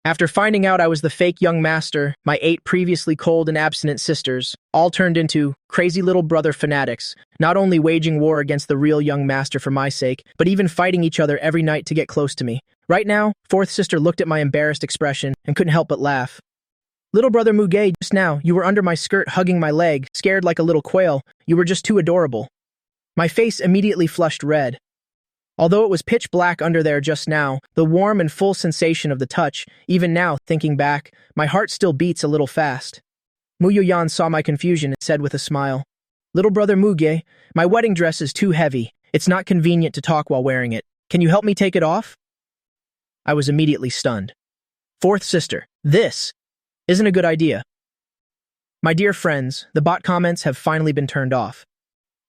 After finding out I was the fake young master, my 8 previously cold and abstinent sisters all turned into crazy little brother fanatics, not only waging war against the real young master for my sake, but even fighting each other every night to get close to me. Right now, 4th sister looked at my embarrassed expression and couldn't help but laugh. Little brother Muge, just now, you were under my skirt hugging my leg, scared like a little quail. You were just too adorable. My face immediately flushed red. Although it was pitch black under there just now, the warm and full sensation of the touch, even now, thinking back, my heart still beats a little fast. Muyoyan saw my confusion and said with a smile, "Little brother Muge, my wedding dress is too heavy. It's not convenient to talk while wearing it. Can you help me take it off?" I was immediately stunned. 4th sister, this isn't a good idea. My dear friends, the bot comments have finally been turned off.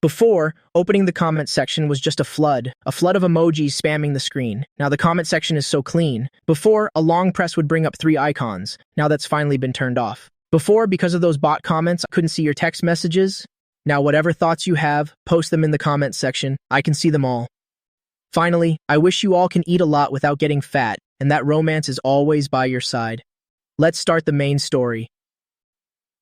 Before, opening the comment section was just a flood of emojis spamming the screen. Now the comment section is so clean. Before, a long press would bring up 3 icons. Now that's finally been turned off. Before, because of those bot comments, I couldn't see your text messages. Now whatever thoughts you have, post them in the comment section. I can see them all. Finally, I wish you all can eat a lot without getting fat, and that romance is always by your side. Let's start the main story.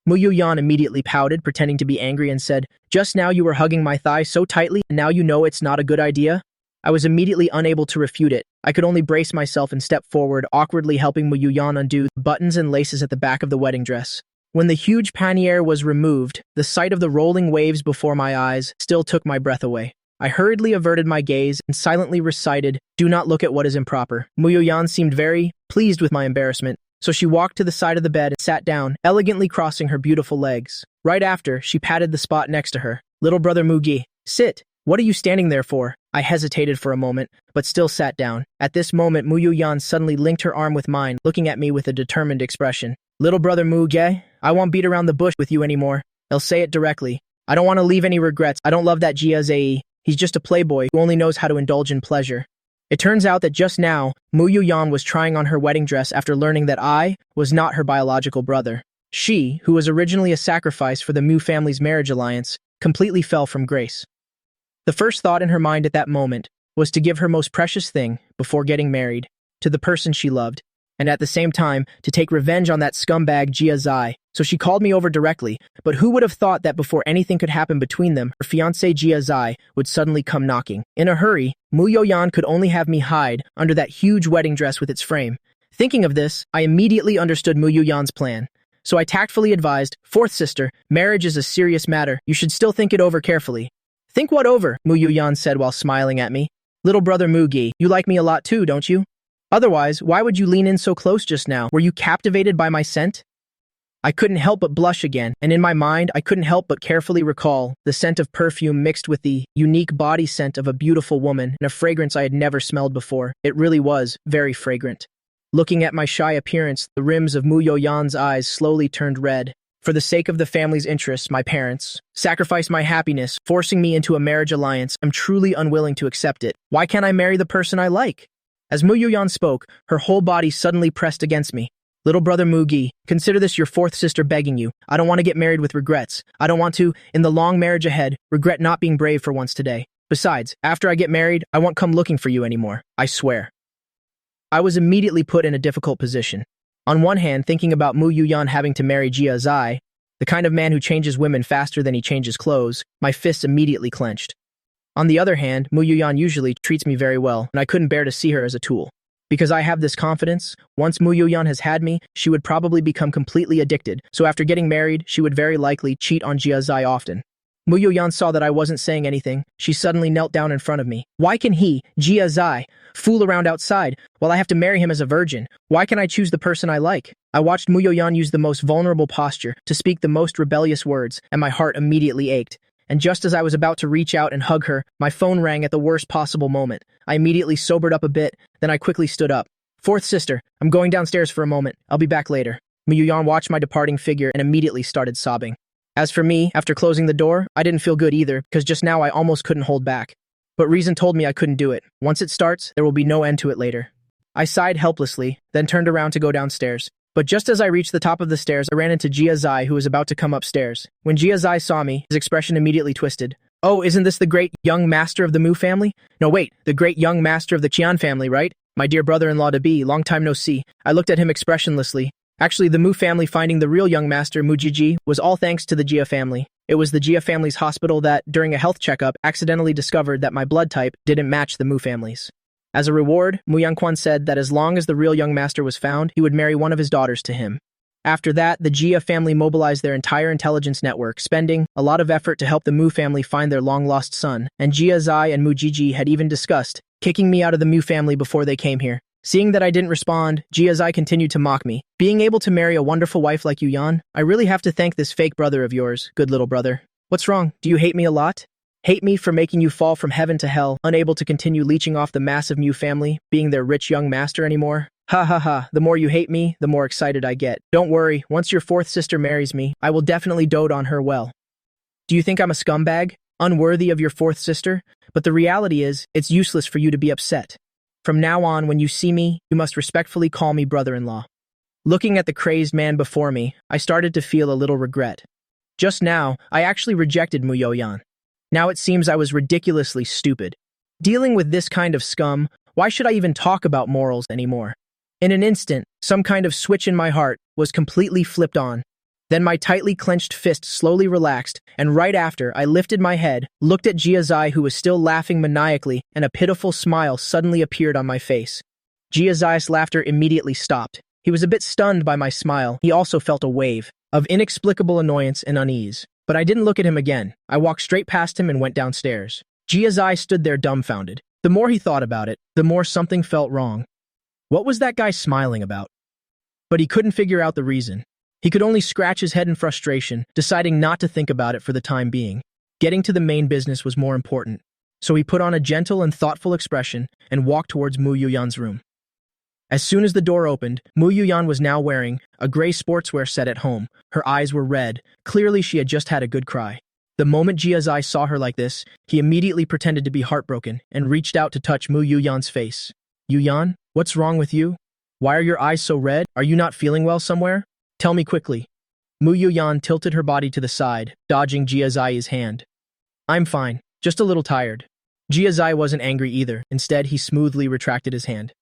Muyoyan immediately pouted, pretending to be angry, and said, "Just now you were hugging my thigh so tightly, and now you know it's not a good idea?" I was immediately unable to refute it. I could only brace myself and step forward, awkwardly helping Muyoyan undo the buttons and laces at the back of the wedding dress. When the huge pannier was removed, the sight of the rolling waves before my eyes still took my breath away. I hurriedly averted my gaze and silently recited, "Do not look at what is improper." Muyoyan seemed very pleased with my embarrassment, so she walked to the side of the bed and sat down, elegantly crossing her beautiful legs. Right after, she patted the spot next to her. "Little brother Mugi, sit. What are you standing there for?" I hesitated for a moment, but still sat down. At this moment, Muyoyan suddenly linked her arm with mine, looking at me with a determined expression. "Little brother Muge, I won't beat around the bush with you anymore. I'll say it directly. I don't want to leave any regrets. I don't love that Jia Zai. He's just a playboy who only knows how to indulge in pleasure." It turns out that just now, Muyoyan was trying on her wedding dress after learning that I was not her biological brother. She, who was originally a sacrifice for the Mu family's marriage alliance, completely fell from grace. The first thought in her mind at that moment was to give her most precious thing, before getting married, to the person she loved, and at the same time to take revenge on that scumbag Jia Zai. So she called me over directly, but who would have thought that before anything could happen between them, her fiancé Jia Zai would suddenly come knocking. In a hurry, Muyoyan could only have me hide under that huge wedding dress with its frame. Thinking of this, I immediately understood Muyoyan's plan. So I tactfully advised, "4th sister, marriage is a serious matter. You should still think it over carefully." "Think what over?" Muyoyan said while smiling at me. "Little brother Mugi, you like me a lot too, don't you? Otherwise, why would you lean in so close just now? Were you captivated by my scent?" I couldn't help but blush again, and in my mind, I couldn't help but carefully recall the scent of perfume mixed with the unique body scent of a beautiful woman and a fragrance I had never smelled before. It really was very fragrant. Looking at my shy appearance, the rims of Muyoyan's eyes slowly turned red. For the sake of the family's interests, my parents sacrificed my happiness, forcing me into a marriage alliance. I'm truly unwilling to accept it. Why can't I marry the person I like? As Muyoyan spoke, her whole body suddenly pressed against me. "Little brother Mugi, consider this your 4th sister begging you. I don't want to get married with regrets. I don't want to, in the long marriage ahead, regret not being brave for once today. Besides, after I get married, I won't come looking for you anymore. I swear." I was immediately put in a difficult position. On one hand, thinking about Muyoyan having to marry Jia Zai, the kind of man who changes women faster than he changes clothes, my fists immediately clenched. On the other hand, Muyoyan usually treats me very well, and I couldn't bear to see her as a tool. Because I have this confidence, once Muyoyan has had me, she would probably become completely addicted, so after getting married, she would very likely cheat on Jia Zai often. Muyoyan saw that I wasn't saying anything. She suddenly knelt down in front of me. "Why can he, Jia Zai, fool around outside, while I have to marry him as a virgin? Why can I choose the person I like?" I watched Muyoyan use the most vulnerable posture to speak the most rebellious words, and my heart immediately ached. And just as I was about to reach out and hug her, my phone rang at the worst possible moment. I immediately sobered up a bit, then I quickly stood up. "4th sister, I'm going downstairs for a moment. I'll be back later." Muyoyan watched my departing figure and immediately started sobbing. As for me, after closing the door, I didn't feel good either, because just now I almost couldn't hold back. But reason told me I couldn't do it. Once it starts, there will be no end to it later. I sighed helplessly, then turned around to go downstairs. But just as I reached the top of the stairs, I ran into Jia Zai, who was about to come upstairs. When Jia Zai saw me, his expression immediately twisted. "Oh, isn't this the great young master of the Mu family? No, wait, the great young master of the Qian family, right? My dear brother-in-law-to-be, long time no see. I looked at him expressionlessly. Actually, the Mu family finding the real young master, Mujiji, was all thanks to the Jia family. It was the Jia family's hospital that, during a health checkup, accidentally discovered that my blood type didn't match the Mu family's. As a reward, Mu Yangquan said that as long as the real young master was found, he would marry one of his daughters to him. After that, the Jia family mobilized their entire intelligence network, spending a lot of effort to help the Mu family find their long-lost son, and Jia Zai and Mujiji had even discussed kicking me out of the Mu family before they came here. Seeing that I didn't respond, Jia Zai continued to mock me. Being able to marry a wonderful wife like Yuyan, I really have to thank this fake brother of yours, good little brother. What's wrong? Do you hate me a lot? Hate me for making you fall from heaven to hell, unable to continue leeching off the massive Mu family, being their rich young master anymore? Ha ha ha, the more you hate me, the more excited I get. Don't worry, once your fourth sister marries me, I will definitely dote on her well. Do you think I'm a scumbag? Unworthy of your fourth sister? But the reality is, it's useless for you to be upset. From now on, when you see me, you must respectfully call me brother-in-law. Looking at the crazed man before me, I started to feel a little regret. Just now, I actually rejected Mu Yoyan. Now it seems I was ridiculously stupid. Dealing with this kind of scum, why should I even talk about morals anymore? In an instant, some kind of switch in my heart was completely flipped on. Then my tightly clenched fist slowly relaxed, and right after, I lifted my head, looked at Jia Zai, who was still laughing maniacally, and a pitiful smile suddenly appeared on my face. Jia Zai's laughter immediately stopped. He was a bit stunned by my smile. He also felt a wave of inexplicable annoyance and unease. But I didn't look at him again. I walked straight past him and went downstairs. Jia Zai stood there dumbfounded. The more he thought about it, the more something felt wrong. What was that guy smiling about? But he couldn't figure out the reason. He could only scratch his head in frustration, deciding not to think about it for the time being. Getting to the main business was more important. So he put on a gentle and thoughtful expression and walked towards Mu Yuyan's room. As soon as the door opened, Mu Yuyan was now wearing a gray sportswear set at home. Her eyes were red. Clearly she had just had a good cry. The moment Jia Zai saw her like this, he immediately pretended to be heartbroken and reached out to touch Mu Yuyan's face. Yuyan, what's wrong with you? Why are your eyes so red? Are you not feeling well somewhere? Tell me quickly. Mu Yuyan tilted her body to the side, dodging Jia Zai's hand. I'm fine, just a little tired. Jia Zai wasn't angry either. Instead, he smoothly retracted his hand.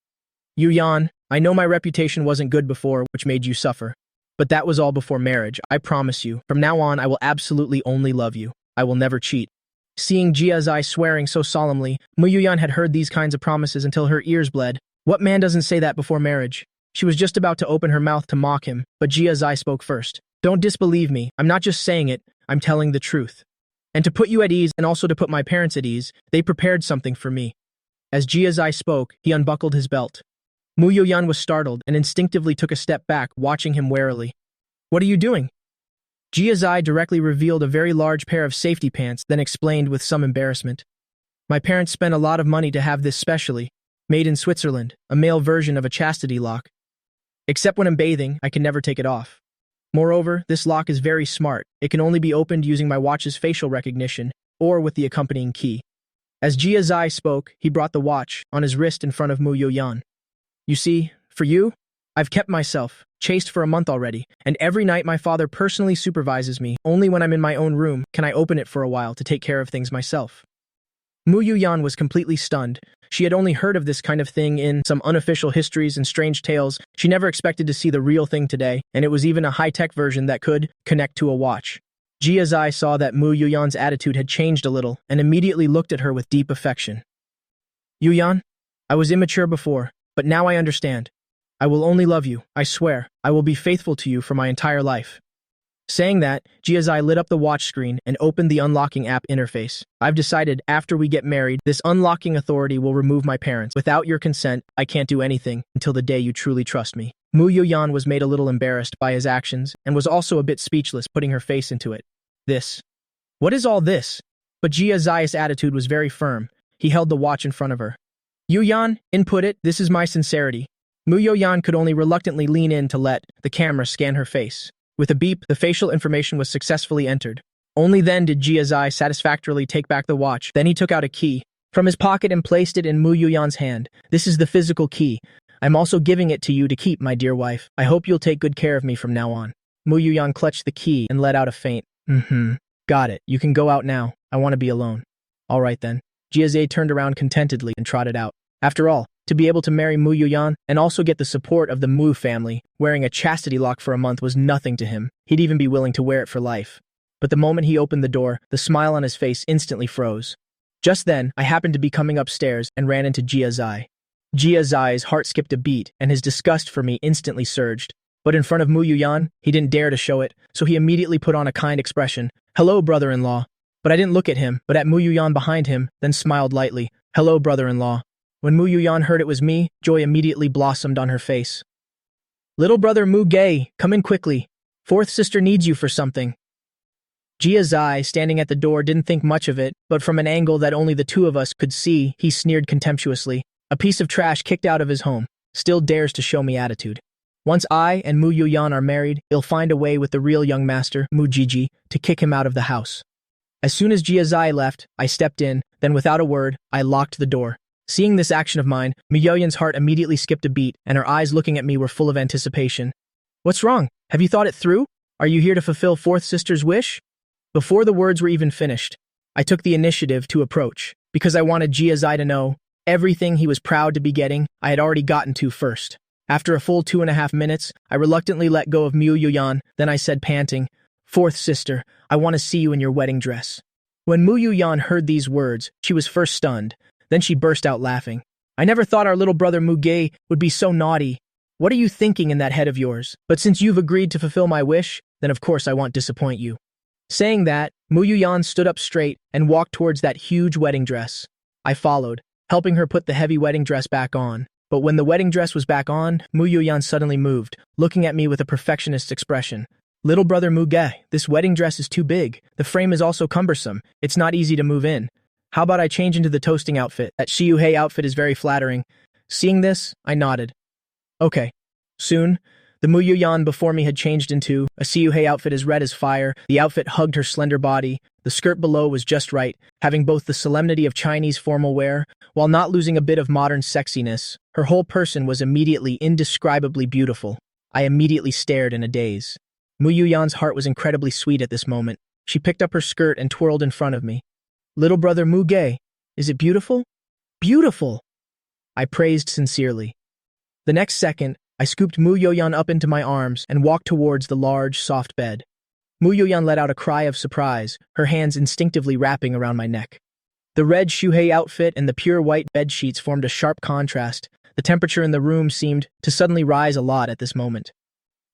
Yuyan, I know my reputation wasn't good before, which made you suffer. But that was all before marriage, I promise you. From now on, I will absolutely only love you. I will never cheat. Seeing Jia Zai swearing so solemnly, Mu Yuyan had heard these kinds of promises until her ears bled. What man doesn't say that before marriage? She was just about to open her mouth to mock him, but Jia Zai spoke first. Don't disbelieve me, I'm not just saying it, I'm telling the truth. And to put you at ease and also to put my parents at ease, they prepared something for me. As Jia Zai spoke, he unbuckled his belt. Mu Yuyan was startled and instinctively took a step back, watching him warily. What are you doing? Jia Zai directly revealed a very large pair of safety pants, then explained with some embarrassment. My parents spent a lot of money to have this specially, made in Switzerland, a male version of a chastity lock. Except when I'm bathing, I can never take it off. Moreover, this lock is very smart. It can only be opened using my watch's facial recognition, or with the accompanying key. As Jia Zai spoke, he brought the watch on his wrist in front of Mu Yuyan. You see, for you, I've kept myself, chaste for a month already, and every night my father personally supervises me. Only when I'm in my own room can I open it for a while to take care of things myself. Mu Yuyan was completely stunned. She had only heard of this kind of thing in some unofficial histories and strange tales. She never expected to see the real thing today, and it was even a high-tech version that could connect to a watch. Jia Zai saw that Mu Yuyan's attitude had changed a little and immediately looked at her with deep affection. Yuyan, I was immature before, but now I understand. I will only love you, I swear. I will be faithful to you for my entire life. Saying that, Jia Zai lit up the watch screen and opened the unlocking app interface. I've decided, after we get married, this unlocking authority will remove my parents. Without your consent, I can't do anything until the day you truly trust me. Mu Yuyan was made a little embarrassed by his actions and was also a bit speechless, putting her face into it. This. What is all this? But Jia Zai's attitude was very firm. He held the watch in front of her. Yuyan, input it, this is my sincerity. Mu Yuyan could only reluctantly lean in to let the camera scan her face. With a beep, the facial information was successfully entered. Only then did Jia Zai satisfactorily take back the watch. Then he took out a key from his pocket and placed it in Mu Yuyan's hand. This is the physical key. I'm also giving it to you to keep, my dear wife. I hope you'll take good care of me from now on. Mu Yuyan clutched the key and let out a faint, Got it. You can go out now. I want to be alone. All right then. Jia Zai turned around contentedly and trotted out. After all, To be able to marry Mu Yuyan and also get the support of the Mu family, wearing a chastity lock for a month was nothing to him. He'd even be willing to wear it for life. But the moment he opened the door, the smile on his face instantly froze. Just then, I happened to be coming upstairs and ran into Jia Zai. Jia Zai's heart skipped a beat, and his disgust for me instantly surged. But in front of Mu Yuyan, he didn't dare to show it, so he immediately put on a kind expression. "Hello, brother-in-law." But I didn't look at him, but at Mu Yuyan behind him, then smiled lightly. "Hello, brother-in-law." When Mu Yuyan heard it was me, joy immediately blossomed on her face. "Little brother Mu Gay, come in quickly. Fourth sister needs you for something." Jia Zai, standing at the door, didn't think much of it, but from an angle that only the two of us could see, he sneered contemptuously. A piece of trash kicked out of his home, still dares to show me attitude. Once I and Mu Yuyan are married, he'll find a way with the real young master, Mu Jiji, to kick him out of the house. As soon as Jia Zai left, I stepped in, then without a word, I locked the door. Seeing this action of mine, Mu Yuyan's heart immediately skipped a beat, and her eyes looking at me were full of anticipation. "What's wrong? Have you thought it through? Are you here to fulfill fourth sister's wish?" Before the words were even finished, I took the initiative to approach, because I wanted Jia Zai to know everything he was proud to be getting, I had already gotten to first. After a full 2.5 minutes, I reluctantly let go of Mu Yuyan, then I said panting, "Fourth sister, I want to see you in your wedding dress." When Mu Yuyan heard these words, she was first stunned, then she burst out laughing. "I never thought our little brother Mu Gay would be so naughty. What are you thinking in that head of yours? But since you've agreed to fulfill my wish, then of course I won't disappoint you." Saying that, Mu Yuyan stood up straight and walked towards that huge wedding dress. I followed, helping her put the heavy wedding dress back on. But when the wedding dress was back on, Mu Yuyan suddenly moved, looking at me with a perfectionist expression. "Little brother Mu Gay, this wedding dress is too big. The frame is also cumbersome. It's not easy to move in. How about I change into the toasting outfit? That Shiyuhei outfit is very flattering." Seeing this, I nodded. Okay. Soon, the Mu Yuyan before me had changed into a Shiyuhei outfit as red as fire. The outfit hugged her slender body. The skirt below was just right, having both the solemnity of Chinese formal wear, while not losing a bit of modern sexiness. Her whole person was immediately indescribably beautiful. I immediately stared in a daze. Mu Yuyan's heart was incredibly sweet at this moment. She picked up her skirt and twirled in front of me. "Little brother Mu Gay, is it beautiful?" "Beautiful!" I praised sincerely. The next second, I scooped Mu Yuyan up into my arms and walked towards the large, soft bed. Mu Yuyan let out a cry of surprise, her hands instinctively wrapping around my neck. The red Shuhei outfit and the pure white bed sheets formed a sharp contrast. The temperature in the room seemed to suddenly rise a lot at this moment.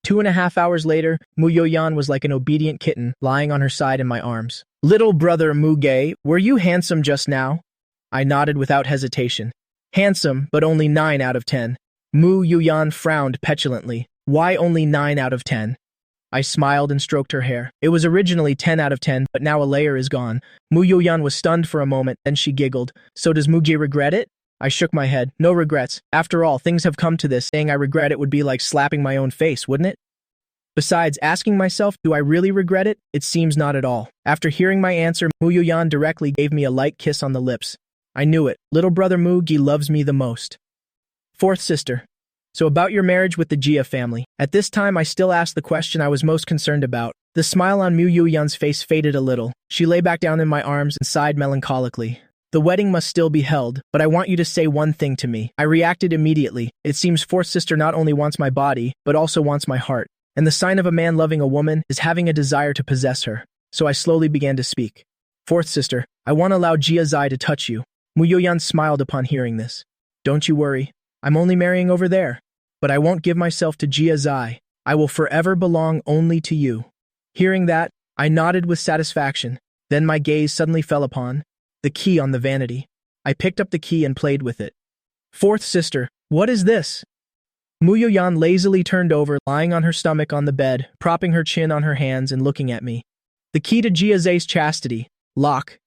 2.5 hours later, Mu Yuyan was like an obedient kitten, lying on her side in my arms. "Little brother Mu Gay, were you handsome just now?" I nodded without hesitation. "Handsome, but only 9 out of 10. Mu Yuyan frowned petulantly. "Why only 9 out of 10? I smiled and stroked her hair. "It was originally 10 out of 10, but now a layer is gone." Mu Yuyan was stunned for a moment, then she giggled. "So does Muji regret it?" I shook my head. "No regrets. After all, things have come to this. Saying I regret it would be like slapping my own face, wouldn't it? Besides, asking myself, do I really regret it? It seems not at all." After hearing my answer, Mu Yuyan directly gave me a light kiss on the lips. I knew it. Little brother Mu Gi loves me the most. Fourth sister. So about your marriage with the Jia family. At this time, I still asked the question I was most concerned about. The smile on Mu Yuyan's face faded a little. She lay back down in my arms and sighed melancholically. "The wedding must still be held, but I want you to say one thing to me." I reacted immediately. It seems fourth sister not only wants my body, but also wants my heart. And the sign of a man loving a woman is having a desire to possess her. So I slowly began to speak. "Fourth sister, I want to allow Jia Zai to touch you." Mu Yuyan smiled upon hearing this. "Don't you worry. I'm only marrying over there. But I won't give myself to Jia Zai. I will forever belong only to you." Hearing that, I nodded with satisfaction. Then my gaze suddenly fell upon the key on the vanity. I picked up the key and played with it. "Fourth sister, what is this?" Mu Yuyan lazily turned over, lying on her stomach on the bed, propping her chin on her hands and looking at me. "The key to Jia Zai's chastity lock.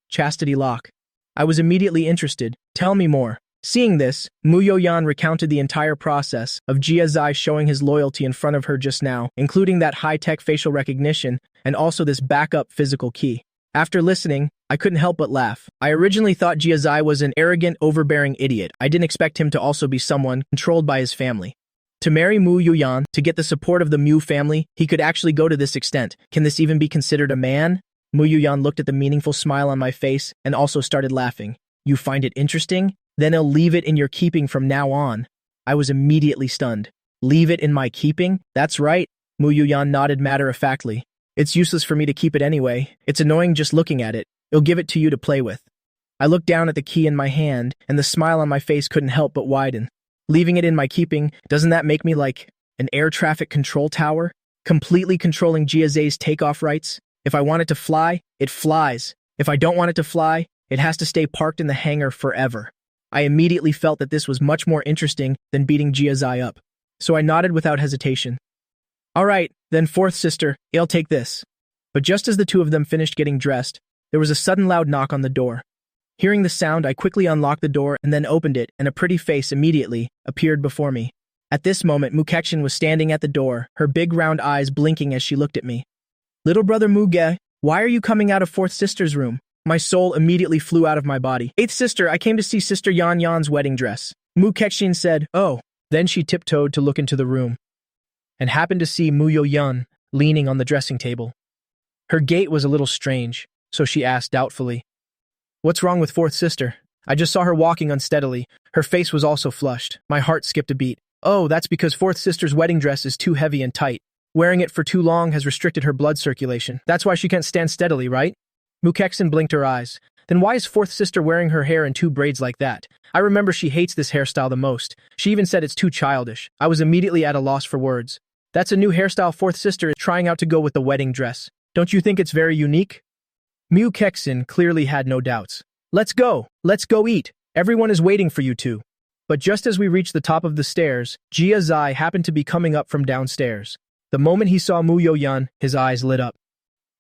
I was immediately interested. "Tell me more." Seeing this, Mu Yuyan recounted the entire process of Jia Zai showing his loyalty in front of her just now, including that high-tech facial recognition and also this backup physical key. After listening, I couldn't help but laugh. I originally thought Jia Zai was an arrogant, overbearing idiot. I didn't expect him to also be someone controlled by his family. To marry Mu Yuyan, to get the support of the Mu family, he could actually go to this extent. Can this even be considered a man? Mu Yuyan looked at the meaningful smile on my face and also started laughing. "You find it interesting? Then I'll leave it in your keeping from now on. I was immediately stunned. Leave it in my keeping? That's right. Mu Yuyan nodded matter-of-factly. It's useless for me to keep it anyway. It's annoying just looking at it. I'll give it to you to play with. I looked down at the key in my hand, and the smile on my face couldn't help but widen. Leaving it in my keeping, doesn't that make me like an air traffic control tower? Completely controlling Jia Zai's takeoff rights? If I want it to fly, it flies. If I don't want it to fly, it has to stay parked in the hangar forever. I immediately felt that this was much more interesting than beating Jia Zai up. So I nodded without hesitation. All right, then fourth sister, I'll take this. But just as the two of them finished getting dressed, there was a sudden loud knock on the door. Hearing the sound, I quickly unlocked the door and then opened it, and a pretty face immediately appeared before me. At this moment, Mukekshin was standing at the door, her big round eyes blinking as she looked at me. Little brother Muge, why are you coming out of fourth sister's room? My soul immediately flew out of my body. Eighth sister, I came to see sister Yan Yan's wedding dress. Mukekshin said, oh. Then she tiptoed to look into the room, and happened to see Mu Yo-yan leaning on the dressing table. Her gait was a little strange, so she asked doubtfully, what's wrong with fourth sister? I just saw her walking unsteadily. Her face was also flushed. My heart skipped a beat. Oh, that's because fourth sister's wedding dress is too heavy and tight. Wearing it for too long has restricted her blood circulation. That's why she can't stand steadily, right? Mukekshin blinked her eyes. Then why is fourth sister wearing her hair in two braids like that? I remember she hates this hairstyle the most. She even said it's too childish. I was immediately at a loss for words. That's a new hairstyle fourth sister is trying out to go with the wedding dress. Don't you think it's very unique? Mukekshin clearly had no doubts. Let's go eat. Everyone is waiting for you two. But just as we reached the top of the stairs, Jia Zai happened to be coming up from downstairs. The moment he saw Mu Yo-yan, his eyes lit up.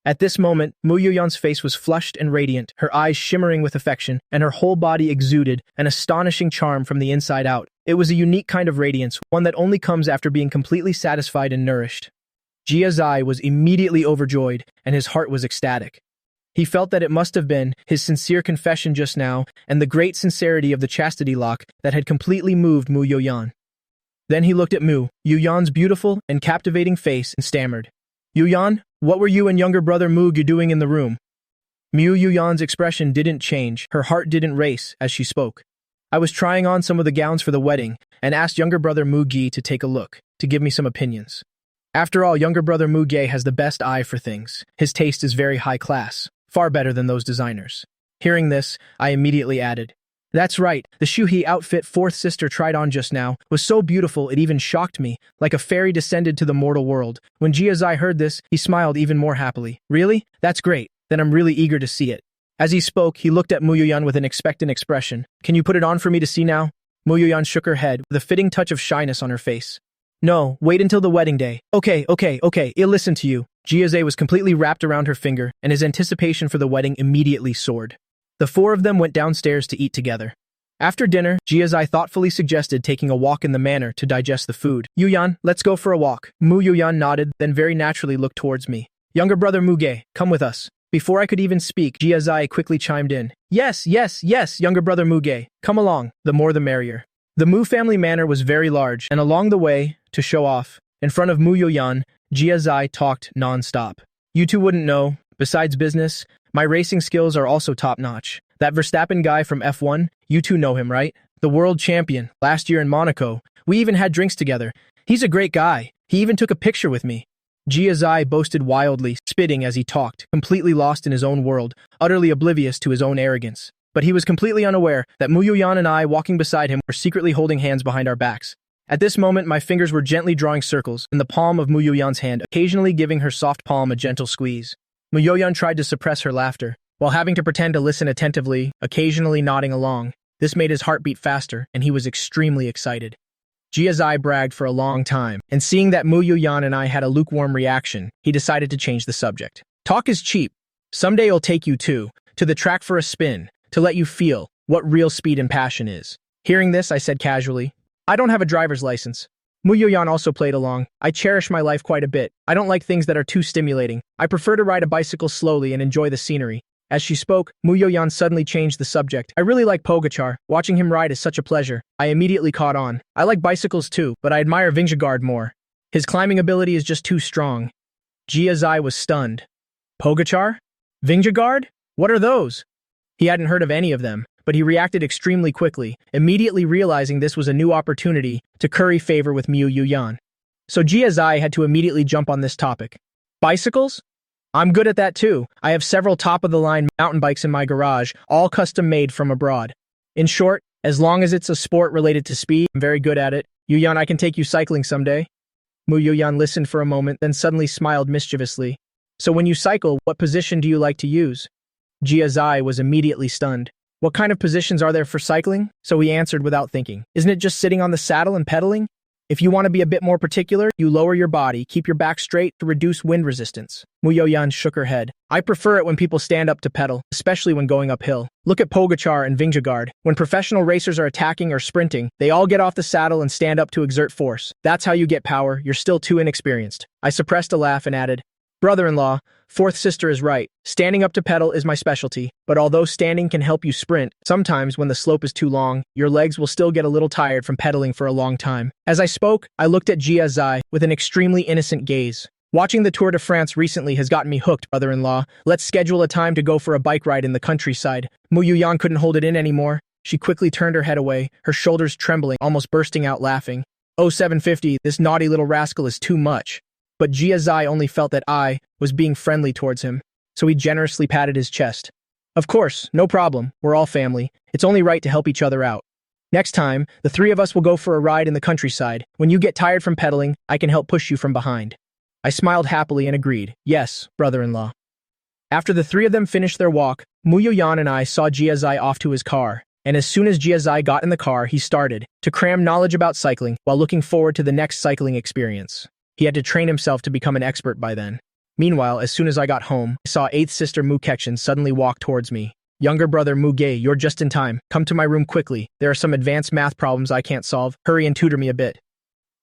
At this moment, Mu Yo-yan's face was flushed and radiant, her eyes shimmering with affection, and her whole body exuded an astonishing charm from the inside out. It was a unique kind of radiance, one that only comes after being completely satisfied and nourished. Jia Zai was immediately overjoyed, and his heart was ecstatic. He felt that it must have been his sincere confession just now and the great sincerity of the chastity lock that had completely moved Mu Yo-yan. Then he looked at Mu Yo-yan's beautiful and captivating face and stammered, Yo-yan, what were you and younger brother Muge doing in the room? Mu Yo-yan's expression didn't change, her heart didn't race as she spoke. I was trying on some of the gowns for the wedding and asked younger brother Muge to take a look, to give me some opinions. After all, younger brother Muge has the best eye for things. His taste is very high class, far better than those designers. Hearing this, I immediately added, that's right, the shuhi outfit fourth sister tried on just now was so beautiful it even shocked me, like a fairy descended to the mortal world. When Jia Zai heard this, he smiled even more happily. Really? That's great. Then I'm really eager to see it. As he spoke, he looked at Mu Yo-yan with an expectant expression. Can you put it on for me to see now? Mu Yo-yan shook her head, with a fitting touch of shyness on her face. No, wait until the wedding day. Okay, I'll listen to you. Jia Zai was completely wrapped around her finger, and his anticipation for the wedding immediately soared. The four of them went downstairs to eat together. After dinner, Jia Zai thoughtfully suggested taking a walk in the manor to digest the food. Yo-yan, let's go for a walk. Mu Yo-yan nodded, then very naturally looked towards me. Younger brother Muge, come with us. Before I could even speak, Jia Zai quickly chimed in. Yes, younger brother Muge. Come along, the more the merrier. The Mu family manor was very large, and along the way, to show off, in front of Mu Yo-yan, Jia Zai talked non-stop. You two wouldn't know, besides business, my racing skills are also top-notch. That Verstappen guy from F1, you two know him, right? The world champion, last year in Monaco. We even had drinks together. He's a great guy. He even took a picture with me. Jia Zai boasted wildly, spitting as he talked, completely lost in his own world, utterly oblivious to his own arrogance. But he was completely unaware that Mu Yo-yan and I, walking beside him, were secretly holding hands behind our backs. At this moment, my fingers were gently drawing circles in the palm of Mu Yo-yan's hand, occasionally giving her soft palm a gentle squeeze. Mu Yo-yan tried to suppress her laughter, while having to pretend to listen attentively, occasionally nodding along. This made his heart beat faster, and he was extremely excited. Jia Zai bragged for a long time, and seeing that Mu Yo-yan and I had a lukewarm reaction, he decided to change the subject. Talk is cheap. Someday I'll take you to the track for a spin, to let you feel what real speed and passion is. Hearing this, I said casually, I don't have a driver's license. Mu Yo-yan also played along. I cherish my life quite a bit. I don't like things that are too stimulating. I prefer to ride a bicycle slowly and enjoy the scenery. As she spoke, Mu Yo-yan suddenly changed the subject. I really like Pogachar. Watching him ride is such a pleasure. I immediately caught on. I like bicycles too, but I admire Vingegaard more. His climbing ability is just too strong. Jia Zai was stunned. Pogachar? Vingegaard? What are those? He hadn't heard of any of them, but he reacted extremely quickly, immediately realizing this was a new opportunity to curry favor with Mu Yuyan. So Jia Zai had to immediately jump on this topic. Bicycles? I'm good at that too. I have several top-of-the-line mountain bikes in my garage, all custom-made from abroad. In short, as long as it's a sport related to speed, I'm very good at it. Yuyan, I can take you cycling someday. Mu Yuyan listened for a moment, then suddenly smiled mischievously. So when you cycle, what position do you like to use? Jia Zai was immediately stunned. What kind of positions are there for cycling? So he answered without thinking. Isn't it just sitting on the saddle and pedaling? If you want to be a bit more particular, you lower your body, keep your back straight to reduce wind resistance. Mu Yuyan shook her head. I prefer it when people stand up to pedal, especially when going uphill. Look at Pogacar and Vingegaard. When professional racers are attacking or sprinting, they all get off the saddle and stand up to exert force. That's how you get power. You're still too inexperienced. I suppressed a laugh and added, Brother-in-law, fourth sister is right. Standing up to pedal is my specialty, but although standing can help you sprint, sometimes when the slope is too long, your legs will still get a little tired from pedaling for a long time. As I spoke, I looked at Jia Zai with an extremely innocent gaze. Watching the Tour de France recently has gotten me hooked, brother-in-law. Let's schedule a time to go for a bike ride in the countryside. Mu Yuyan couldn't hold it in anymore. She quickly turned her head away, her shoulders trembling, almost bursting out laughing. Oh, 750, this naughty little rascal is too much. But Jia Zai only felt that I was being friendly towards him, so he generously patted his chest. Of course, no problem, we're all family. It's only right to help each other out. Next time, the three of us will go for a ride in the countryside. When you get tired from pedaling, I can help push you from behind. I smiled happily and agreed, yes, brother-in-law. After the three of them finished their walk, Mu Yuyan and I saw Jia Zai off to his car, and as soon as Jia Zai got in the car, he started to cram knowledge about cycling while looking forward to the next cycling experience. He had to train himself to become an expert by then. Meanwhile, as soon as I got home, I saw 8th sister Mu Kexin suddenly walk towards me. Younger brother Mu Ge, you're just in time. Come to my room quickly. There are some advanced math problems I can't solve. Hurry and tutor me a bit.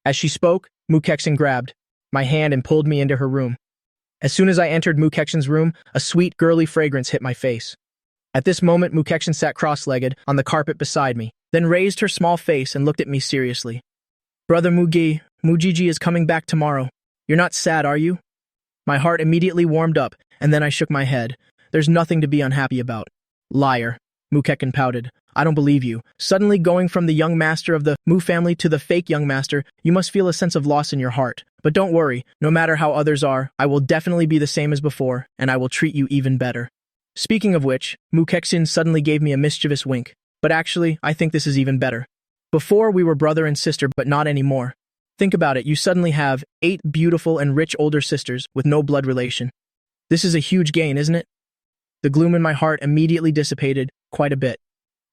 As she spoke, Mu Kexin grabbed my hand and pulled me into her room. As soon as I entered Mu Kexin's room, a sweet, girly fragrance hit my face. At this moment, Mu Kexin sat cross-legged on the carpet beside me, then raised her small face and looked at me seriously. Brother Mu Ge, Mujiji is coming back tomorrow. You're not sad, are you? My heart immediately warmed up, and then I shook my head. There's nothing to be unhappy about. Liar. Mu Kexin pouted. I don't believe you. Suddenly going from the young master of the Mu family to the fake young master, you must feel a sense of loss in your heart. But don't worry, no matter how others are, I will definitely be the same as before, and I will treat you even better. Speaking of which, Mu Kexin suddenly gave me a mischievous wink. But actually, I think this is even better. Before, we were brother and sister, but not anymore. Think about it, you suddenly have 8 beautiful and rich older sisters with no blood relation. This is a huge gain, isn't it? The gloom in my heart immediately dissipated quite a bit.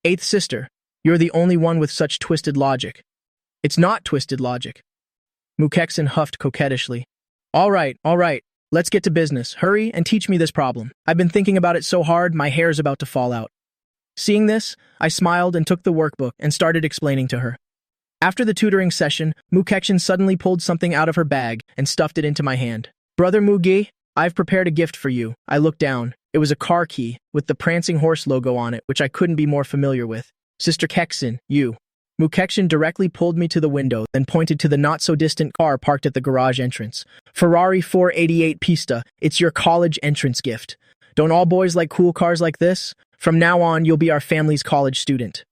8th sister, you're the only one with such twisted logic. It's not twisted logic. Mu Kexin huffed coquettishly. All right, let's get to business. Hurry and teach me this problem. I've been thinking about it so hard, my hair's about to fall out. Seeing this, I smiled and took the workbook and started explaining to her. After the tutoring session, Mu Kexin suddenly pulled something out of her bag and stuffed it into my hand. Brother Mu Ge, I've prepared a gift for you. I looked down. It was a car key with the prancing horse logo on it, which I couldn't be more familiar with. Sister Kexin, you. Mu Kexin directly pulled me to the window, then pointed to the not-so-distant car parked at the garage entrance. Ferrari 488 Pista, it's your college entrance gift. Don't all boys like cool cars like this? From now on, you'll be our family's college student.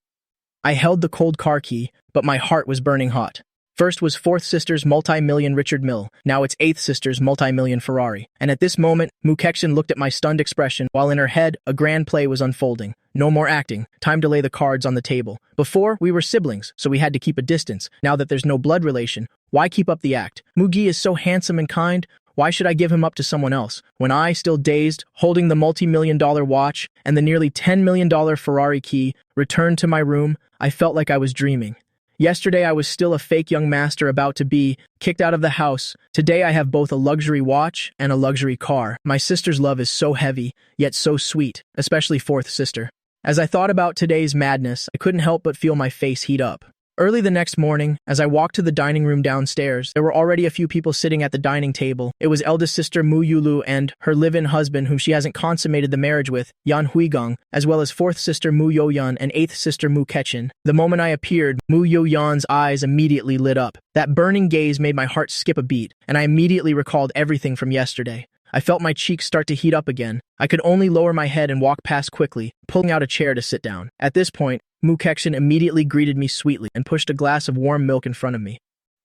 I held the cold car key, but my heart was burning hot. First was 4th sister's multi-million Richard Mille, now it's 8th sister's multi-million Ferrari. And at this moment, Mu Kexin looked at my stunned expression, while in her head, a grand play was unfolding. No more acting, time to lay the cards on the table. Before, we were siblings, so we had to keep a distance. Now that there's no blood relation, why keep up the act? Mu Ge is so handsome and kind, why should I give him up to someone else? When I, still dazed, holding the multi-million-dollar watch and the nearly $10 million Ferrari key, returned to my room, I felt like I was dreaming. Yesterday I was still a fake young master about to be kicked out of the house. Today I have both a luxury watch and a luxury car. My sister's love is so heavy, yet so sweet, especially 4th sister. As I thought about today's madness, I couldn't help but feel my face heat up. Early the next morning, as I walked to the dining room downstairs, there were already a few people sitting at the dining table. It was eldest sister Mu Yulu and her live-in husband, whom she hasn't consummated the marriage with, Yan Huigang, as well as 4th sister Mu Yoyan and 8th sister Mu Kexin. The moment I appeared, Mu Yoyan's eyes immediately lit up. That burning gaze made my heart skip a beat, and I immediately recalled everything from yesterday. I felt my cheeks start to heat up again. I could only lower my head and walk past quickly, pulling out a chair to sit down. At this point, Mukekshin immediately greeted me sweetly and pushed a glass of warm milk in front of me.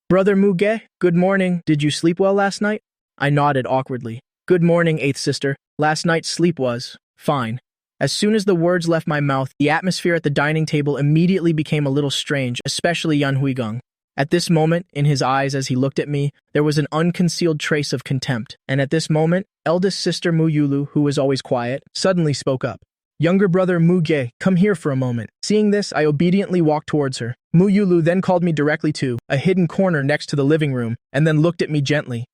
"Brother Muge, good morning. Did you sleep well last night?" I nodded awkwardly. "Good morning, eighth sister. Last night's sleep was fine." As soon as the words left my mouth, the atmosphere at the dining table immediately became a little strange, especially Huigang. At this moment, in his eyes as he looked at me, there was an unconcealed trace of contempt. And at this moment, eldest sister Yulu, who was always quiet, suddenly spoke up. "Younger brother Muge, come here for a moment." Seeing this, I obediently walked towards her. Yulu then called me directly to a hidden corner next to the living room, and then looked at me gently.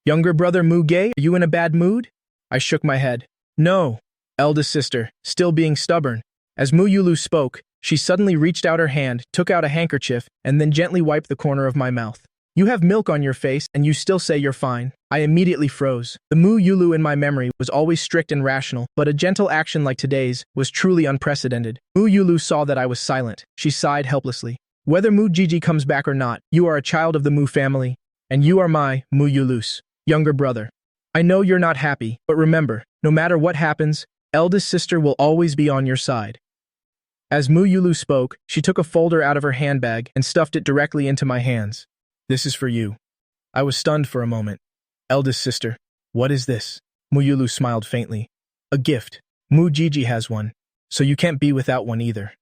"Younger brother Muge, are you in a bad mood?" I shook my head. "No." Eldest sister, still being stubborn. As Yulu spoke, she suddenly reached out her hand, took out a handkerchief, and then gently wiped the corner of my mouth. "You have milk on your face, and you still say you're fine." I immediately froze. The Yulu in my memory was always strict and rational, but a gentle action like today's was truly unprecedented. Yulu saw that I was silent. She sighed helplessly. "Whether Gigi comes back or not, you are a child of the Mu family, and you are my Yulu's younger brother. I know you're not happy, but remember, no matter what happens, eldest sister will always be on your side." As Yulu spoke, she took a folder out of her handbag and stuffed it directly into my hands. "This is for you." I was stunned for a moment. "Eldest sister, what is this?" Yulu smiled faintly. "A gift. Gigi has one, so you can't be without one either."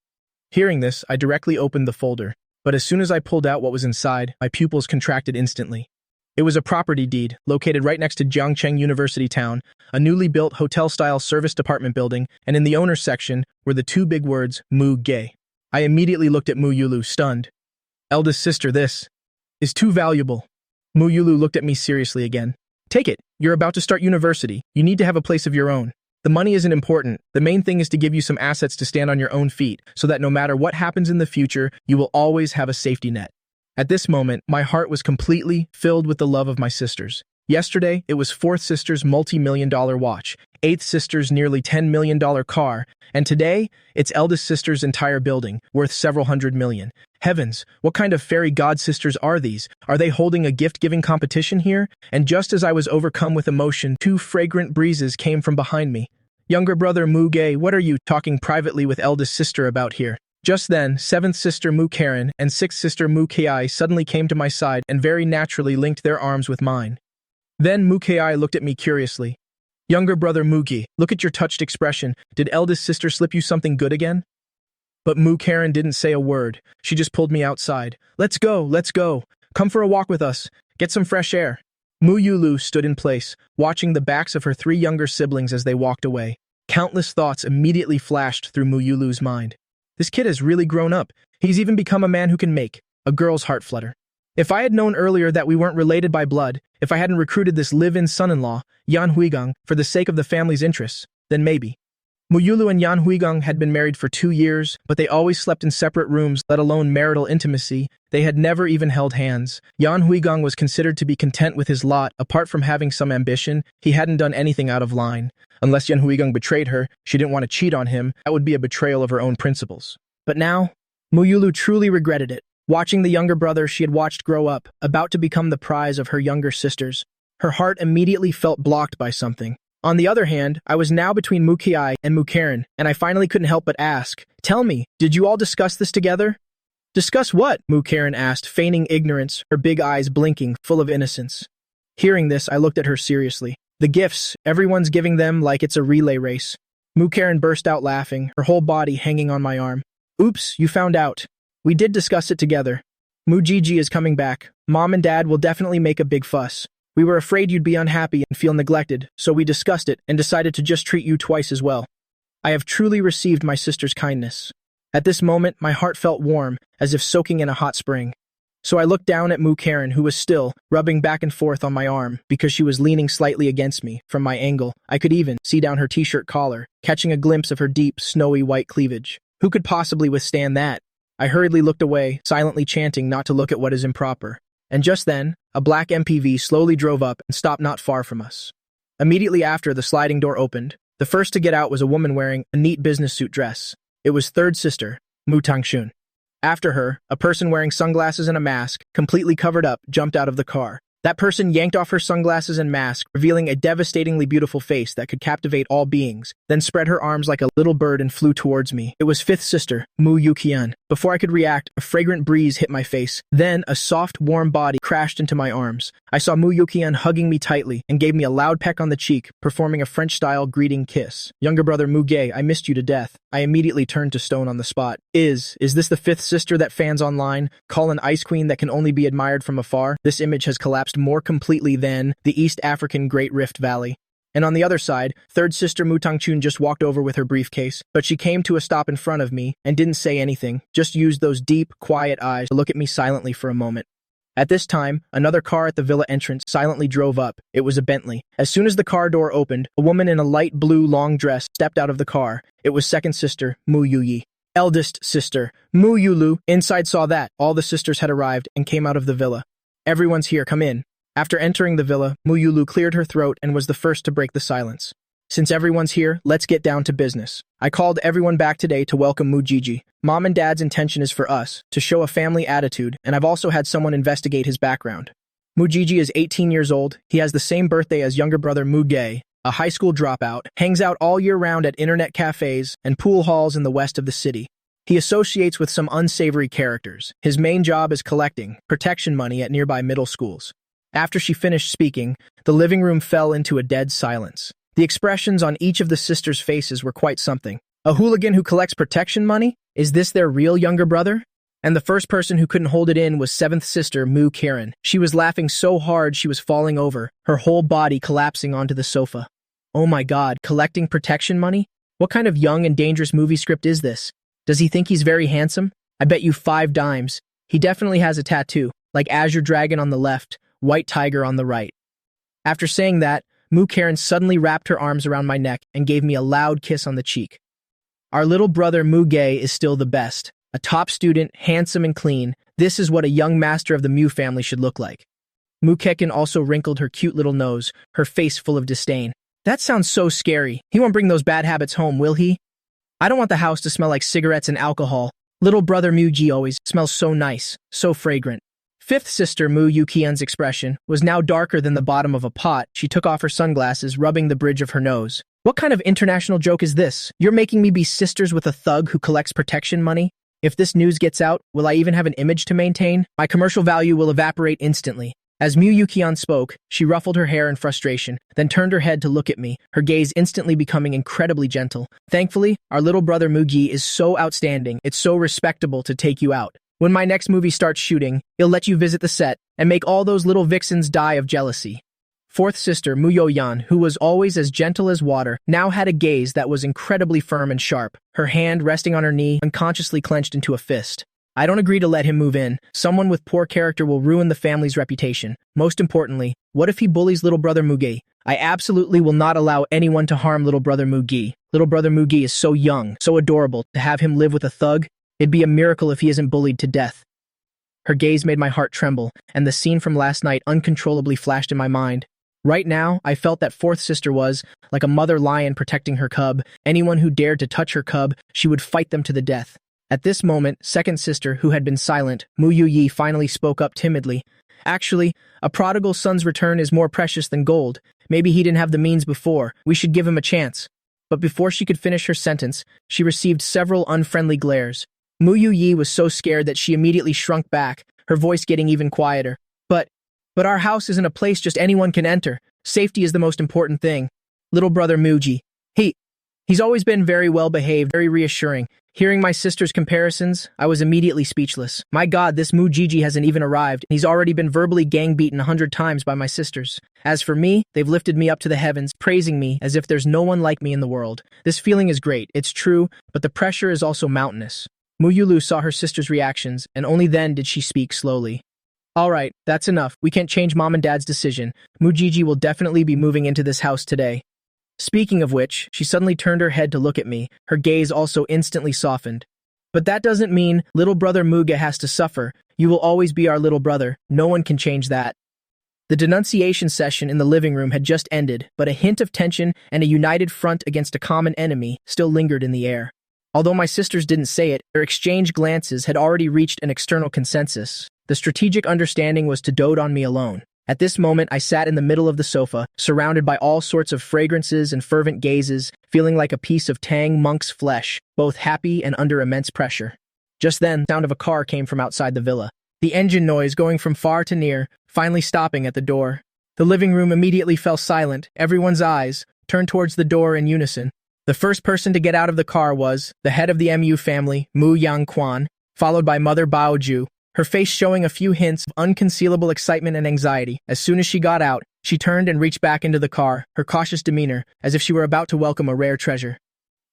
Hearing this, I directly opened the folder, but as soon as I pulled out what was inside, my pupils contracted instantly. It was a property deed, located right next to Jiangcheng University Town, a newly built hotel-style service department building, and in the owner's section were the two big words, Mu-ge. I immediately looked at Yulu, stunned. "Eldest sister, this is too valuable." Yulu looked at me seriously again. "Take it. You're about to start university. You need to have a place of your own. The money isn't important. The main thing is to give you some assets to stand on your own feet, so that no matter what happens in the future, you will always have a safety net." At this moment, my heart was completely filled with the love of my sisters. Yesterday, it was fourth sister's multi-million-dollar watch, eighth sister's nearly $10 million car, and today, it's eldest sister's entire building, worth several hundred million. Heavens, what kind of fairy god sisters are these? Are they holding a gift-giving competition here? And just as I was overcome with emotion, two fragrant breezes came from behind me. "Younger brother Muge, what are you talking privately with eldest sister about here?" Just then, seventh sister Karen and sixth sister Kai suddenly came to my side and very naturally linked their arms with mine. Then Kai looked at me curiously. "Younger brother Mugi, look at your touched expression. Did eldest sister slip you something good again?" But Karen didn't say a word. She just pulled me outside. Let's go. Come for a walk with us. Get some fresh air." Yulu stood in place, watching the backs of her three younger siblings as they walked away. Countless thoughts immediately flashed through Yulu's mind. This kid has really grown up. He's even become a man who can make a girl's heart flutter. If I had known earlier that we weren't related by blood, if I hadn't recruited this live-in son-in-law, Yan Huigang, for the sake of the family's interests, then maybe. Yulu and Yan Huigang had been married for 2 years, but they always slept in separate rooms, let alone marital intimacy. They had never even held hands. Yan Huigang was considered to be content with his lot. Apart from having some ambition, he hadn't done anything out of line. Unless Yan Huigang betrayed her, she didn't want to cheat on him. That would be a betrayal of her own principles. But now, Yulu truly regretted it. Watching the younger brother she had watched grow up, about to become the prize of her younger sisters, her heart immediately felt blocked by something. On the other hand, I was now between Mukai and Karen, and I finally couldn't help but ask, "Tell me, did you all discuss this together?" "Discuss what?" Karen asked, feigning ignorance, her big eyes blinking, full of innocence. Hearing this, I looked at her seriously. "The gifts, everyone's giving them like it's a relay race." Karen burst out laughing, her whole body hanging on my arm. "Oops, you found out. We did discuss it together. Gigi is coming back. Mom and Dad will definitely make a big fuss. We were afraid you'd be unhappy and feel neglected, so we discussed it and decided to just treat you twice as well. I have truly received my sister's kindness." At this moment, my heart felt warm, as if soaking in a hot spring. So I looked down at Karen, who was still rubbing back and forth on my arm because she was leaning slightly against me. From my angle, I could even see down her t-shirt collar, catching a glimpse of her deep, snowy white cleavage. Who could possibly withstand that? I hurriedly looked away, silently chanting not to look at what is improper. And just then, a black MPV slowly drove up and stopped not far from us. Immediately after, the sliding door opened. The first to get out was a woman wearing a neat business suit dress. It was third sister, Mu Tangxun. After her, a person wearing sunglasses and a mask, completely covered up, jumped out of the car. That person yanked off her sunglasses and mask, revealing a devastatingly beautiful face that could captivate all beings, then spread her arms like a little bird and flew towards me. It was fifth sister, Mu Yukian. Before I could react, a fragrant breeze hit my face. Then, a soft, warm body crashed into my arms. I saw Mu Yukian hugging me tightly and gave me a loud peck on the cheek, performing a French-style greeting kiss. Younger brother Muge, I missed you to death. I immediately turned to stone on the spot. Is this the fifth sister that fans online call an ice queen that can only be admired from afar? This image has collapsed more completely than the East African Great Rift Valley. And on the other side, third sister Mu Tangchun just walked over with her briefcase, but she came to a stop in front of me and didn't say anything, just used those deep, quiet eyes to look at me silently for a moment. At this time, another car at the villa entrance silently drove up. It was a Bentley. As soon as the car door opened, a woman in a light blue long dress stepped out of the car. It was second sister, Mu Yuyi. Eldest sister, Mu Yulu. Inside saw that all the sisters had arrived and came out of the villa. Everyone's here, come in. After entering the villa, Mu Yulu cleared her throat and was the first to break the silence. Since everyone's here, let's get down to business. I called everyone back today to welcome Mu Jiji. Mom and Dad's intention is for us, to show a family attitude, and I've also had someone investigate his background. Mu Jiji is 18 years old. He has the same birthday as younger brother Mu Ge, a high school dropout, hangs out all year round at internet cafes and pool halls in the west of the city. He associates with some unsavory characters. His main job is collecting protection money at nearby middle schools. After she finished speaking, the living room fell into a dead silence. The expressions on each of the sisters' faces were quite something. A hooligan who collects protection money? Is this their real younger brother? And the first person who couldn't hold it in was seventh sister Mu Karen. She was laughing so hard she was falling over, her whole body collapsing onto the sofa. Oh my god, collecting protection money? What kind of young and dangerous movie script is this? Does he think he's very handsome? I bet you 5 dimes. He definitely has a tattoo, like Azure Dragon on the left, White Tiger on the right. After saying that, Mu Karen suddenly wrapped her arms around my neck and gave me a loud kiss on the cheek. Our little brother Mu Ge is still the best. A top student, handsome and clean. This is what a young master of the Mu family should look like. Mu Kekin also wrinkled her cute little nose, her face full of disdain. That sounds so scary. He won't bring those bad habits home, will he? I don't want the house to smell like cigarettes and alcohol. Little brother Mu Ji always smells so nice, so fragrant. Fifth sister Mu Yukian's expression was now darker than the bottom of a pot. She took off her sunglasses, rubbing the bridge of her nose. What kind of international joke is this? You're making me be sisters with a thug who collects protection money? If this news gets out, will I even have an image to maintain? My commercial value will evaporate instantly. As Mu Yukian spoke, she ruffled her hair in frustration, then turned her head to look at me, her gaze instantly becoming incredibly gentle. Thankfully, our little brother Mugi is so outstanding, it's so respectable to take you out. When my next movie starts shooting, he'll let you visit the set and make all those little vixens die of jealousy. Fourth sister Mu Yoyan, who was always as gentle as water, now had a gaze that was incredibly firm and sharp, her hand resting on her knee, unconsciously clenched into a fist. I don't agree to let him move in. Someone with poor character will ruin the family's reputation. Most importantly, what if he bullies little brother Mugi? I absolutely will not allow anyone to harm little brother Mugi. Little brother Mugi is so young, so adorable. To have him live with a thug? It'd be a miracle if he isn't bullied to death. Her gaze made my heart tremble, and the scene from last night uncontrollably flashed in my mind. Right now, I felt that fourth sister was, like a mother lion protecting her cub. Anyone who dared to touch her cub, she would fight them to the death. At this moment, second sister, who had been silent, Mu Yuyi, finally spoke up timidly. Actually, a prodigal son's return is more precious than gold. Maybe he didn't have the means before. We should give him a chance. But before she could finish her sentence, she received several unfriendly glares. Mu Yuyi was so scared that she immediately shrunk back, her voice getting even quieter. But our house isn't a place just anyone can enter. Safety is the most important thing. Little brother Muji. He's always been very well behaved, very reassuring. Hearing my sister's comparisons, I was immediately speechless. My god, this Mu Jiji hasn't even arrived. He's already been verbally gang-beaten 100 times by my sisters. As for me, they've lifted me up to the heavens, praising me as if there's no one like me in the world. This feeling is great, it's true, but the pressure is also mountainous. Mu Yulu saw her sister's reactions, and only then did she speak slowly. Alright, that's enough. We can't change Mom and Dad's decision. Mu Jiji will definitely be moving into this house today. Speaking of which, she suddenly turned her head to look at me, her gaze also instantly softened. But that doesn't mean little brother Muga has to suffer. You will always be our little brother. No one can change that. The denunciation session in the living room had just ended, but a hint of tension and a united front against a common enemy still lingered in the air. Although my sisters didn't say it, their exchanged glances had already reached an external consensus. The strategic understanding was to dote on me alone. At this moment, I sat in the middle of the sofa, surrounded by all sorts of fragrances and fervent gazes, feeling like a piece of Tang monk's flesh, both happy and under immense pressure. Just then, the sound of a car came from outside the villa. The engine noise going from far to near, finally stopping at the door. The living room immediately fell silent, everyone's eyes turned towards the door in unison. The first person to get out of the car was the head of the MU family, Mu Yang, followed by Mother Baoju, her face showing a few hints of unconcealable excitement and anxiety. As soon as she got out, she turned and reached back into the car, her cautious demeanor, as if she were about to welcome a rare treasure.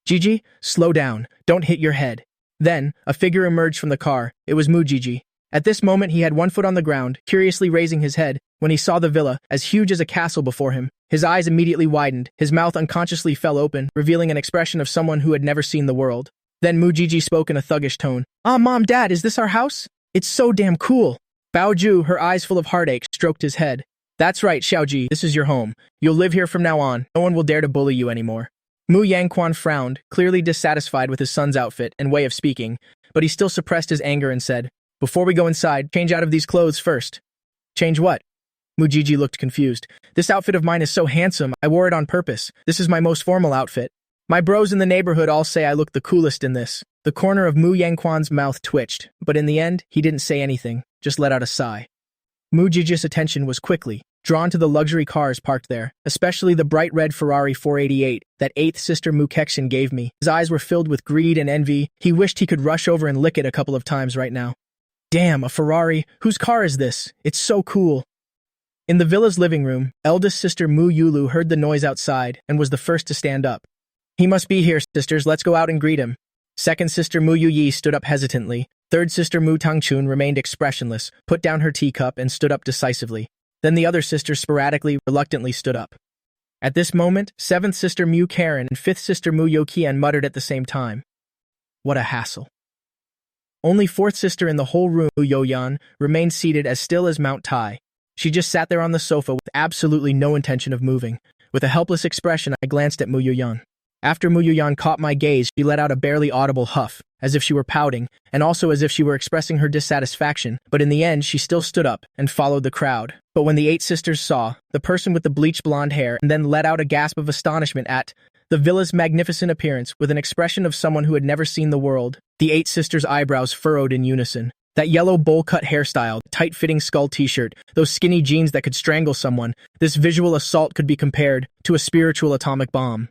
Gigi, slow down, don't hit your head. Then, a figure emerged from the car. It was Mu Gigi. At this moment, he had one foot on the ground, curiously raising his head, when he saw the villa, as huge as a castle before him. His eyes immediately widened, his mouth unconsciously fell open, revealing an expression of someone who had never seen the world. Then Mu Gigi spoke in a thuggish tone. Mom, Dad, is this our house? It's so damn cool. Baoju, her eyes full of heartache, stroked his head. That's right, Xiaoji, this is your home. You'll live here from now on. No one will dare to bully you anymore. Mu Yangquan frowned, clearly dissatisfied with his son's outfit and way of speaking, but he still suppressed his anger and said, Before we go inside, change out of these clothes first. Change what? Mu Gigi looked confused. This outfit of mine is so handsome, I wore it on purpose. This is my most formal outfit. My bros in the neighborhood all say I look the coolest in this. The corner of Mu Yangquan's mouth twitched, but in the end, he didn't say anything, just let out a sigh. Mu Gigi's attention was quickly drawn to the luxury cars parked there, especially the bright red Ferrari 488 that eighth sister Mu Kexin gave me. His eyes were filled with greed and envy. He wished he could rush over and lick it a couple of times right now. Damn, a Ferrari. Whose car is this? It's so cool. In the villa's living room, eldest sister Mu Yulu heard the noise outside and was the first to stand up. He must be here, sisters. Let's go out and greet him. Second sister Mu Yuyi stood up hesitantly. Third sister Mu Tangchun remained expressionless, put down her teacup, and stood up decisively. Then the other sisters sporadically, reluctantly stood up. At this moment, seventh sister Mu Karen and fifth sister Mu Yokian muttered at the same time. What a hassle. Only fourth sister in the whole room, Mu Yoyan, remained seated as still as Mount Tai. She just sat there on the sofa with absolutely no intention of moving. With a helpless expression, I glanced at Mu Yoyan. After Mu Yoyan caught my gaze, she let out a barely audible huff, as if she were pouting, and also as if she were expressing her dissatisfaction, but in the end she still stood up and followed the crowd. But when the eight sisters saw the person with the bleached blonde hair and then let out a gasp of astonishment at the villa's magnificent appearance with an expression of someone who had never seen the world, the eight sisters' eyebrows furrowed in unison. That yellow bowl-cut hairstyle, tight-fitting skull t-shirt, those skinny jeans that could strangle someone, this visual assault could be compared to a spiritual atomic bomb.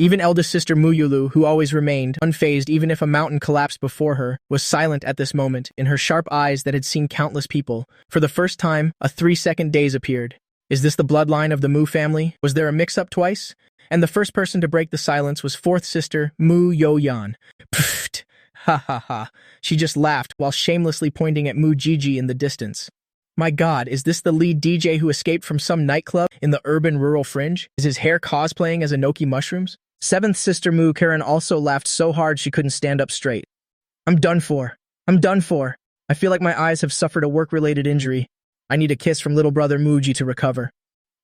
Even eldest sister Mu Yulu, who always remained unfazed even if a mountain collapsed before her, was silent at this moment. In her sharp eyes that had seen countless people, for the first time, a 3-second daze appeared. Is this the bloodline of the Mu family? Was there a mix-up twice? And the first person to break the silence was fourth sister Mu Yoyan. Pfft! Ha ha ha. She just laughed while shamelessly pointing at Mu Gigi in the distance. My god, is this the lead DJ who escaped from some nightclub in the urban rural fringe? Is his hair cosplaying as Enoki mushrooms? Seventh sister Mu Karen also laughed so hard she couldn't stand up straight. I'm done for. I'm done for. I feel like my eyes have suffered a work-related injury. I need a kiss from little brother Muji to recover.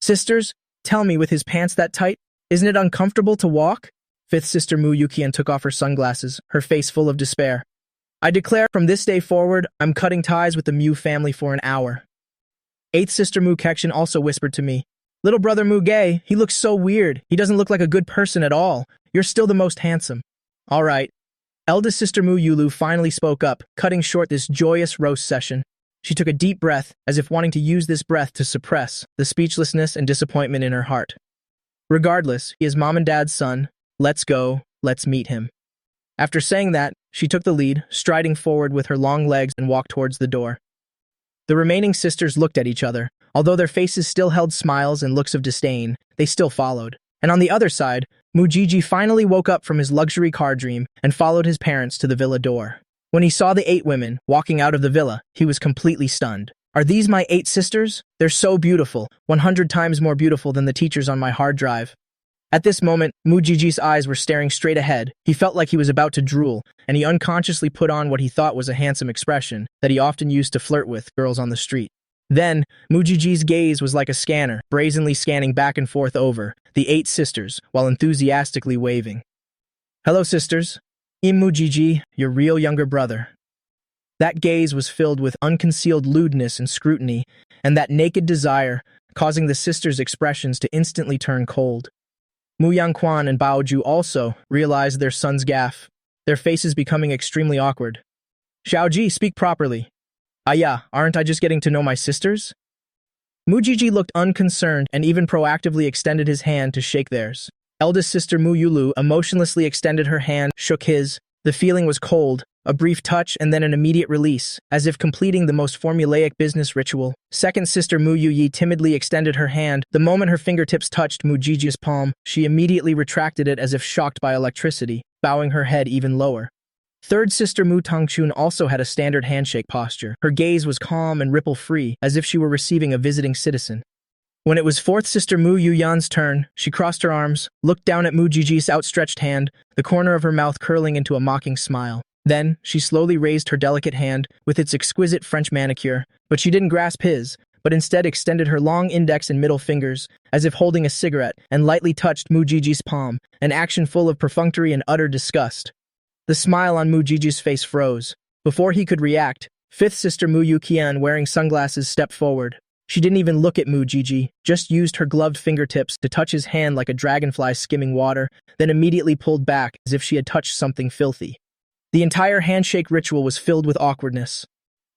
Sisters, tell me, with his pants that tight, isn't it uncomfortable to walk? Fifth sister Mu Yukian took off her sunglasses, her face full of despair. I declare from this day forward, I'm cutting ties with the Mu family for an hour. Eighth sister Mu Kexin also whispered to me, Little brother Mu Gay, he looks so weird. He doesn't look like a good person at all. You're still the most handsome. All right. Eldest sister Mu Yulu finally spoke up, cutting short this joyous roast session. She took a deep breath, as if wanting to use this breath to suppress the speechlessness and disappointment in her heart. Regardless, he is mom and dad's son. Let's go. Let's meet him. After saying that, she took the lead, striding forward with her long legs and walked towards the door. The remaining sisters looked at each other. Although their faces still held smiles and looks of disdain, they still followed. And on the other side, Mujiji finally woke up from his luxury car dream and followed his parents to the villa door. When he saw the 8 women walking out of the villa, he was completely stunned. Are these my 8 sisters? They're so beautiful, 100 times more beautiful than the teachers on my hard drive. At this moment, Mujiji's eyes were staring straight ahead. He felt like he was about to drool, and he unconsciously put on what he thought was a handsome expression that he often used to flirt with girls on the street. Then, Mujiji's gaze was like a scanner, brazenly scanning back and forth over the 8 sisters, while enthusiastically waving. Hello, sisters. I'm Mujiji, your real younger brother. That gaze was filled with unconcealed lewdness and scrutiny, and that naked desire, causing the sisters' expressions to instantly turn cold. Mu Yangquan and Baoju also realized their son's gaffe, their faces becoming extremely awkward. Xiaoji, speak properly. Ah yeah, aren't I just getting to know my sisters? Mu Jiji looked unconcerned and even proactively extended his hand to shake theirs. Eldest sister Mu Yulu emotionlessly extended her hand, shook his. The feeling was cold, a brief touch and then an immediate release, as if completing the most formulaic business ritual. Second sister Mu Yuyi timidly extended her hand. The moment her fingertips touched Mu Jiji's palm, she immediately retracted it as if shocked by electricity, bowing her head even lower. Third sister Mu Tongchun also had a standard handshake posture. Her gaze was calm and ripple-free, as if she were receiving a visiting citizen. When it was fourth sister Mu Yuyan's turn, she crossed her arms, looked down at Mu Jiji's outstretched hand, the corner of her mouth curling into a mocking smile. Then, she slowly raised her delicate hand with its exquisite French manicure, but she didn't grasp his, but instead extended her long index and middle fingers, as if holding a cigarette, and lightly touched Mu Jiji's palm, an action full of perfunctory and utter disgust. The smile on Mu Jiji's face froze. Before he could react, fifth sister Mu Yuqian wearing sunglasses stepped forward. She didn't even look at Mu Jiji, just used her gloved fingertips to touch his hand like a dragonfly skimming water, then immediately pulled back as if she had touched something filthy. The entire handshake ritual was filled with awkwardness.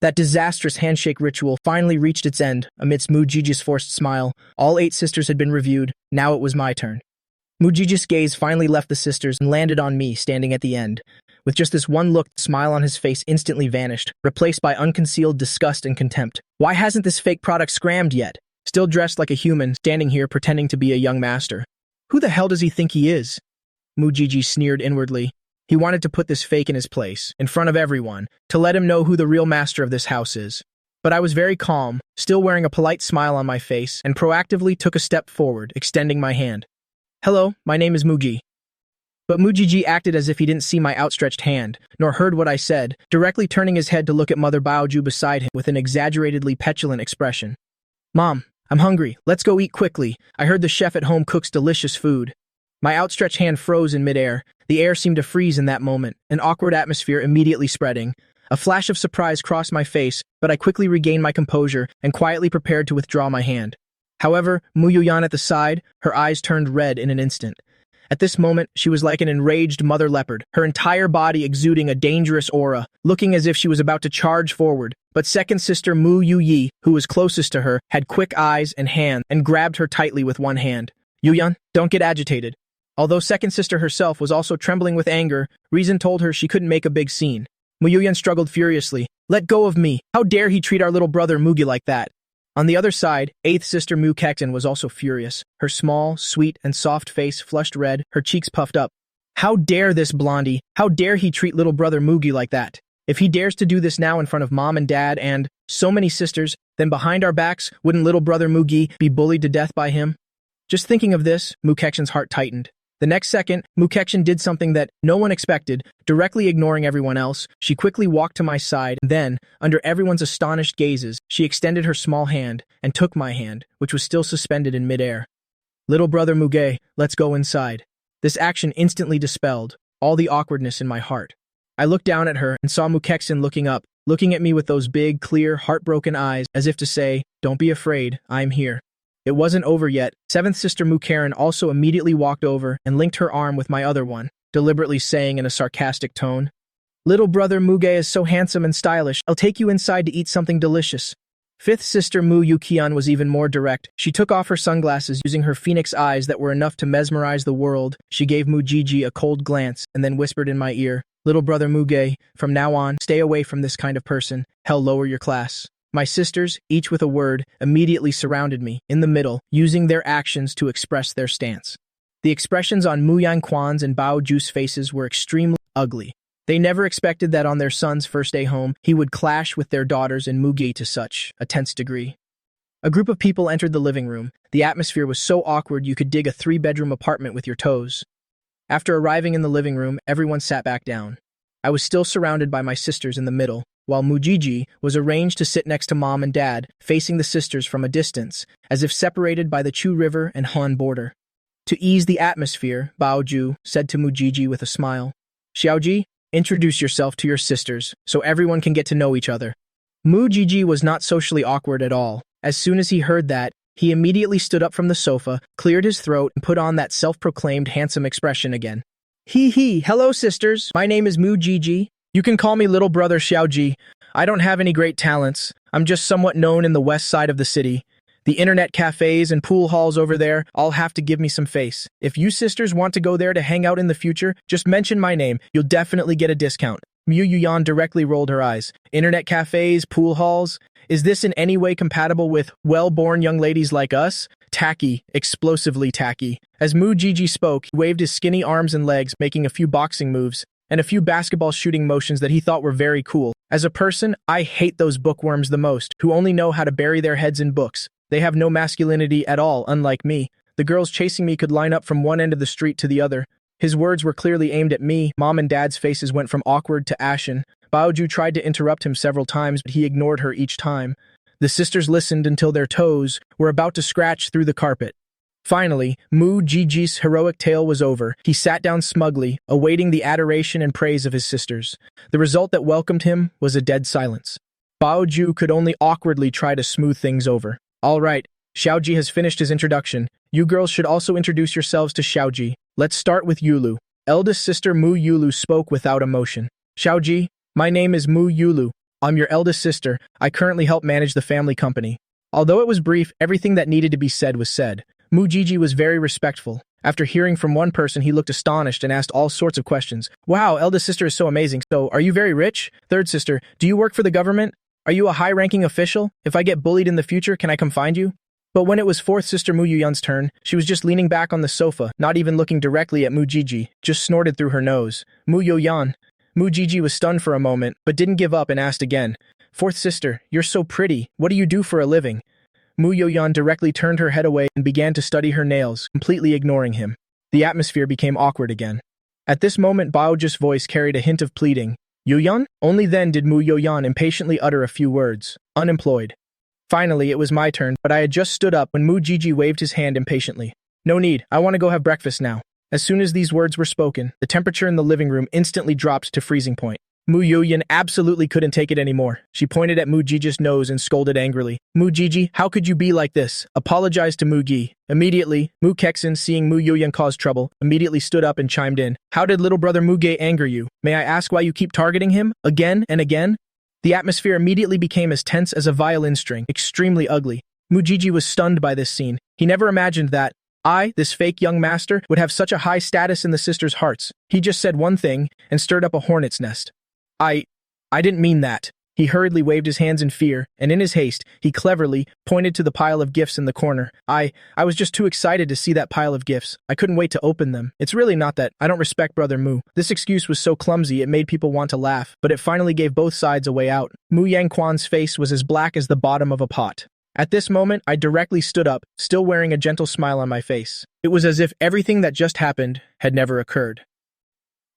That disastrous handshake ritual finally reached its end amidst Mu Jiji's forced smile. All 8 sisters had been reviewed. Now it was my turn. Mu Jiji's gaze finally left the sisters and landed on me, standing at the end. With just this one look, the smile on his face instantly vanished, replaced by unconcealed disgust and contempt. Why hasn't this fake product scrammed yet? Still dressed like a human, standing here pretending to be a young master. Who the hell does he think he is? Mu Jiji sneered inwardly. He wanted to put this fake in his place, in front of everyone, to let him know who the real master of this house is. But I was very calm, still wearing a polite smile on my face, and proactively took a step forward, extending my hand. Hello, my name is Muji. But Mu Jiji acted as if he didn't see my outstretched hand, nor heard what I said, directly turning his head to look at Mother Baoju beside him with an exaggeratedly petulant expression. Mom, I'm hungry. Let's go eat quickly. I heard the chef at home cooks delicious food. My outstretched hand froze in midair. The air seemed to freeze in that moment, an awkward atmosphere immediately spreading. A flash of surprise crossed my face, but I quickly regained my composure and quietly prepared to withdraw my hand. However, Mu Yuyan at the side, her eyes turned red in an instant. At this moment, she was like an enraged mother leopard, her entire body exuding a dangerous aura, looking as if she was about to charge forward. But second sister Mu Yuyi, who was closest to her, had quick eyes and hands and grabbed her tightly with one hand. Yuyan, don't get agitated. Although second sister herself was also trembling with anger, reason told her she couldn't make a big scene. Mu Yuyan struggled furiously. Let go of me. How dare he treat our little brother Mugi like that? On the other side, eighth sister Mu Kekten was also furious. Her small, sweet, and soft face flushed red, her cheeks puffed up. How dare this blondie? How dare he treat little brother Mugi like that? If he dares to do this now in front of mom and dad and so many sisters, then behind our backs, wouldn't little brother Mugi be bullied to death by him? Just thinking of this, Mu Kekten's heart tightened. The next second, Mu Kekten did something that no one expected. Directly ignoring everyone else, she quickly walked to my side, and then, under everyone's astonished gazes, she extended her small hand and took my hand, which was still suspended in midair. Little brother Muge, let's go inside. This action instantly dispelled all the awkwardness in my heart. I looked down at her and saw Mu Kekten looking up, looking at me with those big, clear, heartbroken eyes, as if to say, don't be afraid, I'm here. It wasn't over yet. Seventh sister Mu Karen also immediately walked over and linked her arm with my other one, deliberately saying in a sarcastic tone, Little brother Muge is so handsome and stylish, I'll take you inside to eat something delicious. Fifth sister Mu Yuqian was even more direct. She took off her sunglasses using her phoenix eyes that were enough to mesmerize the world. She gave Mu Jiji a cold glance and then whispered in my ear, Little brother Muge, from now on, stay away from this kind of person. Hell, lower your class. My sisters, each with a word, immediately surrounded me, in the middle, using their actions to express their stance. The expressions on Mu Yangquan's and Bao Ju's faces were extremely ugly. They never expected that on their son's first day home, he would clash with their daughters and Mugi to such a tense degree. A group of people entered the living room. The atmosphere was so awkward you could dig a 3-bedroom apartment with your toes. After arriving in the living room, everyone sat back down. I was still surrounded by my sisters in the middle, while Mujiji was arranged to sit next to mom and dad, facing the sisters from a distance, as if separated by the Chu River and Han border. To ease the atmosphere, Bao Ju said to Mujiji with a smile, Xiaoji, introduce yourself to your sisters so everyone can get to know each other. Mu Jiji was not socially awkward at all. As soon as he heard that, he immediately stood up from the sofa, cleared his throat, and put on that self-proclaimed handsome expression again. Hello sisters, my name is Mu Jiji. You can call me little brother Xiaoji. I don't have any great talents. I'm just somewhat known in the west side of the city. The internet cafes and pool halls over there all have to give me some face. If you sisters want to go there to hang out in the future, just mention my name. You'll definitely get a discount. Mu Yuyan directly rolled her eyes. Internet cafes, pool halls? Is this in any way compatible with well-born young ladies like us? Tacky, explosively tacky. As Mu Jiji spoke, he waved his skinny arms and legs, making a few boxing moves and a few basketball shooting motions that he thought were very cool. As a person, I hate those bookworms the most, who only know how to bury their heads in books. They have no masculinity at all, unlike me. The girls chasing me could line up from one end of the street to the other. His words were clearly aimed at me. Mom and Dad's faces went from awkward to ashen. Baoju tried to interrupt him several times, but he ignored her each time. The sisters listened until their toes were about to scratch through the carpet. Finally, Mu Jiji's heroic tale was over. He sat down smugly, awaiting the adoration and praise of his sisters. The result that welcomed him was a dead silence. Baoju could only awkwardly try to smooth things over. All right, Xiaoji has finished his introduction. You girls should also introduce yourselves to Xiaoji. Let's start with Yulu. Eldest sister Mu Yulu spoke without emotion. Xiaoji, my name is Mu Yulu. I'm your eldest sister. I currently help manage the family company. Although it was brief, everything that needed to be said was said. Mu Jiji was very respectful. After hearing from one person, he looked astonished and asked all sorts of questions. Wow, eldest sister is so amazing. So, are you very rich? Third sister, do you work for the government? Are you a high-ranking official? If I get bullied in the future, can I come find you? But when it was fourth sister Mu Yuyan's turn, she was just leaning back on the sofa, not even looking directly at Mu Jiji, just snorted through her nose. Mu Yuyan. Mu Jiji was stunned for a moment, but didn't give up and asked again. Fourth sister, you're so pretty. What do you do for a living? Mu Yuyan directly turned her head away and began to study her nails, completely ignoring him. The atmosphere became awkward again. At this moment, Baoju's voice carried a hint of pleading. Yuyan? Only then did Mu Yuyan impatiently utter a few words. Unemployed. Finally, it was my turn, but I had just stood up when Mu Jiji waved his hand impatiently. No need, I want to go have breakfast now. As soon as these words were spoken, the temperature in the living room instantly dropped to freezing point. Mu Yuyan absolutely couldn't take it anymore. She pointed at Mu Jiji's nose and scolded angrily. Mu Jiji, how could you be like this? Apologize to Mu Gi. Immediately, Mu Kexin, seeing Mu Yuyan cause trouble, immediately stood up and chimed in. How did little brother Mu Ge anger you? May I ask why you keep targeting him? Again and again? The atmosphere immediately became as tense as a violin string, extremely ugly. Mu Jiji was stunned by this scene. He never imagined that I, this fake young master, would have such a high status in the sisters' hearts. He just said one thing and stirred up a hornet's nest. I didn't mean that. He hurriedly waved his hands in fear, and in his haste, he cleverly pointed to the pile of gifts in the corner. I was just too excited to see that pile of gifts. I couldn't wait to open them. It's really not that I don't respect Brother Mu. This excuse was so clumsy it made people want to laugh, but it finally gave both sides a way out. Mu Yangquan's face was as black as the bottom of a pot. At this moment, I directly stood up, still wearing a gentle smile on my face. It was as if everything that just happened had never occurred.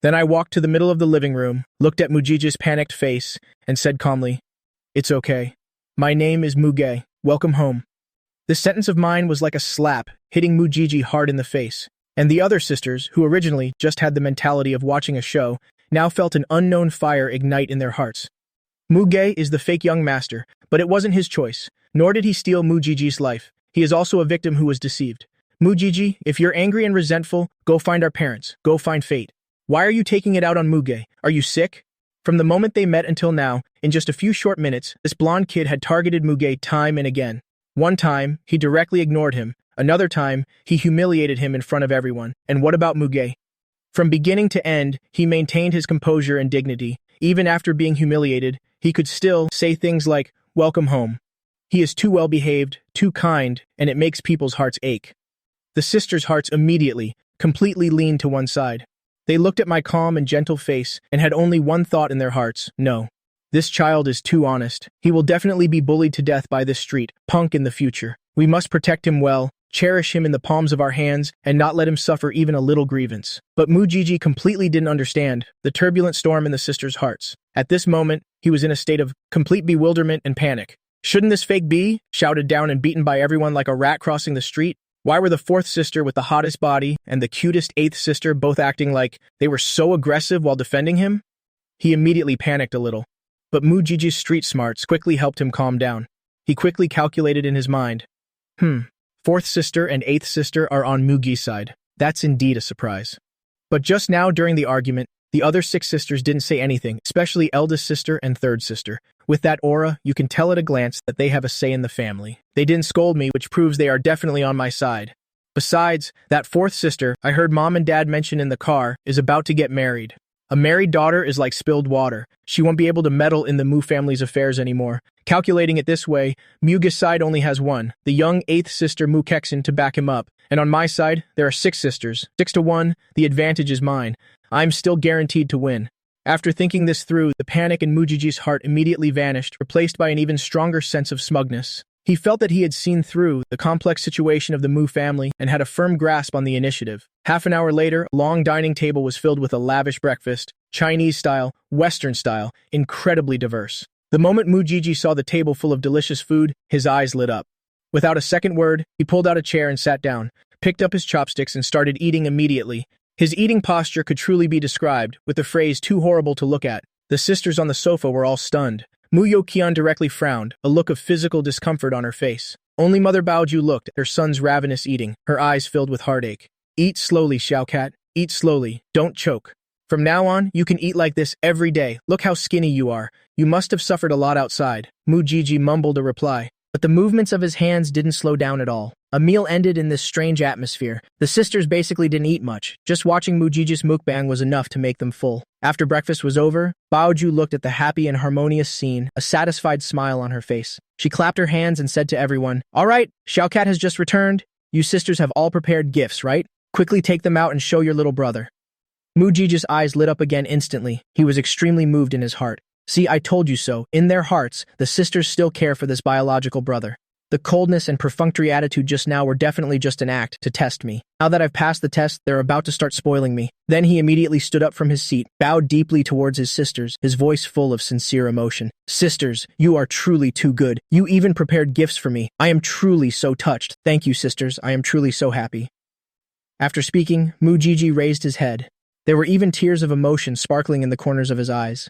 Then I walked to the middle of the living room, looked at Mu Jiji's panicked face, and said calmly, It's okay. My name is Mu Ge. Welcome home. This sentence of mine was like a slap, hitting Mu Jiji hard in the face, and the other sisters, who originally just had the mentality of watching a show, now felt an unknown fire ignite in their hearts. Mu Ge is the fake young master, but it wasn't his choice, nor did he steal Mu Jiji's life. He is also a victim who was deceived. Mu Jiji, if you're angry and resentful, go find our parents. Go find fate. Why are you taking it out on Mu Ge? Are you sick? From the moment they met until now, in just a few short minutes, this blonde kid had targeted Mu Ge time and again. One time, he directly ignored him. Another time, he humiliated him in front of everyone. And what about Mu Ge? From beginning to end, he maintained his composure and dignity. Even after being humiliated, he could still say things like, Welcome home. He is too well behaved, too kind, and it makes people's hearts ache. The sisters' hearts immediately, completely leaned to one side. They looked at my calm and gentle face and had only one thought in their hearts. No. This child is too honest. He will definitely be bullied to death by this street punk in the future. We must protect him well, cherish him in the palms of our hands, and not let him suffer even a little grievance. But Mu Jiji completely didn't understand the turbulent storm in the sisters' hearts. At this moment, he was in a state of complete bewilderment and panic. Shouldn't this fake be? Shouted down and beaten by everyone like a rat crossing the street. Why were the fourth sister with the hottest body and the cutest eighth sister both acting like they were so aggressive while defending him? He immediately panicked a little. But Mujiji's street smarts quickly helped him calm down. He quickly calculated in his mind. Fourth sister and eighth sister are on Mugi's side. That's indeed a surprise. But just now during the argument, the other 6 sisters didn't say anything, especially eldest sister and third sister. With that aura, you can tell at a glance that they have a say in the family. They didn't scold me, which proves they are definitely on my side. Besides, that fourth sister, I heard mom and dad mention in the car, is about to get married. A married daughter is like spilled water. She won't be able to meddle in the Mu family's affairs anymore. Calculating it this way, Mugi's side only has one, the young 8th sister Mu Kexin, to back him up. And on my side, there are 6 sisters. 6-1, the advantage is mine. I'm still guaranteed to win. After thinking this through, the panic in Mujiji's heart immediately vanished, replaced by an even stronger sense of smugness. He felt that he had seen through the complex situation of the Mu family and had a firm grasp on the initiative. Half an hour later, a long dining table was filled with a lavish breakfast, Chinese style, Western style, incredibly diverse. The moment Mujiji saw the table full of delicious food, his eyes lit up. Without a second word, he pulled out a chair and sat down, picked up his chopsticks and started eating immediately. His eating posture could truly be described with the phrase too horrible to look at. The sisters on the sofa were all stunned. Mu Yoqian directly frowned, a look of physical discomfort on her face. Only Mother Baoju looked at her son's ravenous eating, her eyes filled with heartache. Eat slowly, Xiaocat. Eat slowly. Don't choke. From now on, you can eat like this every day. Look how skinny you are. You must have suffered a lot outside. Mujiji mumbled a reply, but the movements of his hands didn't slow down at all. A meal ended in this strange atmosphere. The sisters basically didn't eat much. Just watching Mujiji's mukbang was enough to make them full. After breakfast was over, Baoju looked at the happy and harmonious scene, a satisfied smile on her face. She clapped her hands and said to everyone, "All right, Xiaocat has just returned. You sisters have all prepared gifts, right? Quickly take them out and show your little brother." Mujiji's eyes lit up again instantly. He was extremely moved in his heart. See, I told you so. In their hearts, the sisters still care for this biological brother. The coldness and perfunctory attitude just now were definitely just an act to test me. Now that I've passed the test, they're about to start spoiling me. Then he immediately stood up from his seat, bowed deeply towards his sisters, his voice full of sincere emotion. "Sisters, you are truly too good. You even prepared gifts for me. I am truly so touched. Thank you, sisters. I am truly so happy." After speaking, Mujiji raised his head. There were even tears of emotion sparkling in the corners of his eyes.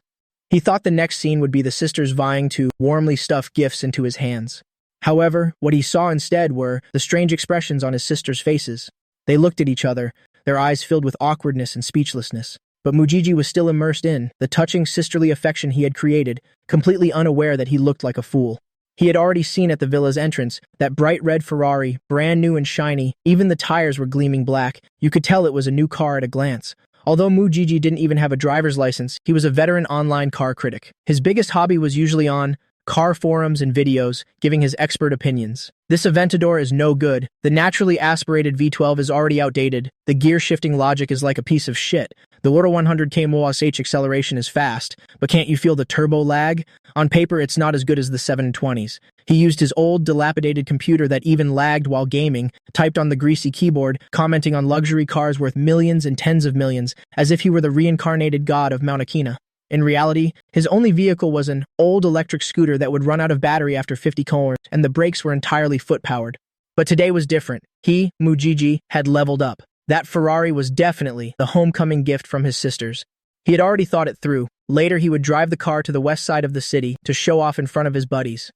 He thought the next scene would be the sisters vying to warmly stuff gifts into his hands. However, what he saw instead were the strange expressions on his sisters' faces. They looked at each other, their eyes filled with awkwardness and speechlessness. But Mujiji was still immersed in the touching sisterly affection he had created, completely unaware that he looked like a fool. He had already seen at the villa's entrance that bright red Ferrari, brand new and shiny, even the tires were gleaming black. You could tell it was a new car at a glance. Although Mujiji didn't even have a driver's license, he was a veteran online car critic. His biggest hobby was usually on car forums and videos, giving his expert opinions. This Aventador is no good. The naturally aspirated V12 is already outdated. The gear shifting logic is like a piece of shit. The little 100 km/h acceleration is fast, but can't you feel the turbo lag? On paper, it's not as good as the 720s. He used his old, dilapidated computer that even lagged while gaming, typed on the greasy keyboard, commenting on luxury cars worth millions and tens of millions, as if he were the reincarnated god of Mount Akina. In reality, his only vehicle was an old electric scooter that would run out of battery after 50 kilometers, and the brakes were entirely foot-powered. But today was different. He, Mujiji, had leveled up. That Ferrari was definitely the homecoming gift from his sisters. He had already thought it through. Later, he would drive the car to the west side of the city to show off in front of his buddies.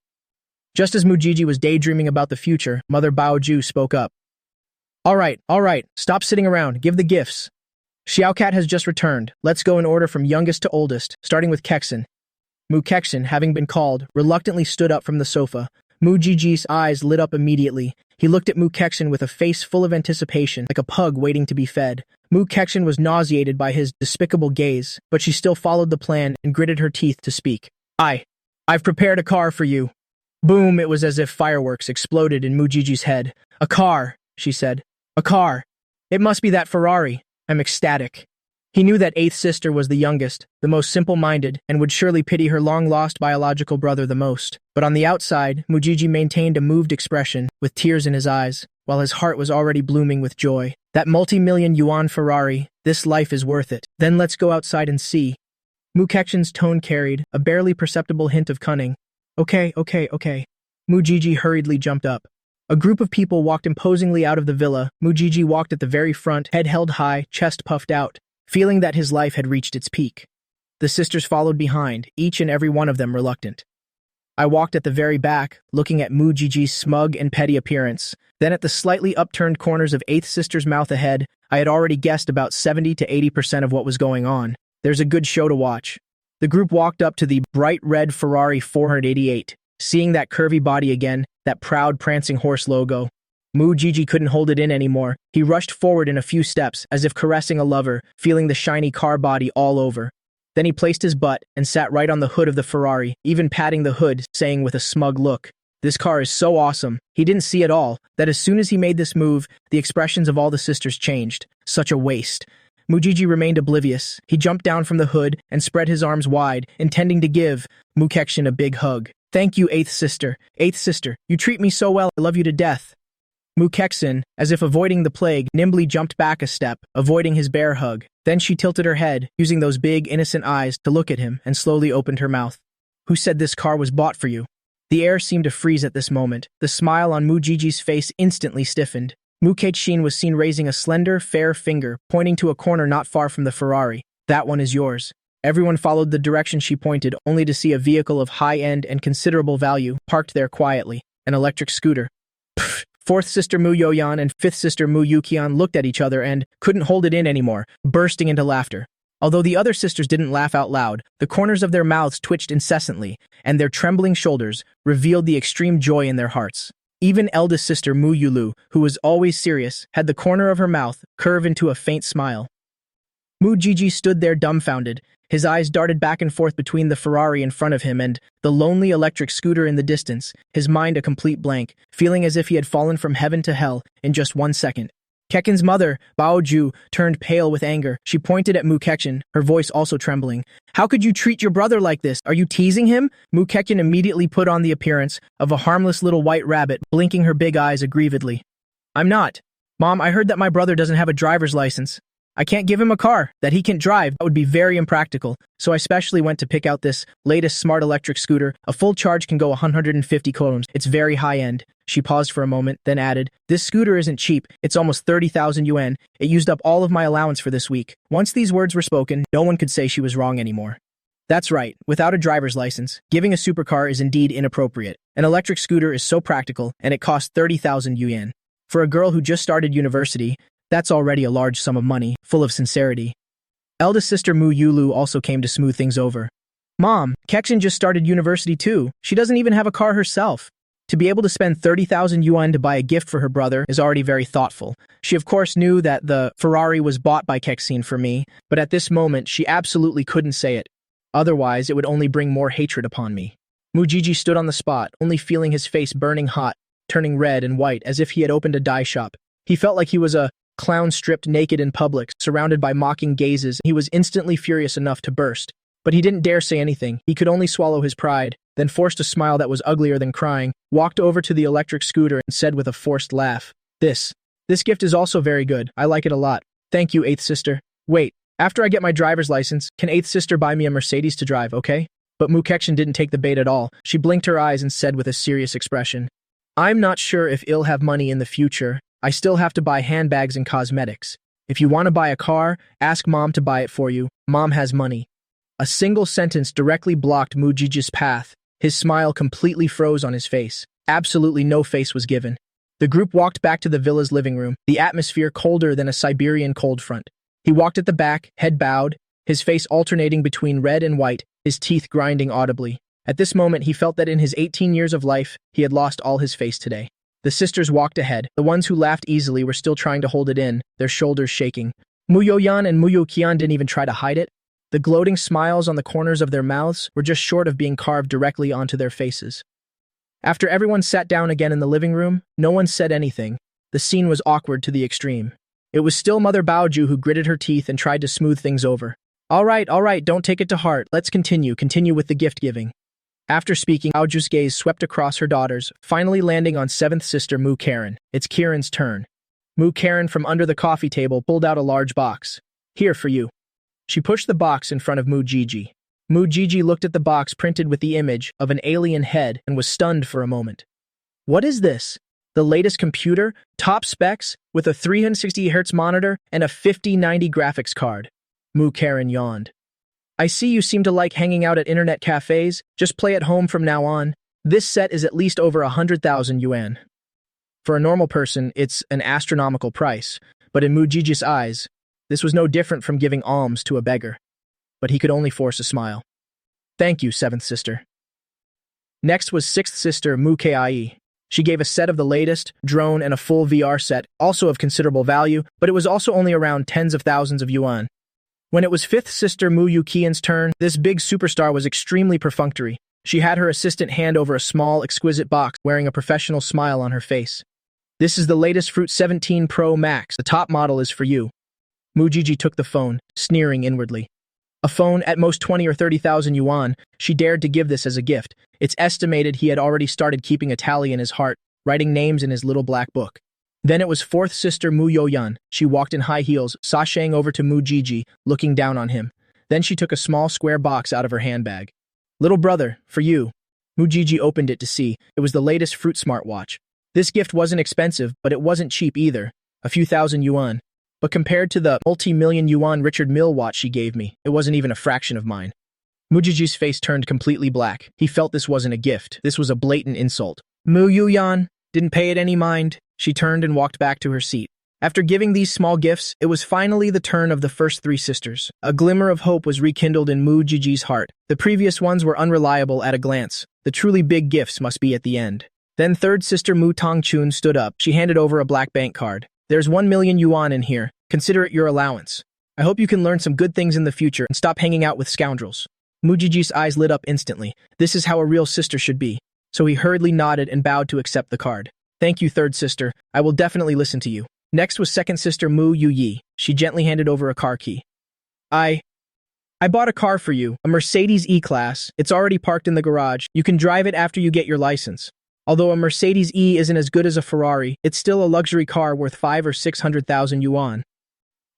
Just as Mujiji was daydreaming about the future, Mother Baoju spoke up. All right, stop sitting around, give the gifts. Xiaocat has just returned. Let's go in order from youngest to oldest, starting with Kexin. Mu Kexin, having been called, reluctantly stood up from the sofa. Mujiji's eyes lit up immediately. He looked at Mu Kexin with a face full of anticipation, like a pug waiting to be fed. Mu Kexin was nauseated by his despicable gaze, but she still followed the plan and gritted her teeth to speak. I've prepared a car for you. Boom, it was as if fireworks exploded in Mujiji's head. A car, she said. A car. It must be that Ferrari. I'm ecstatic. He knew that 8th sister was the youngest, the most simple-minded, and would surely pity her long-lost biological brother the most. But on the outside, Mujiji maintained a moved expression, with tears in his eyes, while his heart was already blooming with joy. That multi-million yuan Ferrari, this life is worth it. Then let's go outside and see. Mu Kexin's tone carried a barely perceptible hint of cunning. Okay. Mujiji hurriedly jumped up. A group of people walked imposingly out of the villa. Mujiji walked at the very front, head held high, chest puffed out, feeling that his life had reached its peak. The sisters followed behind, each and every one of them reluctant. I walked at the very back, looking at Mu Jiji's smug and petty appearance. Then at the slightly upturned corners of 8th sister's mouth ahead, I had already guessed about 70 to 80% of what was going on. There's a good show to watch. The group walked up to the bright red Ferrari 488. Seeing that curvy body again, that proud prancing horse logo, Mu Jiji couldn't hold it in anymore. He rushed forward in a few steps, as if caressing a lover, feeling the shiny car body all over. Then he placed his butt and sat right on the hood of the Ferrari, even patting the hood, saying with a smug look, "This car is so awesome." He didn't see at all that as soon as he made this move, the expressions of all the sisters changed. Such a waste. Mujiji remained oblivious. He jumped down from the hood and spread his arms wide, intending to give Mukekshin a big hug. "Thank you, 8th sister. 8th sister, you treat me so well. I love you to death." Mukeksin, as if avoiding the plague, nimbly jumped back a step, avoiding his bear hug. Then she tilted her head, using those big, innocent eyes to look at him, and slowly opened her mouth. "Who said this car was bought for you?" The air seemed to freeze at this moment. The smile on Mujiji's face instantly stiffened. Mukechin was seen raising a slender, fair finger, pointing to a corner not far from the Ferrari. "That one is yours." Everyone followed the direction she pointed, only to see a vehicle of high-end and considerable value parked there quietly, an electric scooter. Pfft. 4th sister Mu Yoyan and 5th sister Mu Yukian looked at each other and couldn't hold it in anymore, bursting into laughter. Although the other sisters didn't laugh out loud, the corners of their mouths twitched incessantly, and their trembling shoulders revealed the extreme joy in their hearts. Even eldest sister Mu Yulu, who was always serious, had the corner of her mouth curve into a faint smile. Mu Jiji stood there dumbfounded. His eyes darted back and forth between the Ferrari in front of him and the lonely electric scooter in the distance, his mind a complete blank, feeling as if he had fallen from heaven to hell in just 1 second. Kekin's mother, Baoju, turned pale with anger. She pointed at Mukekin, her voice also trembling. "How could you treat your brother like this? Are you teasing him?" Mukekin immediately put on the appearance of a harmless little white rabbit, blinking her big eyes aggrievedly. "I'm not. Mom, I heard that my brother doesn't have a driver's license. I can't give him a car that he can't drive. That would be very impractical. So I specially went to pick out this latest smart electric scooter. A full charge can go 150 kilometers. It's very high-end." She paused for a moment, then added, "This scooter isn't cheap. It's almost 30,000 yuan. It used up all of my allowance for this week." Once these words were spoken, no one could say she was wrong anymore. That's right. Without a driver's license, giving a supercar is indeed inappropriate. An electric scooter is so practical, and it costs 30,000 yuan. For a girl who just started university, that's already a large sum of money, full of sincerity. Eldest sister Mu Yulu also came to smooth things over. "Mom, Kekshin just started university too. She doesn't even have a car herself. To be able to spend 30,000 yuan to buy a gift for her brother is already very thoughtful." She of course knew that the Ferrari was bought by Keksin for me, but at this moment she absolutely couldn't say it. Otherwise it would only bring more hatred upon me. Mujiji stood on the spot, only feeling his face burning hot, turning red and white as if he had opened a dye shop. He felt like he was a clown stripped naked in public, surrounded by mocking gazes. He was instantly furious enough to burst. But he didn't dare say anything. He could only swallow his pride, then forced a smile that was uglier than crying, walked over to the electric scooter and said with a forced laugh, This gift is also very good. I like it a lot. Thank you, 8th sister. Wait, after I get my driver's license, can 8th sister buy me a Mercedes to drive, okay?" But Mukekshin didn't take the bait at all. She blinked her eyes and said with a serious expression, "I'm not sure if I'll have money in the future. I still have to buy handbags and cosmetics. If you want to buy a car, ask Mom to buy it for you. Mom has money." A single sentence directly blocked Mujiji's path. His smile completely froze on his face. Absolutely no face was given. The group walked back to the villa's living room, the atmosphere colder than a Siberian cold front. He walked at the back, head bowed, his face alternating between red and white, his teeth grinding audibly. At this moment, he felt that in his 18 years of life, he had lost all his face today. The sisters walked ahead. The ones who laughed easily were still trying to hold it in, their shoulders shaking. Muyoyan and Muyukian didn't even try to hide it. The gloating smiles on the corners of their mouths were just short of being carved directly onto their faces. After everyone sat down again in the living room, no one said anything. The scene was awkward to the extreme. It was still Mother Baoju who gritted her teeth and tried to smooth things over. All right, don't take it to heart. Let's continue with the gift-giving." After speaking, Baoju's gaze swept across her daughters, finally landing on 7th sister Mu Karen. It's Kieran's turn. Mu Karen from under the coffee table pulled out a large box. "Here for you." She pushed the box in front of Mu Jiji. Mu Jiji looked at the box printed with the image of an alien head and was stunned for a moment. "What is this? The latest computer? Top specs? With a 360Hz monitor and a 5090 graphics card?" Mu Karen yawned. I see you seem to like hanging out at internet cafes. Just play at home from now on. This set is at least over 100,000 yuan. For a normal person, it's an astronomical price, but in Mujiji's eyes, this was no different from giving alms to a beggar. But he could only force a smile. Thank you, seventh sister. Next was sixth sister Mu Kai. She gave a set of the latest, drone and a full VR set, also of considerable value, but it was also only around tens of thousands of yuan. When it was fifth sister Mu Yuqian's turn, this big superstar was extremely perfunctory. She had her assistant hand over a small, exquisite box, wearing a professional smile on her face. This is the latest Fruit 17 Pro Max. The top model is for you. Mujiji took the phone, sneering inwardly. A phone at most 20 or 30,000 yuan, she dared to give this as a gift. It's estimated he had already started keeping a tally in his heart, writing names in his little black book. Then it was fourth sister Mu Yoyan. She walked in high heels, sashaying over to Mujiji, looking down on him. Then she took a small square box out of her handbag. Little brother, for you. Mujiji opened it to see. It was the latest Fruit smartwatch. This gift wasn't expensive, but it wasn't cheap either. A few thousand yuan. But compared to the multi-million yuan Richard Mille watch she gave me, it wasn't even a fraction of mine. Mujiji's face turned completely black. He felt this wasn't a gift. This was a blatant insult. Mu Yuyan didn't pay it any mind. She turned and walked back to her seat. After giving these small gifts, it was finally the turn of the first three sisters. A glimmer of hope was rekindled in Mujiji's heart. The previous ones were unreliable at a glance. The truly big gifts must be at the end. Then third sister Mu Tongchun stood up. She handed over a black bank card. There's 1 million yuan in here. Consider it your allowance. I hope you can learn some good things in the future and stop hanging out with scoundrels. Mujiji's eyes lit up instantly. This is how a real sister should be. So he hurriedly nodded and bowed to accept the card. Thank you, third sister. I will definitely listen to you. Next was second sister Mu Yuyi. She gently handed over a car key. I bought a car for you, a Mercedes E-Class. It's already parked in the garage. You can drive it after you get your license. Although a Mercedes E isn't as good as a Ferrari, it's still a luxury car worth 5 or 600,000 yuan.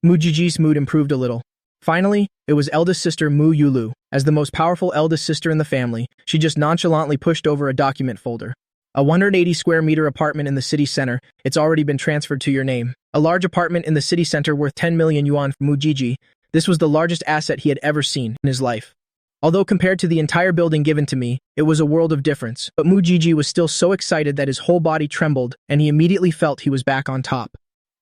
Mujiji's mood improved a little. Finally, it was eldest sister Mu Yulu. As the most powerful eldest sister in the family, she just nonchalantly pushed over a document folder. A 180 square meter apartment in the city center, it's already been transferred to your name. A large apartment in the city center worth 10 million yuan for Mujiji. This was the largest asset he had ever seen in his life. Although compared to the entire building given to me, it was a world of difference, but Mujiji was still so excited that his whole body trembled, and he immediately felt he was back on top.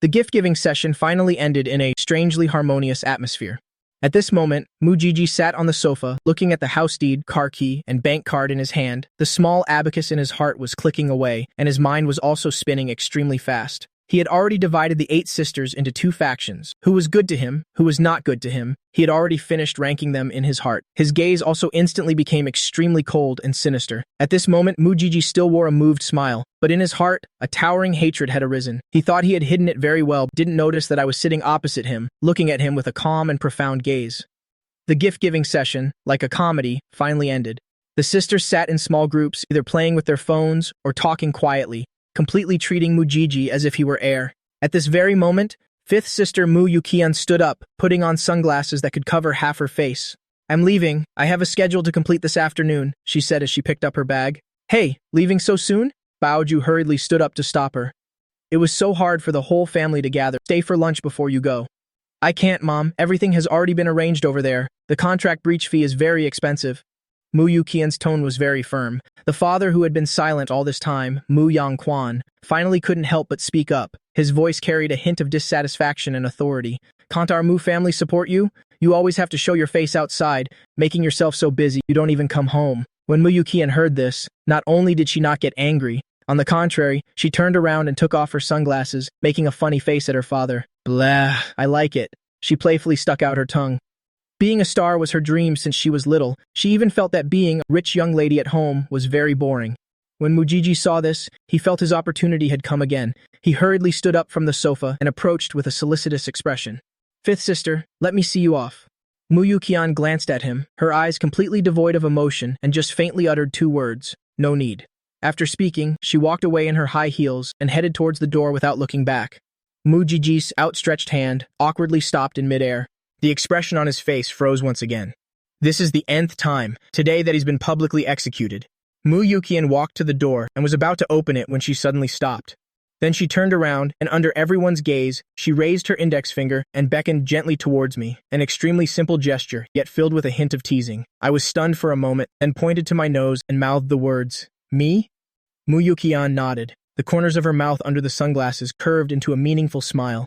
The gift-giving session finally ended in a strangely harmonious atmosphere. At this moment, Mujiji sat on the sofa, looking at the house deed, car key, and bank card in his hand. The small abacus in his heart was clicking away, and his mind was also spinning extremely fast. He had already divided the 8 sisters into 2 factions. Who was good to him, who was not good to him. He had already finished ranking them in his heart. His gaze also instantly became extremely cold and sinister. At this moment, Mujiji still wore a moved smile, but in his heart, a towering hatred had arisen. He thought he had hidden it very well, didn't notice that I was sitting opposite him, looking at him with a calm and profound gaze. The gift-giving session, like a comedy, finally ended. The sisters sat in small groups, either playing with their phones or talking quietly, completely treating Mujiji as if he were air. At this very moment, fifth sister Mu Yuqian stood up, putting on sunglasses that could cover half her face. I'm leaving. I have a schedule to complete this afternoon, she said as she picked up her bag. Hey, leaving so soon? Baoju hurriedly stood up to stop her. It was so hard for the whole family to gather. Stay for lunch before you go. I can't, Mom. Everything has already been arranged over there. The contract breach fee is very expensive. Mu Yuqian's tone was very firm. The father, who had been silent all this time, Mu Yangquan, finally couldn't help but speak up. His voice carried a hint of dissatisfaction and authority. Can't our Mu family support you? You always have to show your face outside, making yourself so busy you don't even come home. When Mu Yuqian heard this, not only did she not get angry, on the contrary, she turned around and took off her sunglasses, making a funny face at her father. Blah, I like it. She playfully stuck out her tongue. Being a star was her dream since she was little. She even felt that being a rich young lady at home was very boring. When Mujiji saw this, he felt his opportunity had come again. He hurriedly stood up from the sofa and approached with a solicitous expression. Fifth sister, let me see you off. Mu Yuqian glanced at him, her eyes completely devoid of emotion, and just faintly uttered 2 words, no need. After speaking, she walked away in her high heels and headed towards the door without looking back. Mujiji's outstretched hand awkwardly stopped in midair. The expression on his face froze once again. This is the nth time, today, that he's been publicly executed. Mu Yuqian walked to the door and was about to open it when she suddenly stopped. Then she turned around, and under everyone's gaze, she raised her index finger and beckoned gently towards me, an extremely simple gesture, yet filled with a hint of teasing. I was stunned for a moment, then pointed to my nose and mouthed the words, "Me?" Muyukian nodded. The corners of her mouth under the sunglasses curved into a meaningful smile.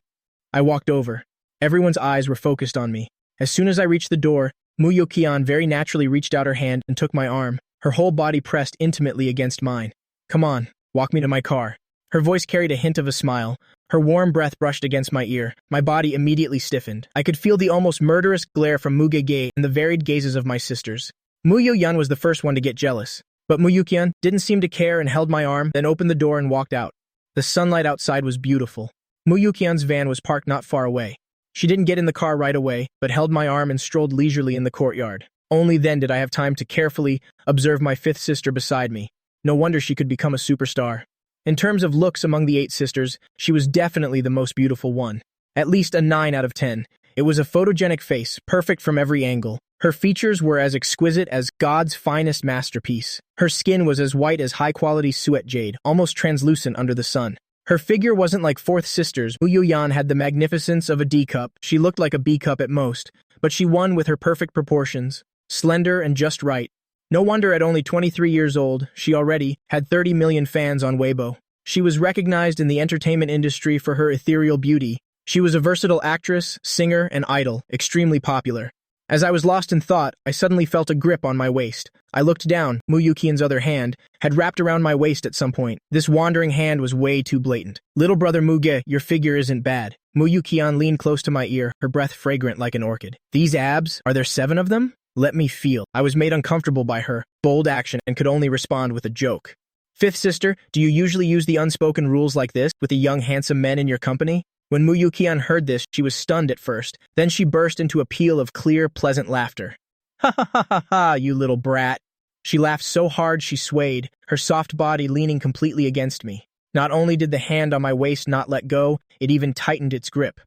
I walked over. Everyone's eyes were focused on me. As soon as I reached the door, Muyukian very naturally reached out her hand and took my arm, her whole body pressed intimately against mine. "Come on, walk me to my car." Her voice carried a hint of a smile. Her warm breath brushed against my ear. My body immediately stiffened. I could feel the almost murderous glare from Mugege and the varied gazes of my sisters. Muyuyan was the first one to get jealous. But Muyukian didn't seem to care and held my arm, then opened the door and walked out. The sunlight outside was beautiful. Muyukian's van was parked not far away. She didn't get in the car right away, but held my arm and strolled leisurely in the courtyard. Only then did I have time to carefully observe my fifth sister beside me. No wonder she could become a superstar. In terms of looks among the 8 sisters, she was definitely the most beautiful one. At least a 9 out of 10. It was a photogenic face, perfect from every angle. Her features were as exquisite as God's finest masterpiece. Her skin was as white as high-quality suet jade, almost translucent under the sun. Her figure wasn't like fourth sister's. Muyuyan had the magnificence of a D-cup. She looked like a B-cup at most, but she won with her perfect proportions, slender and just right. No wonder at only 23 years old, she already had 30 million fans on Weibo. She was recognized in the entertainment industry for her ethereal beauty. She was a versatile actress, singer, and idol, extremely popular. As I was lost in thought, I suddenly felt a grip on my waist. I looked down. Muyukian's other hand had wrapped around my waist at some point. This wandering hand was way too blatant. "Little brother Muge, your figure isn't bad." Muyukian leaned close to my ear, her breath fragrant like an orchid. "These abs, are there 7 of them? Let me feel." I was made uncomfortable by her bold action and could only respond with a joke. "Fifth sister, do you usually use the unspoken rules like this with the young handsome men in your company?" When Muyukian heard this, she was stunned at first. Then she burst into a peal of clear, pleasant laughter. "Ha ha ha ha ha, you little brat." She laughed so hard she swayed, her soft body leaning completely against me. Not only did the hand on my waist not let go, it even tightened its grip.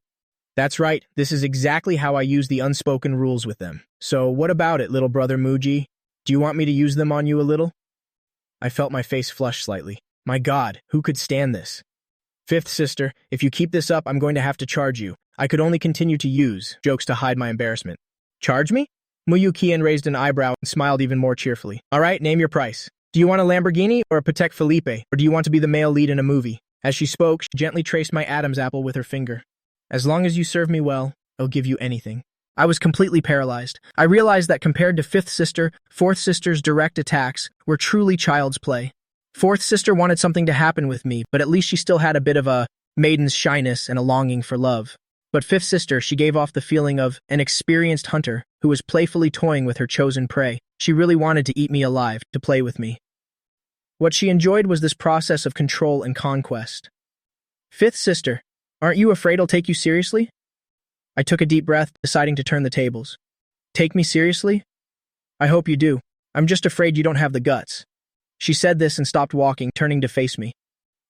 "That's right, this is exactly how I use the unspoken rules with them. So what about it, little brother Muji? Do you want me to use them on you a little?" I felt my face flush slightly. My God, who could stand this? "Fifth sister, if you keep this up, I'm going to have to charge you." I could only continue to use jokes to hide my embarrassment. "Charge me?" Muyukian raised an eyebrow and smiled even more cheerfully. "All right, name your price. Do you want a Lamborghini or a Patek Philippe, or do you want to be the male lead in a movie?" As she spoke, she gently traced my Adam's apple with her finger. "As long as you serve me well, I'll give you anything." I was completely paralyzed. I realized that compared to fifth sister, fourth sister's direct attacks were truly child's play. Fourth sister wanted something to happen with me, but at least she still had a bit of a maiden's shyness and a longing for love. But fifth sister, she gave off the feeling of an experienced hunter who was playfully toying with her chosen prey. She really wanted to eat me alive, to play with me. What she enjoyed was this process of control and conquest. "Fifth sister, aren't you afraid I'll take you seriously?" I took a deep breath, deciding to turn the tables. "Take me seriously? I hope you do. I'm just afraid you don't have the guts." She said this and stopped walking, turning to face me.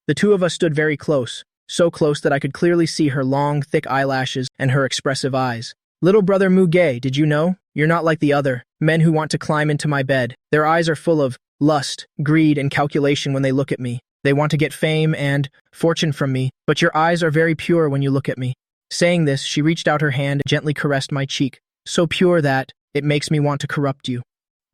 The two of us stood very close, so close that I could clearly see her long, thick eyelashes and her expressive eyes. "Little brother Muge, did you know? You're not like the other men who want to climb into my bed. Their eyes are full of lust, greed, and calculation when they look at me. They want to get fame and fortune from me, but your eyes are very pure when you look at me." Saying this, she reached out her hand and gently caressed my cheek, so pure that it makes me want to corrupt you.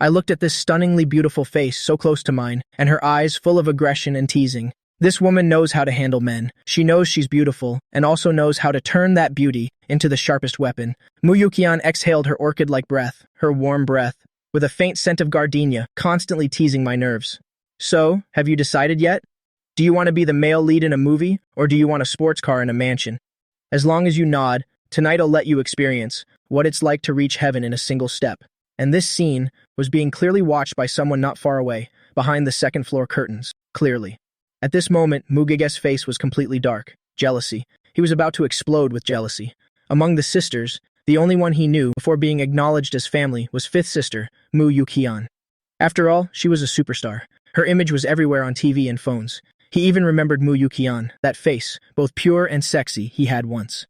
I looked at this stunningly beautiful face so close to mine, and her eyes full of aggression and teasing. This woman knows how to handle men. She knows she's beautiful, and also knows how to turn that beauty into the sharpest weapon. Muyukian exhaled her orchid-like breath, her warm breath, with a faint scent of gardenia, constantly teasing my nerves. "So, have you decided yet? Do you want to be the male lead in a movie, or do you want a sports car in a mansion? As long as you nod, tonight I'll let you experience what it's like to reach heaven in a single step." And this scene was being clearly watched by someone not far away, behind the second-floor curtains, clearly. At this moment, Mugege's face was completely dark. Jealousy. He was about to explode with jealousy. Among the sisters, the only one he knew before being acknowledged as family was fifth sister, Muyukian. After all, she was a superstar. Her image was everywhere on TV and phones. He even remembered Muyukian, that face, both pure and sexy, he had once.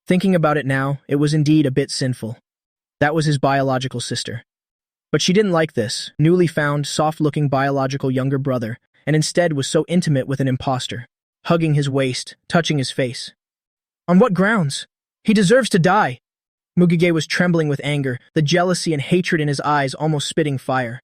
Thinking about it now, it was indeed a bit sinful. That was his biological sister. But she didn't like this, newly found, soft-looking biological younger brother, and instead was so intimate with an imposter. hugging his waist, touching his face. On what grounds? He deserves to die. Mugege was trembling with anger, the jealousy and hatred in his eyes almost spitting fire.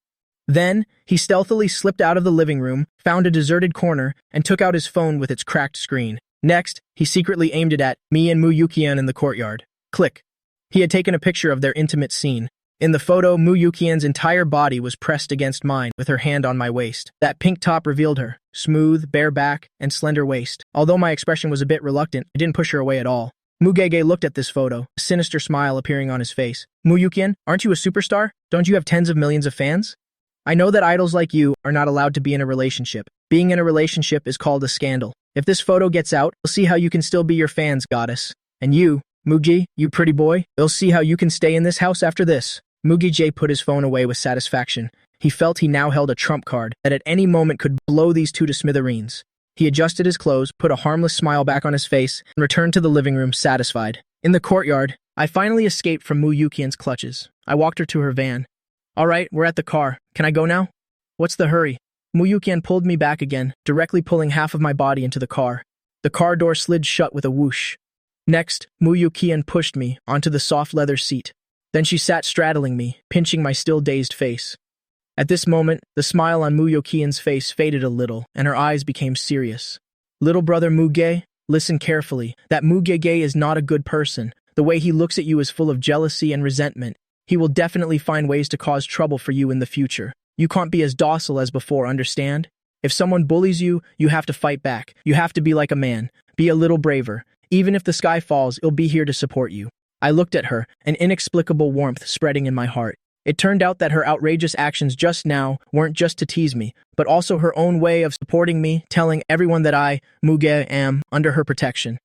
Then, he stealthily slipped out of the living room, found a deserted corner, and took out his phone with its cracked screen. Next, he secretly aimed it at me and Mu Yukian in the courtyard. Click. He had taken a picture of their intimate scene. In the photo, Mu Yukian's entire body was pressed against mine, with her hand on my waist. That pink top revealed her, smooth, bare back, and slender waist. Although my expression was a bit reluctant, I didn't push her away at all. Mugege looked at this photo, a sinister smile appearing on his face. Mu Yukian, aren't you a superstar? Don't you have tens of millions of fans? I know that idols like you are not allowed to be in a relationship. Being in a relationship is called a scandal. If this photo gets out, we'll see how you can still be your fans, goddess. And you, Mugi, you pretty boy, we'll see how you can stay in this house after this. Mugi put his phone away with satisfaction. He felt he now held a trump card that at any moment could blow these two to smithereens. He adjusted his clothes, put a harmless smile back on his face, and returned to the living room satisfied. In the courtyard, I finally escaped from Mu Yukian's clutches. I walked her to her van. All right, we're at the car. Can I go now? What's the hurry? Mu Yukian pulled me back again, directly pulling half of my body into the car. The car door slid shut with a whoosh. Next, Mu Yukian pushed me onto the soft leather seat. Then she sat straddling me, pinching my still dazed face. At this moment, the smile on Mu Yukian's face faded a little, and her eyes became serious. Little brother Muge, listen carefully. That Mugege is not a good person. The way he looks at you is full of jealousy and resentment. He will definitely find ways to cause trouble for you in the future. You can't be as docile as before, understand? If someone bullies you, you have to fight back. You have to be like a man. Be a little braver. Even if the sky falls, it'll be here to support you. I looked at her, an inexplicable warmth spreading in my heart. It turned out that her outrageous actions just now weren't just to tease me, but also her own way of supporting me, telling everyone that I, Muge, am under her protection.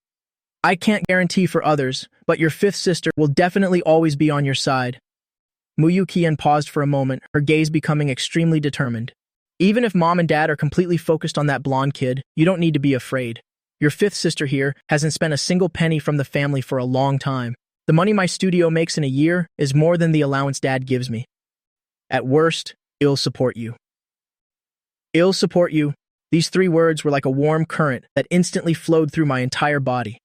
I can't guarantee for others, but your fifth sister will definitely always be on your side. Mu Yukian paused for a moment, her gaze becoming extremely determined. Even if mom and dad are completely focused on that blonde kid, you don't need to be afraid. Your fifth sister here hasn't spent a single penny from the family for a long time. The money my studio makes in a year is more than the allowance dad gives me. At worst, I'll support you. I'll support you. These three words were like a warm current that instantly flowed through my entire body.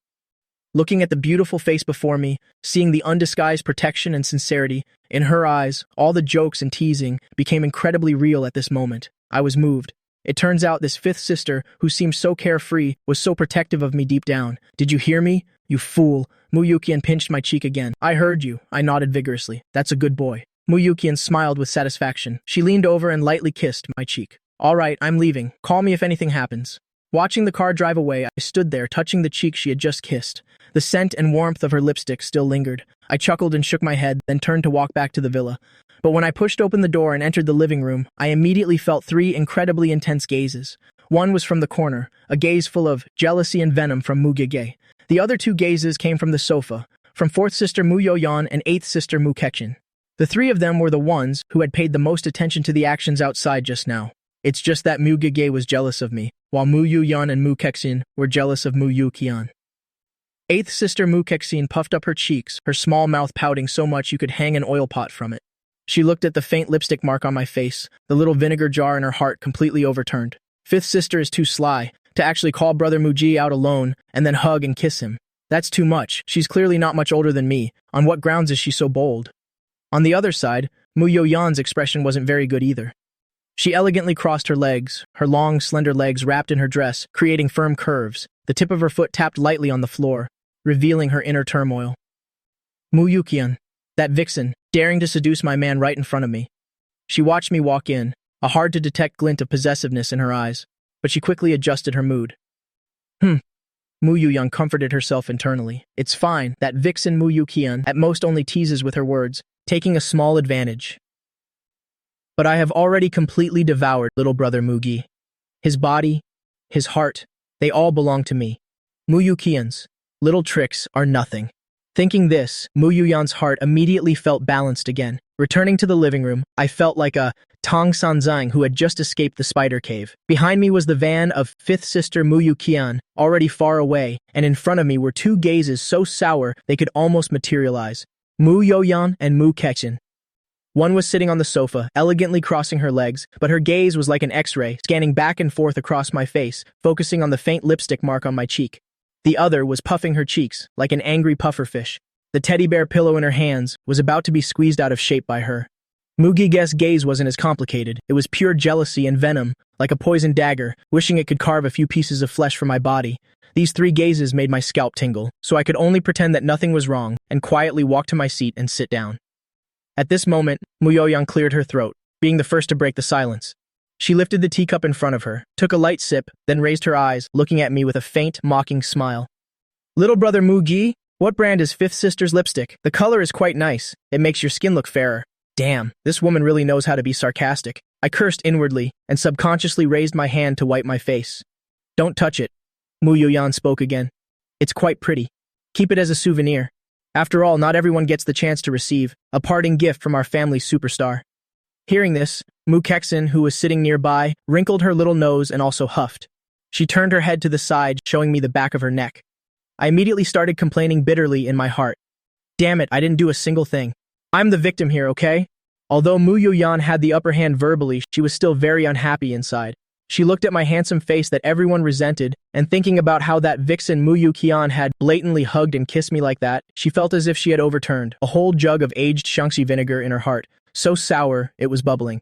Looking at the beautiful face before me, seeing the undisguised protection and sincerity, in her eyes, all the jokes and teasing became incredibly real at this moment. I was moved. It turns out this fifth sister, who seemed so carefree, was so protective of me deep down. Did you hear me? You fool. Mu Yukian pinched my cheek again. I heard you. I nodded vigorously. That's a good boy. Mu Yukian smiled with satisfaction. She leaned over and lightly kissed my cheek. All right, I'm leaving. Call me if anything happens. Watching the car drive away, I stood there, touching the cheek she had just kissed. The scent and warmth of her lipstick still lingered. I chuckled and shook my head, then turned to walk back to the villa. But when I pushed open the door and entered the living room, I immediately felt three incredibly intense gazes. One was from the corner, a gaze full of jealousy and venom from Mugege. The other two gazes came from the sofa, from fourth sister Mu Yoyan and eighth sister Mu Kechin. The three of them were the ones who had paid the most attention to the actions outside just now. It's just that Mugege was jealous of me, while Mu Yuyan and Mu Kexin were jealous of Mu Yukian. Eighth sister Mu Kexin puffed up her cheeks, her small mouth pouting so much you could hang an oil pot from it. She looked at the faint lipstick mark on my face, the little vinegar jar in her heart completely overturned. Fifth sister is too sly to actually call brother Muji out alone and then hug and kiss him. That's too much. She's clearly not much older than me. On what grounds is she so bold? On the other side, Mu Yoyan's expression wasn't very good either. She elegantly crossed her legs, her long, slender legs wrapped in her dress, creating firm curves. The tip of her foot tapped lightly on the floor, revealing her inner turmoil. Mu Yukian, that vixen, daring to seduce my man right in front of me. She watched me walk in, a hard-to-detect glint of possessiveness in her eyes, but she quickly adjusted her mood. Mu Yuyan comforted herself internally. It's fine, that vixen Mu Yukian at most only teases with her words, taking a small advantage. But I have already completely devoured little brother Mugi. His body, his heart, they all belong to me. Mu Yukian's little tricks are nothing. Thinking this, Mu Yuyan's heart immediately felt balanced again. Returning to the living room, I felt like a Tong Sanzang who had just escaped the spider cave. Behind me was the van of fifth sister Mu Yukian, already far away, and in front of me were two gazes so sour they could almost materialize. Mu Yoyan and Mu Kechin. One was sitting on the sofa, elegantly crossing her legs, but her gaze was like an X-ray, scanning back and forth across my face, focusing on the faint lipstick mark on my cheek. The other was puffing her cheeks, like an angry pufferfish. The teddy bear pillow in her hands was about to be squeezed out of shape by her. Mugige's gaze wasn't as complicated. It was pure jealousy and venom, like a poisoned dagger, wishing it could carve a few pieces of flesh from my body. These three gazes made my scalp tingle, so I could only pretend that nothing was wrong and quietly walk to my seat and sit down. At this moment, Muyoyan cleared her throat, being the first to break the silence. She lifted the teacup in front of her, took a light sip, then raised her eyes, looking at me with a faint, mocking smile. "Little brother Mugi, what brand is Fifth Sister's lipstick? The color is quite nice. It makes your skin look fairer." Damn, this woman really knows how to be sarcastic. I cursed inwardly and subconsciously raised my hand to wipe my face. "Don't touch it." Muyoyan spoke again. "It's quite pretty. Keep it as a souvenir. After all, not everyone gets the chance to receive a parting gift from our family's superstar." Hearing this, Mukexin, who was sitting nearby, wrinkled her little nose and also huffed. She turned her head to the side, showing me the back of her neck. I immediately started complaining bitterly in my heart. Damn it, I didn't do a single thing. I'm the victim here, okay? Although Muyoyan had the upper hand verbally, she was still very unhappy inside. She looked at my handsome face that everyone resented, and thinking about how that vixen Muyukian had blatantly hugged and kissed me like that, she felt as if she had overturned a whole jug of aged Shaanxi vinegar in her heart, so sour it was bubbling.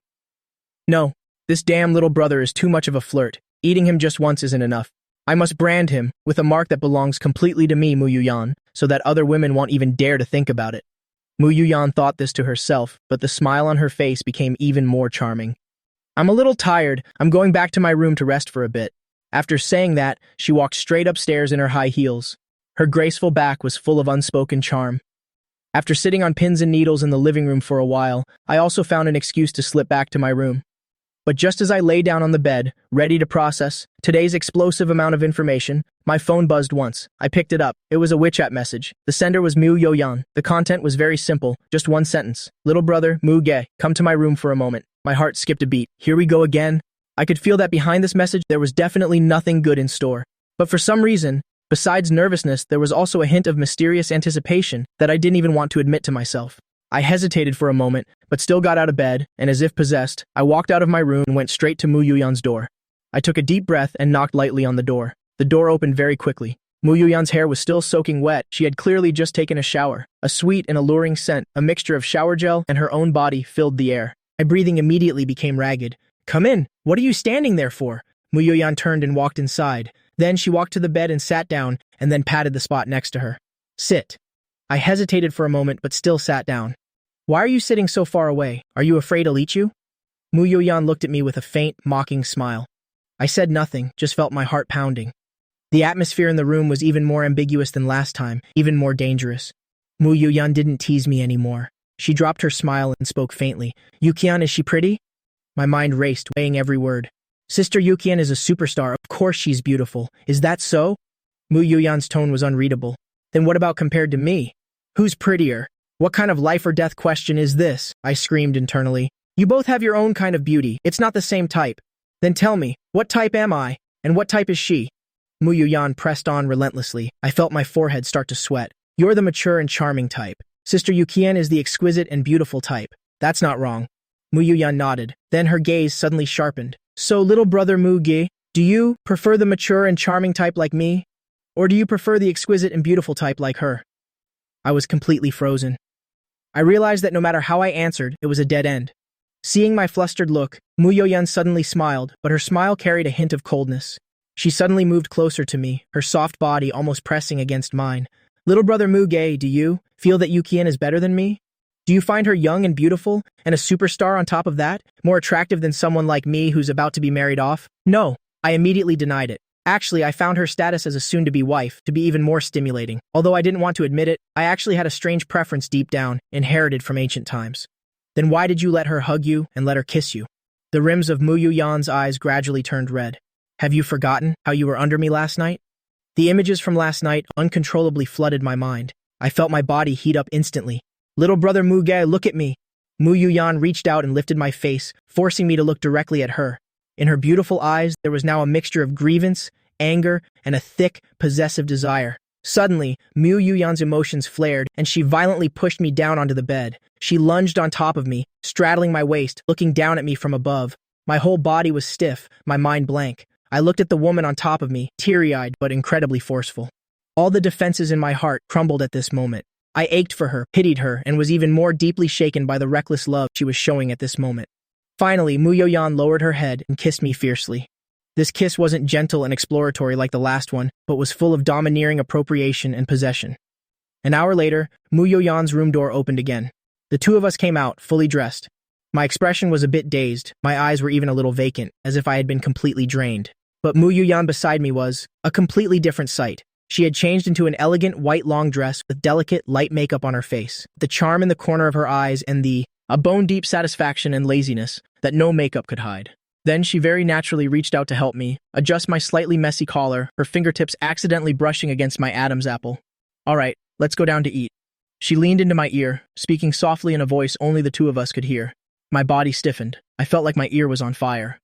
No, this damn little brother is too much of a flirt. Eating him just once isn't enough. I must brand him with a mark that belongs completely to me, Muyuyan, so that other women won't even dare to think about it. Muyuyan thought this to herself, but the smile on her face became even more charming. "I'm a little tired. I'm going back to my room to rest for a bit." After saying that, she walked straight upstairs in her high heels. Her graceful back was full of unspoken charm. After sitting on pins and needles in the living room for a while, I also found an excuse to slip back to my room. But just as I lay down on the bed, ready to process today's explosive amount of information, my phone buzzed once. I picked it up. It was a WeChat message. The sender was Mu Yoyan. The content was very simple, just one sentence. "Little brother, Mu Ge, come to my room for a moment." My heart skipped a beat. Here we go again. I could feel that behind this message there was definitely nothing good in store. But for some reason, besides nervousness, there was also a hint of mysterious anticipation that I didn't even want to admit to myself. I hesitated for a moment, but still got out of bed, and as if possessed, I walked out of my room and went straight to Mu Yuyan's door. I took a deep breath and knocked lightly on the door. The door opened very quickly. Mu Yuyan's hair was still soaking wet. She had clearly just taken a shower. A sweet and alluring scent, a mixture of shower gel and her own body, filled the air. My breathing immediately became ragged. "Come in. What are you standing there for?" Mu Yuyan turned and walked inside. Then she walked to the bed and sat down, and then patted the spot next to her. "Sit." I hesitated for a moment, but still sat down. "Why are you sitting so far away? Are you afraid I'll eat you?" Mu Yuyan looked at me with a faint, mocking smile. I said nothing, just felt my heart pounding. The atmosphere in the room was even more ambiguous than last time, even more dangerous. Mu Yuyan didn't tease me anymore. She dropped her smile and spoke faintly. "Yukian, is she pretty?" My mind raced, weighing every word. "Sister Yukian is a superstar. Of course she's beautiful. Is that so?" Mu Yuyan's tone was unreadable. "Then what about compared to me? Who's prettier? What kind of life or death question is this?" I screamed internally. "You both have your own kind of beauty. It's not the same type. Then tell me, what type am I, and what type is she?" Mu Yuyan pressed on relentlessly. I felt my forehead start to sweat. "You're the mature and charming type. Sister Yukian is the exquisite and beautiful type. That's not wrong." Mu Yuyan nodded. Then her gaze suddenly sharpened. "So, little brother Mugi, do you prefer the mature and charming type like me? Or do you prefer the exquisite and beautiful type like her?" I was completely frozen. I realized that no matter how I answered, it was a dead end. Seeing my flustered look, Mu Yuyan suddenly smiled, but her smile carried a hint of coldness. She suddenly moved closer to me, her soft body almost pressing against mine. "Little brother Mugi, do you feel that Yukian is better than me? Do you find her young and beautiful, and a superstar on top of that, more attractive than someone like me who's about to be married off?" "No," I immediately denied it. Actually, I found her status as a soon-to-be wife to be even more stimulating. Although I didn't want to admit it, I actually had a strange preference deep down, inherited from ancient times. "Then why did you let her hug you and let her kiss you?" The rims of Mu Yuyan's eyes gradually turned red. "Have you forgotten how you were under me last night?" The images from last night uncontrollably flooded my mind. I felt my body heat up instantly. "Little brother Mugi, look at me." Mu Yuyan reached out and lifted my face, forcing me to look directly at her. In her beautiful eyes, there was now a mixture of grievance, anger, and a thick, possessive desire. Suddenly, Mu Yuyan's emotions flared, and she violently pushed me down onto the bed. She lunged on top of me, straddling my waist, looking down at me from above. My whole body was stiff, my mind blank. I looked at the woman on top of me, teary-eyed but incredibly forceful. All the defenses in my heart crumbled at this moment. I ached for her, pitied her, and was even more deeply shaken by the reckless love she was showing at this moment. Finally, Mu Yuyan lowered her head and kissed me fiercely. This kiss wasn't gentle and exploratory like the last one, but was full of domineering appropriation and possession. An hour later, Mu Yuyan's room door opened again. The two of us came out, fully dressed. My expression was a bit dazed, my eyes were even a little vacant, as if I had been completely drained. But Mu Yuyan beside me was a completely different sight. She had changed into an elegant white long dress with delicate, light makeup on her face, the charm in the corner of her eyes and a bone-deep satisfaction and laziness that no makeup could hide. Then she very naturally reached out to help me adjust my slightly messy collar, her fingertips accidentally brushing against my Adam's apple. "All right, let's go down to eat." She leaned into my ear, speaking softly in a voice only the two of us could hear. My body stiffened. I felt like my ear was on fire.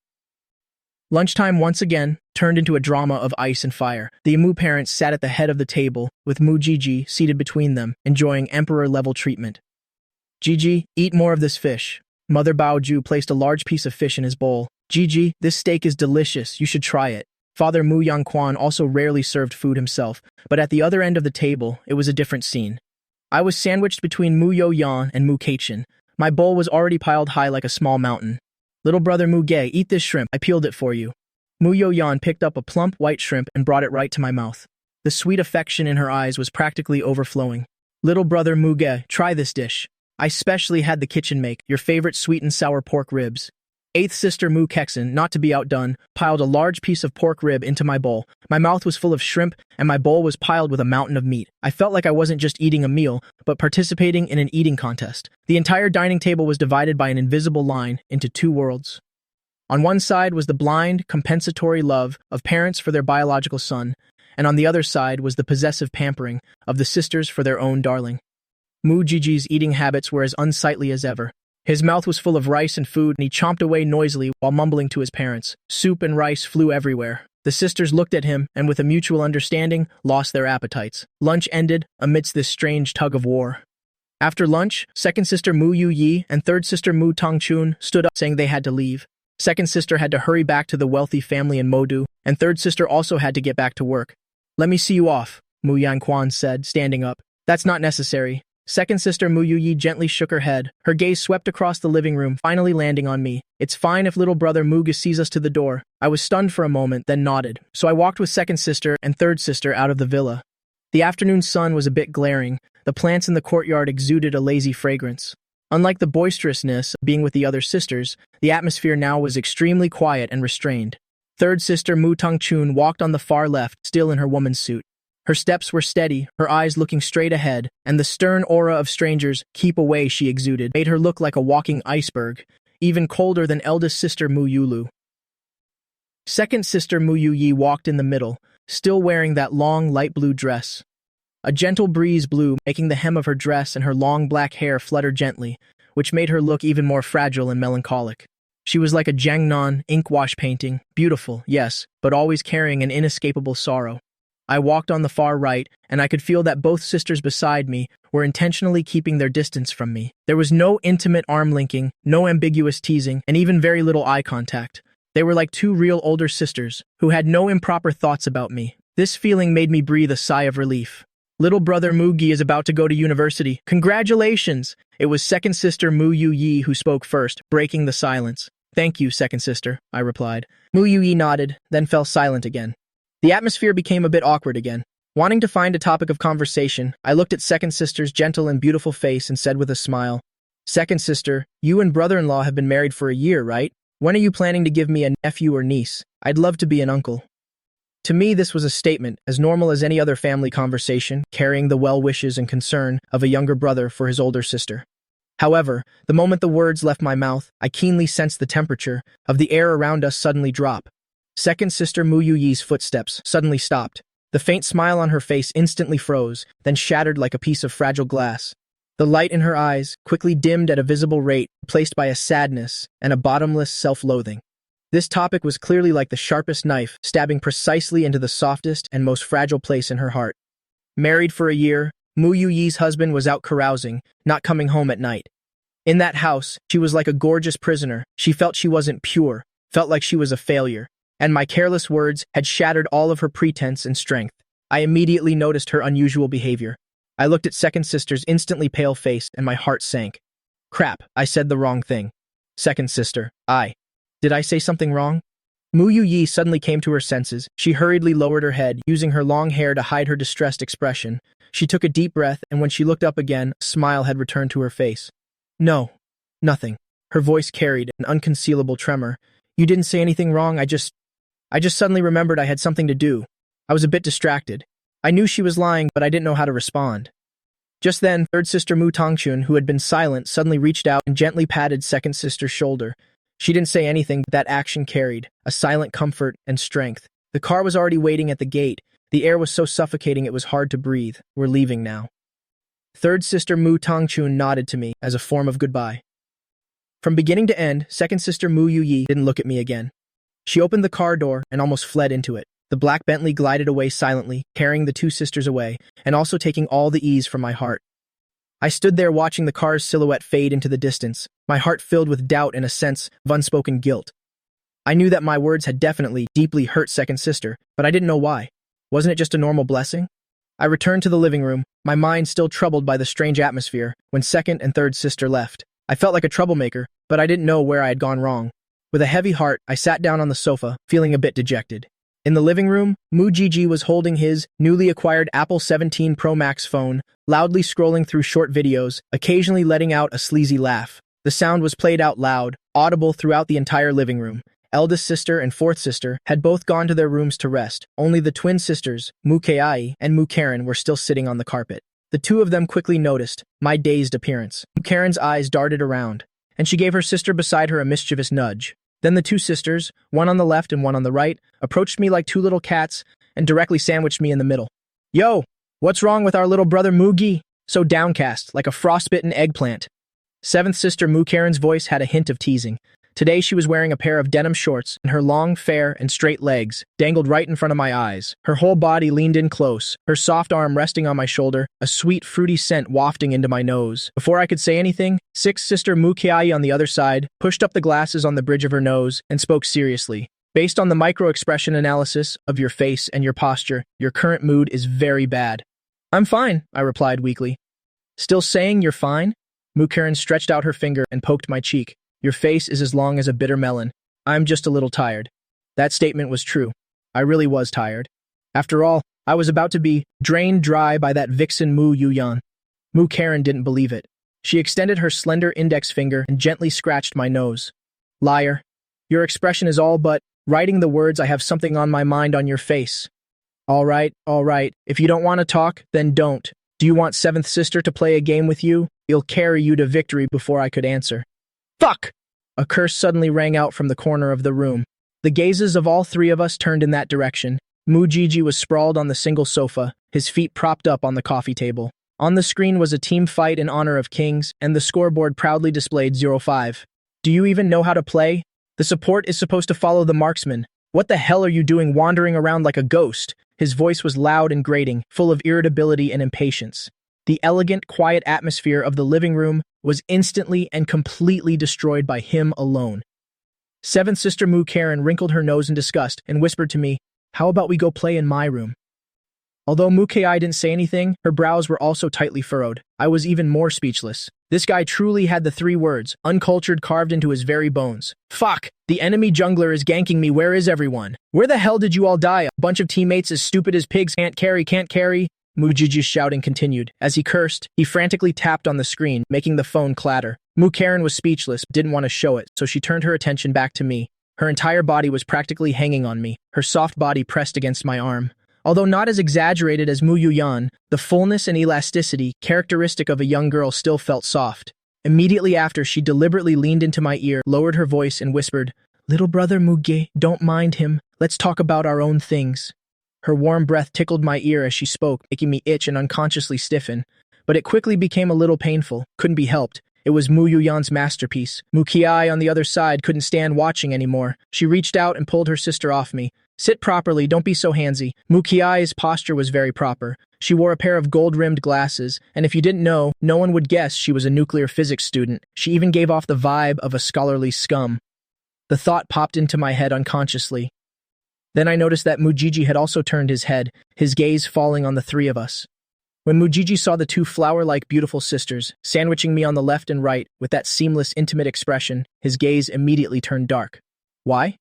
Lunchtime once again turned into a drama of ice and fire. The Mu parents sat at the head of the table, with Mu Gigi seated between them, enjoying emperor-level treatment. "Gigi, eat more of this fish." Mother Baoju placed a large piece of fish in his bowl. "Gigi, this steak is delicious, you should try it." Father Mu Yangquan also rarely served food himself, but at the other end of the table, it was a different scene. I was sandwiched between Mu Yoyan and Mu Keichin. My bowl was already piled high like a small mountain. "Little brother Mu Ge, eat this shrimp, I peeled it for you." Mu Yoyan picked up a plump white shrimp and brought it right to my mouth. The sweet affection in her eyes was practically overflowing. "Little brother Mu Ge, try this dish. I specially had the kitchen make your favorite sweet and sour pork ribs." Eighth sister Mu Kexin, not to be outdone, piled a large piece of pork rib into my bowl. My mouth was full of shrimp, and my bowl was piled with a mountain of meat. I felt like I wasn't just eating a meal, but participating in an eating contest. The entire dining table was divided by an invisible line into two worlds. On one side was the blind, compensatory love of parents for their biological son, and on the other side was the possessive pampering of the sisters for their own darling. Mu Gigi's eating habits were as unsightly as ever. His mouth was full of rice and food, and he chomped away noisily while mumbling to his parents. Soup and rice flew everywhere. The sisters looked at him, and with a mutual understanding, lost their appetites. Lunch ended amidst this strange tug-of-war. After lunch, second sister Mu Yu Yi and third sister Mu Tongchun stood up saying they had to leave. Second sister had to hurry back to the wealthy family in Modu, and third sister also had to get back to work. "Let me see you off," Mu Yangquan said, standing up. "That's not necessary." Second sister Mu Yuyi gently shook her head. Her gaze swept across the living room, finally landing on me. "It's fine if little brother Muga sees us to the door." I was stunned for a moment, then nodded. So I walked with second sister and third sister out of the villa. The afternoon sun was a bit glaring. The plants in the courtyard exuded a lazy fragrance. Unlike the boisterousness of being with the other sisters, the atmosphere now was extremely quiet and restrained. Third sister Mu Tongchun walked on the far left, still in her woman's suit. Her steps were steady, her eyes looking straight ahead, and the stern aura of strangers, "keep away," she exuded, made her look like a walking iceberg, even colder than eldest sister Mu Yulu. Second sister Mu Yuyi walked in the middle, still wearing that long light blue dress. A gentle breeze blew, making the hem of her dress and her long black hair flutter gently, which made her look even more fragile and melancholic. She was like a Jiangnan ink wash painting, beautiful, yes, but always carrying an inescapable sorrow. I walked on the far right, and I could feel that both sisters beside me were intentionally keeping their distance from me. There was no intimate arm-linking, no ambiguous teasing, and even very little eye contact. They were like two real older sisters, who had no improper thoughts about me. This feeling made me breathe a sigh of relief. "Little brother Mugi is about to go to university. Congratulations!" It was second sister Mu Yu Yi who spoke first, breaking the silence. "Thank you, second sister," I replied. Mu Yu Yi nodded, then fell silent again. The atmosphere became a bit awkward again. Wanting to find a topic of conversation, I looked at second sister's gentle and beautiful face and said with a smile, "Second sister, you and brother-in-law have been married for a year, right? When are you planning to give me a nephew or niece? I'd love to be an uncle." To me, this was a statement, as normal as any other family conversation, carrying the well wishes and concern of a younger brother for his older sister. However, the moment the words left my mouth, I keenly sensed the temperature of the air around us suddenly drop. Second sister Mu Yuyi's footsteps suddenly stopped. The faint smile on her face instantly froze, then shattered like a piece of fragile glass. The light in her eyes quickly dimmed at a visible rate, replaced by a sadness and a bottomless self-loathing. This topic was clearly like the sharpest knife, stabbing precisely into the softest and most fragile place in her heart. Married for a year, Mu Yuyi's husband was out carousing, not coming home at night. In that house, she was like a gorgeous prisoner. She felt she wasn't pure, felt like she was a failure, and my careless words had shattered all of her pretense and strength. I immediately noticed her unusual behavior. I looked at second sister's instantly pale-faced, and my heart sank. Crap, I said the wrong thing. Second sister, Did I say something wrong? Mu Yuyi suddenly came to her senses. She hurriedly lowered her head, using her long hair to hide her distressed expression. She took a deep breath, and when she looked up again, a smile had returned to her face. No, nothing. Her voice carried an unconcealable tremor. You didn't say anything wrong, I just suddenly remembered I had something to do. I was a bit distracted. I knew she was lying, but I didn't know how to respond. Just then, third sister Mu Tongchun, who had been silent, suddenly reached out and gently patted second sister's shoulder. She didn't say anything, but that action carried a silent comfort and strength. The car was already waiting at the gate. The air was so suffocating it was hard to breathe. We're leaving now. Third sister Mu Tongchun nodded to me as a form of goodbye. From beginning to end, second sister Mu Yuyi didn't look at me again. She opened the car door and almost fled into it. The black Bentley glided away silently, carrying the two sisters away, and also taking all the ease from my heart. I stood there watching the car's silhouette fade into the distance, my heart filled with doubt and a sense of unspoken guilt. I knew that my words had definitely, deeply hurt second sister, but I didn't know why. Wasn't it just a normal blessing? I returned to the living room, my mind still troubled by the strange atmosphere, when second and third sister left. I felt like a troublemaker, but I didn't know where I had gone wrong. With a heavy heart, I sat down on the sofa, feeling a bit dejected. In the living room, Mu Jiji was holding his newly acquired Apple 17 Pro Max phone, loudly scrolling through short videos, occasionally letting out a sleazy laugh. The sound was played out loud, audible throughout the entire living room. Eldest sister and fourth sister had both gone to their rooms to rest. Only the twin sisters, Mu Kai and Mu Karen, were still sitting on the carpet. The two of them quickly noticed my dazed appearance. Mu Karen's eyes darted around, and she gave her sister beside her a mischievous nudge. Then the two sisters, one on the left and one on the right, approached me like two little cats and directly sandwiched me in the middle. Yo, what's wrong with our little brother Mugi? So downcast, like a frostbitten eggplant. Seventh sister Mu Karen's voice had a hint of teasing. Today she was wearing a pair of denim shorts, and her long, fair, and straight legs dangled right in front of my eyes. Her whole body leaned in close, her soft arm resting on my shoulder, a sweet, fruity scent wafting into my nose. Before I could say anything, sixth sister Mu Kai on the other side pushed up the glasses on the bridge of her nose and spoke seriously. Based on the micro-expression analysis of your face and your posture, your current mood is very bad. I'm fine, I replied weakly. Still saying you're fine? Mu Karen stretched out her finger and poked my cheek. Your face is as long as a bitter melon. I'm just a little tired. That statement was true. I really was tired. After all, I was about to be drained dry by that vixen Mu Yuyan. Mu Karen didn't believe it. She extended her slender index finger and gently scratched my nose. Liar. Your expression is all but writing the words I have something on my mind on your face. All right. If you don't want to talk, then don't. Do you want seventh sister to play a game with you? He'll carry you to victory before I could answer. Fuck! A curse suddenly rang out from the corner of the room. The gazes of all three of us turned in that direction. Mu Jiji was sprawled on the single sofa, his feet propped up on the coffee table. On the screen was a team fight in honor of kings, and the scoreboard proudly displayed 0-5. Do you even know how to play? The support is supposed to follow the marksman. What the hell are you doing wandering around like a ghost? His voice was loud and grating, full of irritability and impatience. The elegant, quiet atmosphere of the living room was instantly and completely destroyed by him alone. Seventh sister Mu Karen wrinkled her nose in disgust and whispered to me, "How about we go play in my room?" Although Mu Kai didn't say anything, her brows were also tightly furrowed. I was even more speechless. This guy truly had the three words, uncultured, carved into his very bones. Fuck! The enemy jungler is ganking me. Where is everyone? Where the hell did you all die? A bunch of teammates as stupid as pigs. Can't carry. Mu Jiji's shouting continued. As he cursed, he frantically tapped on the screen, making the phone clatter. Mu Karen was speechless, but didn't want to show it, so she turned her attention back to me. Her entire body was practically hanging on me, her soft body pressed against my arm. Although not as exaggerated as Mu Yuyan, the fullness and elasticity characteristic of a young girl still felt soft. Immediately after, she deliberately leaned into my ear, lowered her voice, and whispered, "Little brother Muge, don't mind him. Let's talk about our own things." Her warm breath tickled my ear as she spoke, making me itch and unconsciously stiffen. But it quickly became a little painful. Couldn't be helped. It was Mu Yuyan's masterpiece. Mu Kai on the other side couldn't stand watching anymore. She reached out and pulled her sister off me. Sit properly, don't be so handsy. Mukiai's posture was very proper. She wore a pair of gold-rimmed glasses, and if you didn't know, no one would guess she was a nuclear physics student. She even gave off the vibe of a scholarly scum. The thought popped into my head unconsciously. Then I noticed that Mujiji had also turned his head, his gaze falling on the three of us. When Mujiji saw the two flower-like beautiful sisters, sandwiching me on the left and right with that seamless, intimate expression, his gaze immediately turned dark. Why?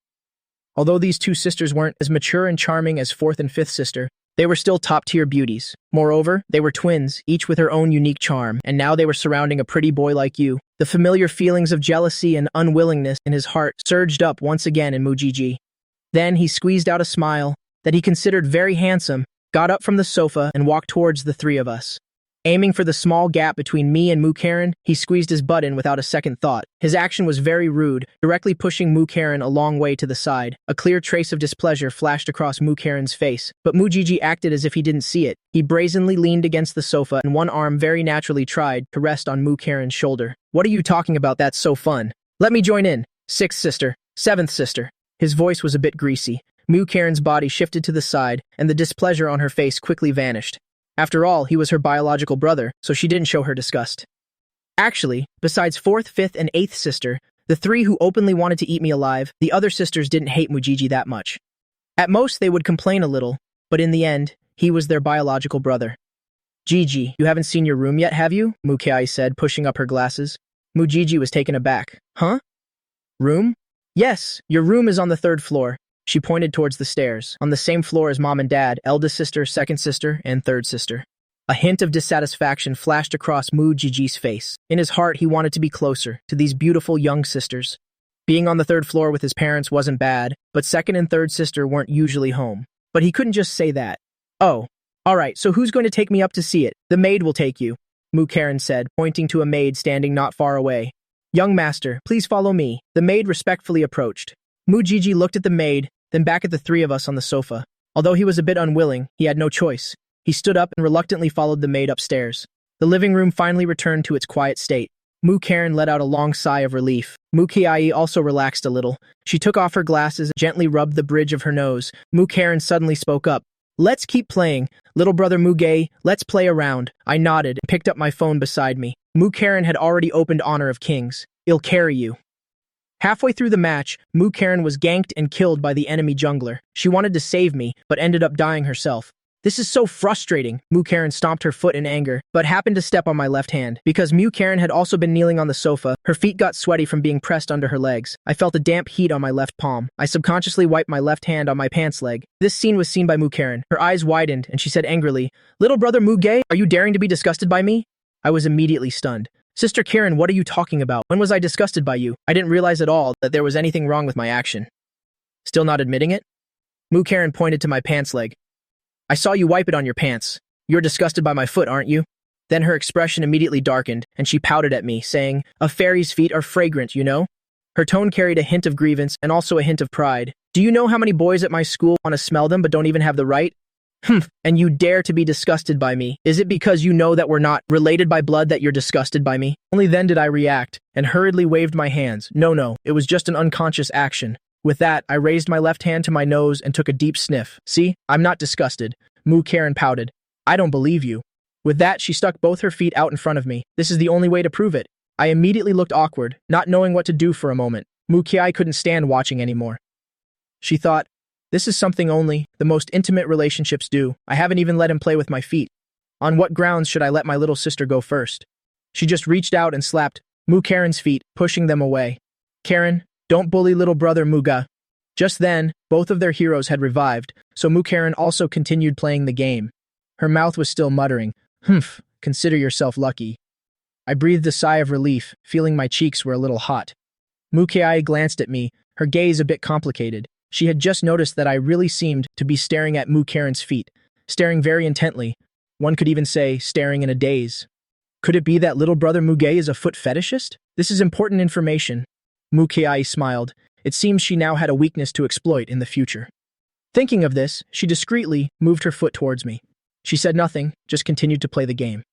Although these two sisters weren't as mature and charming as fourth and fifth sister, they were still top-tier beauties. Moreover, they were twins, each with her own unique charm, and now they were surrounding a pretty boy like you. The familiar feelings of jealousy and unwillingness in his heart surged up once again in Mujiji. Then he squeezed out a smile that he considered very handsome, got up from the sofa and walked towards the three of us. Aiming for the small gap between me and Mukaren, he squeezed his butt in without a second thought. His action was very rude, directly pushing Mukaren a long way to the side. A clear trace of displeasure flashed across Mukaren's face, but Mujiji acted as if he didn't see it. He brazenly leaned against the sofa and one arm very naturally tried to rest on Mukaren's shoulder. What are you talking about? That's so fun. Let me join in. Sixth sister. Seventh sister. His voice was a bit greasy. Mukaren's body shifted to the side, and the displeasure on her face quickly vanished. After all, he was her biological brother, so she didn't show her disgust. Actually, besides fourth, fifth, and eighth sister, the three who openly wanted to eat me alive, the other sisters didn't hate Mujiji that much. At most, they would complain a little, but in the end, he was their biological brother. Gigi, you haven't seen your room yet, have you? Mukai said, pushing up her glasses. Mujiji was taken aback. Huh? Room? Yes, your room is on the third floor. She pointed towards the stairs, on the same floor as mom and dad, eldest sister, second sister, and third sister. A hint of dissatisfaction flashed across Mujiji's face. In his heart, he wanted to be closer to these beautiful young sisters. Being on the third floor with his parents wasn't bad, but second and third sister weren't usually home. But he couldn't just say that. Oh, alright, so who's going to take me up to see it? The maid will take you, Mukaren said, pointing to a maid standing not far away. Young master, please follow me. The maid respectfully approached. Mujiji looked at the maid, then back at the three of us on the sofa. Although he was a bit unwilling, he had no choice. He stood up and reluctantly followed the maid upstairs. The living room finally returned to its quiet state. Mukaren let out a long sigh of relief. Mukiai also relaxed a little. She took off her glasses and gently rubbed the bridge of her nose. Mukaren suddenly spoke up. Let's keep playing. Little brother Muge, let's play around. I nodded and picked up my phone beside me. Mukaren had already opened Honor of Kings. I'll carry you. Halfway through the match, Mukaren was ganked and killed by the enemy jungler. She wanted to save me, but ended up dying herself. This is so frustrating. Mukaren stomped her foot in anger, but happened to step on my left hand. Because Mukaren had also been kneeling on the sofa, her feet got sweaty from being pressed under her legs. I felt a damp heat on my left palm. I subconsciously wiped my left hand on my pants leg. This scene was seen by Mukaren. Her eyes widened, and she said angrily, "Little brother Muge, are you daring to be disgusted by me?" I was immediately stunned. Sister Karen, what are you talking about? When was I disgusted by you? I didn't realize at all that there was anything wrong with my action. Still not admitting it? Mukaren pointed to my pants leg. I saw you wipe it on your pants. You're disgusted by my foot, aren't you? Then her expression immediately darkened, and she pouted at me, saying, "A fairy's feet are fragrant, you know?" Her tone carried a hint of grievance and also a hint of pride. Do you know how many boys at my school want to smell them but don't even have the right? Humph, and you dare to be disgusted by me. Is it because you know that we're not related by blood that you're disgusted by me? Only then did I react, and hurriedly waved my hands. No, it was just an unconscious action. With that, I raised my left hand to my nose and took a deep sniff. See, I'm not disgusted. Mukaren pouted. I don't believe you. With that, she stuck both her feet out in front of me. This is the only way to prove it. I immediately looked awkward, not knowing what to do for a moment. Mukiai couldn't stand watching anymore. She thought, this is something only the most intimate relationships do. I haven't even let him play with my feet. On what grounds should I let my little sister go first? She just reached out and slapped Mukaren's feet, pushing them away. Karen, don't bully little brother Muga. Just then, both of their heroes had revived, so Mukaren also continued playing the game. Her mouth was still muttering, "Humph, consider yourself lucky." I breathed a sigh of relief, feeling my cheeks were a little hot. Mukiai glanced at me, her gaze a bit complicated. She had just noticed that I really seemed to be staring at Mukaren's feet, staring very intently. One could even say, staring in a daze. Could it be that little brother Muge is a foot fetishist? This is important information. Mukiai smiled. It seems she now had a weakness to exploit in the future. Thinking of this, she discreetly moved her foot towards me. She said nothing, just continued to play the game.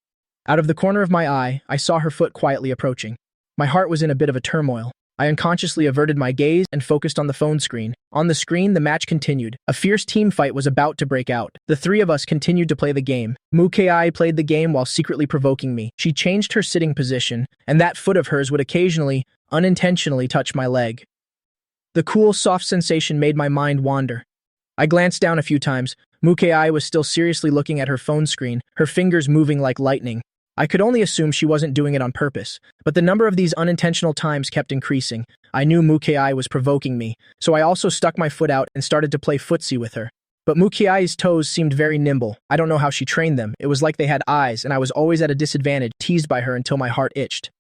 Out of the corner of my eye, I saw her foot quietly approaching. My heart was in a bit of a turmoil. I unconsciously averted my gaze and focused on the phone screen. On the screen, the match continued. A fierce team fight was about to break out. The three of us continued to play the game. Mukai played the game while secretly provoking me. She changed her sitting position, and that foot of hers would occasionally, unintentionally touch my leg. The cool, soft sensation made my mind wander. I glanced down a few times. Mukai was still seriously looking at her phone screen, her fingers moving like lightning. I could only assume she wasn't doing it on purpose, but the number of these unintentional times kept increasing. I knew Mukai was provoking me, so I also stuck my foot out and started to play footsie with her. But Mukai's toes seemed very nimble. I don't know how she trained them. It was like they had eyes, and I was always at a disadvantage, teased by her until my heart itched.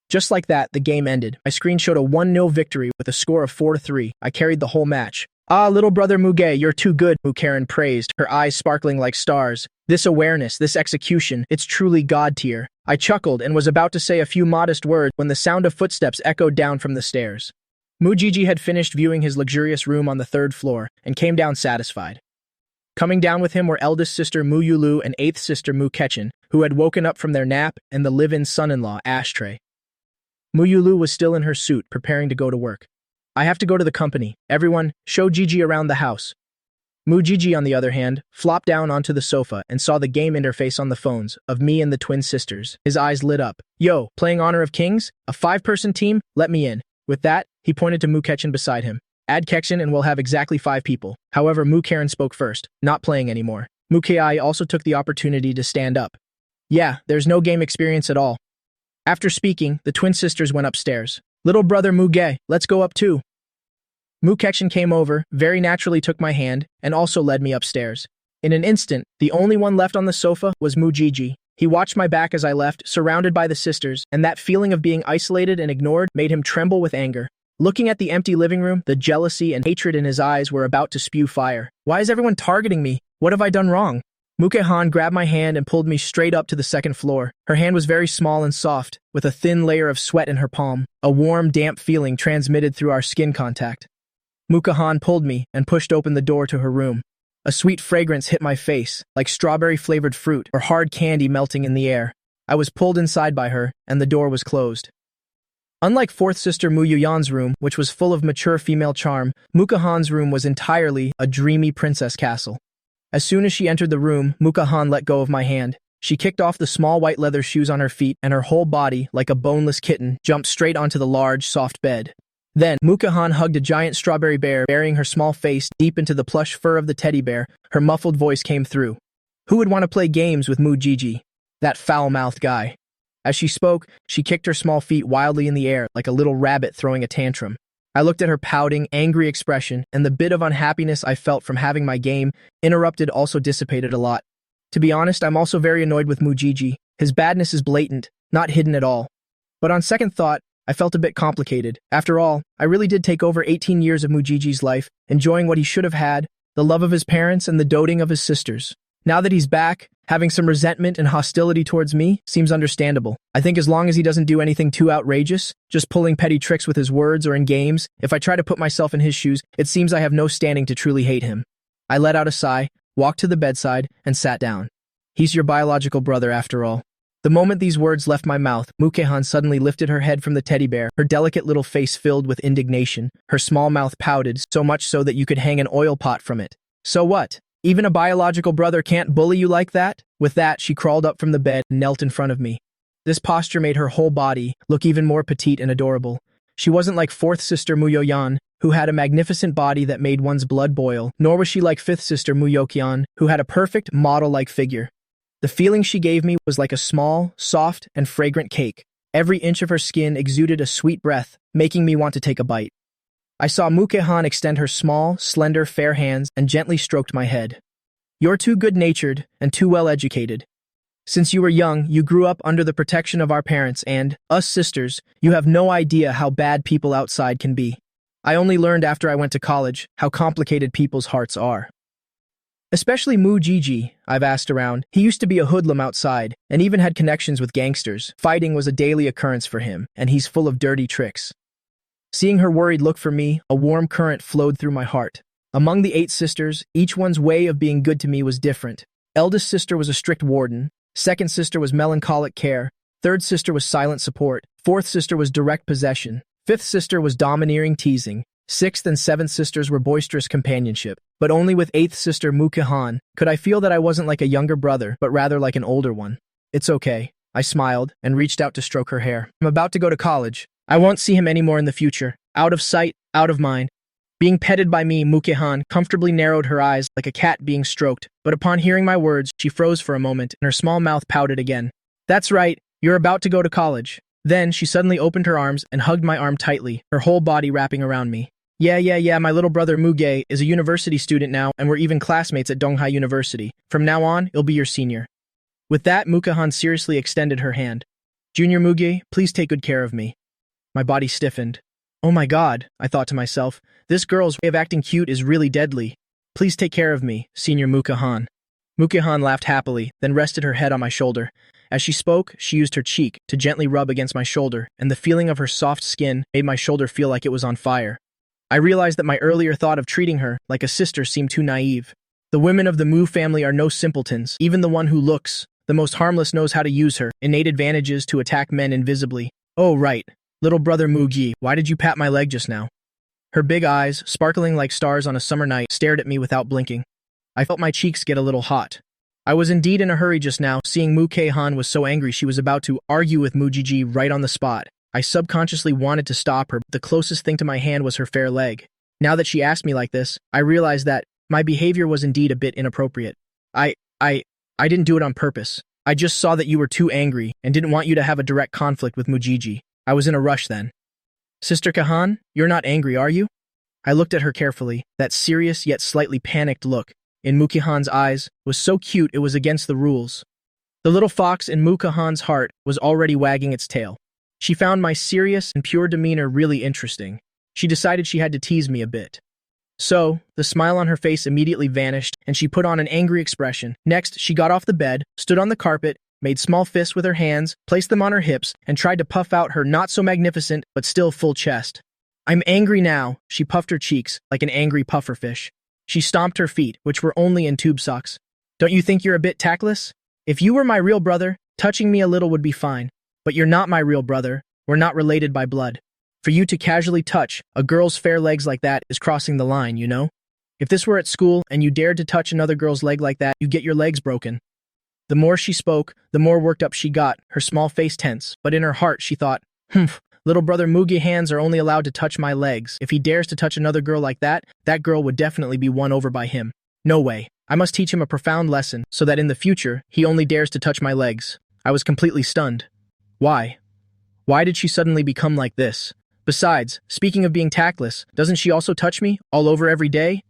Just like that, the game ended. My screen showed a 1-0 victory with a score of 4-3. I carried the whole match. "Ah, little brother Muge, you're too good," Mukaren praised, her eyes sparkling like stars. "This awareness, this execution, it's truly god tier." I chuckled and was about to say a few modest words when the sound of footsteps echoed down from the stairs. Mujiji had finished viewing his luxurious room on the 3rd floor and came down satisfied. Coming down with him were eldest sister Mu Yulu and 8th sister Mu Ketchen, who had woken up from their nap, and the live-in son-in-law, Ashtray. Mu Yulu was still in her suit, preparing to go to work. "I have to go to the company. Everyone, show Gigi around the house." Mujiji, on the other hand, flopped down onto the sofa and saw the game interface on the phones of me and the twin sisters. His eyes lit up. "Yo, playing Honor of Kings? A 5-person team? Let me in." With that, he pointed to Mu Ketchen beside him. "Add Ketchen and we'll have exactly 5 people. However, Mu Karen spoke first, not playing anymore. Mukai also took the opportunity to stand up. "Yeah, there's no game experience at all." After speaking, the twin sisters went upstairs. "Little brother Muge, let's go up too." Mu Ketchen came over, very naturally took my hand, and also led me upstairs. In an instant, the only one left on the sofa was Mujiji. He watched my back as I left, surrounded by the sisters, and that feeling of being isolated and ignored made him tremble with anger. Looking at the empty living room, the jealousy and hatred in his eyes were about to spew fire. "Why is everyone targeting me? What have I done wrong?" Muke-han grabbed my hand and pulled me straight up to the 2nd floor. Her hand was very small and soft, with a thin layer of sweat in her palm. A warm, damp feeling transmitted through our skin contact. Muka-han pulled me and pushed open the door to her room. A sweet fragrance hit my face, like strawberry-flavored fruit or hard candy melting in the air. I was pulled inside by her, and the door was closed. Unlike 4th sister Mu Yuyan's room, which was full of mature female charm, Muka-han's room was entirely a dreamy princess castle. As soon as she entered the room, Muka-han let go of my hand. She kicked off the small white leather shoes on her feet, and her whole body, like a boneless kitten, jumped straight onto the large, soft bed. Then, Muka-han hugged a giant strawberry bear, burying her small face deep into the plush fur of the teddy bear. Her muffled voice came through. "Who would want to play games with Mujiji? That foul-mouthed guy." As she spoke, she kicked her small feet wildly in the air, like a little rabbit throwing a tantrum. I looked at her pouting, angry expression, and the bit of unhappiness I felt from having my game interrupted also dissipated a lot. To be honest, I'm also very annoyed with Mujiji. His badness is blatant, not hidden at all. But on second thought, I felt a bit complicated. After all, I really did take over 18 years of Mujiji's life, enjoying what he should have had, the love of his parents and the doting of his sisters. Now that he's back, having some resentment and hostility towards me seems understandable. I think as long as he doesn't do anything too outrageous, just pulling petty tricks with his words or in games, if I try to put myself in his shoes, it seems I have no standing to truly hate him. I let out a sigh, walked to the bedside, and sat down. He's your biological brother after all. The moment these words left my mouth, Muke-han suddenly lifted her head from the teddy bear, her delicate little face filled with indignation. Her small mouth pouted, so much so that you could hang an oil pot from it. "So what? Even a biological brother can't bully you like that?" With that, she crawled up from the bed and knelt in front of me. This posture made her whole body look even more petite and adorable. She wasn't like 4th sister Mu Yoyan, who had a magnificent body that made one's blood boil, nor was she like 5th sister Mu Yokyan, who had a perfect, model-like figure. The feeling she gave me was like a small, soft, and fragrant cake. Every inch of her skin exuded a sweet breath, making me want to take a bite. I saw Muke-han extend her small, slender, fair hands and gently stroked my head. "You're too good-natured and too well-educated. Since you were young, you grew up under the protection of our parents and, us sisters, you have no idea how bad people outside can be. I only learned after I went to college how complicated people's hearts are. Especially Mujiji, I've asked around. He used to be a hoodlum outside, and even had connections with gangsters. Fighting was a daily occurrence for him, and he's full of dirty tricks." Seeing her worried look for me, a warm current flowed through my heart. Among the 8 sisters, each one's way of being good to me was different. Eldest sister was a strict warden, 2nd sister was melancholic care, 3rd sister was silent support, 4th sister was direct possession, Fifth sister was domineering teasing. Sixth and seventh sisters were boisterous companionship. But only with eighth sister Mukahan could I feel that I wasn't like a younger brother, but rather like an older one. It's okay. I smiled and reached out to stroke her hair. I'm about to go to college. I won't see him anymore in the future. Out of sight, out of mind. Being petted by me, Mukahan comfortably narrowed her eyes like a cat being stroked. But upon hearing my words, she froze for a moment and her small mouth pouted again. That's right. You're about to go to college. Then she suddenly opened her arms and hugged my arm tightly, her whole body wrapping around me. Yeah, my little brother Muge is a university student now, and we're even classmates at Donghai University. From now on, he'll be your senior. With that, Mukahan seriously extended her hand. Junior Muge, please take good care of me. My body stiffened. Oh my god, I thought to myself, this girl's way of acting cute is really deadly. Please take care of me, Senior Mukahan. Mukahan laughed happily, then rested her head on my shoulder. As she spoke, she used her cheek to gently rub against my shoulder, and the feeling of her soft skin made my shoulder feel like it was on fire. I realized that my earlier thought of treating her like a sister seemed too naive. The women of the Mu family are no simpletons. Even the one who looks the most harmless knows how to use her innate advantages to attack men invisibly. Oh, right. Little brother Mugi, why did you pat my leg just now? Her big eyes, sparkling like stars on a summer night, stared at me without blinking. I felt my cheeks get a little hot. I was indeed in a hurry just now, seeing Muke-han was so angry she was about to argue with Mujiji right on the spot. I subconsciously wanted to stop her, but the closest thing to my hand was her fair leg. Now that she asked me like this, I realized that my behavior was indeed a bit inappropriate. I didn't do it on purpose. I just saw that you were too angry and didn't want you to have a direct conflict with Mujiji. I was in a rush then. Sister Kahan, you're not angry, are you? I looked at her carefully. That serious yet slightly panicked look in Mukahan's eyes was so cute it was against the rules. The little fox in Mukahan's heart was already wagging its tail. She found my serious and pure demeanor really interesting. She decided she had to tease me a bit. So, the smile on her face immediately vanished, and she put on an angry expression. Next, she got off the bed, stood on the carpet, made small fists with her hands, placed them on her hips, and tried to puff out her not-so-magnificent but still full chest. I'm angry now, she puffed her cheeks like an angry pufferfish. She stomped her feet, which were only in tube socks. Don't you think you're a bit tactless? If you were my real brother, touching me a little would be fine. But you're not my real brother. We're not related by blood. For you to casually touch a girl's fair legs like that is crossing the line, you know? If this were at school and you dared to touch another girl's leg like that, you'd get your legs broken. The more she spoke, the more worked up she got, her small face tense, but in her heart she thought, little brother Mugi hands are only allowed to touch my legs. If he dares to touch another girl like that, that girl would definitely be won over by him. No way. I must teach him a profound lesson so that in the future, he only dares to touch my legs. I was completely stunned. Why? Why did she suddenly become like this? Besides, speaking of being tactless, doesn't she also touch me all over every day?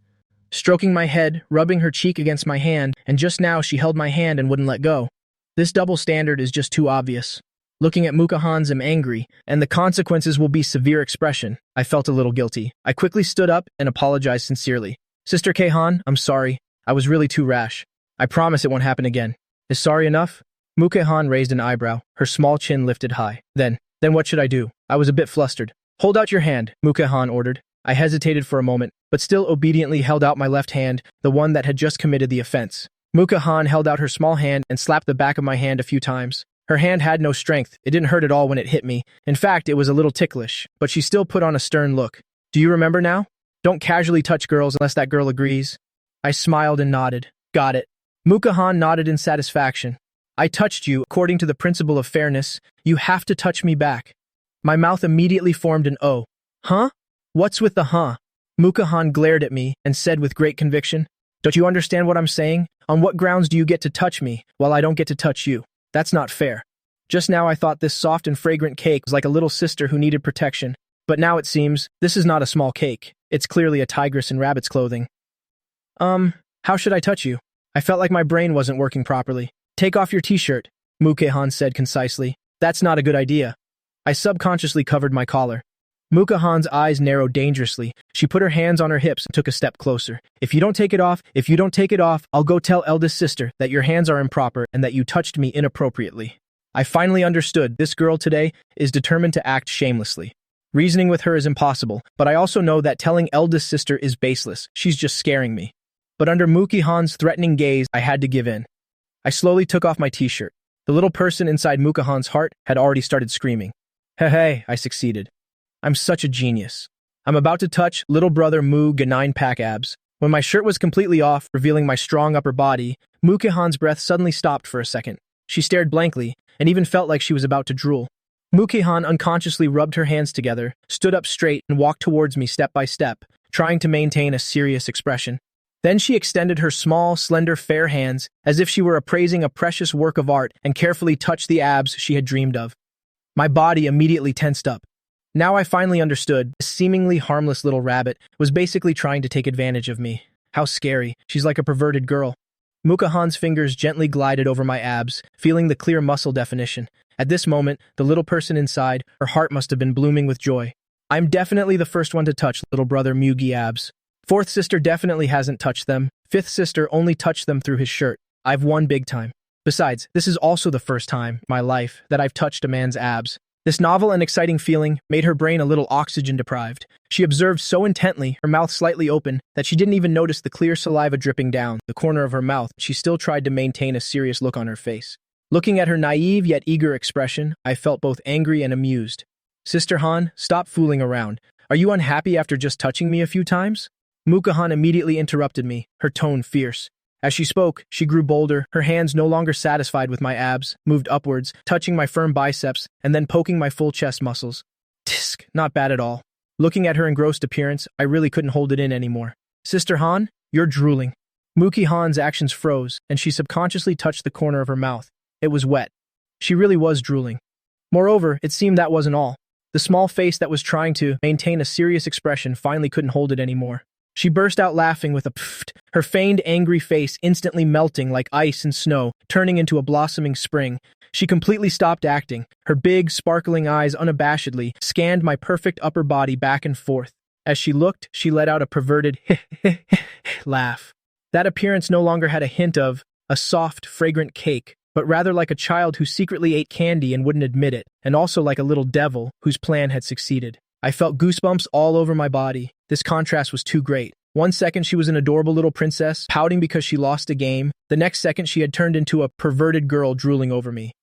Stroking my head, rubbing her cheek against my hand, and just now she held my hand and wouldn't let go. This double standard is just too obvious. Looking at Mukahan's I'm angry, and the consequences will be severe expression. I felt a little guilty. I quickly stood up and apologized sincerely. Sister Keihan, I'm sorry. I was really too rash. I promise it won't happen again. Is sorry enough? Mukahan raised an eyebrow, her small chin lifted high. Then what should I do? I was a bit flustered. Hold out your hand, Mukahan ordered. I hesitated for a moment, but still obediently held out my left hand, the one that had just committed the offense. Mukahan held out her small hand and slapped the back of my hand a few times. Her hand had no strength. It didn't hurt at all when it hit me. In fact, it was a little ticklish, but she still put on a stern look. Do you remember now? Don't casually touch girls unless that girl agrees. I smiled and nodded. Got it. Mukahan nodded in satisfaction. I touched you according to the principle of fairness. You have to touch me back. My mouth immediately formed an O. Huh? What's with the huh? Mukahan glared at me and said with great conviction, Don't you understand what I'm saying? On what grounds do you get to touch me while I don't get to touch you? That's not fair. Just now I thought this soft and fragrant cake was like a little sister who needed protection. But now it seems, this is not a small cake. It's clearly a tigress in rabbit's clothing. How should I touch you? I felt like my brain wasn't working properly. Take off your t-shirt, Mukahan said concisely. That's not a good idea. I subconsciously covered my collar. Mukahan's eyes narrowed dangerously. She put her hands on her hips and took a step closer. If you don't take it off, I'll go tell eldest sister that your hands are improper and that you touched me inappropriately. I finally understood this girl today is determined to act shamelessly. Reasoning with her is impossible, but I also know that telling eldest sister is baseless. She's just scaring me. But under Mukahan's threatening gaze, I had to give in. I slowly took off my t-shirt. The little person inside Mukahan's heart had already started screaming. Hey, I succeeded. I'm such a genius. I'm about to touch little brother Mu-Ga 9-pack abs. When my shirt was completely off, revealing my strong upper body, Mu-Ke-han's breath suddenly stopped for a second. She stared blankly, and even felt like she was about to drool. Mu-Ke-han unconsciously rubbed her hands together, stood up straight, and walked towards me step by step, trying to maintain a serious expression. Then she extended her small, slender, fair hands, as if she were appraising a precious work of art, and carefully touched the abs she had dreamed of. My body immediately tensed up. Now I finally understood, this seemingly harmless little rabbit was basically trying to take advantage of me. How scary, she's like a perverted girl. Mu-Ke-han's fingers gently glided over my abs, feeling the clear muscle definition. At this moment, the little person inside, her heart must have been blooming with joy. I'm definitely the first one to touch little brother Mu-Gi abs. Fourth sister definitely hasn't touched them. Fifth sister only touched them through his shirt. I've won big time. Besides, this is also the first time in my life that I've touched a man's abs. This novel and exciting feeling made her brain a little oxygen-deprived. She observed so intently, her mouth slightly open, that she didn't even notice the clear saliva dripping down the corner of her mouth. She still tried to maintain a serious look on her face. Looking at her naive yet eager expression, I felt both angry and amused. Sister Han, stop fooling around. Are you unhappy after just touching me a few times? Mu-Ke-han immediately interrupted me, her tone fierce. As she spoke, she grew bolder, her hands no longer satisfied with my abs, moved upwards, touching my firm biceps, and then poking my full chest muscles. Tisk, not bad at all. Looking at her engrossed appearance, I really couldn't hold it in anymore. Sister Han, you're drooling. Mu-Ke-han's actions froze, and she subconsciously touched the corner of her mouth. It was wet. She really was drooling. Moreover, it seemed that wasn't all. The small face that was trying to maintain a serious expression finally couldn't hold it anymore. She burst out laughing with a pfft, her feigned angry face instantly melting like ice and snow, turning into a blossoming spring. She completely stopped acting. Her big, sparkling eyes unabashedly scanned my perfect upper body back and forth. As she looked, she let out a perverted laugh. That appearance no longer had a hint of a soft, fragrant cake, but rather like a child who secretly ate candy and wouldn't admit it, and also like a little devil whose plan had succeeded. I felt goosebumps all over my body. This contrast was too great. One second she was an adorable little princess, pouting because she lost a game. The next second she had turned into a perverted girl drooling over me.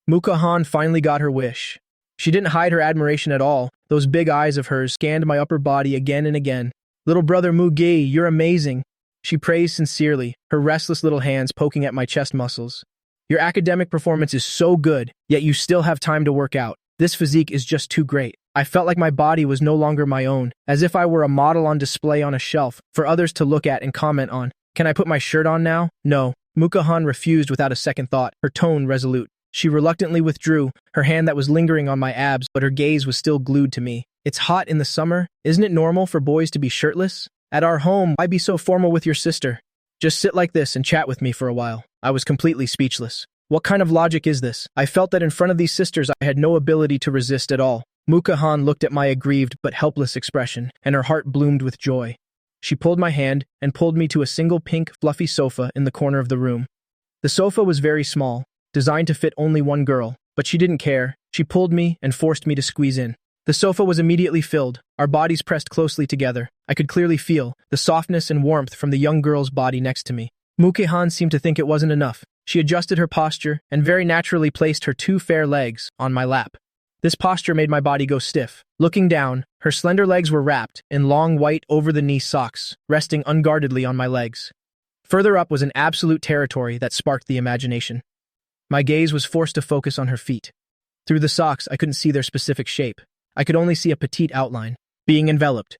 Mu-Ke-han finally got her wish. She didn't hide her admiration at all. Those big eyes of hers scanned my upper body again and again. Little brother Mu-Gi, you're amazing. She praised sincerely, her restless little hands poking at my chest muscles. Your academic performance is so good, yet you still have time to work out. This physique is just too great. I felt like my body was no longer my own, as if I were a model on display on a shelf for others to look at and comment on. Can I put my shirt on now? No. Mu-Ke-han refused without a second thought, her tone resolute. She reluctantly withdrew, her hand that was lingering on my abs, but her gaze was still glued to me. It's hot in the summer. Isn't it normal for boys to be shirtless? At our home, why be so formal with your sister? Just sit like this and chat with me for a while. I was completely speechless. What kind of logic is this? I felt that in front of these sisters I had no ability to resist at all. Mu-Ke-han looked at my aggrieved but helpless expression, and her heart bloomed with joy. She pulled my hand and pulled me to a single pink, fluffy sofa in the corner of the room. The sofa was very small, designed to fit only one girl, but she didn't care. She pulled me and forced me to squeeze in. The sofa was immediately filled, our bodies pressed closely together. I could clearly feel the softness and warmth from the young girl's body next to me. Mu-Ke-han seemed to think it wasn't enough. She adjusted her posture and very naturally placed her two fair legs on my lap. This posture made my body go stiff. Looking down, her slender legs were wrapped in long white over-the-knee socks, resting unguardedly on my legs. Further up was an absolute territory that sparked the imagination. My gaze was forced to focus on her feet. Through the socks, I couldn't see their specific shape. I could only see a petite outline, being enveloped.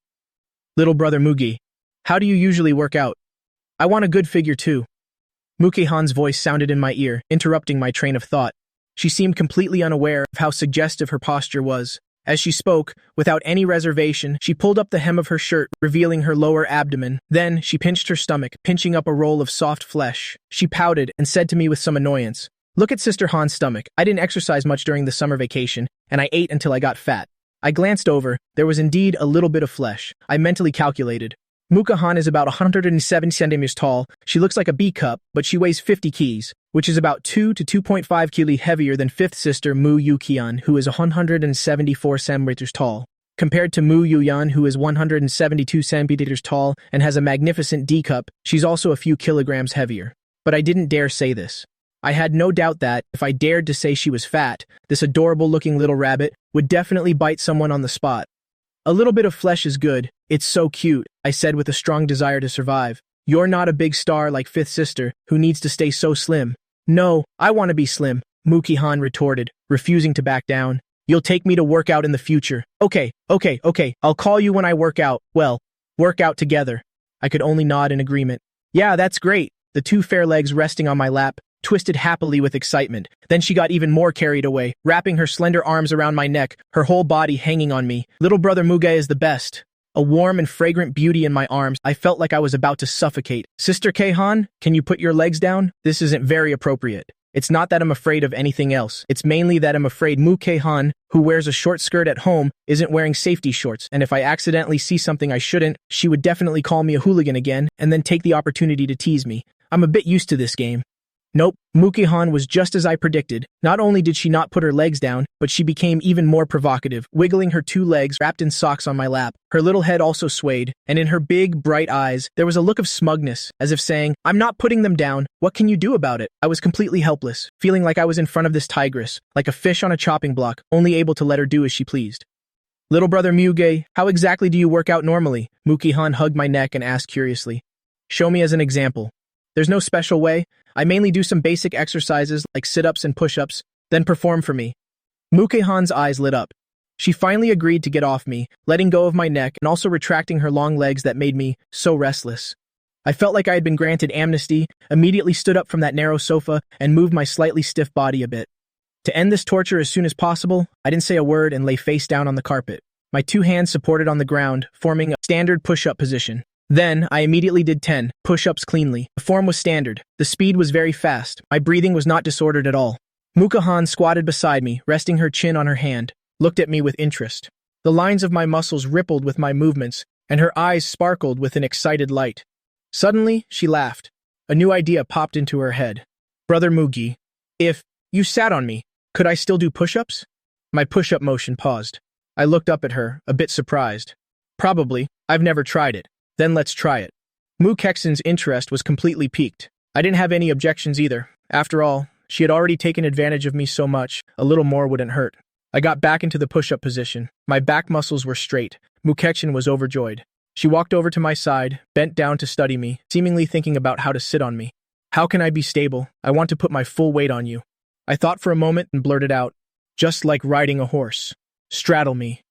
Little brother Mugi, how do you usually work out? I want a good figure too. Mu-Ke-han's voice sounded in my ear, interrupting my train of thought. She seemed completely unaware of how suggestive her posture was. As she spoke, without any reservation, she pulled up the hem of her shirt, revealing her lower abdomen. Then, she pinched her stomach, pinching up a roll of soft flesh. She pouted and said to me with some annoyance, "Look at Sister Han's stomach. I didn't exercise much during the summer vacation, and I ate until I got fat." I glanced over. There was indeed a little bit of flesh. I mentally calculated. Mu-Ke-han is about 107 centimeters tall. She looks like a B-cup, but she weighs 50 keys, which is about 2 to 2.5 kg heavier than fifth sister Mu Yukian, who is 174 centimeters tall. Compared to Mu Yuyan, who is 172 centimeters tall and has a magnificent D-cup, she's also a few kilograms heavier. But I didn't dare say this. I had no doubt that, if I dared to say she was fat, this adorable-looking little rabbit would definitely bite someone on the spot. A little bit of flesh is good. It's so cute, I said with a strong desire to survive. You're not a big star like Fifth Sister, who needs to stay so slim. No, I want to be slim, Muki-han retorted, refusing to back down. You'll take me to work out in the future. Okay, I'll call you when I work out. Well, work out together. I could only nod in agreement. Yeah, that's great. The two fair legs resting on my lap twisted happily with excitement. Then she got even more carried away, wrapping her slender arms around my neck, her whole body hanging on me. Little brother Muge is the best. A warm and fragrant beauty in my arms, I felt like I was about to suffocate. Sister Keihan, can you put your legs down? This isn't very appropriate. It's not that I'm afraid of anything else. It's mainly that I'm afraid Mu-Keihan, who wears a short skirt at home, isn't wearing safety shorts, and if I accidentally see something I shouldn't, she would definitely call me a hooligan again, and then take the opportunity to tease me. I'm a bit used to this game. Nope, Muki-han was just as I predicted. Not only did she not put her legs down, but she became even more provocative, wiggling her two legs wrapped in socks on my lap. Her little head also swayed, and in her big, bright eyes, there was a look of smugness, as if saying, I'm not putting them down. What can you do about it? I was completely helpless, feeling like I was in front of this tigress, like a fish on a chopping block, only able to let her do as she pleased. Little brother Muge, how exactly do you work out normally? Muki-han hugged my neck and asked curiously. Show me as an example. There's no special way. I mainly do some basic exercises like sit-ups and push-ups, then perform for me. Muke-han's eyes lit up. She finally agreed to get off me, letting go of my neck and also retracting her long legs that made me so restless. I felt like I had been granted amnesty, immediately stood up from that narrow sofa and moved my slightly stiff body a bit. To end this torture as soon as possible, I didn't say a word and lay face down on the carpet, my two hands supported on the ground, forming a standard push-up position. Then, I immediately did 10 push-ups cleanly. The form was standard. The speed was very fast. My breathing was not disordered at all. Muka-han squatted beside me, resting her chin on her hand, looked at me with interest. The lines of my muscles rippled with my movements, and her eyes sparkled with an excited light. Suddenly, she laughed. A new idea popped into her head. Brother Mugi, if you sat on me, could I still do push-ups? My push-up motion paused. I looked up at her, a bit surprised. Probably. I've never tried it. Then let's try it. Mu Kexin's interest was completely piqued. I didn't have any objections either. After all, she had already taken advantage of me so much, a little more wouldn't hurt. I got back into the push-up position. My back muscles were straight. Mu Kexin was overjoyed. She walked over to my side, bent down to study me, seemingly thinking about how to sit on me. How can I be stable? I want to put my full weight on you. I thought for a moment and blurted out, just like riding a horse. Straddle me.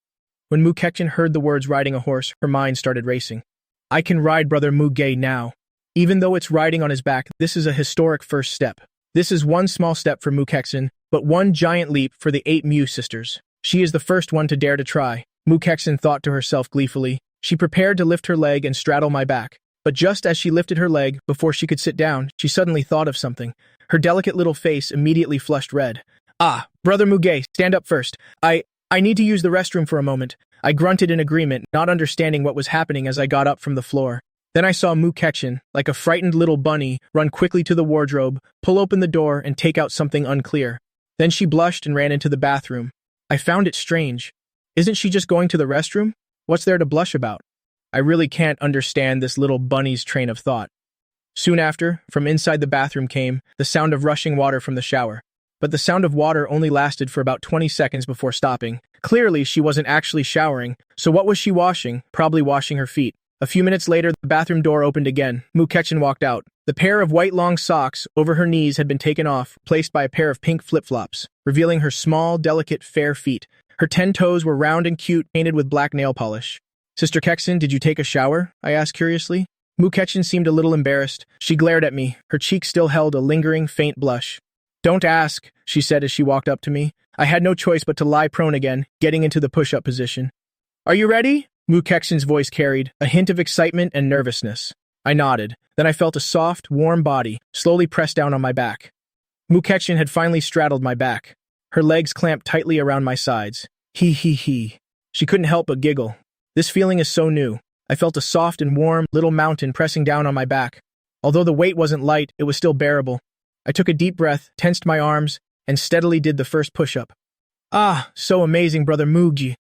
When Mu Kexin heard the words riding a horse, her mind started racing. I can ride Brother Muge now. Even though it's riding on his back, this is a historic first step. This is one small step for Mu Kexin, but one giant leap for the 8 Mu sisters. She is the first one to dare to try. Mu Kexin thought to herself gleefully. She prepared to lift her leg and straddle my back. But just as she lifted her leg, before she could sit down, she suddenly thought of something. Her delicate little face immediately flushed red. Ah, Brother Muge, stand up first. I need to use the restroom for a moment. I grunted in agreement, not understanding what was happening as I got up from the floor. Then I saw Mu Kexin, like a frightened little bunny, run quickly to the wardrobe, pull open the door, and take out something unclear. Then she blushed and ran into the bathroom. I found it strange. Isn't she just going to the restroom? What's there to blush about? I really can't understand this little bunny's train of thought. Soon after, from inside the bathroom came the sound of rushing water from the shower. But the sound of water only lasted for about 20 seconds before stopping. Clearly, she wasn't actually showering, so what was she washing? Probably washing her feet. A few minutes later, the bathroom door opened again. Mu Kexin walked out. The pair of white long socks over her knees had been taken off, placed by a pair of pink flip-flops, revealing her small, delicate, fair feet. Her 10 toes were round and cute, painted with black nail polish. Sister Kexin, did you take a shower? I asked curiously. Mu Kexin seemed a little embarrassed. She glared at me. Her cheek still held a lingering, faint blush. Don't ask, she said as she walked up to me. I had no choice but to lie prone again, getting into the push-up position. Are you ready? Mu Kexin's voice carried a hint of excitement and nervousness. I nodded. Then I felt a soft, warm body slowly press down on my back. Mu Kexin had finally straddled my back. Her legs clamped tightly around my sides. He. She couldn't help but giggle. This feeling is so new. I felt a soft and warm little mountain pressing down on my back. Although the weight wasn't light, it was still bearable. I took a deep breath, tensed my arms, and steadily did the first push-up. Ah, so amazing, Brother Mugi.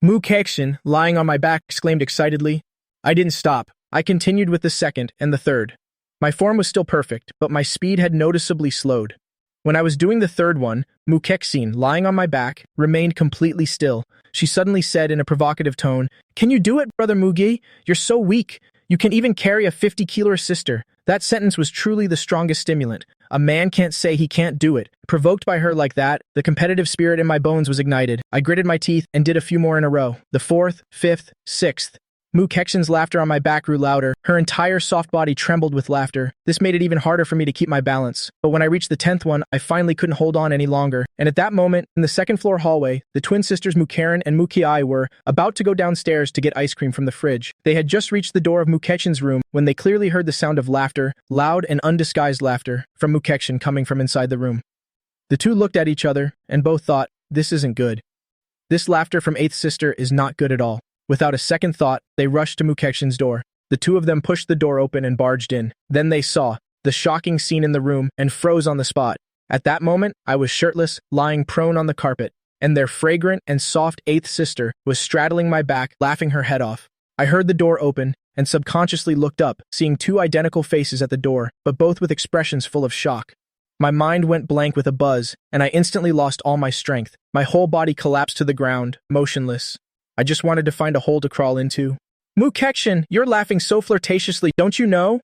Mu Kexin, lying on my back, exclaimed excitedly. I didn't stop. I continued with the second and the third. My form was still perfect, but my speed had noticeably slowed. When I was doing the third one, Mukexin, lying on my back, remained completely still. She suddenly said in a provocative tone, "Can you do it, Brother Mugi? You're so weak. You can even carry a 50-kilo sister." That sentence was truly the strongest stimulant. A man can't say he can't do it. Provoked by her like that, the competitive spirit in my bones was ignited. I gritted my teeth and did a few more in a row. The fourth, fifth, sixth. Mukexin's laughter on my back grew louder. Her entire soft body trembled with laughter. This made it even harder for me to keep my balance. But when I reached the 10th one, I finally couldn't hold on any longer. And at that moment, in the second-floor hallway, the twin sisters Mukeren and Mukiai were about to go downstairs to get ice cream from the fridge. They had just reached the door of Mukexin's room when they clearly heard the sound of laughter, loud and undisguised laughter, from Mukexin coming from inside the room. The two looked at each other, and both thought, "This isn't good. This laughter from eighth sister is not good at all." Without a second thought, they rushed to Mukexin's door. The two of them pushed the door open and barged in. Then they saw the shocking scene in the room and froze on the spot. At that moment, I was shirtless, lying prone on the carpet, and their fragrant and soft eighth sister was straddling my back, laughing her head off. I heard the door open and subconsciously looked up, seeing two identical faces at the door, but both with expressions full of shock. My mind went blank with a buzz, and I instantly lost all my strength. My whole body collapsed to the ground, motionless. I just wanted to find a hole to crawl into. "Mukexin, you're laughing so flirtatiously, don't you know?"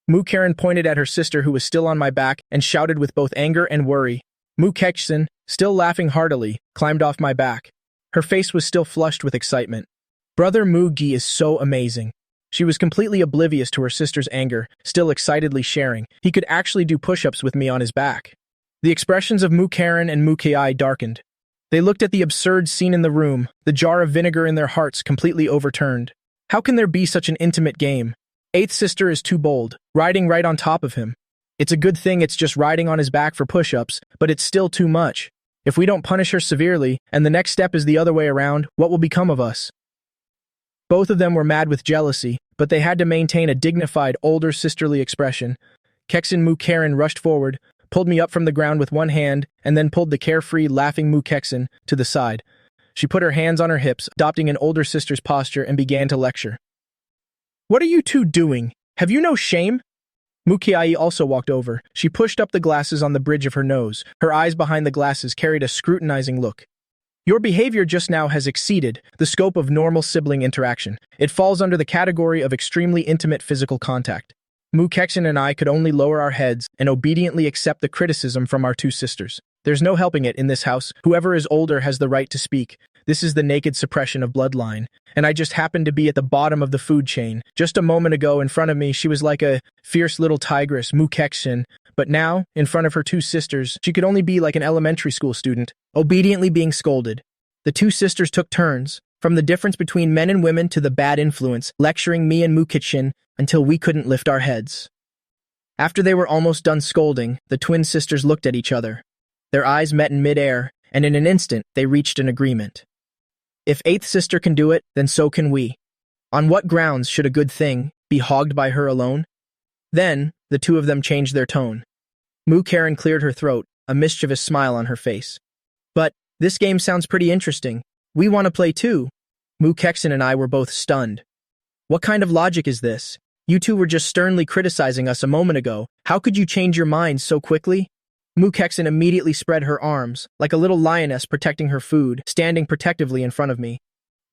Mukeren pointed at her sister who was still on my back and shouted with both anger and worry. Mukexin, still laughing heartily, climbed off my back. Her face was still flushed with excitement. "Brother Mugi is so amazing." She was completely oblivious to her sister's anger, still excitedly sharing. He could actually do push-ups with me on his back. The expressions of Mukeren and Mukiai darkened. They looked at the absurd scene in the room, the jar of vinegar in their hearts completely overturned. How can there be such an intimate game? Eighth sister is too bold, riding right on top of him. It's a good thing it's just riding on his back for push-ups, but it's still too much. If we don't punish her severely, and the next step is the other way around, what will become of us? Both of them were mad with jealousy, but they had to maintain a dignified, older sisterly expression. Kexin Mukeren rushed forward, pulled me up from the ground with one hand, and then pulled the carefree, laughing Mukexin to the side. She put her hands on her hips, adopting an older sister's posture, and began to lecture. "What are you two doing? Have you no shame?" Mukiai also walked over. She pushed up the glasses on the bridge of her nose. Her eyes behind the glasses carried a scrutinizing look. "Your behavior just now has exceeded the scope of normal sibling interaction. It falls under the category of extremely intimate physical contact." Mukexin and I could only lower our heads and obediently accept the criticism from our two sisters. There's no helping it in this house. Whoever is older has the right to speak. This is the naked suppression of bloodline. And I just happened to be at the bottom of the food chain. Just a moment ago in front of me, she was like a fierce little tigress, Mukexin. But now, in front of her two sisters, she could only be like an elementary school student, obediently being scolded. The two sisters took turns, from the difference between men and women to the bad influence, lecturing me and Mukexin until we couldn't lift our heads. After they were almost done scolding, the twin sisters looked at each other. Their eyes met in midair, and in an instant, they reached an agreement. If eighth sister can do it, then so can we. On what grounds should a good thing be hogged by her alone? Then, the two of them changed their tone. Mukeren cleared her throat, a mischievous smile on her face. "But, this game sounds pretty interesting. We want to play too." Mukexin and I were both stunned. "What kind of logic is this? You two were just sternly criticizing us a moment ago. How could you change your minds so quickly?" Mukexin immediately spread her arms, like a little lioness protecting her food, standing protectively in front of me.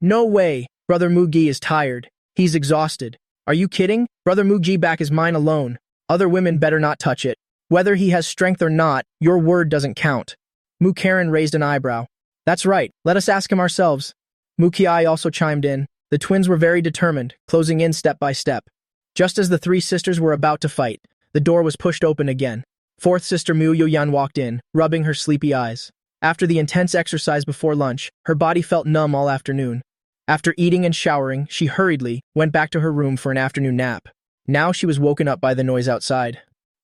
"No way. Brother Mugi is tired. He's exhausted. Are you kidding? Brother Mugi back is mine alone. Other women better not touch it. Whether he has strength or not, your word doesn't count." Mukeren raised an eyebrow. "That's right. Let us ask him ourselves." Mukiai also chimed in. The twins were very determined, closing in step by step. Just as the three sisters were about to fight, the door was pushed open again. Fourth sister Mu Yoyan walked in, rubbing her sleepy eyes. After the intense exercise before lunch, her body felt numb all afternoon. After eating and showering, she hurriedly went back to her room for an afternoon nap. Now she was woken up by the noise outside.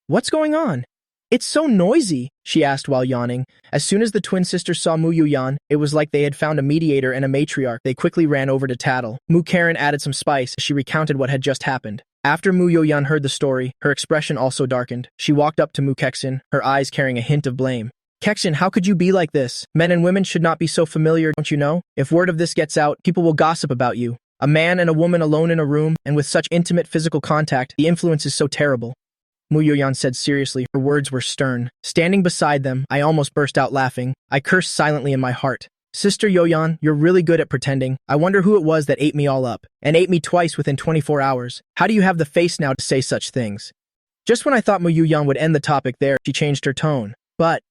"What's going on? It's so noisy," she asked while yawning. As soon as the twin sisters saw Mu Yuyan, it was like they had found a mediator and a matriarch. They quickly ran over to tattle. Mukeren added some spice as she recounted what had just happened. After Mu Yuyan heard the story, her expression also darkened. She walked up to Mu Kexin, her eyes carrying a hint of blame. "Kexin, how could you be like this? Men and women should not be so familiar, don't you know? If word of this gets out, people will gossip about you. A man and a woman alone in a room, and with such intimate physical contact, the influence is so terrible." Mu Yoyan said seriously. Her words were stern. Standing beside them, I almost burst out laughing. I cursed silently in my heart. Sister Yoyan, you're really good at pretending. I wonder who it was that ate me all up, and ate me twice within 24 hours. How do you have the face now to say such things? Just when I thought Mu Yoyan would end the topic there, she changed her tone. But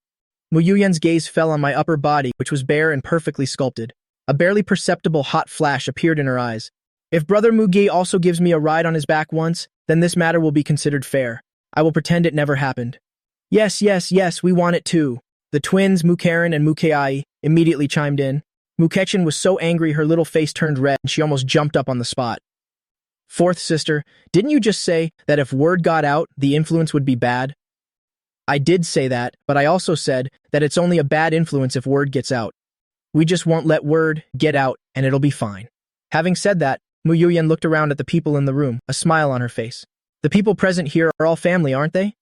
Mu Yoyan's gaze fell on my upper body, which was bare and perfectly sculpted. A barely perceptible hot flash appeared in her eyes. If Brother Mugi also gives me a ride on his back once, then this matter will be considered fair. I will pretend it never happened. Yes, we want it too. The twins, Mukaren and Mukei, immediately chimed in. Mukechin was so angry her little face turned red and she almost jumped up on the spot. Fourth sister, didn't you just say that if word got out, the influence would be bad? I did say that, but I also said that it's only a bad influence if word gets out. We just won't let word get out and it'll be fine. Having said that, Mu Yuyan looked around at the people in the room, a smile on her face. The people present here are all family, aren't they?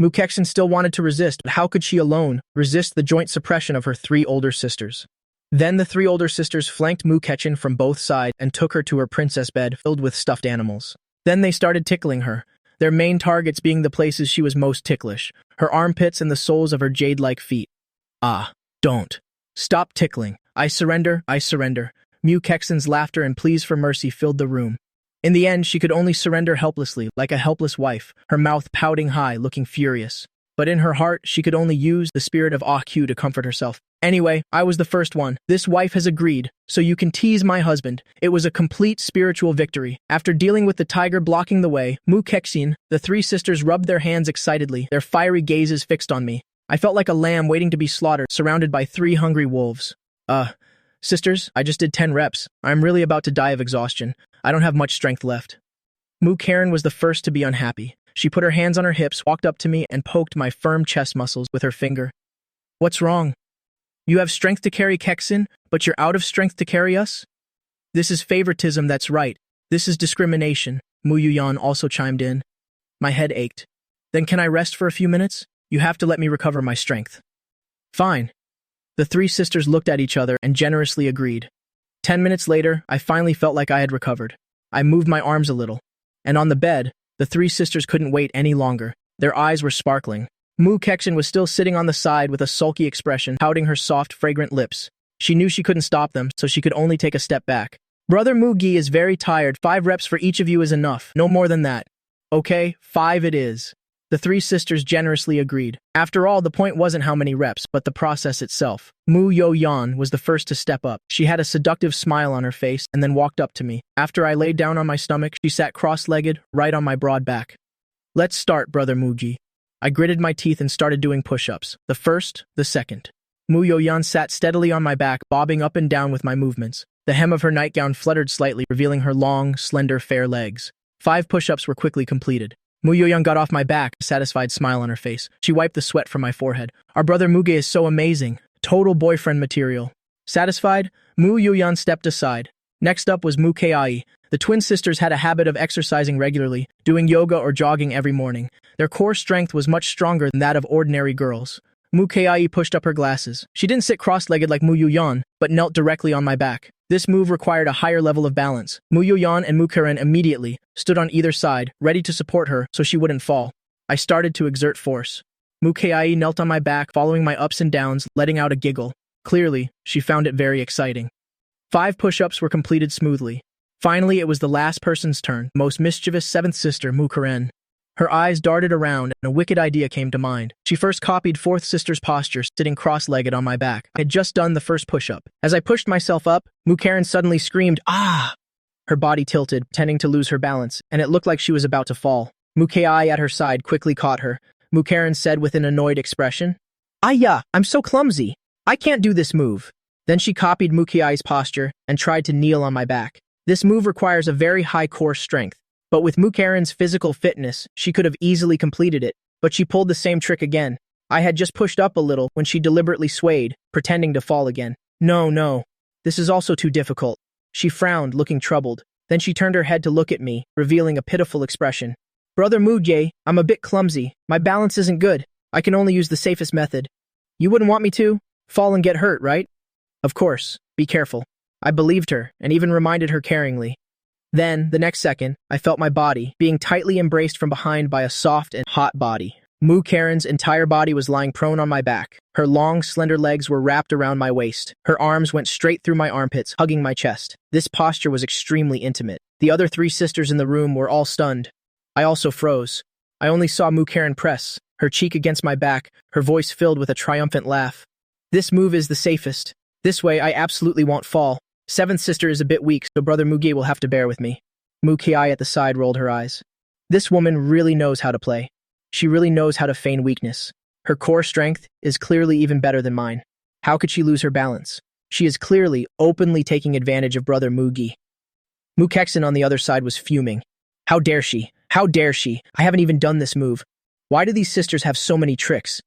Mukexin still wanted to resist, but how could she alone resist the joint suppression of her 3 older sisters? Then the 3 older sisters flanked Mukechin from both sides and took her to her princess bed filled with stuffed animals. Then they started tickling her, their main targets being the places she was most ticklish, her armpits and the soles of her jade-like feet. Ah, don't. Stop tickling. I surrender. Mukexin's laughter and pleas for mercy filled the room. In the end, she could only surrender helplessly, like a helpless wife, her mouth pouting high, looking furious. But in her heart, she could only use the spirit of Ah-Q to comfort herself. Anyway, I was the first one. This wife has agreed, so you can tease my husband. It was a complete spiritual victory. After dealing with the tiger blocking the way, Mukexin, the 3 sisters rubbed their hands excitedly, their fiery gazes fixed on me. I felt like a lamb waiting to be slaughtered, surrounded by 3 hungry wolves. Sisters, I just did 10 reps. I'm really about to die of exhaustion. I don't have much strength left. Mukaren was the first to be unhappy. She put her hands on her hips, walked up to me, and poked my firm chest muscles with her finger. What's wrong? You have strength to carry Kexin, but you're out of strength to carry us? This is favoritism, that's right. This is discrimination. Mu Yuyan also chimed in. My head ached. Then can I rest for a few minutes? You have to let me recover my strength. Fine. The 3 sisters looked at each other and generously agreed. 10 minutes later, I finally felt like I had recovered. I moved my arms a little. And on the bed, the 3 sisters couldn't wait any longer. Their eyes were sparkling. Mu Kexin was still sitting on the side with a sulky expression, pouting her soft, fragrant lips. She knew she couldn't stop them, so she could only take a step back. Brother Mugi is very tired. 5 reps for each of you is enough. No more than that. Okay, 5 it is. The 3 sisters generously agreed. After all, the point wasn't how many reps, but the process itself. Mu Yoyan was the first to step up. She had a seductive smile on her face and then walked up to me. After I laid down on my stomach, she sat cross-legged, right on my broad back. Let's start, Brother Mugi. I gritted my teeth and started doing push-ups. The first, the second. Mu Yoyan sat steadily on my back, bobbing up and down with my movements. The hem of her nightgown fluttered slightly, revealing her long, slender, fair legs. 5 push-ups were quickly completed. Mu Yoyan got off my back, a satisfied smile on her face. She wiped the sweat from my forehead. Our brother Muge is so amazing. Total boyfriend material. Satisfied, Mu Yoyan stepped aside. Next up was Mu Kei. The twin sisters had a habit of exercising regularly, doing yoga or jogging every morning. Their core strength was much stronger than that of ordinary girls. Mu Kei pushed up her glasses. She didn't sit cross-legged like Mu Yoyan, but knelt directly on my back. This move required a higher level of balance. Mu Yoyan and Mukaren immediately stood on either side, ready to support her so she wouldn't fall. I started to exert force. Mu Kei knelt on my back, following my ups and downs, letting out a giggle. Clearly, she found it very exciting. 5 push-ups were completed smoothly. Finally, it was the last person's turn, the most mischievous 7th sister, Mukaren. Her eyes darted around, and a wicked idea came to mind. She first copied 4th sister's posture, sitting cross-legged on my back. I had just done the first push-up. As I pushed myself up, Mukaren suddenly screamed, "Ah!" Her body tilted, tending to lose her balance, and it looked like she was about to fall. Mukei at her side quickly caught her. Mukaren said with an annoyed expression, "Aya, I'm so clumsy. I can't do this move." Then she copied Mukei's posture and tried to kneel on my back. This move requires a very high core strength. But with Mukaren's physical fitness, she could have easily completed it, but she pulled the same trick again. I had just pushed up a little when she deliberately swayed, pretending to fall again. No. This is also too difficult. She frowned, looking troubled. Then she turned her head to look at me, revealing a pitiful expression. Brother Mujae, I'm a bit clumsy. My balance isn't good. I can only use the safest method. You wouldn't want me to? Fall and get hurt, right? Of course. Be careful. I believed her, and even reminded her caringly. Then, the next second, I felt my body being tightly embraced from behind by a soft and hot body. Mu Karen's entire body was lying prone on my back. Her long, slender legs were wrapped around my waist. Her arms went straight through my armpits, hugging my chest. This posture was extremely intimate. The other 3 sisters in the room were all stunned. I also froze. I only saw Mu Karen press, her cheek against my back, her voice filled with a triumphant laugh. This move is the safest. This way I absolutely won't fall. 7th sister is a bit weak, so brother Mugi will have to bear with me. Mu Kiai at the side rolled her eyes. This woman really knows how to play. She really knows how to feign weakness. Her core strength is clearly even better than mine. How could she lose her balance? She is clearly, openly taking advantage of brother Mugi. Mu Kexin on the other side was fuming. How dare she? How dare she? I haven't even done this move. Why do these sisters have so many tricks?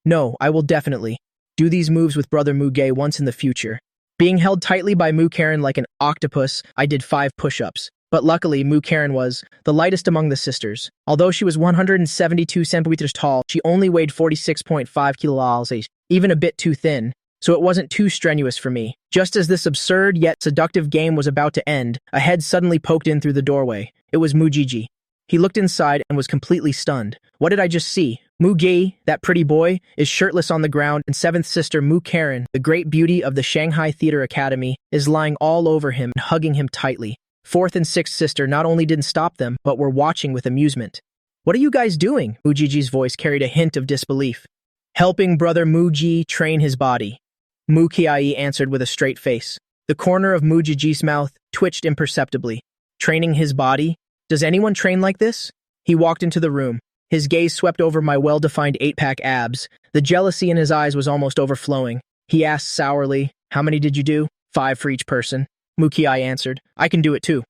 No, I will definitely do these moves with brother Muge once in the future. Being held tightly by Mu Karen like an octopus, I did 5 push-ups. But luckily, Mu Karen was the lightest among the sisters. Although she was 172 centimeters tall, she only weighed 46.5 kilograms, even a bit too thin, so it wasn't too strenuous for me. Just as this absurd yet seductive game was about to end, a head suddenly poked in through the doorway. It was Mujiji. He looked inside and was completely stunned. What did I just see? Mugi, that pretty boy, is shirtless on the ground, and 7th sister Mu Karen, the great beauty of the Shanghai Theater Academy, is lying all over him and hugging him tightly. 4th and 6th sister not only didn't stop them, but were watching with amusement. What are you guys doing? Mujiji's voice carried a hint of disbelief. Helping brother Muji train his body. Mu Kiai answered with a straight face. The corner of Mujiji's mouth twitched imperceptibly. Training his body? Does anyone train like this? He walked into the room. His gaze swept over my well-defined 8-pack abs. The jealousy in his eyes was almost overflowing. He asked sourly, "How many did you do?" 5 for each person. Mu Kiai answered, "I can do it too."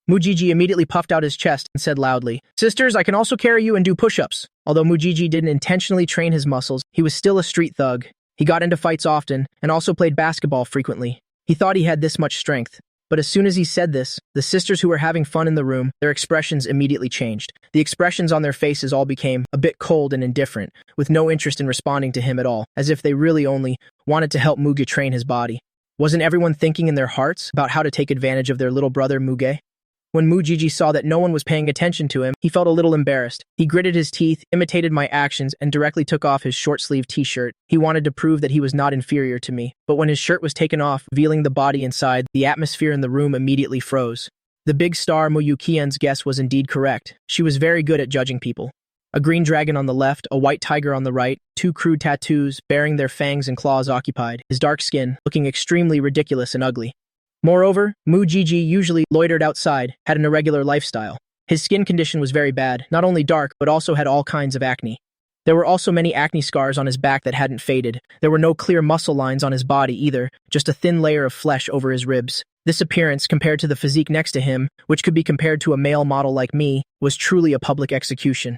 Mujiji immediately puffed out his chest and said loudly, "Sisters, I can also carry you and do push-ups." Although Mujiji didn't intentionally train his muscles, he was still a street thug. He got into fights often and also played basketball frequently. He thought he had this much strength. But as soon as he said this, the sisters who were having fun in the room, their expressions immediately changed. The expressions on their faces all became a bit cold and indifferent, with no interest in responding to him at all, as if they really only wanted to help Muge train his body. Wasn't everyone thinking in their hearts about how to take advantage of their little brother Muge? When Mujiji saw that no one was paying attention to him, he felt a little embarrassed. He gritted his teeth, imitated my actions, and directly took off his short-sleeved t-shirt. He wanted to prove that he was not inferior to me. But when his shirt was taken off, revealing the body inside, the atmosphere in the room immediately froze. The big star Muyukian's guess was indeed correct. She was very good at judging people. A green dragon on the left, a white tiger on the right, 2 crude tattoos, bearing their fangs and claws occupied, his dark skin, looking extremely ridiculous and ugly. Moreover, Mujiji usually loitered outside, had an irregular lifestyle. His skin condition was very bad, not only dark, but also had all kinds of acne. There were also many acne scars on his back that hadn't faded. There were no clear muscle lines on his body either, just a thin layer of flesh over his ribs. This appearance, compared to the physique next to him, which could be compared to a male model like me, was truly a public execution.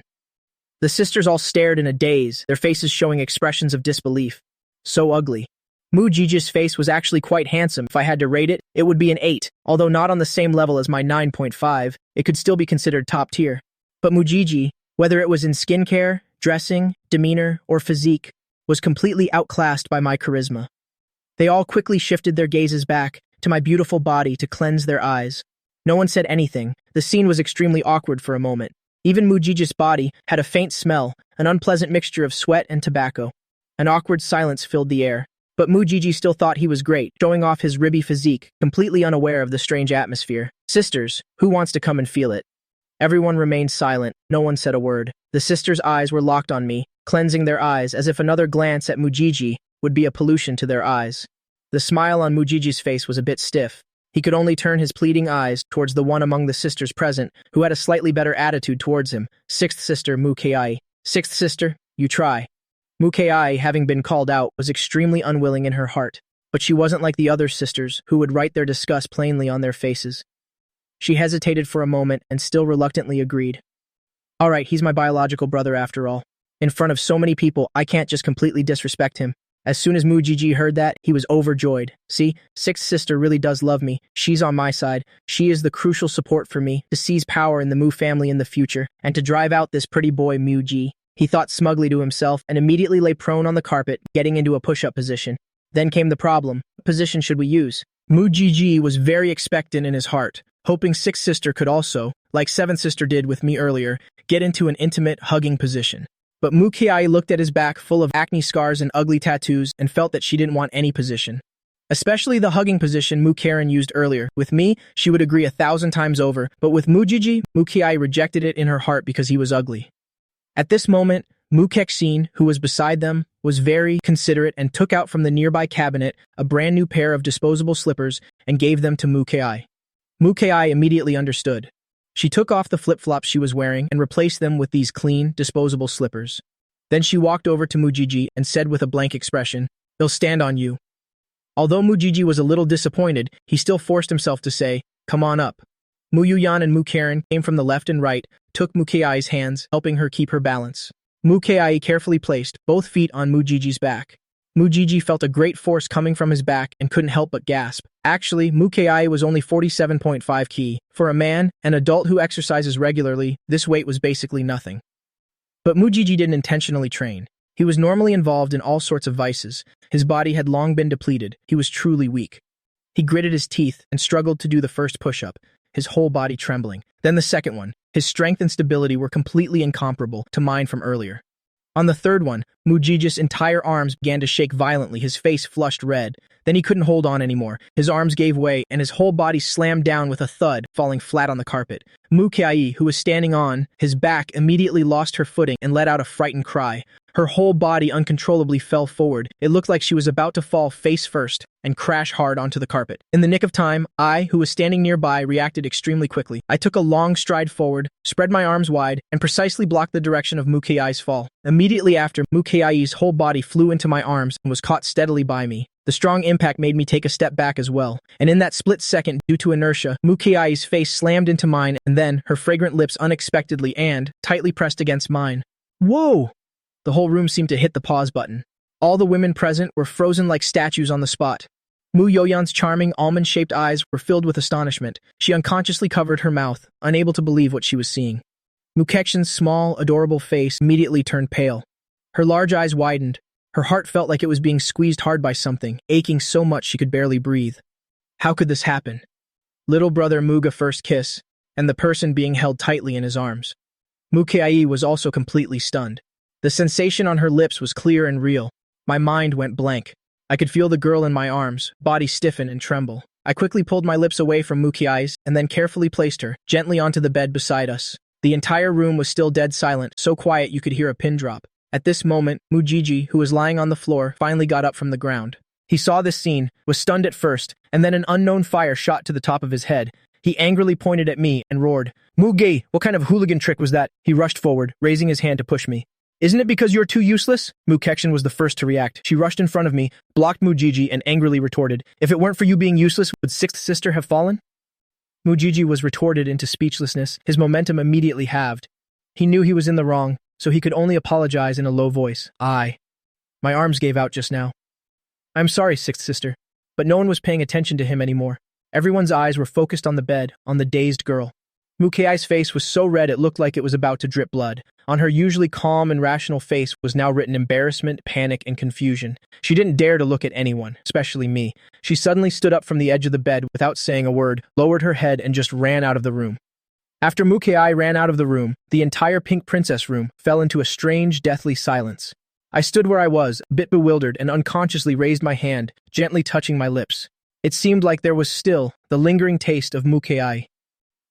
The sisters all stared in a daze, their faces showing expressions of disbelief. So ugly. Mujiji's face was actually quite handsome. If I had to rate it, it would be an 8. Although not on the same level as my 9.5, it could still be considered top tier. But Mujiji, whether it was in skincare, dressing, demeanor, or physique, was completely outclassed by my charisma. They all quickly shifted their gazes back to my beautiful body to cleanse their eyes. No one said anything. The scene was extremely awkward for a moment. Even Mujiji's body had a faint smell, an unpleasant mixture of sweat and tobacco. An awkward silence filled the air. But Mujiji still thought he was great, showing off his ribby physique, completely unaware of the strange atmosphere. Sisters, who wants to come and feel it? Everyone remained silent. No one said a word. The sisters' eyes were locked on me, cleansing their eyes as if another glance at Mujiji would be a pollution to their eyes. The smile on Mujiji's face was a bit stiff. He could only turn his pleading eyes towards the one among the sisters present, who had a slightly better attitude towards him. 6th sister Mu Kei. 6th sister, you try. Mu Kei, having been called out, was extremely unwilling in her heart, but she wasn't like the other sisters, who would write their disgust plainly on their faces. She hesitated for a moment and still reluctantly agreed. All right, he's my biological brother after all. In front of so many people, I can't just completely disrespect him. As soon as Mujiji heard that, he was overjoyed. See, 6th sister really does love me. She's on my side. She is the crucial support for me to seize power in the Mu family in the future and to drive out this pretty boy Muji. He thought smugly to himself and immediately lay prone on the carpet, getting into a push-up position. Then came the problem. What position should we use? Mujiji was very expectant in his heart, hoping sixth sister could also, like seventh sister did with me earlier, get into an intimate, hugging position. But Mukiai looked at his back full of acne scars and ugly tattoos and felt that she didn't want any position. Especially the hugging position Karen used earlier. With me, she would agree 1,000 times over, but with Mujiji, Mukiai rejected it in her heart because he was ugly. At this moment, Mukexin, who was beside them, was very considerate and took out from the nearby cabinet a brand new pair of disposable slippers and gave them to Mukiai. Mukiai immediately understood. She took off the flip-flops she was wearing and replaced them with these clean, disposable slippers. Then she walked over to Mujiji and said with a blank expression, "They'll stand on you." Although Mujiji was a little disappointed, he still forced himself to say, "Come on up." Muyuyan and Mukaren came from the left and right, took Mukiai's hands, helping her keep her balance. Mukiai carefully placed both feet on Mujiji's back. Mujiji felt a great force coming from his back and couldn't help but gasp. Actually, Mukiai was only 47.5 kg. For a man, an adult who exercises regularly, this weight was basically nothing. But Mujiji didn't intentionally train. He was normally involved in all sorts of vices. His body had long been depleted. He was truly weak. He gritted his teeth and struggled to do the first push-up, his whole body trembling. Then the second one. His strength and stability were completely incomparable to mine from earlier. On the third one, Mujiji's entire arms began to shake violently, his face flushed red. Then he couldn't hold on anymore. His arms gave way, and his whole body slammed down with a thud, falling flat on the carpet. Mukiai, who was standing on his back, immediately lost her footing and let out a frightened cry. Her whole body uncontrollably fell forward. It looked like she was about to fall face first and crash hard onto the carpet. In the nick of time, I, who was standing nearby, reacted extremely quickly. I took a long stride forward, spread my arms wide, and precisely blocked the direction of Mukiai's fall. Immediately after, Mukiai's whole body flew into my arms and was caught steadily by me. The strong impact made me take a step back as well, and in that split second, due to inertia, Mukiai's face slammed into mine, and then her fragrant lips unexpectedly and tightly pressed against mine. Whoa! The whole room seemed to hit the pause button. All the women present were frozen like statues on the spot. Mu Yoyan's charming, almond-shaped eyes were filled with astonishment. She unconsciously covered her mouth, unable to believe what she was seeing. Mukexin's small, adorable face immediately turned pale. Her large eyes widened. Her heart felt like it was being squeezed hard by something, aching so much she could barely breathe. How could this happen? Little brother Muga first kiss, and the person being held tightly in his arms. Mukiai was also completely stunned. The sensation on her lips was clear and real. My mind went blank. I could feel the girl in my arms, body stiffen and tremble. I quickly pulled my lips away from Mukiai's and then carefully placed her gently onto the bed beside us. The entire room was still dead silent, so quiet you could hear a pin drop. At this moment, Mujiji, who was lying on the floor, finally got up from the ground. He saw this scene, was stunned at first, and then an unknown fire shot to the top of his head. He angrily pointed at me and roared, "Muge, what kind of hooligan trick was that?" He rushed forward, raising his hand to push me. "Isn't it because you're too useless?" Mukexin was the first to react. She rushed in front of me, blocked Mujiji, and angrily retorted, "If it weren't for you being useless, would sixth sister have fallen?" Mujiji was retorted into speechlessness. His momentum immediately halved. He knew he was in the wrong, so he could only apologize in a low voice. My arms gave out just now. "I'm sorry, sixth sister." But no one was paying attention to him anymore. Everyone's eyes were focused on the bed, on the dazed girl. Mukiai's face was so red it looked like it was about to drip blood. On her usually calm and rational face was now written embarrassment, panic, and confusion. She didn't dare to look at anyone, especially me. She suddenly stood up from the edge of the bed without saying a word, lowered her head, and just ran out of the room. After Mukiai ran out of the room, the entire Pink Princess room fell into a strange, deathly silence. I stood where I was, a bit bewildered, and unconsciously raised my hand, gently touching my lips. It seemed like there was still the lingering taste of Mukiai.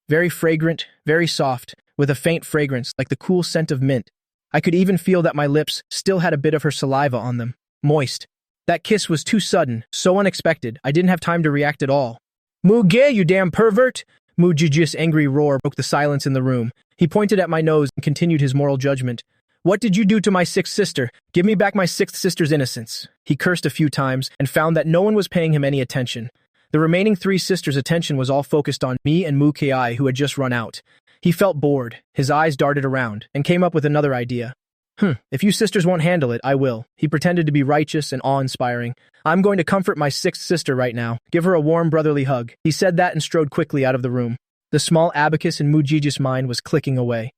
Very fragrant, very soft, with a faint fragrance like the cool scent of mint. I could even feel that my lips still had a bit of her saliva on them, moist. That kiss was too sudden, so unexpected, I didn't have time to react at all. "Muge, you damn pervert!" Mujiji's angry roar broke the silence in the room. He pointed at my nose and continued his moral judgment. "What did you do to my sixth sister? Give me back my sixth sister's innocence." He cursed a few times and found that no one was paying him any attention. The remaining three sisters' attention was all focused on me and Mukiai, who had just run out. He felt bored, his eyes darted around, and came up with another idea. If you sisters won't handle it, I will." He pretended to be righteous and awe-inspiring. "I'm going to comfort my sixth sister right now. Give her a warm brotherly hug." He said that and strode quickly out of the room. The small abacus in Mujiji's mind was clicking away.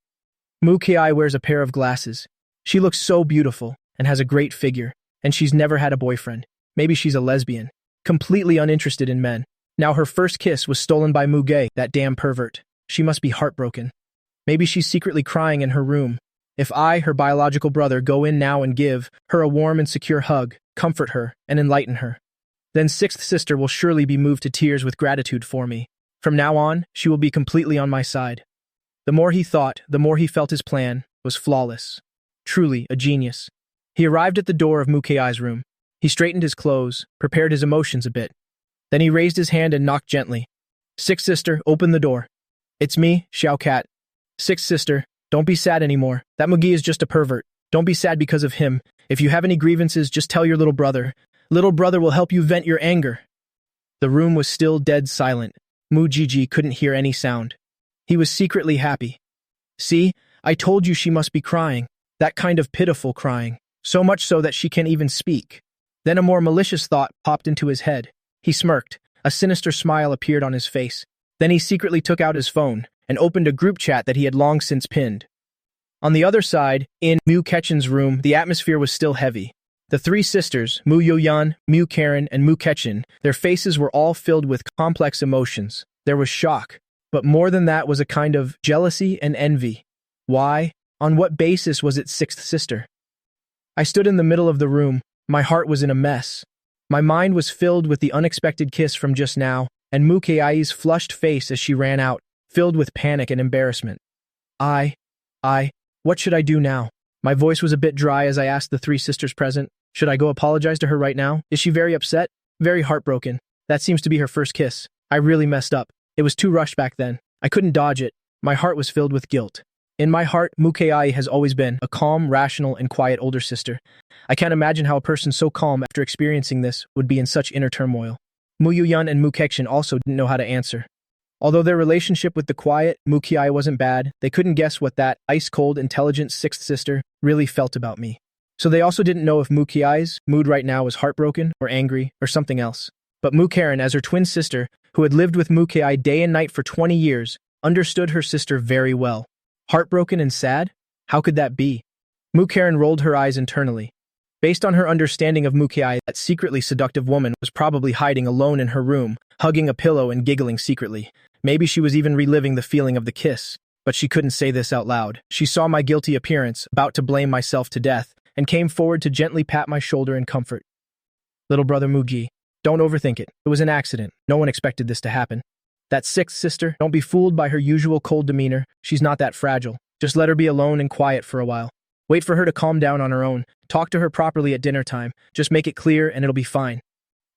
Mukiai wears a pair of glasses. She looks so beautiful and has a great figure, and she's never had a boyfriend. Maybe she's a lesbian. Completely uninterested in men. Now her first kiss was stolen by Muge, that damn pervert. She must be heartbroken. Maybe she's secretly crying in her room. If I, her biological brother, go in now and give her a warm and secure hug, comfort her, and enlighten her, then sixth sister will surely be moved to tears with gratitude for me. From now on, she will be completely on my side. The more he thought, the more he felt his plan was flawless. Truly a genius. He arrived at the door of Mukei's room. He straightened his clothes, prepared his emotions a bit. Then he raised his hand and knocked gently. Sixth sister, open the door. It's me, Xiao Cat. Sixth sister, don't be sad anymore. That Mugi is just a pervert. Don't be sad because of him. If you have any grievances, just tell your little brother. Little brother will help you vent your anger. The room was still dead silent. Mujiji couldn't hear any sound. He was secretly happy. See, I told you she must be crying. That kind of pitiful crying. So much so that she can't even speak. Then a more malicious thought popped into his head. He smirked. A sinister smile appeared on his face. Then he secretly took out his phone and opened a group chat that he had long since pinned. On the other side, in Mu Ketchen's room, the atmosphere was still heavy. The three sisters, Mu Yoyan, Mu Karen, and Mu Ketchen, their faces were all filled with complex emotions. There was shock, but more than that was a kind of jealousy and envy. Why? On what basis was it sixth sister? I stood in the middle of the room. My heart was in a mess. My mind was filled with the unexpected kiss from just now, and Mu Kei's flushed face as she ran out, filled with panic and embarrassment. What should I do now? My voice was a bit dry as I asked the three sisters present, should I go apologize to her right now? Is she very upset? Very heartbroken. That seems to be her first kiss. I really messed up. It was too rushed back then. I couldn't dodge it. My heart was filled with guilt. In my heart, Mu Kei has always been a calm, rational, and quiet older sister. I can't imagine how a person so calm after experiencing this would be in such inner turmoil. Mu Yuyan and Mu Kekshin also didn't know how to answer. Although their relationship with the quiet Mu Kei wasn't bad, they couldn't guess what that ice-cold, intelligent sixth sister really felt about me. So they also didn't know if Mu Kei's mood right now was heartbroken or angry or something else. But Mu Karen, as her twin sister, who had lived with Mu Kei day and night for 20 years, understood her sister very well. Heartbroken and sad? How could that be? Mu Karen rolled her eyes internally. Based on her understanding of Mu Kei, that secretly seductive woman was probably hiding alone in her room, hugging a pillow and giggling secretly. Maybe she was even reliving the feeling of the kiss, but she couldn't say this out loud. She saw my guilty appearance, about to blame myself to death, and came forward to gently pat my shoulder in comfort. Little brother Mugi, don't overthink it. It was an accident. No one expected this to happen. That sixth sister, don't be fooled by her usual cold demeanor. She's not that fragile. Just let her be alone and quiet for a while. Wait for her to calm down on her own. Talk to her properly at dinner time. Just make it clear and it'll be fine.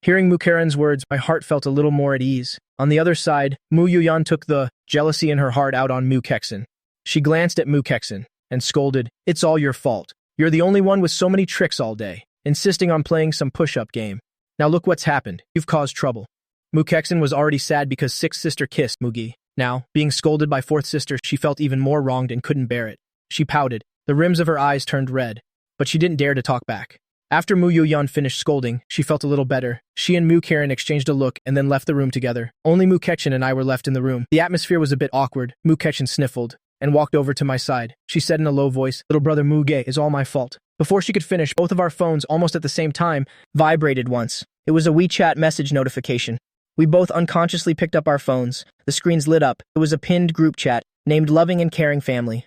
Hearing Mu Karen's words, my heart felt a little more at ease. On the other side, Mu Yuyan took the jealousy in her heart out on Mu Keksen. She glanced at Mu Keksen and scolded, "It's all your fault. You're the only one with so many tricks all day, insisting on playing some push-up game. Now look what's happened. You've caused trouble." Mu Keksen was already sad because sixth sister kissed Mugi. Now, being scolded by fourth sister, she felt even more wronged and couldn't bear it. She pouted. The rims of her eyes turned red, but she didn't dare to talk back. After Mu Yuyan finished scolding, she felt a little better. She and Mu Karen exchanged a look and then left the room together. Only Mu Ketchen and I were left in the room. The atmosphere was a bit awkward. Mu Ketchen sniffled and walked over to my side. She said in a low voice, "Little brother Muge is all my fault." Before she could finish, both of our phones, almost at the same time, vibrated once. It was a WeChat message notification. We both unconsciously picked up our phones. The screens lit up. It was a pinned group chat named Loving and Caring Family.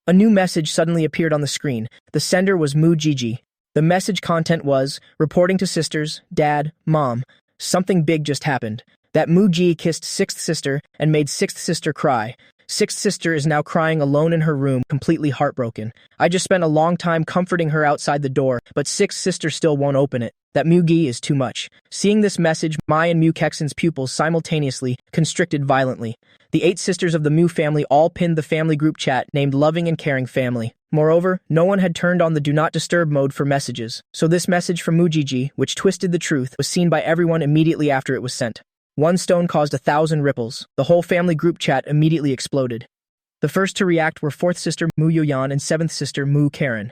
A new message suddenly appeared on the screen. The sender was Mu Gigi. The message content was, reporting to sisters, dad, mom. Something big just happened. That Mu Ji kissed sixth sister and made sixth sister cry. Sixth sister is now crying alone in her room, completely heartbroken. I just spent a long time comforting her outside the door, but sixth sister still won't open it. That Mugi is too much. Seeing this message, Mai and Mu Keksen's pupils simultaneously constricted violently. The 8 sisters of the Mu family all pinned the family group chat named Loving and Caring Family. Moreover, no one had turned on the Do Not Disturb mode for messages, so this message from Mujiji, which twisted the truth, was seen by everyone immediately after it was sent. One stone caused 1,000 ripples. The whole family group chat immediately exploded. The first to react were 4th sister Mu Yoyan and 7th sister Mu Karen.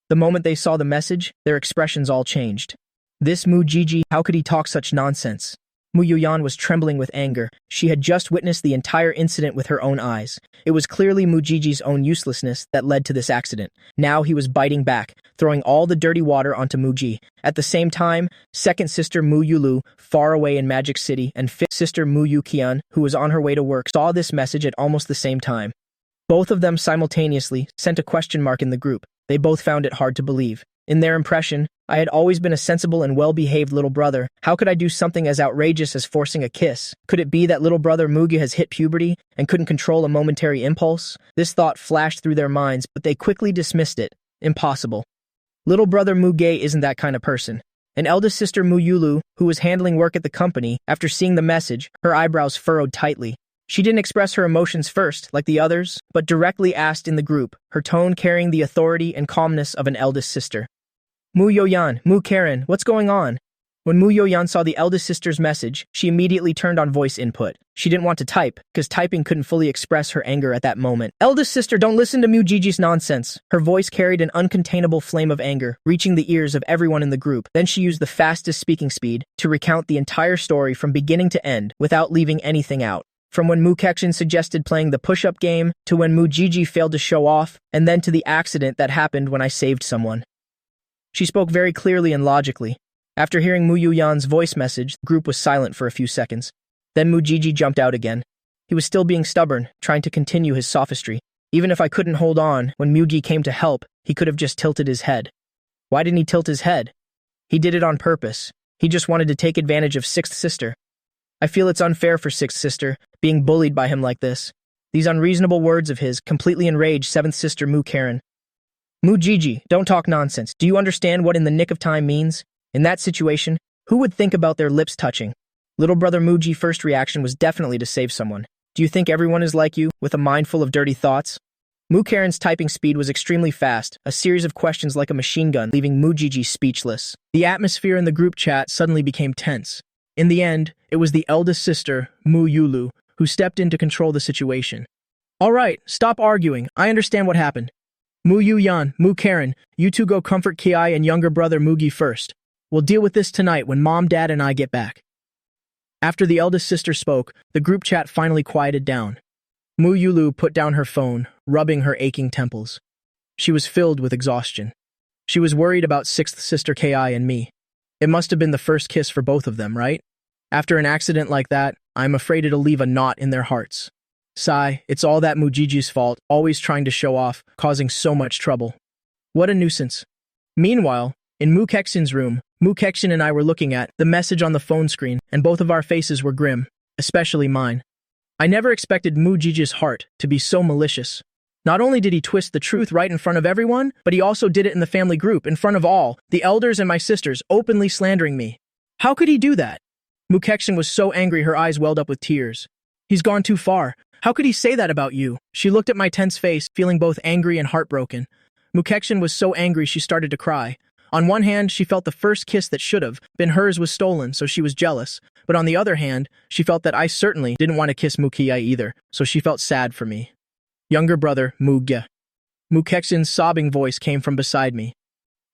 The moment they saw the message, their expressions all changed. This Mu Gigi, how could he talk such nonsense? Mu Yuyan was trembling with anger. She had just witnessed the entire incident with her own eyes. It was clearly Mujiji's own uselessness that led to this accident. Now he was biting back, throwing all the dirty water onto Muji. At the same time, second sister Mu Yulu, far away in Magic City, and fifth sister Mu Yukian, who was on her way to work, saw this message at almost the same time. Both of them simultaneously sent a question mark in the group. They both found it hard to believe. In their impression, I had always been a sensible and well-behaved little brother. How could I do something as outrageous as forcing a kiss? Could it be that little brother Mugi has hit puberty and couldn't control a momentary impulse? This thought flashed through their minds, but they quickly dismissed it. Impossible. Little brother Muge isn't that kind of person. An eldest sister Mu Yulu, who was handling work at the company, after seeing the message, her eyebrows furrowed tightly. She didn't express her emotions first, like the others, but directly asked in the group, her tone carrying the authority and calmness of an eldest sister. Mu Yoyan, Mu Karen, what's going on? When Mu Yoyan saw the eldest sister's message, she immediately turned on voice input. She didn't want to type, because typing couldn't fully express her anger at that moment. Eldest sister, don't listen to Mu Gigi's nonsense. Her voice carried an uncontainable flame of anger, reaching the ears of everyone in the group. Then she used the fastest speaking speed to recount the entire story from beginning to end, without leaving anything out. From when Mu Kexin suggested playing the push-up game, to when Mu Gigi failed to show off, and then to the accident that happened when I saved someone. She spoke very clearly and logically. After hearing Mu Yuyan's voice message, the group was silent for a few seconds. Then Mu Gigi jumped out again. He was still being stubborn, trying to continue his sophistry. Even if I couldn't hold on, when Mugi came to help, he could have just tilted his head. Why didn't he tilt his head? He did it on purpose. He just wanted to take advantage of Sixth Sister. I feel it's unfair for Sixth Sister, being bullied by him like this. These unreasonable words of his completely enraged Seventh Sister Mu Karen. Mu Gigi, don't talk nonsense. Do you understand what in the nick of time means? In that situation, who would think about their lips touching? Little brother Muji's first reaction was definitely to save someone. Do you think everyone is like you, with a mind full of dirty thoughts? Mu Karen's typing speed was extremely fast, a series of questions like a machine gun, leaving Mu Gigi speechless. The atmosphere in the group chat suddenly became tense. In the end, it was the eldest sister, Mu Yulu, who stepped in to control the situation. All right, stop arguing. I understand what happened. Mu Yuyan, Mu Karen, you two go comfort Ki and younger brother Mugi first. We'll deal with this tonight when Mom, Dad, and I get back. After the eldest sister spoke, the group chat finally quieted down. Mu Yulu put down her phone, rubbing her aching temples. She was filled with exhaustion. She was worried about Sixth Sister Ki and me. It must have been the first kiss for both of them, right? After an accident like that, I'm afraid it'll leave a knot in their hearts. Sigh, it's all that Mujiji's fault, always trying to show off, causing so much trouble. What a nuisance. Meanwhile, in Mu Kexin's room, Mu Kexin and I were looking at the message on the phone screen, and both of our faces were grim, especially mine. I never expected Mujiji's heart to be so malicious. Not only did he twist the truth right in front of everyone, but he also did it in the family group, in front of all, the elders and my sisters, openly slandering me. How could he do that? Mu Kexin was so angry her eyes welled up with tears. He's gone too far. How could he say that about you? She looked at my tense face, feeling both angry and heartbroken. Mu Kexin was so angry she started to cry. On one hand, she felt the first kiss that should have been hers was stolen, so she was jealous. But on the other hand, she felt that I certainly didn't want to kiss Mukiai either, so she felt sad for me. Younger brother, Muge. Mu Kexin's sobbing voice came from beside me.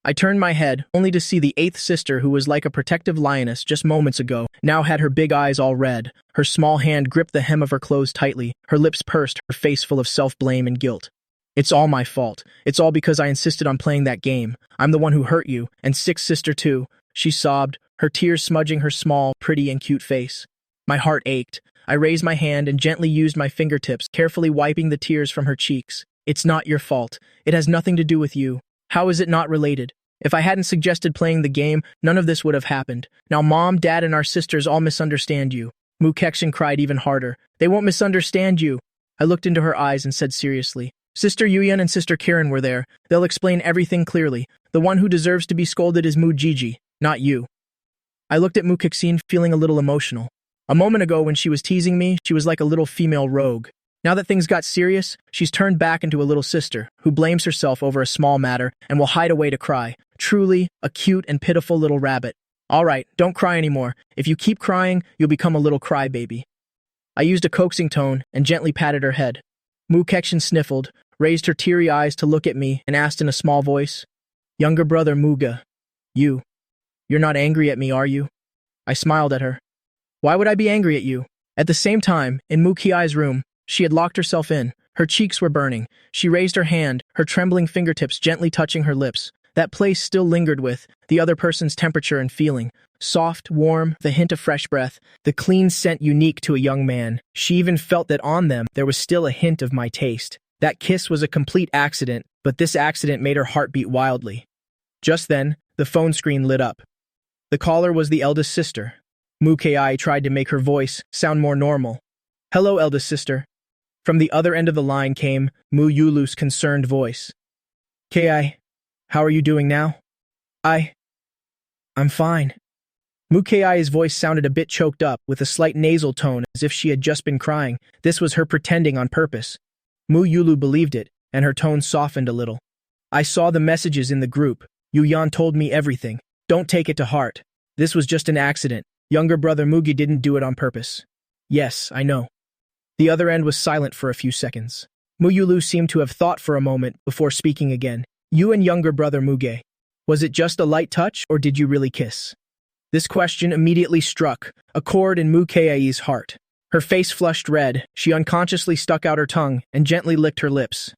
I turned my head, only to see the eighth sister, who was like a protective lioness just moments ago, now had her big eyes all red. Her small hand gripped the hem of her clothes tightly, her lips pursed, her face full of self-blame and guilt. It's all my fault. It's all because I insisted on playing that game. I'm the one who hurt you, and Sixth Sister too. She sobbed, her tears smudging her small, pretty, and cute face. My heart ached. I raised my hand and gently used my fingertips, carefully wiping the tears from her cheeks. It's not your fault. It has nothing to do with you. How is it not related? If I hadn't suggested playing the game, none of this would have happened. Now Mom, Dad, and our sisters all misunderstand you. Mu Kexin cried even harder. They won't misunderstand you. I looked into her eyes and said seriously, Sister Yuyan and Sister Kiran were there. They'll explain everything clearly. The one who deserves to be scolded is Mu Gigi, not you. I looked at Mu Kexin, feeling a little emotional. A moment ago when she was teasing me, she was like a little female rogue. Now that things got serious, she's turned back into a little sister, who blames herself over a small matter and will hide away to cry. Truly, a cute and pitiful little rabbit. All right, don't cry anymore. If you keep crying, you'll become a little crybaby. I used a coaxing tone and gently patted her head. Mu Kexin sniffled, raised her teary eyes to look at me, and asked in a small voice, Younger brother Muga, you're not angry at me, are you? I smiled at her. Why would I be angry at you? At the same time, in Mukiai's room, she had locked herself in. Her cheeks were burning. She raised her hand, her trembling fingertips gently touching her lips. That place still lingered with the other person's temperature and feeling. Soft, warm, the hint of fresh breath, the clean scent unique to a young man. She even felt that on them there was still a hint of my taste. That kiss was a complete accident, but this accident made her heart beat wildly. Just then, the phone screen lit up. The caller was the eldest sister. Mukiai tried to make her voice sound more normal. "Hello, eldest sister." From the other end of the line came Yulu's concerned voice. "Ki, how are you doing now?" I'm fine." Mukiai's voice sounded a bit choked up, with a slight nasal tone, as if she had just been crying. This was her pretending on purpose. Yulu believed it, and her tone softened a little. "I saw the messages in the group. Yuyan told me everything. Don't take it to heart. This was just an accident. Younger brother Mugi didn't do it on purpose." "Yes, I know." The other end was silent for a few seconds. Yulu seemed to have thought for a moment before speaking again. "You and younger brother Muge, was it just a light touch, or did you really kiss?" This question immediately struck a chord in Mukiai's heart. Her face flushed red, she unconsciously stuck out her tongue and gently licked her lips.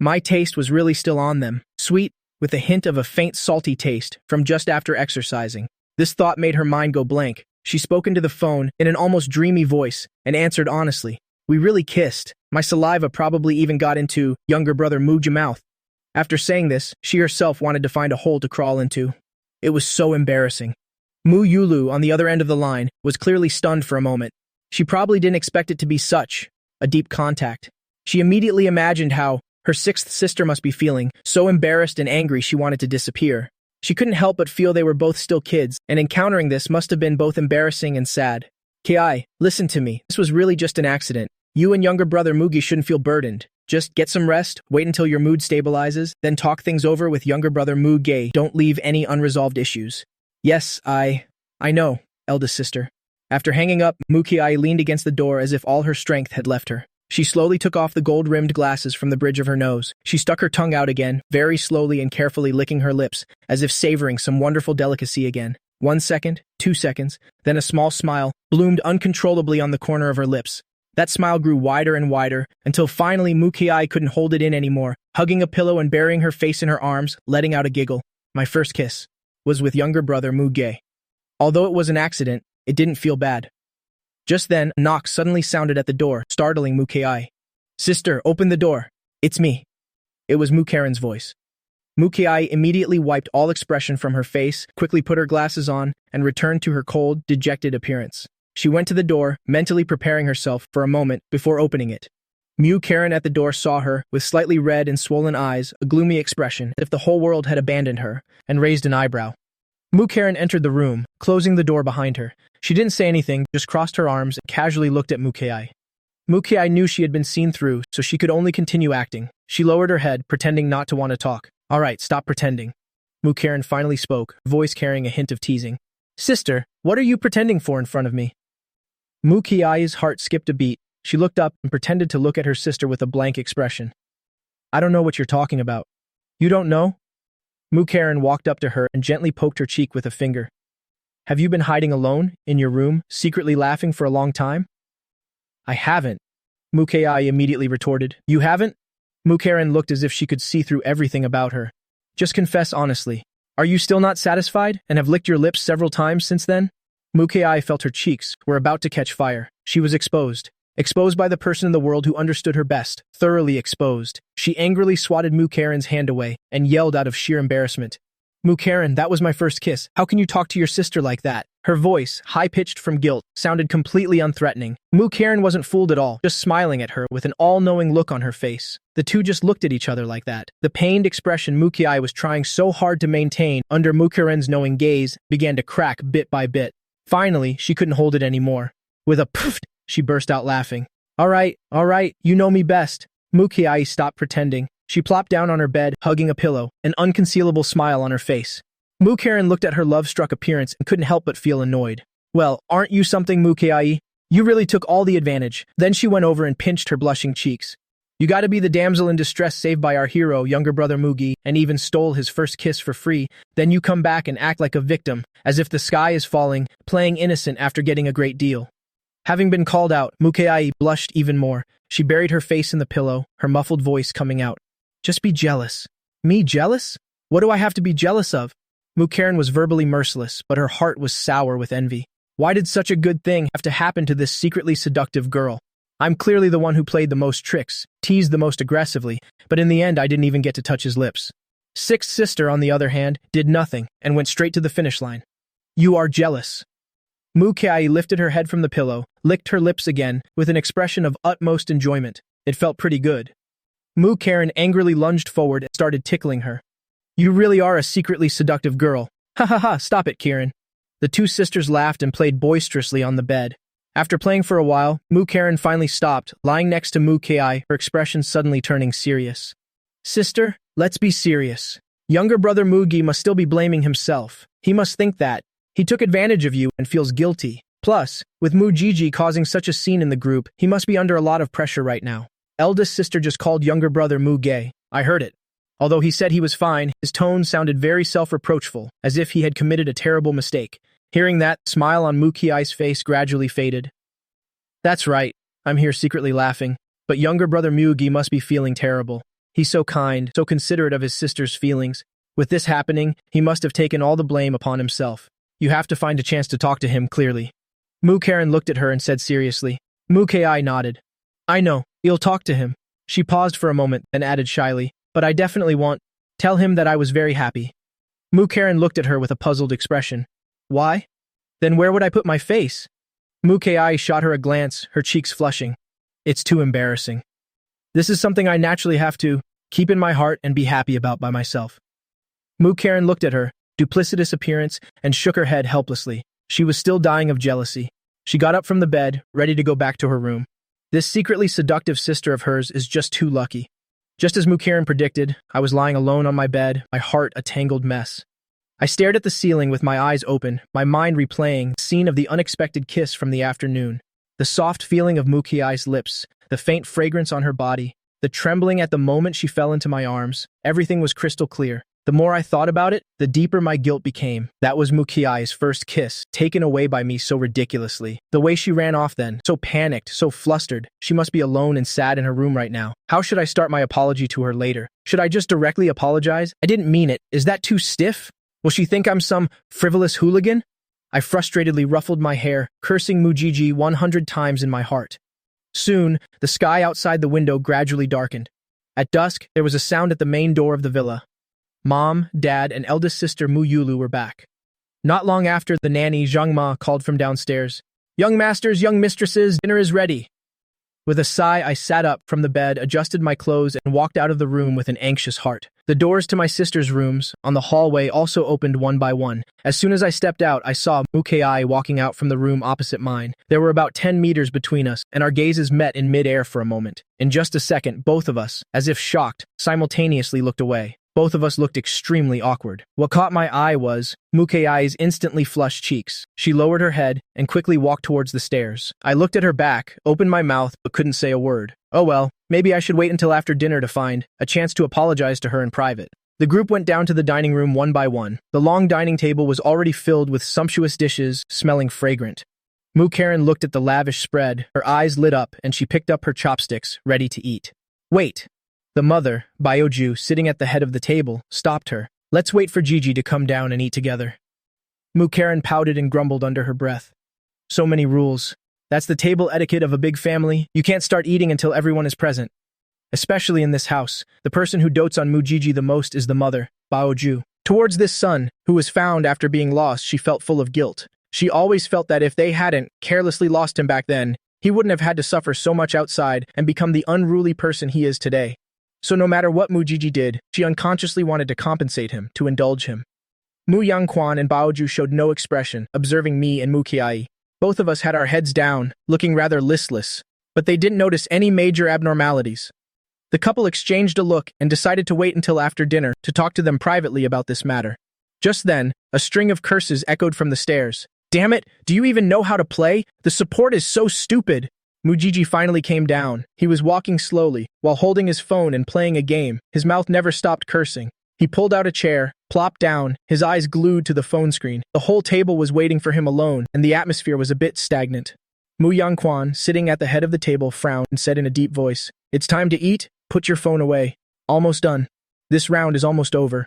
My taste was really still on them, sweet, with a hint of a faint salty taste from just after exercising. This thought made her mind go blank. She spoke into the phone in an almost dreamy voice and answered honestly, "We really kissed. My saliva probably even got into younger brother Muge's mouth." After saying this, she herself wanted to find a hole to crawl into. It was so embarrassing. Yulu, on the other end of the line, was clearly stunned for a moment. She probably didn't expect it to be such a deep contact. She immediately imagined how her sixth sister must be feeling, so embarrassed and angry she wanted to disappear. She couldn't help but feel they were both still kids, and encountering this must have been both embarrassing and sad. "Ki, listen to me. This was really just an accident. You and younger brother Mugi shouldn't feel burdened. Just get some rest, wait until your mood stabilizes, then talk things over with younger brother Muge. Don't leave any unresolved issues." "Yes, I know, eldest sister." After hanging up, Mukiai leaned against the door as if all her strength had left her. She slowly took off the gold-rimmed glasses from the bridge of her nose. She stuck her tongue out again, very slowly and carefully licking her lips, as if savoring some wonderful delicacy again. 1 second, 2 seconds, then a small smile bloomed uncontrollably on the corner of her lips. That smile grew wider and wider, until finally Mukiai couldn't hold it in anymore, hugging a pillow and burying her face in her arms, letting out a giggle. "My first kiss was with younger brother Muge. Although it was an accident, it didn't feel bad." Just then, a knock suddenly sounded at the door, startling Mukiai. "Sister, open the door. It's me." It was Mukaren's voice. Mukiai immediately wiped all expression from her face, quickly put her glasses on, and returned to her cold, dejected appearance. She went to the door, mentally preparing herself for a moment before opening it. Mukaren at the door saw her, with slightly red and swollen eyes, a gloomy expression, as if the whole world had abandoned her, and raised an eyebrow. Mukaren entered the room, closing the door behind her. She didn't say anything, just crossed her arms and casually looked at Mukiai. Mukiai knew she had been seen through, so she could only continue acting. She lowered her head, pretending not to want to talk. "All right, stop pretending." Mukaren finally spoke, voice carrying a hint of teasing. "Sister, what are you pretending for in front of me?" Mukiai's heart skipped a beat. She looked up and pretended to look at her sister with a blank expression. "I don't know what you're talking about." "You don't know?" Mukaren walked up to her and gently poked her cheek with a finger. "Have you been hiding alone, in your room, secretly laughing for a long time?" "I haven't," Mukiai immediately retorted. "You haven't?" Mukaren looked as if she could see through everything about her. "Just confess honestly. Are you still not satisfied, and have licked your lips several times since then?" Mukiai felt her cheeks were about to catch fire. She was exposed. Exposed by the person in the world who understood her best. Thoroughly exposed. She angrily swatted Mukaren's hand away and yelled out of sheer embarrassment. "Mukaren, that was my first kiss. How can you talk to your sister like that?" Her voice, high-pitched from guilt, sounded completely unthreatening. Mukaren wasn't fooled at all, just smiling at her with an all-knowing look on her face. The two just looked at each other like that. The pained expression Mukiai was trying so hard to maintain under Mukaren's knowing gaze began to crack bit by bit. Finally, she couldn't hold it anymore. With a poof, she burst out laughing. All right, you know me best." Mukiai stopped pretending. She plopped down on her bed, hugging a pillow, an unconcealable smile on her face. Mukaren looked at her love-struck appearance and couldn't help but feel annoyed. "Well, aren't you something, Mukiai? You really took all the advantage." Then she went over and pinched her blushing cheeks. You gotta be the damsel in distress saved by our hero, younger brother Mugi, and even stole his first kiss for free. Then you come back and act like a victim, as if the sky is falling, playing innocent after getting a great deal. Having been called out, Mukiai blushed even more. She buried her face in the pillow, her muffled voice coming out. Just be jealous. Me jealous? What do I have to be jealous of? Mukaren was verbally merciless, but her heart was sour with envy. Why did such a good thing have to happen to this secretly seductive girl? I'm clearly the one who played the most tricks, teased the most aggressively, but in the end I didn't even get to touch his lips. Sixth sister, on the other hand, did nothing and went straight to the finish line. You are jealous. Mukiai lifted her head from the pillow, licked her lips again, with an expression of utmost enjoyment. It felt pretty good. Mukaren angrily lunged forward and started tickling her. You really are a secretly seductive girl. Ha ha ha, stop it, Kieran. The two sisters laughed and played boisterously on the bed. After playing for a while, Mukaren finally stopped, lying next to Mukiai, her expression suddenly turning serious. Sister, let's be serious. Younger brother Mugi must still be blaming himself. He must think that he took advantage of you and feels guilty. Plus, with Mujiji causing such a scene in the group, he must be under a lot of pressure right now. Eldest sister just called younger brother Mu gay. I heard it. Although he said he was fine, his tone sounded very self-reproachful, as if he had committed a terrible mistake. Hearing that, the smile on Mukiai's face gradually faded. That's right, I'm here secretly laughing, but younger brother Mugi must be feeling terrible. He's so kind, so considerate of his sister's feelings. With this happening, he must have taken all the blame upon himself. You have to find a chance to talk to him clearly. Mukaren looked at her and said seriously. Mukiai nodded. I know, you'll talk to him. She paused for a moment, then added shyly, but I definitely want. Tell him that I was very happy. Mukaren looked at her with a puzzled expression. Why? Then where would I put my face? Mukiai shot her a glance, her cheeks flushing. It's too embarrassing. This is something I naturally have to keep in my heart and be happy about by myself. Mukaren looked at her, duplicitous appearance, and shook her head helplessly. She was still dying of jealousy. She got up from the bed, ready to go back to her room. This secretly seductive sister of hers is just too lucky. Just as Mukaren predicted, I was lying alone on my bed, my heart a tangled mess. I stared at the ceiling with my eyes open, my mind replaying the scene of the unexpected kiss from the afternoon. The soft feeling of Mukiai's lips, the faint fragrance on her body, the trembling at the moment she fell into my arms, everything was crystal clear. The more I thought about it, the deeper my guilt became. That was Mukiai's first kiss, taken away by me so ridiculously. The way she ran off then, so panicked, so flustered. She must be alone and sad in her room right now. How should I start my apology to her later? Should I just directly apologize? I didn't mean it. Is that too stiff? Will she think I'm some frivolous hooligan? I frustratedly ruffled my hair, cursing Mujiji 100 times in my heart. Soon, the sky outside the window gradually darkened. At dusk, there was a sound at the main door of the villa. Mom, Dad, and eldest sister Mu Yulu were back. Not long after, the nanny Zhang Ma called from downstairs. Young masters, young mistresses, dinner is ready. With a sigh, I sat up from the bed, adjusted my clothes, and walked out of the room with an anxious heart. The doors to my sister's rooms, on the hallway, also opened one by one. As soon as I stepped out, I saw Mukiai walking out from the room opposite mine. There were about 10 meters between us, and our gazes met in mid-air for a moment. In just a second, both of us, as if shocked, simultaneously looked away. Both of us looked extremely awkward. What caught my eye was Mukiai's instantly flushed cheeks. She lowered her head and quickly walked towards the stairs. I looked at her back, opened my mouth, but couldn't say a word. Oh well, maybe I should wait until after dinner to find a chance to apologize to her in private. The group went down to the dining room one by one. The long dining table was already filled with sumptuous dishes, smelling fragrant. Mukaren looked at the lavish spread, her eyes lit up, and she picked up her chopsticks, ready to eat. Wait! The mother, Bioju, sitting at the head of the table, stopped her. Let's wait for Gigi to come down and eat together. Mukaren pouted and grumbled under her breath. So many rules. That's the table etiquette of a big family. You can't start eating until everyone is present. Especially in this house, the person who dotes on Mujiji the most is the mother, Baoju. Towards this son, who was found after being lost, she felt full of guilt. She always felt that if they hadn't carelessly lost him back then, he wouldn't have had to suffer so much outside and become the unruly person he is today. So no matter what Mujiji did, she unconsciously wanted to compensate him, to indulge him. Mu Yangquan and Baoju showed no expression, observing me and Mukiai. Both of us had our heads down, looking rather listless, but they didn't notice any major abnormalities. The couple exchanged a look and decided to wait until after dinner to talk to them privately about this matter. Just then, a string of curses echoed from the stairs. Damn it, do you even know how to play? The support is so stupid. Mujiji finally came down. He was walking slowly, while holding his phone and playing a game. His mouth never stopped cursing. He pulled out a chair, plopped down, his eyes glued to the phone screen. The whole table was waiting for him alone, and the atmosphere was a bit stagnant. Mu Yangquan, sitting at the head of the table, frowned and said in a deep voice, "It's time to eat. Put your phone away. Almost done. This round is almost over."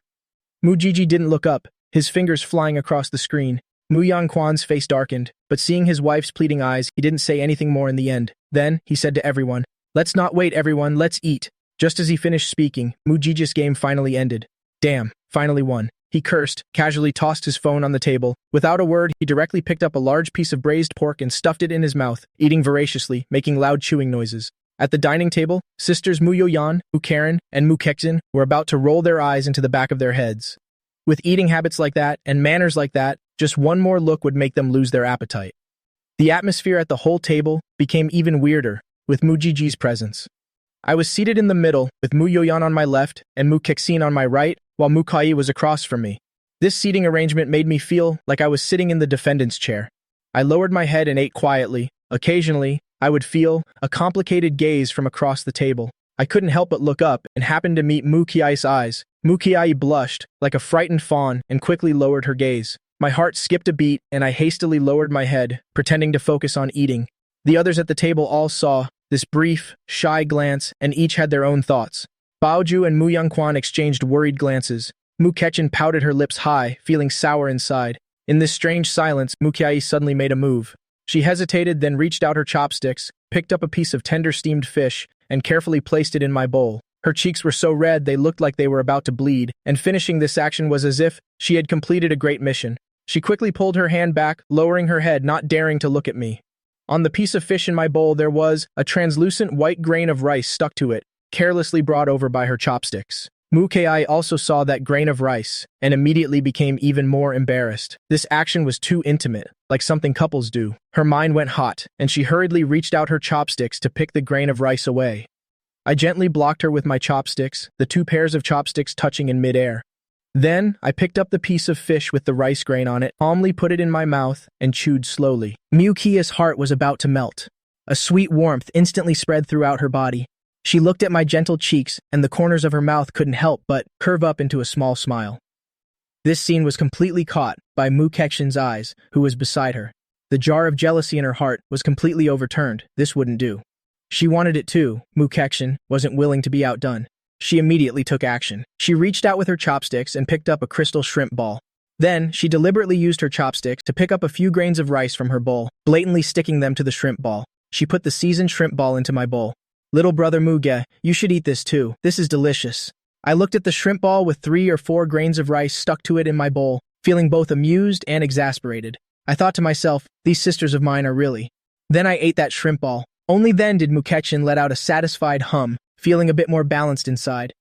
Mujiji didn't look up, his fingers flying across the screen. Mu Yangquan's face darkened, but seeing his wife's pleading eyes, he didn't say anything more in the end. Then, he said to everyone, "Let's not wait, everyone, let's eat." Just as he finished speaking, Mujiji's game finally ended. Damn, finally won. He cursed, casually tossed his phone on the table. Without a word, he directly picked up a large piece of braised pork and stuffed it in his mouth, eating voraciously, making loud chewing noises. At the dining table, sisters Mu Yoyan, Mu Karen, and Mu Kexin were about to roll their eyes into the back of their heads. With eating habits like that, and manners like that, just one more look would make them lose their appetite. The atmosphere at the whole table became even weirder, with Mujiji's presence. I was seated in the middle, with Mu Yoyan on my left and Mu Kexin on my right, while Mu Kai was across from me. This seating arrangement made me feel like I was sitting in the defendant's chair. I lowered my head and ate quietly. Occasionally, I would feel a complicated gaze from across the table. I couldn't help but look up and happened to meet Mu Kiai's eyes. Mu Kiai blushed like a frightened fawn and quickly lowered her gaze. My heart skipped a beat and I hastily lowered my head, pretending to focus on eating. The others at the table all saw this brief, shy glance and each had their own thoughts. Baoju and Mu Yangquan exchanged worried glances. Mu Kechin pouted her lips high, feeling sour inside. In this strange silence, Mu Kiai suddenly made a move. She hesitated, then reached out her chopsticks, picked up a piece of tender steamed fish, and carefully placed it in my bowl. Her cheeks were so red they looked like they were about to bleed, and finishing this action was as if she had completed a great mission. She quickly pulled her hand back, lowering her head, not daring to look at me. On the piece of fish in my bowl there was a translucent white grain of rice stuck to it, carelessly brought over by her chopsticks. Mu Kai also saw that grain of rice, and immediately became even more embarrassed. This action was too intimate, like something couples do. Her mind went hot, and she hurriedly reached out her chopsticks to pick the grain of rice away. I gently blocked her with my chopsticks, the two pairs of chopsticks touching in midair. Then, I picked up the piece of fish with the rice grain on it, calmly put it in my mouth, and chewed slowly. Mu Kia's heart was about to melt. A sweet warmth instantly spread throughout her body. She looked at my gentle cheeks, and the corners of her mouth couldn't help but curve up into a small smile. This scene was completely caught by Mu Kexin's eyes, who was beside her. The jar of jealousy in her heart was completely overturned. This wouldn't do. She wanted it too. Mu Kexin wasn't willing to be outdone. She immediately took action. She reached out with her chopsticks and picked up a crystal shrimp ball. Then, she deliberately used her chopsticks to pick up a few grains of rice from her bowl, blatantly sticking them to the shrimp ball. She put the seasoned shrimp ball into my bowl. "Little brother Muge, you should eat this too. This is delicious." I looked at the shrimp ball with 3 or 4 grains of rice stuck to it in my bowl, feeling both amused and exasperated. I thought to myself, these sisters of mine are really. Then I ate that shrimp ball. Only then did Mu Kexin let out a satisfied hum, feeling a bit more balanced inside.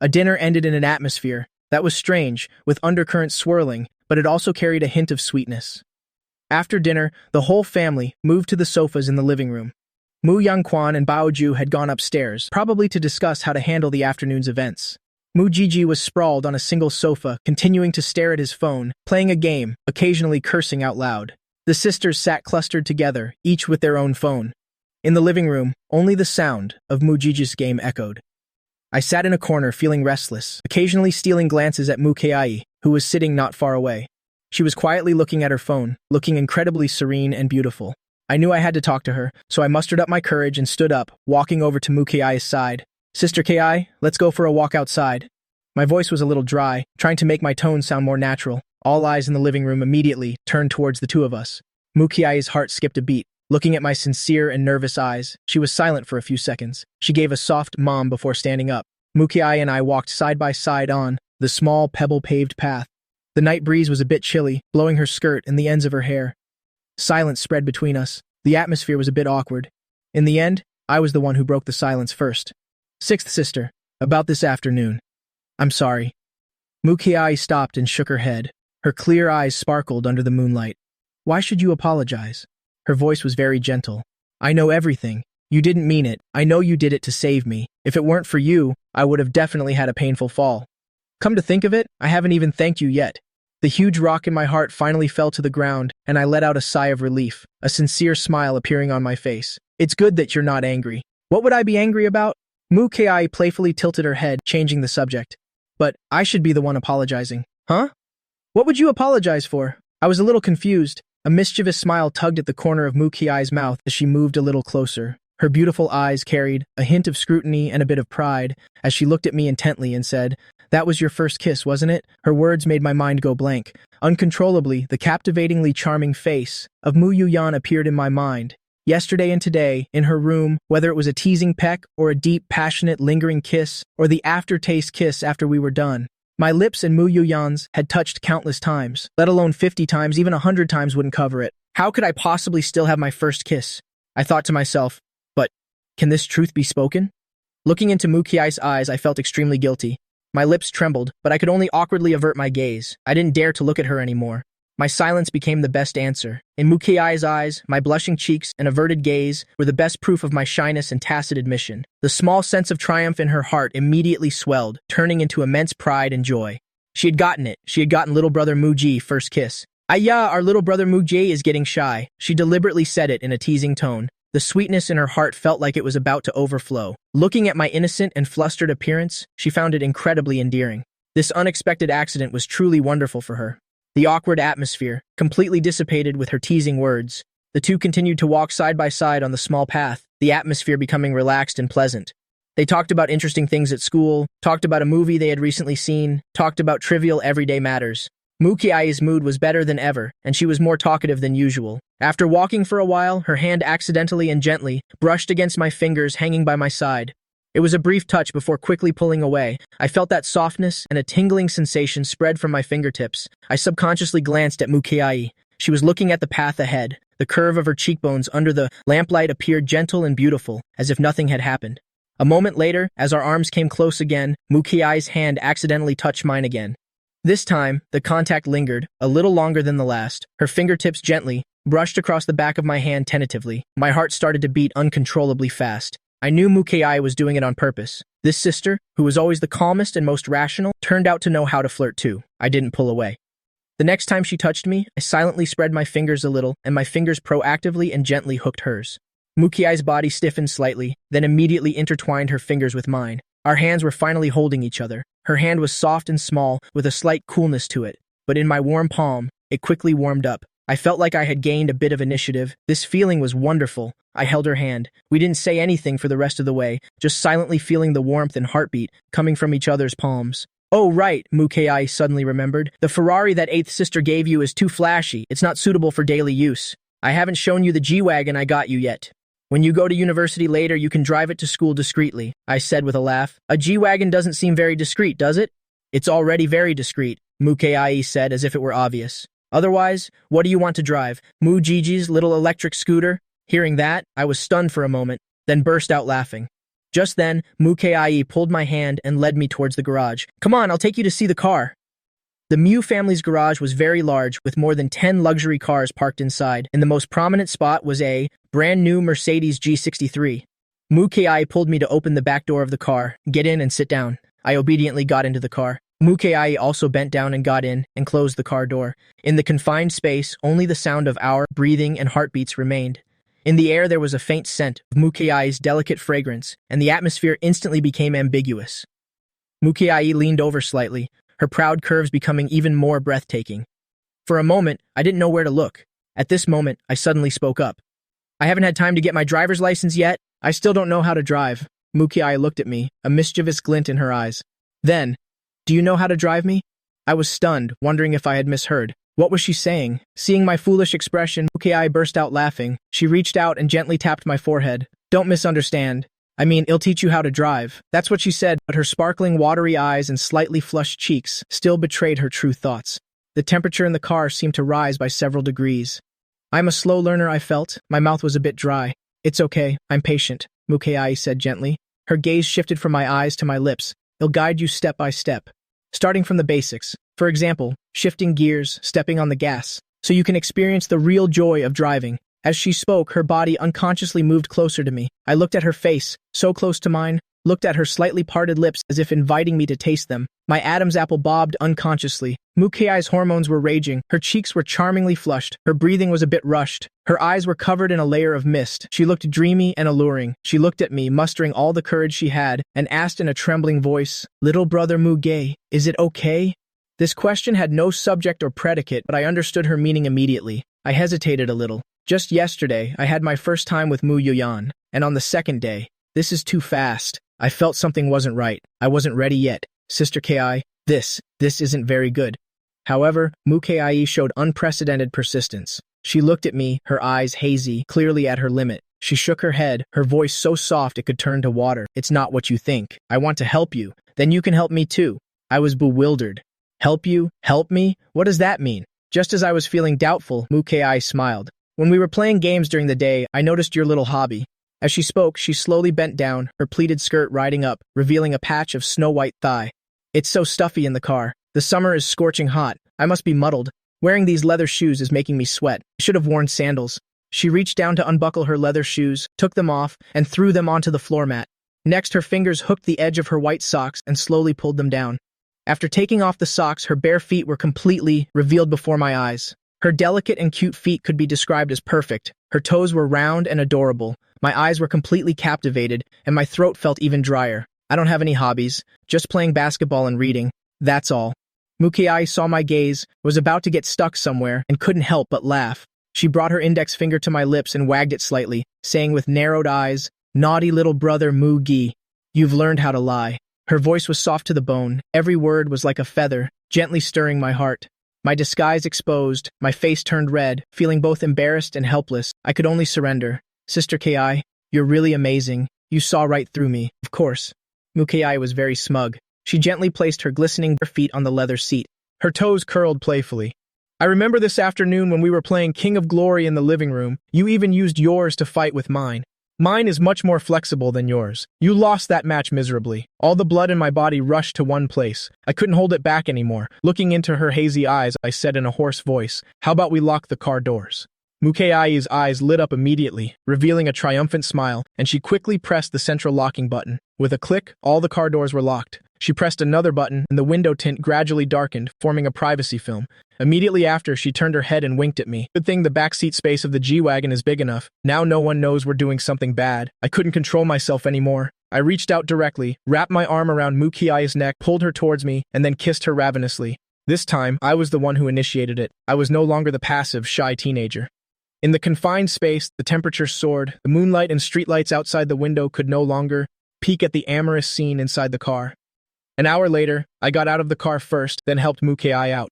A dinner ended in an atmosphere that was strange, with undercurrents swirling, but it also carried a hint of sweetness. After dinner, the whole family moved to the sofas in the living room. Mu Yangquan and Baoju had gone upstairs, probably to discuss how to handle the afternoon's events. Mu Jiji was sprawled on a single sofa, continuing to stare at his phone, playing a game, occasionally cursing out loud. The sisters sat clustered together, each with their own phone. In the living room, only the sound of Mu Jiji's game echoed. I sat in a corner feeling restless, occasionally stealing glances at Mu Kei, who was sitting not far away. She was quietly looking at her phone, looking incredibly serene and beautiful. I knew I had to talk to her, so I mustered up my courage and stood up, walking over to Mu Kei's side. "Sister Kei, let's go for a walk outside." My voice was a little dry, trying to make my tone sound more natural. All eyes in the living room immediately turned towards the two of us. Mu Kei's heart skipped a beat. Looking at my sincere and nervous eyes, she was silent for a few seconds. She gave a soft mom before standing up. Mu Kei and I walked side by side on the small pebble-paved path. The night breeze was a bit chilly, blowing her skirt and the ends of her hair. Silence spread between us. The atmosphere was a bit awkward. In the end, I was the one who broke the silence first. "Sixth sister, about this afternoon. I'm sorry." Mu Kei stopped and shook her head. Her clear eyes sparkled under the moonlight. "Why should you apologize?" Her voice was very gentle. "I know everything. You didn't mean it. I know you did it to save me. If it weren't for you, I would have definitely had a painful fall. Come to think of it, I haven't even thanked you yet." The huge rock in my heart finally fell to the ground, and I let out a sigh of relief, a sincere smile appearing on my face. It's good that you're not angry. What would I be angry about? Mu-Kei playfully tilted her head, changing the subject. But I should be the one apologizing. Huh? What would you apologize for? I was a little confused. A mischievous smile tugged at the corner of Mu-Kei's mouth as she moved a little closer. Her beautiful eyes carried a hint of scrutiny and a bit of pride as she looked at me intently and said, "That was your first kiss, wasn't it?" Her words made my mind go blank. Uncontrollably, the captivatingly charming face of Mu Yuyan appeared in my mind. Yesterday and today, in her room, whether it was a teasing peck or a deep, passionate, lingering kiss or the aftertaste kiss after we were done, my lips and Mu Yuyan's had touched countless times, let alone 50 times, even 100 times wouldn't cover it. How could I possibly still have my first kiss? I thought to myself, but can this truth be spoken? Looking into Mu-Kei's eyes, I felt extremely guilty. My lips trembled, but I could only awkwardly avert my gaze. I didn't dare to look at her anymore. My silence became the best answer. In Mu-Kei's eyes, my blushing cheeks and averted gaze were the best proof of my shyness and tacit admission. The small sense of triumph in her heart immediately swelled, turning into immense pride and joy. She had gotten it. She had gotten little brother Mu-Ji first kiss. "Aya, our little brother Mu-Ji is getting shy." She deliberately said it in a teasing tone. The sweetness in her heart felt like it was about to overflow. Looking at my innocent and flustered appearance, she found it incredibly endearing. This unexpected accident was truly wonderful for her. The awkward atmosphere completely dissipated with her teasing words. The two continued to walk side by side on the small path, the atmosphere becoming relaxed and pleasant. They talked about interesting things at school, talked about a movie they had recently seen, talked about trivial everyday matters. Mu-Kei's mood was better than ever, and she was more talkative than usual. After walking for a while, her hand accidentally and gently brushed against my fingers hanging by my side. It was a brief touch before quickly pulling away. I felt that softness and a tingling sensation spread from my fingertips. I subconsciously glanced at Mu-Kei. She was looking at the path ahead. The curve of her cheekbones under the lamplight appeared gentle and beautiful, as if nothing had happened. A moment later, as our arms came close again, Mu-Kei's hand accidentally touched mine again. This time, the contact lingered, a little longer than the last. Her fingertips gently brushed across the back of my hand tentatively. My heart started to beat uncontrollably fast. I knew Mu-Kei was doing it on purpose. This sister, who was always the calmest and most rational, turned out to know how to flirt too. I didn't pull away. The next time she touched me, I silently spread my fingers a little, and my fingers proactively and gently hooked hers. Mu-Kei's body stiffened slightly, then immediately intertwined her fingers with mine. Our hands were finally holding each other. Her hand was soft and small, with a slight coolness to it, but in my warm palm, it quickly warmed up. I felt like I had gained a bit of initiative. This feeling was wonderful. I held her hand. We didn't say anything for the rest of the way, just silently feeling the warmth and heartbeat coming from each other's palms. "Oh right," Mu-Kei suddenly remembered. "The Ferrari that eighth sister gave you is too flashy. It's not suitable for daily use. I haven't shown you the G-Wagon I got you yet. When you go to university later, you can drive it to school discreetly," I said with a laugh. "A G-Wagon doesn't seem very discreet, does it?" "It's already very discreet," Mu-Kei said as if it were obvious. "Otherwise, what do you want to drive? Mu-Jiji's little electric scooter?" Hearing that, I was stunned for a moment, then burst out laughing. Just then, Mu-Kei pulled my hand and led me towards the garage. "Come on, I'll take you to see the car." The Mu family's garage was very large, with more than 10 luxury cars parked inside, and the most prominent spot was a brand new Mercedes G63. Mu-Kei pulled me to open the back door of the car. "Get in and sit down." I obediently got into the car. Mu-Kei also bent down and got in and closed the car door. In the confined space, only the sound of our breathing and heartbeats remained. In the air there was a faint scent of Mu-Kei's delicate fragrance, and the atmosphere instantly became ambiguous. Mu-Kei leaned over slightly, her proud curves becoming even more breathtaking. For a moment, I didn't know where to look. At this moment, I suddenly spoke up. "I haven't had time to get my driver's license yet. I still don't know how to drive." Mu-Kei looked at me, a mischievous glint in her eyes. Then, "Do you know how to drive me?" I was stunned, wondering if I had misheard. What was she saying? Seeing my foolish expression, Mu-Kei burst out laughing. She reached out and gently tapped my forehead. "Don't misunderstand. I mean, it'll teach you how to drive." That's what she said, but her sparkling watery eyes and slightly flushed cheeks still betrayed her true thoughts. The temperature in the car seemed to rise by several degrees. "I'm a slow learner," I felt. My mouth was a bit dry. "It's okay, I'm patient," Mu-Kei said gently. Her gaze shifted from my eyes to my lips. "It'll guide you step by step, starting from the basics. For example, shifting gears, stepping on the gas, so you can experience the real joy of driving." As she spoke, her body unconsciously moved closer to me. I looked at her face, so close to mine, looked at her slightly parted lips as if inviting me to taste them. My Adam's apple bobbed unconsciously. Mukei's hormones were raging. Her cheeks were charmingly flushed. Her breathing was a bit rushed. Her eyes were covered in a layer of mist. She looked dreamy and alluring. She looked at me, mustering all the courage she had, and asked in a trembling voice, "Little brother Muge, is it okay?" This question had no subject or predicate, but I understood her meaning immediately. I hesitated a little. Just yesterday, I had my first time with Mu Yuyan, and on the second day, this is too fast. I felt something wasn't right. I wasn't ready yet. Sister Ki, this isn't very good. However, Mu Ki showed unprecedented persistence. She looked at me, her eyes hazy, clearly at her limit. She shook her head, her voice so soft it could turn to water. "It's not what you think. I want to help you. Then you can help me too." I was bewildered. "Help you? Help me? What does that mean?" Just as I was feeling doubtful, Mu Ki smiled. "When we were playing games during the day, I noticed your little hobby." As she spoke, she slowly bent down, her pleated skirt riding up, revealing a patch of snow-white thigh. "It's so stuffy in the car. The summer is scorching hot. I must be muddled. Wearing these leather shoes is making me sweat. I should have worn sandals." She reached down to unbuckle her leather shoes, took them off, and threw them onto the floor mat. Next, her fingers hooked the edge of her white socks and slowly pulled them down. After taking off the socks, her bare feet were completely revealed before my eyes. Her delicate and cute feet could be described as perfect. Her toes were round and adorable. My eyes were completely captivated, and my throat felt even drier. I don't have any hobbies, just playing basketball and reading. That's all. Mukei saw my gaze, was about to get stuck somewhere, and couldn't help but laugh. She brought her index finger to my lips and wagged it slightly, saying with narrowed eyes, "Naughty little brother Mugi, you've learned how to lie." Her voice was soft to the bone. Every word was like a feather, gently stirring my heart. My disguise exposed, my face turned red, feeling both embarrassed and helpless. I could only surrender. "Sister Ki, you're really amazing. You saw right through me." "Of course." Mukei was very smug. She gently placed her glistening bare feet on the leather seat. Her toes curled playfully. "I remember this afternoon when we were playing King of Glory in the living room. You even used yours to fight with mine. Mine is much more flexible than yours. You lost that match miserably. All the blood in my body rushed to one place. I couldn't hold it back anymore. Looking into her hazy eyes, I said in a hoarse voice, 'How about we lock the car doors?'" Mukei's eyes lit up immediately, revealing a triumphant smile, and she quickly pressed the central locking button. With a click, all the car doors were locked. She pressed another button, and the window tint gradually darkened, forming a privacy film. Immediately after, she turned her head and winked at me. "Good thing the backseat space of the G-Wagon is big enough. Now no one knows we're doing something bad." I couldn't control myself anymore. I reached out directly, wrapped my arm around Mukei's neck, pulled her towards me, and then kissed her ravenously. This time, I was the one who initiated it. I was no longer the passive, shy teenager. In the confined space, the temperature soared. The moonlight and streetlights outside the window could no longer peek at the amorous scene inside the car. An hour later, I got out of the car first, then helped Mukei out.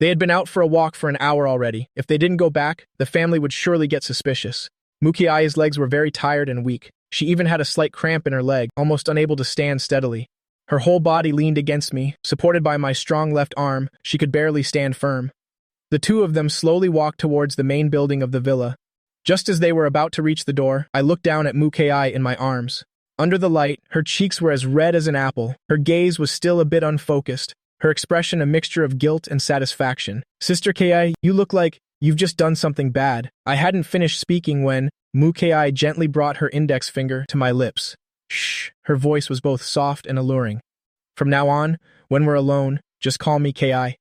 They had been out for a walk for an hour already. If they didn't go back, the family would surely get suspicious. Mukei's legs were very tired and weak. She even had a slight cramp in her leg, almost unable to stand steadily. Her whole body leaned against me. Supported by my strong left arm, she could barely stand firm. The two of them slowly walked towards the main building of the villa. Just as they were about to reach the door, I looked down at Mukei in my arms. Under the light, her cheeks were as red as an apple. Her gaze was still a bit unfocused, her expression a mixture of guilt and satisfaction. "Sister Ki, you look like you've just done something bad." I hadn't finished speaking when Mukei gently brought her index finger to my lips. "Shh." Her voice was both soft and alluring. "From now on, when we're alone, just call me Ki."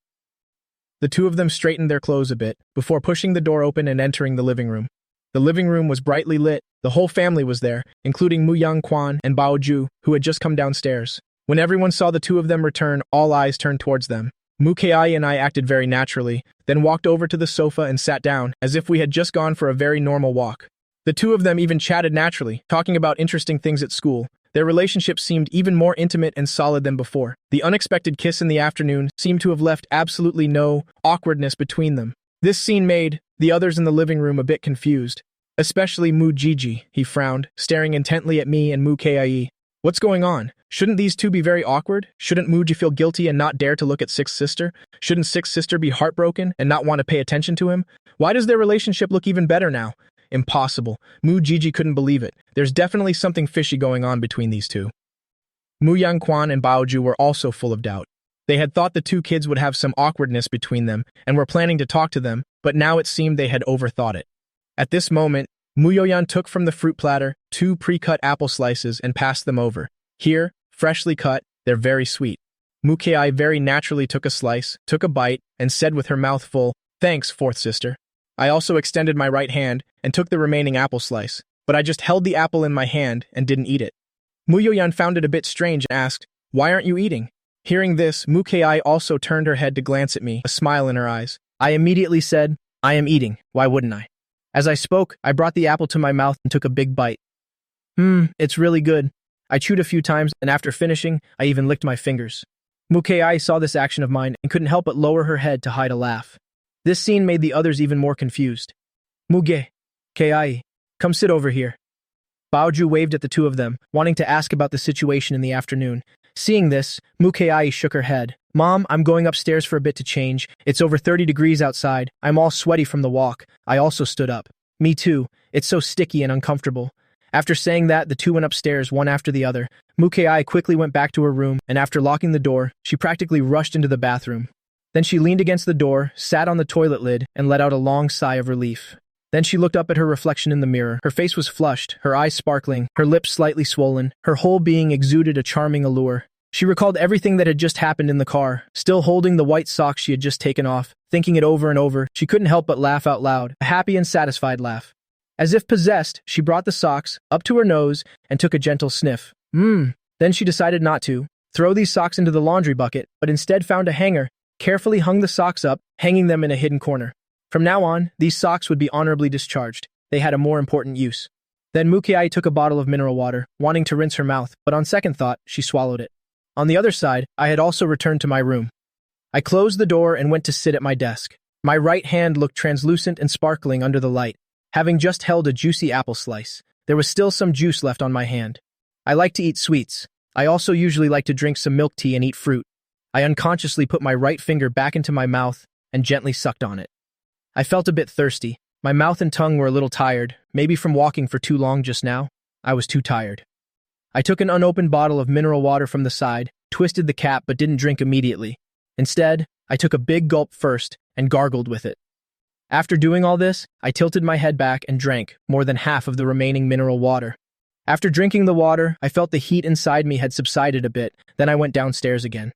The two of them straightened their clothes a bit, before pushing the door open and entering the living room. The living room was brightly lit. The whole family was there, including Muyang Quan and Bao Ju, who had just come downstairs. When everyone saw the two of them return, all eyes turned towards them. Mukei and I acted very naturally, then walked over to the sofa and sat down, as if we had just gone for a very normal walk. The two of them even chatted naturally, talking about interesting things at school. Their relationship seemed even more intimate and solid than before. The unexpected kiss in the afternoon seemed to have left absolutely no awkwardness between them. This scene made the others in the living room a bit confused. Especially Mu Gigi, he frowned, staring intently at me and Mu Kei. "What's going on? Shouldn't these two be very awkward? Shouldn't Muji feel guilty and not dare to look at Sixth Sister? Shouldn't Sixth Sister be heartbroken and not want to pay attention to him? Why does their relationship look even better now?" Impossible. Mu Gigi couldn't believe it. There's definitely something fishy going on between these two. Mu Yang Quan and Bao Ju were also full of doubt. They had thought the two kids would have some awkwardness between them and were planning to talk to them, but now it seemed they had overthought it. At this moment, Mu Yoyan took from the fruit platter 2 pre-cut apple slices and passed them over. Here, freshly cut, they're very sweet. Mukei very naturally took a slice, took a bite, and said with her mouth full, "Thanks, fourth sister." I also extended my right hand and took the remaining apple slice, but I just held the apple in my hand and didn't eat it. Muyoyan found it a bit strange and asked, "Why aren't you eating?" Hearing this, Mukei also turned her head to glance at me, a smile in her eyes. I immediately said, "I am eating, why wouldn't I?" As I spoke, I brought the apple to my mouth and took a big bite. It's really good. I chewed a few times, and after finishing, I even licked my fingers. Mukei saw this action of mine and couldn't help but lower her head to hide a laugh. This scene made the others even more confused. "Muge, Kei, come sit over here." Baoju waved at the two of them, wanting to ask about the situation in the afternoon. Seeing this, Mukei shook her head. "Mom, I'm going upstairs for a bit to change. It's over 30 degrees outside. I'm all sweaty from the walk." I also stood up. "Me too. It's so sticky and uncomfortable." After saying that, the two went upstairs, one after the other. Mukei quickly went back to her room, and after locking the door, she practically rushed into the bathroom. Then she leaned against the door, sat on the toilet lid, and let out a long sigh of relief. Then she looked up at her reflection in the mirror. Her face was flushed, her eyes sparkling, her lips slightly swollen. Her whole being exuded a charming allure. She recalled everything that had just happened in the car, still holding the white socks she had just taken off. Thinking it over and over, she couldn't help but laugh out loud, a happy and satisfied laugh. As if possessed, she brought the socks up to her nose and took a gentle sniff. Then she decided not to throw these socks into the laundry bucket, but instead found a hanger, carefully hung the socks up, hanging them in a hidden corner. From now on, these socks would be honorably discharged. They had a more important use. Then Mukei took a bottle of mineral water, wanting to rinse her mouth, but on second thought, she swallowed it. On the other side, I had also returned to my room. I closed the door and went to sit at my desk. My right hand looked translucent and sparkling under the light. Having just held a juicy apple slice, there was still some juice left on my hand. I like to eat sweets. I also usually like to drink some milk tea and eat fruit. I unconsciously put my right finger back into my mouth and gently sucked on it. I felt a bit thirsty. My mouth and tongue were a little tired, maybe from walking for too long just now. I was too tired. I took an unopened bottle of mineral water from the side, twisted the cap but didn't drink immediately. Instead, I took a big gulp first and gargled with it. After doing all this, I tilted my head back and drank more than half of the remaining mineral water. After drinking the water, I felt the heat inside me had subsided a bit, then I went downstairs again.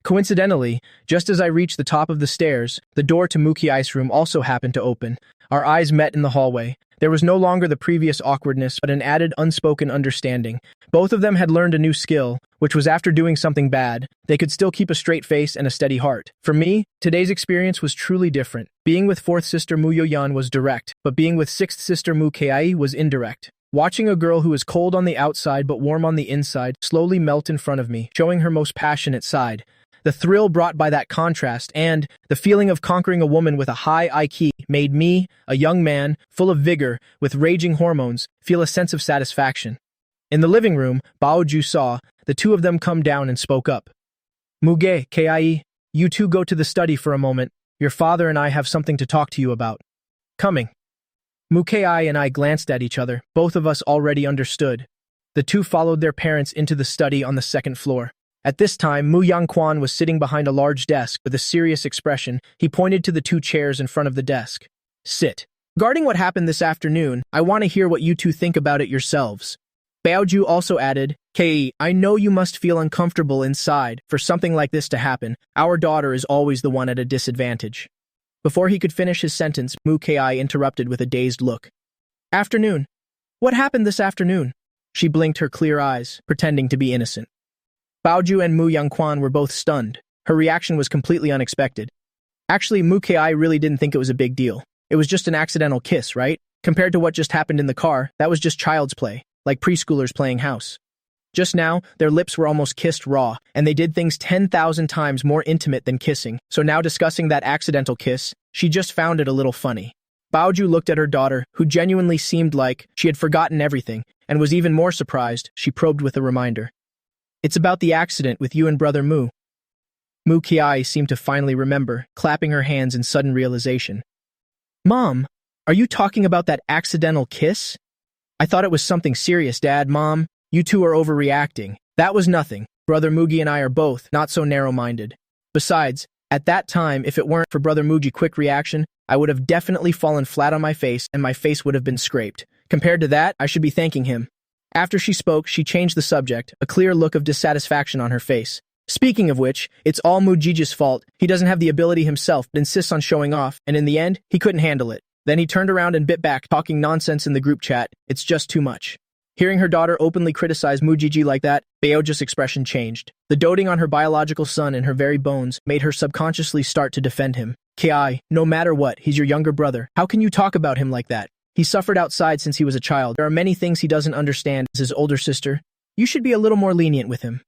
Coincidentally, just as I reached the top of the stairs, the door to Mukei's room also happened to open. Our eyes met in the hallway. There was no longer the previous awkwardness, but an added unspoken understanding. Both of them had learned a new skill, which was after doing something bad, they could still keep a straight face and a steady heart. For me, today's experience was truly different. Being with fourth sister Muyoyan was direct, but being with sixth sister Mukei was indirect. Watching a girl who is cold on the outside but warm on the inside slowly melt in front of me, showing her most passionate side. The thrill brought by that contrast and the feeling of conquering a woman with a high IQ made me, a young man, full of vigor, with raging hormones, feel a sense of satisfaction. In the living room, Baoju saw the two of them come down and spoke up. "Muge, Kei, you two go to the study for a moment. Your father and I have something to talk to you about." "Coming." Mukei and I glanced at each other, both of us already understood. The two followed their parents into the study on the second floor. At this time, Mu Yangquan was sitting behind a large desk with a serious expression. He pointed to the two chairs in front of the desk. "Sit. Regarding what happened this afternoon, I want to hear what you two think about it yourselves." Baoju also added, "Kei, I know you must feel uncomfortable inside for something like this to happen. Our daughter is always the one at a disadvantage." Before he could finish his sentence, Mukei interrupted with a dazed look. "Afternoon? What happened this afternoon?" She blinked her clear eyes, pretending to be innocent. Baoju and Mu Yangquan were both stunned. Her reaction was completely unexpected. Actually, Mukei really didn't think it was a big deal. It was just an accidental kiss, right? Compared to what just happened in the car, that was just child's play, like preschoolers playing house. Just now, their lips were almost kissed raw, and they did things 10,000 times more intimate than kissing. So now discussing that accidental kiss, she just found it a little funny. Baoju looked at her daughter, who genuinely seemed like she had forgotten everything, and was even more surprised. She probed with a reminder. "It's about the accident with you and brother Mu." Mukei seemed to finally remember, clapping her hands in sudden realization. "Mom, are you talking about that accidental kiss?" "I thought it was something serious, Dad. Mom, you two are overreacting. That was nothing. Brother Mugi and I are both not so narrow-minded. Besides, at that time, if it weren't for Brother Mugi's quick reaction, I would have definitely fallen flat on my face and my face would have been scraped. Compared to that, I should be thanking him." After she spoke, she changed the subject, a clear look of dissatisfaction on her face. Speaking of which, it's all Mujiji's fault. He doesn't have the ability himself, but insists on showing off, and in the end, he couldn't handle it. Then he turned around and bit back, talking nonsense in the group chat. It's just too much. Hearing her daughter openly criticize Mujiji like that, Baoju's expression changed. The doting on her biological son in her very bones made her subconsciously start to defend him. Ki, no matter what, he's your younger brother. How can you talk about him like that? He suffered outside since he was a child. There are many things he doesn't understand as his older sister. You should be a little more lenient with him.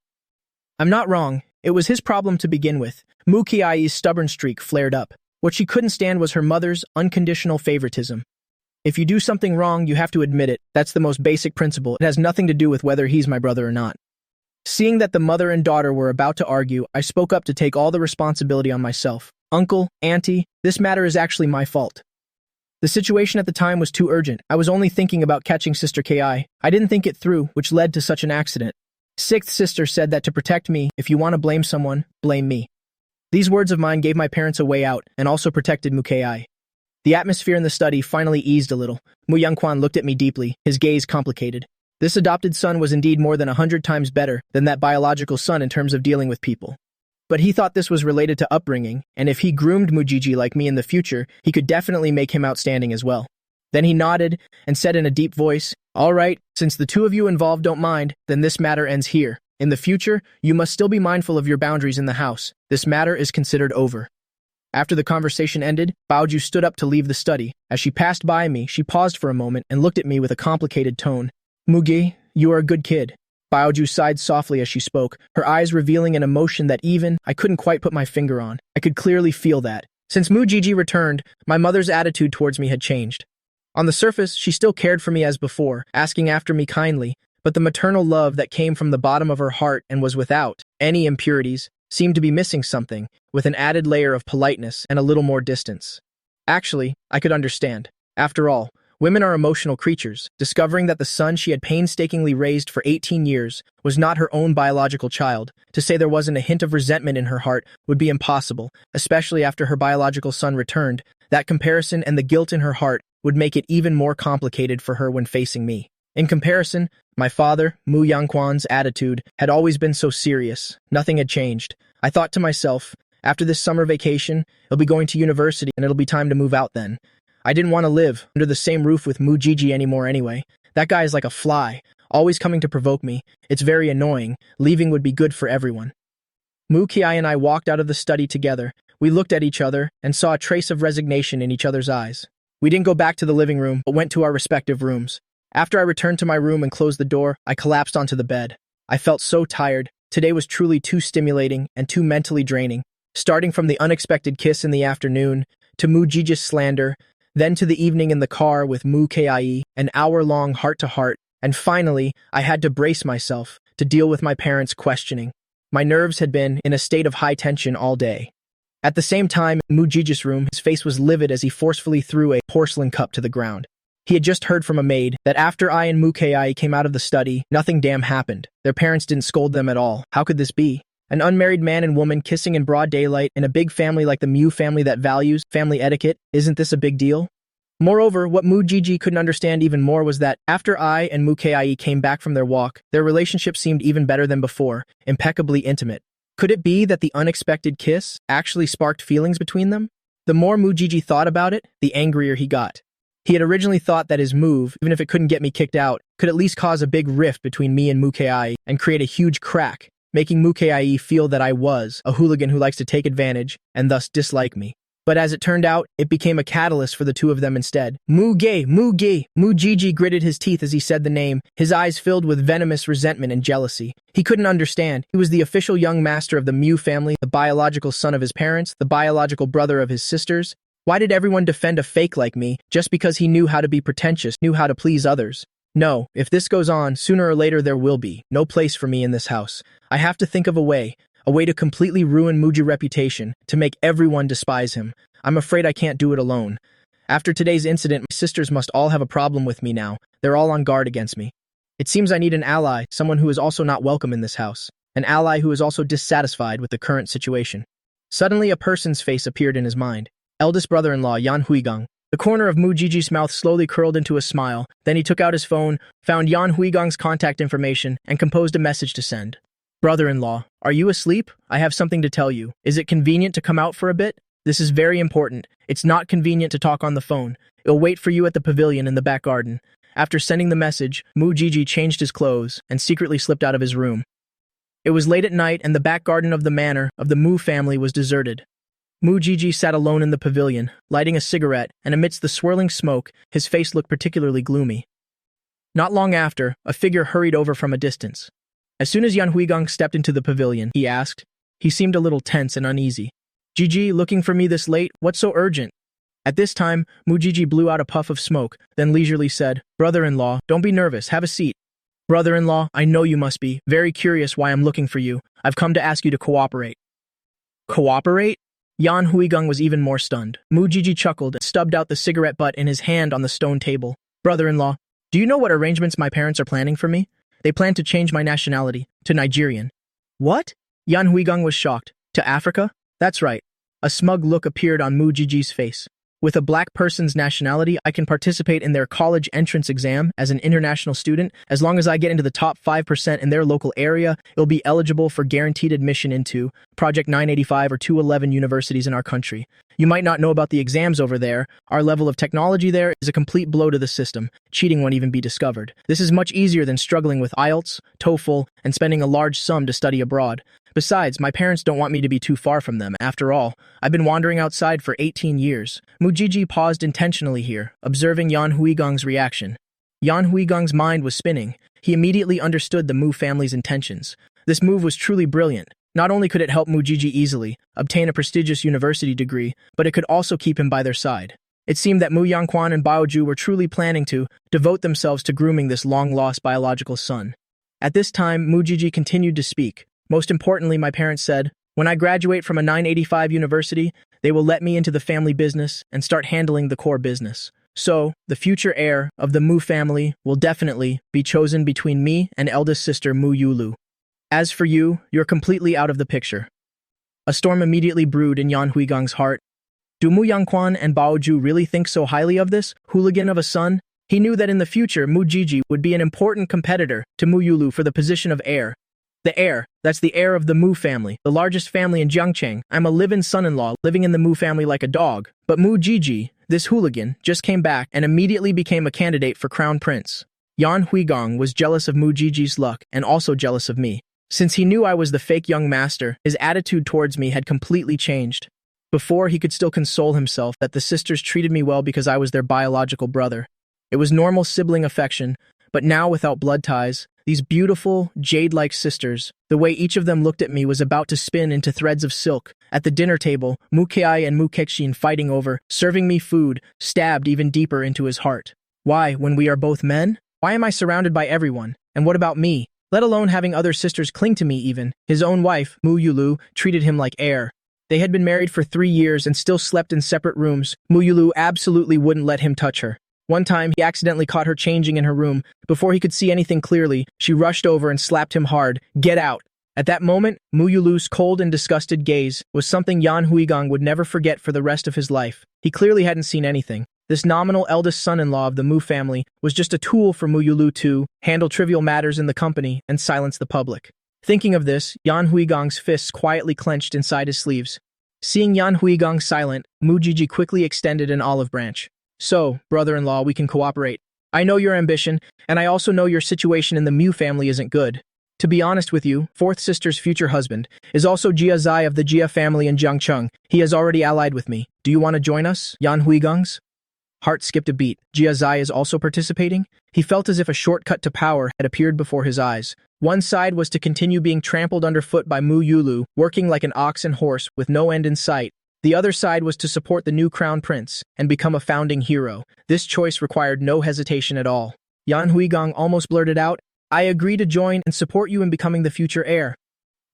I'm not wrong. It was his problem to begin with. Mu Kiai's stubborn streak flared up. What she couldn't stand was her mother's unconditional favoritism. If you do something wrong, you have to admit it. That's the most basic principle. It has nothing to do with whether he's my brother or not. Seeing that the mother and daughter were about to argue, I spoke up to take all the responsibility on myself. Uncle, auntie, this matter is actually my fault. The situation at the time was too urgent. I was only thinking about catching Sister Ki. I didn't think it through, which led to such an accident. Sixth sister said that to protect me, if you want to blame someone, blame me. These words of mine gave my parents a way out and also protected Mu Ki. The atmosphere in the study finally eased a little. Mu Yangquan looked at me deeply, his gaze complicated. This adopted son was indeed more than 100 times better than that biological son in terms of dealing with people. But he thought this was related to upbringing, and if he groomed Mujiji like me in the future, he could definitely make him outstanding as well. Then he nodded and said in a deep voice, "All right, since the two of you involved don't mind, then this matter ends here. In the future, you must still be mindful of your boundaries in the house. This matter is considered over." After the conversation ended, Baoju stood up to leave the study. As she passed by me, she paused for a moment and looked at me with a complicated tone. "Mugi, you are a good kid." Baoju sighed softly as she spoke, her eyes revealing an emotion that even I couldn't quite put my finger on. I could clearly feel that. Since Mujiji returned, my mother's attitude towards me had changed. On the surface, she still cared for me as before, asking after me kindly, but the maternal love that came from the bottom of her heart and was without any impurities seemed to be missing something, with an added layer of politeness and a little more distance. Actually, I could understand. After all, women are emotional creatures. Discovering that the son she had painstakingly raised for 18 years was not her own biological child, to say there wasn't a hint of resentment in her heart would be impossible, especially after her biological son returned. That comparison and the guilt in her heart would make it even more complicated for her when facing me. In comparison, my father, Mu Yangquan's attitude had always been so serious. Nothing had changed. I thought to myself, after this summer vacation, he'll be going to university and it'll be time to move out then. I didn't want to live under the same roof with Mujiji anymore anyway. That guy is like a fly, always coming to provoke me. It's very annoying. Leaving would be good for everyone. Mu Kiai and I walked out of the study together. We looked at each other and saw a trace of resignation in each other's eyes. We didn't go back to the living room, but went to our respective rooms. After I returned to my room and closed the door, I collapsed onto the bed. I felt so tired. Today was truly too stimulating and too mentally draining. Starting from the unexpected kiss in the afternoon, to Mujiji's slander, then to the evening in the car with Mu Ki, an hour-long heart-to-heart, and finally, I had to brace myself to deal with my parents' questioning. My nerves had been in a state of high tension all day. At the same time, in Mujiji's room, his face was livid as he forcefully threw a porcelain cup to the ground. He had just heard from a maid that after I and Mu Ki came out of the study, nothing damn happened. Their parents didn't scold them at all. How could this be? An unmarried man and woman kissing in broad daylight in a big family like the Mu family that values family etiquette, isn't this a big deal? Moreover, what Mujiji couldn't understand even more was that after I and Mu Ki came back from their walk, their relationship seemed even better than before, impeccably intimate. Could it be that the unexpected kiss actually sparked feelings between them? The more Mujiji thought about it, the angrier he got. He had originally thought that his move, even if it couldn't get me kicked out, could at least cause a big rift between me and Mu Ki and create a huge crack, making Mu Ki feel that I was a hooligan who likes to take advantage and thus dislike me. But as it turned out, it became a catalyst for the two of them instead. Mujiji gritted his teeth as he said the name, his eyes filled with venomous resentment and jealousy. He couldn't understand. He was the official young master of the Mu family, the biological son of his parents, the biological brother of his sisters. Why did everyone defend a fake like me just because he knew how to be pretentious, knew how to please others? No, if this goes on, sooner or later there will be no place for me in this house. I have to think of a way to completely ruin Muji's reputation, to make everyone despise him. I'm afraid I can't do it alone. After today's incident, my sisters must all have a problem with me now. They're all on guard against me. It seems I need an ally, someone who is also not welcome in this house. An ally who is also dissatisfied with the current situation. Suddenly a person's face appeared in his mind. Eldest brother-in-law Yan Huigang. The corner of Mu Jiji's mouth slowly curled into a smile. Then he took out his phone, found Yan Huigang's contact information, and composed a message to send. Brother-in-law, are you asleep? I have something to tell you. Is it convenient to come out for a bit? This is very important. It's not convenient to talk on the phone. It'll wait for you at the pavilion in the back garden. After sending the message, Mu Jiji changed his clothes and secretly slipped out of his room. It was late at night and the back garden of the manor of the Mu family was deserted. Mu Jiji sat alone in the pavilion, lighting a cigarette, and amidst the swirling smoke, his face looked particularly gloomy. Not long after, a figure hurried over from a distance. As soon as Yan Huigang stepped into the pavilion, he asked. He seemed a little tense and uneasy. Jiji, looking for me this late? What's so urgent? At this time, Mu Jiji blew out a puff of smoke, then leisurely said, Brother-in-law, don't be nervous, have a seat. Brother-in-law, I know you must be very curious why I'm looking for you. I've come to ask you to cooperate. Cooperate? Yan Huigang was even more stunned. Mu Jiji chuckled and stubbed out the cigarette butt in his hand on the stone table. Brother-in-law, do you know what arrangements my parents are planning for me? They plan to change my nationality to Nigerian. What? Yan Huigang was shocked. To Africa? That's right. A smug look appeared on Mu Jiji's face. With a black person's nationality, I can participate in their college entrance exam as an international student. As long as I get into the top 5% in their local area, it'll be eligible for guaranteed admission into Project 985 or 211 universities in our country. You might not know about the exams over there. Our level of technology there is a complete blow to the system. Cheating won't even be discovered. This is much easier than struggling with IELTS, TOEFL, and spending a large sum to study abroad. Besides, my parents don't want me to be too far from them. After all, I've been wandering outside for 18 years. Mu Jiji paused intentionally here, observing Yan Huigang's reaction. Yan Huigang's mind was spinning. He immediately understood the Mu family's intentions. This move was truly brilliant. Not only could it help Mu Jiji easily obtain a prestigious university degree, but it could also keep him by their side. It seemed that Mu Yangquan and Baoju were truly planning to devote themselves to grooming this long-lost biological son. At this time, Mu Jiji continued to speak. Most importantly, my parents said, when I graduate from a 985 university, they will let me into the family business and start handling the core business. So, the future heir of the Mu family will definitely be chosen between me and eldest sister Mu Yulu. As for you, you're completely out of the picture. A storm immediately brewed in Yan Huigang's heart. Do Mu Yangquan and Baoju really think so highly of this hooligan of a son? He knew that in the future, Mu Jiji would be an important competitor to Mu Yulu for the position of heir. The heir, that's the heir of the Mu family, the largest family in Jiangcheng. I'm a live-in son-in-law living in the Mu family like a dog. But Mu Jiji, this hooligan, just came back and immediately became a candidate for crown prince. Yan Huigang was jealous of Mu Jiji's luck and also jealous of me. Since he knew I was the fake young master, his attitude towards me had completely changed. Before, he could still console himself that the sisters treated me well because I was their biological brother. It was normal sibling affection, but now without blood ties, these beautiful, jade-like sisters, the way each of them looked at me was about to spin into threads of silk. At the dinner table, Mu Kei and Mu Kexin fighting over, serving me food, stabbed even deeper into his heart. Why, when we are both men? Why am I surrounded by everyone? And what about me? Let alone having other sisters cling to me even. His own wife, Mu Yulu, treated him like heir. They had been married for 3 years and still slept in separate rooms. Mu Yulu absolutely wouldn't let him touch her. One time, he accidentally caught her changing in her room. Before he could see anything clearly, she rushed over and slapped him hard. Get out! At that moment, Mu Yulu's cold and disgusted gaze was something Yan Huigang would never forget for the rest of his life. He clearly hadn't seen anything. This nominal eldest son-in-law of the Mu family was just a tool for Mu Yulu to handle trivial matters in the company and silence the public. Thinking of this, Yan Huigang's fists quietly clenched inside his sleeves. Seeing Yan Huigang silent, Mu Jiji quickly extended an olive branch. So, brother-in-law, we can cooperate. I know your ambition, and I also know your situation in the Mu family isn't good. To be honest with you, fourth sister's future husband is also Jia Zai of the Jia family in Jiangcheng. He has already allied with me. Do you want to join us, Yan Huigang's heart skipped a beat. Jia Zai is also participating? He felt as if a shortcut to power had appeared before his eyes. One side was to continue being trampled underfoot by Mu Yulu, working like an ox and horse with no end in sight. The other side was to support the new crown prince and become a founding hero. This choice required no hesitation at all. Yan Huigang almost blurted out, I agree to join and support you in becoming the future heir.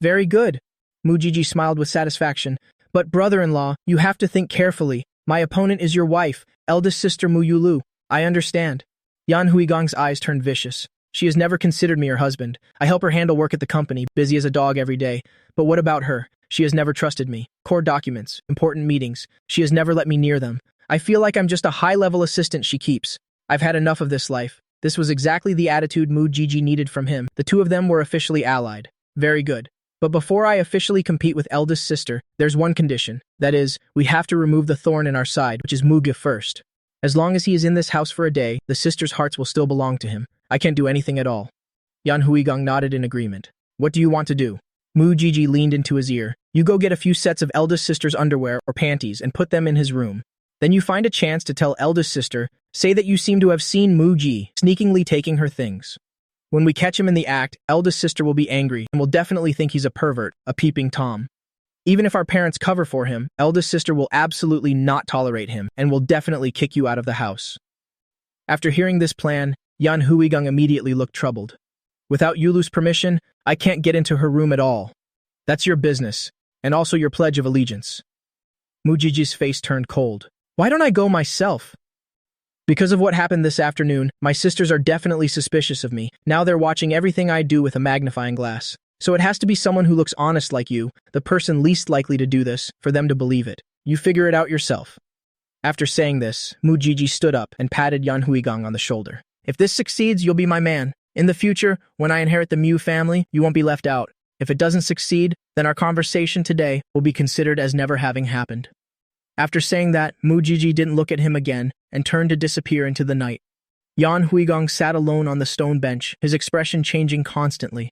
Very good. Mu Jiji smiled with satisfaction. But brother-in-law, you have to think carefully. My opponent is your wife, eldest sister Mu Yulu. I understand. Yan Huigang's eyes turned vicious. She has never considered me her husband. I help her handle work at the company, busy as a dog every day. But what about her? She has never trusted me. Core documents, important meetings. She has never let me near them. I feel like I'm just a high-level assistant she keeps. I've had enough of this life. This was exactly the attitude Mu Gigi needed from him. The two of them were officially allied. Very good. But before I officially compete with eldest sister, there's one condition. That is, we have to remove the thorn in our side, which is Muge first. As long as he is in this house for a day, the sisters' hearts will still belong to him. I can't do anything at all. Yan Huigang nodded in agreement. What do you want to do? Mu Gigi leaned into his ear. You go get a few sets of eldest sister's underwear or panties and put them in his room. Then you find a chance to tell eldest sister, say that you seem to have seen Mu Ji sneakingly taking her things. When we catch him in the act, eldest sister will be angry and will definitely think he's a pervert, a peeping Tom. Even if our parents cover for him, eldest sister will absolutely not tolerate him and will definitely kick you out of the house. After hearing this plan, Yan Huigang immediately looked troubled. Without Yulu's permission, I can't get into her room at all. That's your business, and also your pledge of allegiance. Mujiji's face turned cold. Why don't I go myself? Because of what happened this afternoon, my sisters are definitely suspicious of me. Now they're watching everything I do with a magnifying glass. So it has to be someone who looks honest like you, the person least likely to do this, for them to believe it. You figure it out yourself. After saying this, Mujiji stood up and patted Yan Huigang on the shoulder. If this succeeds, you'll be my man. In the future, when I inherit the Mu family, you won't be left out. If it doesn't succeed, then our conversation today will be considered as never having happened. After saying that, Mujiji didn't look at him again and turned to disappear into the night. Yan Huigang sat alone on the stone bench, his expression changing constantly.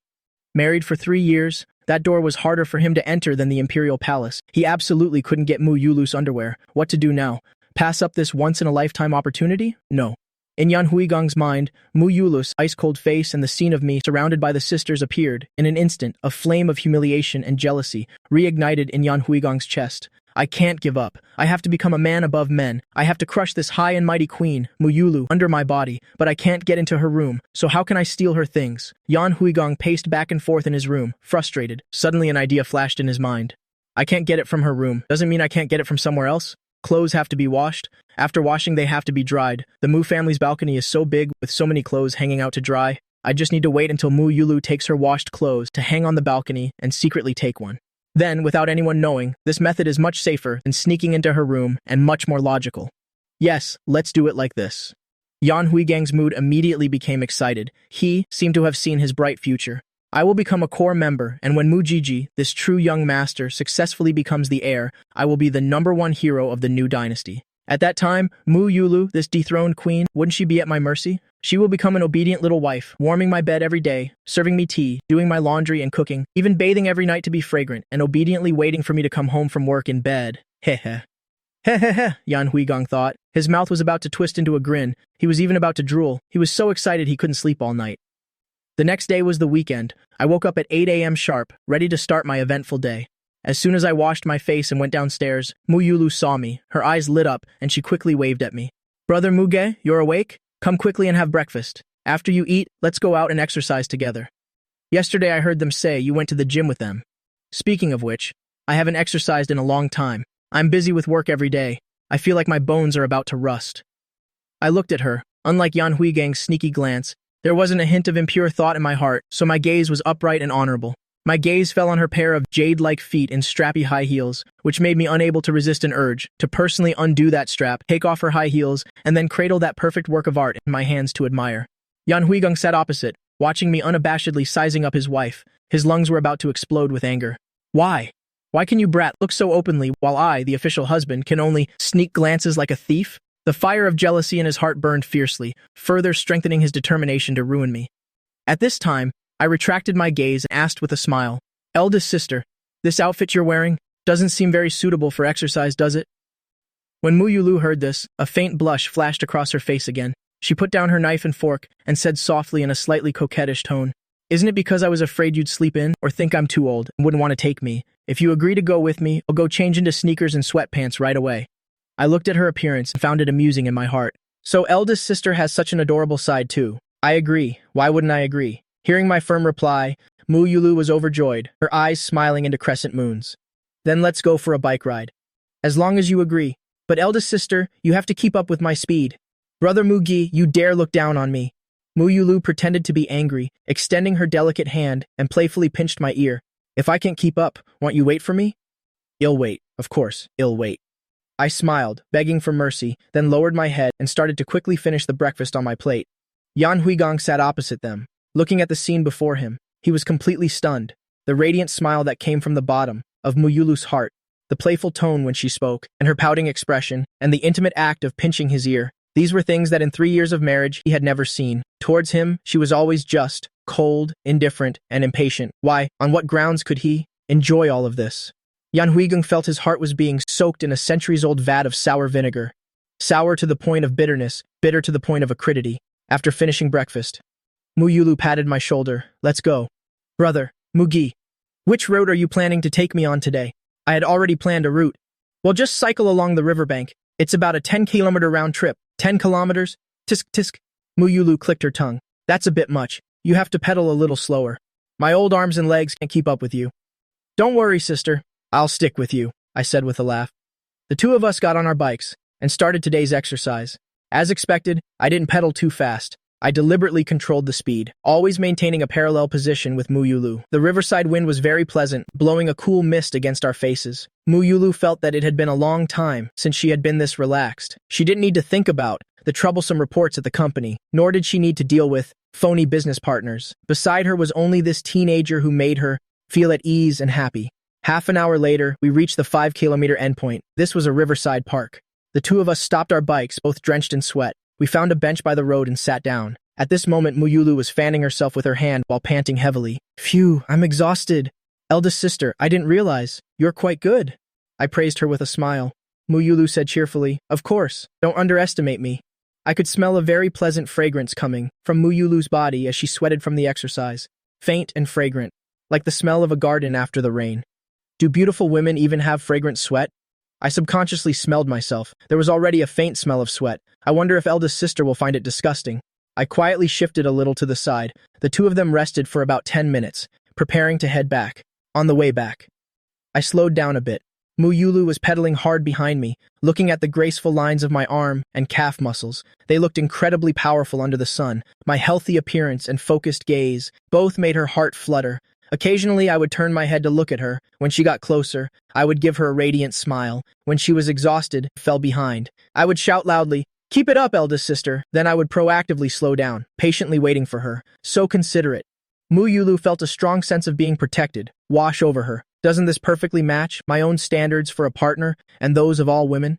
Married for 3 years, that door was harder for him to enter than the imperial palace. He absolutely couldn't get Mu Yulu's underwear. What to do now? Pass up this once-in-a-lifetime opportunity? No. In Yan Huigang's mind, Mu Yulu's ice-cold face and the scene of me surrounded by the sisters appeared. In an instant, a flame of humiliation and jealousy reignited in Yan Huigang's chest. I can't give up. I have to become a man above men. I have to crush this high and mighty queen, Mu Yulu, under my body, but I can't get into her room, so how can I steal her things? Yan Huigang paced back and forth in his room, frustrated. Suddenly an idea flashed in his mind. I can't get it from her room. Doesn't mean I can't get it from somewhere else. Clothes have to be washed. After washing, they have to be dried. The Mu family's balcony is so big, with so many clothes hanging out to dry. I just need to wait until Mu Yulu takes her washed clothes to hang on the balcony and secretly take one. Then, without anyone knowing, this method is much safer than sneaking into her room and much more logical. Yes, let's do it like this. Yan Huigang's mood immediately became excited. He seemed to have seen his bright future. I will become a core member, and when Mujiji, this true young master, successfully becomes the heir, I will be the #1 hero of the new dynasty. At that time, Mu Yulu, this dethroned queen, wouldn't she be at my mercy? She will become an obedient little wife, warming my bed every day, serving me tea, doing my laundry and cooking, even bathing every night to be fragrant, and obediently waiting for me to come home from work in bed. Heh. Yan Huigang thought. His mouth was about to twist into a grin. He was even about to drool. He was so excited he couldn't sleep all night. The next day was the weekend. I woke up at 8 a.m. sharp, ready to start my eventful day. As soon as I washed my face and went downstairs, Mu Yulu saw me. Her eyes lit up, and she quickly waved at me. Brother Muge, you're awake? Come quickly and have breakfast. After you eat, let's go out and exercise together. Yesterday I heard them say you went to the gym with them. Speaking of which, I haven't exercised in a long time. I'm busy with work every day. I feel like my bones are about to rust. I looked at her. Unlike Yan Huigang's sneaky glance, there wasn't a hint of impure thought in my heart, so my gaze was upright and honorable. My gaze fell on her pair of jade-like feet in strappy high heels, which made me unable to resist an urge to personally undo that strap, take off her high heels, and then cradle that perfect work of art in my hands to admire. Yan Huigang sat opposite, watching me unabashedly sizing up his wife. His lungs were about to explode with anger. Why? Why can you brat look so openly while I, the official husband, can only sneak glances like a thief? The fire of jealousy in his heart burned fiercely, further strengthening his determination to ruin me. At this time, I retracted my gaze and asked with a smile, Eldest sister, this outfit you're wearing doesn't seem very suitable for exercise, does it? When Mu Yulu heard this, a faint blush flashed across her face again. She put down her knife and fork and said softly in a slightly coquettish tone, Isn't it because I was afraid you'd sleep in or think I'm too old and wouldn't want to take me? If you agree to go with me, I'll go change into sneakers and sweatpants right away. I looked at her appearance and found it amusing in my heart. So eldest sister has such an adorable side too. I agree. Why wouldn't I agree? Hearing my firm reply, Mu Yulu was overjoyed, her eyes smiling into crescent moons. Then let's go for a bike ride. As long as you agree. But eldest sister, you have to keep up with my speed. Brother Mugi, you dare look down on me. Mu Yulu pretended to be angry, extending her delicate hand and playfully pinched my ear. If I can't keep up, won't you wait for me? I'll wait, of course, I'll wait. I smiled, begging for mercy, then lowered my head and started to quickly finish the breakfast on my plate. Yan Huigang sat opposite them, looking at the scene before him. He was completely stunned. The radiant smile that came from the bottom of Yulu's heart, the playful tone when she spoke, and her pouting expression, and the intimate act of pinching his ear. These were things that in 3 years of marriage he had never seen. Towards him, she was always just, cold, indifferent, and impatient. Why, on what grounds could he enjoy all of this? Yan Huigang felt his heart was being soaked in a centuries-old vat of sour vinegar. Sour to the point of bitterness, bitter to the point of acridity. After finishing breakfast, Yulu patted my shoulder. Let's go. Brother, Mugi, which road are you planning to take me on today? I had already planned a route. Well, just cycle along the riverbank. It's about a 10-kilometer round trip. 10 kilometers? Tisk tisk. Yulu clicked her tongue. That's a bit much. You have to pedal a little slower. My old arms and legs can't keep up with you. Don't worry, sister. I'll stick with you, I said with a laugh. The two of us got on our bikes and started today's exercise. As expected, I didn't pedal too fast. I deliberately controlled the speed, always maintaining a parallel position with Yulu. The riverside wind was very pleasant, blowing a cool mist against our faces. Yulu felt that it had been a long time since she had been this relaxed. She didn't need to think about the troublesome reports at the company, nor did she need to deal with phony business partners. Beside her was only this teenager who made her feel at ease and happy. Half an hour later, we reached the 5-kilometer endpoint. This was a riverside park. The two of us stopped our bikes, both drenched in sweat. We found a bench by the road and sat down. At this moment, Yulu was fanning herself with her hand while panting heavily. Phew, I'm exhausted. Eldest sister, I didn't realize. You're quite good. I praised her with a smile. Yulu said cheerfully, Of course, don't underestimate me. I could smell a very pleasant fragrance coming from Yulu's body as she sweated from the exercise. Faint and fragrant, like the smell of a garden after the rain. Do beautiful women even have fragrant sweat? I subconsciously smelled myself. There was already a faint smell of sweat. I wonder if eldest sister will find it disgusting. I quietly shifted a little to the side. The two of them rested for about 10 minutes, preparing to head back. On the way back, I slowed down a bit. Yulu was pedaling hard behind me, looking at the graceful lines of my arm and calf muscles. They looked incredibly powerful under the sun. My healthy appearance and focused gaze both made her heart flutter. Occasionally, I would turn my head to look at her. When she got closer, I would give her a radiant smile. When she was exhausted, fell behind, I would shout loudly, Keep it up, eldest sister. Then I would proactively slow down, patiently waiting for her. So considerate. Yulu felt a strong sense of being protected wash over her. Doesn't this perfectly match my own standards for a partner and those of all women?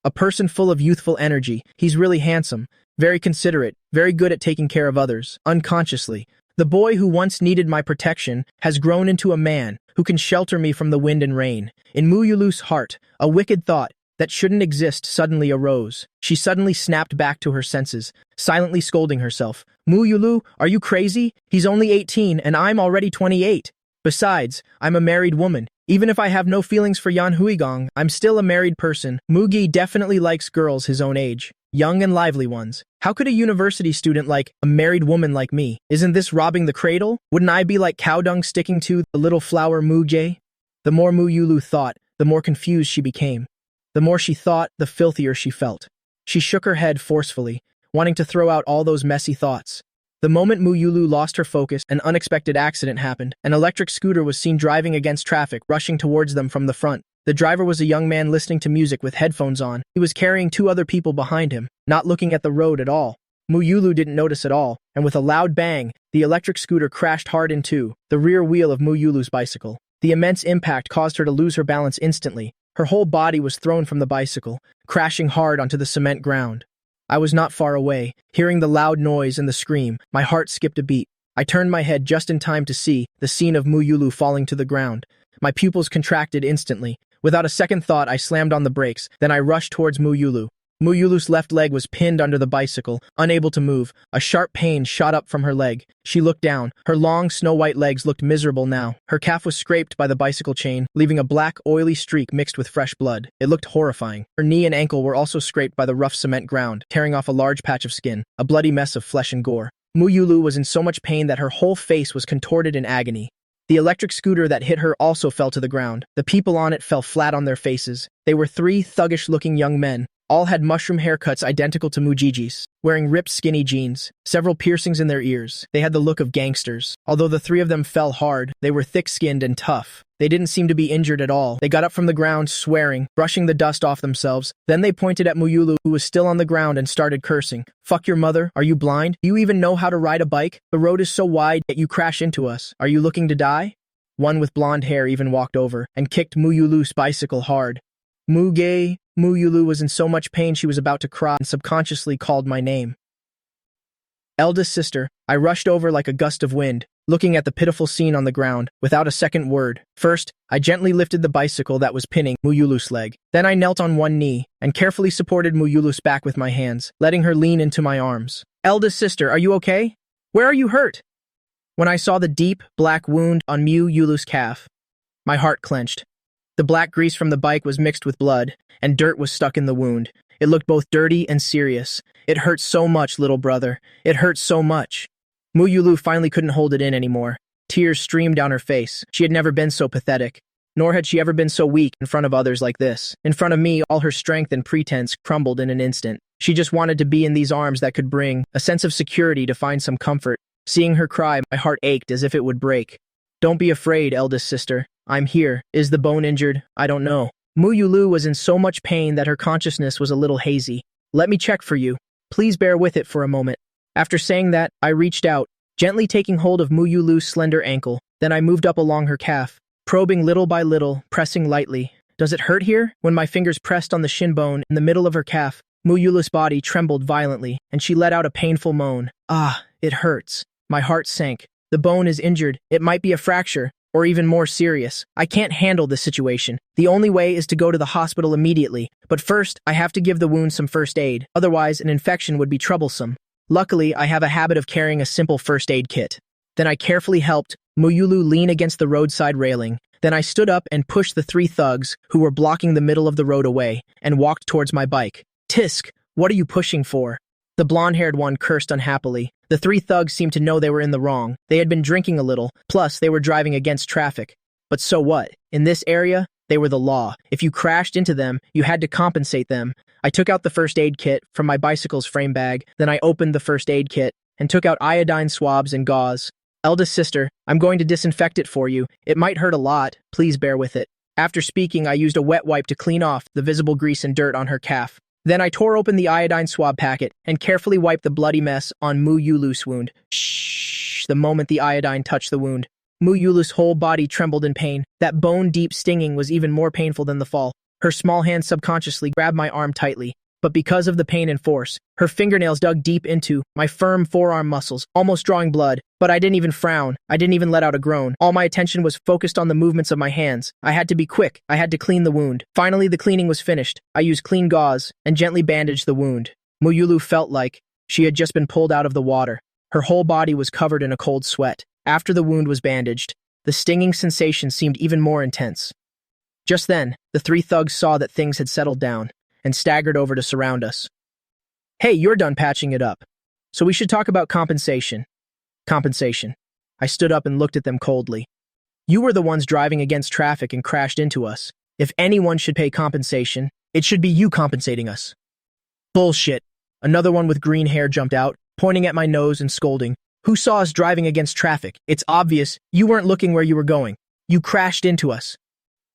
A person full of youthful energy. He's really handsome, very considerate, very good at taking care of others, unconsciously. The boy who once needed my protection has grown into a man who can shelter me from the wind and rain. In Yulu's heart, a wicked thought that shouldn't exist suddenly arose. She suddenly snapped back to her senses, silently scolding herself. Yulu, are you crazy? He's only 18 and I'm already 28. Besides, I'm a married woman. Even if I have no feelings for Yan Huigang, I'm still a married person. Mugi definitely likes girls his own age, young and lively ones. How could a university student like a married woman like me? Isn't this robbing the cradle? Wouldn't I be like cow dung sticking to the little flower Mujay? The more Yulu thought, the more confused she became. The more she thought, the filthier she felt. She shook her head forcefully, wanting to throw out all those messy thoughts. The moment Yulu lost her focus, an unexpected accident happened. An electric scooter was seen driving against traffic, rushing towards them from the front. The driver was a young man listening to music with headphones on. He was carrying 2 other people behind him, not looking at the road at all. Yulu didn't notice at all, and with a loud bang, the electric scooter crashed hard into the rear wheel of Yulu's bicycle. The immense impact caused her to lose her balance instantly. Her whole body was thrown from the bicycle, crashing hard onto the cement ground. I was not far away. Hearing the loud noise and the scream, my heart skipped a beat. I turned my head just in time to see the scene of Yulu falling to the ground. My pupils contracted instantly. Without a second thought, I slammed on the brakes. Then I rushed towards Yulu. Yulu's left leg was pinned under the bicycle, unable to move. A sharp pain shot up from her leg. She looked down. Her long, snow-white legs looked miserable now. Her calf was scraped by the bicycle chain, leaving a black, oily streak mixed with fresh blood. It looked horrifying. Her knee and ankle were also scraped by the rough cement ground, tearing off a large patch of skin, a bloody mess of flesh and gore. Yulu was in so much pain that her whole face was contorted in agony. The electric scooter that hit her also fell to the ground. The people on it fell flat on their faces. They were 3 thuggish-looking young men, All had mushroom haircuts identical to Mujiji's, wearing ripped skinny jeans, several piercings in their ears. They had the look of gangsters. Although the three of them fell hard, they were thick-skinned and tough. They didn't seem to be injured at all. They got up from the ground, swearing, brushing the dust off themselves. Then they pointed at Yulu, who was still on the ground, and started cursing. "Fuck your mother. Are you blind? Do you even know how to ride a bike? The road is so wide, yet you crash into us. Are you looking to die?" One with blonde hair even walked over and kicked Yulu's bicycle hard. Yulu was in so much pain she was about to cry and subconsciously called my name. Eldest sister, I rushed over like a gust of wind, looking at the pitiful scene on the ground, without a second word. First, I gently lifted the bicycle that was pinning Yulu's leg. Then I knelt on one knee and carefully supported Yulu's back with my hands, letting her lean into my arms. "Eldest sister, are you okay? Where are you hurt?" When I saw the deep, black wound on Yulu's calf, my heart clenched. The black grease from the bike was mixed with blood, and dirt was stuck in the wound. It looked both dirty and serious. "It hurts so much, little brother. It hurts so much." Yulu finally couldn't hold it in anymore. Tears streamed down her face. She had never been so pathetic, nor had she ever been so weak in front of others like this. In front of me, all her strength and pretense crumbled in an instant. She just wanted to be in these arms that could bring a sense of security, to find some comfort. Seeing her cry, my heart ached as if it would break. "Don't be afraid, eldest sister. I'm here. Is the bone injured? I don't know." Yulu was in so much pain that her consciousness was a little hazy. "Let me check for you. Please bear with it for a moment." After saying that, I reached out, gently taking hold of Yulu's slender ankle. Then I moved up along her calf, probing little by little, pressing lightly. "Does it hurt here?" When my fingers pressed on the shin bone in the middle of her calf, Yulu's body trembled violently, and she let out a painful moan. "Ah, it hurts." My heart sank. "The bone is injured. It might be a fracture, or even more serious. I can't handle this situation. The only way is to go to the hospital immediately. But first, I have to give the wound some first aid. Otherwise, an infection would be troublesome. Luckily, I have a habit of carrying a simple first aid kit." Then I carefully helped Yulu lean against the roadside railing. Then I stood up and pushed the three thugs, who were blocking the middle of the road, away, and walked towards my bike. "Tisk, what are you pushing for?" The blonde-haired one cursed unhappily. The three thugs seemed to know they were in the wrong. They had been drinking a little, plus they were driving against traffic. But so what? In this area, they were the law. If you crashed into them, you had to compensate them. I took out the first aid kit from my bicycle's frame bag. Then I opened the first aid kit and took out iodine swabs and gauze. "Eldest sister, I'm going to disinfect it for you. It might hurt a lot. Please bear with it." After speaking, I used a wet wipe to clean off the visible grease and dirt on her calf. Then I tore open the iodine swab packet and carefully wiped the bloody mess on Yulu's wound. Shh! The moment the iodine touched the wound, Yulu's whole body trembled in pain. That bone-deep stinging was even more painful than the fall. Her small hand subconsciously grabbed my arm tightly, but because of the pain and force, her fingernails dug deep into my firm forearm muscles, almost drawing blood. But I didn't even frown. I didn't even let out a groan. All my attention was focused on the movements of my hands. I had to be quick. I had to clean the wound. Finally, the cleaning was finished. I used clean gauze and gently bandaged the wound. Yulu felt like she had just been pulled out of the water. Her whole body was covered in a cold sweat. After the wound was bandaged, the stinging sensation seemed even more intense. Just then, the three thugs saw that things had settled down and staggered over to surround us. "Hey, you're done patching it up. So we should talk about compensation." "Compensation." I stood up and looked at them coldly. "You were the ones driving against traffic and crashed into us. If anyone should pay compensation, it should be you compensating us." "Bullshit." Another one with green hair jumped out, pointing at my nose and scolding. "Who saw us driving against traffic? It's obvious you weren't looking where you were going. You crashed into us.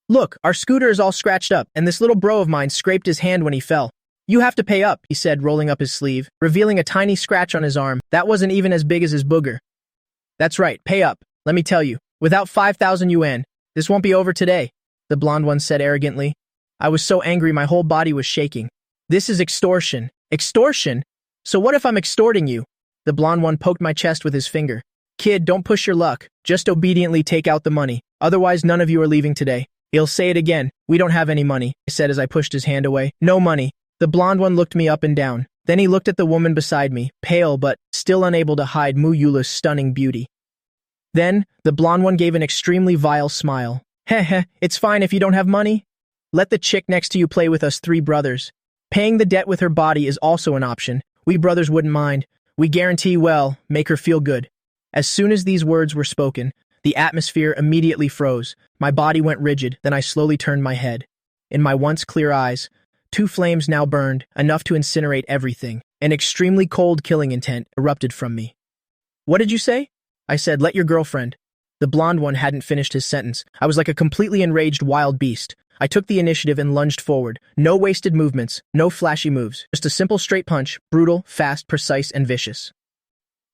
Look, our scooter is all scratched up, and this little bro of mine scraped his hand when he fell. You have to pay up," he said, rolling up his sleeve, revealing a tiny scratch on his arm that wasn't even as big as his booger. "That's right, pay up. Let me tell you, without 5,000 yuan, this won't be over today," the blonde one said arrogantly. I was so angry my whole body was shaking. "This is extortion." "Extortion? So what if I'm extorting you?" The blonde one poked my chest with his finger. "Kid, don't push your luck. Just obediently take out the money. Otherwise, none of you are leaving today." "He'll say it again. We don't have any money," I said as I pushed his hand away. "No money." The blonde one looked me up and down. Then he looked at the woman beside me, pale but still unable to hide Yulu's stunning beauty. Then, the blonde one gave an extremely vile smile. "Heh, it's fine if you don't have money. Let the chick next to you play with us three brothers. Paying the debt with her body is also an option. We brothers wouldn't mind. We guarantee, well, make her feel good." As soon as these words were spoken, the atmosphere immediately froze. My body went rigid, then I slowly turned my head. In my once clear eyes, Two flames now burned, enough to incinerate everything. An extremely cold killing intent erupted from me. "What did you say?" I said, "Let your girlfriend." The blonde one hadn't finished his sentence. I was like a completely enraged wild beast. I took the initiative and lunged forward. No wasted movements, no flashy moves. Just a simple straight punch, brutal, fast, precise, and vicious.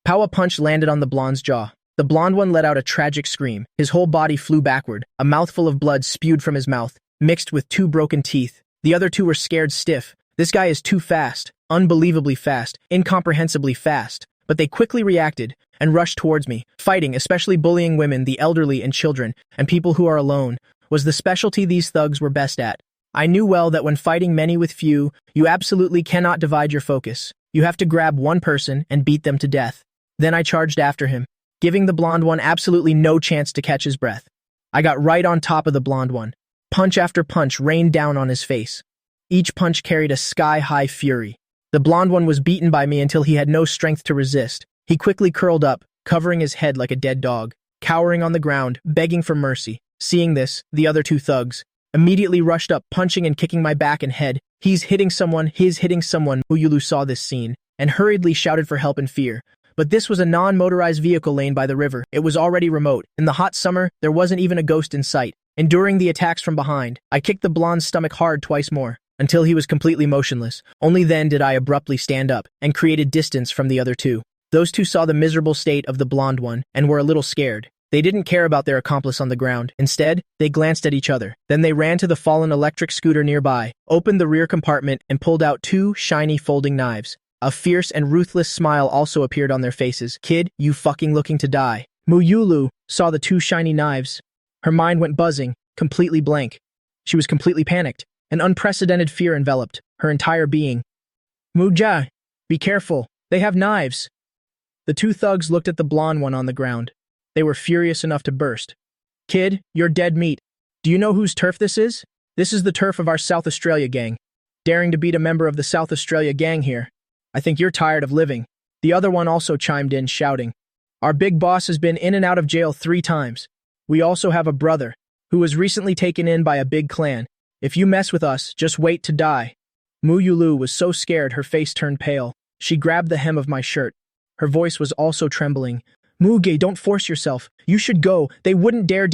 Pow! Punch landed on the blonde's jaw. The blonde one let out a tragic scream. His whole body flew backward. A mouthful of blood spewed from his mouth, mixed with two broken teeth. The other two were scared stiff. This guy is too fast, unbelievably fast, incomprehensibly fast. But they quickly reacted and rushed towards me. Fighting, especially bullying women, the elderly, and children, and people who are alone, was the specialty these thugs were best at. I knew well that when fighting many with few, you absolutely cannot divide your focus. You have to grab one person and beat them to death. Then I charged after him, giving the blonde one absolutely no chance to catch his breath. I got right on top of the blonde one. Punch after punch rained down on his face. Each punch carried a sky-high fury. The blonde one was beaten by me until he had no strength to resist. He quickly curled up, covering his head like a dead dog, cowering on the ground, begging for mercy. Seeing this, the other two thugs immediately rushed up, punching and kicking my back and head. He's hitting someone. Yulu saw this scene and hurriedly shouted for help in fear. But this was a non-motorized vehicle lane by the river. It was already remote. In the hot summer, there wasn't even a ghost in sight. Enduring the attacks from behind, I kicked the blonde's stomach hard twice more, until he was completely motionless. Only then did I abruptly stand up and created distance from the other two. Those two saw the miserable state of the blonde one and were a little scared. They didn't care about their accomplice on the ground. Instead, they glanced at each other. Then they ran to the fallen electric scooter nearby, opened the rear compartment, and pulled out two shiny folding knives. A fierce and ruthless smile also appeared on their faces. "Kid, you fucking looking to die." Yulu saw the two shiny knives. Her mind went buzzing, completely blank. She was completely panicked. An unprecedented fear enveloped her entire being. "Muja, be careful. They have knives." The two thugs looked at the blonde one on the ground. They were furious enough to burst. "Kid, you're dead meat. Do you know whose turf this is? This is the turf of our South Australia gang. Daring to beat a member of the South Australia gang here. I think you're tired of living." The other one also chimed in, shouting, "Our big boss has been in and out of jail 3 times. We also have a brother, who was recently taken in by a big clan. If you mess with us, just wait to die." Yulu was so scared her face turned pale. She grabbed the hem of my shirt. Her voice was also trembling. "Muge, don't force yourself. You should go. They wouldn't dare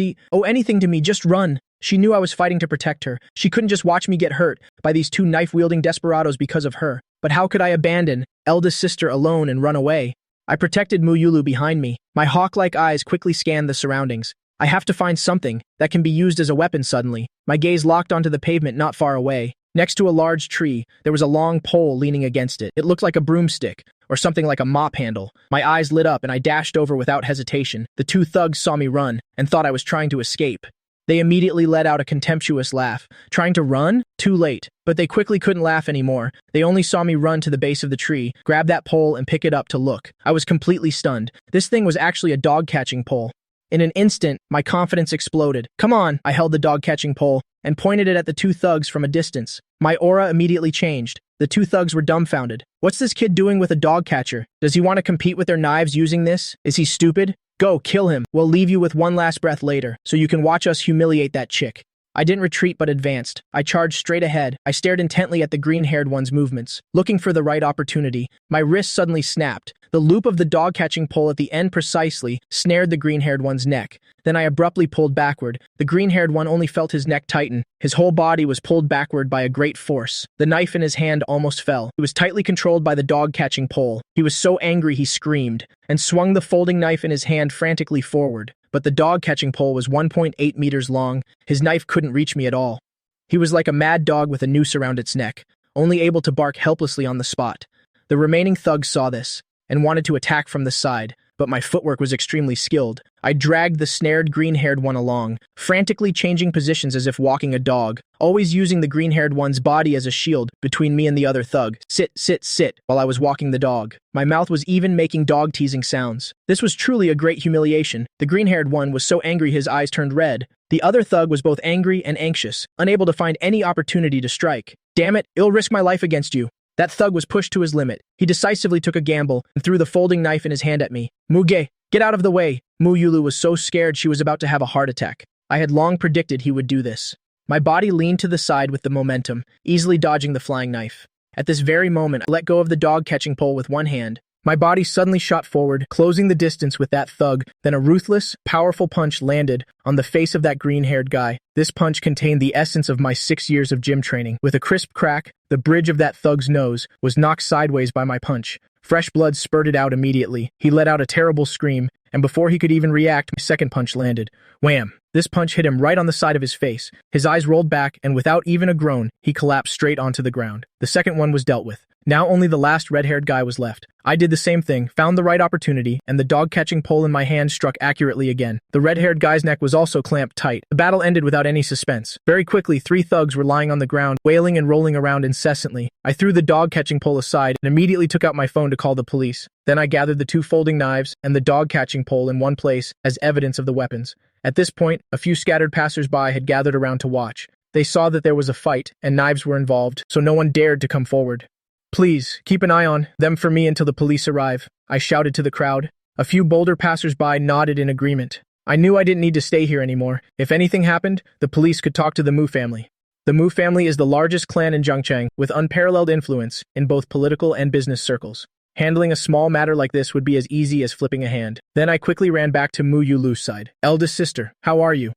anything to me. Just run." She knew I was fighting to protect her. She couldn't just watch me get hurt by these two knife-wielding desperados because of her. But how could I abandon eldest sister alone and run away? I protected Yulu behind me. My hawk-like eyes quickly scanned the surroundings. I have to find something that can be used as a weapon suddenly. My gaze locked onto the pavement not far away. Next to a large tree, there was a long pole leaning against it. It looked like a broomstick, or something like a mop handle. My eyes lit up and I dashed over without hesitation. The two thugs saw me run and thought I was trying to escape. They immediately let out a contemptuous laugh. Trying to run? Too late. But they quickly couldn't laugh anymore. They only saw me run to the base of the tree, grab that pole and pick it up to look. I was completely stunned. This thing was actually a dog-catching pole. In an instant, my confidence exploded. "Come on!" I held the dog-catching pole and pointed it at the two thugs from a distance. My aura immediately changed. The two thugs were dumbfounded. "What's this kid doing with a dog catcher? Does he want to compete with their knives using this? Is he stupid? Go, kill him. We'll leave you with one last breath later, so you can watch us humiliate that chick." I didn't retreat but advanced. I charged straight ahead. I stared intently at the green-haired one's movements, looking for the right opportunity. My wrist suddenly snapped. The loop of the dog-catching pole at the end precisely snared the green-haired one's neck. Then I abruptly pulled backward. The green-haired one only felt his neck tighten. His whole body was pulled backward by a great force. The knife in his hand almost fell. It was tightly controlled by the dog-catching pole. He was so angry he screamed, and swung the folding knife in his hand frantically forward. But the dog-catching pole was 1.8 meters long. His knife couldn't reach me at all. He was like a mad dog with a noose around its neck, only able to bark helplessly on the spot. The remaining thugs saw this, and wanted to attack from the side, but my footwork was extremely skilled. I dragged the snared green-haired one along, frantically changing positions as if walking a dog, always using the green-haired one's body as a shield between me and the other thug. Sit, sit, sit, while I was walking the dog. My mouth was even making dog-teasing sounds. This was truly a great humiliation. The green-haired one was so angry his eyes turned red. The other thug was both angry and anxious, unable to find any opportunity to strike. "Damn it, I'll risk my life against you." That thug was pushed to his limit. He decisively took a gamble and threw the folding knife in his hand at me. "Muge, get out of the way." Yulu was so scared she was about to have a heart attack. I had long predicted he would do this. My body leaned to the side with the momentum, easily dodging the flying knife. At this very moment, I let go of the dog-catching pole with one hand. My body suddenly shot forward, closing the distance with that thug. Then a ruthless, powerful punch landed on the face of that green-haired guy. This punch contained the essence of my 6 years of gym training. With a crisp crack, the bridge of that thug's nose was knocked sideways by my punch. Fresh blood spurted out immediately. He let out a terrible scream, and before he could even react, my second punch landed. Wham! This punch hit him right on the side of his face. His eyes rolled back, and without even a groan, he collapsed straight onto the ground. The second one was dealt with. Now only the last red-haired guy was left. I did the same thing, found the right opportunity, and the dog-catching pole in my hand struck accurately again. The red-haired guy's neck was also clamped tight. The battle ended without any suspense. Very quickly, 3 thugs were lying on the ground, wailing and rolling around incessantly. I threw the dog-catching pole aside and immediately took out my phone to call the police. Then I gathered the 2 folding knives and the dog-catching pole in one place as evidence of the weapons. At this point, a few scattered passers-by had gathered around to watch. They saw that there was a fight and knives were involved, so no one dared to come forward. "Please, keep an eye on them for me until the police arrive," I shouted to the crowd. A few bolder passers-by nodded in agreement. I knew I didn't need to stay here anymore. If anything happened, the police could talk to the Mu family. The Mu family is the largest clan in Zhangcheng, with unparalleled influence in both political and business circles. Handling a small matter like this would be as easy as flipping a hand. Then I quickly ran back to Mu Yulu's side. "Eldest sister, how are you?"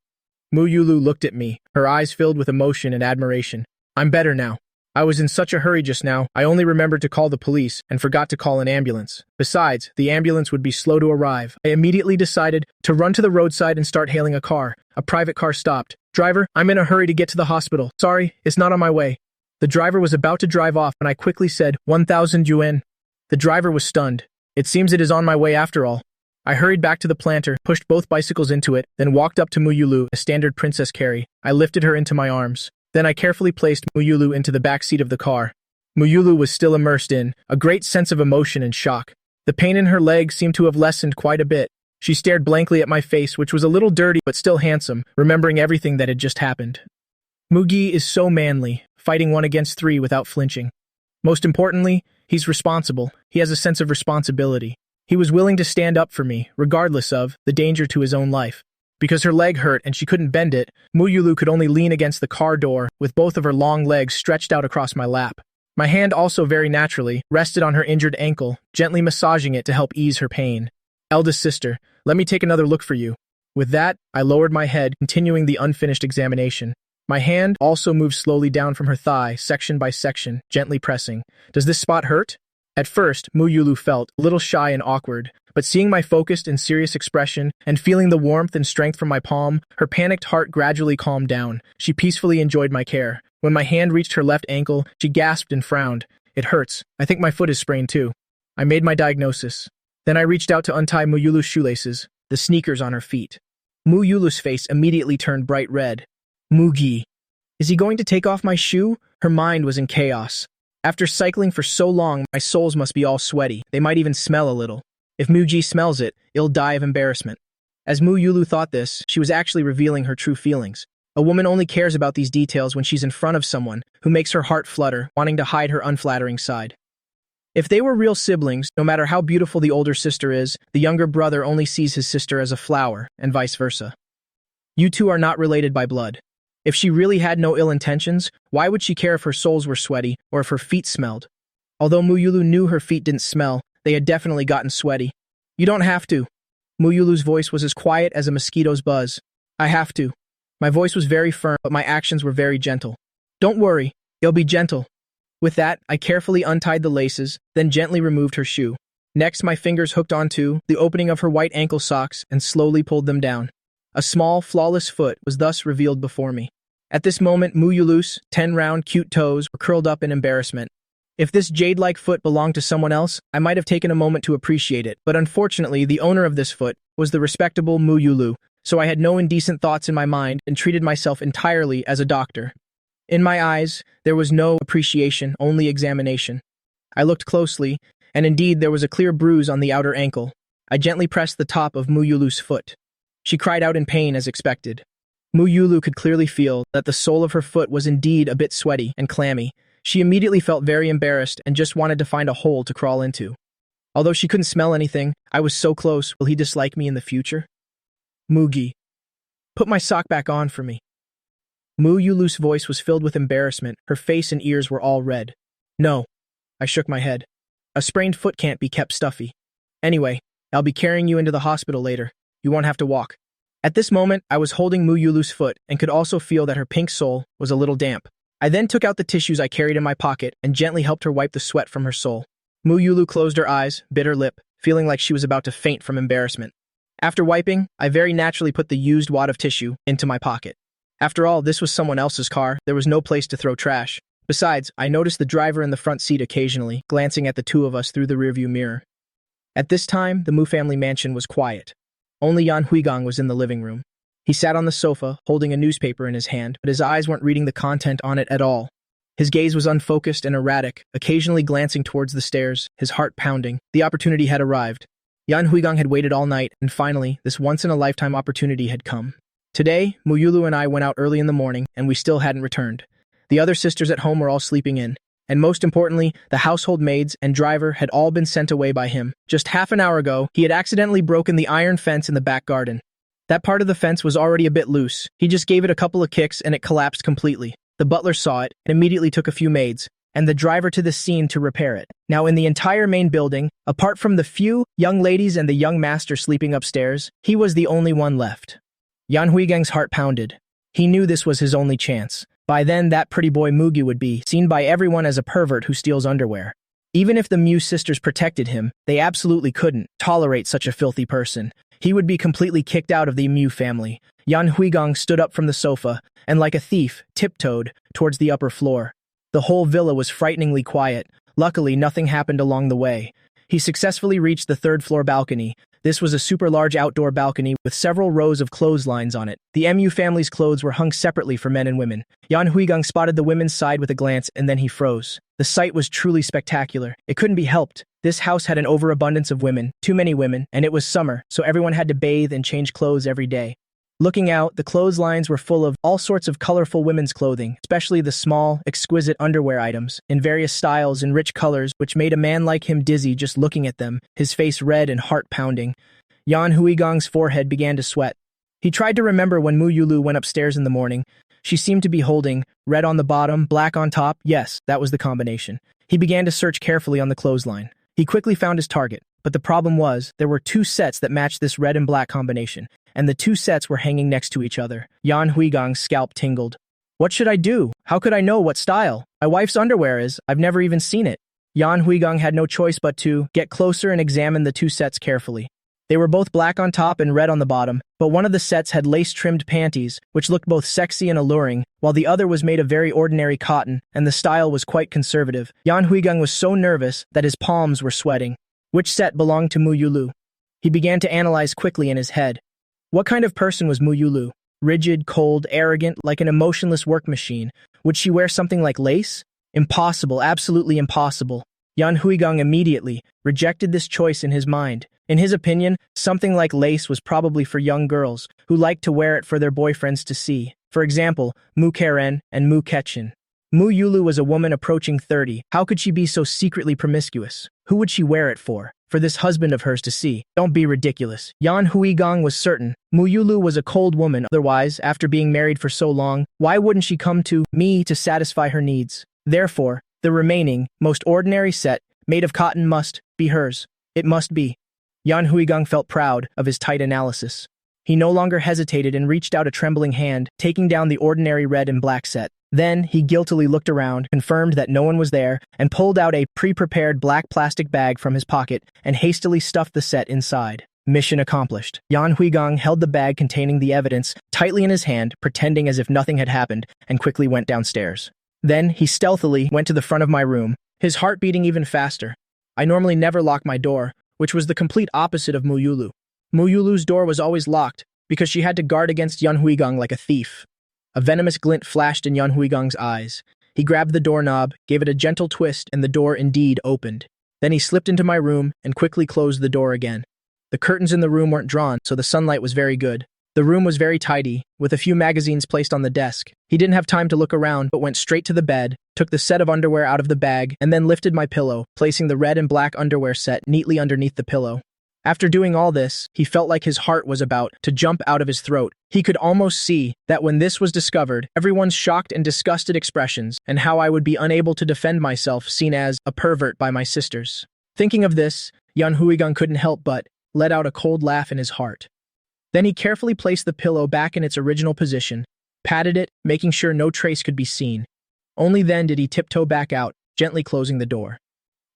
Mu Yulu looked at me, her eyes filled with emotion and admiration. "I'm better now. I was in such a hurry just now, I only remembered to call the police and forgot to call an ambulance. Besides, the ambulance would be slow to arrive. I immediately decided to run to the roadside and start hailing a car. A private car stopped. "Driver, I'm in a hurry to get to the hospital. Sorry, it's not on my way." The driver was about to drive off and I quickly said, 1,000 yuan. The driver was stunned. It seems it is on my way after all. I hurried back to the planter, pushed both bicycles into it, then walked up to Mu Yulu, a standard princess carry. I lifted her into my arms. Then I carefully placed Mu Yulu into the back seat of the car. Mu Yulu was still immersed in a great sense of emotion and shock. The pain in her leg seemed to have lessened quite a bit. She stared blankly at my face, which was a little dirty but still handsome, remembering everything that had just happened. Mugi is so manly, fighting 1 against 3 without flinching. Most importantly, he's responsible. He has a sense of responsibility. He was willing to stand up for me, regardless of the danger to his own life. Because her leg hurt and she couldn't bend it, Mu Yulu could only lean against the car door with both of her long legs stretched out across my lap. My hand also very naturally rested on her injured ankle, gently massaging it to help ease her pain. "Eldest sister, let me take another look for you." With that, I lowered my head, continuing the unfinished examination. My hand also moved slowly down from her thigh, section by section, gently pressing. "Does this spot hurt?" At first, Mu Yulu felt a little shy and awkward, but seeing my focused and serious expression and feeling the warmth and strength from my palm, her panicked heart gradually calmed down. She peacefully enjoyed my care. When my hand reached her left ankle, she gasped and frowned. "It hurts. I think my foot is sprained too." I made my diagnosis. Then I reached out to untie Mu Yulu's shoelaces, the sneakers on her feet. Mu Yulu's face immediately turned bright red. "Mugi, is he going to take off my shoe?" Her mind was in chaos. After cycling for so long, my soles must be all sweaty. They might even smell a little. If Mugi smells it, it'll die of embarrassment. As Mu Yulu thought this, she was actually revealing her true feelings. A woman only cares about these details when she's in front of someone who makes her heart flutter, wanting to hide her unflattering side. If they were real siblings, no matter how beautiful the older sister is, the younger brother only sees his sister as a flower, and vice versa. You two are not related by blood. If she really had no ill intentions, why would she care if her soles were sweaty or if her feet smelled? Although Mu Yulu knew her feet didn't smell, they had definitely gotten sweaty. "You don't have to." Mu Yulu's voice was as quiet as a mosquito's buzz. "I have to." My voice was very firm, but my actions were very gentle. "Don't worry, it'll be gentle." With that, I carefully untied the laces, then gently removed her shoe. Next, my fingers hooked onto the opening of her white ankle socks and slowly pulled them down. A small, flawless foot was thus revealed before me. At this moment, Mu Yulu's 10 round, cute toes were curled up in embarrassment. If this jade-like foot belonged to someone else, I might have taken a moment to appreciate it, but unfortunately, the owner of this foot was the respectable Mu Yulu, so I had no indecent thoughts in my mind and treated myself entirely as a doctor. In my eyes, there was no appreciation, only examination. I looked closely, and indeed there was a clear bruise on the outer ankle. I gently pressed the top of Mu Yulu's foot. She cried out in pain as expected. Mu Yulu could clearly feel that the sole of her foot was indeed a bit sweaty and clammy. She immediately felt very embarrassed and just wanted to find a hole to crawl into. Although she couldn't smell anything, I was so close. Will he dislike me in the future? "Mugi, put my sock back on for me." Mu Yulu's voice was filled with embarrassment. Her face and ears were all red. No. I shook my head. A sprained foot can't be kept stuffy. Anyway, I'll be carrying you into the hospital later. You won't have to walk. At this moment, I was holding Mu Yulu's foot and could also feel that her pink sole was a little damp. I then took out the tissues I carried in my pocket and gently helped her wipe the sweat from her sole. Mu Yulu closed her eyes, bit her lip, feeling like she was about to faint from embarrassment. After wiping, I very naturally put the used wad of tissue into my pocket. After all, this was someone else's car. There was no place to throw trash. Besides, I noticed the driver in the front seat occasionally, glancing at the two of us through the rearview mirror. At this time, the Mu family mansion was quiet. Only Huigang was in the living room. He sat on the sofa, holding a newspaper in his hand, but his eyes weren't reading the content on it at all. His gaze was unfocused and erratic, occasionally glancing towards the stairs, his heart pounding. The opportunity had arrived. Huigang had waited all night, and finally, this once-in-a-lifetime opportunity had come. Today, Mu Yulu and I went out early in the morning, and we still hadn't returned. The other sisters at home were all sleeping in. And most importantly, the household maids and driver had all been sent away by him. Just half an hour ago, he had accidentally broken the iron fence in the back garden. That part of the fence was already a bit loose. He just gave it a couple of kicks and it collapsed completely. The butler saw it and immediately took a few maids and the driver to the scene to repair it. Now in the entire main building, apart from the few young ladies and the young master sleeping upstairs, he was the only one left. Huigang's heart pounded. He knew this was his only chance. By then, that pretty boy Mugi would be seen by everyone as a pervert who steals underwear. Even if the Mu sisters protected him, they absolutely couldn't tolerate such a filthy person. He would be completely kicked out of the Mu family. Huigang stood up from the sofa and, like a thief, tiptoed towards the upper floor. The whole villa was frighteningly quiet. Luckily, nothing happened along the way. He successfully reached the third-floor balcony. This was a super large outdoor balcony with several rows of clotheslines on it. The Mu family's clothes were hung separately for men and women. Huigang spotted the women's side with a glance and then he froze. The sight was truly spectacular. It couldn't be helped. This house had an overabundance of women, too many women, and it was summer, so everyone had to bathe and change clothes every day. Looking out, the clotheslines were full of all sorts of colorful women's clothing, especially the small, exquisite underwear items, in various styles and rich colors, which made a man like him dizzy just looking at them, his face red and heart-pounding. Huigang's forehead began to sweat. He tried to remember when Mu Yulu went upstairs in the morning. She seemed to be holding red on the bottom, black on top. Yes, that was the combination. He began to search carefully on the clothesline. He quickly found his target, but the problem was, there were two sets that matched this red and black combination, and the two sets were hanging next to each other. Huigang's scalp tingled. What should I do? How could I know what style my wife's underwear is? I've never even seen it. Huigang had no choice but to get closer and examine the two sets carefully. They were both black on top and red on the bottom, but one of the sets had lace-trimmed panties, which looked both sexy and alluring, while the other was made of very ordinary cotton, and the style was quite conservative. Huigang was so nervous that his palms were sweating. Which set belonged to Mu Yulu? He began to analyze quickly in his head. What kind of person was Mu Yulu? Rigid, cold, arrogant, like an emotionless work machine. Would she wear something like lace? Impossible, absolutely impossible. Huigang immediately rejected this choice in his mind. In his opinion, something like lace was probably for young girls who liked to wear it for their boyfriends to see. For example, Mu Karen and Mu Ketchin. Mu Yulu was a woman approaching 30. How could she be so secretly promiscuous? Who would she wear it for? For this husband of hers to see. Don't be ridiculous. Huigang was certain. Mu Yulu was a cold woman. Otherwise, after being married for so long, why wouldn't she come to me to satisfy her needs? Therefore, the remaining, most ordinary set, made of cotton must be hers. It must be. Huigang felt proud of his tight analysis. He no longer hesitated and reached out a trembling hand, taking down the ordinary red and black set. Then, he guiltily looked around, confirmed that no one was there, and pulled out a pre-prepared black plastic bag from his pocket and hastily stuffed the set inside. Mission accomplished. Huigang held the bag containing the evidence tightly in his hand, pretending as if nothing had happened, and quickly went downstairs. Then, he stealthily went to the front of my room, his heart beating even faster. I normally never lock my door, which was the complete opposite of Mu Yulu. Mu Yulu's door was always locked, because she had to guard against Huigang like a thief. A venomous glint flashed in Huigang's eyes. He grabbed the doorknob, gave it a gentle twist, and the door indeed opened. Then he slipped into my room and quickly closed the door again. The curtains in the room weren't drawn, so the sunlight was very good. The room was very tidy, with a few magazines placed on the desk. He didn't have time to look around, but went straight to the bed, took the set of underwear out of the bag, and then lifted my pillow, placing the red and black underwear set neatly underneath the pillow. After doing all this, he felt like his heart was about to jump out of his throat. He could almost see that when this was discovered, everyone's shocked and disgusted expressions, and how I would be unable to defend myself, seen as a pervert by my sisters. Thinking of this, Huigang couldn't help but let out a cold laugh in his heart. Then he carefully placed the pillow back in its original position, patted it, making sure no trace could be seen. Only then did he tiptoe back out, gently closing the door.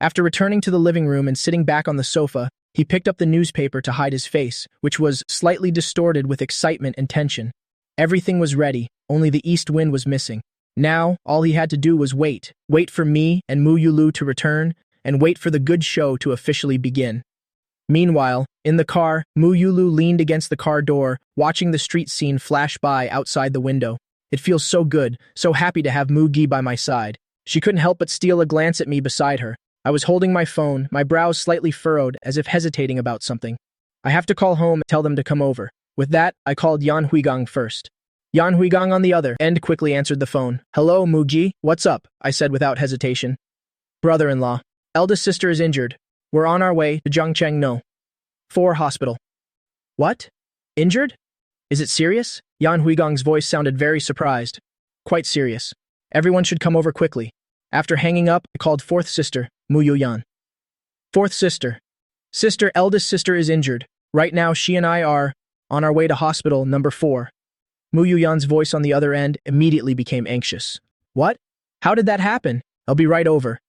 After returning to the living room and sitting back on the sofa, he picked up the newspaper to hide his face, which was slightly distorted with excitement and tension. Everything was ready, only the east wind was missing. Now, all he had to do was wait for me and Yulu to return, and wait for the good show to officially begin. Meanwhile, in the car, Yulu leaned against the car door, watching the street scene flash by outside the window. It feels so good, so happy to have Mugi by my side. She couldn't help but steal a glance at me beside her. I was holding my phone, my brows slightly furrowed, as if hesitating about something. I have to call home and tell them to come over. With that, I called Huigang first. Huigang on the other end quickly answered the phone. Hello, Mugi, what's up? I said without hesitation. Brother-in-law. Eldest sister is injured. We're on our way to Zhangcheng No. 4 hospital. What? Injured? Is it serious? Huigang's voice sounded very surprised. Quite serious. Everyone should come over quickly. After hanging up, I called 4th sister, Yuyan. 4th sister. Sister, eldest sister is injured. Right now, she and I are on our way to hospital number 4. Yuyan's voice on the other end immediately became anxious. What? How did that happen? I'll be right over.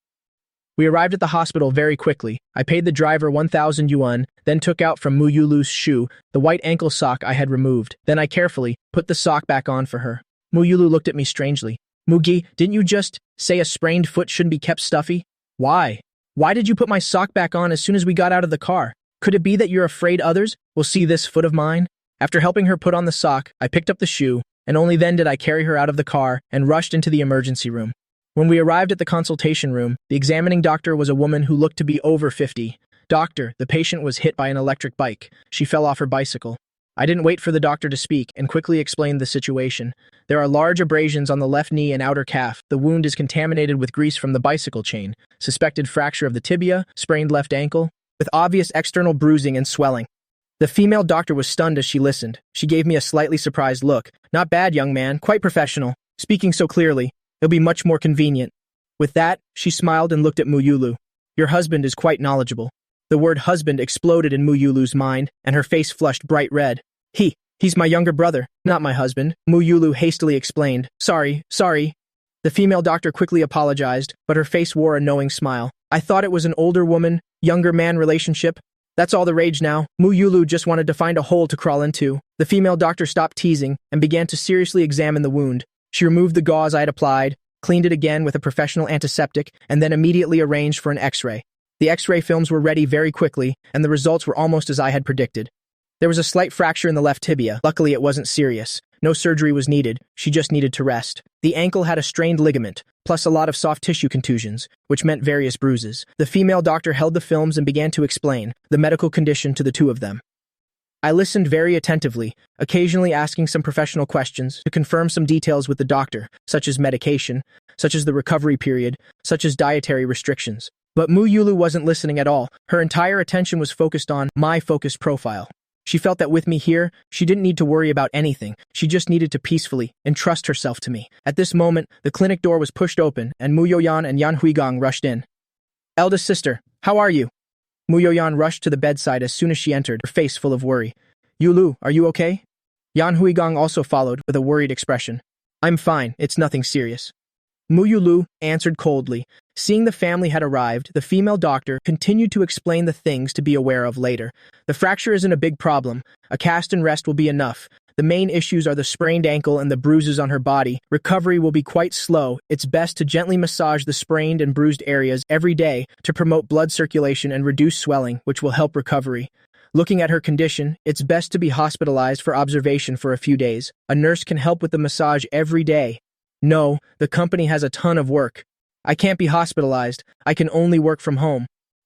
We arrived at the hospital very quickly. I paid the driver 1,000 yuan, then took out from Yulu's shoe the white ankle sock I had removed. Then I carefully put the sock back on for her. Yulu looked at me strangely. Mugi, didn't you just say a sprained foot shouldn't be kept stuffy? Why? Why did you put my sock back on as soon as we got out of the car? Could it be that you're afraid others will see this foot of mine? After helping her put on the sock, I picked up the shoe, and only then did I carry her out of the car and rushed into the emergency room. When we arrived at the consultation room, the examining doctor was a woman who looked to be over 50. Doctor, the patient was hit by an electric bike. She fell off her bicycle. I didn't wait for the doctor to speak and quickly explained the situation. There are large abrasions on the left knee and outer calf. The wound is contaminated with grease from the bicycle chain. Suspected fracture of the tibia, sprained left ankle, with obvious external bruising and swelling. The female doctor was stunned as she listened. She gave me a slightly surprised look. Not bad, young man. Quite professional. Speaking so clearly. It'll be much more convenient. With that, she smiled and looked at Yulu. Your husband is quite knowledgeable. The word husband exploded in Yulu's mind, and her face flushed bright red. He's my younger brother, not my husband, Yulu hastily explained. Sorry. The female doctor quickly apologized, but her face wore a knowing smile. I thought it was an older woman, younger man relationship. That's all the rage now. Yulu just wanted to find a hole to crawl into. The female doctor stopped teasing and began to seriously examine the wound. She removed the gauze I had applied, cleaned it again with a professional antiseptic, and then immediately arranged for an X-ray. The X-ray films were ready very quickly, and the results were almost as I had predicted. There was a slight fracture in the left tibia. Luckily, it wasn't serious. No surgery was needed. She just needed to rest. The ankle had a strained ligament, plus a lot of soft tissue contusions, which meant various bruises. The female doctor held the films and began to explain the medical condition to the two of them. I listened very attentively, occasionally asking some professional questions to confirm some details with the doctor, such as medication, such as the recovery period, such as dietary restrictions. But Yulu wasn't listening at all. Her entire attention was focused on my focused profile. She felt that with me here, she didn't need to worry about anything. She just needed to peacefully entrust herself to me. At this moment, the clinic door was pushed open, and Yuyan and Huigang rushed in. Eldest sister, how are you? Yuyan rushed to the bedside as soon as she entered, her face full of worry. Yulu, are you okay? Huigang also followed with a worried expression. I'm fine, it's nothing serious. Yulu answered coldly. Seeing the family had arrived, the female doctor continued to explain the things to be aware of later. The fracture isn't a big problem. A cast and rest will be enough. The main issues are the sprained ankle and the bruises on her body. Recovery will be quite slow. It's best to gently massage the sprained and bruised areas every day to promote blood circulation and reduce swelling, which will help recovery. Looking at her condition, it's best to be hospitalized for observation for a few days. A nurse can help with the massage every day. No, the company has a ton of work. I can't be hospitalized. I can only work from home.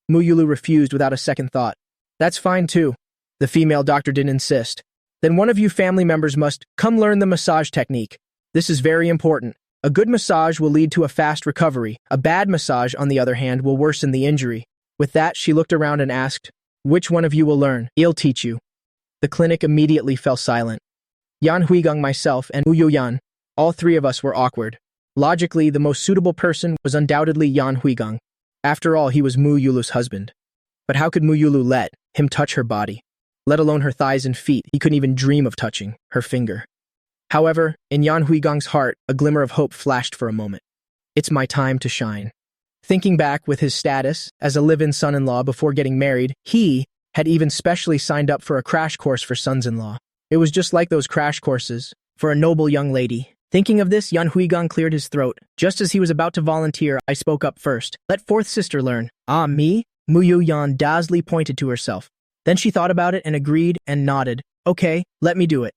Yulu refused without a second thought. That's fine too. The female doctor didn't insist. Then one of you family members must come learn the massage technique. This is very important. A good massage will lead to a fast recovery. A bad massage, on the other hand, will worsen the injury. With that, she looked around and asked, Which one of you will learn? I'll teach you. The clinic immediately fell silent. Yan Huigang, myself, and Mu Yuyan, all three of us were awkward. Logically, the most suitable person was undoubtedly Yan Huigang. After all, he was Mu Yulu's husband. But how could Mu Yulu let him touch her body? Let alone her thighs and feet, he couldn't even dream of touching her finger. However, in Yan Huigang's heart, a glimmer of hope flashed for a moment. It's my time to shine. Thinking back with his status as a live-in son-in-law before getting married, he had even specially signed up for a crash course for sons-in-law. It was just like those crash courses for a noble young lady. Thinking of this, Yan Huigang cleared his throat. Just as he was about to volunteer, I spoke up first. Let fourth sister learn. Ah, me? Mu Yuyan dazzly pointed to herself. Then she thought about it and agreed and nodded. Okay, let me do it.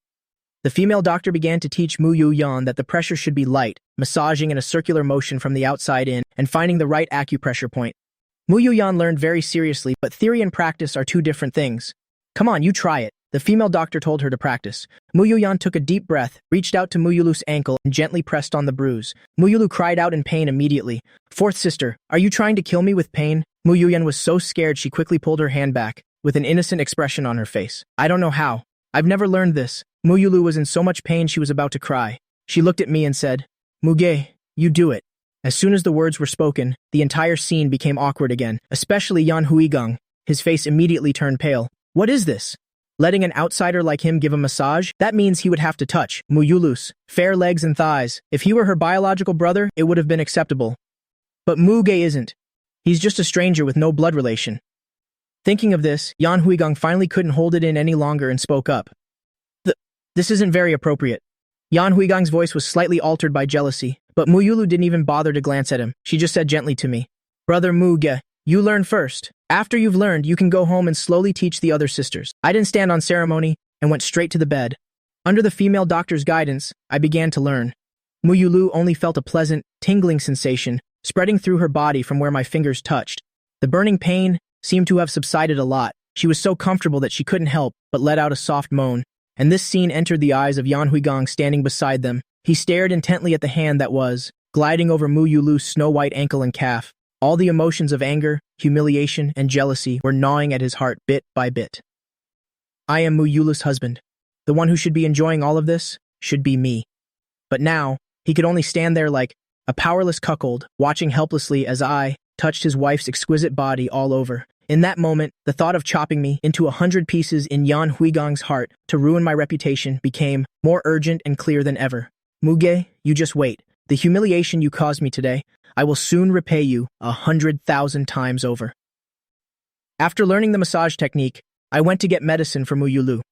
The female doctor began to teach Mu Yuyan that the pressure should be light, massaging in a circular motion from the outside in, and finding the right acupressure point. Mu Yuyan learned very seriously, but theory and practice are two different things. Come on, you try it. The female doctor told her to practice. Mu Yuyan took a deep breath, reached out to Mu Yulu's ankle, and gently pressed on the bruise. Mu Yulu cried out in pain immediately. Fourth sister, are you trying to kill me with pain? Mu Yuyan was so scared she quickly pulled her hand back, with an innocent expression on her face. I don't know how. I've never learned this. Mu Yulu was in so much pain she was about to cry. She looked at me and said, Muge, you do it. As soon as the words were spoken, the entire scene became awkward again, especially Yan Huigang. His face immediately turned pale. What is this? Letting an outsider like him give a massage? That means he would have to touch Mu Yulu's fair legs and thighs. If he were her biological brother, it would have been acceptable. But Muge isn't. He's just a stranger with no blood relation. Thinking of this, Yan Huigang finally couldn't hold it in any longer and spoke up. This isn't very appropriate. Yan Huigang's voice was slightly altered by jealousy, but Mu Yulu didn't even bother to glance at him. She just said gently to me, Brother Muge, you learn first. After you've learned, you can go home and slowly teach the other sisters. I didn't stand on ceremony and went straight to the bed. Under the female doctor's guidance, I began to learn. Mu Yulu only felt a pleasant, tingling sensation spreading through her body from where my fingers touched. The burning pain seemed to have subsided a lot. She was so comfortable that she couldn't help but let out a soft moan. And this scene entered the eyes of Yan Huigang standing beside them. He stared intently at the hand that was gliding over Mu Yulu's snow-white ankle and calf. All the emotions of anger, humiliation, and jealousy were gnawing at his heart bit by bit. I am Mu Yulu's husband. The one who should be enjoying all of this should be me. But now, he could only stand there like a powerless cuckold, watching helplessly as I touched his wife's exquisite body all over. In that moment, the thought of chopping me into 100 pieces in Yan Huigang's heart to ruin my reputation became more urgent and clear than ever. Muge, you just wait. The humiliation you caused me today, I will soon repay you 100,000 times over. After learning the massage technique, I went to get medicine for Mu Yulu.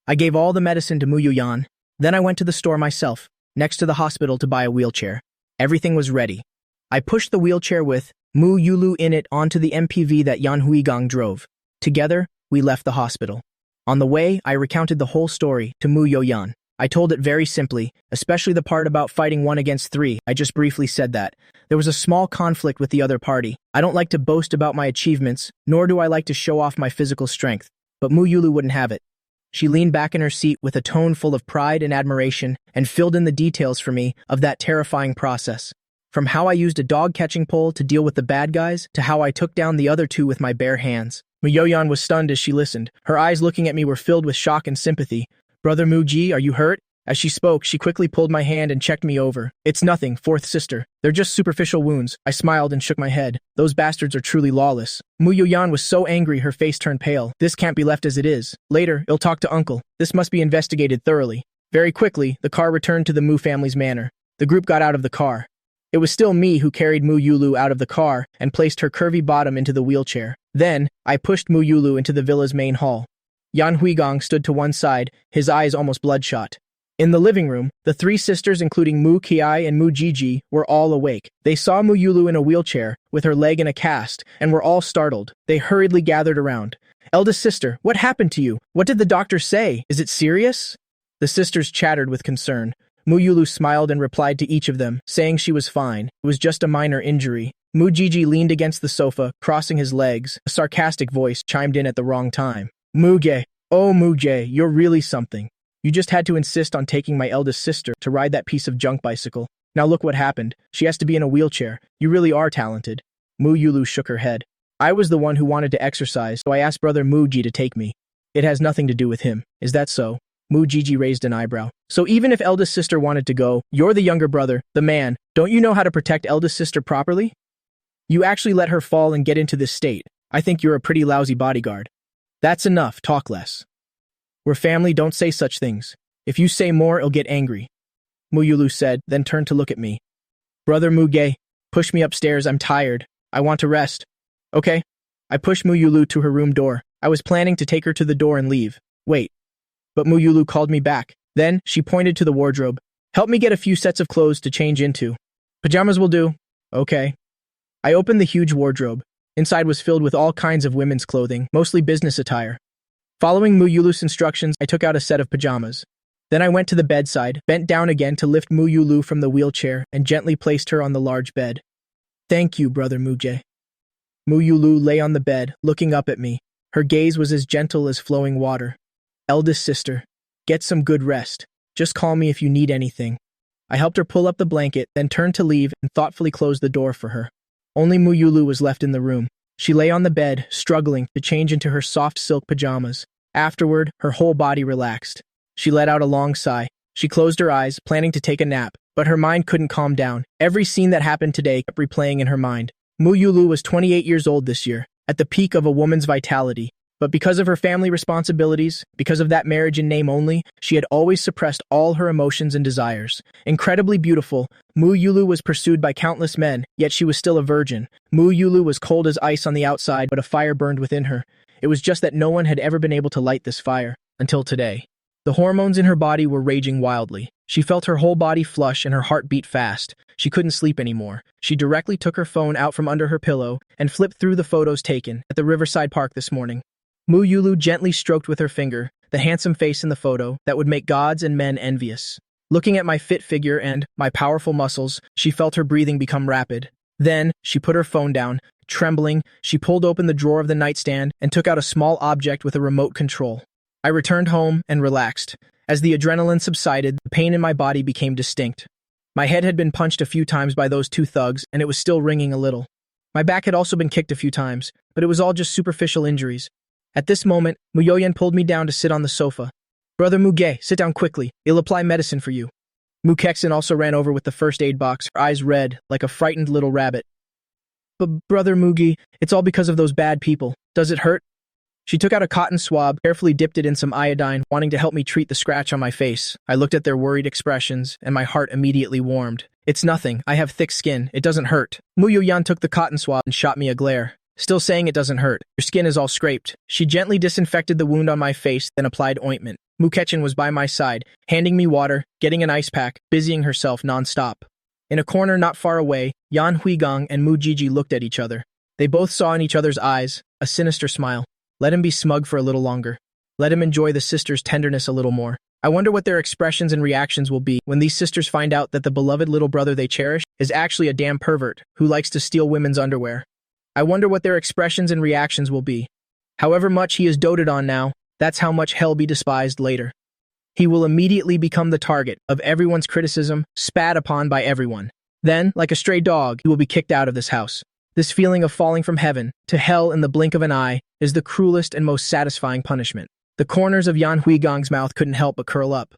I gave all the medicine to Mu Yuyan. Then I went to the store myself, next to the hospital, to buy a wheelchair. Everything was ready. I pushed the wheelchair with Mu Yulu in it onto the MPV that Yan Huigang drove. Together, we left the hospital. On the way, I recounted the whole story to Mu Yuyan. I told it very simply, especially the part about fighting 1 against 3. I just briefly said that. There was a small conflict with the other party. I don't like to boast about my achievements, nor do I like to show off my physical strength. But Mu Yulu wouldn't have it. She leaned back in her seat with a tone full of pride and admiration and filled in the details for me of that terrifying process. From how I used a dog-catching pole to deal with the bad guys, to how I took down the other 2 with my bare hands. Mu Yuyan was stunned as she listened. Her eyes looking at me were filled with shock and sympathy. Brother Muji, are you hurt? As she spoke, she quickly pulled my hand and checked me over. It's nothing, fourth sister. They're just superficial wounds. I smiled and shook my head. Those bastards are truly lawless. Mu Yuyan was so angry her face turned pale. This can't be left as it is. Later, I'll talk to uncle. This must be investigated thoroughly. Very quickly, the car returned to the Mu family's manor. The group got out of the car. It was still me who carried Mu Yulu out of the car and placed her curvy bottom into the wheelchair. Then, I pushed Mu Yulu into the villa's main hall. Yan Huigang stood to one side, his eyes almost bloodshot. In the living room, the 3 sisters, including Mu Kiai and Mu Jiji, were all awake. They saw Mu Yulu in a wheelchair, with her leg in a cast, and were all startled. They hurriedly gathered around. Eldest sister, what happened to you? What did the doctor say? Is it serious? The sisters chattered with concern. Mu Yulu smiled and replied to each of them, saying she was fine. It was just a minor injury. Mu Jiji leaned against the sofa, crossing his legs. A sarcastic voice chimed in at the wrong time. Muge, oh Muge, you're really something. You just had to insist on taking my eldest sister to ride that piece of junk bicycle. Now look what happened. She has to be in a wheelchair. You really are talented. Mu Yulu shook her head. I was the one who wanted to exercise, so I asked brother Muji to take me. It has nothing to do with him. Is that so? Mujiji raised an eyebrow. So even if eldest sister wanted to go, you're the younger brother, the man. Don't you know how to protect eldest sister properly? You actually let her fall and get into this state. I think you're a pretty lousy bodyguard. That's enough, talk less. We're family, don't say such things. If you say more, I'll get angry. Yulu said, then turned to look at me. Brother Muge, push me upstairs, I'm tired. I want to rest. Okay. I pushed Yulu to her room door. I was planning to take her to the door and leave. Wait. But Yulu called me back. Then, she pointed to the wardrobe. Help me get a few sets of clothes to change into. Pajamas will do. Okay. I opened the huge wardrobe. Inside was filled with all kinds of women's clothing, mostly business attire. Following Yulu's instructions, I took out a set of pajamas. Then I went to the bedside, bent down again to lift Yulu from the wheelchair, and gently placed her on the large bed. Thank you, brother Muje. Yulu lay on the bed, looking up at me. Her gaze was as gentle as flowing water. Eldest sister, get some good rest. Just call me if you need anything. I helped her pull up the blanket, then turned to leave and thoughtfully closed the door for her. Only Yulu was left in the room. She lay on the bed, struggling to change into her soft silk pajamas. Afterward, her whole body relaxed. She let out a long sigh. She closed her eyes, planning to take a nap, but her mind couldn't calm down. Every scene that happened today kept replaying in her mind. Yulu was 28 years old this year, at the peak of a woman's vitality. But because of her family responsibilities, because of that marriage in name only, she had always suppressed all her emotions and desires. Incredibly beautiful, Yulu was pursued by countless men, yet she was still a virgin. Yulu was cold as ice on the outside, but a fire burned within her. It was just that no one had ever been able to light this fire, until today. The hormones in her body were raging wildly. She felt her whole body flush and her heart beat fast. She couldn't sleep anymore. She directly took her phone out from under her pillow and flipped through the photos taken at the Riverside Park this morning. Yulu gently stroked with her finger the handsome face in the photo that would make gods and men envious. Looking at my fit figure and my powerful muscles, she felt her breathing become rapid. Then, she put her phone down. Trembling, she pulled open the drawer of the nightstand and took out a small object with a remote control. I returned home and relaxed. As the adrenaline subsided, the pain in my body became distinct. My head had been punched a few times by those two thugs, and it was still ringing a little. My back had also been kicked a few times, but it was all just superficial injuries. At this moment, Muyoyen pulled me down to sit on the sofa. Brother Muge, sit down quickly. I'll apply medicine for you. Mukexen also ran over with the first aid box, her eyes red, like a frightened little rabbit. But Brother Mugi, it's all because of those bad people. Does it hurt? She took out a cotton swab, carefully dipped it in some iodine, wanting to help me treat the scratch on my face. I looked at their worried expressions, and my heart immediately warmed. It's nothing. I have thick skin. It doesn't hurt. Muyoyan took the cotton swab and shot me a glare. Still saying it doesn't hurt. Your skin is all scraped. She gently disinfected the wound on my face, then applied ointment. Mukechin was by my side, handing me water, getting an ice pack, busying herself non-stop. In a corner not far away, Yan Huigang and Mujiji looked at each other. They both saw in each other's eyes a sinister smile. Let him be smug for a little longer. Let him enjoy the sisters' tenderness a little more. I wonder what their expressions and reactions will be when these sisters find out that the beloved little brother they cherish is actually a damn pervert who likes to steal women's underwear. I wonder what their expressions and reactions will be. However much he is doted on now, that's how much he'll be despised later. He will immediately become the target of everyone's criticism, spat upon by everyone. Then, like a stray dog, he will be kicked out of this house. This feeling of falling from heaven to hell in the blink of an eye is the cruelest and most satisfying punishment. The corners of Yan Huigang's mouth couldn't help but curl up.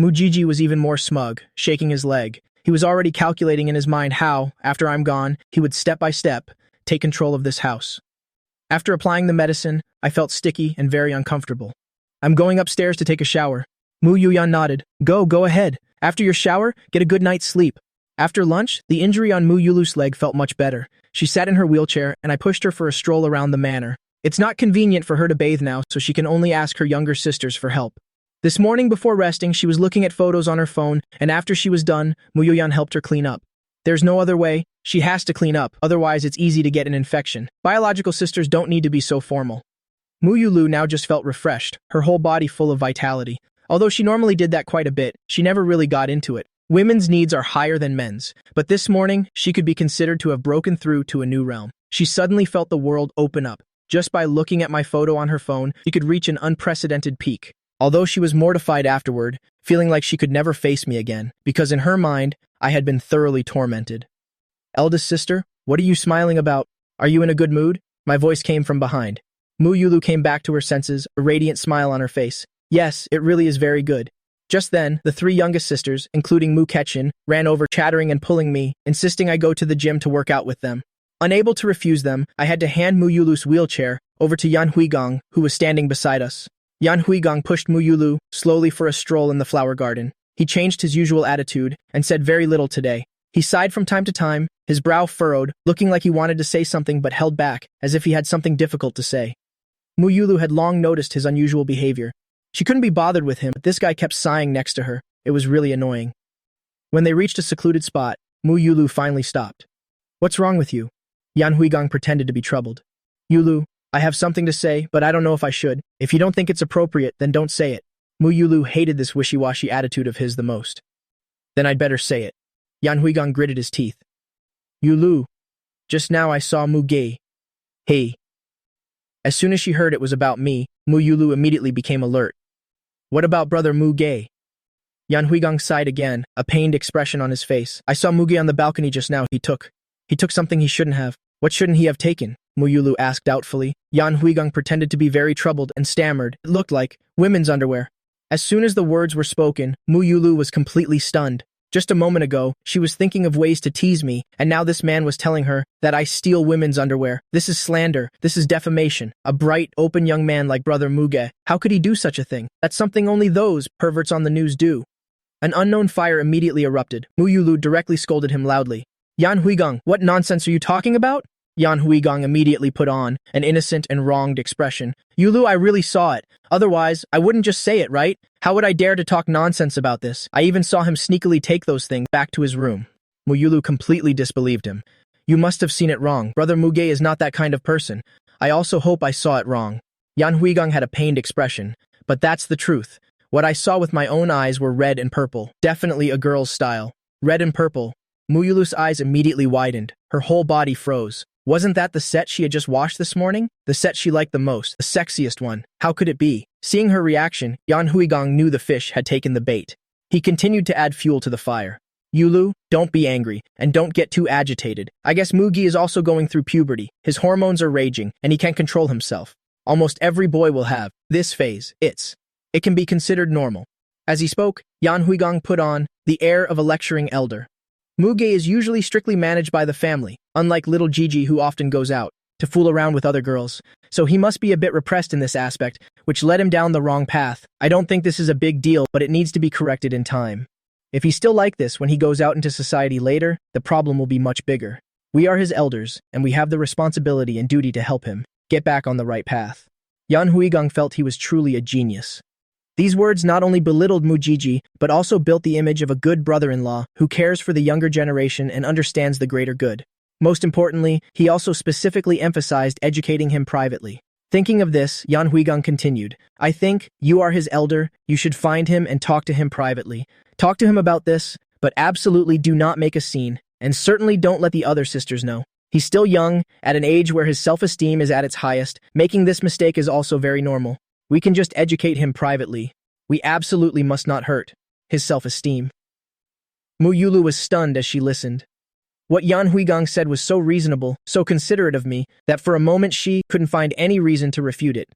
Mujiji was even more smug, shaking his leg. He was already calculating in his mind how, after I'm gone, he would step by step take control of this house. After applying the medicine, I felt sticky and very uncomfortable. I'm going upstairs to take a shower. Mu Yuyan nodded. Go ahead. After your shower, get a good night's sleep. After lunch, the injury on Mu Yulu's leg felt much better. She sat in her wheelchair, and I pushed her for a stroll around the manor. It's not convenient for her to bathe now, so she can only ask her younger sisters for help. This morning before resting, she was looking at photos on her phone, and after she was done, Mu Yuyan helped her clean up. There's no other way. She has to clean up, otherwise it's easy to get an infection. Biological sisters don't need to be so formal. Mu Yulu now just felt refreshed, her whole body full of vitality. Although she normally did that quite a bit, she never really got into it. Women's needs are higher than men's, but this morning, she could be considered to have broken through to a new realm. She suddenly felt the world open up. Just by looking at my photo on her phone, she could reach an unprecedented peak. Although she was mortified afterward, feeling like she could never face me again, because in her mind, I had been thoroughly tormented. Eldest sister, what are you smiling about? Are you in a good mood? My voice came from behind. Mu Yulu came back to her senses, a radiant smile on her face. Yes, it really is very good. Just then, the three youngest sisters, including Mu Ketchin, ran over, chattering and pulling me, insisting I go to the gym to work out with them. Unable to refuse them, I had to hand Mu Yulu's wheelchair over to Yan Huigang, who was standing beside us. Yan Huigang pushed Mu Yulu slowly for a stroll in the flower garden. He changed his usual attitude and said very little today. He sighed from time to time, his brow furrowed, looking like he wanted to say something but held back, as if he had something difficult to say. Mu Yulu had long noticed his unusual behavior. She couldn't be bothered with him, but this guy kept sighing next to her. It was really annoying. When they reached a secluded spot, Mu Yulu finally stopped. What's wrong with you? Yan Huigang pretended to be troubled. Yulu, I have something to say, but I don't know if I should. If you don't think it's appropriate, then don't say it. Mu Yulu hated this wishy-washy attitude of his the most. Then I'd better say it. Yan Huigang gritted his teeth. Yulu, just now I saw Mu Ge. Hey. As soon as she heard it was about me, Mu Yulu immediately became alert. What about brother Mu Ge? Yan Huigang sighed again, a pained expression on his face. I saw Mu Ge on the balcony just now. He took something he shouldn't have. What shouldn't he have taken? Mu Yulu asked doubtfully. Yan Huigang pretended to be very troubled and stammered. It looked like women's underwear. As soon as the words were spoken, Mu Yulu was completely stunned. Just a moment ago, she was thinking of ways to tease me, and now this man was telling her that I steal women's underwear. This is slander. This is defamation. A bright, open young man like brother Mu Ge. How could he do such a thing? That's something only those perverts on the news do. An unknown fire immediately erupted. Mu Yulu directly scolded him loudly. Yan Huigang, what nonsense are you talking about? Yan Huigang immediately put on an innocent and wronged expression. Yulu, I really saw it. Otherwise, I wouldn't just say it, right? How would I dare to talk nonsense about this? I even saw him sneakily take those things back to his room. Mu Yulu completely disbelieved him. You must have seen it wrong. Brother Mu Ge is not that kind of person. I also hope I saw it wrong. Yan Huigang had a pained expression. But that's the truth. What I saw with my own eyes were red and purple. Definitely a girl's style. Red and purple. Mu Yulu's eyes immediately widened. Her whole body froze. Wasn't that the set she had just washed this morning? The set she liked the most, the sexiest one. How could it be? Seeing her reaction, Yan Huigang knew the fish had taken the bait. He continued to add fuel to the fire. Yulu, don't be angry, and don't get too agitated. I guess Mu Ge is also going through puberty. His hormones are raging, and he can't control himself. Almost every boy will have this phase. It can be considered normal. As he spoke, Yan Huigang put on the air of a lecturing elder. Mu Ge is usually strictly managed by the family, unlike little Gigi who often goes out to fool around with other girls. So he must be a bit repressed in this aspect, which led him down the wrong path. I don't think this is a big deal, but it needs to be corrected in time. If he's still like this when he goes out into society later, the problem will be much bigger. We are his elders, and we have the responsibility and duty to help him get back on the right path. Yan Huigang felt he was truly a genius. These words not only belittled Mu Gigi, but also built the image of a good brother-in-law who cares for the younger generation and understands the greater good. Most importantly, he also specifically emphasized educating him privately. Thinking of this, Yan Huigang continued, I think, you are his elder, you should find him and talk to him privately. Talk to him about this, but absolutely do not make a scene, and certainly don't let the other sisters know. He's still young, at an age where his self-esteem is at its highest. Making this mistake is also very normal. We can just educate him privately. We absolutely must not hurt his self-esteem. Mu Yulu was stunned as she listened. What Yan Huigang said was so reasonable, so considerate of me, that for a moment she couldn't find any reason to refute it.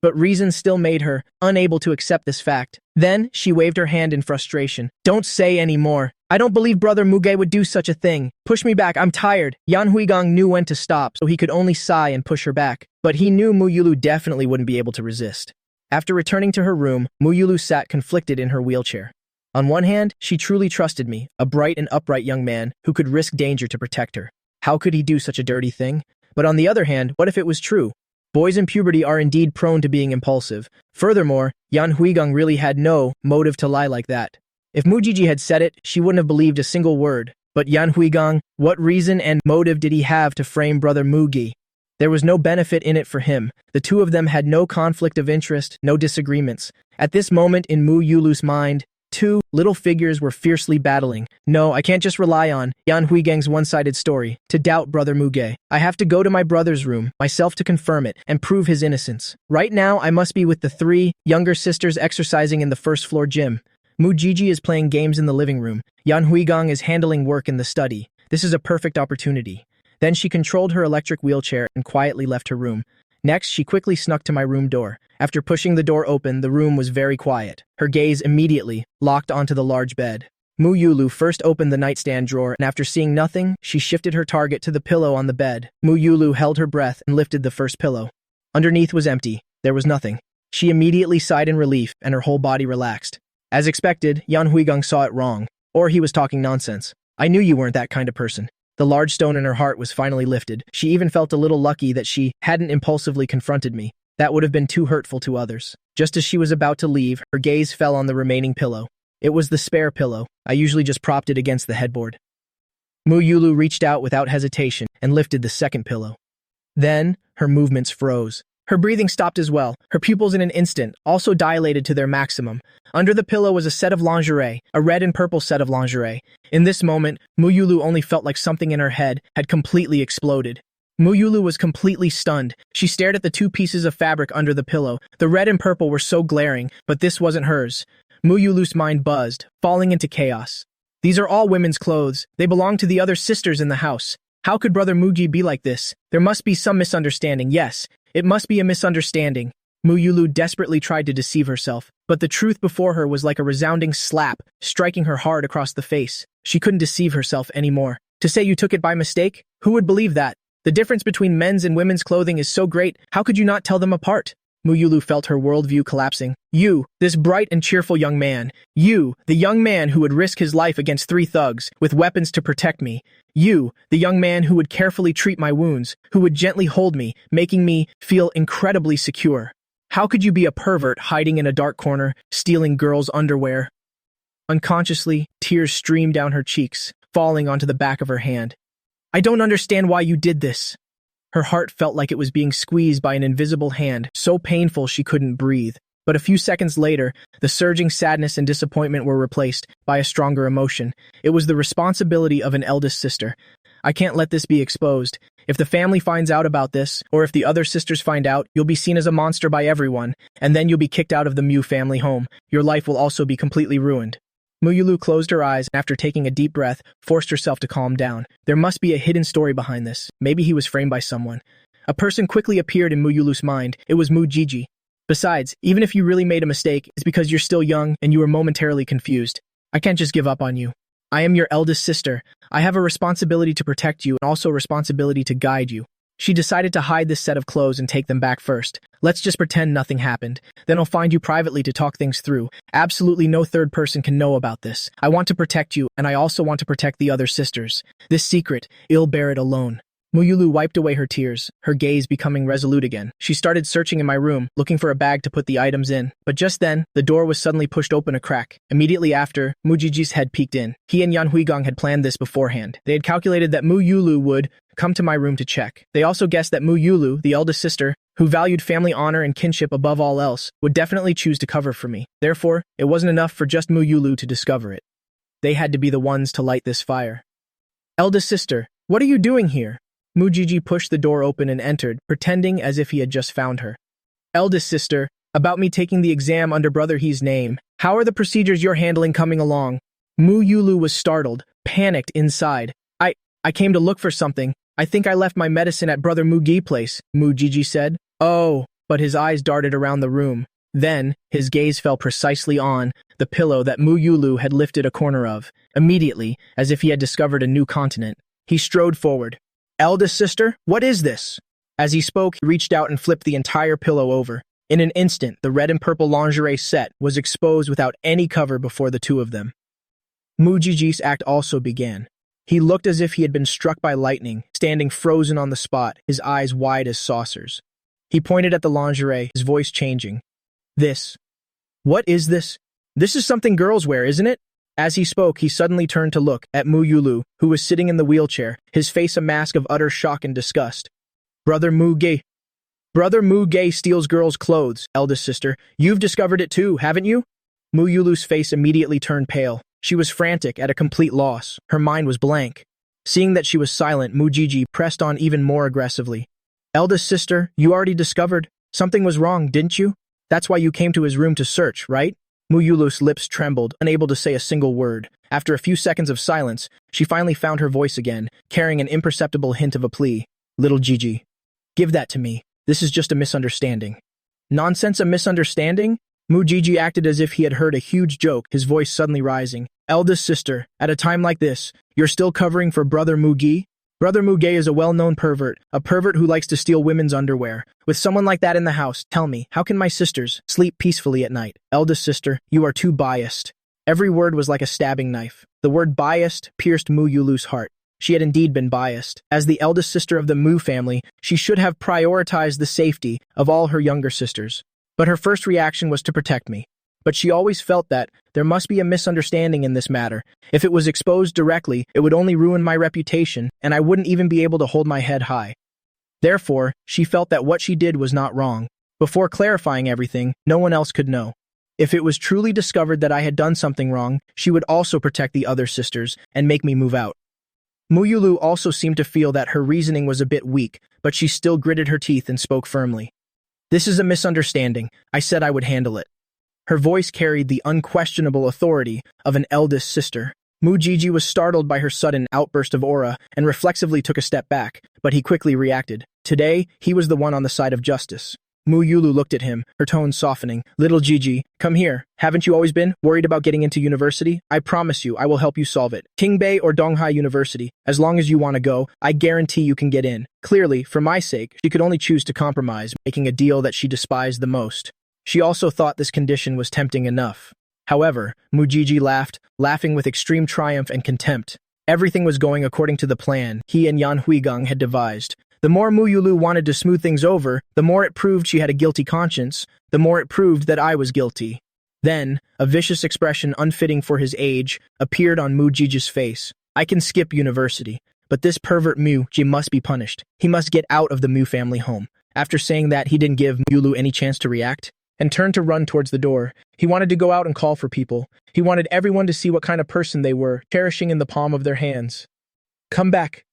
But reason still made her unable to accept this fact. Then she waved her hand in frustration. Don't say any more. I don't believe brother Mu Ge would do such a thing. Push me back, I'm tired. Yan Huigang knew when to stop, so he could only sigh and push her back. But he knew Mu Yulu definitely wouldn't be able to resist. After returning to her room, Mu Yulu sat conflicted in her wheelchair. On one hand, she truly trusted me, a bright and upright young man who could risk danger to protect her. How could he do such a dirty thing? But on the other hand, what if it was true? Boys in puberty are indeed prone to being impulsive. Furthermore, Yan Huigang really had no motive to lie like that. If Mu Gigi had said it, she wouldn't have believed a single word. But Yan Huigang, what reason and motive did he have to frame brother Mu Ge? There was no benefit in it for him. The two of them had no conflict of interest, no disagreements. At this moment in Mu Yulu's mind, two little figures were fiercely battling. No, I can't just rely on Yan Huigang's one-sided story to doubt brother Mu Ge. I have to go to my brother's room, myself to confirm it, and prove his innocence. Right now, I must be with the three younger sisters exercising in the first-floor gym. Mu Gigi is playing games in the living room. Yan Huigang is handling work in the study. This is a perfect opportunity. Then she controlled her electric wheelchair and quietly left her room. Next, she quickly snuck to my room door. After pushing the door open, the room was very quiet. Her gaze immediately locked onto the large bed. Yulu first opened the nightstand drawer, and after seeing nothing, she shifted her target to the pillow on the bed. Yulu held her breath and lifted the first pillow. Underneath was empty. There was nothing. She immediately sighed in relief, and her whole body relaxed. As expected, Huigang saw it wrong. Or he was talking nonsense. I knew you weren't that kind of person. The large stone in her heart was finally lifted. She even felt a little lucky that she hadn't impulsively confronted me. That would have been too hurtful to others. Just as she was about to leave, her gaze fell on the remaining pillow. It was the spare pillow. I usually just propped it against the headboard. Yulu reached out without hesitation and lifted the second pillow. Then, her movements froze. Her breathing stopped as well. Her pupils in an instant also dilated to their maximum. Under the pillow was a set of lingerie, a red and purple set of lingerie. In this moment, Yulu only felt like something in her head had completely exploded. Yulu was completely stunned. She stared at the two pieces of fabric under the pillow. The red and purple were so glaring, but this wasn't hers. Yulu's mind buzzed, falling into chaos. These are all women's clothes. They belong to the other sisters in the house. How could Brother Mugi be like this? There must be some misunderstanding. Yes, it must be a misunderstanding. Yulu desperately tried to deceive herself, but the truth before her was like a resounding slap, striking her hard across the face. She couldn't deceive herself anymore. To say you took it by mistake? Who would believe that? The difference between men's and women's clothing is so great, how could you not tell them apart? Yulu felt her worldview collapsing. You, this bright and cheerful young man. You, the young man who would risk his life against 3 thugs, with weapons to protect me. You, the young man who would carefully treat my wounds, who would gently hold me, making me feel incredibly secure. How could you be a pervert hiding in a dark corner, stealing girls' underwear? Unconsciously, tears streamed down her cheeks, falling onto the back of her hand. I don't understand why you did this. Her heart felt like it was being squeezed by an invisible hand, so painful she couldn't breathe. But a few seconds later, the surging sadness and disappointment were replaced by a stronger emotion. It was the responsibility of an eldest sister. I can't let this be exposed. If the family finds out about this, or if the other sisters find out, you'll be seen as a monster by everyone, and then you'll be kicked out of the Mu family home. Your life will also be completely ruined. Yulu closed her eyes and after taking a deep breath, forced herself to calm down. There must be a hidden story behind this. Maybe he was framed by someone. A person quickly appeared in Yulu's mind. It was Gigi. Besides, even if you really made a mistake, it's because you're still young and you were momentarily confused. I can't just give up on you. I am your eldest sister. I have a responsibility to protect you and also a responsibility to guide you. She decided to hide this set of clothes and take them back first. Let's just pretend nothing happened. Then I'll find you privately to talk things through. Absolutely no third person can know about this. I want to protect you, and I also want to protect the other sisters. This secret, I'll bear it alone. Yulu wiped away her tears, her gaze becoming resolute again. She started searching in my room, looking for a bag to put the items in. But just then, the door was suddenly pushed open a crack. Immediately after, Mujiji's head peeked in. He and Huigang had planned this beforehand. They had calculated that Yulu would come to my room to check. They also guessed that Yulu, the eldest sister, who valued family honor and kinship above all else, would definitely choose to cover for me. Therefore, it wasn't enough for just Yulu to discover it. They had to be the ones to light this fire. Eldest sister, what are you doing here? Mujiji pushed the door open and entered, pretending as if he had just found her. Eldest sister, about me taking the exam under Brother He's name. How are the procedures you're handling coming along? Yulu was startled, panicked inside. I came to look for something. I think I left my medicine at Brother Mugi place, Mujiji said. Oh, but his eyes darted around the room. Then, his gaze fell precisely on the pillow that Yulu had lifted a corner of. Immediately, as if he had discovered a new continent, he strode forward. Eldest sister, what is this? As he spoke, he reached out and flipped the entire pillow over. In an instant, the red and purple lingerie set was exposed without any cover before the two of them. Mujiji's act also began. He looked as if he had been struck by lightning, standing frozen on the spot, his eyes wide as saucers. He pointed at the lingerie, his voice changing. What is this? This is something girls wear, isn't it? As he spoke, he suddenly turned to look at Yulu, who was sitting in the wheelchair, his face a mask of utter shock and disgust. Brother Mugi steals girls' clothes, eldest sister. You've discovered it too, haven't you? Yulu's face immediately turned pale. She was frantic, at a complete loss. Her mind was blank. Seeing that she was silent, Mujiji pressed on even more aggressively. Eldest sister, you already discovered something was wrong, didn't you? That's why you came to his room to search, right? Mu Yulu's lips trembled, unable to say a single word. After a few seconds of silence, she finally found her voice again, carrying an imperceptible hint of a plea. Little Gigi, give that to me. This is just a misunderstanding. Nonsense, a misunderstanding? Mu Gigi acted as if he had heard a huge joke, his voice suddenly rising. Eldest sister, at a time like this, you're still covering for Brother Mugi? Brother Mugi is a well-known pervert, a pervert who likes to steal women's underwear. With someone like that in the house, tell me, how can my sisters sleep peacefully at night? Eldest sister, you are too biased. Every word was like a stabbing knife. The word biased pierced Mu Yulu's heart. She had indeed been biased. As the eldest sister of the Mu family, she should have prioritized the safety of all her younger sisters. But her first reaction was to protect me. But she always felt that there must be a misunderstanding in this matter. If it was exposed directly, it would only ruin my reputation, and I wouldn't even be able to hold my head high. Therefore, she felt that what she did was not wrong. Before clarifying everything, no one else could know. If it was truly discovered that I had done something wrong, she would also protect the other sisters and make me move out. Mu Yulu also seemed to feel that her reasoning was a bit weak, but she still gritted her teeth and spoke firmly. This is a misunderstanding. I said I would handle it. Her voice carried the unquestionable authority of an eldest sister. Mu Gigi was startled by her sudden outburst of aura and reflexively took a step back, but he quickly reacted. Today, he was the one on the side of justice. Mu Yulu looked at him, her tone softening. Little Gigi, come here. Haven't you always been worried about getting into university? I promise you, I will help you solve it. Qingbei or Donghai University, as long as you want to go, I guarantee you can get in. Clearly, for my sake, she could only choose to compromise, making a deal that she despised the most. She also thought this condition was tempting enough. However, Mu Gigi laughed, laughing with extreme triumph and contempt. Everything was going according to the plan he and Yan Huigang had devised. The more Mu Yulu wanted to smooth things over, the more it proved she had a guilty conscience, the more it proved that I was guilty. Then, a vicious expression unfitting for his age appeared on Mu Gigi's face. I can skip university, but this pervert Mu Ji must be punished. He must get out of the Mu family home. After saying that, he didn't give Mu Yulu any chance to react and turned to run towards the door. He wanted to go out and call for people. He wanted everyone to see what kind of person they were, cherishing in the palm of their hands. Come back.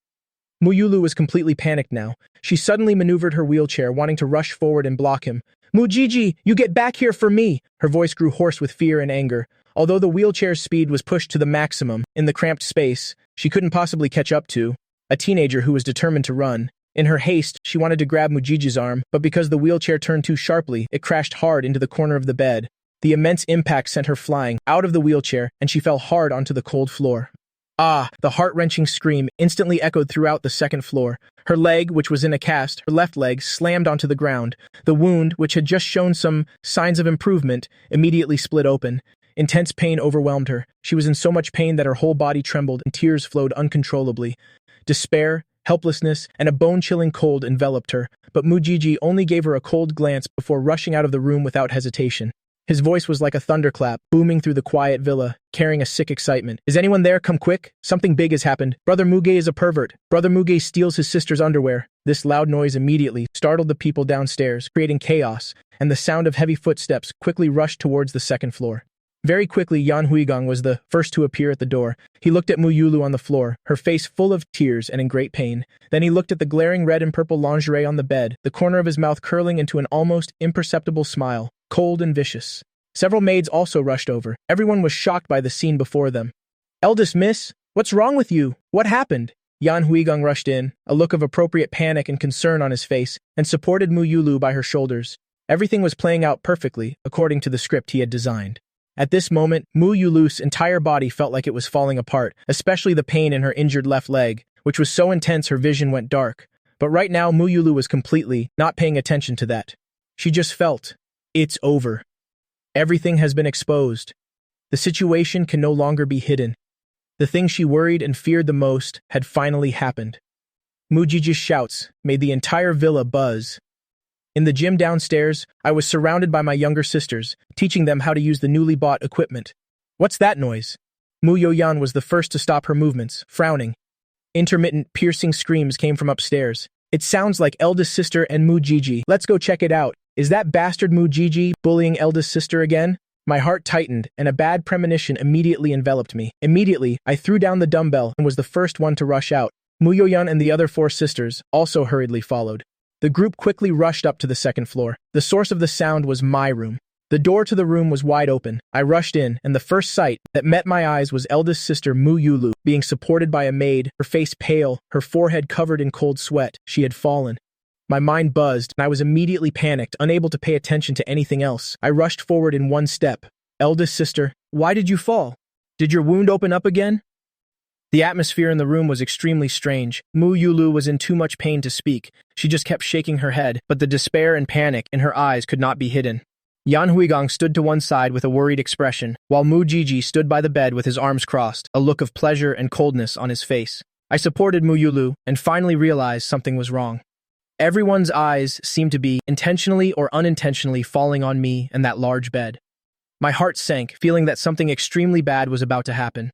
Mu Yulu was completely panicked now. She suddenly maneuvered her wheelchair, wanting to rush forward and block him. Mu Gigi, you get back here for me! Her voice grew hoarse with fear and anger. Although the wheelchair's speed was pushed to the maximum, in the cramped space, she couldn't possibly catch up to a teenager who was determined to run. In her haste, she wanted to grab Mu Gigi's arm, but because the wheelchair turned too sharply, it crashed hard into the corner of the bed. The immense impact sent her flying out of the wheelchair, and she fell hard onto the cold floor. Ah! The heart-wrenching scream instantly echoed throughout the second floor. Her leg, which was in a cast, her left leg, slammed onto the ground. The wound, which had just shown some signs of improvement, immediately split open. Intense pain overwhelmed her. She was in so much pain that her whole body trembled and tears flowed uncontrollably. Despair, helplessness, and a bone-chilling cold enveloped her, but Mu Gigi only gave her a cold glance before rushing out of the room without hesitation. His voice was like a thunderclap, booming through the quiet villa, carrying a sick excitement. Is anyone there? Come quick! Something big has happened. Brother Muge is a pervert. Brother Muge steals his sister's underwear. This loud noise immediately startled the people downstairs, creating chaos, and the sound of heavy footsteps quickly rushed towards the second floor. Very quickly, Yan Huigang was the first to appear at the door. He looked at Mu Yulu on the floor, her face full of tears and in great pain. Then he looked at the glaring red and purple lingerie on the bed, the corner of his mouth curling into an almost imperceptible smile, cold and vicious. Several maids also rushed over. Everyone was shocked by the scene before them. Eldest miss, what's wrong with you? What happened? Yan Huigang rushed in, a look of appropriate panic and concern on his face, and supported Mu Yulu by her shoulders. Everything was playing out perfectly, according to the script he had designed. At this moment, Mu Yulu's entire body felt like it was falling apart, especially the pain in her injured left leg, which was so intense her vision went dark. But right now, Mu Yulu was completely not paying attention to that. She just felt, it's over. Everything has been exposed. The situation can no longer be hidden. The thing she worried and feared the most had finally happened. Mu Gigi's shouts made the entire villa buzz. In the gym downstairs, I was surrounded by my younger sisters, teaching them how to use the newly bought equipment. What's that noise? Mu Yoyan was the first to stop her movements, frowning. Intermittent, piercing screams came from upstairs. It sounds like eldest sister and Mu Gigi. Let's go check it out. Is that bastard Mu Gigi bullying eldest sister again? My heart tightened, and a bad premonition immediately enveloped me. Immediately, I threw down the dumbbell and was the first one to rush out. Mu Yoyan and the other 4 sisters also hurriedly followed. The group quickly rushed up to the second floor. The source of the sound was my room. The door to the room was wide open. I rushed in, and the first sight that met my eyes was eldest sister Yulu being supported by a maid, her face pale, her forehead covered in cold sweat. She had fallen. My mind buzzed, and I was immediately panicked, unable to pay attention to anything else. I rushed forward in one step. Eldest sister, why did you fall? Did your wound open up again? The atmosphere in the room was extremely strange. Yulu was in too much pain to speak. She just kept shaking her head, but the despair and panic in her eyes could not be hidden. Huigang stood to one side with a worried expression, while Mujiji stood by the bed with his arms crossed, a look of pleasure and coldness on his face. I supported Yulu and finally realized something was wrong. Everyone's eyes seemed to be, intentionally or unintentionally, falling on me and that large bed. My heart sank, feeling that something extremely bad was about to happen.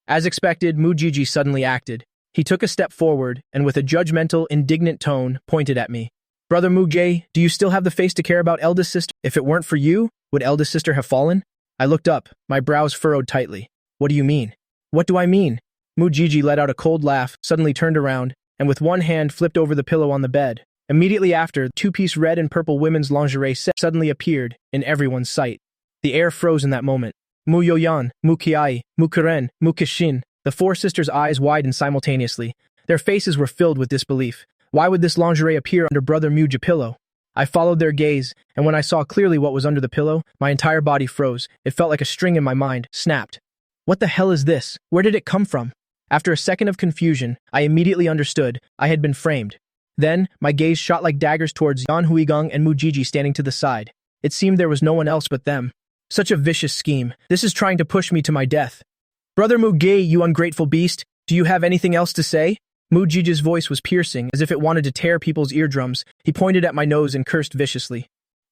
As expected, Mujiji suddenly acted. He took a step forward and with a judgmental, indignant tone, pointed at me. Brother Muge, do you still have the face to care about eldest sister? If it weren't for you, would eldest sister have fallen? I looked up, my brows furrowed tightly. What do you mean? What do I mean? Mujiji let out a cold laugh, suddenly turned around, and with one hand flipped over the pillow on the bed. Immediately after, two-piece red and purple women's lingerie set suddenly appeared in everyone's sight. The air froze in that moment. Muyoyan, Mukiai, Mukuren, Mukishin. The four sisters' eyes widened simultaneously. Their faces were filled with disbelief. Why would this lingerie appear under Brother Muge's pillow? I followed their gaze, and when I saw clearly what was under the pillow, my entire body froze. It felt like a string in my mind snapped. What the hell is this? Where did it come from? After a second of confusion, I immediately understood. I had been framed. Then, my gaze shot like daggers towards Yan Huigang and Mujiji standing to the side. It seemed there was no one else but them. Such a vicious scheme. This is trying to push me to my death. Brother Muge, you ungrateful beast, do you have anything else to say? Mujiji's voice was piercing, as if it wanted to tear people's eardrums. He pointed at my nose and cursed viciously.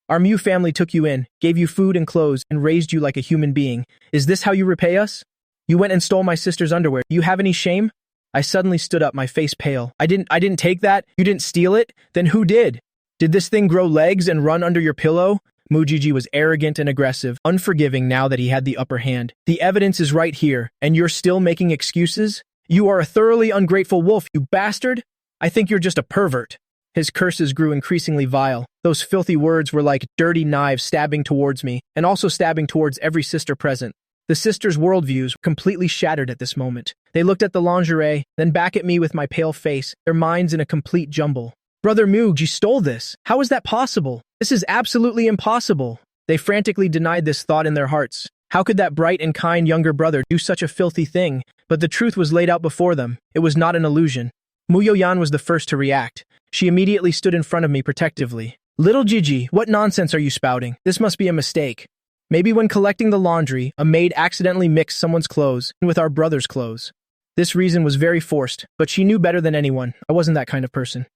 Our Mu family took you in, gave you food and clothes, and raised you like a human being. Is this how you repay us? You went and stole my sister's underwear. Do you have any shame? I suddenly stood up, my face pale. I didn't take that. You didn't steal it. Then who did? Did this thing grow legs and run under your pillow? Mujiji was arrogant and aggressive, unforgiving now that he had the upper hand. The evidence is right here, and you're still making excuses? You are a thoroughly ungrateful wolf, you bastard! I think you're just a pervert. His curses grew increasingly vile. Those filthy words were like dirty knives stabbing towards me, and also stabbing towards every sister present. The sisters' worldviews were completely shattered at this moment. They looked at the lingerie, then back at me with my pale face, their minds in a complete jumble. Brother Muge, you stole this. How is that possible? This is absolutely impossible. They frantically denied this thought in their hearts. How could that bright and kind younger brother do such a filthy thing? But the truth was laid out before them. It was not an illusion. Muyoyan was the first to react. She immediately stood in front of me protectively. Little Gigi, what nonsense are you spouting? This must be a mistake. Maybe when collecting the laundry, a maid accidentally mixed someone's clothes with our brother's clothes. This reason was very forced, but she knew better than anyone. I wasn't that kind of person.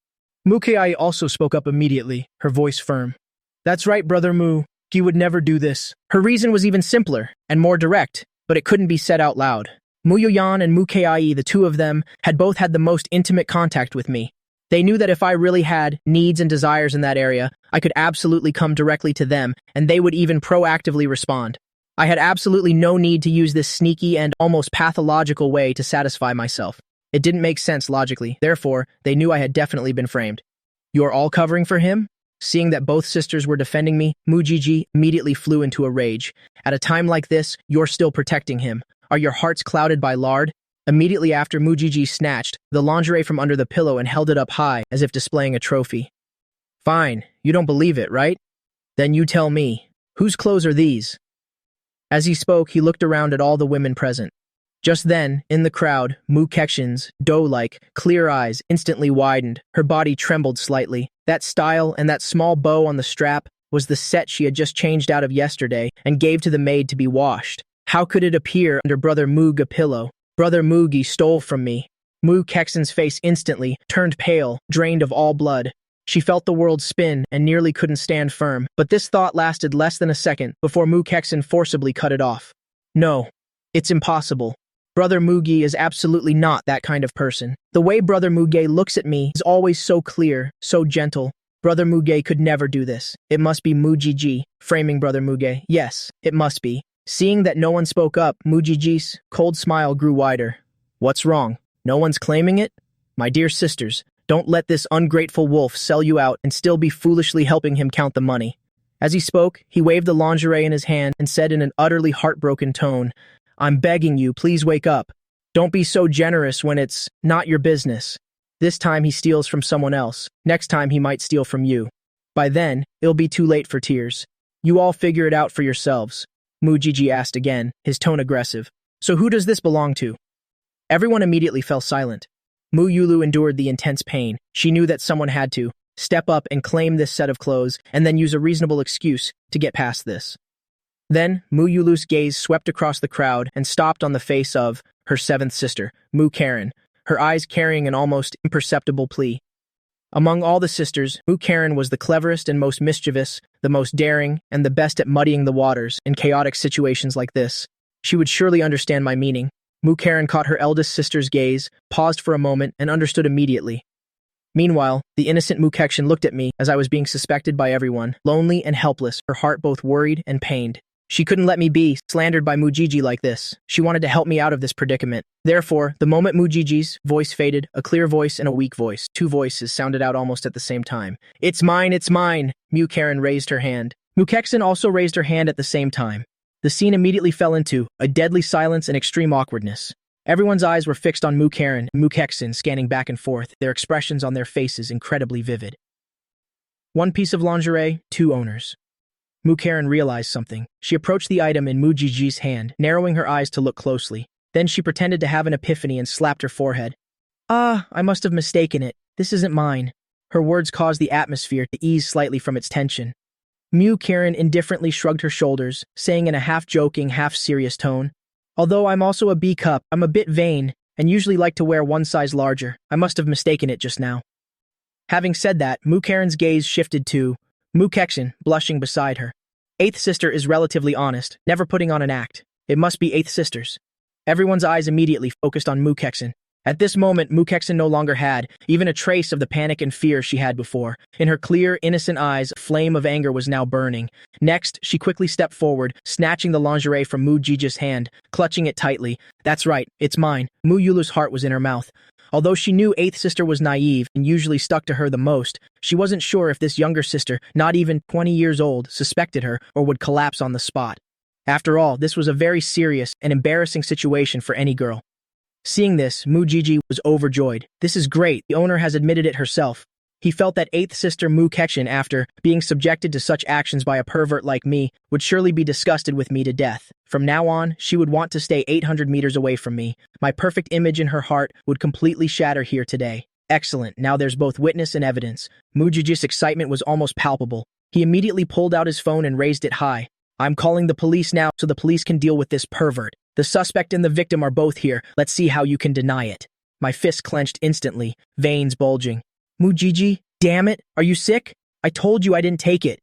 Mukiai also spoke up immediately, her voice firm. That's right, Brother Mu. He would never do this. Her reason was even simpler and more direct, but it couldn't be said out loud. Muyoyan and Mukiai, the two of them, had both had the most intimate contact with me. They knew that if I really had needs and desires in that area, I could absolutely come directly to them, and they would even proactively respond. I had absolutely no need to use this sneaky and almost pathological way to satisfy myself. It didn't make sense logically. Therefore, they knew I had definitely been framed. You're all covering for him? Seeing that both sisters were defending me, Mujiji immediately flew into a rage. At a time like this, you're still protecting him. Are your hearts clouded by lard? Immediately after, Mujiji snatched the lingerie from under the pillow and held it up high, as if displaying a trophy. Fine, you don't believe it, right? Then you tell me, whose clothes are these? As he spoke, he looked around at all the women present. Just then, in the crowd, Mu Kexin's doe-like, clear eyes instantly widened. Her body trembled slightly. That style and that small bow on the strap was the set she had just changed out of yesterday and gave to the maid to be washed. How could it appear under Brother Muge's pillow? Brother Muge stole from me. Mu Kexin's face instantly turned pale, drained of all blood. She felt the world spin and nearly couldn't stand firm, but this thought lasted less than a second before Mu Kexin forcibly cut it off. No, it's impossible. Brother Muge is absolutely not that kind of person. The way Brother Muge looks at me is always so clear, so gentle. Brother Muge could never do this. It must be Mujiji, framing Brother Muge. Yes, it must be. Seeing that no one spoke up, Mujiji's cold smile grew wider. What's wrong? No one's claiming it? My dear sisters, don't let this ungrateful wolf sell you out and still be foolishly helping him count the money. As he spoke, he waved the lingerie in his hand and said in an utterly heartbroken tone, "I'm begging you, please wake up. Don't be so generous when it's not your business. This time he steals from someone else. Next time he might steal from you. By then, it'll be too late for tears. You all figure it out for yourselves." Mujiji asked again, his tone aggressive. "So who does this belong to?" Everyone immediately fell silent. Yulu endured the intense pain. She knew that someone had to step up and claim this set of clothes, and then use a reasonable excuse to get past this. Then, Yulu's gaze swept across the crowd and stopped on the face of her seventh sister, Karen, her eyes carrying an almost imperceptible plea. Among all the sisters, Karen was the cleverest and most mischievous, the most daring, and the best at muddying the waters in chaotic situations like this. She would surely understand my meaning. Karen caught her eldest sister's gaze, paused for a moment, and understood immediately. Meanwhile, the innocent Mukexin looked at me as I was being suspected by everyone, lonely and helpless, her heart both worried and pained. She couldn't let me be slandered by Mujiji like this. She wanted to help me out of this predicament. Therefore, the moment Mujiji's voice faded, a clear voice and a weak voice, two voices sounded out almost at the same time. "It's mine, it's mine!" Karen raised her hand. Mukexin also raised her hand at the same time. The scene immediately fell into a deadly silence and extreme awkwardness. Everyone's eyes were fixed on Karen and Mukexin, scanning back and forth, their expressions on their faces incredibly vivid. One piece of lingerie, two owners. Karen realized something. She approached the item in Mujiji's hand, narrowing her eyes to look closely. Then she pretended to have an epiphany and slapped her forehead. "Ah, I must have mistaken it. This isn't mine." Her words caused the atmosphere to ease slightly from its tension. Karen indifferently shrugged her shoulders, saying in a half-joking, half-serious tone, "Although I'm also a B-cup, I'm a bit vain, and usually like to wear one size larger. I must have mistaken it just now." Having said that, Karen's gaze shifted to Mukexin, blushing beside her. Eighth sister is relatively honest, never putting on an act. It must be eighth sisters. Everyone's eyes immediately focused on Mukexin. At this moment, Mukexin no longer had even a trace of the panic and fear she had before. In her clear, innocent eyes, a flame of anger was now burning. Next, she quickly stepped forward, snatching the lingerie from Mujiji's hand, clutching it tightly. "That's right, it's mine." Yulu's heart was in her mouth. Although she knew eighth sister was naive and usually stuck to her the most, she wasn't sure if this younger sister, not even 20 years old, suspected her or would collapse on the spot. After all, this was a very serious and embarrassing situation for any girl. Seeing this, Mujiji was overjoyed. "This is great, the owner has admitted it herself." He felt that eighth sister Mukexin, after being subjected to such actions by a pervert like me, would surely be disgusted with me to death. From now on, she would want to stay 800 meters away from me. My perfect image in her heart would completely shatter here today. Excellent, now there's both witness and evidence. Mujiji's excitement was almost palpable. He immediately pulled out his phone and raised it high. "I'm calling the police now so the police can deal with this pervert. The suspect and the victim are both here. Let's see how you can deny it." My fist clenched instantly, veins bulging. "Mujiji, damn it, are you sick? I told you I didn't take it."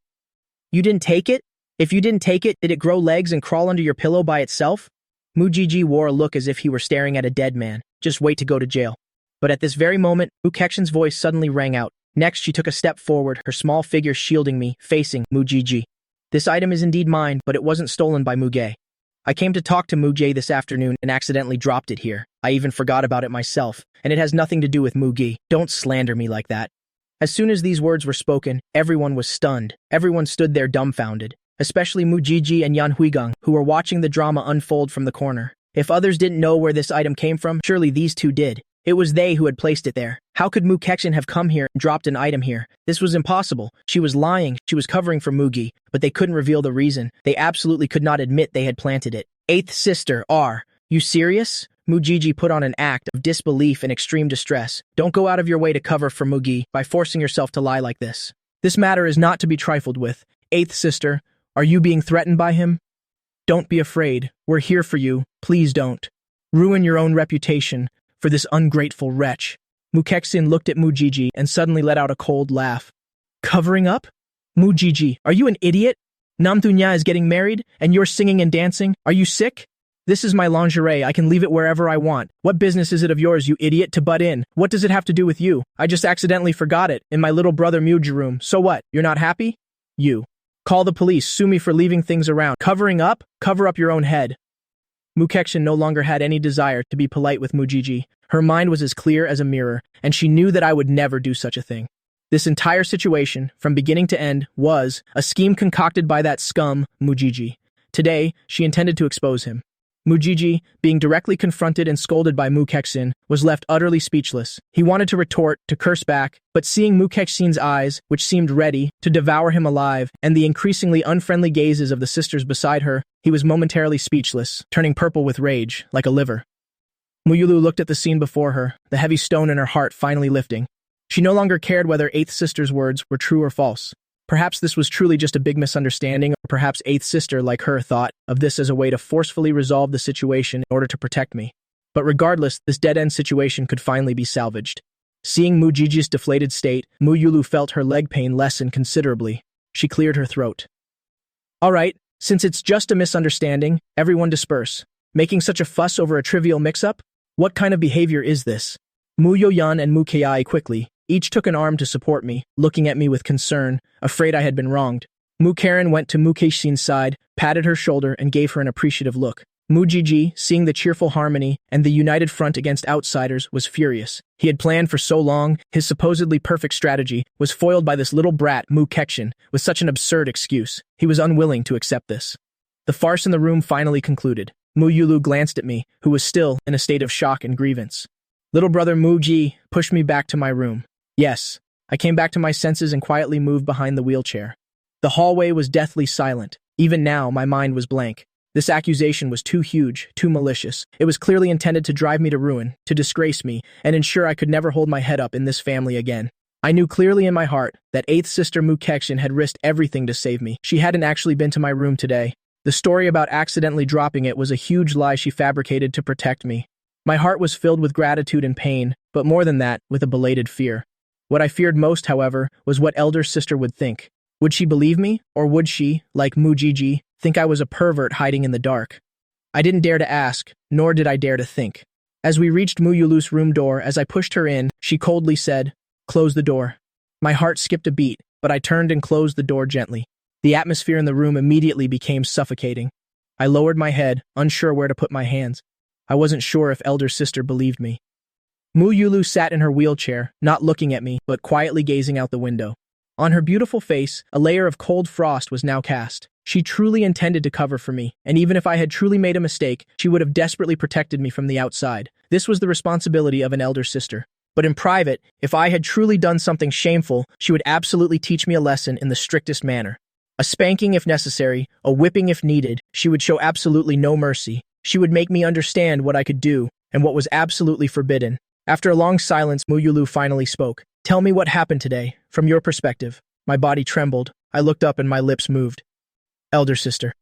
"You didn't take it? If you didn't take it, did it grow legs and crawl under your pillow by itself?" Mujiji wore a look as if he were staring at a dead man. "Just wait to go to jail." But at this very moment, Mukexin's voice suddenly rang out. Next, she took a step forward, her small figure shielding me, facing Mujiji. "This item is indeed mine, but it wasn't stolen by Muge. I came to talk to Muge this afternoon and accidentally dropped it here. I even forgot about it myself, and it has nothing to do with Mugi. Don't slander me like that." As soon as these words were spoken, everyone was stunned. Everyone stood there dumbfounded, especially Mujiji and Yan Huigang, who were watching the drama unfold from the corner. If others didn't know where this item came from, surely these two did. It was they who had placed it there. How could Mukexin have come here and dropped an item here? This was impossible. She was lying. She was covering for Mugi, but they couldn't reveal the reason. They absolutely could not admit they had planted it. "Eighth sister, you serious?" Mujiji put on an act of disbelief and extreme distress. "Don't go out of your way to cover for Mugi by forcing yourself to lie like this. This matter is not to be trifled with. Eighth sister, are you being threatened by him? Don't be afraid. We're here for you. Please don't ruin your own reputation for this ungrateful wretch." Mukexin looked at Mujiji and suddenly let out a cold laugh. "Covering up? Mujiji, are you an idiot? Namtunya is getting married, and you're singing and dancing? Are you sick? This is my lingerie. I can leave it wherever I want. What business is it of yours, you idiot, to butt in? What does it have to do with you? I just accidentally forgot it in my little brother Muji room. So what? You're not happy? You. Call the police. Sue me for leaving things around. Covering up? Cover up your own head." Mukexin no longer had any desire to be polite with Mujiji. Her mind was as clear as a mirror, and she knew that I would never do such a thing. This entire situation, from beginning to end, was a scheme concocted by that scum, Mujiji. Today, she intended to expose him. Mujiji, being directly confronted and scolded by Mukexin, was left utterly speechless. He wanted to retort, to curse back, but seeing Mukexin's eyes, which seemed ready to devour him alive, and the increasingly unfriendly gazes of the sisters beside her, he was momentarily speechless, turning purple with rage, like a liver. Muyulu looked at the scene before her, the heavy stone in her heart finally lifting. She no longer cared whether Eighth Sister's words were true or false. Perhaps this was truly just a big misunderstanding, or perhaps Eighth Sister, like her, thought of this as a way to forcefully resolve the situation in order to protect me. But regardless, this dead-end situation could finally be salvaged. Seeing Mujiji's deflated state, Muyulu felt her leg pain lessen considerably. She cleared her throat. All right, since it's just a misunderstanding, everyone disperse. Making such a fuss over a trivial mix-up? What kind of behavior is this? Mu Yoyan and Mu Kei quickly. Each took an arm to support me, looking at me with concern, afraid I had been wronged. Mu Karen went to Mu Keishin's side, patted her shoulder, and gave her an appreciative look. Mujiji, seeing the cheerful harmony and the united front against outsiders, was furious. He had planned for so long, his supposedly perfect strategy was foiled by this little brat, Mu Kexin, with such an absurd excuse. He was unwilling to accept this. The farce in the room finally concluded. Mu Yulu glanced at me, who was still in a state of shock and grievance. Little brother Mu Ji pushed me back to my room. Yes, I came back to my senses and quietly moved behind the wheelchair. The hallway was deathly silent. Even now, my mind was blank. This accusation was too huge, too malicious. It was clearly intended to drive me to ruin, to disgrace me, and ensure I could never hold my head up in this family again. I knew clearly in my heart that Eighth Sister Mu Kexin had risked everything to save me. She hadn't actually been to my room today. The story about accidentally dropping it was a huge lie she fabricated to protect me. My heart was filled with gratitude and pain, but more than that, with a belated fear. What I feared most, however, was what elder sister would think. Would she believe me, or would she, like Mujiji, think I was a pervert hiding in the dark? I didn't dare to ask, nor did I dare to think. As we reached Muyulu's room door, as I pushed her in, she coldly said, "Close the door." My heart skipped a beat, but I turned and closed the door gently. The atmosphere in the room immediately became suffocating. I lowered my head, unsure where to put my hands. I wasn't sure if elder sister believed me. Mu Yulu sat in her wheelchair, not looking at me, but quietly gazing out the window. On her beautiful face, a layer of cold frost was now cast. She truly intended to cover for me, and even if I had truly made a mistake, she would have desperately protected me from the outside. This was the responsibility of an elder sister. But in private, if I had truly done something shameful, she would absolutely teach me a lesson in the strictest manner. A spanking if necessary, a whipping if needed, she would show absolutely no mercy. She would make me understand what I could do, and what was absolutely forbidden. After a long silence, Muyulu finally spoke. "Tell me what happened today, from your perspective." My body trembled. I looked up and my lips moved. Elder sister.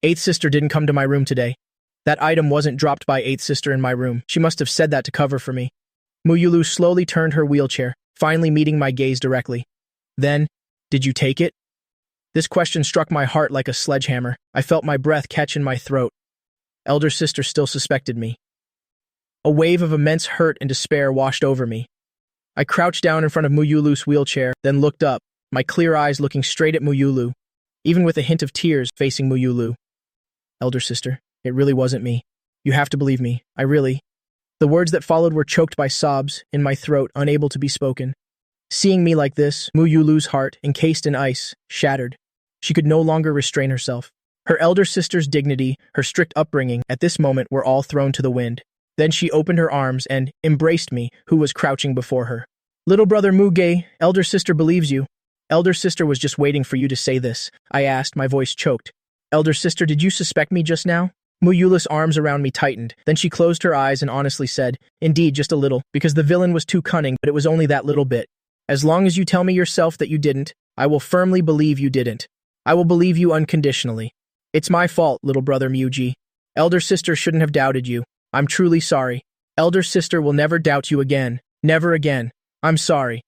Eighth sister didn't come to my room today. That item wasn't dropped by Eighth sister in my room. She must have said that to cover for me. Muyulu slowly turned her wheelchair, finally meeting my gaze directly. Then, did you take it? This question struck my heart like a sledgehammer. I felt my breath catch in my throat. Elder sister still suspected me. A wave of immense hurt and despair washed over me. I crouched down in front of Muyulu's wheelchair, then looked up, my clear eyes looking straight at Muyulu, even with a hint of tears facing Muyulu. Elder sister, it really wasn't me. You have to believe me. I really... The words that followed were choked by sobs in my throat, unable to be spoken. Seeing me like this, Muyulu's heart, encased in ice, shattered. She could no longer restrain herself. Her elder sister's dignity, her strict upbringing, at this moment were all thrown to the wind. Then she opened her arms and embraced me, who was crouching before her. Little brother Muge, elder sister believes you. Elder sister was just waiting for you to say this, I asked, my voice choked. Elder sister, did you suspect me just now? Muyula's arms around me tightened. Then she closed her eyes and honestly said, indeed, just a little, because the villain was too cunning, but it was only that little bit. As long as you tell me yourself that you didn't, I will firmly believe you didn't. I will believe you unconditionally. It's my fault, little brother Muji. Elder sister shouldn't have doubted you. I'm truly sorry. Elder sister will never doubt you again. Never again. I'm sorry.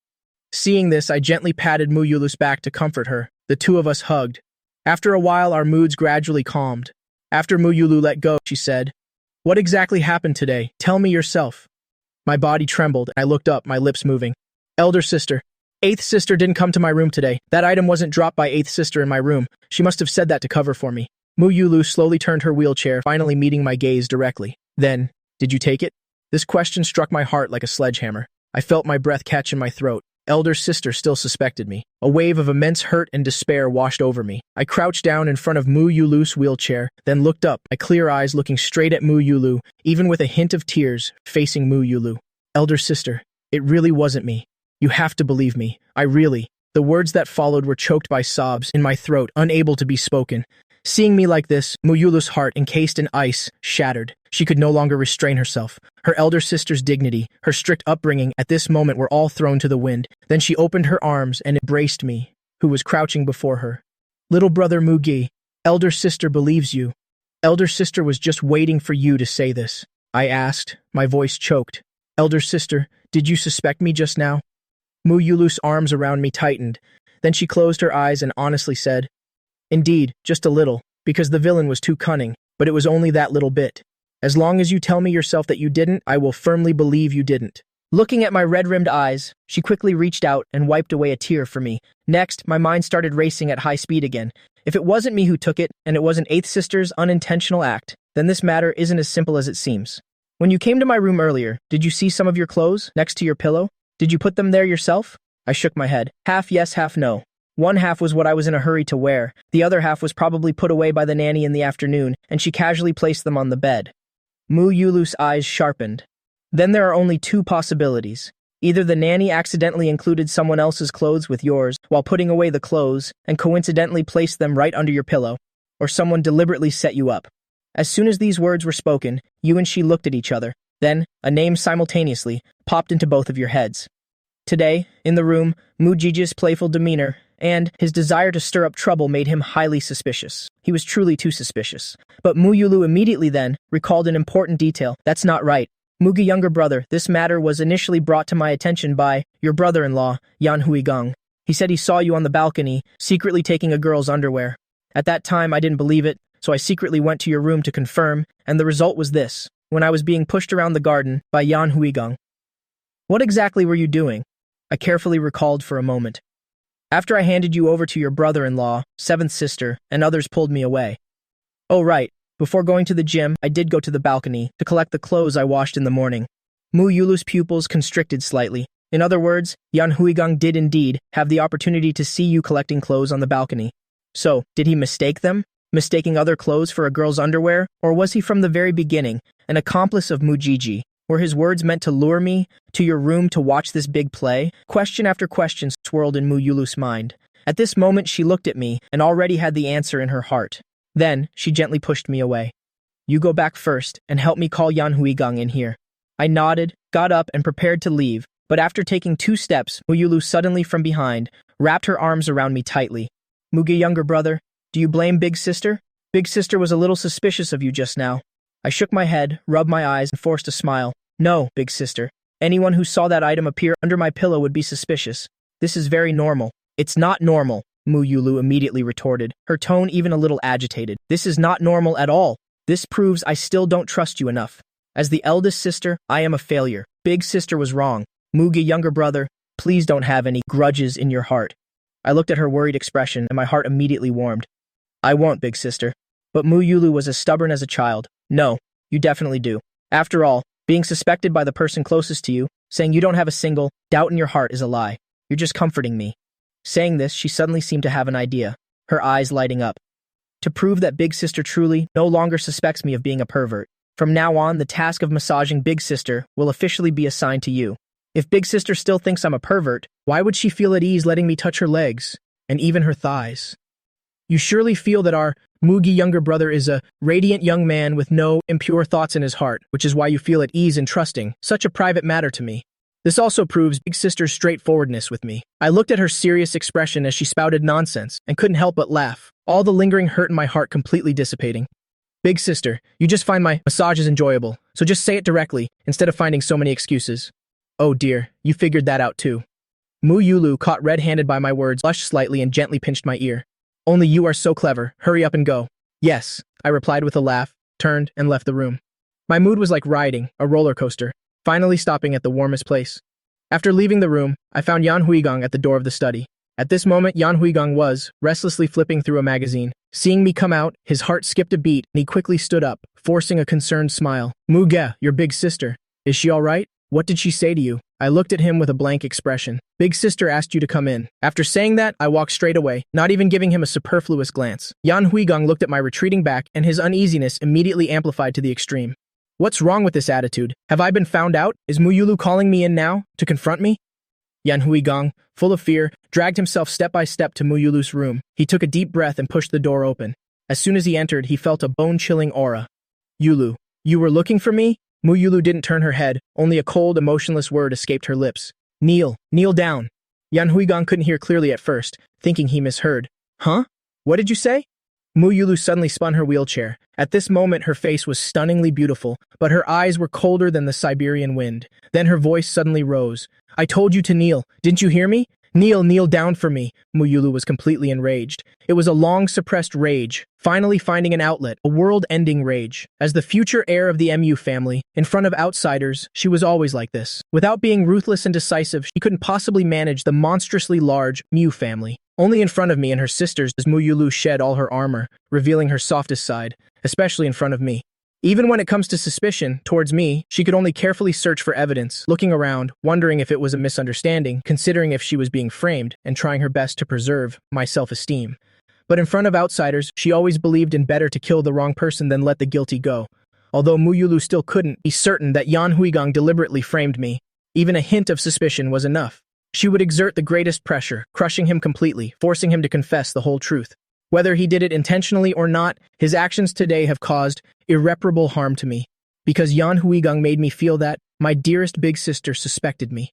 Seeing this, I gently patted Muyulu's back to comfort her. The two of us hugged. After a while, our moods gradually calmed. After Muyulu let go, she said, "What exactly happened today? Tell me yourself." My body trembled, and I looked up, my lips moving. Elder sister. Eighth sister didn't come to my room today. That item wasn't dropped by Eighth sister in my room. She must have said that to cover for me. Muyulu slowly turned her wheelchair, finally meeting my gaze directly. Then, did you take it? This question struck my heart like a sledgehammer. I felt my breath catch in my throat. Elder sister still suspected me. A wave of immense hurt and despair washed over me. I crouched down in front of Mu Yulu's wheelchair, then looked up, my clear eyes looking straight at Mu Yulu, even with a hint of tears, facing Mu Yulu. Elder sister, it really wasn't me. You have to believe me. The words that followed were choked by sobs in my throat, unable to be spoken. Seeing me like this, Mu Yulu's heart, encased in ice, shattered. She could no longer restrain herself. Her elder sister's dignity, her strict upbringing at this moment were all thrown to the wind. Then she opened her arms and embraced me, who was crouching before her. Little brother Mugi, elder sister believes you. Elder sister was just waiting for you to say this. I asked, my voice choked. Elder sister, did you suspect me just now? Mu Yulu's arms around me tightened. Then she closed her eyes and honestly said, Indeed, just a little, because the villain was too cunning, but it was only that little bit. As long as you tell me yourself that you didn't, I will firmly believe you didn't. Looking at my red-rimmed eyes, she quickly reached out and wiped away a tear for me. Next, my mind started racing at high speed again. If it wasn't me who took it, and it was an eighth sister's unintentional act, then this matter isn't as simple as it seems. When you came to my room earlier, did you see some of your clothes next to your pillow? Did you put them there yourself? I shook my head. Half yes, half no. One half was what I was in a hurry to wear. The other half was probably put away by the nanny in the afternoon, and she casually placed them on the bed. Mu Yulu's eyes sharpened. Then there are only two possibilities. Either the nanny accidentally included someone else's clothes with yours while putting away the clothes and coincidentally placed them right under your pillow, or someone deliberately set you up. As soon as these words were spoken, you and she looked at each other. Then, a name simultaneously popped into both of your heads. Today, in the room, Mujiji's playful demeanor and his desire to stir up trouble made him highly suspicious. He was truly too suspicious. But Mu Yulu immediately then recalled an important detail. That's not right. Mugi younger brother, this matter was initially brought to my attention by your brother-in-law, Yan Huigang. He said he saw you on the balcony, secretly taking a girl's underwear. At that time, I didn't believe it, so I secretly went to your room to confirm, and the result was this, when I was being pushed around the garden by Yan Huigang. What exactly were you doing? I carefully recalled for a moment. After I handed you over to your brother-in-law, seventh sister, and others pulled me away. Oh right, before going to the gym, I did go to the balcony to collect the clothes I washed in the morning. Mu Yulu's pupils constricted slightly. In other words, Yan Huigang did indeed have the opportunity to see you collecting clothes on the balcony. So, did he mistake them? Mistaking other clothes for a girl's underwear? Or was he from the very beginning an accomplice of Mujiji? Were his words meant to lure me to your room to watch this big play? Question after question swirled in Mu Yulu's mind. At this moment, she looked at me and already had the answer in her heart. Then, she gently pushed me away. You go back first and help me call Yan Huigang in here. I nodded, got up, and prepared to leave, but after taking 2 steps, Mu Yulu suddenly from behind wrapped her arms around me tightly. Mugi younger brother, do you blame Big Sister? Big Sister was a little suspicious of you just now. I shook my head, rubbed my eyes, and forced a smile. No, Big Sister. Anyone who saw that item appear under my pillow would be suspicious. This is very normal. It's not normal, Mu Yulu immediately retorted, her tone even a little agitated. This is not normal at all. This proves I still don't trust you enough. As the eldest sister, I am a failure. Big Sister was wrong. Mugi younger brother, please don't have any grudges in your heart. I looked at her worried expression and my heart immediately warmed. I won't, Big Sister. But Mu Yulu was as stubborn as a child. No, you definitely do. After all, being suspected by the person closest to you, saying you don't have a single doubt in your heart is a lie. You're just comforting me. Saying this, she suddenly seemed to have an idea, her eyes lighting up. To prove that Big Sister truly no longer suspects me of being a pervert, from now on, the task of massaging Big Sister will officially be assigned to you. If Big Sister still thinks I'm a pervert, why would she feel at ease letting me touch her legs, and even her thighs? You surely feel that our Mugi younger brother is a radiant young man with no impure thoughts in his heart, which is why you feel at ease in trusting such a private matter to me. This also proves Big Sister's straightforwardness with me. I looked at her serious expression as she spouted nonsense and couldn't help but laugh, all the lingering hurt in my heart completely dissipating. Big Sister, you just find my massages enjoyable, so just say it directly instead of finding so many excuses. Oh dear, you figured that out too. Mu Yulu, caught red-handed by my words, blushed slightly and gently pinched my ear. Only you are so clever. Hurry up and go. Yes, I replied with a laugh, turned, and left the room. My mood was like riding a roller coaster, finally stopping at the warmest place. After leaving the room, I found Yan Huigang at the door of the study. At this moment, Yan Huigang was restlessly flipping through a magazine. Seeing me come out, his heart skipped a beat, and he quickly stood up, forcing a concerned smile. Muge, your big sister. Is she all right? What did she say to you? I looked at him with a blank expression. Big sister asked you to come in. After saying that, I walked straight away, not even giving him a superfluous glance. Yan Huigang looked at my retreating back, and his uneasiness immediately amplified to the extreme. What's wrong with this attitude? Have I been found out? Is Mu Yulu calling me in now to confront me? Yan Huigang, full of fear, dragged himself step by step to Mu Yulu's room. He took a deep breath and pushed the door open. As soon as he entered, he felt a bone-chilling aura. Yulu, you were looking for me? Mu Yulu didn't turn her head, only a cold, emotionless word escaped her lips. Kneel down. Yan Huigang couldn't hear clearly at first, thinking he misheard. Huh? What did you say? Mu Yulu suddenly spun her wheelchair. At this moment, her face was stunningly beautiful, but her eyes were colder than the Siberian wind. Then her voice suddenly rose. I told you to kneel. Didn't you hear me? Kneel down for me. Mu Yulu was completely enraged. It was a long-suppressed rage, finally finding an outlet, a world-ending rage. As the future heir of the MU family, in front of outsiders, she was always like this. Without being ruthless and decisive, she couldn't possibly manage the monstrously large Mu family. Only in front of me and her sisters does Mu Yulu shed all her armor, revealing her softest side, especially in front of me. Even when it comes to suspicion towards me, she could only carefully search for evidence, looking around, wondering if it was a misunderstanding, considering if she was being framed, and trying her best to preserve my self-esteem. But in front of outsiders, she always believed in better to kill the wrong person than let the guilty go. Although Mu Yulu still couldn't be certain that Yan Huigang deliberately framed me, even a hint of suspicion was enough. She would exert the greatest pressure, crushing him completely, forcing him to confess the whole truth. Whether he did it intentionally or not, his actions today have caused irreparable harm to me. Because Yan Huigang made me feel that my dearest big sister suspected me.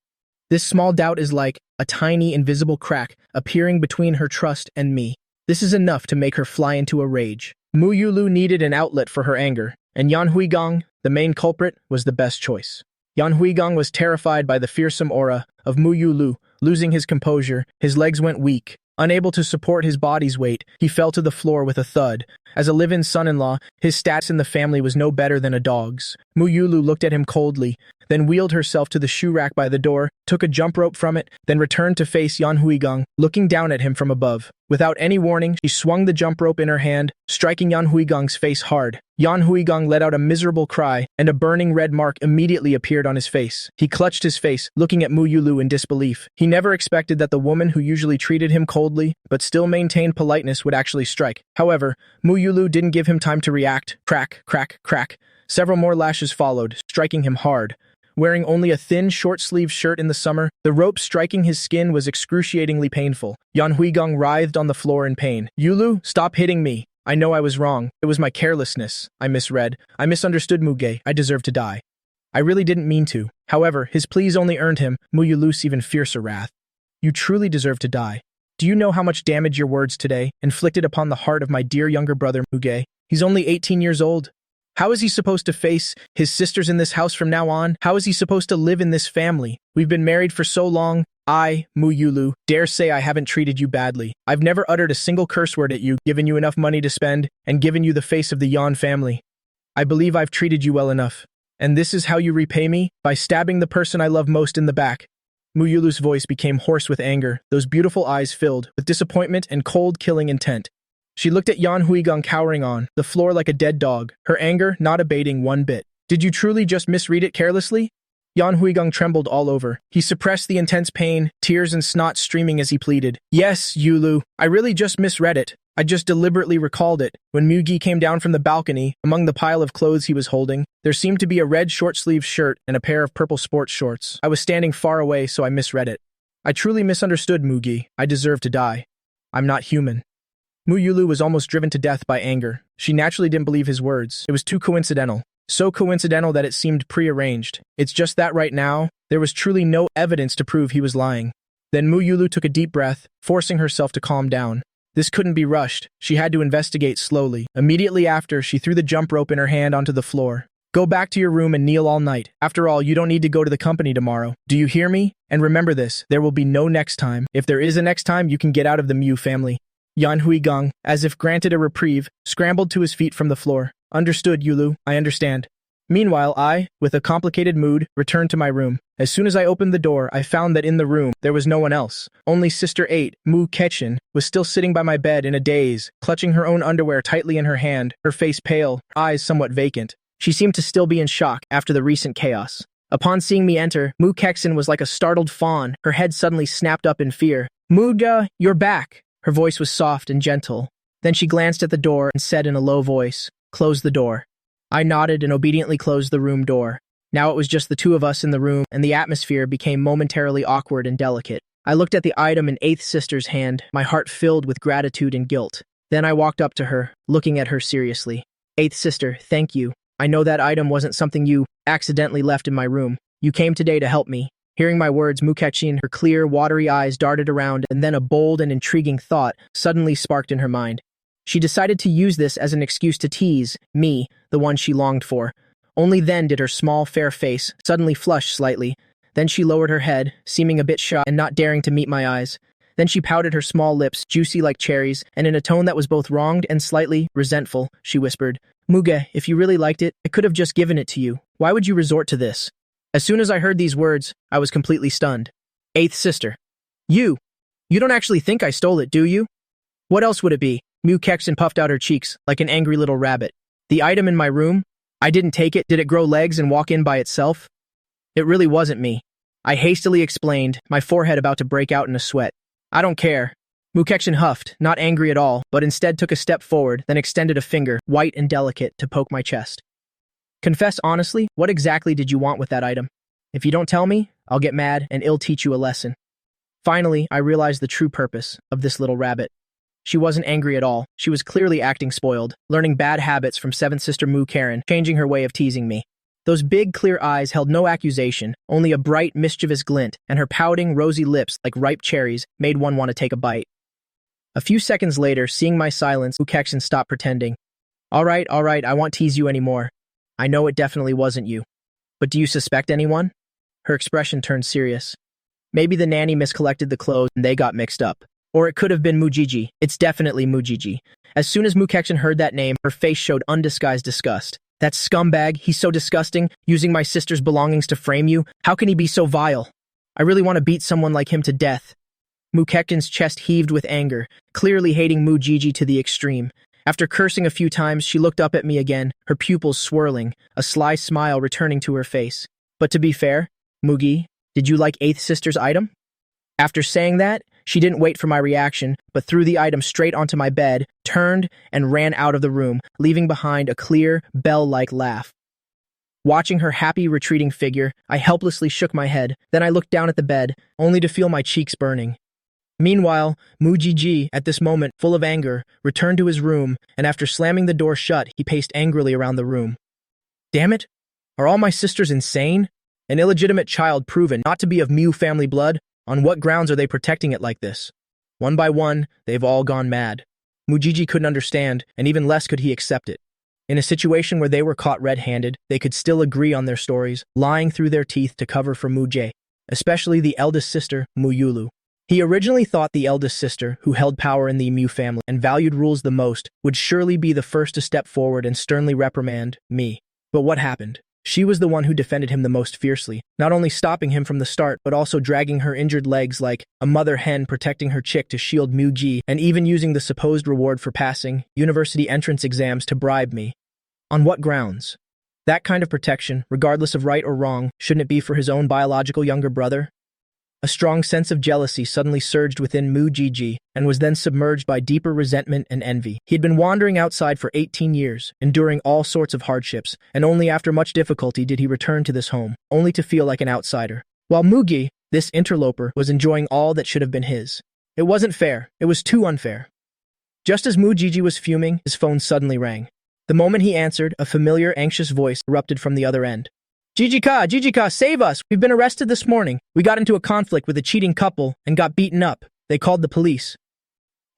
This small doubt is like a tiny invisible crack appearing between her trust and me. This is enough to make her fly into a rage. Mu Yulu needed an outlet for her anger, and Yan Huigang, the main culprit, was the best choice. Yan Huigang was terrified by the fearsome aura of Mu Yulu. Losing his composure, his legs went weak. Unable to support his body's weight, he fell to the floor with a thud. As a live-in son-in-law, his status in the family was no better than a dog's. Mu Yulu looked at him coldly, then wheeled herself to the shoe rack by the door, took a jump rope from it, then returned to face Yan Huigang, looking down at him from above. Without any warning, she swung the jump rope in her hand, striking Yan Huigang's face hard. Yan Huigang let out a miserable cry, and a burning red mark immediately appeared on his face. He clutched his face, looking at Mu Yulu in disbelief. He never expected that the woman who usually treated him coldly, but still maintained politeness, would actually strike. However, Mu Yulu didn't give him time to react. Crack, crack, crack. Several more lashes followed, striking him hard. Wearing only a thin, short-sleeved shirt in the summer, the rope striking his skin was excruciatingly painful. Yan Huigang writhed on the floor in pain. Yulu, stop hitting me. I know I was wrong. It was my carelessness. I misread. I misunderstood Muge. I deserve to die. I really didn't mean to. However, his pleas only earned him, Mu Yulu's even fiercer wrath. You truly deserve to die. Do you know how much damage your words today inflicted upon the heart of my dear younger brother, Muge? He's only 18 years old. How is he supposed to face his sisters in this house from now on? How is he supposed to live in this family? We've been married for so long. I, Mu Yulu, dare say I haven't treated you badly. I've never uttered a single curse word at you, given you enough money to spend, and given you the face of the Yan family. I believe I've treated you well enough. And this is how you repay me? By stabbing the person I love most in the back. Mu Yulu's voice became hoarse with anger, those beautiful eyes filled with disappointment and cold, killing intent. She looked at Yan Huigang cowering on the floor like a dead dog, her anger not abating one bit. Did you truly just misread it carelessly? Yan Huigang trembled all over. He suppressed the intense pain, tears and snot streaming as he pleaded. Yes, Yulu, I really just misread it. I just deliberately recalled it. When Mugi came down from the balcony, among the pile of clothes he was holding, there seemed to be a red short-sleeved shirt and a pair of purple sports shorts. I was standing far away, so I misread it. I truly misunderstood Mugi. I deserve to die. I'm not human. Mu Yulu was almost driven to death by anger. She naturally didn't believe his words. It was too coincidental. So coincidental that it seemed prearranged. It's just that right now, there was truly no evidence to prove he was lying. Then Mu Yulu took a deep breath, forcing herself to calm down. This couldn't be rushed. She had to investigate slowly. Immediately after, she threw the jump rope in her hand onto the floor. Go back to your room and kneel all night. After all, you don't need to go to the company tomorrow. Do you hear me? And remember this, there will be no next time. If there is a next time, you can get out of the Mu family. Yan Huigang, as if granted a reprieve, scrambled to his feet from the floor. Understood, Yulu. I understand. Meanwhile, I, with a complicated mood, returned to my room. As soon as I opened the door, I found that in the room, there was no one else. Only Sister 8, Mu Ketchin, was still sitting by my bed in a daze, clutching her own underwear tightly in her hand, her face pale, her eyes somewhat vacant. She seemed to still be in shock after the recent chaos. Upon seeing me enter, Mu Kexin was like a startled fawn. Her head suddenly snapped up in fear. Muga, you're back. Her voice was soft and gentle. Then she glanced at the door and said in a low voice, "Close the door." I nodded and obediently closed the room door. Now it was just the two of us in the room, and the atmosphere became momentarily awkward and delicate. I looked at the item in Eighth Sister's hand, my heart filled with gratitude and guilt. Then I walked up to her, looking at her seriously. "Eighth Sister, thank you. I know that item wasn't something you accidentally left in my room. You came today to help me." Hearing my words, Mukechin, her clear, watery eyes darted around, and then a bold and intriguing thought suddenly sparked in her mind. She decided to use this as an excuse to tease me, the one she longed for. Only then did her small, fair face suddenly flush slightly. Then she lowered her head, seeming a bit shy and not daring to meet my eyes. Then she pouted her small lips, juicy like cherries, and in a tone that was both wronged and slightly resentful, she whispered, "Muge, if you really liked it, I could have just given it to you. Why would you resort to this?" As soon as I heard these words, I was completely stunned. Eighth Sister. You don't actually think I stole it, do you? What else would it be? Mu Kexin puffed out her cheeks like an angry little rabbit. The item in my room? I didn't take it. Did it grow legs and walk in by itself? It really wasn't me. I hastily explained, my forehead about to break out in a sweat. I don't care. Mu Kexin huffed, not angry at all, but instead took a step forward, then extended a finger, white and delicate, to poke my chest. Confess honestly, what exactly did you want with that item? If you don't tell me, I'll get mad and it'll teach you a lesson. Finally, I realized the true purpose of this little rabbit. She wasn't angry at all. She was clearly acting spoiled, learning bad habits from Seventh Sister Mu Karen, changing her way of teasing me. Those big, clear eyes held no accusation, only a bright, mischievous glint, and her pouting, rosy lips, like ripe cherries, made one want to take a bite. A few seconds later, seeing my silence, Mu Kexin stopped pretending. All right, I won't tease you anymore. I know it definitely wasn't you. But do you suspect anyone? Her expression turned serious. Maybe the nanny miscollected the clothes and they got mixed up. Or it could have been Mujiji. It's definitely Mujiji. As soon as Mu Kexin heard that name, her face showed undisguised disgust. That scumbag, he's so disgusting, using my sister's belongings to frame you. How can he be so vile? I really want to beat someone like him to death. Mu Kexin's chest heaved with anger, clearly hating Mujiji to the extreme. After cursing a few times, she looked up at me again, her pupils swirling, a sly smile returning to her face. But to be fair, Mugi, did you like Eighth Sister's item? After saying that, she didn't wait for my reaction, but threw the item straight onto my bed, turned, and ran out of the room, leaving behind a clear, bell-like laugh. Watching her happy, retreating figure, I helplessly shook my head. Then I looked down at the bed, only to feel my cheeks burning. Meanwhile, Mujiji, at this moment, full of anger, returned to his room, and after slamming the door shut, he paced angrily around the room. Damn it! Are all my sisters insane? An illegitimate child proven not to be of Mu family blood? On what grounds are they protecting it like this? One by one, they've all gone mad. Mujiji couldn't understand, and even less could he accept it. In a situation where they were caught red-handed, they could still agree on their stories, lying through their teeth to cover for Muje, especially the eldest sister, Mu Yulu. He originally thought the eldest sister, who held power in the Mu family and valued rules the most, would surely be the first to step forward and sternly reprimand me. But what happened? She was the one who defended him the most fiercely, not only stopping him from the start, but also dragging her injured legs like a mother hen protecting her chick to shield Muji, and even using the supposed reward for passing university entrance exams to bribe me. On what grounds? That kind of protection, regardless of right or wrong, shouldn't it be for his own biological younger brother? A strong sense of jealousy suddenly surged within Mujiji and was then submerged by deeper resentment and envy. He had been wandering outside for 18 years, enduring all sorts of hardships, and only after much difficulty did he return to this home, only to feel like an outsider. While Mugi, this interloper, was enjoying all that should have been his. It wasn't fair. It was too unfair. Just as Mujiji was fuming, his phone suddenly rang. The moment he answered, a familiar, anxious voice erupted from the other end. Jijika, save us! We've been arrested this morning. We got into a conflict with a cheating couple and got beaten up. They called the police.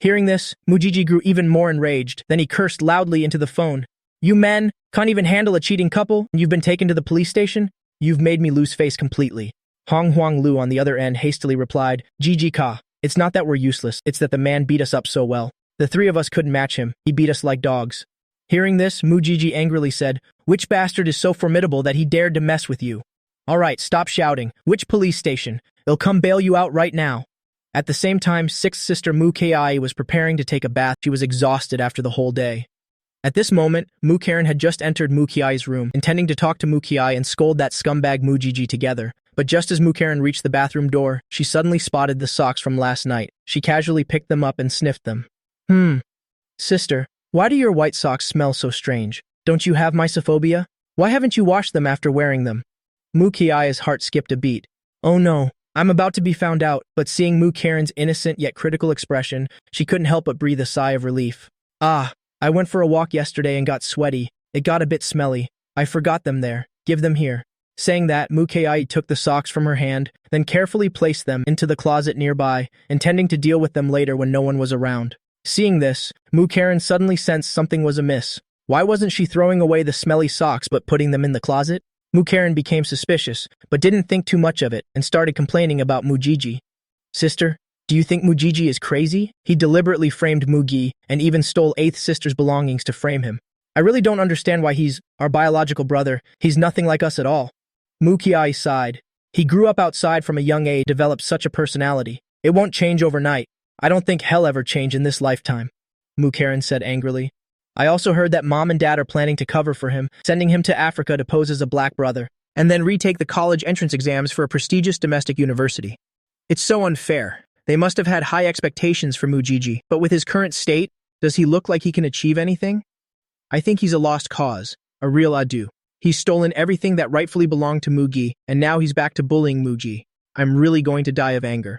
Hearing this, Mujiji grew even more enraged. Then he cursed loudly into the phone. You men can't even handle a cheating couple, and you've been taken to the police station? You've made me lose face completely. Hong Huang Lu on the other end hastily replied, Jijika, it's not that we're useless, it's that the man beat us up so well. The three of us couldn't match him. He beat us like dogs. Hearing this, Mujiji angrily said, Which bastard is so formidable that he dared to mess with you? All right, stop shouting. Which police station? They'll come bail you out right now. At the same time, sixth sister Mu Kai was preparing to take a bath. She was exhausted after the whole day. At this moment, Mu Karen had just entered Mu Kiai's room, intending to talk to Mu Kiai and scold that scumbag Mu Jiji together. But just as Mu Karen reached the bathroom door, she suddenly spotted the socks from last night. She casually picked them up and sniffed them. Sister, why do your white socks smell so strange? Don't you have mysophobia? Why haven't you washed them after wearing them? Mu Kiai's heart skipped a beat. Oh no, I'm about to be found out, but seeing Mu Karen's innocent yet critical expression, she couldn't help but breathe a sigh of relief. I went for a walk yesterday and got sweaty. It got a bit smelly. I forgot them there. Give them here. Saying that, Mu Kiai took the socks from her hand, then carefully placed them into the closet nearby, intending to deal with them later when no one was around. Seeing this, Mu Karen suddenly sensed something was amiss. Why wasn't she throwing away the smelly socks but putting them in the closet? Mu Karen became suspicious, but didn't think too much of it and started complaining about Mu Jiji. Sister, do you think Mu Jiji is crazy? He deliberately framed Mu Gi and even stole 8th sister's belongings to frame him. I really don't understand why he's our biological brother. He's nothing like us at all. Mu Kiai sighed. He grew up outside from a young age, developed such a personality. It won't change overnight. I don't think he'll ever change in this lifetime, Mu Karen said angrily. I also heard that Mom and Dad are planning to cover for him, sending him to Africa to pose as a black brother, and then retake the college entrance exams for a prestigious domestic university. It's so unfair. They must have had high expectations for Mu Jiji, but with his current state, does he look like he can achieve anything? I think he's a lost cause, a real ado. He's stolen everything that rightfully belonged to Mu Gi, and now he's back to bullying Mu Ji. I'm really going to die of anger.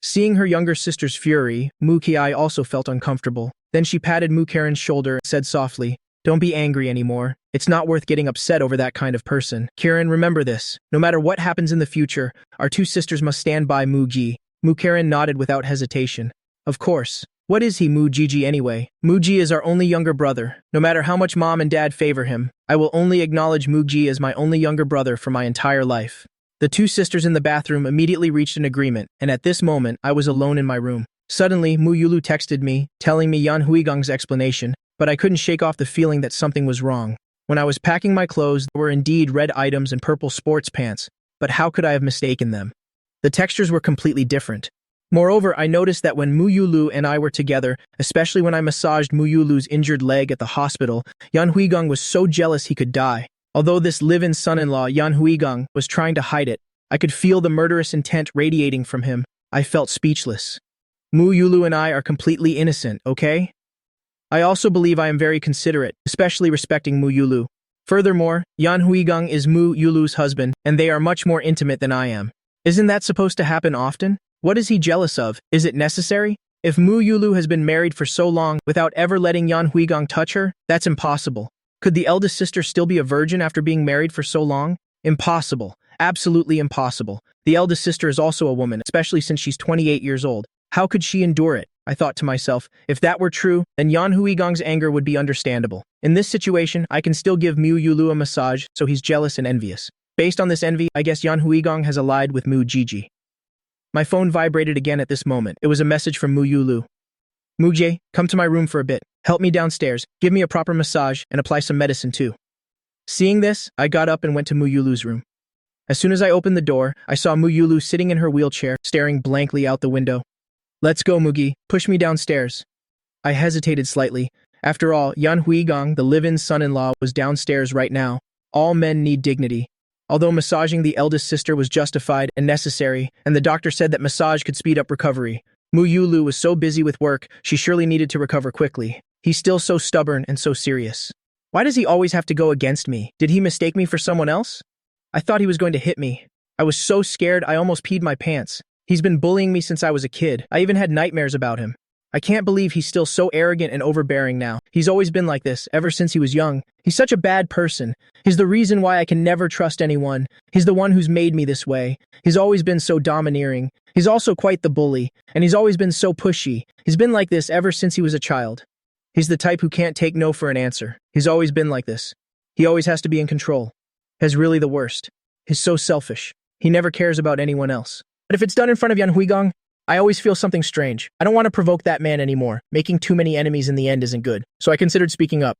Seeing her younger sister's fury, Mu Kiai also felt uncomfortable. Then she patted Mu Karen's shoulder and said softly, Don't be angry anymore. It's not worth getting upset over that kind of person. Karen, remember this. No matter what happens in the future, our two sisters must stand by Mu Gi. Mu Karen nodded without hesitation. Of course. What is he, Mu Jiji, anyway? Mu Ji is our only younger brother. No matter how much Mom and Dad favor him, I will only acknowledge Mu Ji as my only younger brother for my entire life. The two sisters in the bathroom immediately reached an agreement, and at this moment, I was alone in my room. Suddenly, Mu Yulu texted me, telling me Yan Huigang's explanation, but I couldn't shake off the feeling that something was wrong. When I was packing my clothes, there were indeed red items and purple sports pants, but how could I have mistaken them? The textures were completely different. Moreover, I noticed that when Mu Yulu and I were together, especially when I massaged Mu Yulu's injured leg at the hospital, Yan Huigang was so jealous he could die. Although this live-in son-in-law, Yan Huigang, was trying to hide it, I could feel the murderous intent radiating from him. I felt speechless. Mu Yulu and I are completely innocent, okay? I also believe I am very considerate, especially respecting Mu Yulu. Furthermore, Yan Huigang is Mu Yulu's husband, and they are much more intimate than I am. Isn't that supposed to happen often? What is he jealous of? Is it necessary? If Mu Yulu has been married for so long without ever letting Yan Huigang touch her, that's impossible. Could the eldest sister still be a virgin after being married for so long? Impossible. Absolutely impossible. The eldest sister is also a woman, especially since she's 28 years old. How could she endure it? I thought to myself, if that were true, then Yan Huigang's anger would be understandable. In this situation, I can still give Mu Yulu a massage, so he's jealous and envious. Based on this envy, I guess Yan Huigang has allied with Mu Jiji. My phone vibrated again at this moment. It was a message from Mu Yulu. Mu Jie, come to my room for a bit. Help me downstairs, give me a proper massage, and apply some medicine too. Seeing this, I got up and went to Mu Yulu's room. As soon as I opened the door, I saw Mu Yulu sitting in her wheelchair, staring blankly out the window. Let's go, Mugi. Push me downstairs. I hesitated slightly. After all, Yan Huigang, the live-in son-in-law, was downstairs right now. All men need dignity. Although massaging the eldest sister was justified and necessary, and the doctor said that massage could speed up recovery, Mu Yulu was so busy with work, she surely needed to recover quickly. He's still so stubborn and so serious. Why does he always have to go against me? Did he mistake me for someone else? I thought he was going to hit me. I was so scared I almost peed my pants. He's been bullying me since I was a kid. I even had nightmares about him. I can't believe he's still so arrogant and overbearing now. He's always been like this, ever since he was young. He's such a bad person. He's the reason why I can never trust anyone. He's the one who's made me this way. He's always been so domineering. He's also quite the bully, and he's always been so pushy. He's been like this ever since he was a child. He's the type who can't take no for an answer. He's always been like this. He always has to be in control. He's really the worst. He's so selfish. He never cares about anyone else. But if it's done in front of Yan Huigang, I always feel something strange. I don't want to provoke that man anymore. Making too many enemies in the end isn't good. So I considered speaking up.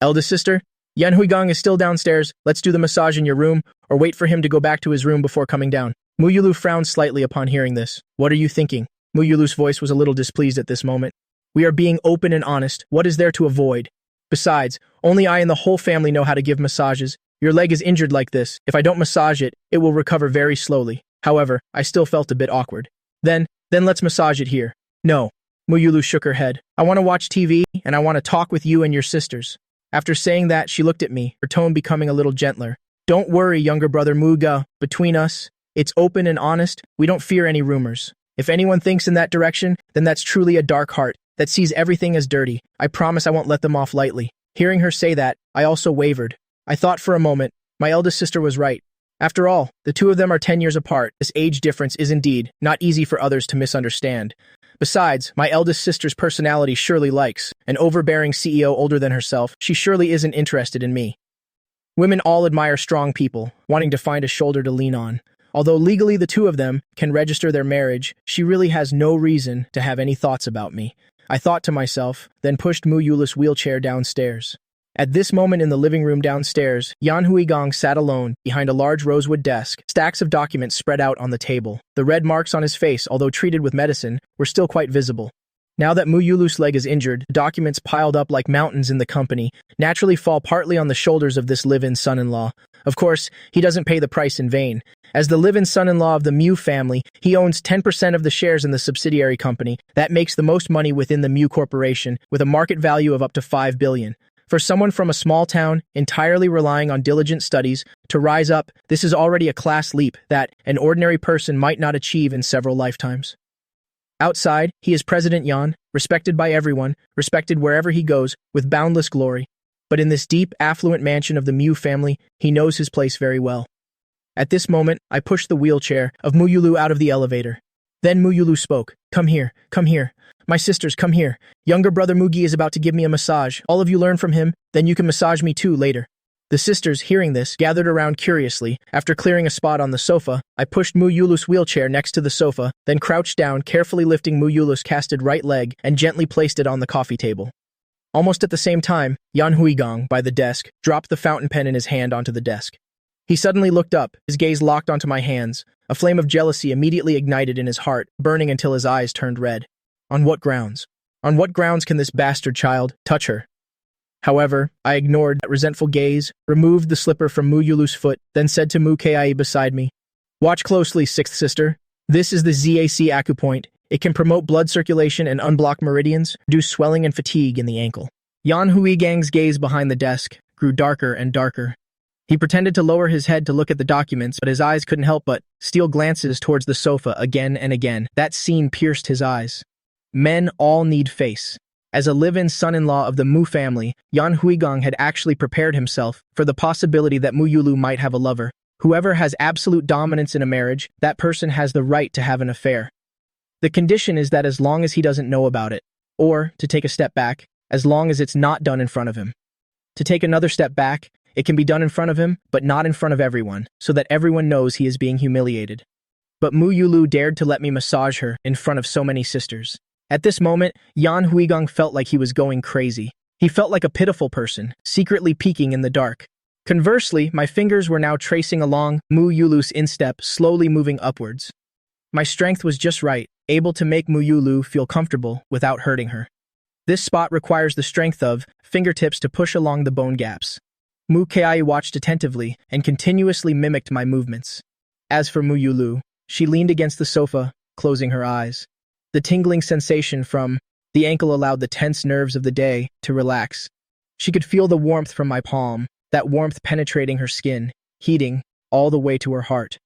Eldest sister, Yan Huigang is still downstairs. Let's do the massage in your room, or wait for him to go back to his room before coming down. Mu Yulu frowned slightly upon hearing this. What are you thinking? Mu Yulu's voice was a little displeased at this moment. We are being open and honest. What is there to avoid? Besides, only I and the whole family know how to give massages. Your leg is injured like this. If I don't massage it, it will recover very slowly. However, I still felt a bit awkward. Then let's massage it here. No. Muyulu shook her head. I want to watch TV, and I want to talk with you and your sisters. After saying that, she looked at me, her tone becoming a little gentler. Don't worry, younger brother Muga. Between us, it's open and honest. We don't fear any rumors. If anyone thinks in that direction, then that's truly a dark heart that sees everything as dirty. I promise I won't let them off lightly. Hearing her say that, I also wavered. I thought for a moment. My eldest sister was right. After all, the two of them are 10 years apart. This age difference is indeed not easy for others to misunderstand. Besides, my eldest sister's personality surely likes an overbearing CEO older than herself. She surely isn't interested in me. Women all admire strong people, wanting to find a shoulder to lean on. Although legally the two of them can register their marriage, she really has no reason to have any thoughts about me. I thought to myself, then pushed Muyulu's wheelchair downstairs. At this moment in the living room downstairs, Yan Huigang sat alone behind a large rosewood desk, stacks of documents spread out on the table. The red marks on his face, although treated with medicine, were still quite visible. Now that Muyulu's leg is injured, the documents piled up like mountains in the company naturally fall partly on the shoulders of this live-in son-in-law. Of course, he doesn't pay the price in vain. As the live-in son-in-law of the Mu family, he owns 10% of the shares in the subsidiary company. That makes the most money within the Mu Corporation, with a market value of up to 5 billion. For someone from a small town, entirely relying on diligent studies, to rise up, this is already a class leap that an ordinary person might not achieve in several lifetimes. Outside, he is President Yan, respected by everyone, respected wherever he goes, with boundless glory. But in this deep, affluent mansion of the Mu family, he knows his place very well. At this moment, I pushed the wheelchair of Muyulu out of the elevator. Then Muyulu spoke. Come here, come here. My sisters, come here. Younger brother Mugi is about to give me a massage. All of you learn from him, then you can massage me too later. The sisters, hearing this, gathered around curiously. After clearing a spot on the sofa, I pushed Muyulu's wheelchair next to the sofa, then crouched down, carefully lifting Muyulu's casted right leg and gently placed it on the coffee table. Almost at the same time, Yan Huigang, by the desk, dropped the fountain pen in his hand onto the desk. He suddenly looked up, his gaze locked onto my hands. A flame of jealousy immediately ignited in his heart, burning until his eyes turned red. On what grounds? On what grounds can this bastard child touch her? However, I ignored that resentful gaze, removed the slipper from Muyulu's foot, then said to Mu Kai beside me, Watch closely, sixth sister. This is the ZAC acupoint. It can promote blood circulation and unblock meridians, reduce swelling and fatigue in the ankle. Yan Huigang's gaze behind the desk grew darker and darker. He pretended to lower his head to look at the documents, but his eyes couldn't help but steal glances towards the sofa again and again. That scene pierced his eyes. Men all need face. As a live-in son-in-law of the Mu family, Yan Huigang had actually prepared himself for the possibility that Muyulu might have a lover. Whoever has absolute dominance in a marriage, that person has the right to have an affair. The condition is that as long as he doesn't know about it, or, to take a step back, as long as it's not done in front of him. To take another step back, it can be done in front of him, but not in front of everyone, so that everyone knows he is being humiliated. But Muyulu dared to let me massage her in front of so many sisters. At this moment, Yan Huigang felt like he was going crazy. He felt like a pitiful person, secretly peeking in the dark. Conversely, my fingers were now tracing along Muyulu's instep, slowly moving upwards. My strength was just right, able to make Muyulu feel comfortable without hurting her. This spot requires the strength of fingertips to push along the bone gaps. Mu Kai watched attentively and continuously mimicked my movements. As for Muyulu, she leaned against the sofa, closing her eyes. The tingling sensation from the ankle allowed the tense nerves of the day to relax. She could feel the warmth from my palm, that warmth penetrating her skin, heating all the way to her heart.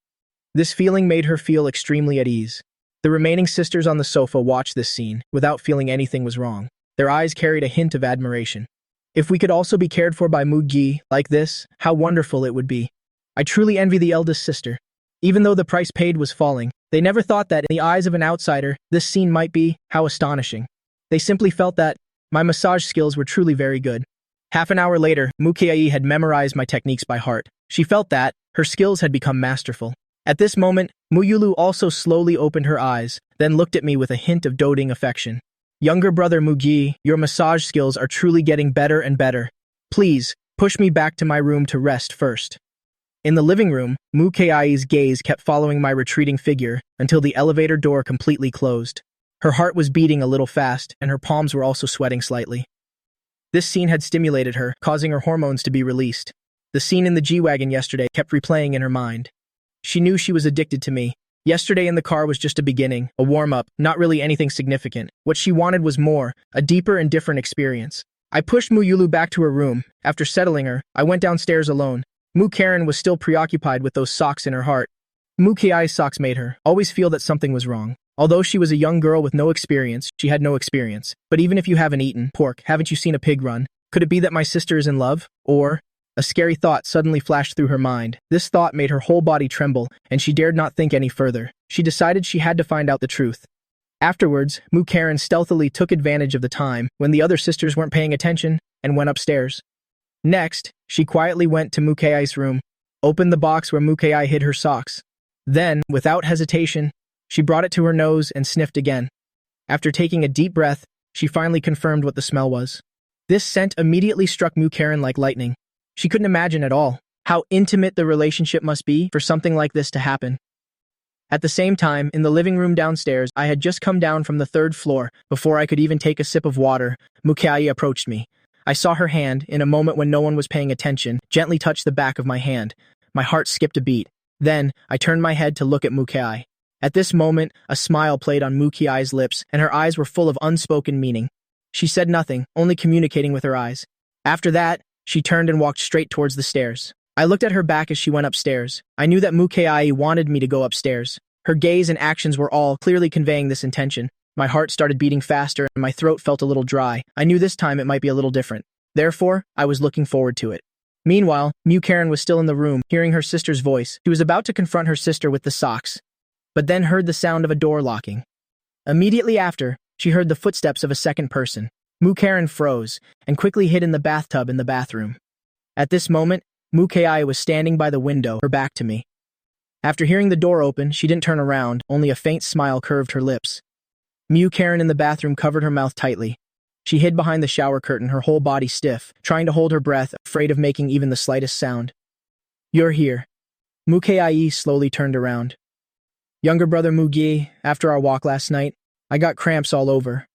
This feeling made her feel extremely at ease. The remaining sisters on the sofa watched this scene without feeling anything was wrong. Their eyes carried a hint of admiration. If we could also be cared for by Mugi like this, how wonderful it would be. I truly envy the eldest sister. Even though the price paid was falling, they never thought that, in the eyes of an outsider, this scene might be, how astonishing. They simply felt that my massage skills were truly very good. Half an hour later, Mukiai had memorized my techniques by heart. She felt that her skills had become masterful. At this moment, Muyulu also slowly opened her eyes, then looked at me with a hint of doting affection. Younger brother Mugi, your massage skills are truly getting better and better. Please, push me back to my room to rest first. In the living room, Mukai's gaze kept following my retreating figure until the elevator door completely closed. Her heart was beating a little fast, and her palms were also sweating slightly. This scene had stimulated her, causing her hormones to be released. The scene in the G-Wagon yesterday kept replaying in her mind. She knew she was addicted to me. Yesterday in the car was just a beginning, a warm-up, not really anything significant. What she wanted was more, a deeper and different experience. I pushed Yulu back to her room. After settling her, I went downstairs alone. Karen was still preoccupied with those socks in her heart. Kiai's socks made her always feel that something was wrong. Although she was a young girl with no experience, she had no experience. But even if you haven't eaten pork, haven't you seen a pig run? Could it be that my sister is in love? Or... A scary thought suddenly flashed through her mind. This thought made her whole body tremble, and she dared not think any further. She decided she had to find out the truth. Afterwards, Karen stealthily took advantage of the time when the other sisters weren't paying attention and went upstairs. Next, she quietly went to Kiai's room, opened the box where Kiai hid her socks. Then, without hesitation, she brought it to her nose and sniffed again. After taking a deep breath, she finally confirmed what the smell was. This scent immediately struck Karen like lightning. She couldn't imagine at all how intimate the relationship must be for something like this to happen. At the same time, in the living room downstairs, I had just come down from the 3rd floor. Before I could even take a sip of water, Kiai approached me. I saw her hand, in a moment when no one was paying attention, gently touch the back of my hand. My heart skipped a beat. Then, I turned my head to look at Kiai. At this moment, a smile played on Kiai's lips, and her eyes were full of unspoken meaning. She said nothing, only communicating with her eyes. After that, she turned and walked straight towards the stairs. I looked at her back as she went upstairs. I knew that Kiai wanted me to go upstairs. Her gaze and actions were all clearly conveying this intention. My heart started beating faster and my throat felt a little dry. I knew this time it might be a little different. Therefore, I was looking forward to it. Meanwhile, Karen was still in the room, hearing her sister's voice. She was about to confront her sister with the socks, but then heard the sound of a door locking. Immediately after, she heard the footsteps of a second person. Karen froze and quickly hid in the bathtub in the bathroom. At this moment, Kiai was standing by the window, her back to me. After hearing the door open, she didn't turn around, only a faint smile curved her lips. Karen in the bathroom covered her mouth tightly. She hid behind the shower curtain, her whole body stiff, trying to hold her breath, afraid of making even the slightest sound. "You're here." Kiai slowly turned around. "Younger brother Mugi, after our walk last night, I got cramps all over.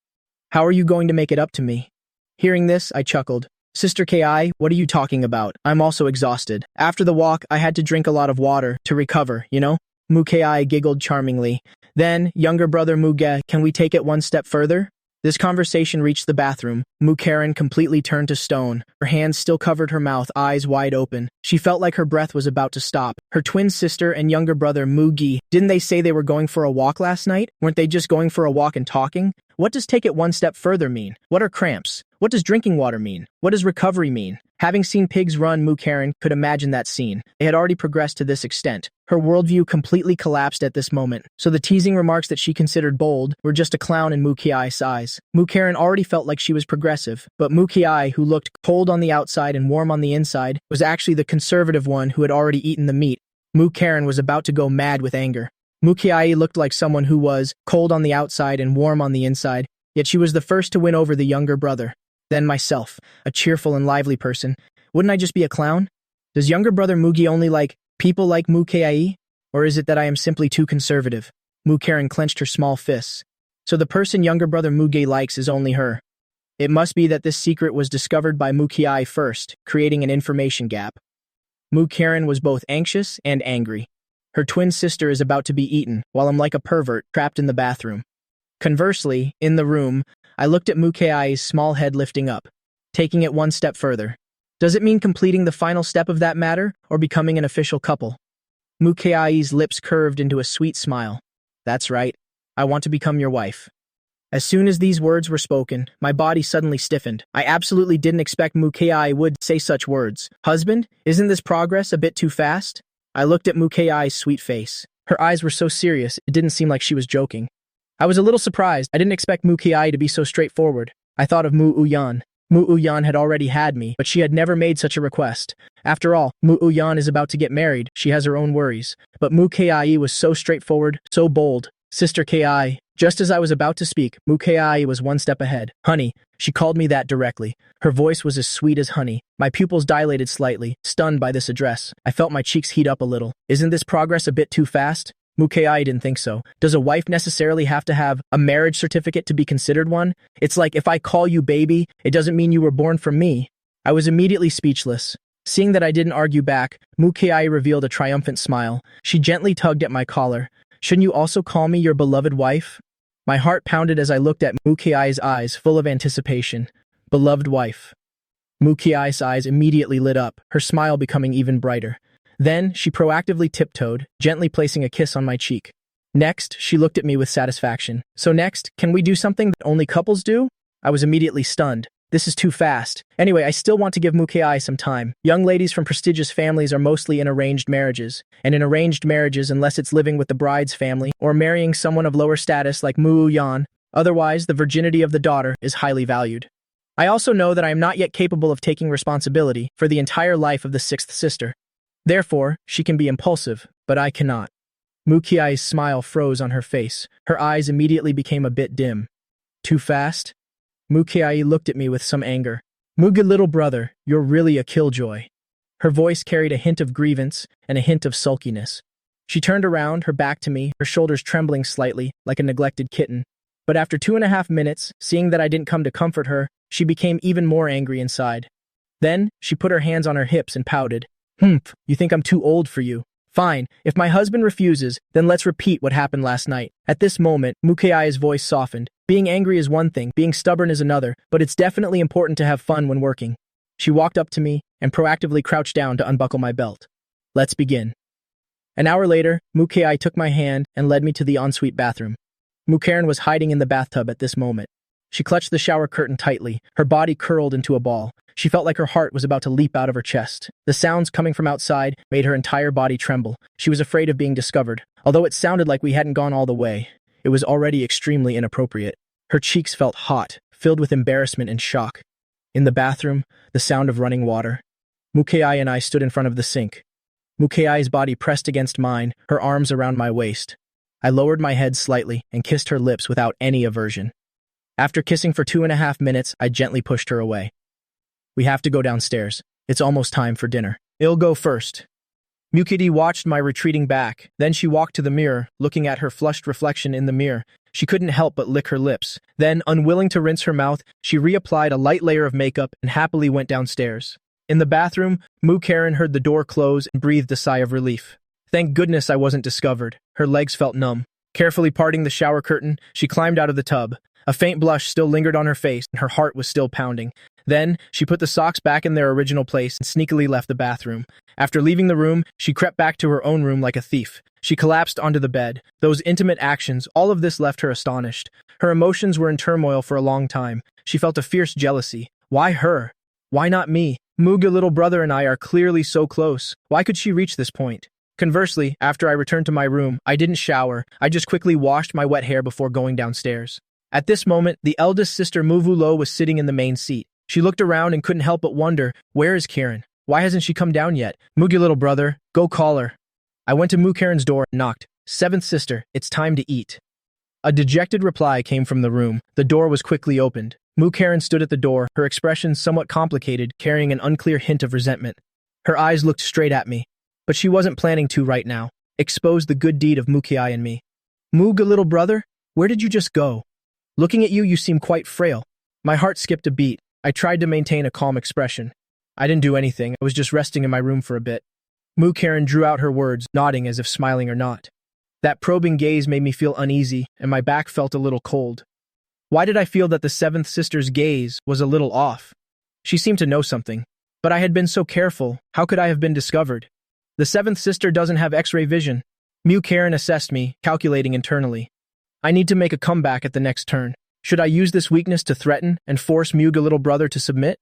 How are you going to make it up to me?" Hearing this, I chuckled. "Sister Ki, what are you talking about? I'm also exhausted. After the walk, I had to drink a lot of water to recover, you know?" Muki giggled charmingly. "Then, younger brother Muge, can we take it one step further?" This conversation reached the bathroom. Karen completely turned to stone. Her hands still covered her mouth, eyes wide open. She felt like her breath was about to stop. Her twin sister and younger brother Mugi, didn't they say they were going for a walk last night? Weren't they just going for a walk and talking? What does take it one step further mean? What are cramps? What does drinking water mean? What does recovery mean? Having seen pigs run, Karen could imagine that scene. It had already progressed to this extent. Her worldview completely collapsed at this moment, so the teasing remarks that she considered bold were just a clown in Mukiai's eyes. Karen already felt like she was progressive, but Mukiai, who looked cold on the outside and warm on the inside, was actually the conservative one who had already eaten the meat. Karen was about to go mad with anger. Mukiai looked like someone who was cold on the outside and warm on the inside, yet she was the first to win over the younger brother. Then myself, a cheerful and lively person. Wouldn't I just be a clown? Does younger brother Mugi only like people like Mukiai? Or is it that I am simply too conservative? Karen clenched her small fists. So the person younger brother Mugi likes is only her. It must be that this secret was discovered by Mukiai first, creating an information gap. Karen was both anxious and angry. Her twin sister is about to be eaten, while I'm like a pervert, trapped in the bathroom. Conversely, in the room, I looked at Mukiai's small head lifting up, taking it one step further. Does it mean completing the final step of that matter, or becoming an official couple? Mukiai's lips curved into a sweet smile. That's right. I want to become your wife. As soon as these words were spoken, my body suddenly stiffened. I absolutely didn't expect Mukiai would say such words. Husband, isn't this progress a bit too fast? I looked at Mukiai's sweet face. Her eyes were so serious, it didn't seem like she was joking. I was a little surprised. I didn't expect Mukiai to be so straightforward. I thought of Mu Uyan. Mu Uyan had already had me, but she had never made such a request. After all, Mu Uyan is about to get married. She has her own worries. But Mukiai was so straightforward, so bold. Sister Ki. Just as I was about to speak, Mukiai was one step ahead. Honey. She called me that directly. Her voice was as sweet as honey. My pupils dilated slightly, stunned by this address. I felt my cheeks heat up a little. Isn't this progress a bit too fast? I didn't think so. Does a wife necessarily have to have a marriage certificate to be considered one? It's like if I call you baby, it doesn't mean you were born from me. I was immediately speechless. Seeing that I didn't argue back, I revealed a triumphant smile. She gently tugged at my collar. Shouldn't you also call me your beloved wife? My heart pounded as I looked at I's eyes full of anticipation. Beloved wife. I's eyes immediately lit up, her smile becoming even brighter. Then, she proactively tiptoed, gently placing a kiss on my cheek. Next, she looked at me with satisfaction. So next, can we do something that only couples do? I was immediately stunned. This is too fast. Anyway, I still want to give I some time. Young ladies from prestigious families are mostly in arranged marriages. And in arranged marriages, unless it's living with the bride's family, or marrying someone of lower status like Yan, otherwise, the virginity of the daughter is highly valued. I also know that I am not yet capable of taking responsibility for the entire life of the sixth sister. Therefore, she can be impulsive, but I cannot. I's smile froze on her face. Her eyes immediately became a bit dim. Too fast? I looked at me with some anger. Muga little brother, you're really a killjoy. Her voice carried a hint of grievance and a hint of sulkiness. She turned around, her back to me, her shoulders trembling slightly, like a neglected kitten. But after 2.5 minutes, seeing that I didn't come to comfort her, she became even more angry inside. Then, she put her hands on her hips and pouted. You think I'm too old for you? Fine, if my husband refuses, then let's repeat what happened last night. At this moment, I's voice softened. Being angry is one thing, being stubborn is another, but it's definitely important to have fun when working. She walked up to me and proactively crouched down to unbuckle my belt. Let's begin. An hour later, I took my hand and led me to the ensuite bathroom. Karen was hiding in the bathtub at this moment. She clutched the shower curtain tightly, her body curled into a ball. She felt like her heart was about to leap out of her chest. The sounds coming from outside made her entire body tremble. She was afraid of being discovered. Although it sounded like we hadn't gone all the way, it was already extremely inappropriate. Her cheeks felt hot, filled with embarrassment and shock. In the bathroom, the sound of running water. and I stood in front of the sink. I's body pressed against mine, her arms around my waist. I lowered my head slightly and kissed her lips without any aversion. After kissing for 2.5 minutes, I gently pushed her away. We have to go downstairs. It's almost time for dinner. I'll go first. Mukidi watched my retreating back. Then she walked to the mirror, looking at her flushed reflection in the mirror. She couldn't help but lick her lips. Then, unwilling to rinse her mouth, she reapplied a light layer of makeup and happily went downstairs. In the bathroom, Karen heard the door close and breathed a sigh of relief. Thank goodness I wasn't discovered. Her legs felt numb. Carefully parting the shower curtain, she climbed out of the tub. A faint blush still lingered on her face, and her heart was still pounding. Then, she put the socks back in their original place and sneakily left the bathroom. After leaving the room, she crept back to her own room like a thief. She collapsed onto the bed. Those intimate actions, all of this left her astonished. Her emotions were in turmoil for a long time. She felt a fierce jealousy. Why her? Why not me? Muga little brother and I are clearly so close. Why could she reach this point? Conversely, after I returned to my room, I didn't shower. I just quickly washed my wet hair before going downstairs. At this moment, the eldest sister Muvulo was sitting in the main seat. She looked around and couldn't help but wonder, where is Karen? Why hasn't she come down yet? Mugi little brother, go call her. I went to Karen's door and knocked. Seventh sister, it's time to eat. A dejected reply came from the room. The door was quickly opened. Karen stood at the door, her expression somewhat complicated, carrying an unclear hint of resentment. Her eyes looked straight at me. But she wasn't planning to right now. Expose the good deed of Mukai and me. Muga little brother, where did you just go? Looking at you, you seem quite frail. My heart skipped a beat. I tried to maintain a calm expression. I didn't do anything. I was just resting in my room for a bit. Karen drew out her words, nodding as if smiling or not. That probing gaze made me feel uneasy, and my back felt a little cold. Why did I feel that the seventh sister's gaze was a little off? She seemed to know something. But I had been so careful. How could I have been discovered? The seventh sister doesn't have X-ray vision. Karen assessed me, calculating internally. I need to make a comeback at the next turn. Should I use this weakness to threaten and force Muga little brother to submit?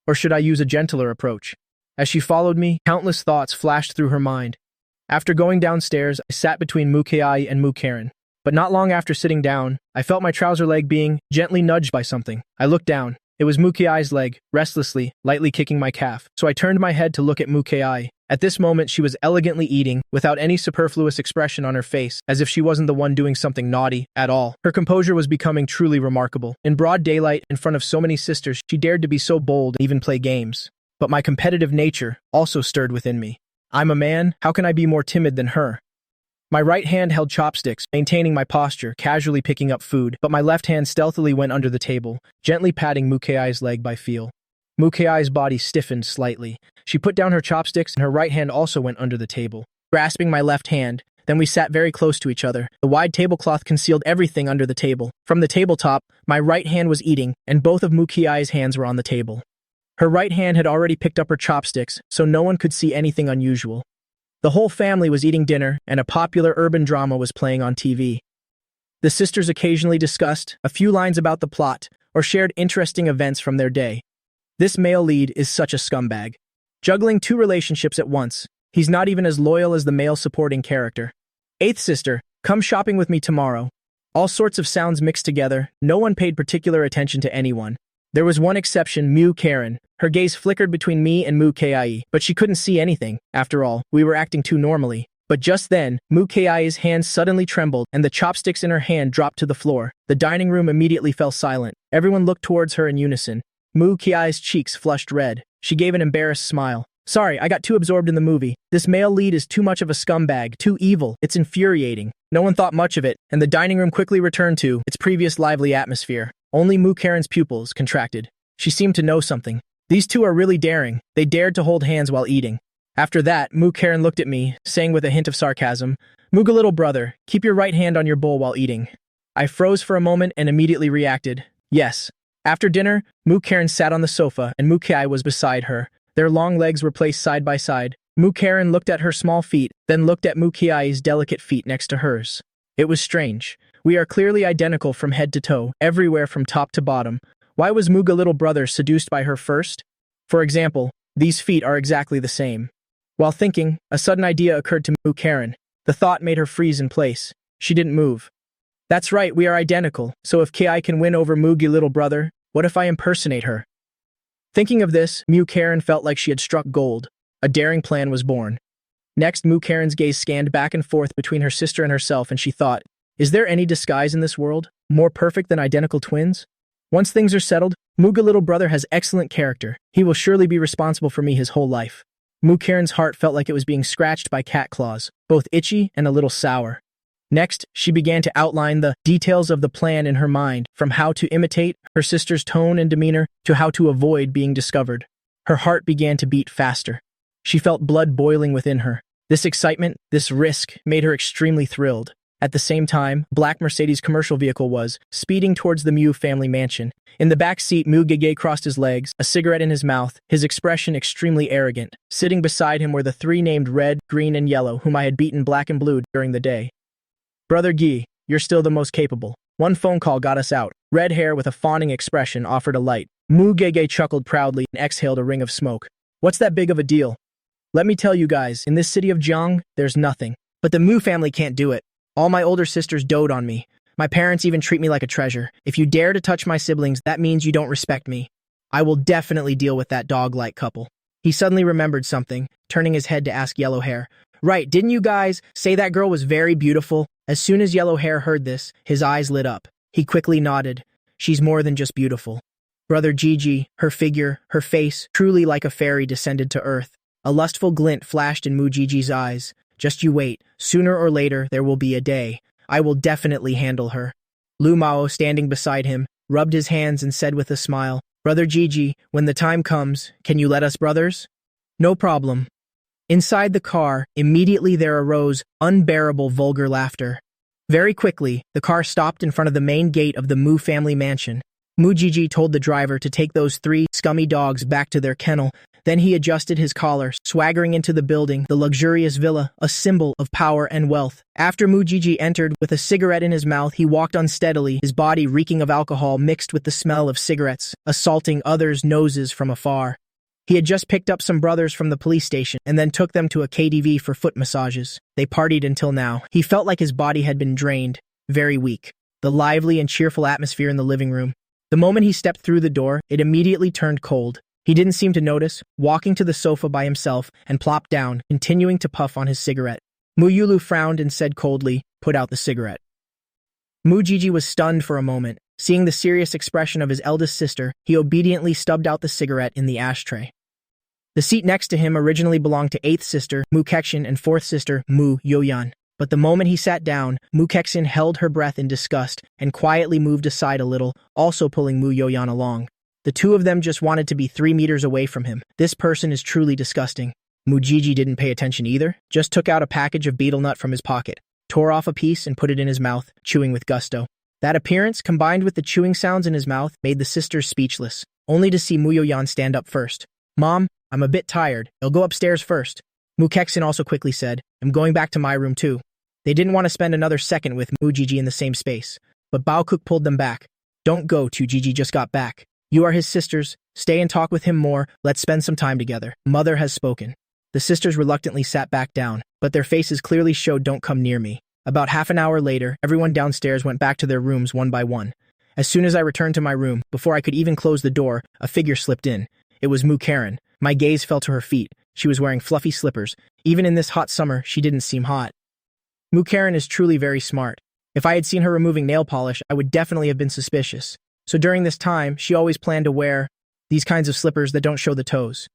Or should I use a gentler approach? As she followed me, countless thoughts flashed through her mind. After going downstairs, I sat between Mukai and Karen. But not long after sitting down, I felt my trouser leg being gently nudged by something. I looked down. It was Mukai's leg, restlessly, lightly kicking my calf. So I turned my head to look at Mukai. At this moment, she was elegantly eating, without any superfluous expression on her face, as if she wasn't the one doing something naughty at all. Her composure was becoming truly remarkable. In broad daylight, in front of so many sisters, she dared to be so bold and even play games. But my competitive nature also stirred within me. I'm a man, how can I be more timid than her? My right hand held chopsticks, maintaining my posture, casually picking up food, but my left hand stealthily went under the table, gently patting Mukei's leg by feel. Mukei's body stiffened slightly. She put down her chopsticks and her right hand also went under the table, grasping my left hand. Then we sat very close to each other. The wide tablecloth concealed everything under the table. From the tabletop, my right hand was eating, and both of Mukei's hands were on the table. Her right hand had already picked up her chopsticks, so no one could see anything unusual. The whole family was eating dinner, and a popular urban drama was playing on TV. The sisters occasionally discussed a few lines about the plot or shared interesting events from their day. This male lead is such a scumbag. Juggling two relationships at once, he's not even as loyal as the male supporting character. Eighth sister, come shopping with me tomorrow. All sorts of sounds mixed together, no one paid particular attention to anyone. There was one exception, Mu Karen. Her gaze flickered between me and Mu Kei, but she couldn't see anything. After all, we were acting too normally. But just then, Mu Kei's hand suddenly trembled and the chopsticks in her hand dropped to the floor. The dining room immediately fell silent. Everyone looked towards her in unison. Mu Kei's cheeks flushed red. She gave an embarrassed smile. Sorry, I got too absorbed in the movie. This male lead is too much of a scumbag, too evil. It's infuriating. No one thought much of it, and the dining room quickly returned to its previous lively atmosphere. Only Mu Karen's pupils contracted. She seemed to know something. These two are really daring. They dared to hold hands while eating. After that, Mu Karen looked at me, saying with a hint of sarcasm, "Muga little brother, keep your right hand on your bowl while eating." I froze for a moment and immediately reacted, yes. After dinner, Mu Karen sat on the sofa and Mu Kei was beside her. Their long legs were placed side by side. Mu Karen looked at her small feet, then looked at Mu Kei's delicate feet next to hers. It was strange. We are clearly identical from head to toe, everywhere from top to bottom. Why was Muga little brother seduced by her first? For example, these feet are exactly the same. While thinking, a sudden idea occurred to Mu Karen. The thought made her freeze in place. She didn't move. That's right, we are identical, so if Kei can win over Mugi little brother, what if I impersonate her? Thinking of this, Mu Karen felt like she had struck gold. A daring plan was born. Next, Mu Karen's gaze scanned back and forth between her sister and herself, and she thought, is there any disguise in this world, more perfect than identical twins? Once things are settled, Muga little brother has excellent character. He will surely be responsible for me his whole life. Mu Karen's heart felt like it was being scratched by cat claws, both itchy and a little sour. Next, she began to outline the details of the plan in her mind, from how to imitate her sister's tone and demeanor to how to avoid being discovered. Her heart began to beat faster. She felt blood boiling within her. This excitement, this risk, made her extremely thrilled. At the same time, black Mercedes commercial vehicle was speeding towards the Mu family mansion. In the back seat, Mu Gege crossed his legs, a cigarette in his mouth, his expression extremely arrogant. Sitting beside him were the three named Red, Green, and Yellow, whom I had beaten black and blue during the day. Brother Guy, you're still the most capable. One phone call got us out. Red Hair with a fawning expression offered a light. Mu Gege chuckled proudly and exhaled a ring of smoke. What's that big of a deal? Let me tell you guys, in this city of Jiang, there's nothing. But the Mu family can't do it. All my older sisters dote on me. My parents even treat me like a treasure. If you dare to touch my siblings, that means you don't respect me. I will definitely deal with that dog-like couple. He suddenly remembered something, turning his head to ask Yellow Hair. Right, didn't you guys say that girl was very beautiful? As soon as Yellow Hair heard this, his eyes lit up. He quickly nodded. She's more than just beautiful. Brother Gigi, her figure, her face, truly like a fairy descended to earth. A lustful glint flashed in Mu Gigi's eyes. Just you wait. Sooner or later, there will be a day. I will definitely handle her. Lu Mao, standing beside him, rubbed his hands and said with a smile, Brother Gigi, when the time comes, can you let us brothers? No problem. Inside the car, immediately there arose unbearable vulgar laughter. Very quickly, the car stopped in front of the main gate of the Mu family mansion. Mu Gigi told the driver to take those three scummy dogs back to their kennel. Then he adjusted his collar, swaggering into the building, the luxurious villa, a symbol of power and wealth. After Mu Gigi entered, with a cigarette in his mouth, he walked unsteadily, his body reeking of alcohol mixed with the smell of cigarettes, assaulting others' noses from afar. He had just picked up some brothers from the police station and then took them to a KTV for foot massages. They partied until now. He felt like his body had been drained, very weak. The lively and cheerful atmosphere in the living room. The moment he stepped through the door, it immediately turned cold. He didn't seem to notice, walking to the sofa by himself and plopped down, continuing to puff on his cigarette. Mu Yulu frowned and said coldly, put out the cigarette. Mu Gigi was stunned for a moment. Seeing the serious expression of his eldest sister, he obediently stubbed out the cigarette in the ashtray. The seat next to him originally belonged to 8th sister, Mu Kekshin, and 4th sister, Mu Yoyan. But the moment he sat down, Mu Kexin held her breath in disgust and quietly moved aside a little, also pulling Mu Yoyan along. The two of them just wanted to be 3 meters away from him. This person is truly disgusting. Mujiji didn't pay attention either, just took out a package of betel nut from his pocket, tore off a piece and put it in his mouth, chewing with gusto. That appearance, combined with the chewing sounds in his mouth, made the sisters speechless, only to see Mu Yoyan stand up first. "Mom, I'm a bit tired. I'll go upstairs first." Mu Kexin also quickly said, "I'm going back to my room too." They didn't want to spend another second with Mujiji in the same space, but Baokuk pulled them back. "Don't go, Jiji just got back. You are his sisters. Stay and talk with him more. Let's spend some time together. Mother has spoken." The sisters reluctantly sat back down, but their faces clearly showed "don't come near me." About half an hour later, everyone downstairs went back to their rooms one by one. As soon as I returned to my room, before I could even close the door, a figure slipped in. It was Mu Karen. My gaze fell to her feet. She was wearing fluffy slippers. Even in this hot summer, she didn't seem hot. Mu Karen is truly very smart. If I had seen her removing nail polish, I would definitely have been suspicious. So during this time, she always planned to wear these kinds of slippers that don't show the toes.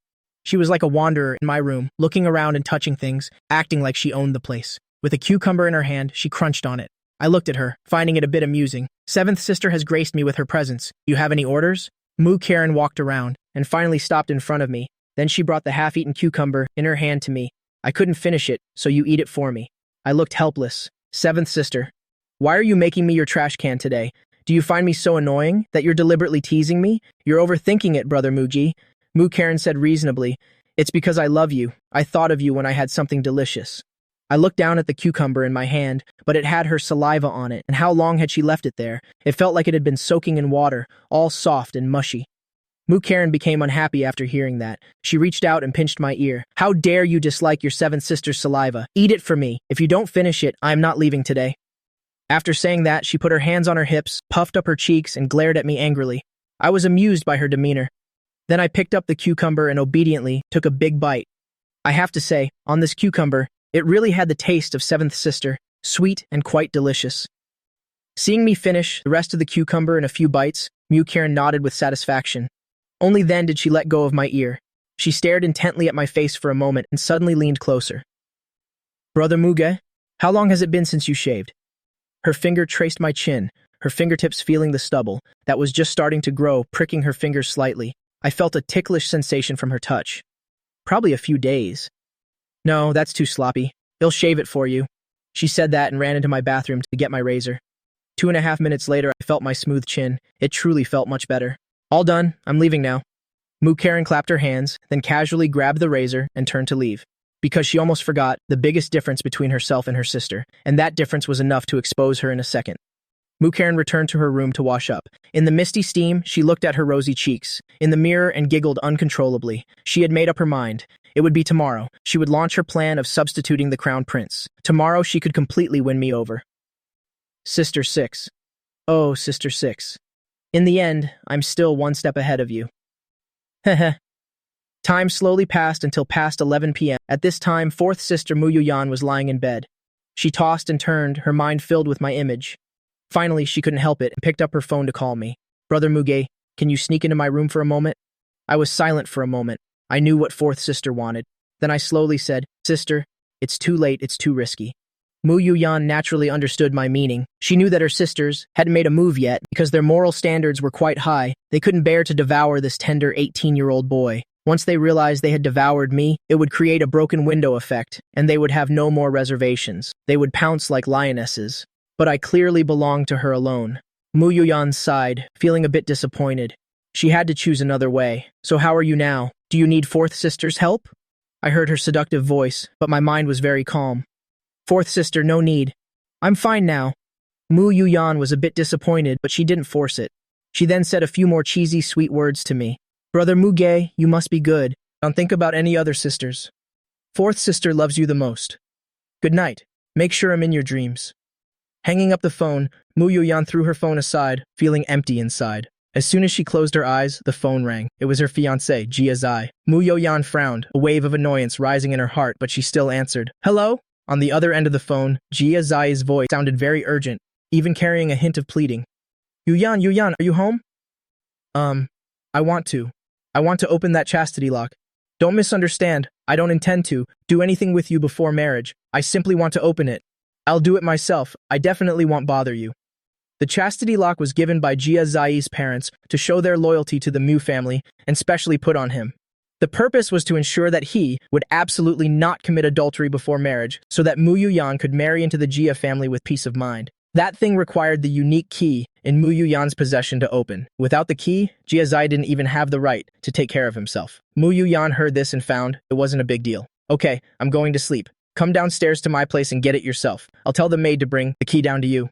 She was like a wanderer in my room, looking around and touching things, acting like she owned the place. With a cucumber in her hand, she crunched on it. I looked at her, finding it a bit amusing. "Seventh sister has graced me with her presence. You have any orders?" Mu Karen walked around, and finally stopped in front of me. Then she brought the half-eaten cucumber in her hand to me. "I couldn't finish it, so you eat it for me." I looked helpless. "Seventh sister, why are you making me your trash can today? Do you find me so annoying that you're deliberately teasing me? You're overthinking it, brother Muji." Mu Karen said reasonably, "It's because I love you. I thought of you when I had something delicious." I looked down at the cucumber in my hand, but it had her saliva on it, and how long had she left it there? It felt like it had been soaking in water, all soft and mushy. Mu Karen became unhappy after hearing that. She reached out and pinched my ear. "How dare you dislike your seventh sister's saliva? Eat it for me. If you don't finish it, I am not leaving today." After saying that, she put her hands on her hips, puffed up her cheeks, and glared at me angrily. I was amused by her demeanor. Then I picked up the cucumber and obediently took a big bite. I have to say, on this cucumber, it really had the taste of seventh sister, sweet and quite delicious. Seeing me finish the rest of the cucumber in a few bites, Mu Karen nodded with satisfaction. Only then did she let go of my ear. She stared intently at my face for a moment and suddenly leaned closer. "Brother Muge, how long has it been since you shaved?" Her finger traced my chin, her fingertips feeling the stubble that was just starting to grow, pricking her fingers slightly. I felt a ticklish sensation from her touch. "Probably a few days." "No, that's too sloppy. He'll shave it for you." She said that and ran into my bathroom to get my razor. 2.5 minutes later, I felt my smooth chin. It truly felt much better. "All done. I'm leaving now." Mu Karen clapped her hands, then casually grabbed the razor and turned to leave. Because she almost forgot the biggest difference between herself and her sister, and that difference was enough to expose her in a second. Mu Karen returned to her room to wash up. In the misty steam, she looked at her rosy cheeks in the mirror and giggled uncontrollably. She had made up her mind. It would be tomorrow. She would launch her plan of substituting the crown prince. Tomorrow she could completely win me over. Sister 6. Oh, Sister 6. In the end, I'm still one step ahead of you. Heh. Time slowly passed until past 11 p.m. At this time, fourth sister Mu Yuyan was lying in bed. She tossed and turned, her mind filled with my image. Finally, she couldn't help it and picked up her phone to call me. "Brother Muge, can you sneak into my room for a moment?" I was silent for a moment. I knew what fourth sister wanted. Then I slowly said, "Sister, it's too late, it's too risky." Mu Yuyan naturally understood my meaning. She knew that her sisters hadn't made a move yet because their moral standards were quite high. They couldn't bear to devour this tender 18-year-old boy. Once they realized they had devoured me, it would create a broken window effect, and they would have no more reservations. They would pounce like lionesses. But I clearly belonged to her alone. Mu Yuyan sighed, feeling a bit disappointed. She had to choose another way. "So how are you now? Do you need fourth sister's help?" I heard her seductive voice, but my mind was very calm. "Fourth sister, no need. I'm fine now." Mu Yuyan was a bit disappointed, but she didn't force it. She then said a few more cheesy, sweet words to me. "Brother Muge, you must be good. Don't think about any other sisters. Fourth sister loves you the most. Good night. Make sure I'm in your dreams." Hanging up the phone, Mu Yuyan threw her phone aside, feeling empty inside. As soon as she closed her eyes, the phone rang. It was her fiancé, Jia Zai. Mu Yuyan frowned, a wave of annoyance rising in her heart, but she still answered. "Hello?" On the other end of the phone, Jia Zai's voice sounded very urgent, even carrying a hint of pleading. Yuyan, are you home?" I want to open that chastity lock. Don't misunderstand. I don't intend to do anything with you before marriage. I simply want to open it." I'll do it myself. I definitely won't bother you. The chastity lock was given by Jia Zai's parents to show their loyalty to the Mu family and specially put on him. The purpose was to ensure that he would absolutely not commit adultery before marriage so that Mu Yuyan could marry into the Jia family with peace of mind. That thing required the unique key in Mu Yuyan's possession to open. Without the key, Jia Zai didn't even have the right to take care of himself. Mu Yuyan heard this and found it wasn't a big deal. Okay, I'm going to sleep. Come downstairs to my place and get it yourself. I'll tell the maid to bring the key down to you.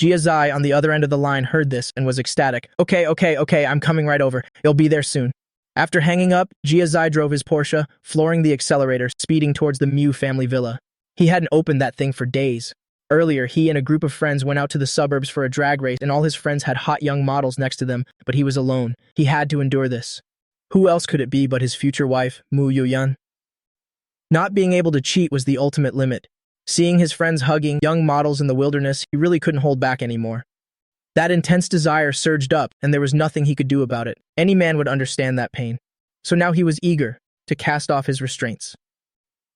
Jia Zai on the other end of the line heard this and was ecstatic. Okay, I'm coming right over. You'll be there soon. After hanging up, Jia Zai drove his Porsche, flooring the accelerator, speeding towards the Mu family villa. He hadn't opened that thing for days. Earlier, he and a group of friends went out to the suburbs for a drag race and all his friends had hot young models next to them, but he was alone. He had to endure this. Who else could it be but his future wife, Mu Yuyan? Not being able to cheat was the ultimate limit. Seeing his friends hugging young models in the wilderness, he really couldn't hold back anymore. That intense desire surged up, and there was nothing he could do about it. Any man would understand that pain. So now he was eager to cast off his restraints.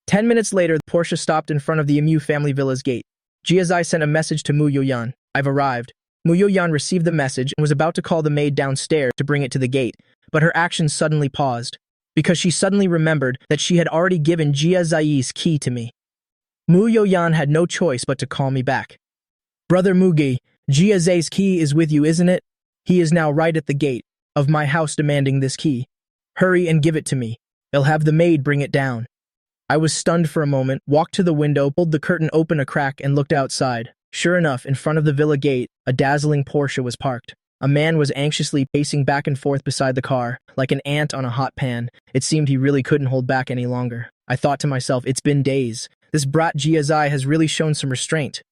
10 minutes later, the Porsche stopped in front of the Mu family villa's gate. Jia Zai sent a message to Mu Yuyan. I've arrived. Mu Yuyan received the message and was about to call the maid downstairs to bring it to the gate, but her actions suddenly paused, because she suddenly remembered that she had already given Jia Zai's key to me. Mu Yuyan had no choice but to call me back. Brother Mugi, Jia Zai's key is with you, isn't it? He is now right at the gate of my house demanding this key. Hurry and give it to me. I'll have the maid bring it down. I was stunned for a moment, walked to the window, pulled the curtain open a crack, and looked outside. Sure enough, in front of the villa gate, a dazzling Porsche was parked. A man was anxiously pacing back and forth beside the car, like an ant on a hot pan. It seemed he really couldn't hold back any longer. I thought to myself, it's been days. This brat Jia Zai has really shown some restraint.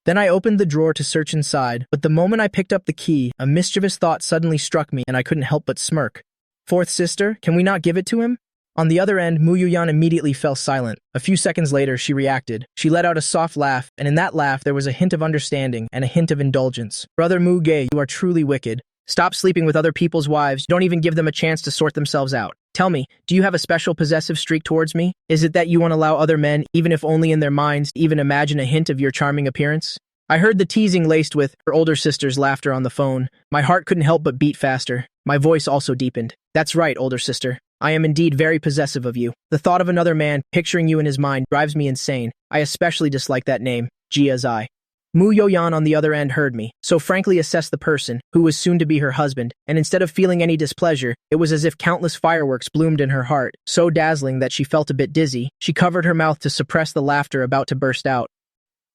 Then I opened the drawer to search inside, but the moment I picked up the key, a mischievous thought suddenly struck me and I couldn't help but smirk. Fourth sister, can we not give it to him? On the other end, Mu Yuyan immediately fell silent. A few seconds later, she reacted. She let out a soft laugh, and in that laugh there was a hint of understanding and a hint of indulgence. Brother Mu Ge, you are truly wicked. Stop sleeping with other people's wives. Don't even give them a chance to sort themselves out. Tell me, do you have a special possessive streak towards me? Is it that you won't allow other men, even if only in their minds, to even imagine a hint of your charming appearance? I heard the teasing laced with her older sister's laughter on the phone. My heart couldn't help but beat faster. My voice also deepened. That's right, older sister. I am indeed very possessive of you. The thought of another man picturing you in his mind drives me insane. I especially dislike that name, Jia Zai. Mu Yuyan on the other end heard me, so frankly assessed the person, who was soon to be her husband, and instead of feeling any displeasure, it was as if countless fireworks bloomed in her heart, so dazzling that she felt a bit dizzy. She covered her mouth to suppress the laughter about to burst out.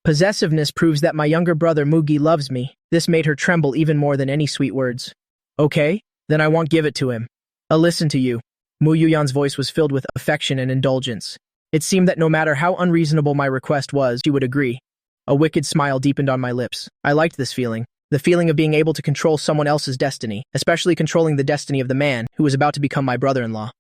Possessiveness proves that my younger brother Mugi loves me. This made her tremble even more than any sweet words. Okay, then I won't give it to him. I'll listen to you. Mu Yuyan's voice was filled with affection and indulgence. It seemed that no matter how unreasonable my request was, she would agree. A wicked smile deepened on my lips. I liked this feeling. The feeling of being able to control someone else's destiny, especially controlling the destiny of the man who was about to become my brother-in-law.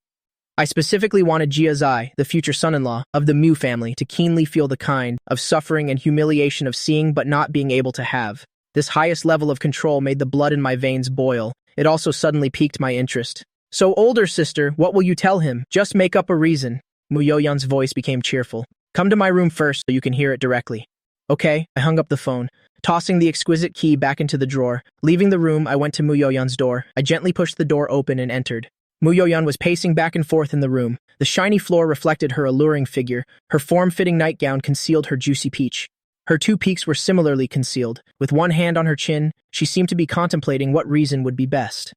I specifically wanted Jia Zai, the future son-in-law of the Mu family, to keenly feel the kind of suffering and humiliation of seeing but not being able to have. This highest level of control made the blood in my veins boil. It also suddenly piqued my interest. So, older sister, what will you tell him? Just make up a reason. Mu Yuyan's voice became cheerful. Come to my room first so you can hear it directly. Okay, I hung up the phone, tossing the exquisite key back into the drawer. Leaving the room, I went to Mu Yuyan's door. I gently pushed the door open and entered. Mu Yuyan was pacing back and forth in the room. The shiny floor reflected her alluring figure. Her form-fitting nightgown concealed her juicy peach. Her two peaks were similarly concealed. With one hand on her chin, she seemed to be contemplating what reason would be best.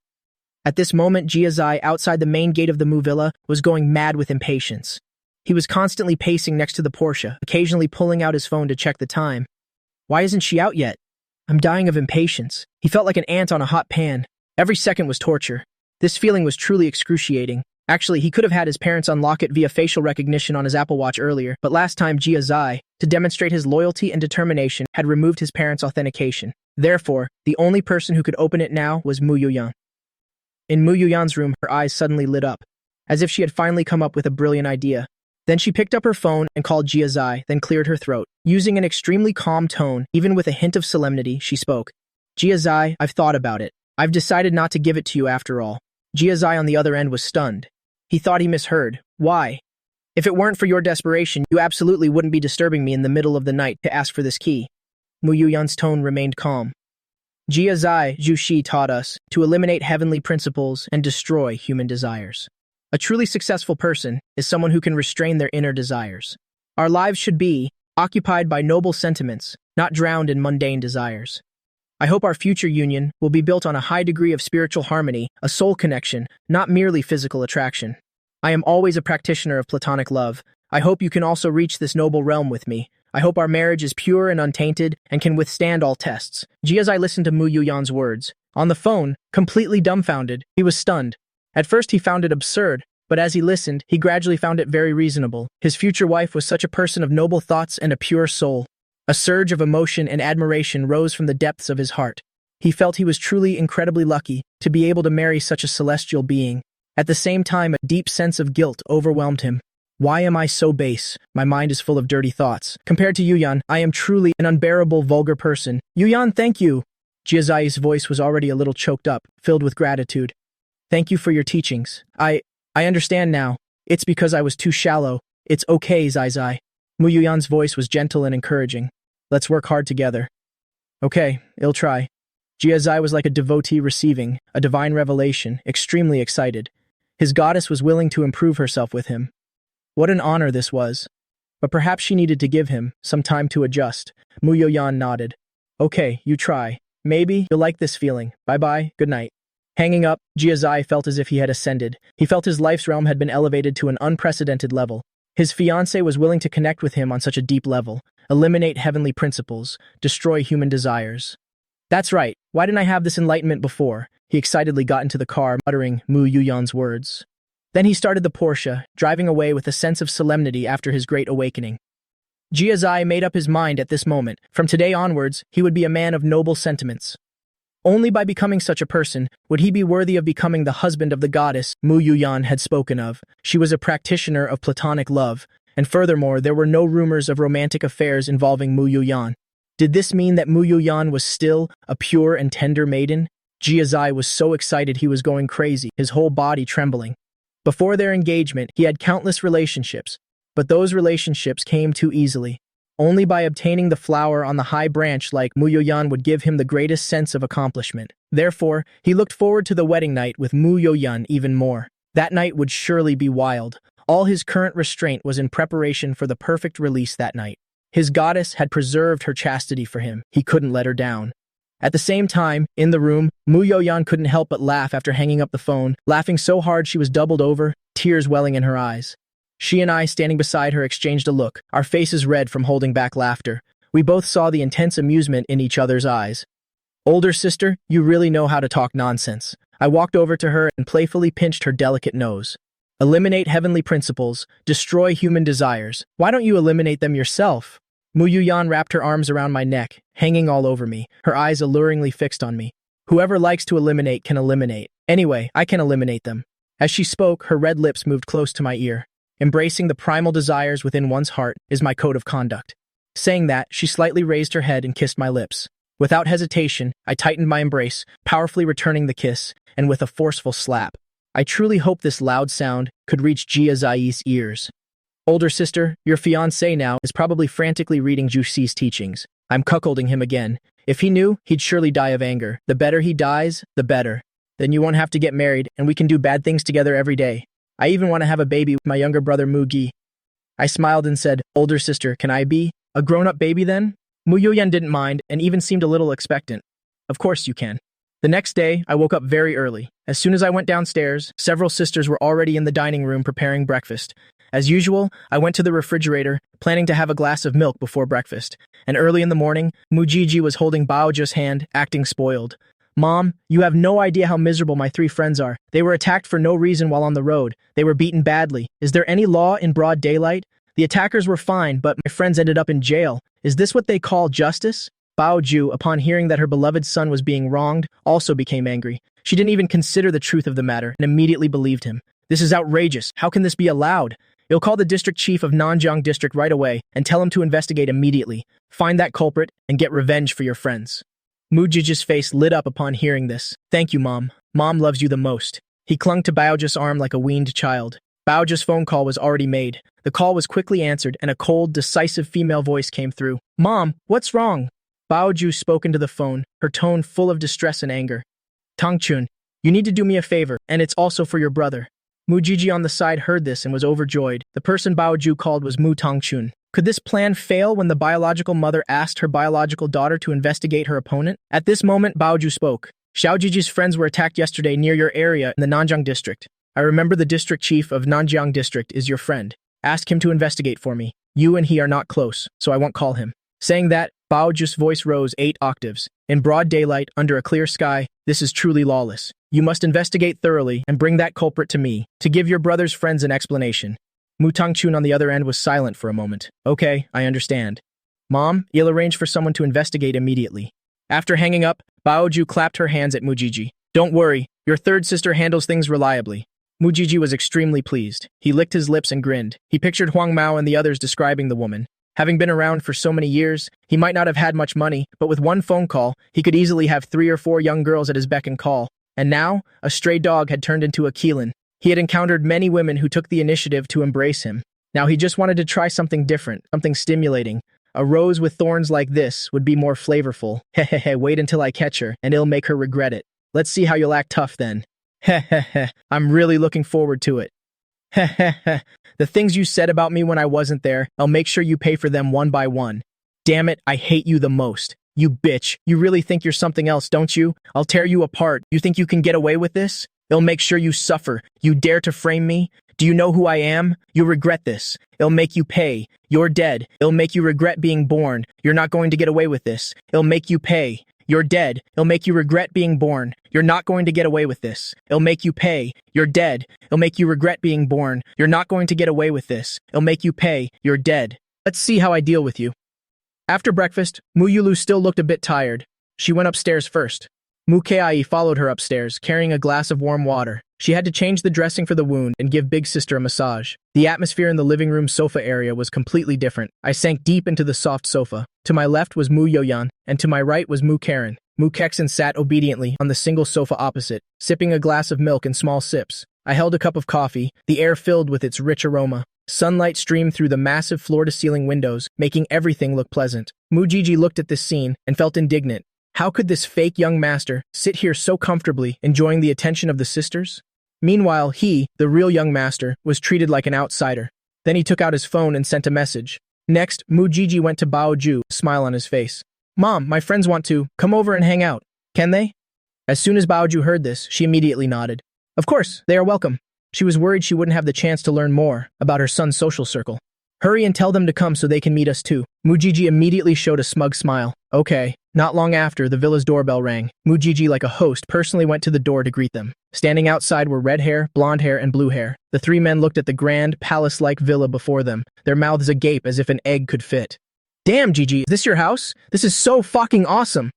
At this moment, Jia Zai, outside the main gate of the Mu villa, was going mad with impatience. He was constantly pacing next to the Porsche, occasionally pulling out his phone to check the time. Why isn't she out yet? I'm dying of impatience. He felt like an ant on a hot pan. Every second was torture. This feeling was truly excruciating. Actually, he could have had his parents unlock it via facial recognition on his Apple Watch earlier, but last time Jia Zai, to demonstrate his loyalty and determination, had removed his parents' authentication. Therefore, the only person who could open it now was Mu Yuyan. In Mu Yuyan's room, her eyes suddenly lit up, as if she had finally come up with a brilliant idea. Then she picked up her phone and called Jia Zai, then cleared her throat. Using an extremely calm tone, even with a hint of solemnity, she spoke. Jia Zai, I've thought about it. I've decided not to give it to you after all. Jia Zai on the other end was stunned. He thought he misheard. Why? If it weren't for your desperation, you absolutely wouldn't be disturbing me in the middle of the night to ask for this key. Mu Yuyan's tone remained calm. Jia Zai Zhuxi taught us to eliminate heavenly principles and destroy human desires. A truly successful person is someone who can restrain their inner desires. Our lives should be occupied by noble sentiments, not drowned in mundane desires. I hope our future union will be built on a high degree of spiritual harmony, a soul connection, not merely physical attraction. I am always a practitioner of platonic love. I hope you can also reach this noble realm with me. I hope our marriage is pure and untainted and can withstand all tests. Jia Zai listened to Mu Yuyan's words. On the phone, completely dumbfounded, he was stunned. At first he found it absurd, but as he listened, he gradually found it very reasonable. His future wife was such a person of noble thoughts and a pure soul. A surge of emotion and admiration rose from the depths of his heart. He felt he was truly incredibly lucky to be able to marry such a celestial being. At the same time, a deep sense of guilt overwhelmed him. Why am I so base? My mind is full of dirty thoughts. Compared to Yuyan, I am truly an unbearable, vulgar person. Yuyan, thank you. Jia Zai's voice was already a little choked up, filled with gratitude. Thank you for your teachings. I understand now. It's because I was too shallow. It's okay, Zai Zai. Mu Yuyan's voice was gentle and encouraging. Let's work hard together. Okay, I'll try. Jia Zai was like a devotee receiving a divine revelation, extremely excited. His goddess was willing to improve herself with him. What an honor this was. But perhaps she needed to give him some time to adjust. Mu Yuyan nodded. Okay, you try. Maybe you'll like this feeling. Bye-bye, good night. Hanging up, Jia Zai felt as if he had ascended. He felt his life's realm had been elevated to an unprecedented level. His fiancée was willing to connect with him on such a deep level, eliminate heavenly principles, destroy human desires. That's right, why didn't I have this enlightenment before? He excitedly got into the car, muttering Mu Yuyan's words. Then he started the Porsche, driving away with a sense of solemnity after his great awakening. Jia Zai made up his mind at this moment. From today onwards, he would be a man of noble sentiments. Only by becoming such a person would he be worthy of becoming the husband of the goddess Mu Yuyan had spoken of. She was a practitioner of platonic love, and furthermore, there were no rumors of romantic affairs involving Mu Yuyan. Did this mean that Mu Yuyan was still a pure and tender maiden? Jia Zai was so excited he was going crazy, his whole body trembling. Before their engagement, he had countless relationships, but those relationships came too easily. Only by obtaining the flower on the high branch like Mu Yuyan would give him the greatest sense of accomplishment. Therefore, he looked forward to the wedding night with Mu Yuyan even more. That night would surely be wild. All his current restraint was in preparation for the perfect release that night. His goddess had preserved her chastity for him. He couldn't let her down. At the same time, in the room, Mu Yuyan couldn't help but laugh after hanging up the phone, laughing so hard she was doubled over, tears welling in her eyes. She and I, standing beside her, exchanged a look, our faces red from holding back laughter. We both saw the intense amusement in each other's eyes. Older sister, you really know how to talk nonsense. I walked over to her and playfully pinched her delicate nose. Eliminate heavenly principles, destroy human desires. Why don't you eliminate them yourself? Mu Yuyan wrapped her arms around my neck, hanging all over me, her eyes alluringly fixed on me. Whoever likes to eliminate can eliminate. Anyway, I can eliminate them. As she spoke, her red lips moved close to my ear. Embracing the primal desires within one's heart is my code of conduct. Saying that, she slightly raised her head and kissed my lips. Without hesitation, I tightened my embrace, powerfully returning the kiss, and with a forceful slap. I truly hope this loud sound could reach Jia Zai's ears. Older sister, your fiancé now is probably frantically reading Juxi's teachings. I'm cuckolding him again. If he knew, he'd surely die of anger. The better he dies, the better. Then you won't have to get married, and we can do bad things together every day. I even want to have a baby with my younger brother Mugi. I smiled and said, older sister, can I be a grown-up baby then? Mu Yuyan didn't mind and even seemed a little expectant. Of course you can. The next day, I woke up very early. As soon as I went downstairs, several sisters were already in the dining room preparing breakfast. As usual, I went to the refrigerator, planning to have a glass of milk before breakfast. And early in the morning, Mujiji was holding Baoju's hand, acting spoiled. Mom, you have no idea how miserable my 3 friends are. They were attacked for no reason while on the road. They were beaten badly. Is there any law in broad daylight? The attackers were fine, but my friends ended up in jail. Is this what they call justice? Baoju, upon hearing that her beloved son was being wronged, also became angry. She didn't even consider the truth of the matter and immediately believed him. This is outrageous. How can this be allowed? You'll call the district chief of Nanjiang district right away and tell him to investigate immediately. Find that culprit and get revenge for your friends. Mujiji's face lit up upon hearing this. Thank you, Mom. Mom loves you the most. He clung to Baoju's arm like a weaned child. Baoju's phone call was already made. The call was quickly answered, and a cold, decisive female voice came through. "Mom, what's wrong?" Baoju spoke into the phone, her tone full of distress and anger. "Tangchun, you need to do me a favor, and it's also for your brother." Mujiji on the side heard this and was overjoyed. The person Baoju called was Mu Tangchun. Could this plan fail when the biological mother asked her biological daughter to investigate her opponent? At this moment, Baoju spoke. "Xiaojiji's friends were attacked yesterday near your area in the Nanjiang district. I remember the district chief of Nanjiang district is your friend. Ask him to investigate for me. You and he are not close, so I won't call him." Saying that, Baoju's voice rose 8 octaves. "In broad daylight, under a clear sky, this is truly lawless. You must investigate thoroughly and bring that culprit to me, to give your brother's friends an explanation." Mu Tangchun on the other end was silent for a moment. "Okay, I understand. Mom, you'll arrange for someone to investigate immediately." After hanging up, Baoju clapped her hands at Mujiji. "Don't worry, your third sister handles things reliably." Mujiji was extremely pleased. He licked his lips and grinned. He pictured Huang Mao and the others describing the woman. Having been around for so many years, he might not have had much money, but with one phone call, he could easily have 3 or 4 young girls at his beck and call. And now, a stray dog had turned into a Keelan. He had encountered many women who took the initiative to embrace him. Now he just wanted to try something different, something stimulating. A rose with thorns like this would be more flavorful. Hehehe, wait until I catch her, and it'll make her regret it. Let's see how you'll act tough then. Hehehe, I'm really looking forward to it. Hehehe, the things you said about me when I wasn't there, I'll make sure you pay for them one by one. Damn it, I hate you the most. You bitch, you really think you're something else, don't you? I'll tear you apart. You think you can get away with this? It'll make sure you suffer. You dare to frame me? Do you know who I am? You'll regret this. It'll make you pay. You're dead. It'll make you regret being born. You're not going to get away with this. It'll make you pay. You're dead. It'll make you regret being born. You're not going to get away with this. It'll make you pay. You're dead. It'll make you regret being born. You're not going to get away with this. It'll make you pay. You're dead. Let's see how I deal with you." After breakfast, Yulu still looked a bit tired. She went upstairs first. Kei followed her upstairs, carrying a glass of warm water. She had to change the dressing for the wound and give Big Sister a massage. The atmosphere in the living room sofa area was completely different. I sank deep into the soft sofa. To my left was Mu Yoyan, and to my right was Mu Karen. Mu Kexen sat obediently on the single sofa opposite, sipping a glass of milk in small sips. I held a cup of coffee, the air filled with its rich aroma. Sunlight streamed through the massive floor-to-ceiling windows, making everything look pleasant. Mujiji looked at this scene and felt indignant. How could this fake young master sit here so comfortably, enjoying the attention of the sisters? Meanwhile, he, the real young master, was treated like an outsider. Then he took out his phone and sent a message. Next, Mujiji went to Baoju, a smile on his face. "Mom, my friends want to come over and hang out. Can they?" As soon as Baoju heard this, she immediately nodded. "Of course, they are welcome." She was worried she wouldn't have the chance to learn more about her son's social circle. "Hurry and tell them to come so they can meet us too." Mujiji immediately showed a smug smile. Okay. Not long after, the villa's doorbell rang. Mujiji, like a host, personally went to the door to greet them. Standing outside were red hair, blonde hair, and blue hair. The 3 men looked at the grand, palace-like villa before them, their mouths agape as if an egg could fit. "Damn, Gigi, is this your house? This is so fucking awesome!"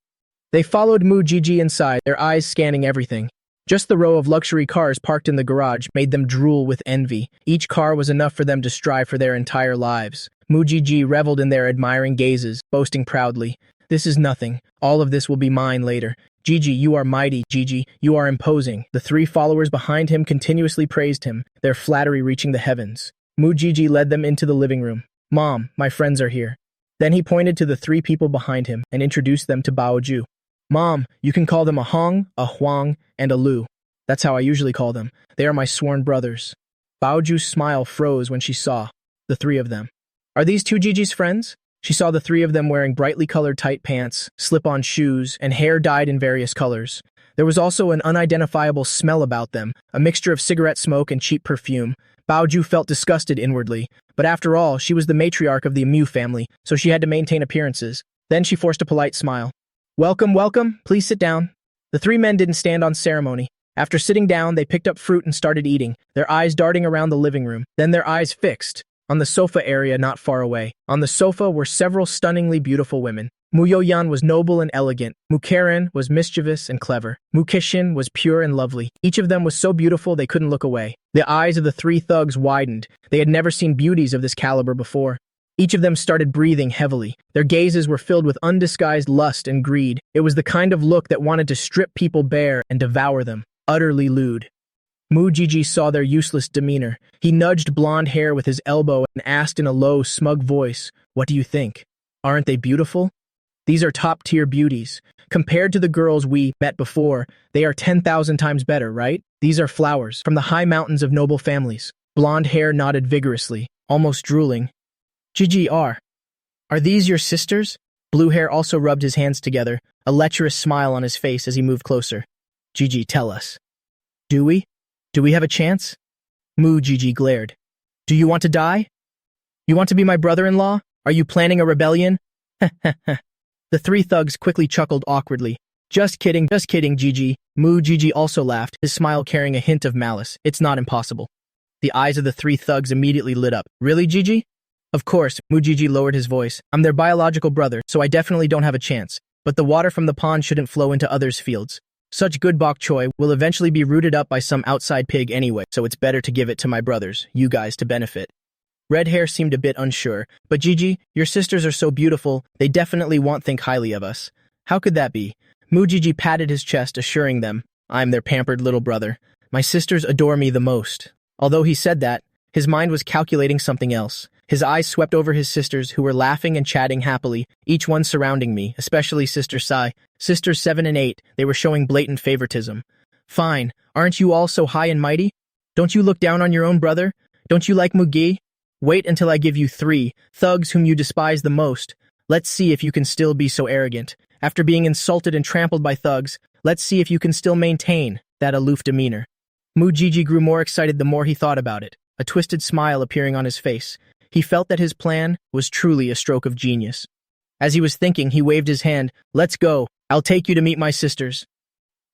They followed Mujiji inside, their eyes scanning everything. Just the row of luxury cars parked in the garage made them drool with envy. Each car was enough for them to strive for their entire lives. Mujiji reveled in their admiring gazes, boasting proudly, "This is nothing. All of this will be mine later. Gigi, you are mighty. Gigi, you are imposing." The 3 followers behind him continuously praised him, their flattery reaching the heavens. Mujiji led them into the living room. "Mom, my friends are here." Then he pointed to the 3 people behind him and introduced them to Baoju. "Mom, you can call them a Hong, a Huang, and a Lu. That's how I usually call them. They are my sworn brothers." Baoju's smile froze when she saw the 3 of them. Are these 2 Gigi's friends? She saw the 3 of them wearing brightly colored tight pants, slip-on shoes, and hair dyed in various colors. There was also an unidentifiable smell about them, a mixture of cigarette smoke and cheap perfume. Baoju felt disgusted inwardly, but after all, she was the matriarch of the Mu family, so she had to maintain appearances. Then she forced a polite smile. "Welcome, welcome. Please sit down." The 3 men didn't stand on ceremony. After sitting down, they picked up fruit and started eating, their eyes darting around the living room. Then their eyes fixed on the sofa area not far away. On the sofa were several stunningly beautiful women. Mu Yoyan was noble and elegant. Mu Karen was mischievous and clever. Mu Kishin was pure and lovely. Each of them was so beautiful they couldn't look away. The eyes of the 3 thugs widened. They had never seen beauties of this caliber before. Each of them started breathing heavily. Their gazes were filled with undisguised lust and greed. It was the kind of look that wanted to strip people bare and devour them. Utterly lewd. Mu Jiji saw their useless demeanor. He nudged blonde hair with his elbow and asked in a low, smug voice, "What do you think? Aren't they beautiful? These are top-tier beauties. Compared to the girls we met before, they are 10,000 times better, right? These are flowers from the high mountains of noble families." Blonde hair nodded vigorously, almost drooling. "Gigi, are these your sisters?" Blue hair also rubbed his hands together, a lecherous smile on his face as he moved closer. "Gigi, tell us. Do we? Do we have a chance?" Mu Jiji glared. "Do you want to die? You want to be my brother-in-law? Are you planning a rebellion?" The three thugs quickly chuckled awkwardly. Just kidding, Gigi." Mu Jiji also laughed, his smile carrying a hint of malice. "It's not impossible." The eyes of the three thugs immediately lit up. "Really, Gigi?" "Of course," Mu Jiji lowered his voice. "I'm their biological brother, so I definitely don't have a chance. But the water from the pond shouldn't flow into others' fields. Such good bok choy will eventually be rooted up by some outside pig anyway, so it's better to give it to my brothers, you guys, to benefit." Red hair seemed a bit unsure. "But Gigi, your sisters are so beautiful, they definitely won't think highly of us." "How could that be?" Mu Jiji patted his chest, assuring them, "I'm their pampered little brother. My sisters adore me the most." Although he said that, his mind was calculating something else. His eyes swept over his sisters, who were laughing and chatting happily, each one surrounding me, especially Sister Sai. Sisters 7 and 8, they were showing blatant favoritism. "Fine, aren't you all so high and mighty? Don't you look down on your own brother? Don't you like Mugi? Wait until I give you 3 thugs whom you despise the most. Let's see if you can still be so arrogant. After being insulted and trampled by thugs, let's see if you can still maintain that aloof demeanor." Mu Jiji grew more excited the more he thought about it, a twisted smile appearing on his face. He felt that his plan was truly a stroke of genius. As he was thinking, he waved his hand. "Let's go. I'll take you to meet my sisters."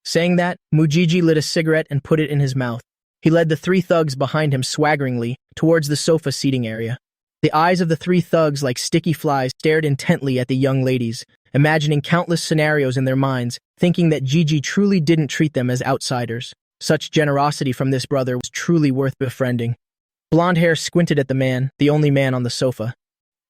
Saying that, Mu Jiji lit a cigarette and put it in his mouth. He led the 3 thugs behind him swaggeringly towards the sofa seating area. The eyes of the 3 thugs, like sticky flies, stared intently at the young ladies, imagining countless scenarios in their minds, thinking that Gigi truly didn't treat them as outsiders. Such generosity from this brother was truly worth befriending. Blonde hair squinted at the man, the only man on the sofa.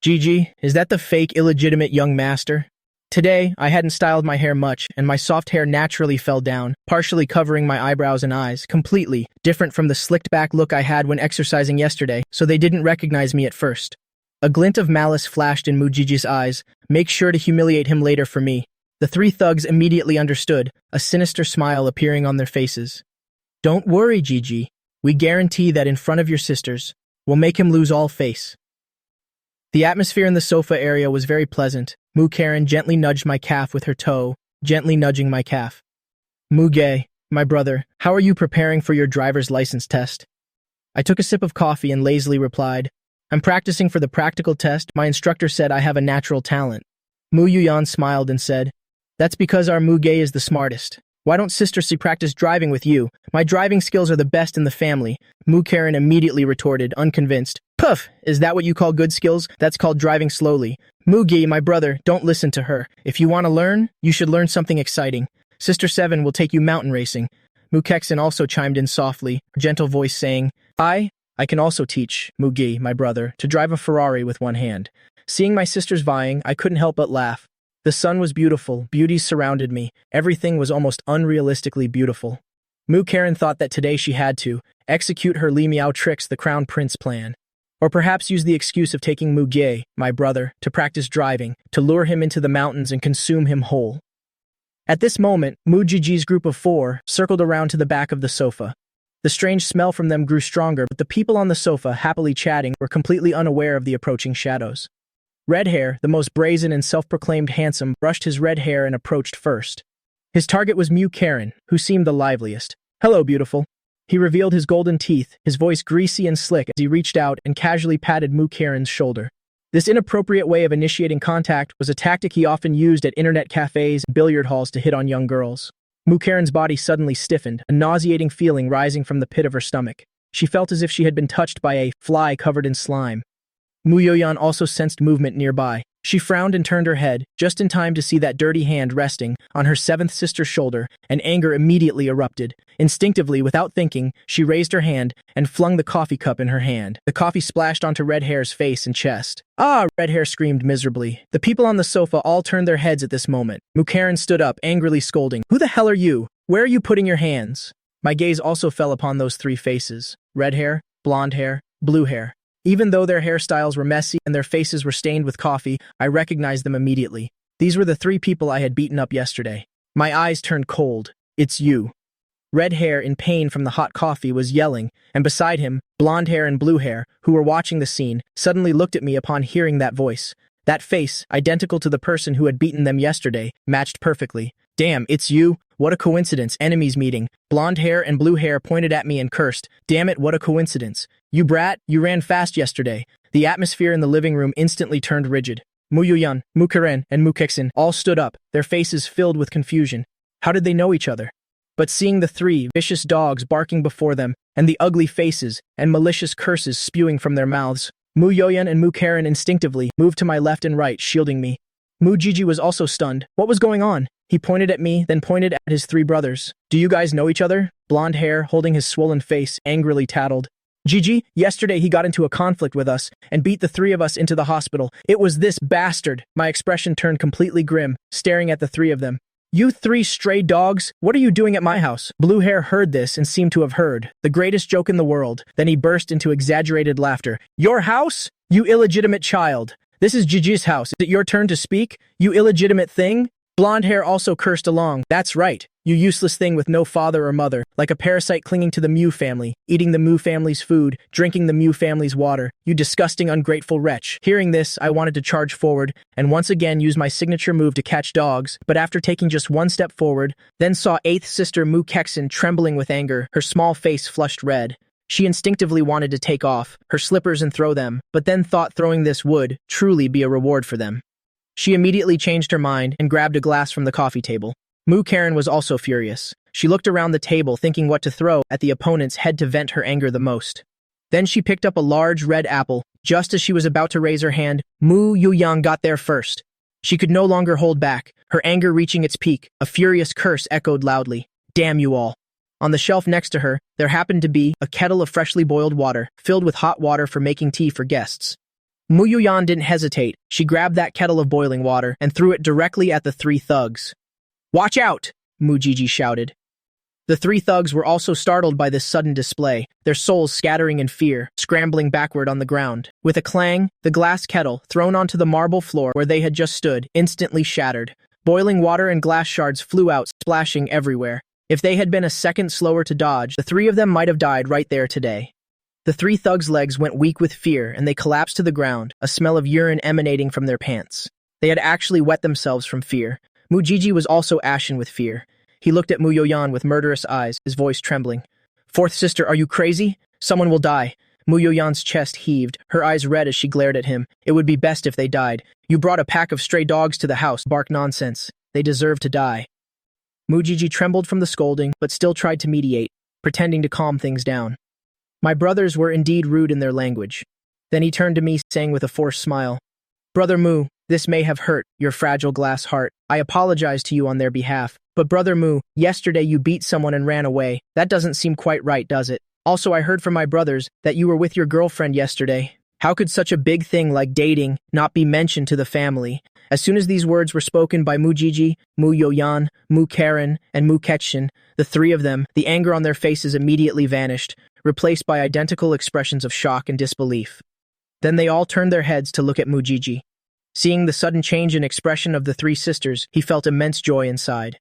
"Gigi, is that the fake, illegitimate young master?" Today, I hadn't styled my hair much, and my soft hair naturally fell down, partially covering my eyebrows and eyes, completely different from the slicked-back look I had when exercising yesterday, so they didn't recognize me at first. A glint of malice flashed in Mu Jiji's eyes. "Make sure to humiliate him later for me." The 3 thugs immediately understood, a sinister smile appearing on their faces. "Don't worry, Gigi. We guarantee that in front of your sisters, we'll make him lose all face." The atmosphere in the sofa area was very pleasant. Mu Karen gently nudged my calf with her toe, gently nudging my calf. "Muge, my brother, how are you preparing for your driver's license test?" I took a sip of coffee and lazily replied, "I'm practicing for the practical test. My instructor said I have a natural talent." Mu Yuyan smiled and said, "That's because our Muge is the smartest. Why don't Sister Si practice driving with you? My driving skills are the best in the family." Mu Karen immediately retorted, unconvinced. "Puff, is that what you call good skills? That's called driving slowly." "Mugi, my brother, don't listen to her. If you want to learn, you should learn something exciting. Sister 7 will take you mountain racing." Mu Kexen also chimed in softly, her gentle voice saying, I can also teach Mugi, my brother, to drive a Ferrari with one hand." Seeing my sisters vying, I couldn't help but laugh. The sun was beautiful, beauties surrounded me, everything was almost unrealistically beautiful. Mu Karen thought that today she had to execute her Li Miao tricks, the Crown Prince plan. Or perhaps use the excuse of taking Muge, my brother, to practice driving, to lure him into the mountains and consume him whole. At this moment, Mu Jiji's group of 4 circled around to the back of the sofa. The strange smell from them grew stronger, but the people on the sofa, happily chatting, were completely unaware of the approaching shadows. Red Hair, the most brazen and self-proclaimed handsome, brushed his red hair and approached first. His target was Mu Karen, who seemed the liveliest. "Hello, beautiful." He revealed his golden teeth, his voice greasy and slick as he reached out and casually patted Mu Karen's shoulder. This inappropriate way of initiating contact was a tactic he often used at internet cafes and billiard halls to hit on young girls. Mu Karen's body suddenly stiffened, a nauseating feeling rising from the pit of her stomach. She felt as if she had been touched by a fly covered in slime. Mu Yoyan also sensed movement nearby. She frowned and turned her head, just in time to see that dirty hand resting on her 7th sister's shoulder, and anger immediately erupted. Instinctively, without thinking, she raised her hand and flung the coffee cup in her hand. The coffee splashed onto Red Hair's face and chest. "Ah!" Red Hair screamed miserably. The people on the sofa all turned their heads at this moment. Mu Karen stood up, angrily scolding. "Who the hell are you? Where are you putting your hands?" My gaze also fell upon those three faces: red hair, blonde hair, blue hair. Even though their hairstyles were messy and their faces were stained with coffee, I recognized them immediately. These were the three people I had beaten up yesterday. My eyes turned cold. It's you. Red hair, in pain from the hot coffee, was yelling, and beside him, blonde hair and blue hair, who were watching the scene, suddenly looked at me upon hearing that voice. That face, identical to the person who had beaten them yesterday, matched perfectly. Damn, it's you? What a coincidence. Enemies meeting. Blonde hair and blue hair pointed at me and cursed. Damn it, what a coincidence. You brat, you ran fast yesterday. The atmosphere in the living room instantly turned rigid. Mu Yuyan, Mu Karen, and Mu Kixin all stood up, their faces filled with confusion. How did they know each other? But seeing the three vicious dogs barking before them, and the ugly faces and malicious curses spewing from their mouths, Mu Yoyan and Mu Karen instinctively moved to my left and right, shielding me. Mu Gigi was also stunned. What was going on? He pointed at me, then pointed at his three brothers. Do you guys know each other? Blonde hair, holding his swollen face, angrily tattled. Gigi, yesterday he got into a conflict with us and beat the three of us into the hospital. It was this bastard. My expression turned completely grim, staring at the three of them. You three stray dogs, what are you doing at my house? Blue hair heard this and seemed to have heard the greatest joke in the world. Then he burst into exaggerated laughter. Your house? You illegitimate child. This is Gigi's house. Is it your turn to speak? You illegitimate thing? Blonde hair also cursed along. That's right. You useless thing with no father or mother, like a parasite clinging to the Mu family, eating the Mu family's food, drinking the Mu family's water, you disgusting ungrateful wretch. Hearing this, I wanted to charge forward, and once again use my signature move to catch dogs, but after taking just one step forward, then saw 8th sister Mu Kexin trembling with anger, her small face flushed red. She instinctively wanted to take off her slippers and throw them, but then thought throwing this would truly be a reward for them. She immediately changed her mind and grabbed a glass from the coffee table. Mu Karen was also furious. She looked around the table thinking what to throw at the opponent's head to vent her anger the most. Then she picked up a large red apple. Just as she was about to raise her hand, Mu Yuyang got there first. She could no longer hold back, her anger reaching its peak. A furious curse echoed loudly. Damn you all. On the shelf next to her, there happened to be a kettle of freshly boiled water, filled with hot water for making tea for guests. Mu Yuyan didn't hesitate. She grabbed that kettle of boiling water and threw it directly at the three thugs. Watch out! Mu Gigi shouted. The three thugs were also startled by this sudden display, their souls scattering in fear, scrambling backward on the ground. With a clang, the glass kettle, thrown onto the marble floor where they had just stood, instantly shattered. Boiling water and glass shards flew out, splashing everywhere. If they had been a second slower to dodge, the three of them might have died right there today. The three thugs' legs went weak with fear, and they collapsed to the ground, a smell of urine emanating from their pants. They had actually wet themselves from fear. Mu Gigi was also ashen with fear. He looked at Mu Yoyan with murderous eyes, his voice trembling. 4th sister, are you crazy? Someone will die. Mu Yoyan's chest heaved, her eyes red as she glared at him. It would be best if they died. You brought a pack of stray dogs to the house. Bark nonsense. They deserve to die. Mu Gigi trembled from the scolding, but still tried to mediate, pretending to calm things down. My brothers were indeed rude in their language. Then he turned to me, saying with a forced smile, Brother Mu, this may have hurt your fragile glass heart. I apologize to you on their behalf. But Brother Mu, yesterday you beat someone and ran away. That doesn't seem quite right, does it? Also, I heard from my brothers that you were with your girlfriend yesterday. How could such a big thing like dating not be mentioned to the family? As soon as these words were spoken by Mu Gigi, Mu Yoyan, Mu Karen, and Mu Ketshin, the three of them, the anger on their faces immediately vanished, replaced by identical expressions of shock and disbelief. Then they all turned their heads to look at Mu Gigi. Seeing the sudden change in expression of the three sisters, he felt immense joy inside.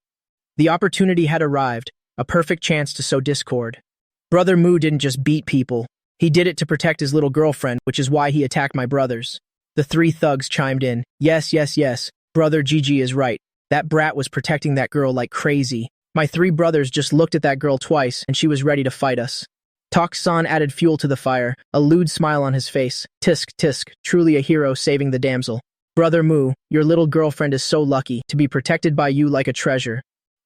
The opportunity had arrived, a perfect chance to sow discord. Brother Mu didn't just beat people. He did it to protect his little girlfriend, which is why he attacked my brothers. The three thugs chimed in. Yes, Brother Gigi is right. That brat was protecting that girl like crazy. My three brothers just looked at that girl twice, and she was ready to fight us. Tok-san added fuel to the fire, a lewd smile on his face. Tisk, truly a hero saving the damsel. Brother Mu, your little girlfriend is so lucky to be protected by you like a treasure.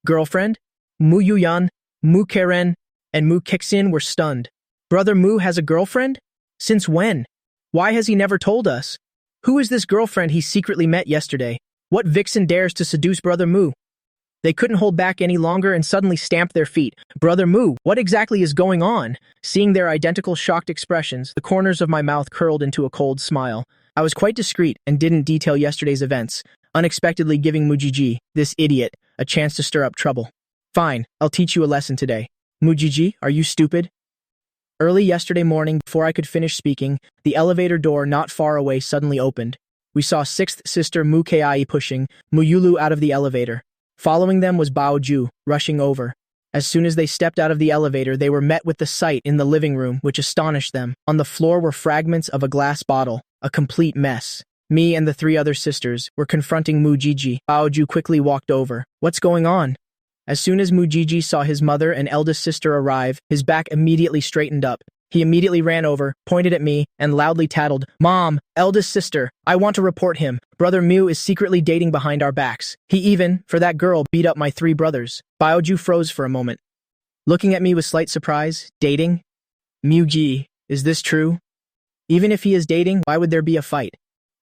Girlfriend? Mu Yuyan, Mu Karen, and Mu Kixin were stunned. Brother Mu has a girlfriend? Since when? Why has he never told us? Who is this girlfriend he secretly met yesterday? What vixen dares to seduce Brother Mu? They couldn't hold back any longer and suddenly stamped their feet. Brother Mu, what exactly is going on? Seeing their identical shocked expressions, the corners of my mouth curled into a cold smile. I was quite discreet and didn't detail yesterday's events, unexpectedly giving Mu Gigi, this idiot, a chance to stir up trouble. Fine, I'll teach you a lesson today. Mujiji, are you stupid? Early yesterday morning, before I could finish speaking, the elevator door not far away suddenly opened. We saw sixth sister Mu Kai pushing Mu Yulu out of the elevator. Following them was Bao Ju, rushing over. As soon as they stepped out of the elevator, they were met with the sight in the living room, which astonished them. On the floor were fragments of a glass bottle, a complete mess. Me and the three other sisters were confronting Mujiji. Bao Ju quickly walked over. What's going on? As soon as Mujiji saw his mother and eldest sister arrive, his back immediately straightened up. He immediately ran over, pointed at me, and loudly tattled, "Mom, eldest sister, I want to report him. Brother Mu is secretly dating behind our backs. He even, for that girl, beat up my three brothers." Baoju froze for a moment, looking at me with slight surprise. Dating? Muji, is this true? Even if he is dating, why would there be a fight?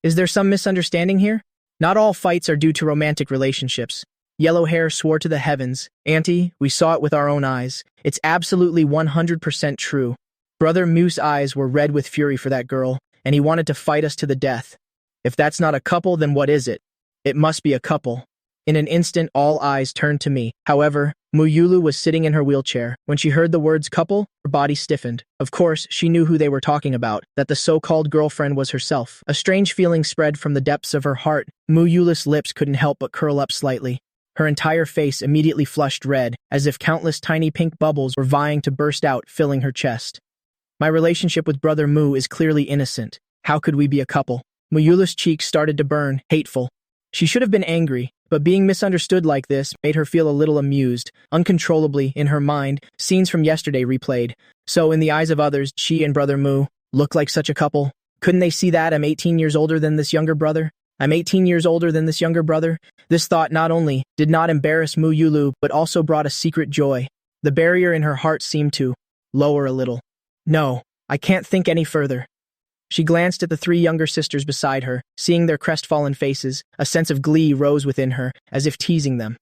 Is there some misunderstanding here? Not all fights are due to romantic relationships. Yellow Hair swore to the heavens. Auntie, we saw it with our own eyes. It's absolutely 100% true. Brother Mu's eyes were red with fury for that girl, and he wanted to fight us to the death. If that's not a couple, then what is it? It must be a couple. In an instant, all eyes turned to me. However, Mu Yulu was sitting in her wheelchair. When she heard the words couple, her body stiffened. Of course, she knew who they were talking about, that the so-called girlfriend was herself. A strange feeling spread from the depths of her heart. Mu Yulu's lips couldn't help but curl up slightly. Her entire face immediately flushed red, as if countless tiny pink bubbles were vying to burst out, filling her chest. My relationship with Brother Mu is clearly innocent. How could we be a couple? Mu Yulu's cheeks started to burn, hateful. She should have been angry, but being misunderstood like this made her feel a little amused. Uncontrollably, in her mind, scenes from yesterday replayed. So, in the eyes of others, she and Brother Mu look like such a couple. Couldn't they see that I'm 18 years older than this younger brother? I'm 18 years older than this younger brother? This thought not only did not embarrass Mu Yulu, but also brought a secret joy. The barrier in her heart seemed to lower a little. No, I can't think any further. She glanced at the three younger sisters beside her. Seeing their crestfallen faces, a sense of glee rose within her, as if teasing them.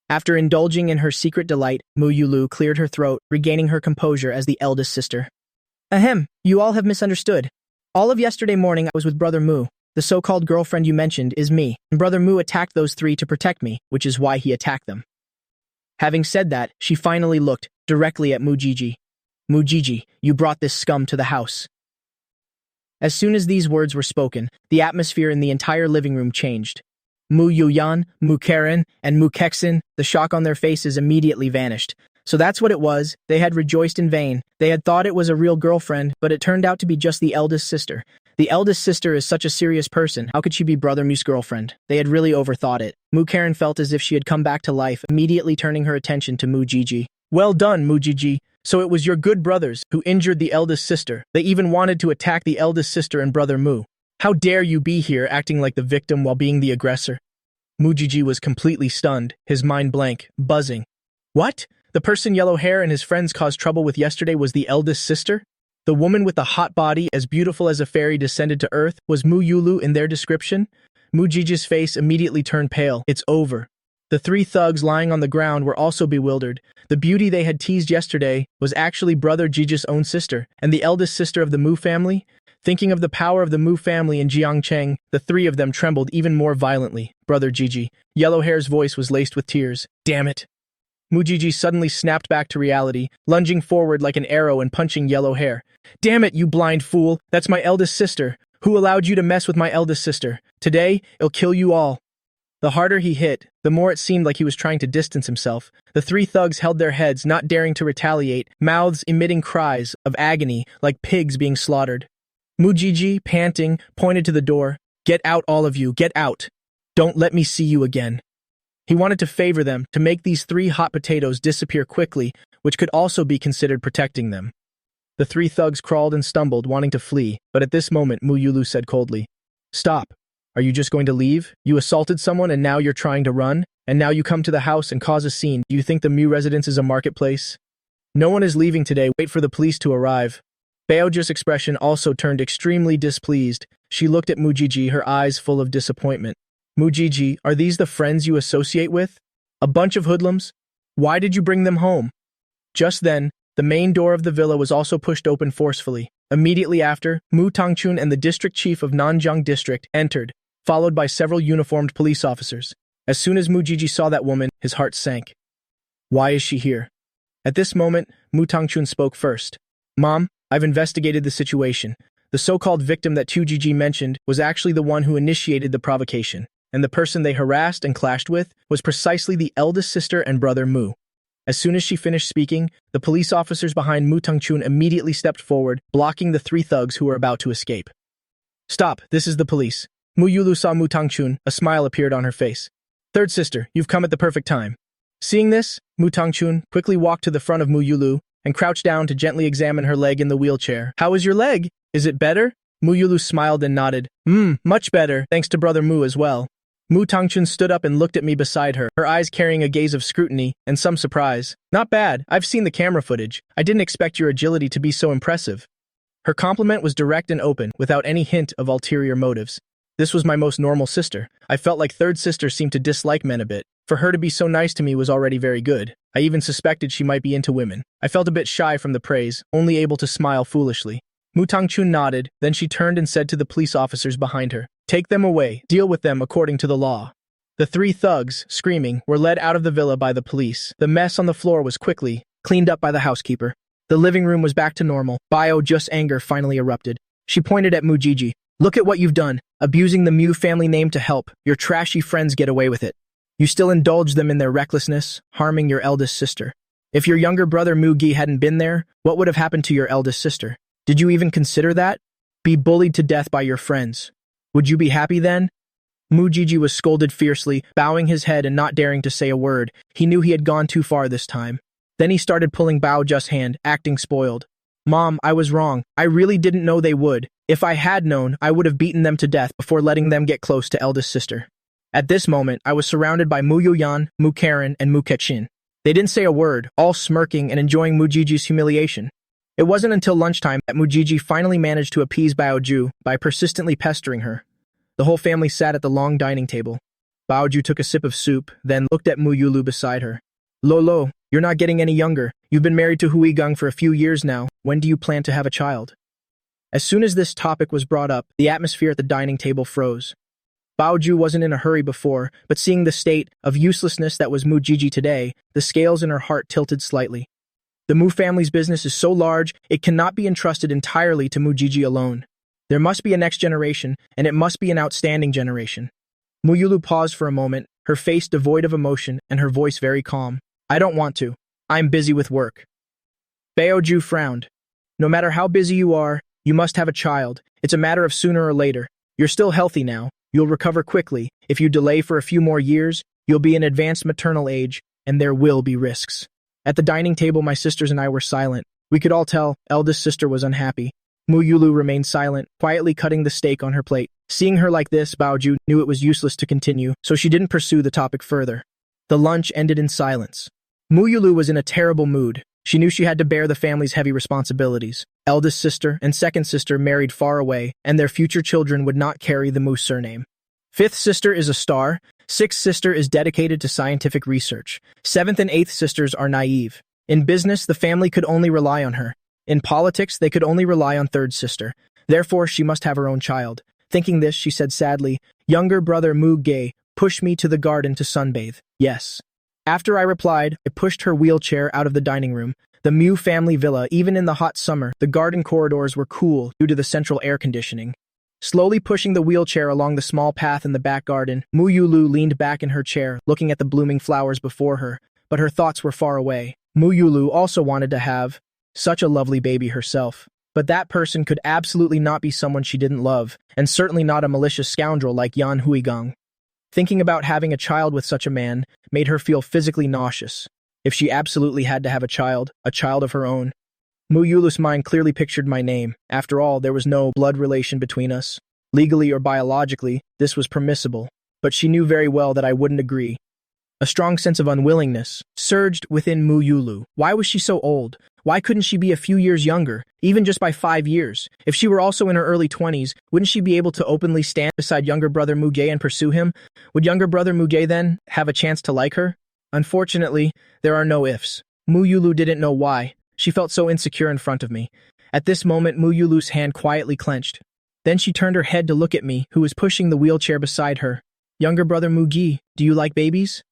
After indulging in her secret delight, Mu Yulu cleared her throat, regaining her composure as the eldest sister. Ahem, you all have misunderstood. All of yesterday morning I was with Brother Mu. The so-called girlfriend you mentioned is me, and Brother Mu attacked those three to protect me, which is why he attacked them. Having said that, she finally looked directly at Mujiji. Mujiji, you brought this scum to the house. As soon as these words were spoken, the atmosphere in the entire living room changed. Mu Yuyan, Mu Karen, and Mu Kexin, the shock on their faces immediately vanished. So that's what it was. They had rejoiced in vain. They had thought it was a real girlfriend, but it turned out to be just the eldest sister. The eldest sister is such a serious person. How could she be Brother Mu's girlfriend? They had really overthought it. Mu Karen felt as if she had come back to life, immediately turning her attention to Mu Jiji. Well done, Mu Jiji. So it was your good brothers who injured the eldest sister. They even wanted to attack the eldest sister and Brother Mu. How dare you be here acting like the victim while being the aggressor? Mujiji was completely stunned, his mind blank, buzzing. What? The person Yellow Hair and his friends caused trouble with yesterday was the eldest sister? The woman with the hot body, as beautiful as a fairy descended to earth, was Mu Yulu in their description? Mujiji's face immediately turned pale. It's over. The three thugs lying on the ground were also bewildered. The beauty they had teased yesterday was actually Brother Jiji's own sister, and the eldest sister of the Mu family? Thinking of the power of the Mu family in Jiangcheng, the three of them trembled even more violently. Brother Jiji. Yellow Hair's voice was laced with tears. Damn it. Mujiji suddenly snapped back to reality, lunging forward like an arrow and punching Yellow Hair. Damn it, you blind fool! That's my eldest sister! Who allowed you to mess with my eldest sister? Today, I'll kill you all. The harder he hit, the more it seemed like he was trying to distance himself. The three thugs held their heads, not daring to retaliate, mouths emitting cries of agony like pigs being slaughtered. Mujiji, panting, pointed to the door. Get out, all of you, get out! Don't let me see you again. He wanted to favor them, to make these three hot potatoes disappear quickly, which could also be considered protecting them. The three thugs crawled and stumbled, wanting to flee, but at this moment Mu Yulu said coldly, Stop. Are you just going to leave? You assaulted someone and now you're trying to run? And now you come to the house and cause a scene. Do you think the Mu residence is a marketplace? No one is leaving today. Wait for the police to arrive. Baoju's expression also turned extremely displeased. She looked at Mujiji, her eyes full of disappointment. Mujiji, are these the friends you associate with? A bunch of hoodlums? Why did you bring them home? Just then, the main door of the villa was also pushed open forcefully. Immediately after, Mu Tangchun and the district chief of Nanjiang district entered, followed by several uniformed police officers. As soon as Mujiji saw that woman, his heart sank. Why is she here? At this moment, Mu Tangchun spoke first. Mom, I've investigated the situation. The so-called victim that Tujiji mentioned was actually the one who initiated the provocation, and the person they harassed and clashed with was precisely the eldest sister and brother Mu. As soon as she finished speaking, the police officers behind Mu Tangchun immediately stepped forward, blocking the three thugs who were about to escape. Stop, this is the police. Mu Yulu saw Mu Tangchun, a smile appeared on her face. Third sister, you've come at the perfect time. Seeing this, Mu Tangchun quickly walked to the front of Mu Yulu and crouched down to gently examine her leg in the wheelchair. How is your leg? Is it better? Mu Yulu smiled and nodded. Much better, thanks to brother Mu as well. Mu Tangchun stood up and looked at me beside her, her eyes carrying a gaze of scrutiny and some surprise. Not bad, I've seen the camera footage. I didn't expect your agility to be so impressive. Her compliment was direct and open, without any hint of ulterior motives. This was my most normal sister. I felt like third sister seemed to dislike men a bit. For her to be so nice to me was already very good. I even suspected she might be into women. I felt a bit shy from the praise, only able to smile foolishly. Mu Tangchun nodded, then she turned and said to the police officers behind her, "Take them away, deal with them according to the law." The three thugs, screaming, were led out of the villa by the police. The mess on the floor was quickly cleaned up by the housekeeper. The living room was back to normal. Just anger finally erupted. She pointed at Mujiji. "Look at what you've done, abusing the Mu family name to help your trashy friends get away with it. You still indulge them in their recklessness, harming your eldest sister. If your younger brother Mugi hadn't been there, what would have happened to your eldest sister? Did you even consider that? Be bullied to death by your friends. Would you be happy then?" Mujiji was scolded fiercely, bowing his head and not daring to say a word. He knew he had gone too far this time. Then he started pulling Baoju's hand, acting spoiled. "Mom, I was wrong. I really didn't know they would. If I had known, I would have beaten them to death before letting them get close to eldest sister." At this moment, I was surrounded by Mu Yuyan, Mu Karen, and Mu Kechin. They didn't say a word, all smirking and enjoying Mujiji's humiliation. It wasn't until lunchtime that Mujiji finally managed to appease Baoju by persistently pestering her. The whole family sat at the long dining table. Baoju took a sip of soup, then looked at Mu Yulu beside her. "Lolo, you're not getting any younger. You've been married to Huigang for a few years now. When do you plan to have a child?" As soon as this topic was brought up, the atmosphere at the dining table froze. Baoju wasn't in a hurry before, but seeing the state of uselessness that was Mujiji today, the scales in her heart tilted slightly. The Mu family's business is so large, it cannot be entrusted entirely to Mujiji alone. There must be a next generation, and it must be an outstanding generation. Mu Yulu paused for a moment, her face devoid of emotion and her voice very calm. "I don't want to. I'm busy with work." Baoju frowned. "No matter how busy you are, you must have a child. It's a matter of sooner or later. You're still healthy now. You'll recover quickly. If you delay for a few more years, you'll be in advanced maternal age, and there will be risks." At the dining table, my sisters and I were silent. We could all tell eldest sister was unhappy. Mu Yulu remained silent, quietly cutting the steak on her plate. Seeing her like this, Baoju knew it was useless to continue, so she didn't pursue the topic further. The lunch ended in silence. Mu Yulu was in a terrible mood. She knew she had to bear the family's heavy responsibilities. Eldest sister and second sister married far away, and their future children would not carry the Mu surname. Fifth sister is a star. Sixth sister is dedicated to scientific research. Seventh and eighth sisters are naive. In business, the family could only rely on her. In politics, they could only rely on third sister. Therefore, she must have her own child. Thinking this, she said sadly, "Younger brother Mu Ge pushed me to the garden to sunbathe. Yes." After I replied, I pushed her wheelchair out of the dining room. The Mu family villa, even in the hot summer, the garden corridors were cool due to the central air conditioning. Slowly pushing the wheelchair along the small path in the back garden, Mu Yulu leaned back in her chair, looking at the blooming flowers before her, but her thoughts were far away. Mu Yulu also wanted to have such a lovely baby herself. But that person could absolutely not be someone she didn't love, and certainly not a malicious scoundrel like Yan Huigang. Thinking about having a child with such a man made her feel physically nauseous. If she absolutely had to have a child of her own. Mu Yulu's mind clearly pictured my name. After all, there was no blood relation between us. Legally or biologically, this was permissible, but she knew very well that I wouldn't agree. A strong sense of unwillingness surged within Mu Yulu. Why was she so old? Why couldn't she be a few years younger, even just by 5 years? If she were also in her early 20s, wouldn't she be able to openly stand beside younger brother Muge and pursue him? Would younger brother Muge then have a chance to like her? Unfortunately, there are no ifs. Mu Yulu didn't know why. She felt so insecure in front of me. At this moment, Mu Yulu's hand quietly clenched. Then she turned her head to look at me, who was pushing the wheelchair beside her. "Younger brother Mugi, do you like babies?"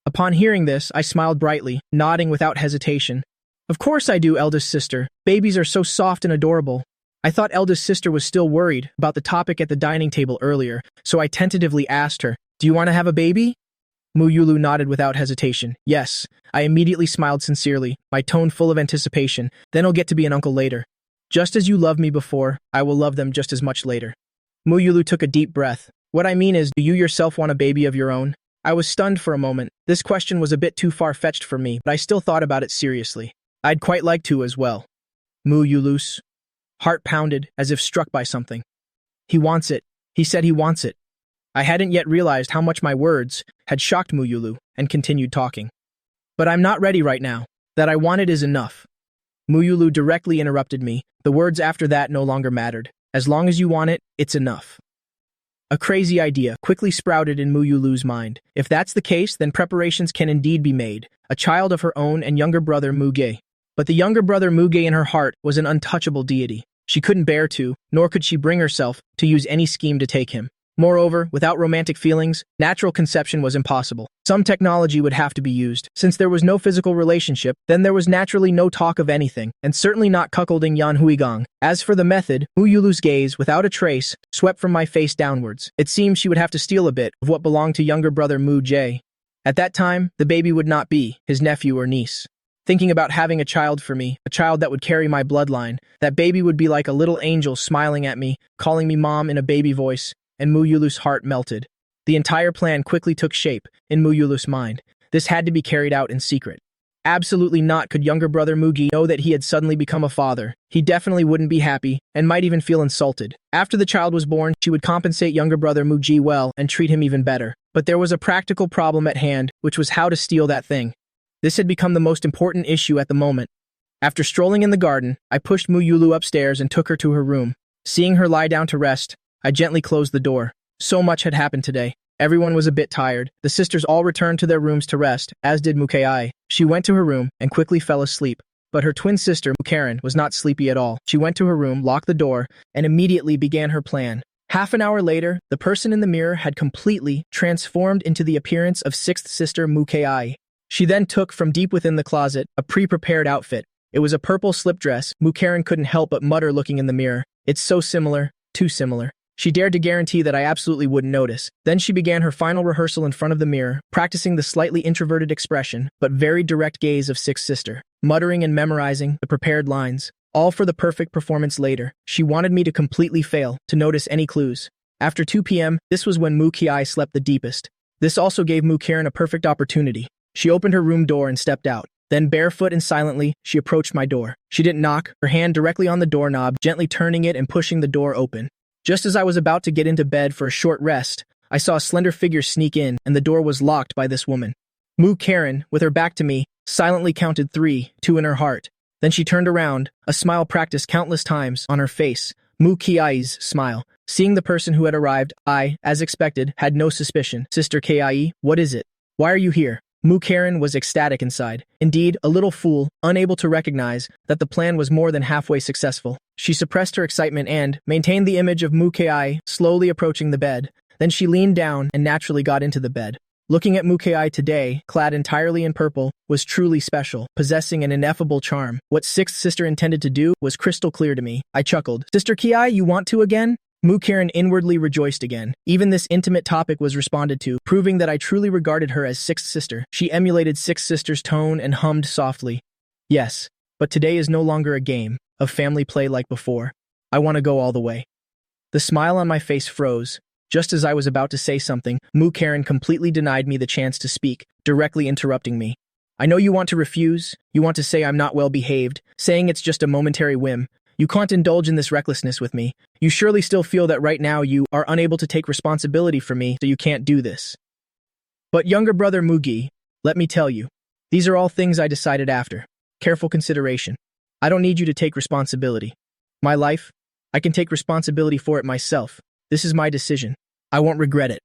Upon hearing this, I smiled brightly, nodding without hesitation. Of course I do, eldest sister. Babies are so soft and adorable. I thought eldest sister was still worried about the topic at the dining table earlier, so I tentatively asked her, "Do you want to have a baby?" Yulu nodded without hesitation. Yes. I immediately smiled sincerely, my tone full of anticipation. Then I'll get to be an uncle later. Just as you loved me before, I will love them just as much later. Yulu took a deep breath. What I mean is, do you yourself want a baby of your own? I was stunned for a moment. This question was a bit too far-fetched for me, but I still thought about it seriously. I'd quite like to as well. Yulu's heart pounded as if struck by something. He wants it. He said he wants it. I hadn't yet realized how much my words had shocked Yulu and continued talking. But I'm not ready right now. That I want it is enough. Yulu directly interrupted me. The words after that no longer mattered. As long as you want it, it's enough. A crazy idea quickly sprouted in Yulu's mind. If that's the case, then preparations can indeed be made. A child of her own and younger brother Muge. But the younger brother Muge in her heart was an untouchable deity. She couldn't bear to, nor could she bring herself, to use any scheme to take him. Moreover, without romantic feelings, natural conception was impossible. Some technology would have to be used. Since there was no physical relationship, then there was naturally no talk of anything, and certainly not cuckolding Yan Huigang. As for the method, Yulu's gaze, without a trace, swept from my face downwards. It seemed she would have to steal a bit of what belonged to younger brother Mu Jae. At that time, the baby would not be his nephew or niece. Thinking about having a child for me, a child that would carry my bloodline, that baby would be like a little angel smiling at me, calling me mom in a baby voice, and Yulu's heart melted. The entire plan quickly took shape in Yulu's mind. This had to be carried out in secret. Absolutely not could younger brother Mugi know that he had suddenly become a father. He definitely wouldn't be happy, and might even feel insulted. After the child was born, she would compensate younger brother Mugi well and treat him even better. But there was a practical problem at hand, which was how to steal that thing. This had become the most important issue at the moment. After strolling in the garden, I pushed Yulu upstairs and took her to her room. Seeing her lie down to rest, I gently closed the door. So much had happened today. Everyone was a bit tired. The sisters all returned to their rooms to rest, as did Mukei. She went to her room and quickly fell asleep. But her twin sister, Mukaren, was not sleepy at all. She went to her room, locked the door, and immediately began her plan. Half an hour later, the person in the mirror had completely transformed into the appearance of sixth sister Mukei. She then took from deep within the closet a pre-prepared outfit. It was a purple slip dress. Mukaren couldn't help but mutter looking in the mirror. It's so similar, too similar. She dared to guarantee that I absolutely wouldn't notice. Then she began her final rehearsal in front of the mirror, practicing the slightly introverted expression, but very direct gaze of sixth sister, muttering and memorizing the prepared lines, all for the perfect performance later. She wanted me to completely fail to notice any clues. After 2 p.m., this was when Muki slept the deepest. This also gave Mukaren a perfect opportunity. She opened her room door and stepped out. Then, barefoot and silently, she approached my door. She didn't knock, her hand directly on the doorknob, gently turning it and pushing the door open. Just as I was about to get into bed for a short rest, I saw a slender figure sneak in, and the door was locked by this woman. Karen, with her back to me, silently counted 3, 2 in her heart. Then she turned around, a smile practiced countless times on her face. Kiai's smile. Seeing the person who had arrived, I, as expected, had no suspicion. Sister Kai, what is it? Why are you here? Karen was ecstatic inside. Indeed, a little fool, unable to recognize that the plan was more than halfway successful. She suppressed her excitement and maintained the image of Mukei slowly approaching the bed. Then she leaned down and naturally got into the bed. Looking at Mukei today, clad entirely in purple, was truly special, possessing an ineffable charm. What sixth sister intended to do was crystal clear to me. I chuckled. Sister Kai, you want to again? Karen inwardly rejoiced again. Even this intimate topic was responded to, proving that I truly regarded her as sixth sister. She emulated sixth sister's tone and hummed softly. Yes, but today is no longer a game of family play like before. I want to go all the way. The smile on my face froze. Just as I was about to say something, Karen completely denied me the chance to speak, directly interrupting me. I know you want to refuse. You want to say I'm not well behaved, saying it's just a momentary whim. You can't indulge in this recklessness with me. You surely still feel that right now you are unable to take responsibility for me, so you can't do this. But younger brother Mugi, let me tell you, these are all things I decided after careful consideration. I don't need you to take responsibility. My life, I can take responsibility for it myself. This is my decision. I won't regret it.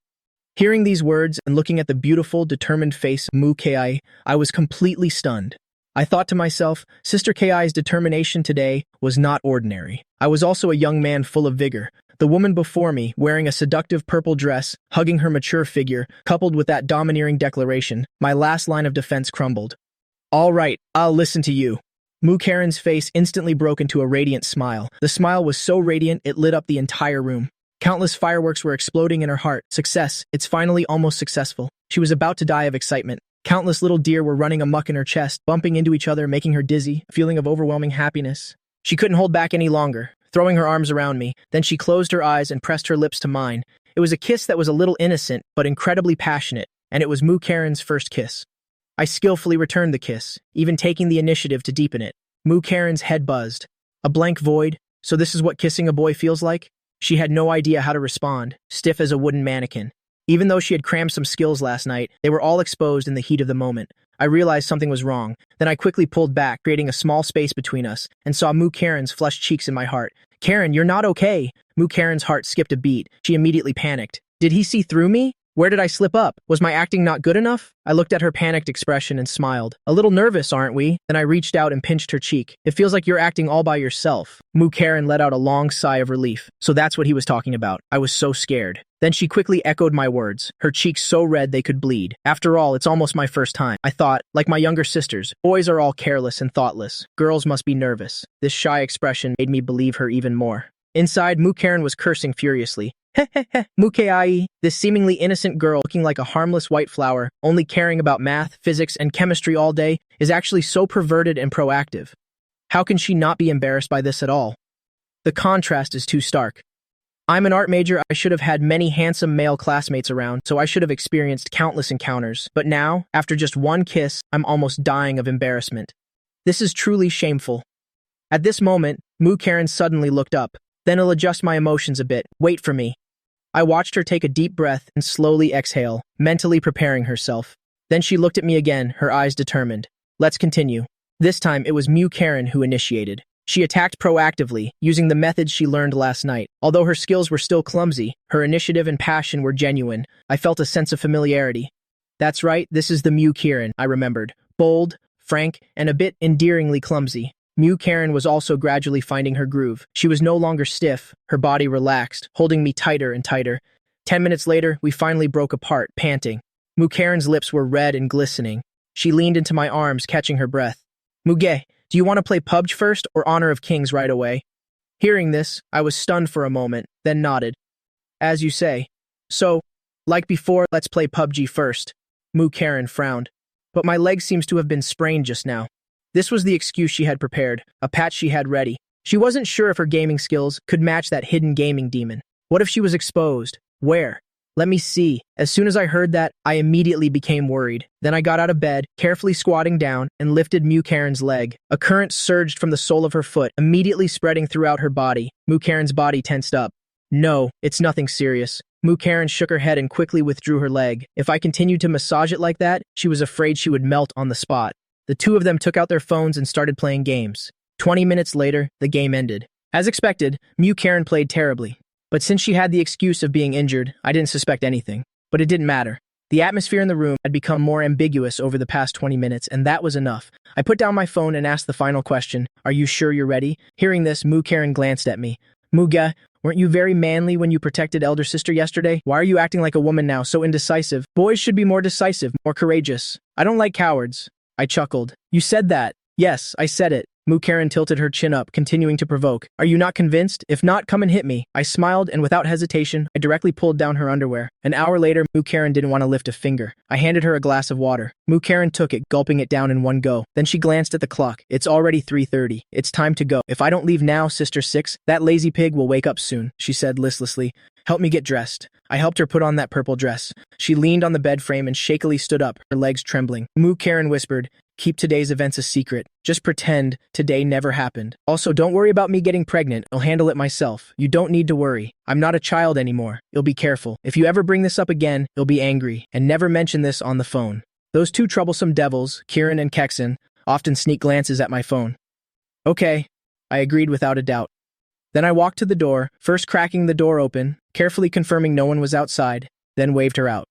Hearing these words and looking at the beautiful, determined face of Mukei, I was completely stunned. I thought to myself, Sister Kai's determination today was not ordinary. I was also a young man full of vigor. The woman before me, wearing a seductive purple dress, hugging her mature figure, coupled with that domineering declaration, my last line of defense crumbled. All right, I'll listen to you. Karen's face instantly broke into a radiant smile. The smile was so radiant it lit up the entire room. Countless fireworks were exploding in her heart. Success, it's finally almost successful. She was about to die of excitement. Countless little deer were running amok in her chest, bumping into each other, making her dizzy, a feeling of overwhelming happiness. She couldn't hold back any longer, throwing her arms around me. Then she closed her eyes and pressed her lips to mine. It was a kiss that was a little innocent, but incredibly passionate, and it was Karen's first kiss. I skillfully returned the kiss, even taking the initiative to deepen it. Karen's head buzzed. A blank void? So this is what kissing a boy feels like? She had no idea how to respond, stiff as a wooden mannequin. Even though she had crammed some skills last night, they were all exposed in the heat of the moment. I realized something was wrong. Then I quickly pulled back, creating a small space between us, and saw Karen's flushed cheeks in my heart. Karen, you're not okay. Karen's heart skipped a beat. She immediately panicked. Did he see through me? Where did I slip up? Was my acting not good enough? I looked at her panicked expression and smiled. A little nervous, aren't we? Then I reached out and pinched her cheek. It feels like you're acting all by yourself. Karen let out a long sigh of relief. So that's what he was talking about. I was so scared. Then she quickly echoed my words, her cheeks so red they could bleed. After all, it's almost my first time. I thought, like my younger sisters, boys are all careless and thoughtless. Girls must be nervous. This shy expression made me believe her even more. Inside, Karen was cursing furiously. Heh heh heh, Mukei, this seemingly innocent girl looking like a harmless white flower, only caring about math, physics, and chemistry all day, is actually so perverted and proactive. How can she not be embarrassed by this at all? The contrast is too stark. I'm an art major. I should have had many handsome male classmates around, so I should have experienced countless encounters. But now, after just one kiss, I'm almost dying of embarrassment. This is truly shameful. At this moment, Karen suddenly looked up. Then I'll adjust my emotions a bit. Wait for me. I watched her take a deep breath and slowly exhale, mentally preparing herself. Then she looked at me again, her eyes determined. Let's continue. This time, it was Karen who initiated. She attacked proactively, using the methods she learned last night. Although her skills were still clumsy, her initiative and passion were genuine. I felt a sense of familiarity. That's right, this is the Karen, I remembered. Bold, frank, and a bit endearingly clumsy. Karen was also gradually finding her groove. She was no longer stiff, her body relaxed, holding me tighter and tighter. 10 minutes later, we finally broke apart, panting. Karen's lips were red and glistening. She leaned into my arms, catching her breath. Muge, do you want to play PUBG first or Honor of Kings right away? Hearing this, I was stunned for a moment, then nodded. As you say. So, like before, let's play PUBG first. Karen frowned. But my leg seems to have been sprained just now. This was the excuse she had prepared, a patch she had ready. She wasn't sure if her gaming skills could match that hidden gaming demon. What if she was exposed? Where? Let me see. As soon as I heard that, I immediately became worried. Then I got out of bed, carefully squatting down, and lifted Karen's leg. A current surged from the sole of her foot, immediately spreading throughout her body. Karen's body tensed up. No, it's nothing serious. Karen shook her head and quickly withdrew her leg. If I continued to massage it like that, she was afraid she would melt on the spot. The two of them took out their phones and started playing games. 20 minutes later, the game ended. As expected, Karen played terribly. But since she had the excuse of being injured, I didn't suspect anything. But it didn't matter. The atmosphere in the room had become more ambiguous over the past 20 minutes, and that was enough. I put down my phone and asked the final question, "Are you sure you're ready?" Hearing this, Karen glanced at me. Muga, weren't you very manly when you protected elder sister yesterday? Why are you acting like a woman now, so indecisive? Boys should be more decisive, more courageous. I don't like cowards. I chuckled. You said that. Yes, I said it. Karen tilted her chin up, continuing to provoke. Are you not convinced? If not, come and hit me. I smiled, and without hesitation, I directly pulled down her underwear. An hour later, Karen didn't want to lift a finger. I handed her a glass of water. Karen took it, gulping it down in one go. Then she glanced at the clock. It's already 3:30. It's time to go. If I don't leave now, Sister Six, that lazy pig will wake up soon, she said listlessly. Help me get dressed. I helped her put on that purple dress. She leaned on the bed frame and shakily stood up, her legs trembling. Karen whispered, keep today's events a secret. Just pretend today never happened. Also, don't worry about me getting pregnant. I'll handle it myself. You don't need to worry. I'm not a child anymore. You'll be careful. If you ever bring this up again, you'll be angry. And never mention this on the phone. Those two troublesome devils, Kieran and Kexon, often sneak glances at my phone. Okay, I agreed without a doubt. Then I walked to the door, first cracking the door open, carefully confirming no one was outside, then waved her out.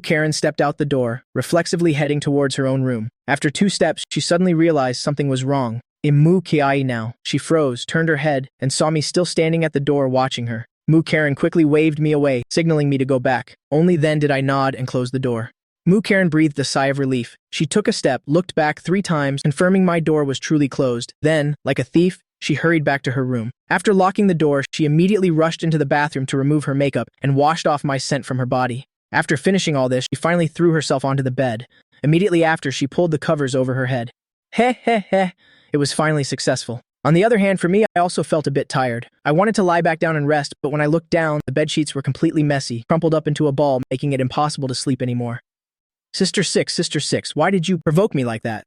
Karen stepped out the door, reflexively heading towards her own room. After 2 steps, she suddenly realized something was wrong. Kiai now. She froze, turned her head, and saw me still standing at the door watching her. Mu Karen quickly waved me away, signaling me to go back. Only then did I nod and close the door. Mu Karen breathed a sigh of relief. She took a step, looked back 3 times, confirming my door was truly closed. Then, like a thief, she hurried back to her room. After locking the door, she immediately rushed into the bathroom to remove her makeup and washed off my scent from her body. After finishing all this, she finally threw herself onto the bed. Immediately after, she pulled the covers over her head. Heh heh heh. It was finally successful. On the other hand, for me, I also felt a bit tired. I wanted to lie back down and rest, but when I looked down, the bedsheets were completely messy, crumpled up into a ball, making it impossible to sleep anymore. Sister Six, why did you provoke me like that?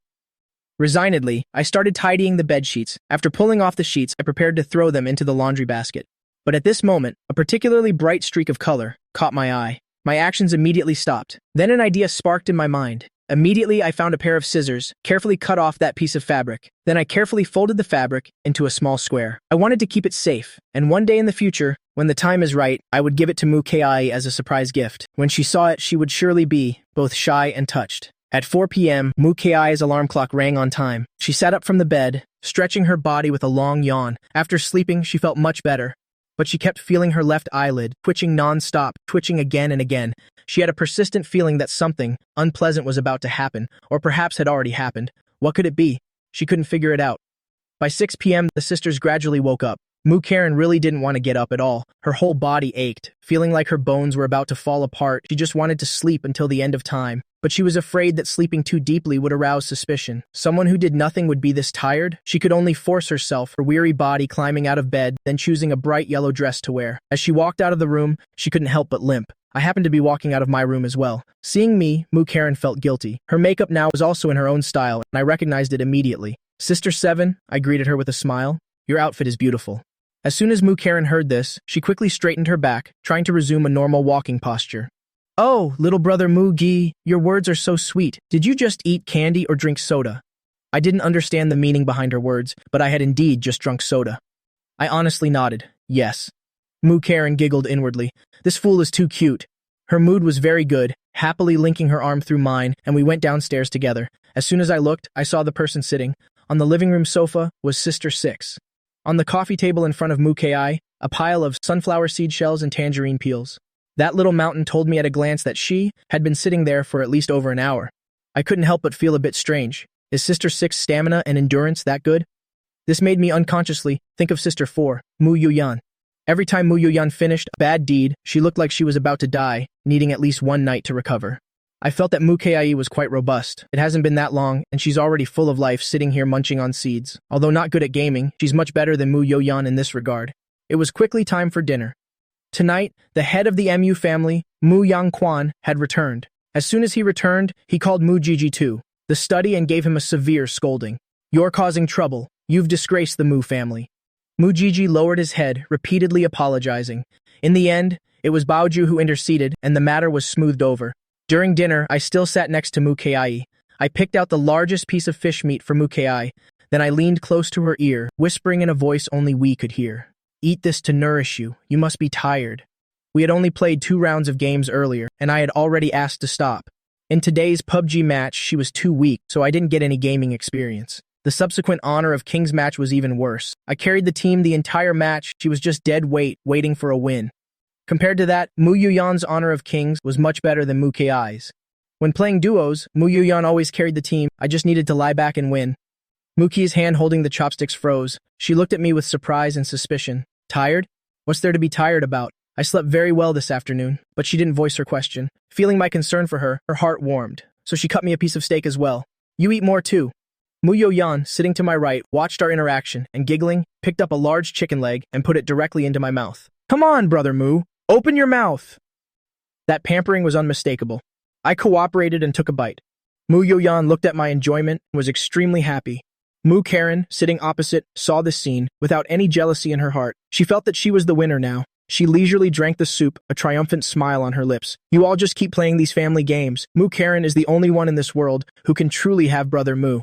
Resignedly, I started tidying the bedsheets. After pulling off the sheets, I prepared to throw them into the laundry basket. But at this moment, a particularly bright streak of color caught my eye. My actions immediately stopped. Then an idea sparked in my mind. Immediately, I found a pair of scissors, carefully cut off that piece of fabric. Then I carefully folded the fabric into a small square. I wanted to keep it safe, and one day in the future, when the time is right, I would give it to Mukai as a surprise gift. When she saw it, she would surely be both shy and touched. At 4 p.m., Mukai's alarm clock rang on time. She sat up from the bed, stretching her body with a long yawn. After sleeping, she felt much better. But she kept feeling her left eyelid, twitching non-stop, twitching again and again. She had a persistent feeling that something unpleasant was about to happen, or perhaps had already happened. What could it be? She couldn't figure it out. By 6 p.m., the sisters gradually woke up. Mu Karen really didn't want to get up at all. Her whole body ached, feeling like her bones were about to fall apart. She just wanted to sleep until the end of time. But she was afraid that sleeping too deeply would arouse suspicion. Someone who did nothing would be this tired? She could only force herself, her weary body climbing out of bed, then choosing a bright yellow dress to wear. As she walked out of the room, she couldn't help but limp. I happened to be walking out of my room as well. Seeing me, Mu Karen felt guilty. Her makeup now was also in her own style, and I recognized it immediately. Sister 7, I greeted her with a smile. Your outfit is beautiful. As soon as Mu Karen heard this, she quickly straightened her back, trying to resume a normal walking posture. Oh, little brother Mugi, your words are so sweet. Did you just eat candy or drink soda? I didn't understand the meaning behind her words, but I had indeed just drunk soda. I honestly nodded, yes. Mu Karen giggled inwardly. This fool is too cute. Her mood was very good, happily linking her arm through mine, and we went downstairs together. As soon as I looked, I saw the person sitting. On the living room sofa was Sister 6. On the coffee table in front of Mukai, a pile of sunflower seed shells and tangerine peels. That little mountain told me at a glance that she had been sitting there for at least over an hour. I couldn't help but feel a bit strange. Is Sister 6's stamina and endurance that good? This made me unconsciously think of Sister 4, Mu Yuyan. Every time Mu Yuyan finished a bad deed, she looked like she was about to die, needing at least one night to recover. I felt that Mukai was quite robust. It hasn't been that long, and she's already full of life sitting here munching on seeds. Although not good at gaming, she's much better than Mu Yuyan in this regard. It was quickly time for dinner. Tonight, the head of the MU family, Mu Yangquan, had returned. As soon as he returned, he called Mu Jiji to the study and gave him a severe scolding. You're causing trouble. You've disgraced the Mu family. Mu Jiji lowered his head, repeatedly apologizing. In the end, it was Baoju who interceded, and the matter was smoothed over. During dinner, I still sat next to Mukai. I picked out the largest piece of fish meat for Mukai. Then I leaned close to her ear, whispering in a voice only we could hear. Eat this to nourish you. You must be tired. We had only played 2 rounds of games earlier, and I had already asked to stop. In today's PUBG match, she was too weak, so I didn't get any gaming experience. The subsequent Honor of Kings match was even worse. I carried the team the entire match. She was just dead weight, waiting for a win. Compared to that, Mu Yuyan's Honor of Kings was much better than Mukai's. When playing duos, Mu Yuyan always carried the team. I just needed to lie back and win. Muki's hand holding the chopsticks froze. She looked at me with surprise and suspicion. Tired? What's there to be tired about? I slept very well this afternoon, but she didn't voice her question. Feeling my concern for her, her heart warmed, so she cut me a piece of steak as well. You eat more too. Mu Yuyan, sitting to my right, watched our interaction and giggling, picked up a large chicken leg and put it directly into my mouth. Come on, brother Mu. Open your mouth! That pampering was unmistakable. I cooperated and took a bite. Mu Yuyan looked at my enjoyment and was extremely happy. Mu Karen, sitting opposite, saw this scene without any jealousy in her heart. She felt that she was the winner now. She leisurely drank the soup, a triumphant smile on her lips. You all just keep playing these family games. Mu Karen is the only one in this world who can truly have brother Mu.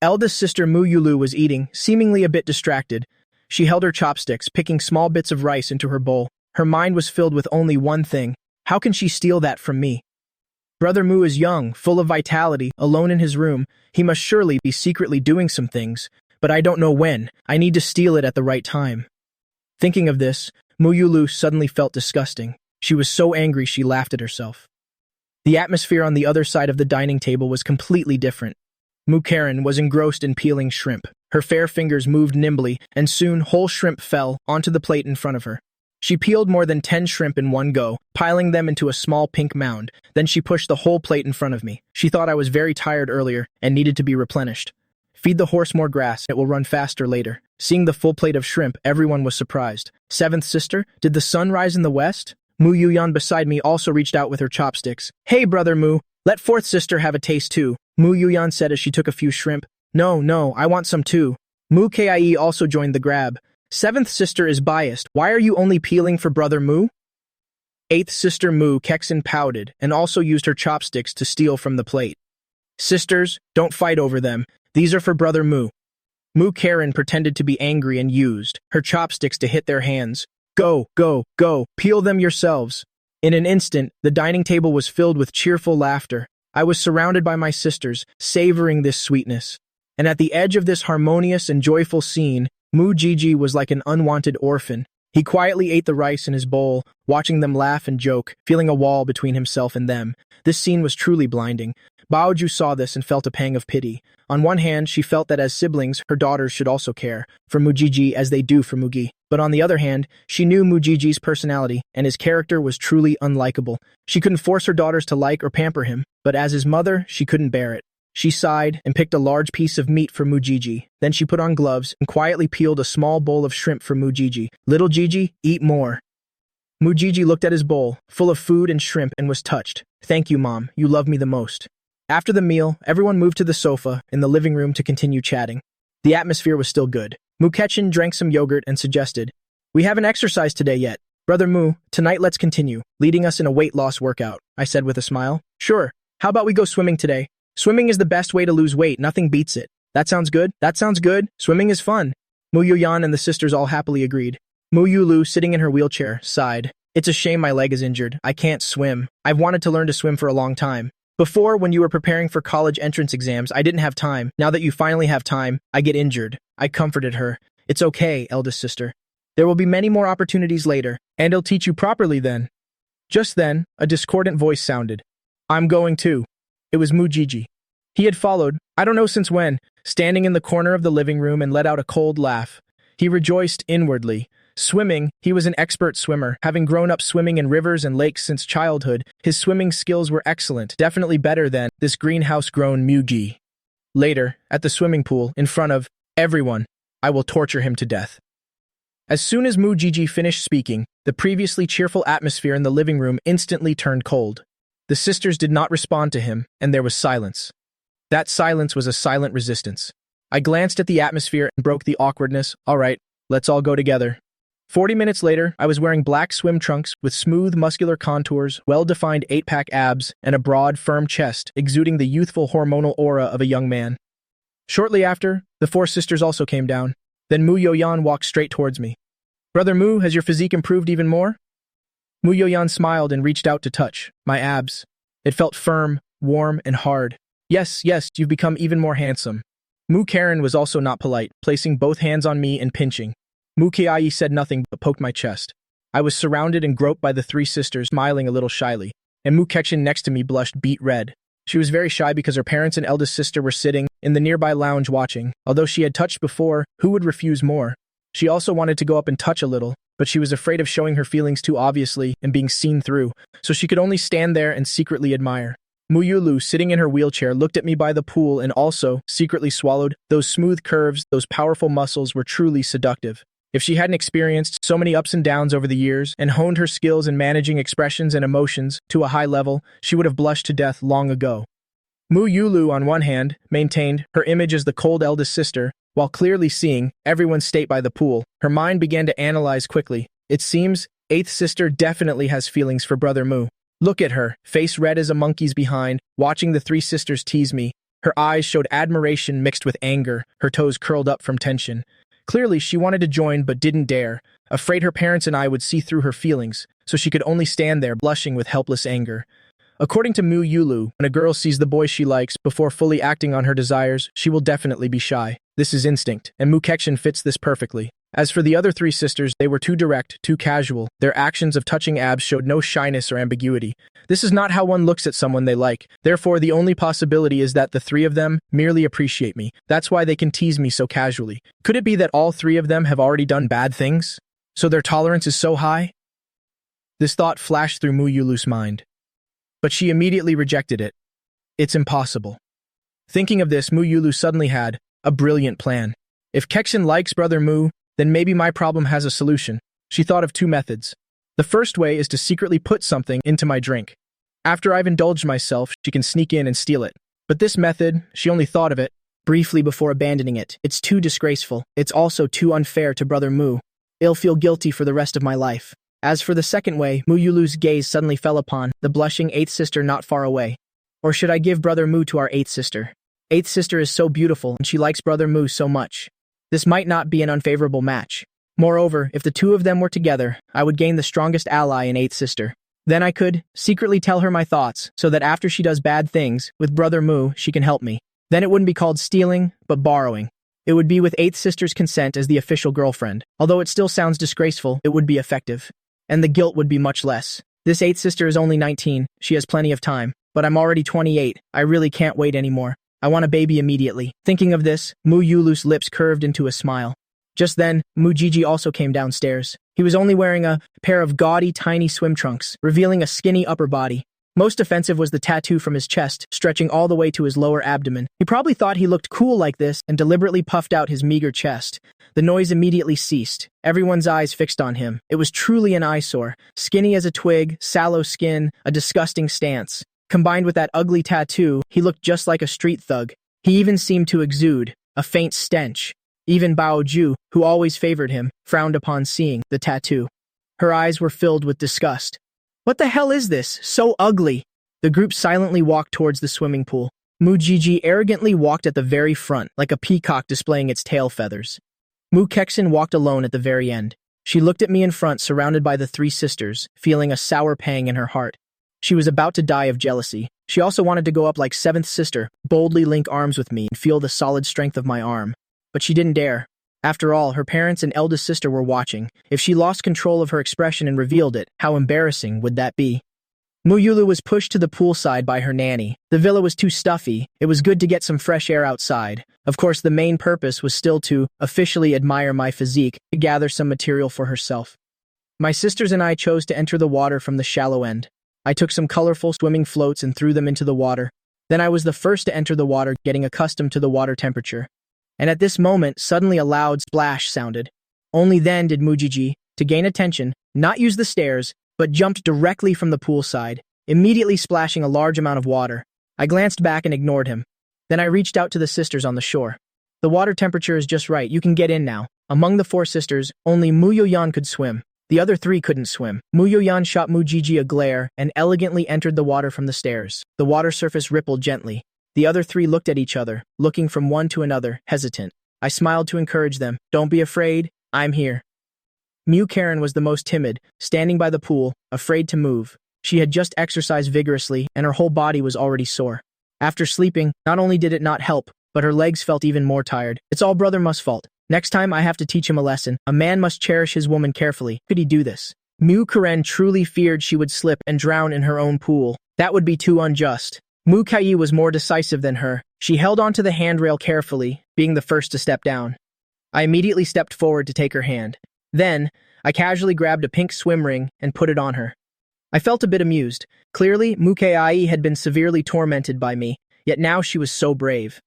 Eldest sister Mu Yulu was eating, seemingly a bit distracted. She held her chopsticks, picking small bits of rice into her bowl. Her mind was filled with only one thing. How can she steal that from me? Brother Mu is young, full of vitality, alone in his room. He must surely be secretly doing some things, but I don't know when. I need to steal it at the right time. Thinking of this, Mu Yulu suddenly felt disgusting. She was so angry she laughed at herself. The atmosphere on the other side of the dining table was completely different. Mu Karen was engrossed in peeling shrimp. Her fair fingers moved nimbly, and soon whole shrimp fell onto the plate in front of her. She peeled more than 10 shrimp in one go, piling them into a small pink mound. Then she pushed the whole plate in front of me. She thought I was very tired earlier and needed to be replenished. Feed the horse more grass, it will run faster later. Seeing the full plate of shrimp, everyone was surprised. Seventh sister, did the sun rise in the west? Mu Yuyan beside me also reached out with her chopsticks. Hey, brother Mu, let fourth sister have a taste too, Mu Yuyan said as she took a few shrimp. No, I want some too. Mu Kie also joined the grab. Seventh sister is biased. Why are you only peeling for brother Mu? Eighth sister Mu Kexin pouted and also used her chopsticks to steal from the plate. Sisters, don't fight over them. These are for brother Mu. Mu Karen pretended to be angry and used her chopsticks to hit their hands. Go, peel them yourselves. In an instant, the dining table was filled with cheerful laughter. I was surrounded by my sisters, savoring this sweetness. And at the edge of this harmonious and joyful scene, Mu Gigi was like an unwanted orphan. He quietly ate the rice in his bowl, watching them laugh and joke, feeling a wall between himself and them. This scene was truly blinding. Baoju saw this and felt a pang of pity. On one hand, she felt that as siblings, her daughters should also care for Mujiji as they do for Mugi. But on the other hand, she knew Mujiji's personality, and his character was truly unlikable. She couldn't force her daughters to like or pamper him, but as his mother, she couldn't bear it. She sighed and picked a large piece of meat for Mujiji. Then she put on gloves and quietly peeled a small bowl of shrimp for Mujiji. Little Gigi, eat more. Mujiji looked at his bowl, full of food and shrimp, and was touched. Thank you, Mom. You love me the most. After the meal, everyone moved to the sofa in the living room to continue chatting. The atmosphere was still good. Mu Ketchin drank some yogurt and suggested, We haven't exercised today yet. Brother Mu, tonight let's continue, leading us in a weight loss workout, I said with a smile. Sure. How about we go swimming today? Swimming is the best way to lose weight. Nothing beats it. That sounds good. Swimming is fun. Mu Yuyan and the sisters all happily agreed. Mu Yulu, sitting in her wheelchair, sighed. It's a shame my leg is injured. I can't swim. I've wanted to learn to swim for a long time. Before, when you were preparing for college entrance exams, I didn't have time. Now that you finally have time, I get injured. I comforted her. It's okay, eldest sister. There will be many more opportunities later, and I'll teach you properly then. Just then, a discordant voice sounded. I'm going too. It was Mujiji. He had followed, I don't know since when, standing in the corner of the living room and let out a cold laugh. He rejoiced inwardly. Swimming, he was an expert swimmer. Having grown up swimming in rivers and lakes since childhood, his swimming skills were excellent, definitely better than this greenhouse-grown Mugi. Later, at the swimming pool, in front of everyone, I will torture him to death. As soon as Mujiji finished speaking, the previously cheerful atmosphere in the living room instantly turned cold. The sisters did not respond to him, and there was silence. That silence was a silent resistance. I glanced at the atmosphere and broke the awkwardness. All right, let's all go together. 40 minutes later, I was wearing black swim trunks with smooth, muscular contours, well-defined 8-pack abs, and a broad, firm chest, exuding the youthful hormonal aura of a young man. Shortly after, the 4 sisters also came down. Then Mu Yoyan walked straight towards me. Brother Mu, has your physique improved even more? Mu Yoyan smiled and reached out to touch my abs. It felt firm, warm, and hard. Yes, you've become even more handsome. Mu Karen was also not polite, placing both hands on me and pinching. Mu Kiai said nothing but poked my chest. I was surrounded and groped by the 3 sisters, smiling a little shyly, and Mu Kechin next to me blushed beet red. She was very shy because her parents and eldest sister were sitting in the nearby lounge watching. Although she had touched before, who would refuse more? She also wanted to go up and touch a little, but she was afraid of showing her feelings too obviously and being seen through, so she could only stand there and secretly admire. Mu Yulu, sitting in her wheelchair, looked at me by the pool and also secretly swallowed. Those smooth curves, those powerful muscles were truly seductive. If she hadn't experienced so many ups and downs over the years and honed her skills in managing expressions and emotions to a high level, she would have blushed to death long ago. Mu Yulu, on one hand, maintained her image as the cold eldest sister, while clearly seeing everyone state by the pool. Her mind began to analyze quickly. It seems 8th sister definitely has feelings for brother Mu. Look at her, face red as a monkey's behind, watching the 3 sisters tease me. Her eyes showed admiration mixed with anger, her toes curled up from tension. Clearly, she wanted to join but didn't dare, afraid her parents and I would see through her feelings, so she could only stand there blushing with helpless anger. According to Mu Yulu, when a girl sees the boy she likes before fully acting on her desires, she will definitely be shy. This is instinct, and Mu Kekshin fits this perfectly. As for the other three sisters, they were too direct, too casual. Their actions of touching abs showed no shyness or ambiguity. This is not how one looks at someone they like. Therefore, the only possibility is that the three of them merely appreciate me. That's why they can tease me so casually. Could it be that all three of them have already done bad things? So their tolerance is so high? This thought flashed through Mu Yulu's mind. But she immediately rejected it. It's impossible. Thinking of this, Mu Yulu suddenly had a brilliant plan. If Kexin likes Brother Mu, then maybe my problem has a solution. She thought of two methods. The first way is to secretly put something into my drink. After I've indulged myself, she can sneak in and steal it. But this method, she only thought of it briefly before abandoning it. It's too disgraceful. It's also too unfair to Brother Mu. I'll feel guilty for the rest of my life. As for the second way, Mu Yulu's gaze suddenly fell upon the blushing eighth sister not far away. Or should I give Brother Mu to our eighth sister? Eighth sister is so beautiful and she likes Brother Mu so much. This might not be an unfavorable match. Moreover, if the two of them were together, I would gain the strongest ally in eighth sister. Then I could secretly tell her my thoughts so that after she does bad things with Brother Mu, she can help me. Then it wouldn't be called stealing, but borrowing. It would be with eighth sister's consent as the official girlfriend. Although it still sounds disgraceful, it would be effective. And the guilt would be much less. This eighth sister is only 19, she has plenty of time. But I'm already 28, I really can't wait anymore. I want a baby immediately. Thinking of this, Mu Yulu's lips curved into a smile. Just then, Mu Jiji also came downstairs. He was only wearing a pair of gaudy, tiny swim trunks, revealing a skinny upper body. Most offensive was the tattoo from his chest, stretching all the way to his lower abdomen. He probably thought he looked cool like this and deliberately puffed out his meager chest. The noise immediately ceased. Everyone's eyes fixed on him. It was truly an eyesore. Skinny as a twig, sallow skin, a disgusting stance. Combined with that ugly tattoo, he looked just like a street thug. He even seemed to exude a faint stench. Even Bao Ju, who always favored him, frowned upon seeing the tattoo. Her eyes were filled with disgust. What the hell is this? So ugly! The group silently walked towards the swimming pool. Mu Jiji arrogantly walked at the very front, like a peacock displaying its tail feathers. Mu Kexin walked alone at the very end. She looked at me in front, surrounded by the three sisters, feeling a sour pang in her heart. She was about to die of jealousy. She also wanted to go up like seventh sister, boldly link arms with me and feel the solid strength of my arm. But she didn't dare. After all, her parents and eldest sister were watching. If she lost control of her expression and revealed it, how embarrassing would that be? Mu Yulu was pushed to the poolside by her nanny. The villa was too stuffy. It was good to get some fresh air outside. Of course, the main purpose was still to officially admire my physique, to gather some material for herself. My sisters and I chose to enter the water from the shallow end. I took some colorful swimming floats and threw them into the water. Then I was the first to enter the water, getting accustomed to the water temperature. And at this moment, suddenly a loud splash sounded. Only then did Mu Jiji, to gain attention, not use the stairs, but jumped directly from the poolside, immediately splashing a large amount of water. I glanced back and ignored him. Then I reached out to the sisters on the shore. The water temperature is just right, you can get in now. Among the four sisters, only Mu Yoyan could swim. The other three couldn't swim. Mu Yoyan shot Mu Jiji a glare and elegantly entered the water from the stairs. The water surface rippled gently. The other three looked at each other, looking from one to another, hesitant. I smiled to encourage them. Don't be afraid, I'm here. Mu Karen was the most timid, standing by the pool, afraid to move. She had just exercised vigorously, and her whole body was already sore. After sleeping, not only did it not help, but her legs felt even more tired. It's all Brother Mu's fault. Next time I have to teach him a lesson. A man must cherish his woman carefully. Could he do this? Mu Karen truly feared she would slip and drown in her own pool. That would be too unjust. Mu Kai was more decisive than her. She held onto the handrail carefully, being the first to step down. I immediately stepped forward to take her hand. Then, I casually grabbed a pink swim ring and put it on her. I felt a bit amused. Clearly, Mu Kai had been severely tormented by me, yet now she was so brave.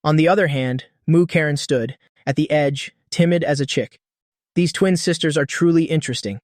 On the other hand, Mu Karen stood, at the edge, timid as a chick. These twin sisters are truly interesting.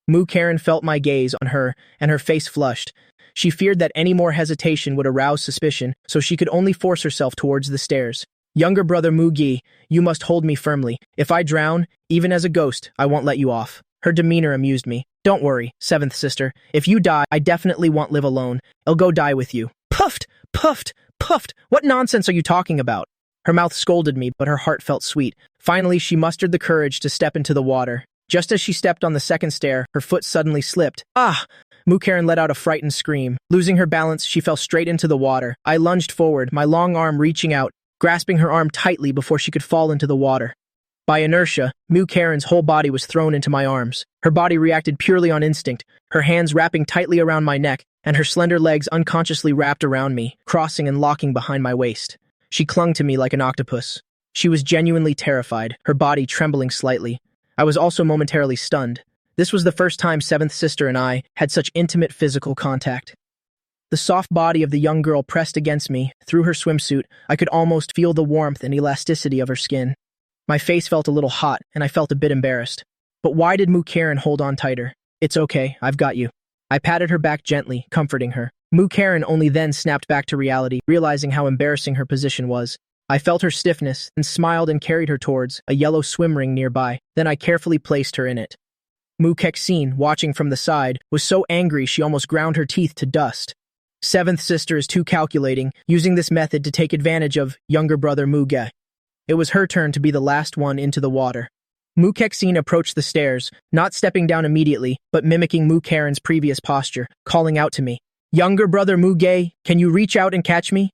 Mu Karen felt my gaze on her, and her face flushed. She feared that any more hesitation would arouse suspicion, so she could only force herself towards the stairs. Younger brother Mu Gi, you must hold me firmly. If I drown, even as a ghost, I won't let you off. Her demeanor amused me. Don't worry, seventh sister. If you die, I definitely won't live alone. I'll go die with you. Puffed! Puffed! Puffed! What nonsense are you talking about? Her mouth scolded me, but her heart felt sweet. Finally, she mustered the courage to step into the water. Just as she stepped on the second stair, her foot suddenly slipped. Ah! Mu Karen let out a frightened scream. Losing her balance, she fell straight into the water. I lunged forward, my long arm reaching out, grasping her arm tightly before she could fall into the water. By inertia, Mu Karen's whole body was thrown into my arms. Her body reacted purely on instinct, her hands wrapping tightly around my neck, and her slender legs unconsciously wrapped around me, crossing and locking behind my waist. She clung to me like an octopus. She was genuinely terrified, her body trembling slightly. I was also momentarily stunned. This was the first time seventh sister and I had such intimate physical contact. The soft body of the young girl pressed against me. Through her swimsuit, I could almost feel the warmth and elasticity of her skin. My face felt a little hot, and I felt a bit embarrassed. But why did Mu Karen hold on tighter? It's okay, I've got you. I patted her back gently, comforting her. Mu Karen only then snapped back to reality, realizing how embarrassing her position was. I felt her stiffness, and smiled and carried her towards a yellow swim ring nearby. Then I carefully placed her in it. Mu Kexin, watching from the side, was so angry she almost ground her teeth to dust. Seventh sister is too calculating, using this method to take advantage of younger brother Mu Ge. It was her turn to be the last one into the water. Mu Kexin approached the stairs, not stepping down immediately, but mimicking Mu Karen's previous posture, calling out to me. Younger brother Mu Ge, can you reach out and catch me?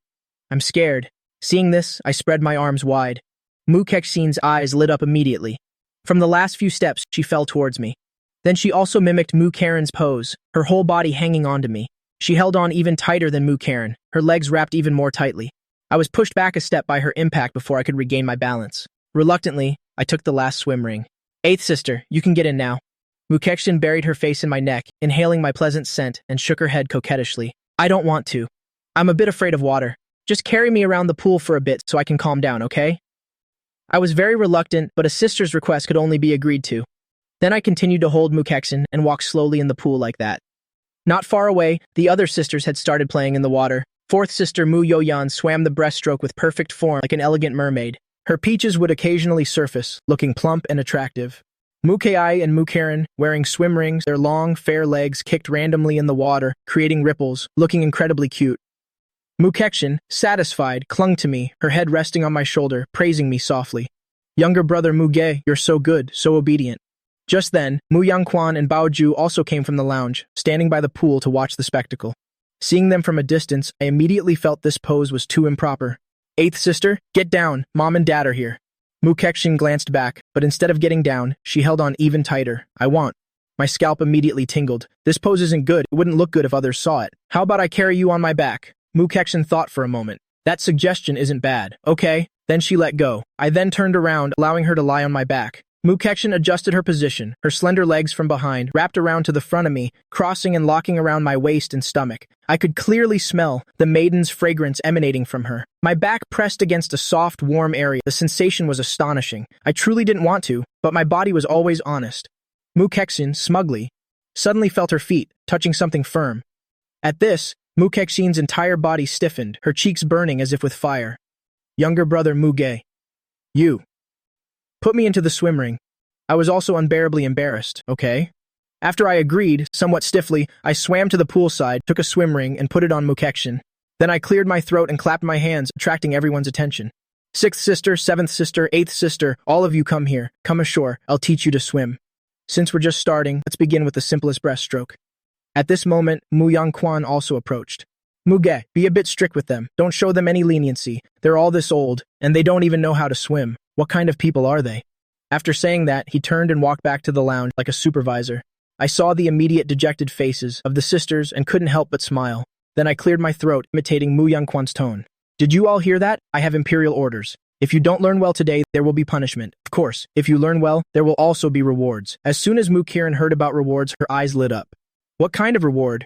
I'm scared. Seeing this, I spread my arms wide. Mu Kexin's eyes lit up immediately. From the last few steps, she fell towards me. Then she also mimicked Mu Karen's pose, her whole body hanging onto me. She held on even tighter than Mu Karen, her legs wrapped even more tightly. I was pushed back a step by her impact before I could regain my balance. Reluctantly, I took the last swim ring. Eighth sister, you can get in now. Mu Kexin buried her face in my neck, inhaling my pleasant scent, and shook her head coquettishly. I don't want to. I'm a bit afraid of water. Just carry me around the pool for a bit so I can calm down, okay? I was very reluctant, but a sister's request could only be agreed to. Then I continued to hold Mu Kexin and walk slowly in the pool like that. Not far away, the other sisters had started playing in the water. Fourth sister Mu Yoyan swam the breaststroke with perfect form like an elegant mermaid. Her peaches would occasionally surface, looking plump and attractive. Mu Ki and Mu Karen, wearing swim rings, their long, fair legs kicked randomly in the water, creating ripples, looking incredibly cute. Mu Kexin, satisfied, clung to me, her head resting on my shoulder, praising me softly. Younger brother Mu Ge, you're so good, so obedient. Just then, Mu Yangquan and Bao Ju also came from the lounge, standing by the pool to watch the spectacle. Seeing them from a distance, I immediately felt this pose was too improper. Eighth sister, get down, mom and dad are here. Mu Kexin glanced back, but instead of getting down, she held on even tighter. I won't. My scalp immediately tingled. This pose isn't good, it wouldn't look good if others saw it. How about I carry you on my back? Mu Kexin thought for a moment. That suggestion isn't bad. Okay. Then she let go. I then turned around, allowing her to lie on my back. Mu Kexin adjusted her position, her slender legs from behind, wrapped around to the front of me, crossing and locking around my waist and stomach. I could clearly smell the maiden's fragrance emanating from her. My back pressed against a soft, warm area. The sensation was astonishing. I truly didn't want to, but my body was always honest. Mu Kexin, smugly, suddenly felt her feet, touching something firm. At this, Mu Kexin's entire body stiffened, her cheeks burning as if with fire. Younger brother Mu Ge. You. Put me into the swim ring. I was also unbearably embarrassed, okay? After I agreed, somewhat stiffly, I swam to the poolside, took a swim ring, and put it on Mu Kexin. Then I cleared my throat and clapped my hands, attracting everyone's attention. Sixth sister, seventh sister, eighth sister, all of you come here. Come ashore. I'll teach you to swim. Since we're just starting, let's begin with the simplest breaststroke. At this moment, Mu Yangquan also approached. Mu Ge, be a bit strict with them. Don't show them any leniency. They're all this old, and they don't even know how to swim. What kind of people are they? After saying that, he turned and walked back to the lounge like a supervisor. I saw the immediate dejected faces of the sisters and couldn't help but smile. Then I cleared my throat, imitating Mu Yangquan's tone. Did you all hear that? I have imperial orders. If you don't learn well today, there will be punishment. Of course, if you learn well, there will also be rewards. As soon as Mu Karen heard about rewards, her eyes lit up. What kind of reward?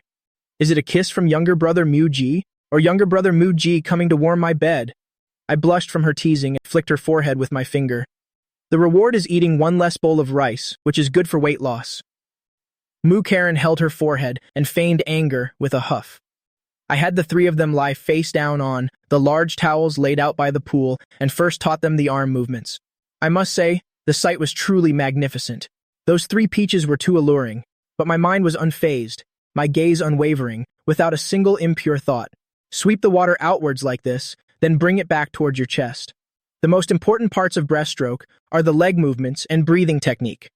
Is it a kiss from younger brother Mu Ji? Or younger brother Mu Ji coming to warm my bed? I blushed from her teasing and flicked her forehead with my finger. The reward is eating one less bowl of rice, which is good for weight loss. Mu Karen held her forehead and feigned anger with a huff. I had the three of them lie face down on the large towels laid out by the pool and first taught them the arm movements. I must say, the sight was truly magnificent. Those three peaches were too alluring, but my mind was unfazed, my gaze unwavering, without a single impure thought. Sweep the water outwards like this, then bring it back towards your chest. The most important parts of breaststroke are the leg movements and breathing technique.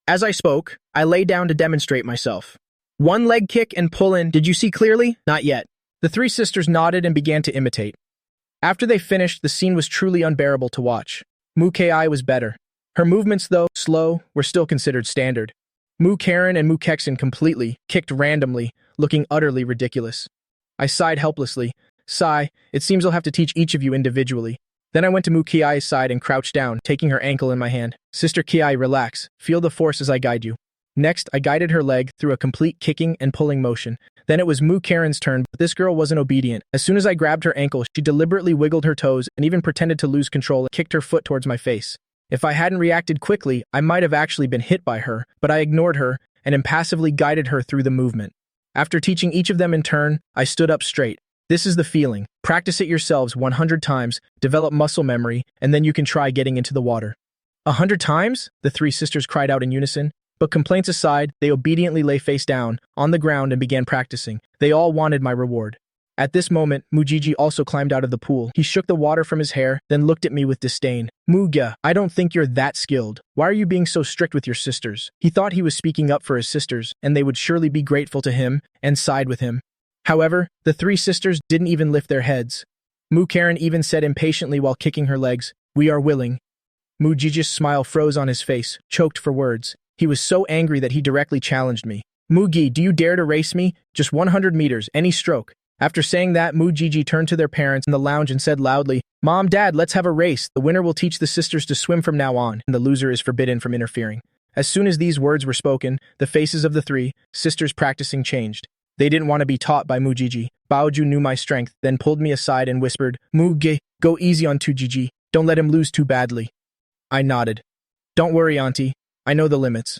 As I spoke, I lay down to demonstrate myself. One leg kick and pull in. Did you see clearly? Not yet. The three sisters nodded and began to imitate. After they finished, the scene was truly unbearable to watch. Mu Ki was better. Her movements, though slow, were still considered standard. Mu Karen and Mu Kexin completely, kicked randomly, looking utterly ridiculous. I sighed helplessly. Sigh, it seems I'll have to teach each of you individually. Then I went to Mu Kiai's side and crouched down, taking her ankle in my hand. Sister Kiai, relax. Feel the force as I guide you. Next, I guided her leg through a complete kicking and pulling motion. Then it was Mu Karen's turn, but this girl wasn't obedient. As soon as I grabbed her ankle, she deliberately wiggled her toes and even pretended to lose control and kicked her foot towards my face. If I hadn't reacted quickly, I might have actually been hit by her, but I ignored her and impassively guided her through the movement. After teaching each of them in turn, I stood up straight. This is the feeling. Practice it yourselves 100 times, develop muscle memory, and then you can try getting into the water. 100 times? The three sisters cried out in unison. But complaints aside, they obediently lay face down, on the ground, and began practicing. They all wanted my reward. At this moment, Mujiji also climbed out of the pool. He shook the water from his hair, then looked at me with disdain. Muga, I don't think you're that skilled. Why are you being so strict with your sisters? He thought he was speaking up for his sisters, and they would surely be grateful to him and side with him. However, the three sisters didn't even lift their heads. Mu Karen even said impatiently while kicking her legs, "We are willing." Mujiji's smile froze on his face, choked for words. He was so angry that he directly challenged me. Mugi, do you dare to race me? Just 100 meters, any stroke. After saying that, Mujiji turned to their parents in the lounge and said loudly, "Mom, Dad, let's have a race. The winner will teach the sisters to swim from now on, and the loser is forbidden from interfering." As soon as these words were spoken, the faces of the three sisters practicing changed. They didn't want to be taught by Mujiji. Baoju knew my strength, then pulled me aside and whispered, "Muge, go easy on Tujiji. Don't let him lose too badly." I nodded. "Don't worry, Auntie. I know the limits."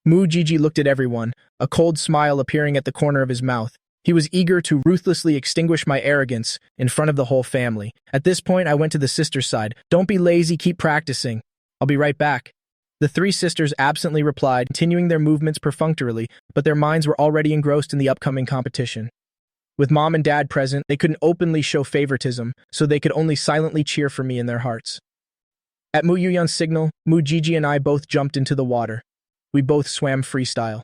Mujiji looked at everyone, a cold smile appearing at the corner of his mouth. He was eager to ruthlessly extinguish my arrogance in front of the whole family. At this point, I went to the sisters' side. "Don't be lazy, keep practicing. I'll be right back." The three sisters absently replied, continuing their movements perfunctorily, but their minds were already engrossed in the upcoming competition. With Mom and Dad present, they couldn't openly show favoritism, so they could only silently cheer for me in their hearts. At Mu Yuyan's signal, Mujiji and I both jumped into the water. We both swam freestyle.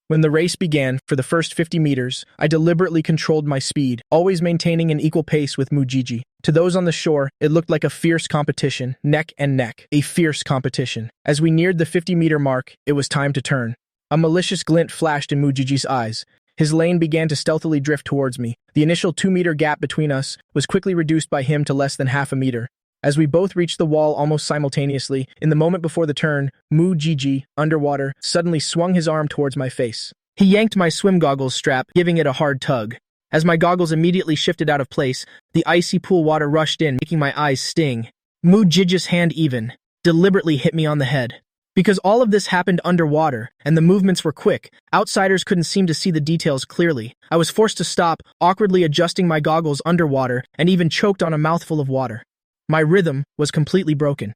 When the race began, for the first 50 meters, I deliberately controlled my speed, always maintaining an equal pace with Mujiji. To those on the shore, it looked like a fierce competition, neck and neck. A fierce competition. As we neared the 50-meter mark, it was time to turn. A malicious glint flashed in Mujiji's eyes. His lane began to stealthily drift towards me. The initial 2-meter gap between us was quickly reduced by him to less than half a meter. As we both reached the wall almost simultaneously, in the moment before the turn, Mujiji, underwater, suddenly swung his arm towards my face. He yanked my swim goggles strap, giving it a hard tug. As my goggles immediately shifted out of place, the icy pool water rushed in, making my eyes sting. Mujiji's hand even deliberately hit me on the head. Because all of this happened underwater, and the movements were quick, outsiders couldn't seem to see the details clearly. I was forced to stop, awkwardly adjusting my goggles underwater, and even choked on a mouthful of water. My rhythm was completely broken.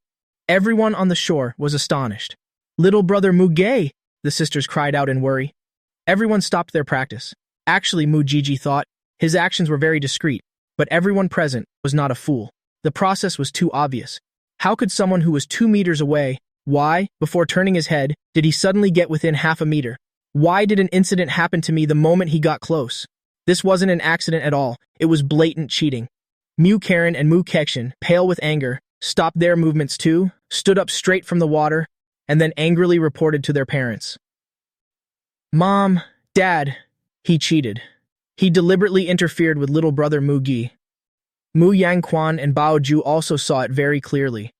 Everyone on the shore was astonished. "Little brother Muge!" the sisters cried out in worry. Everyone stopped their practice. Actually, Mujiji thought, his actions were very discreet, but everyone present was not a fool. The process was too obvious. How could someone who was 2 meters away, why, before turning his head, did he suddenly get within half a meter? Why did an incident happen to me the moment he got close? This wasn't an accident at all. It was blatant cheating. Mu Karen and Mu Kexin, pale with anger, stopped their movements too, stood up straight from the water, and then angrily reported to their parents. "Mom, Dad, he cheated. He deliberately interfered with little brother Mugi." Mu Yangquan and Bao Ju also saw it very clearly.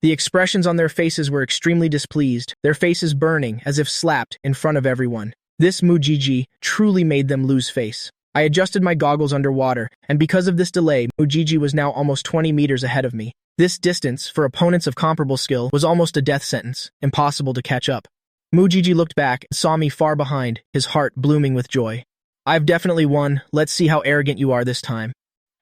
The expressions on their faces were extremely displeased, their faces burning as if slapped in front of everyone. This Mujiji truly made them lose face. I adjusted my goggles underwater, and because of this delay, Mujiji was now almost 20 meters ahead of me. This distance, for opponents of comparable skill, was almost a death sentence, impossible to catch up. Mujiji looked back and saw me far behind, his heart blooming with joy. "I've definitely won. Let's see how arrogant you are this time."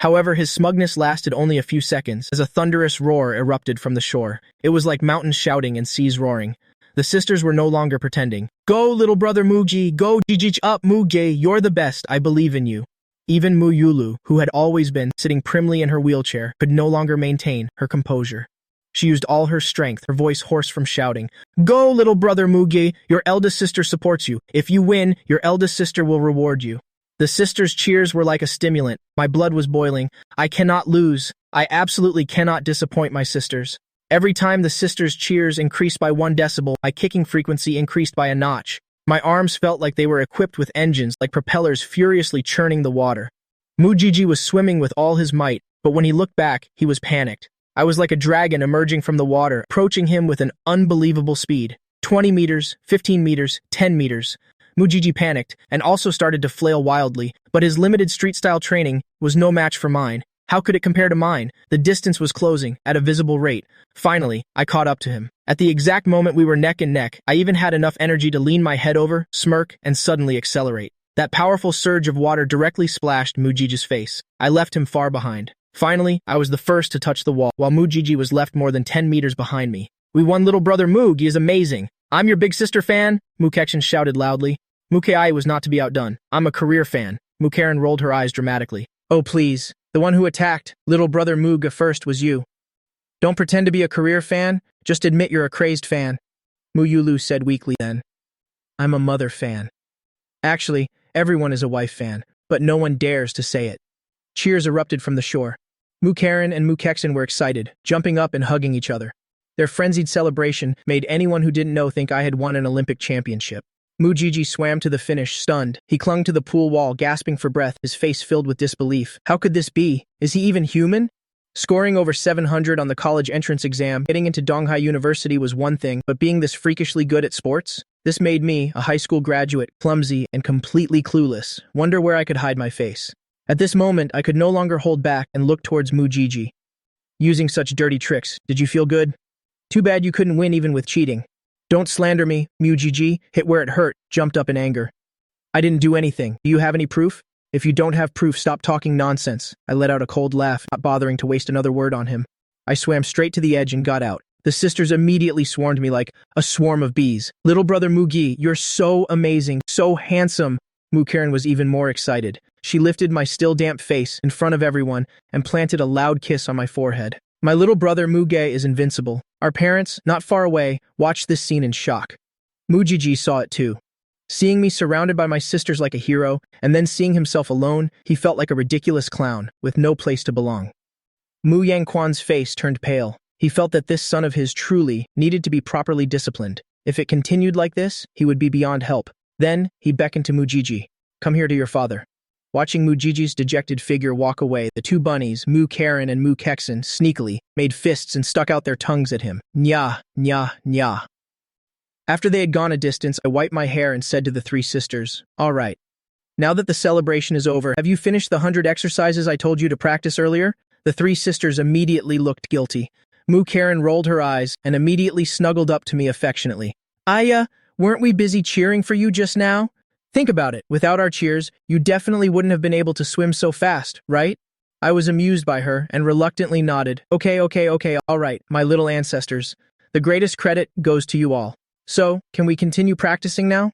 However, his smugness lasted only a few seconds, as a thunderous roar erupted from the shore. It was like mountains shouting and seas roaring. The sisters were no longer pretending. "Go, little brother Mugi, go Jijich up Muge, you're the best, I believe in you." Even Mu Yulu, who had always been sitting primly in her wheelchair, could no longer maintain her composure. She used all her strength, her voice hoarse from shouting. "Go, little brother Mugi, your eldest sister supports you. If you win, your eldest sister will reward you." The sisters' cheers were like a stimulant. My blood was boiling. I cannot lose. I absolutely cannot disappoint my sisters. Every time the sisters' cheers increased by 1 decibel, my kicking frequency increased by a notch. My arms felt like they were equipped with engines, like propellers furiously churning the water. Mujiji was swimming with all his might, but when he looked back, he was panicked. I was like a dragon emerging from the water, approaching him with an unbelievable speed. 20 meters, 15 meters, 10 meters. Mujiji panicked and also started to flail wildly, but his limited street-style training was no match for mine. How could it compare to mine? The distance was closing at a visible rate. Finally, I caught up to him. At the exact moment we were neck and neck, I even had enough energy to lean my head over, smirk, and suddenly accelerate. That powerful surge of water directly splashed Mujiji's face. I left him far behind. Finally, I was the first to touch the wall, while Mujiji was left more than 10 meters behind me. "We won, little brother Moog. He is amazing. I'm your big sister fan," Mukexin shouted loudly. Mukei was not to be outdone. "I'm a career fan." Mukaren rolled her eyes dramatically. "Oh, please. The one who attacked little brother Mooga first was you. Don't pretend to be a career fan. Just admit you're a crazed fan." Yulu said weakly then. "I'm a mother fan. Actually, everyone is a wife fan, but no one dares to say it." Cheers erupted from the shore. Mukaren and Mukexin were excited, jumping up and hugging each other. Their frenzied celebration made anyone who didn't know think I had won an Olympic championship. Mujiji swam to the finish, stunned. He clung to the pool wall, gasping for breath, his face filled with disbelief. How could this be? Is he even human? Scoring over 700 on the college entrance exam, getting into Donghai University was one thing, but being this freakishly good at sports? This made me, a high school graduate, clumsy and completely clueless, wonder where I could hide my face. At this moment, I could no longer hold back and look towards Mujiji. "Using such dirty tricks, did you feel good? Too bad you couldn't win even with cheating." "Don't slander me," Mujiji, hit where it hurt, jumped up in anger. "I didn't do anything. Do you have any proof? If you don't have proof, stop talking nonsense." I let out a cold laugh, not bothering to waste another word on him. I swam straight to the edge and got out. The sisters immediately swarmed me like a swarm of bees. "Little brother Mugi, you're so amazing, so handsome." Mukaren was even more excited. She lifted my still damp face in front of everyone and planted a loud kiss on my forehead. "My little brother Muge is invincible." Our parents, not far away, watched this scene in shock. Mujiji saw it too. Seeing me surrounded by my sisters like a hero, and then seeing himself alone, he felt like a ridiculous clown, with no place to belong. Mu Yangquan's face turned pale. He felt that this son of his truly needed to be properly disciplined. If it continued like this, he would be beyond help. Then, he beckoned to Mujiji. "Come here to your father." Watching Mujiji's dejected figure walk away, the two bunnies, Mukaren and Mukexin, sneakily made fists and stuck out their tongues at him. "Nya, nya, nya." After they had gone a distance, I wiped my hair and said to the three sisters, "All right. Now that the celebration is over, have you finished the 100 exercises I told you to practice earlier?" The three sisters immediately looked guilty. Mukaren rolled her eyes and immediately snuggled up to me affectionately. Weren't we busy cheering for you just now? Think about it. Without our cheers, you definitely wouldn't have been able to swim so fast, right?" I was amused by her and reluctantly nodded. Okay, all right, my little ancestors. The greatest credit goes to you all. So, can we continue practicing now?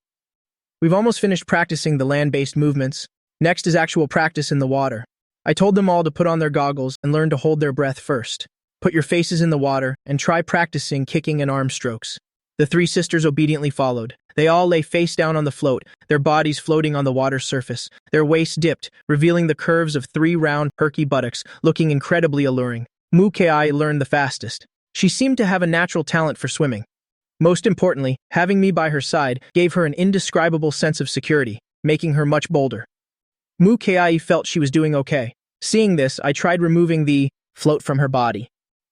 We've almost finished practicing the land-based movements. Next is actual practice in the water. I told them all to put on their goggles and learn to hold their breath first. Put your faces in the water and try practicing kicking and arm strokes. The three sisters obediently followed. They all lay face down on the float, their bodies floating on the water's surface, their waists dipped, revealing the curves of 3 round, perky buttocks, looking incredibly alluring. Mukei learned the fastest. She seemed to have a natural talent for swimming. Most importantly, having me by her side gave her an indescribable sense of security, making her much bolder. Mukei felt she was doing okay. Seeing this, I tried removing the float from her body.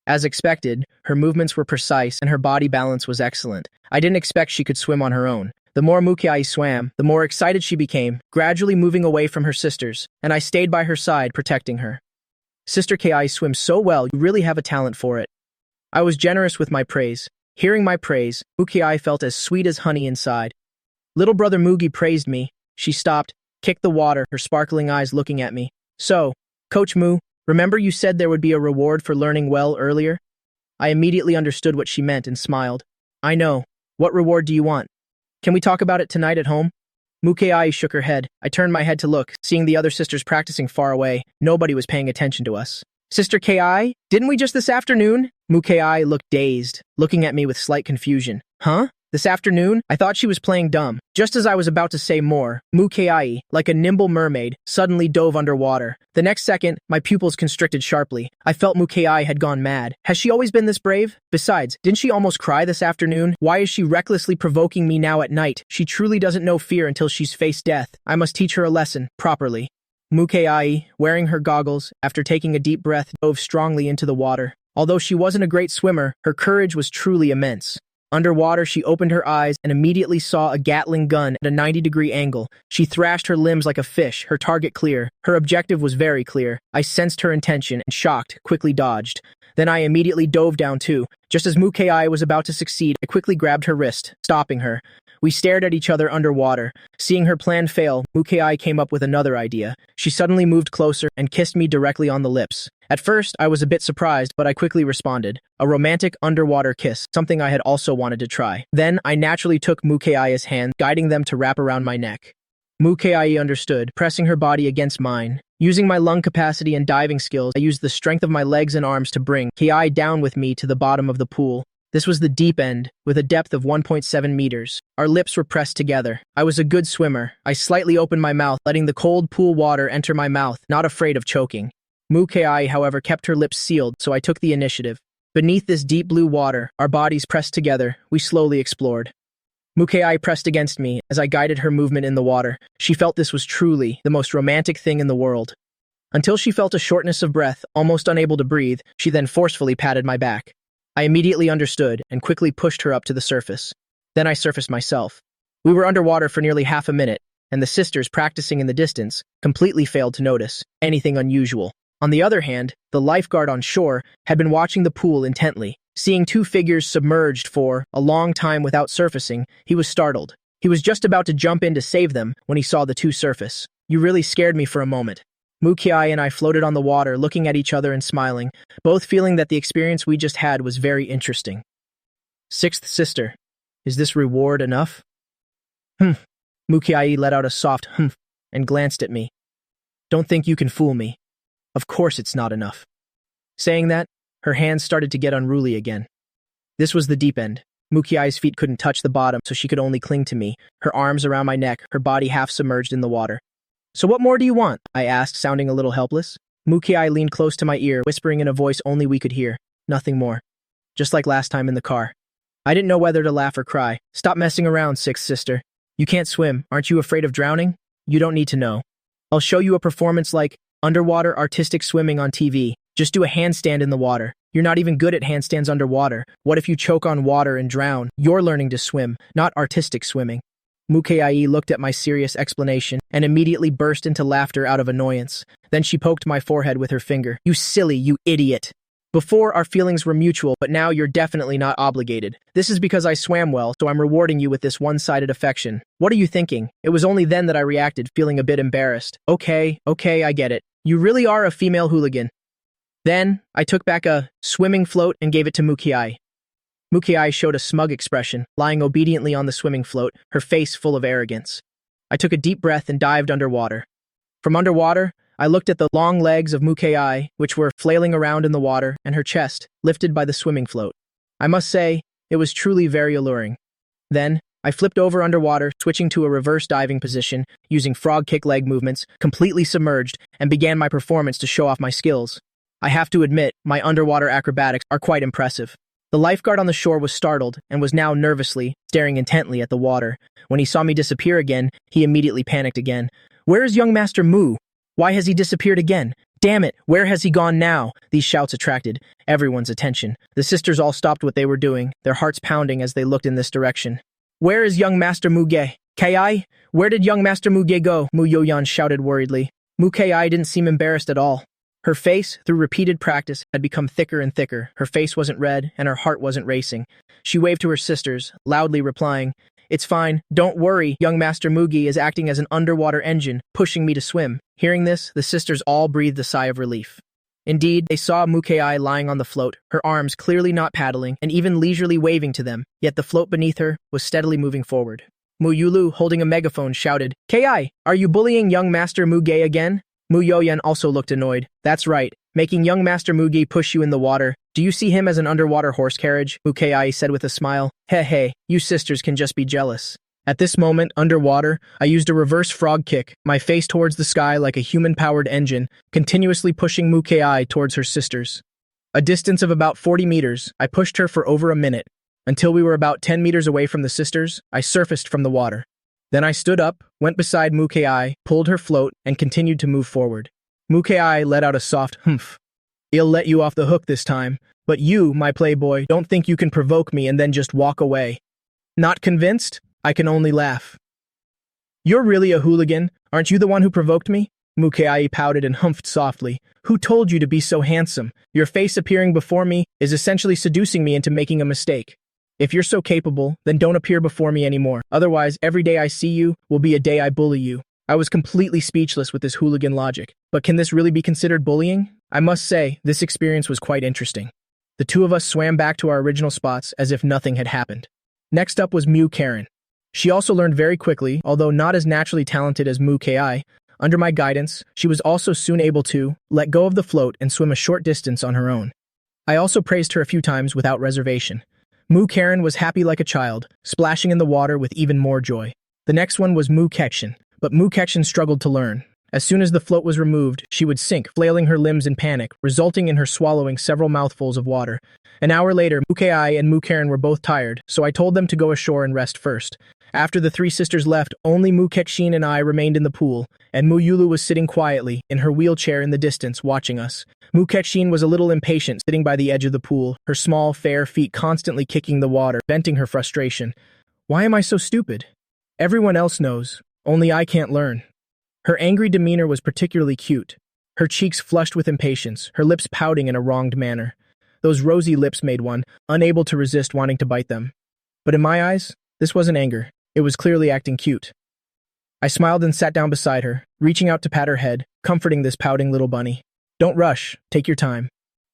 As expected, her movements were precise and her body balance was excellent. I didn't expect she could swim on her own. The more Mukei swam, the more excited she became, gradually moving away from her sisters, and I stayed by her side, protecting her. "Sister Ki swims so well, you really have a talent for it." I was generous with my praise. Hearing my praise, Mukei felt as sweet as honey inside. Little brother Mugi praised me. She stopped, kicked the water, her sparkling eyes looking at me. "So, Coach Mu, remember you said there would be a reward for learning well earlier?" I immediately understood what she meant and smiled. "I know. What reward do you want? Can we talk about it tonight at home?" Mukei shook her head. I turned my head to look, seeing the other sisters practicing far away. Nobody was paying attention to us. "Sister Ki, didn't we just this afternoon?" Mukei looked dazed, looking at me with slight confusion. "Huh? This afternoon, I thought she was playing dumb. Just as I was about to say more, Mukai, like a nimble mermaid, suddenly dove underwater. The next second, my pupils constricted sharply. I felt Mukai had gone mad. Has she always been this brave? Besides, didn't she almost cry this afternoon? Why is she recklessly provoking me now at night? She truly doesn't know fear until she's faced death. I must teach her a lesson, properly. Mukai, wearing her goggles, after taking a deep breath, dove strongly into the water. Although she wasn't a great swimmer, her courage was truly immense. Underwater, she opened her eyes and immediately saw a Gatling gun at a 90-degree angle. She thrashed her limbs like a fish, her target clear. Her objective was very clear. I sensed her intention and, shocked, quickly dodged. Then I immediately dove down too. Just as Mukai was about to succeed, I quickly grabbed her wrist, stopping her. We stared at each other underwater. Seeing her plan fail, Mukai came up with another idea. She suddenly moved closer and kissed me directly on the lips. At first, I was a bit surprised, but I quickly responded. A romantic underwater kiss, something I had also wanted to try. Then, I naturally took Mukai's hand, guiding them to wrap around my neck. Mukai understood, pressing her body against mine. Using my lung capacity and diving skills, I used the strength of my legs and arms to bring Kai down with me to the bottom of the pool. This was the deep end, with a depth of 1.7 meters. Our lips were pressed together. I was a good swimmer. I slightly opened my mouth, letting the cold pool water enter my mouth, not afraid of choking. Mukai, however, kept her lips sealed, so I took the initiative. Beneath this deep blue water, our bodies pressed together, we slowly explored. Mukai pressed against me as I guided her movement in the water. She felt this was truly the most romantic thing in the world. Until she felt a shortness of breath, almost unable to breathe, she then forcefully patted my back. I immediately understood and quickly pushed her up to the surface. Then I surfaced myself. We were underwater for nearly half a minute, and the sisters practicing in the distance completely failed to notice anything unusual. On the other hand, the lifeguard on shore had been watching the pool intently. Seeing two figures submerged for a long time without surfacing, he was startled. He was just about to jump in to save them when he saw the two surface. You really scared me for a moment. Mukai and I floated on the water, looking at each other and smiling, both feeling that the experience we just had was very interesting. Sixth sister, is this reward enough? Mukai let out a soft humph and glanced at me. Don't think you can fool me. Of course it's not enough. Saying that, her hands started to get unruly again. This was the deep end. Mukai's feet couldn't touch the bottom, so she could only cling to me, her arms around my neck, her body half submerged in the water. So what more do you want? I asked, sounding a little helpless. Mukai leaned close to my ear, whispering in a voice only we could hear. Nothing more. Just like last time in the car. I didn't know whether to laugh or cry. Stop messing around, sixth sister. You can't swim. Aren't you afraid of drowning? You don't need to know. I'll show you a performance like underwater artistic swimming on TV. Just do a handstand in the water. You're not even good at handstands underwater. What if you choke on water and drown? You're learning to swim, not artistic swimming. Mukai looked at my serious explanation and immediately burst into laughter out of annoyance. Then she poked my forehead with her finger. You silly, you idiot. Before, our feelings were mutual, but now you're definitely not obligated. This is because I swam well, so I'm rewarding you with this one-sided affection. What are you thinking? It was only then that I reacted, feeling a bit embarrassed. Okay, I get it. You really are a female hooligan. Then, I took back a swimming float and gave it to Mukai. Mukai showed a smug expression, lying obediently on the swimming float, her face full of arrogance. I took a deep breath and dived underwater. From underwater, I looked at the long legs of Mukai, which were flailing around in the water, and her chest, lifted by the swimming float. I must say, it was truly very alluring. Then, I flipped over underwater, switching to a reverse diving position, using frog kick leg movements, completely submerged, and began my performance to show off my skills. I have to admit, my underwater acrobatics are quite impressive. The lifeguard on the shore was startled and was now nervously staring intently at the water. When he saw me disappear again, he immediately panicked again. Where is young Master Mu? Why has he disappeared again? Damn it, where has he gone now? These shouts attracted everyone's attention. The sisters all stopped what they were doing, their hearts pounding as they looked in this direction. Where is young Master Muge? Kai? Where did young Master Muge go? Mu Yoyan shouted worriedly. Mukai didn't seem embarrassed at all. Her face, through repeated practice, had become thicker and thicker. Her face wasn't red, and her heart wasn't racing. She waved to her sisters, loudly replying, It's fine, don't worry, young Master Mugi is acting as an underwater engine, pushing me to swim. Hearing this, the sisters all breathed a sigh of relief. Indeed, they saw Mukai lying on the float, her arms clearly not paddling, and even leisurely waving to them, yet the float beneath her was steadily moving forward. Yulu, holding a megaphone, shouted, Ki, are you bullying young Master Muge again? Mu Yoyan also looked annoyed. That's right, making young Master Mugi push you in the water. Do you see him as an underwater horse carriage? Mukei said with a smile. Hey, you sisters can just be jealous. At this moment, underwater, I used a reverse frog kick, my face towards the sky like a human-powered engine, continuously pushing Mukei towards her sisters. A distance of about 40 meters, I pushed her for over a minute. Until we were about 10 meters away from the sisters, I surfaced from the water. Then I stood up, went beside Mukei, pulled her float, and continued to move forward. Mukei let out a soft humph. I'll let you off the hook this time, but you, my playboy, don't think you can provoke me and then just walk away. Not convinced? I can only laugh. You're really a hooligan? Aren't you the one who provoked me? Mukei pouted and humphed softly. Who told you to be so handsome? Your face appearing before me is essentially seducing me into making a mistake. If you're so capable, then don't appear before me anymore. Otherwise, every day I see you will be a day I bully you. I was completely speechless with this hooligan logic. But can this really be considered bullying? I must say, this experience was quite interesting. The two of us swam back to our original spots as if nothing had happened. Next up was Mu Karen. She also learned very quickly, although not as naturally talented as Mukei. Under my guidance, she was also soon able to let go of the float and swim a short distance on her own. I also praised her a few times without reservation. Mu Karen was happy like a child, splashing in the water with even more joy. The next one was Mu Kekshin, but Mu Kekshin struggled to learn. As soon as the float was removed, she would sink, flailing her limbs in panic, resulting in her swallowing several mouthfuls of water. An hour later, Mukei and Mu Karen were both tired, so I told them to go ashore and rest first. After the three sisters left, only Mu Kekshin and I remained in the pool, and Mu Yulu was sitting quietly, in her wheelchair in the distance, watching us. Mu Kekshin was a little impatient, sitting by the edge of the pool, her small, fair feet constantly kicking the water, venting her frustration. Why am I so stupid? Everyone else knows, only I can't learn. Her angry demeanor was particularly cute, her cheeks flushed with impatience, her lips pouting in a wronged manner. Those rosy lips made one unable to resist wanting to bite them. But in my eyes, this wasn't anger. It was clearly acting cute. I smiled and sat down beside her, reaching out to pat her head, comforting this pouting little bunny. Don't rush, take your time.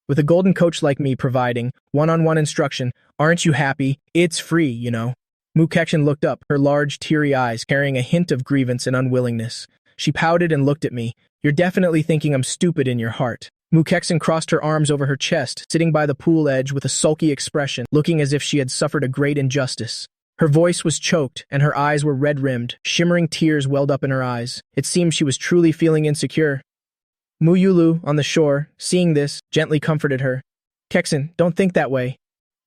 With a golden coach like me providing one-on-one instruction, aren't you happy? It's free, you know. Mu Kekshin looked up, her large, teary eyes carrying a hint of grievance and unwillingness. She pouted and looked at me. You're definitely thinking I'm stupid in your heart. Mu Kekshin crossed her arms over her chest, sitting by the pool edge with a sulky expression, looking as if she had suffered a great injustice. Her voice was choked, and her eyes were red-rimmed. Shimmering tears welled up in her eyes. It seemed she was truly feeling insecure. Mu Yulu, on the shore, seeing this, gently comforted her. Kekshin, don't think that way.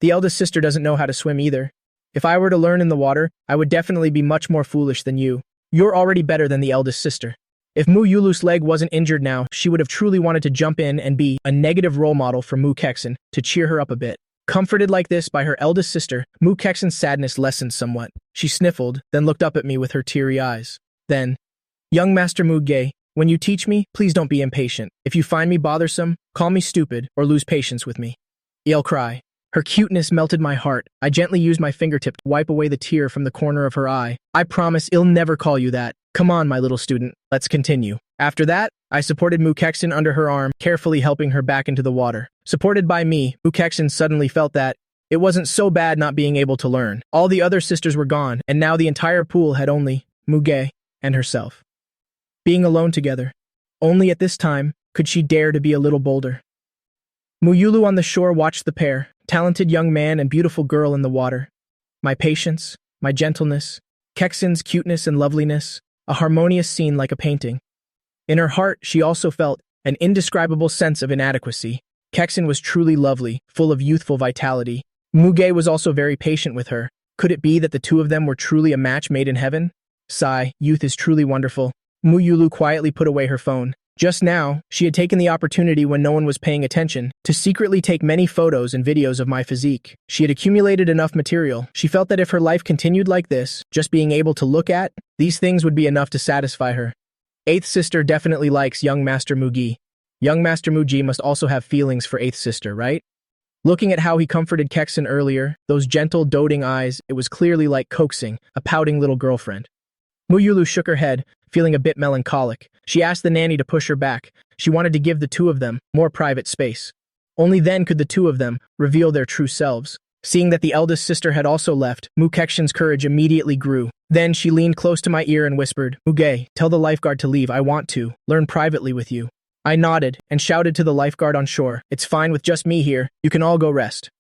The eldest sister doesn't know how to swim either. If I were to learn in the water, I would definitely be much more foolish than you. You're already better than the eldest sister. If Mu Yulu's leg wasn't injured now, she would have truly wanted to jump in and be a negative role model for Mu Kekshin to cheer her up a bit. Comforted like this by her eldest sister, Mu Kekshin's sadness lessened somewhat. She sniffled, then looked up at me with her teary eyes. Then, young Master Muge, when you teach me, please don't be impatient. If you find me bothersome, call me stupid or lose patience with me. I'll cry. Her cuteness melted my heart. I gently used my fingertip to wipe away the tear from the corner of her eye. I promise I'll never call you that. Come on, my little student. Let's continue. After that, I supported Mu Kekshin under her arm, carefully helping her back into the water. Supported by me, Mu Kekshin suddenly felt that it wasn't so bad not being able to learn. All the other sisters were gone, and now the entire pool had only Muge and herself. Being alone together. Only at this time could she dare to be a little bolder. Mu Yulu on the shore watched the pair, talented young man and beautiful girl in the water. My patience, my gentleness, Kekshin's cuteness and loveliness, a harmonious scene like a painting. In her heart, she also felt an indescribable sense of inadequacy. Kekshin was truly lovely, full of youthful vitality. Muge was also very patient with her. Could it be that the two of them were truly a match made in heaven? Sigh, youth is truly wonderful. Mu Yulu quietly put away her phone. Just now, she had taken the opportunity when no one was paying attention to secretly take many photos and videos of my physique. She had accumulated enough material. She felt that if her life continued like this, just being able to look at these things would be enough to satisfy her. Eighth sister definitely likes young Master Mugi. Young Master Mugi must also have feelings for eighth sister, right? Looking at how he comforted Kekshin earlier, those gentle, doting eyes, it was clearly like coaxing a pouting little girlfriend. Mu Yulu shook her head, feeling a bit melancholic. She asked the nanny to push her back. She wanted to give the two of them more private space. Only then could the two of them reveal their true selves. Seeing that the eldest sister had also left, Mu Kekshin's courage immediately grew. Then she leaned close to my ear and whispered, Muge, tell the lifeguard to leave. I want to learn privately with you. I nodded and shouted to the lifeguard on shore, "It's fine with just me here. You can all go rest."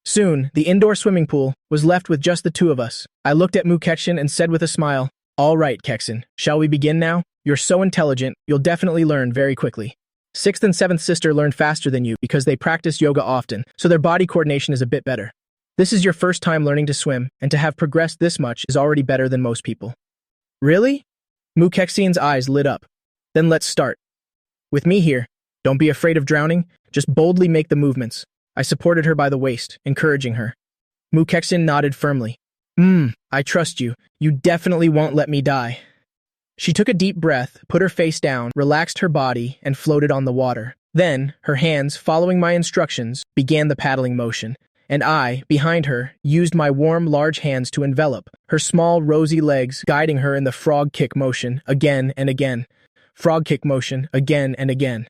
Soon, the indoor swimming pool was left with just the two of us. I looked at Kexin and said with a smile, "All right, Kexin, shall we begin now? You're so intelligent, you'll definitely learn very quickly." Sixth and seventh sister learned faster than you because they practice yoga often, so their body coordination is a bit better. This is your first time learning to swim, and to have progressed this much is already better than most people. Really? Kexin's eyes lit up. Then let's start. With me here, don't be afraid of drowning, just boldly make the movements. I supported her by the waist, encouraging her. Kexin nodded firmly. I trust you. You definitely won't let me die. She took a deep breath, put her face down, relaxed her body, and floated on the water. Then, her hands, following my instructions, began the paddling motion, and I, behind her, used my warm, large hands to envelop, her small, rosy legs guiding her in the frog kick motion again and again. Frog kick motion again and again.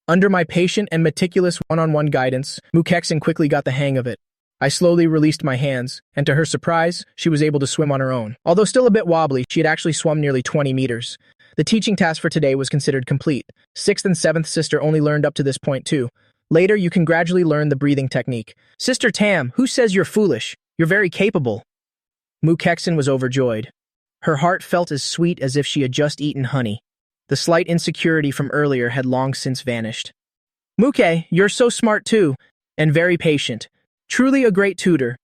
Under my patient and meticulous one-on-one guidance, Kexin quickly got the hang of it. I slowly released my hands, and to her surprise, she was able to swim on her own. Although still a bit wobbly, she had actually swum nearly 20 meters. The teaching task for today was considered complete. Sixth and seventh sister only learned up to this point too. Later, you can gradually learn the breathing technique. Sister Tam, who says you're foolish? You're very capable. Kexin was overjoyed. Her heart felt as sweet as if she had just eaten honey. The slight insecurity from earlier had long since vanished. Muke, you're so smart too, and very patient. Truly a great tutor.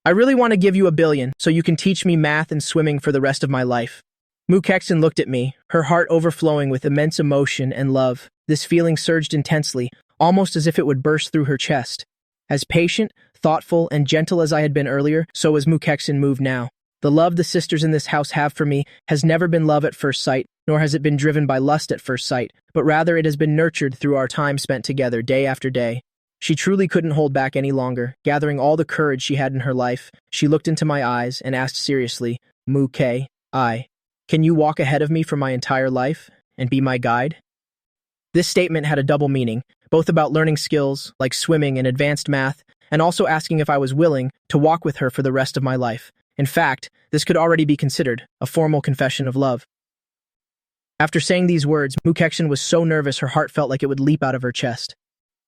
I really want to give you $1 billion so you can teach me math and swimming for the rest of my life. Kexin looked at me, her heart overflowing with immense emotion and love. This feeling surged intensely, almost as if it would burst through her chest. As patient, thoughtful, and gentle as I had been earlier, so was Kexin moved now. The love the sisters in this house have for me has never been love at first sight, nor has it been driven by lust at first sight, but rather it has been nurtured through our time spent together day after day. She truly couldn't hold back any longer. Gathering all the courage she had in her life, she looked into my eyes and asked seriously, Muke, can you walk ahead of me for my entire life and be my guide? This statement had a double meaning, both about learning skills, like swimming and advanced math, and also asking if I was willing to walk with her for the rest of my life. In fact, this could already be considered a formal confession of love. After saying these words, Kexin was so nervous her heart felt like it would leap out of her chest.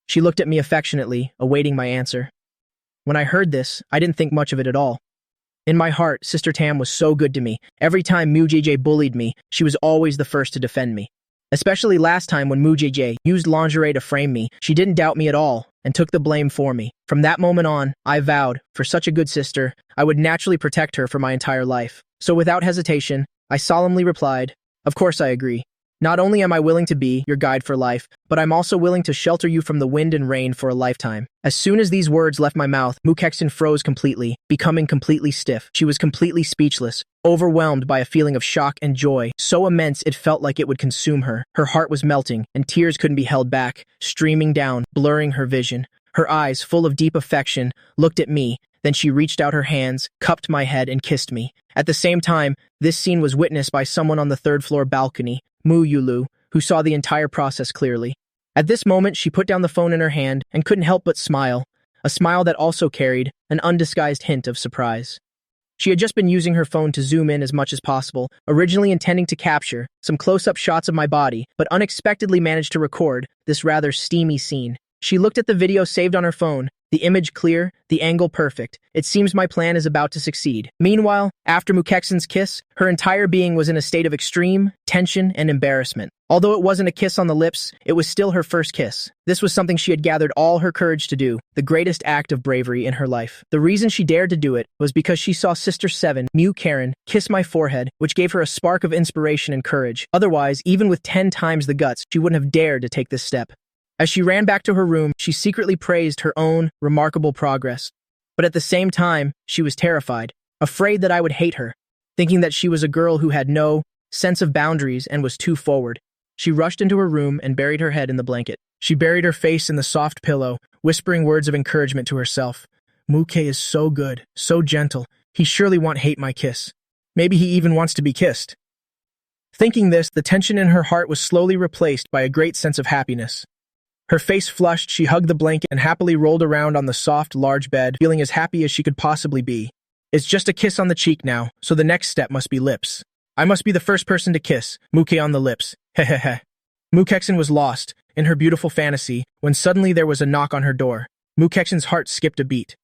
She looked at me affectionately, awaiting my answer. When I heard this, I didn't think much of it at all. In my heart, Sister Tam was so good to me. Every time Mujj bullied me, she was always the first to defend me. Especially last time when Mujj used lingerie to frame me, she didn't doubt me at all and took the blame for me. From that moment on, I vowed, for such a good sister, I would naturally protect her for my entire life. So without hesitation, I solemnly replied, "Of course I agree. Not only am I willing to be your guide for life, but I'm also willing to shelter you from the wind and rain for a lifetime." As soon as these words left my mouth, Kexin froze completely, becoming completely stiff. She was completely speechless, overwhelmed by a feeling of shock and joy, so immense it felt like it would consume her. Her heart was melting, and tears couldn't be held back, streaming down, blurring her vision. Her eyes, full of deep affection, looked at me, then she reached out her hands, cupped my head, and kissed me. At the same time, this scene was witnessed by someone on the third-floor balcony, Yulu, who saw the entire process clearly. At this moment, she put down the phone in her hand and couldn't help but smile, a smile that also carried an undisguised hint of surprise. She had just been using her phone to zoom in as much as possible, originally intending to capture some close-up shots of my body, but unexpectedly managed to record this rather steamy scene. She looked at the video saved on her phone, the image clear, the angle perfect. It seems my plan is about to succeed. Meanwhile, after Kexin's kiss, her entire being was in a state of extreme tension and embarrassment. Although it wasn't a kiss on the lips, it was still her first kiss. This was something she had gathered all her courage to do, the greatest act of bravery in her life. The reason she dared to do it was because she saw Sister 7, Karen, kiss my forehead, which gave her a spark of inspiration and courage. Otherwise, even with 10 times the guts, she wouldn't have dared to take this step. As she ran back to her room, she secretly praised her own remarkable progress. But at the same time, she was terrified, afraid that I would hate her, thinking that she was a girl who had no sense of boundaries and was too forward. She rushed into her room and buried her head in the blanket. She buried her face in the soft pillow, whispering words of encouragement to herself. Muke is so good, so gentle. He surely won't hate my kiss. Maybe he even wants to be kissed. Thinking this, the tension in her heart was slowly replaced by a great sense of happiness. Her face flushed, she hugged the blanket and happily rolled around on the soft, large bed, feeling as happy as she could possibly be. It's just a kiss on the cheek now, so the next step must be lips. I must be the first person to kiss, Muke on the lips. Hehehe. Kexin was lost, in her beautiful fantasy, when suddenly there was a knock on her door. Mukexin's heart skipped a beat.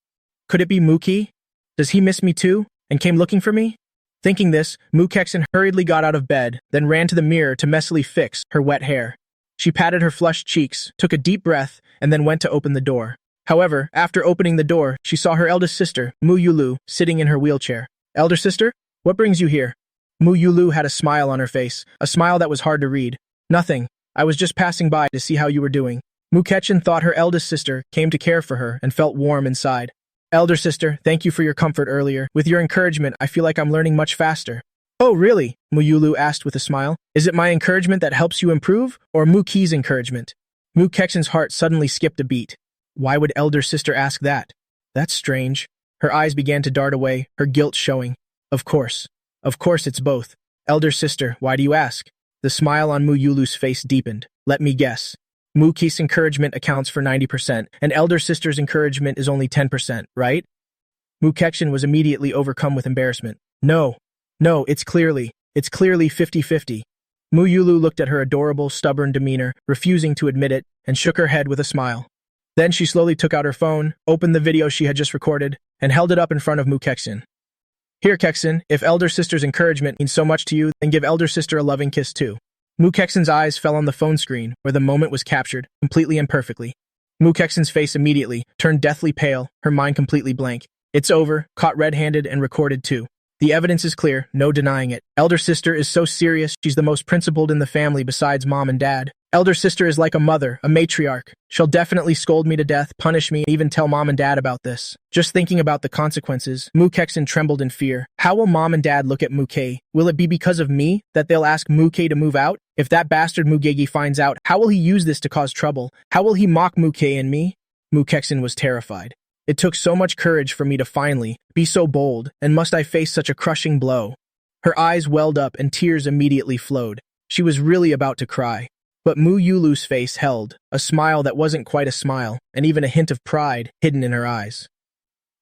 Could it be Muki? Does he miss me too, and came looking for me? Thinking this, Mukexin hurriedly got out of bed, then ran to the mirror to messily fix her wet hair. She patted her flushed cheeks, took a deep breath, and then went to open the door. However, after opening the door, she saw her eldest sister, Yulu, sitting in her wheelchair. Elder sister? What brings you here? Yulu had a smile on her face, a smile that was hard to read. Nothing. I was just passing by to see how you were doing. Mukexin thought her eldest sister came to care for her and felt warm inside. Elder sister, thank you for your comfort earlier. With your encouragement, I feel like I'm learning much faster. Oh, really? Yulu asked with a smile. Is it my encouragement that helps you improve, or Muki's encouragement? Mukexin's heart suddenly skipped a beat. Why would elder sister ask that? That's strange. Her eyes began to dart away, her guilt showing. Of course. Of course it's both. Elder sister, why do you ask? The smile on Yulu's face deepened. Let me guess. Muki's encouragement accounts for 90%, and elder sister's encouragement is only 10%, right? Mukexin was immediately overcome with embarrassment. No, it's clearly 50-50. Yulu looked at her adorable, stubborn demeanor, refusing to admit it, and shook her head with a smile. Then she slowly took out her phone, opened the video she had just recorded, and held it up in front of Mukexin. Here, Kexin, if elder sister's encouragement means so much to you, then give elder sister a loving kiss too. Mukexin's eyes fell on the phone screen, where the moment was captured, completely and perfectly. Mukexin's face immediately turned deathly pale, her mind completely blank. It's over, caught red-handed and recorded too. The evidence is clear, no denying it. Elder sister is so serious, she's the most principled in the family besides mom and dad. Elder sister is like a mother, a matriarch. She'll definitely scold me to death, punish me, and even tell mom and dad about this. Just thinking about the consequences, Mukexin trembled in fear. How will mom and dad look at Muke? Will it be because of me that they'll ask Muke to move out? If that bastard Mugegi finds out, how will he use this to cause trouble? How will he mock Muke and me? Mukexin was terrified. It took so much courage for me to finally be so bold, and must I face such a crushing blow? Her eyes welled up and tears immediately flowed. She was really about to cry. But Yulu's face held, a smile that wasn't quite a smile, and even a hint of pride hidden in her eyes.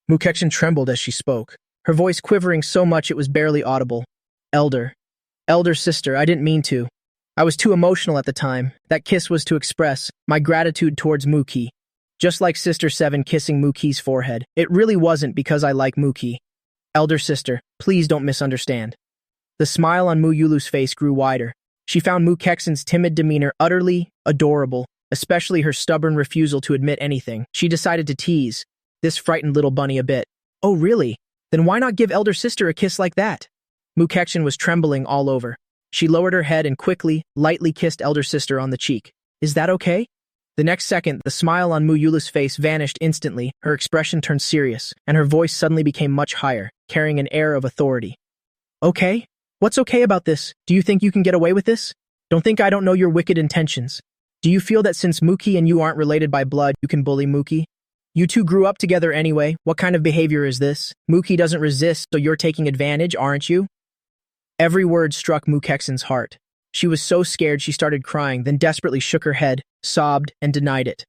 Mukexin trembled as she spoke, her voice quivering so much it was barely audible. Elder sister, I didn't mean to. I was too emotional at the time. That kiss was to express my gratitude towards Muki. Just like Sister Seven kissing Muki's forehead, it really wasn't because I like Muki. Elder sister, please don't misunderstand. The smile on Yulu's face grew wider. She found Mukexin's timid demeanor utterly adorable, especially her stubborn refusal to admit anything. She decided to tease. This frightened little bunny a bit. Oh, really? Then why not give elder sister a kiss like that? Mukexin was trembling all over. She lowered her head and quickly, lightly kissed elder sister on the cheek. Is that okay? The next second, the smile on Yulu's face vanished instantly, her expression turned serious, and her voice suddenly became much higher, carrying an air of authority. Okay? What's okay about this? Do you think you can get away with this? Don't think I don't know your wicked intentions. Do you feel that since Muki and you aren't related by blood, you can bully Muki? You two grew up together anyway. What kind of behavior is this? Muki doesn't resist, so you're taking advantage, aren't you? Every word struck Mukexin's heart. She was so scared she started crying, then desperately shook her head, sobbed, and denied it.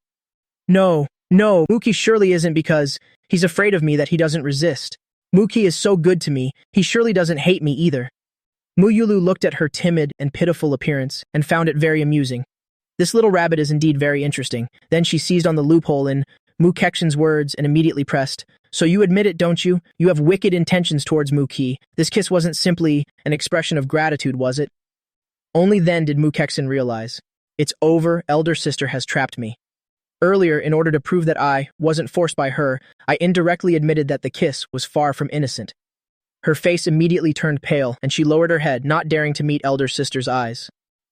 No, Muki surely isn't because he's afraid of me that he doesn't resist. Muki is so good to me, he surely doesn't hate me either. Yulu looked at her timid and pitiful appearance and found it very amusing. This little rabbit is indeed very interesting. Then she seized on the loophole in Mukexin's words and immediately pressed. So you admit it, don't you? You have wicked intentions towards Muki. This kiss wasn't simply an expression of gratitude, was it? Only then did Mukexin realize. It's over, elder sister has trapped me. Earlier, in order to prove that I wasn't forced by her, I indirectly admitted that the kiss was far from innocent. Her face immediately turned pale, and she lowered her head, not daring to meet elder sister's eyes.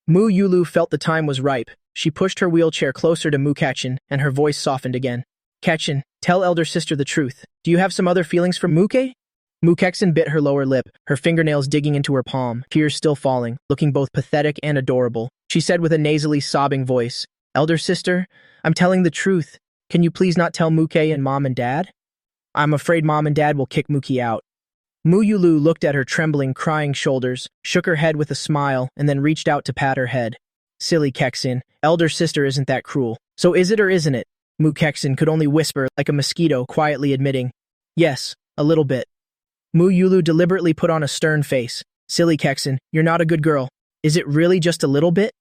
Yulu felt the time was ripe. She pushed her wheelchair closer to Mukexin, and her voice softened again. Kexin, tell elder sister the truth. Do you have some other feelings for Muke? Mukexin bit her lower lip, her fingernails digging into her palm, tears still falling, looking both pathetic and adorable. She said with a nasally sobbing voice, Elder sister, I'm telling the truth. Can you please not tell Muke and mom and dad? I'm afraid mom and dad will kick Muki out. Yulu looked at her trembling, crying shoulders, shook her head with a smile, and then reached out to pat her head. Silly Kexin, elder sister isn't that cruel. So is it or isn't it? Mukexin could only whisper, like a mosquito, quietly admitting, yes, a little bit. Yulu deliberately put on a stern face. Silly Kexin, you're not a good girl. Is it really just a little bit?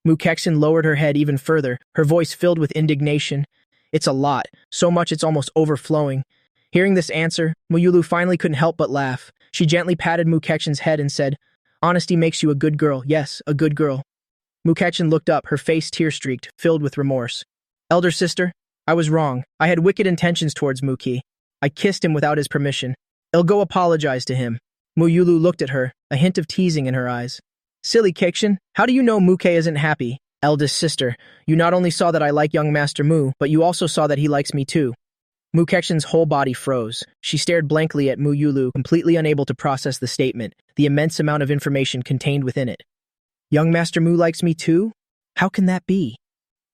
Mukexin lowered her head even further, her voice filled with indignation. It's a lot, so much it's almost overflowing. Hearing this answer, Yulu finally couldn't help but laugh. She gently patted Mukexin's head and said, "Honesty makes you a good girl, yes, a good girl." Mukexin looked up, her face tear-streaked, filled with remorse. "Elder sister, I was wrong. I had wicked intentions towards Muki. I kissed him without his permission. I'll go apologize to him." Yulu looked at her, a hint of teasing in her eyes. "Silly Kexin, how do you know Muke isn't happy? Eldest sister, you not only saw that I like young Master Mu, but you also saw that he likes me too." Mukexin's whole body froze. She stared blankly at Yulu, completely unable to process the statement, the immense amount of information contained within it. "Young Master Mu likes me too? How can that be?"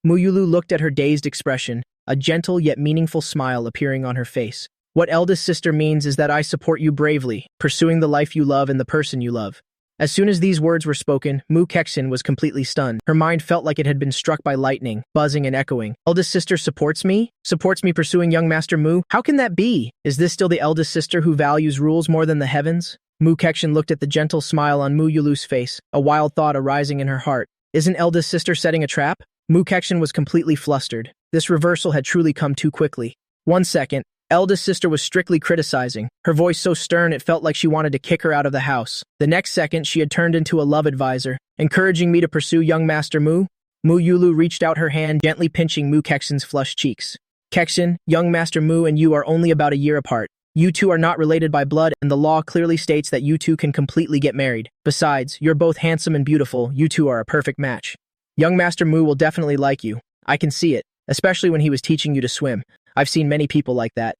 Yulu looked at her dazed expression, a gentle yet meaningful smile appearing on her face. "What eldest sister means is that I support you bravely, pursuing the life you love and the person you love." As soon as these words were spoken, Mukexin was completely stunned. Her mind felt like it had been struck by lightning, buzzing and echoing. "Eldest sister supports me? Supports me pursuing young Master Mu? How can that be? Is this still the eldest sister who values rules more than the heavens?" Mukexin looked at the gentle smile on Yulu's face, a wild thought arising in her heart. Isn't eldest sister setting a trap? Mukexin was completely flustered. This reversal had truly come too quickly. 1 second. Eldest sister was strictly criticizing, her voice so stern it felt like she wanted to kick her out of the house. The next second, she had turned into a love advisor, encouraging me to pursue young Master Mu. Yulu reached out her hand, gently pinching Mukexin's flushed cheeks. "Kexin, young Master Mu and you are only about a year apart. You two are not related by blood, and the law clearly states that you two can completely get married. Besides, you're both handsome and beautiful, you two are a perfect match. Young Master Mu will definitely like you. I can see it, especially when he was teaching you to swim. I've seen many people like that.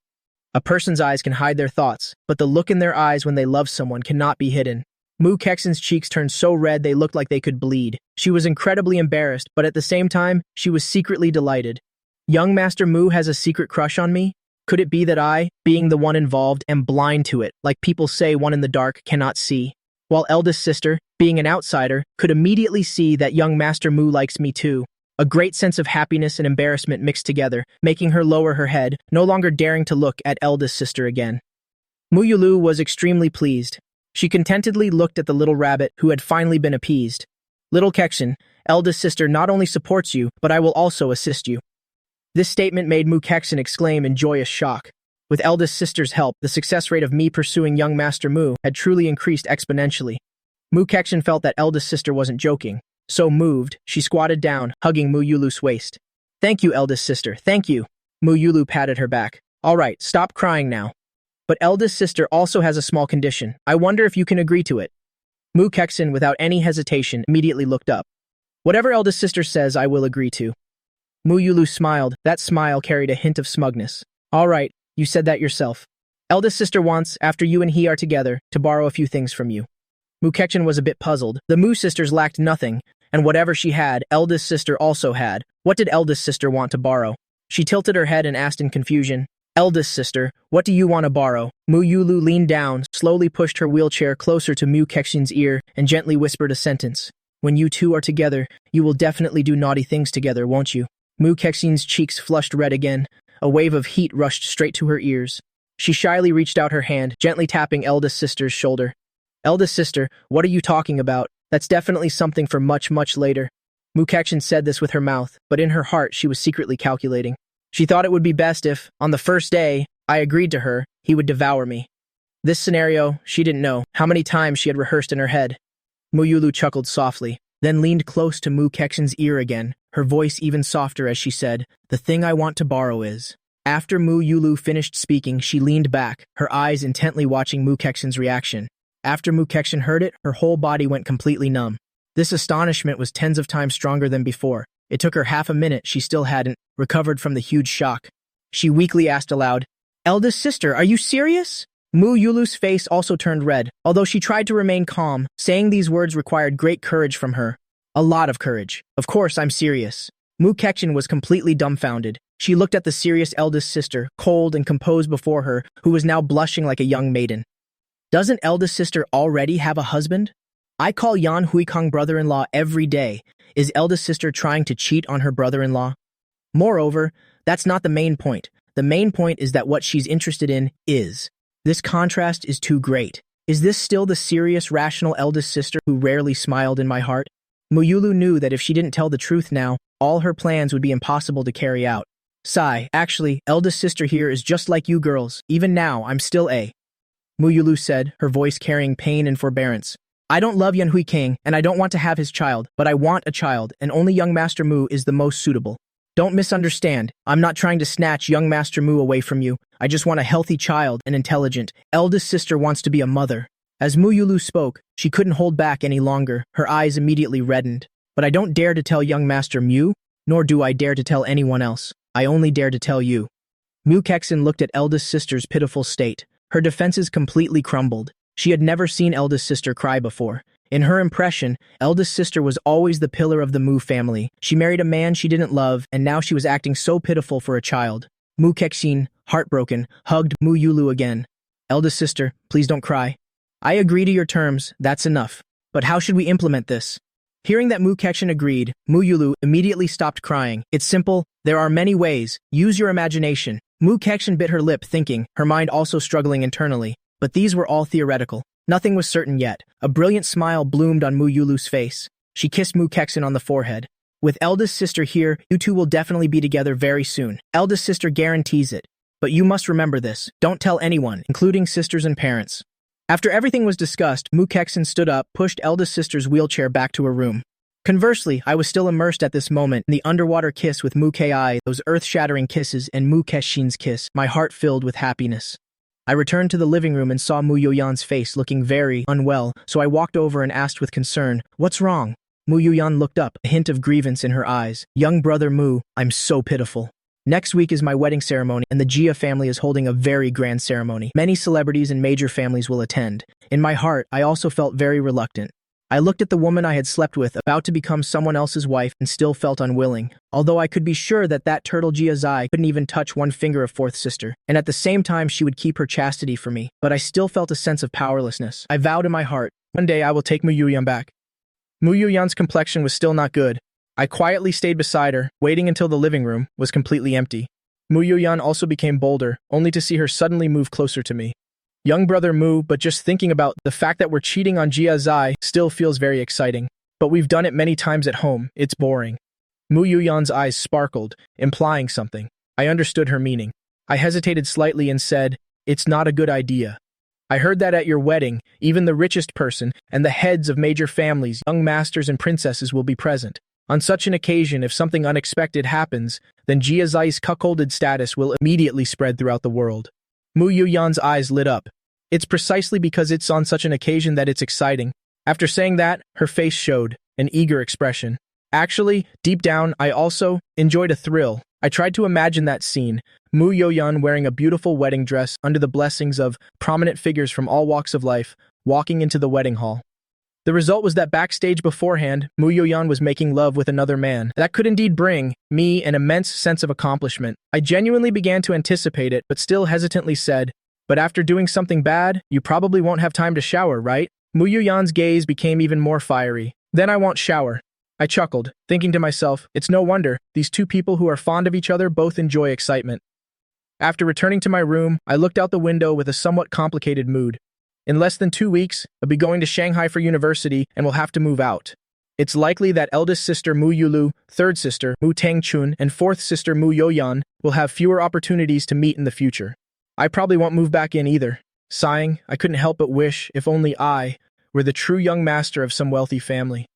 A person's eyes can hide their thoughts, but the look in their eyes when they love someone cannot be hidden." Mukexin's cheeks turned so red they looked like they could bleed. She was incredibly embarrassed, but at the same time, she was secretly delighted. Young Master Mu has a secret crush on me? Could it be that I, being the one involved, am blind to it, like people say one in the dark cannot see? While eldest sister, being an outsider, could immediately see that young Master Mu likes me too. A great sense of happiness and embarrassment mixed together, making her lower her head, no longer daring to look at eldest sister again. Yulu was extremely pleased. She contentedly looked at the little rabbit who had finally been appeased. "Little Kexin, eldest sister not only supports you, but I will also assist you." This statement made Mukexin exclaim in joyous shock. With eldest sister's help, the success rate of me pursuing young Master Mu had truly increased exponentially. Mukexin felt that eldest sister wasn't joking. So moved, she squatted down, hugging Yulu's waist. "Thank you, eldest sister, thank you." Yulu patted her back. "All right, stop crying now. But eldest sister also has a small condition. I wonder if you can agree to it." Mukexin, without any hesitation, immediately looked up. "Whatever eldest sister says, I will agree to." Yulu smiled. That smile carried a hint of smugness. "All right, you said that yourself. Eldest sister wants, after you and he are together, to borrow a few things from you." Mukexin was a bit puzzled. The Mu sisters lacked nothing, and whatever she had, eldest sister also had. What did eldest sister want to borrow? She tilted her head and asked in confusion, "Eldest sister, what do you want to borrow?" Yulu leaned down, slowly pushed her wheelchair closer to Mukexin's ear, and gently whispered a sentence. "When you two are together, you will definitely do naughty things together, won't you?" Mukexin's cheeks flushed red again. A wave of heat rushed straight to her ears. She shyly reached out her hand, gently tapping eldest sister's shoulder. "Eldest sister, what are you talking about? That's definitely something for much, much later." Mukexin said this with her mouth, but in her heart she was secretly calculating. She thought it would be best if, on the first day, I agreed to her, he would devour me. This scenario, she didn't know how many times she had rehearsed in her head. Yulu chuckled softly, then leaned close to Mukexin's ear again, her voice even softer as she said, "The thing I want to borrow is..." After Yulu finished speaking, she leaned back, her eyes intently watching Mukexin's reaction. After Mukexin heard it, her whole body went completely numb. This astonishment was tens of times stronger than before. It took her half a minute, she still hadn't recovered from the huge shock. She weakly asked aloud, "Eldest sister, are you serious?" Yulu's face also turned red, although she tried to remain calm. Saying these words required great courage from her. A lot of courage. "Of course, I'm serious." Mukexin was completely dumbfounded. She looked at the serious eldest sister, cold and composed before her, who was now blushing like a young maiden. "Doesn't eldest sister already have a husband? I call Yan Huigang brother-in-law every day. Is eldest sister trying to cheat on her brother-in-law? Moreover, that's not the main point. The main point is that what she's interested in is. This contrast is too great. Is this still the serious, rational eldest sister who rarely smiled in my heart? Yulu knew that if she didn't tell the truth now, all her plans would be impossible to carry out. Sigh, actually, eldest sister here is just like you girls. Even now, I'm still a. Yulu said, her voice carrying pain and forbearance. I don't love Huigang, and I don't want to have his child, but I want a child, and only young Master Mu is the most suitable. Don't misunderstand. I'm not trying to snatch young Master Mu away from you. I just want a healthy child and intelligent. Eldest sister wants to be a mother. As Yulu spoke, she couldn't hold back any longer. Her eyes immediately reddened. But I don't dare to tell young Master Mu, nor do I dare to tell anyone else. I only dare to tell you. Mu Kexin looked at eldest sister's pitiful state. Her defenses completely crumbled. She had never seen eldest sister cry before. In her impression, eldest sister was always the pillar of the Mu family. She married a man she didn't love, and now she was acting so pitiful for a child. Mu Kexin, heartbroken, hugged Mu Yulu again. Eldest sister, please don't cry. I agree to your terms, that's enough. But how should we implement this? Hearing that Mu Kexin agreed, Mu Yulu immediately stopped crying. It's simple, there are many ways. Use your imagination. Mu Kexin bit her lip thinking, her mind also struggling internally. But these were all theoretical. Nothing was certain yet. A brilliant smile bloomed on Mu Yulu's face. She kissed Mu Kexin on the forehead. With eldest sister here, you two will definitely be together very soon. Eldest sister guarantees it. But you must remember this. Don't tell anyone, including sisters and parents. After everything was discussed, Mu Kexin stood up, pushed eldest sister's wheelchair back to her room. Conversely, I was still immersed at this moment in the underwater kiss with Mu Ki, those earth-shattering kisses, and Mu Kexin's kiss, my heart filled with happiness. I returned to the living room and saw Mu Yoyan's face looking very unwell, so I walked over and asked with concern, "What's wrong?" Mu Yoyan looked up, a hint of grievance in her eyes. "Young brother Mu, I'm so pitiful. Next week is my wedding ceremony, and the Jia family is holding a very grand ceremony. Many celebrities and major families will attend. In my heart, I also felt very reluctant. I looked at the woman I had slept with, about to become someone else's wife, and still felt unwilling. Although I could be sure that turtle Jia Zai couldn't even touch one finger of fourth sister, and at the same time she would keep her chastity for me. But I still felt a sense of powerlessness. I vowed in my heart, one day I will take Mu Yuyan back. Mu Yuyan's complexion was still not good. I quietly stayed beside her, waiting until the living room was completely empty. Mu Yuyan also became bolder, only to see her suddenly move closer to me. Young brother Mu, but just thinking about the fact that we're cheating on Jia Zai still feels very exciting. But we've done it many times at home, it's boring. Mu Yuyan's eyes sparkled, implying something. I understood her meaning. I hesitated slightly and said, "It's not a good idea. I heard that at your wedding, even the richest person and the heads of major families, young masters and princesses will be present. On such an occasion, if something unexpected happens, then Jia Zai's cuckolded status will immediately spread throughout the world." Mu Yuyan's eyes lit up. It's precisely because it's on such an occasion that it's exciting. After saying that, her face showed an eager expression. Actually, deep down, I also enjoyed a thrill. I tried to imagine that scene, Mu Yoyan wearing a beautiful wedding dress under the blessings of prominent figures from all walks of life, walking into the wedding hall. The result was that backstage beforehand, Mu Yoyan was making love with another man. That could indeed bring me an immense sense of accomplishment. I genuinely began to anticipate it, but still hesitantly said, "But after doing something bad, you probably won't have time to shower, right?" Mu Yuyan's gaze became even more fiery. "Then I won't shower." I chuckled, thinking to myself, it's no wonder, these two people who are fond of each other both enjoy excitement. After returning to my room, I looked out the window with a somewhat complicated mood. In less than 2 weeks, I'll be going to Shanghai for university and will have to move out. It's likely that eldest sister Mu Yulu, third sister Mu Tangchun, and fourth sister Mu Yoyan will have fewer opportunities to meet in the future. I probably won't move back in either. Sighing, I couldn't help but wish, if only I were the true young master of some wealthy family.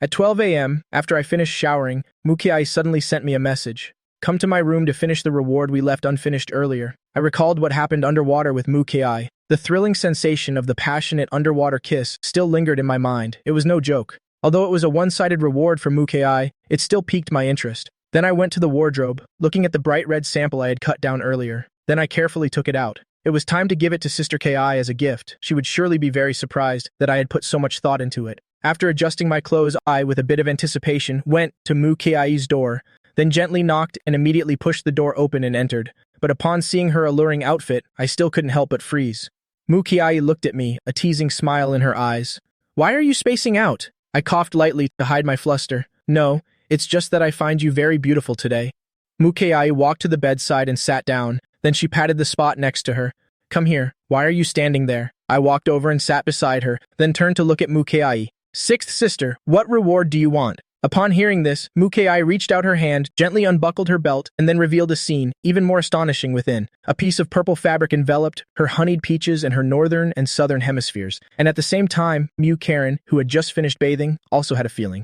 At 12 a.m., after I finished showering, Mu Ki suddenly sent me a message. "Come to my room to finish the reward we left unfinished earlier." I recalled what happened underwater with Mu Ki. The thrilling sensation of the passionate underwater kiss still lingered in my mind. It was no joke. Although it was a one-sided reward for Mu Ki, it still piqued my interest. Then I went to the wardrobe, looking at the bright red sample I had cut down earlier. Then I carefully took it out. It was time to give it to Sister Ki as a gift. She would surely be very surprised that I had put so much thought into it. After adjusting my clothes, I, with a bit of anticipation, went to Mu Ki's door, then gently knocked and immediately pushed the door open and entered. But upon seeing her alluring outfit, I still couldn't help but freeze. Mu Ki looked at me, a teasing smile in her eyes. "Why are you spacing out?" I coughed lightly to hide my fluster. "No, it's just that I find you very beautiful today." Mu Ki walked to the bedside and sat down. Then she patted the spot next to her. "Come here. Why are you standing there?" I walked over and sat beside her, then turned to look at Mu Ki. Sixth sister, what reward do you want? Upon hearing this, Mukei reached out her hand, gently unbuckled her belt, and then revealed a scene, even more astonishing within. A piece of purple fabric enveloped her honeyed peaches and her northern and southern hemispheres. And at the same time, Mu Karen, who had just finished bathing, also had a feeling.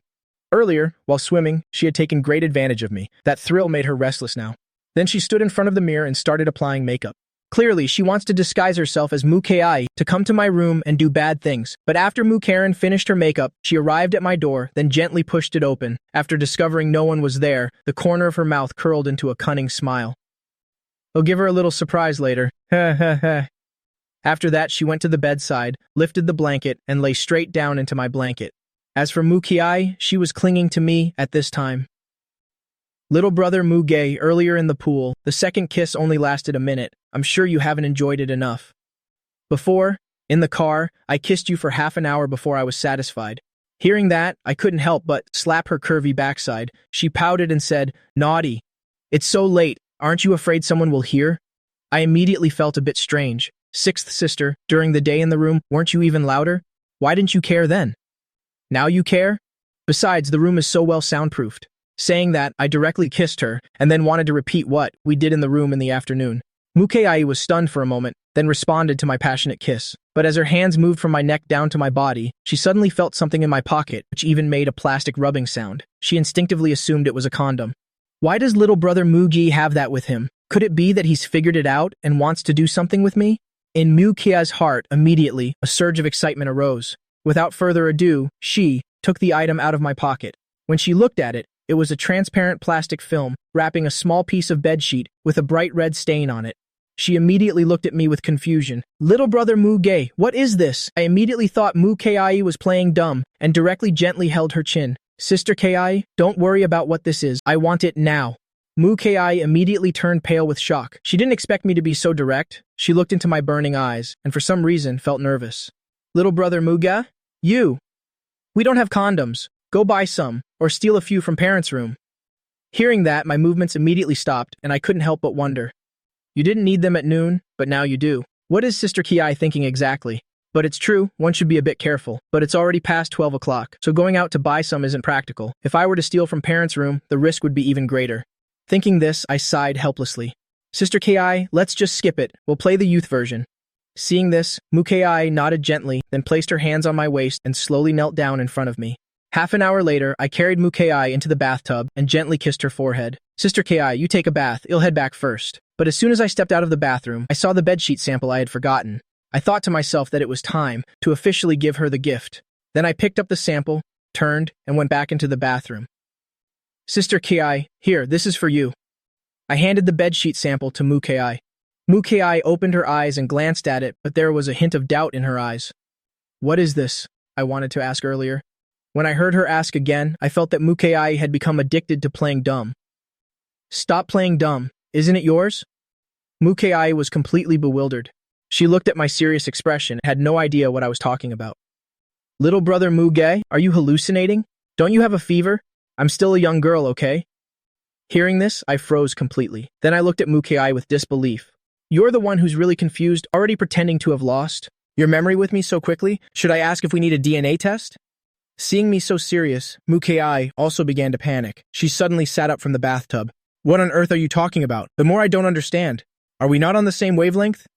Earlier, while swimming, she had taken great advantage of me. That thrill made her restless now. Then she stood in front of the mirror and started applying makeup. Clearly, she wants to disguise herself as Mukei to come to my room and do bad things. But after Mu Karen finished her makeup, she arrived at my door, then gently pushed it open. After discovering no one was there, the corner of her mouth curled into a cunning smile. I'll give her a little surprise later. After that, she went to the bedside, lifted the blanket, and lay straight down into my blanket. As for Mukei, she was clinging to me at this time. Little brother Muge, earlier in the pool, the second kiss only lasted a minute. I'm sure you haven't enjoyed it enough. Before, in the car, I kissed you for half an hour before I was satisfied. Hearing that, I couldn't help but slap her curvy backside. She pouted and said, "Naughty. It's so late. Aren't you afraid someone will hear?" I immediately felt a bit strange. Sixth sister, during the day in the room, weren't you even louder? Why didn't you care then? Now you care? Besides, the room is so well soundproofed. Saying that, I directly kissed her, and then wanted to repeat what we did in the room in the afternoon. Mukei was stunned for a moment, then responded to my passionate kiss. But as her hands moved from my neck down to my body, she suddenly felt something in my pocket, which even made a plastic rubbing sound. She instinctively assumed it was a condom. Why does little brother Mugi have that with him? Could it be that he's figured it out and wants to do something with me? In Mukei's heart, immediately, a surge of excitement arose. Without further ado, she took the item out of my pocket. When she looked at it, it was a transparent plastic film, wrapping a small piece of bedsheet with a bright red stain on it. She immediately looked at me with confusion. Little brother Muge, what is this? I immediately thought Mukei was playing dumb, and directly gently held her chin. Sister Kei, don't worry about what this is. I want it now. Mukei immediately turned pale with shock. She didn't expect me to be so direct. She looked into my burning eyes, and for some reason felt nervous. Little brother Muge? We don't have condoms. Go buy some, or steal a few from parents' room. Hearing that, my movements immediately stopped, and I couldn't help but wonder. You didn't need them at noon, but now you do. What is Sister Kei thinking exactly? But it's true, one should be a bit careful. But it's already past 12 o'clock, so going out to buy some isn't practical. If I were to steal from parents' room, the risk would be even greater. Thinking this, I sighed helplessly. Sister Kei, let's just skip it. We'll play the youth version. Seeing this, Mukei nodded gently, then placed her hands on my waist and slowly knelt down in front of me. Half an hour later, I carried Mukei into the bathtub and gently kissed her forehead. Sister Kei, you take a bath. I'll head back first. But as soon as I stepped out of the bathroom, I saw the bedsheet sample I had forgotten. I thought to myself that it was time to officially give her the gift. Then I picked up the sample, turned, and went back into the bathroom. Sister Kei, here, this is for you. I handed the bedsheet sample to Mukei. Mukei opened her eyes and glanced at it, but there was a hint of doubt in her eyes. What is this? I wanted to ask earlier. When I heard her ask again, I felt that Mukei had become addicted to playing dumb. Stop playing dumb. Isn't it yours? Mukei was completely bewildered. She looked at my serious expression and had no idea what I was talking about. Little brother Muge, are you hallucinating? Don't you have a fever? I'm still a young girl, okay? Hearing this, I froze completely. Then I looked at Mukei with disbelief. You're the one who's really confused, already pretending to have lost your memory with me so quickly? Should I ask if we need a DNA test? Seeing me so serious, Mukei also began to panic. She suddenly sat up from the bathtub. What on earth are you talking about? The more I don't understand. Are we not on the same wavelength?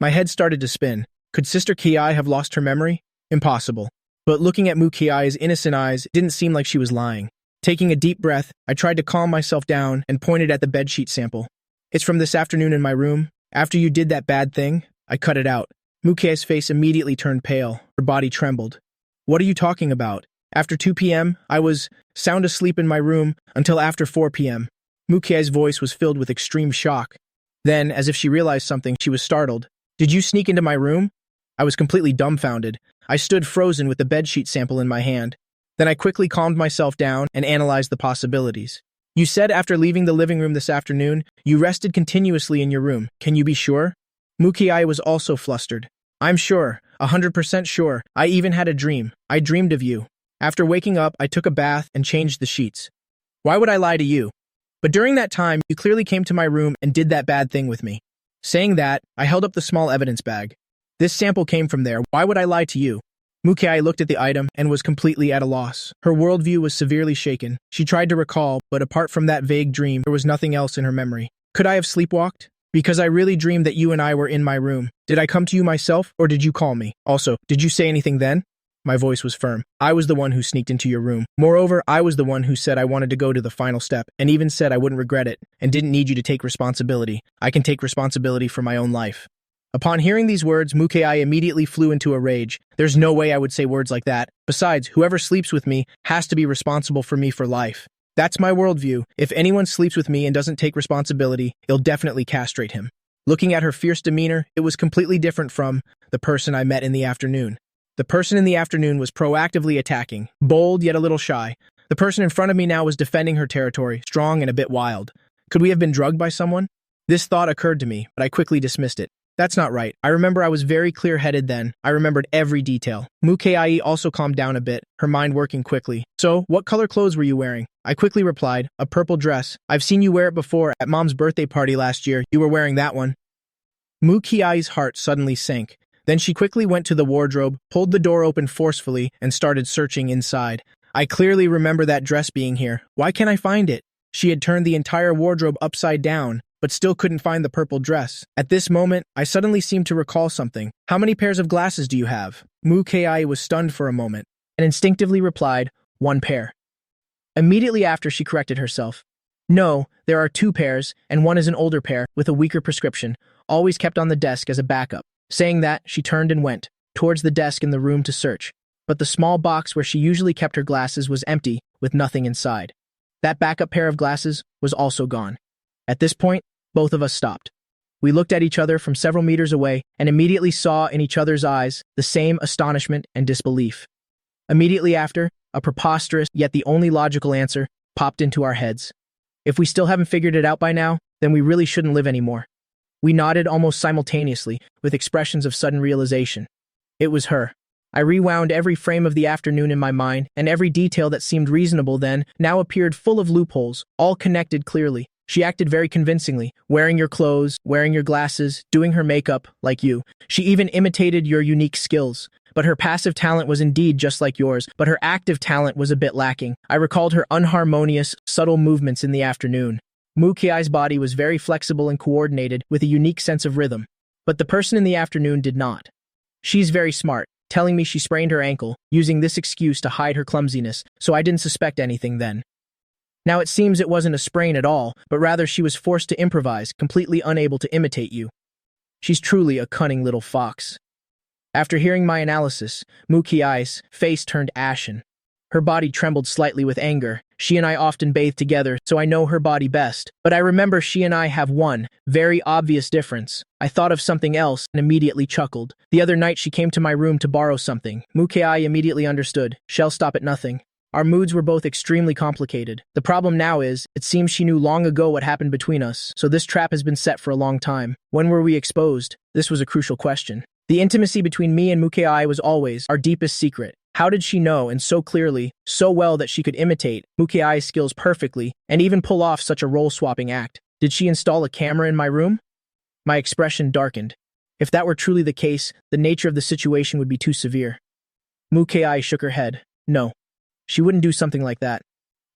My head started to spin. Could Sister Kei have lost her memory? Impossible. But looking at Mukei's innocent eyes, it didn't seem like she was lying. Taking a deep breath, I tried to calm myself down and pointed at the bedsheet sample. It's from this afternoon in my room. After you did that bad thing, I cut it out. Mukei's face immediately turned pale. Her body trembled. What are you talking about? After 2 p.m., I was sound asleep in my room until after 4 p.m. Mukei's voice was filled with extreme shock. Then, as if she realized something, she was startled. Did you sneak into my room? I was completely dumbfounded. I stood frozen with the bedsheet sample in my hand. Then I quickly calmed myself down and analyzed the possibilities. You said after leaving the living room this afternoon, you rested continuously in your room. Can you be sure? Mukei was also flustered. I'm sure, 100% sure. I even had a dream. I dreamed of you. After waking up, I took a bath and changed the sheets. Why would I lie to you? But during that time, you clearly came to my room and did that bad thing with me. Saying that, I held up the small evidence bag. This sample came from there. Why would I lie to you? Mukai looked at the item and was completely at a loss. Her worldview was severely shaken. She tried to recall, but apart from that vague dream, there was nothing else in her memory. Could I have sleepwalked? Because I really dreamed that you and I were in my room. Did I come to you myself, or did you call me? Also, did you say anything then? My voice was firm. I was the one who sneaked into your room. Moreover, I was the one who said I wanted to go to the final step, and even said I wouldn't regret it, and didn't need you to take responsibility. I can take responsibility for my own life. Upon hearing these words, Mukai immediately flew into a rage. There's no way I would say words like that. Besides, whoever sleeps with me has to be responsible for me for life. That's my worldview. If anyone sleeps with me and doesn't take responsibility, it'll definitely castrate him. Looking at her fierce demeanor, it was completely different from the person I met in the afternoon. The person in the afternoon was proactively attacking, bold yet a little shy. The person in front of me now was defending her territory, strong and a bit wild. Could we have been drugged by someone? This thought occurred to me, but I quickly dismissed it. That's not right. I remember I was very clear-headed then. I remembered every detail. Mukai also calmed down a bit, her mind working quickly. So, what color clothes were you wearing? I quickly replied, a purple dress. I've seen you wear it before at Mom's birthday party last year. You were wearing that one. Mukai's heart suddenly sank. Then she quickly went to the wardrobe, pulled the door open forcefully, and started searching inside. I clearly remember that dress being here. Why can't I find it? She had turned the entire wardrobe upside down, but still couldn't find the purple dress. At this moment, I suddenly seemed to recall something. How many pairs of glasses do you have? Mukai was stunned for a moment, and instinctively replied, 1 pair. Immediately after, she corrected herself. No, there are 2 pairs, and one is an older pair, with a weaker prescription, always kept on the desk as a backup. Saying that, she turned and went towards the desk in the room to search. But the small box where she usually kept her glasses was empty, with nothing inside. That backup pair of glasses was also gone. At this point, both of us stopped. We looked at each other from several meters away and immediately saw in each other's eyes the same astonishment and disbelief. Immediately after, a preposterous, yet the only logical answer, popped into our heads. If we still haven't figured it out by now, then we really shouldn't live anymore. We nodded almost simultaneously, with expressions of sudden realization. It was her. I rewound every frame of the afternoon in my mind, and every detail that seemed reasonable then now appeared full of loopholes, all connected clearly. She acted very convincingly, wearing your clothes, wearing your glasses, doing her makeup, like you. She even imitated your unique skills. But her passive talent was indeed just like yours, but her active talent was a bit lacking. I recalled her unharmonious, subtle movements in the afternoon. Mukai's body was very flexible and coordinated, with a unique sense of rhythm. But the person in the afternoon did not. She's very smart, telling me she sprained her ankle, using this excuse to hide her clumsiness, so I didn't suspect anything then. Now it seems it wasn't a sprain at all, but rather she was forced to improvise, completely unable to imitate you. She's truly a cunning little fox. After hearing my analysis, Mukai's face turned ashen. Her body trembled slightly with anger. She and I often bathe together, so I know her body best. But I remember she and I have one very obvious difference. I thought of something else and immediately chuckled. The other night she came to my room to borrow something. Mukai immediately understood. She'll stop at nothing. Our moods were both extremely complicated. The problem now is, it seems she knew long ago what happened between us, so this trap has been set for a long time. When were we exposed? This was a crucial question. The intimacy between me and Mukai was always our deepest secret. How did she know, and so clearly, so well that she could imitate Mukai's skills perfectly, and even pull off such a role-swapping act? Did she install a camera in my room? My expression darkened. If that were truly the case, the nature of the situation would be too severe. Mukai shook her head. No. She wouldn't do something like that.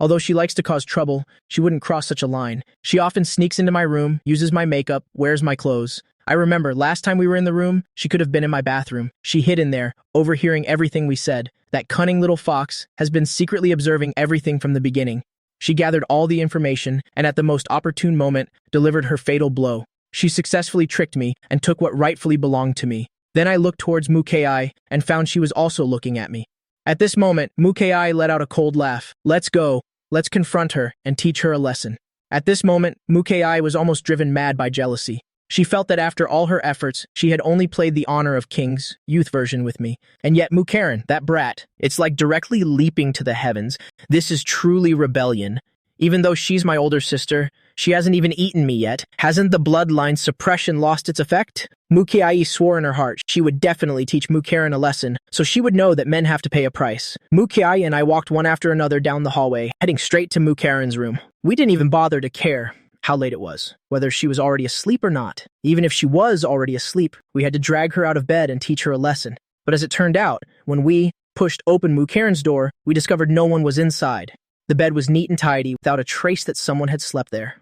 Although she likes to cause trouble, she wouldn't cross such a line. She often sneaks into my room, uses my makeup, wears my clothes. I remember, last time we were in the room, she could have been in my bathroom. She hid in there, overhearing everything we said. That cunning little fox has been secretly observing everything from the beginning. She gathered all the information, and at the most opportune moment, delivered her fatal blow. She successfully tricked me, and took what rightfully belonged to me. Then I looked towards Mukai, and found she was also looking at me. At this moment, Mukai let out a cold laugh. Let's go. Let's confront her, and teach her a lesson. At this moment, Mukai was almost driven mad by jealousy. She felt that after all her efforts, she had only played the honor of King's youth version with me. And yet Mukaren, that brat, it's like directly leaping to the heavens. This is truly rebellion. Even though she's my older sister, she hasn't even eaten me yet. Hasn't the bloodline suppression lost its effect? Mukai swore in her heart she would definitely teach Mukaren a lesson, so she would know that men have to pay a price. Mukai and I walked one after another down the hallway, heading straight to Mukaren's room. We didn't even bother to care how late it was, whether she was already asleep or not. Even if she was already asleep, we had to drag her out of bed and teach her a lesson. But as it turned out, when we pushed open Karen's door, we discovered no one was inside. The bed was neat and tidy, without a trace that someone had slept there.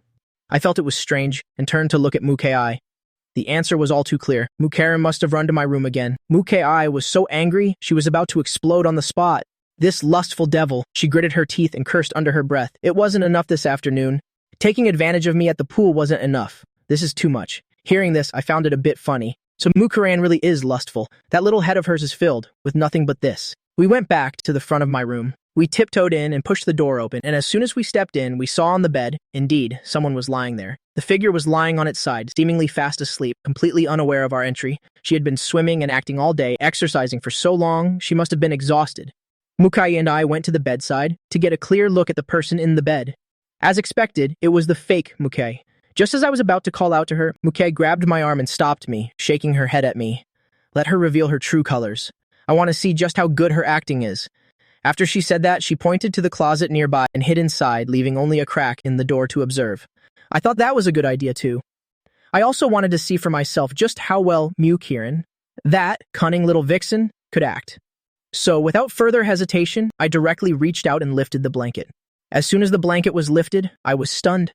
I felt it was strange and turned to look at Mukai. The answer was all too clear. Karen must have run to my room again. Mukai was so angry, she was about to explode on the spot. This lustful devil, she gritted her teeth and cursed under her breath. It wasn't enough this afternoon. Taking advantage of me at the pool wasn't enough. This is too much. Hearing this, I found it a bit funny. So Karen really is lustful. That little head of hers is filled with nothing but this. We went back to the front of my room. We tiptoed in and pushed the door open, and as soon as we stepped in, we saw on the bed, indeed, someone was lying there. The figure was lying on its side, seemingly fast asleep, completely unaware of our entry. She had been swimming and acting all day, exercising for so long, she must have been exhausted. Mukai and I went to the bedside to get a clear look at the person in the bed. As expected, it was the fake Mukai. Just as I was about to call out to her, Mukai grabbed my arm and stopped me, shaking her head at me. Let her reveal her true colors. I want to see just how good her acting is. After she said that, she pointed to the closet nearby and hid inside, leaving only a crack in the door to observe. I thought that was a good idea too. I also wanted to see for myself just how well Karen, that cunning little vixen, could act. So, without further hesitation, I directly reached out and lifted the blanket. As soon as the blanket was lifted, I was stunned.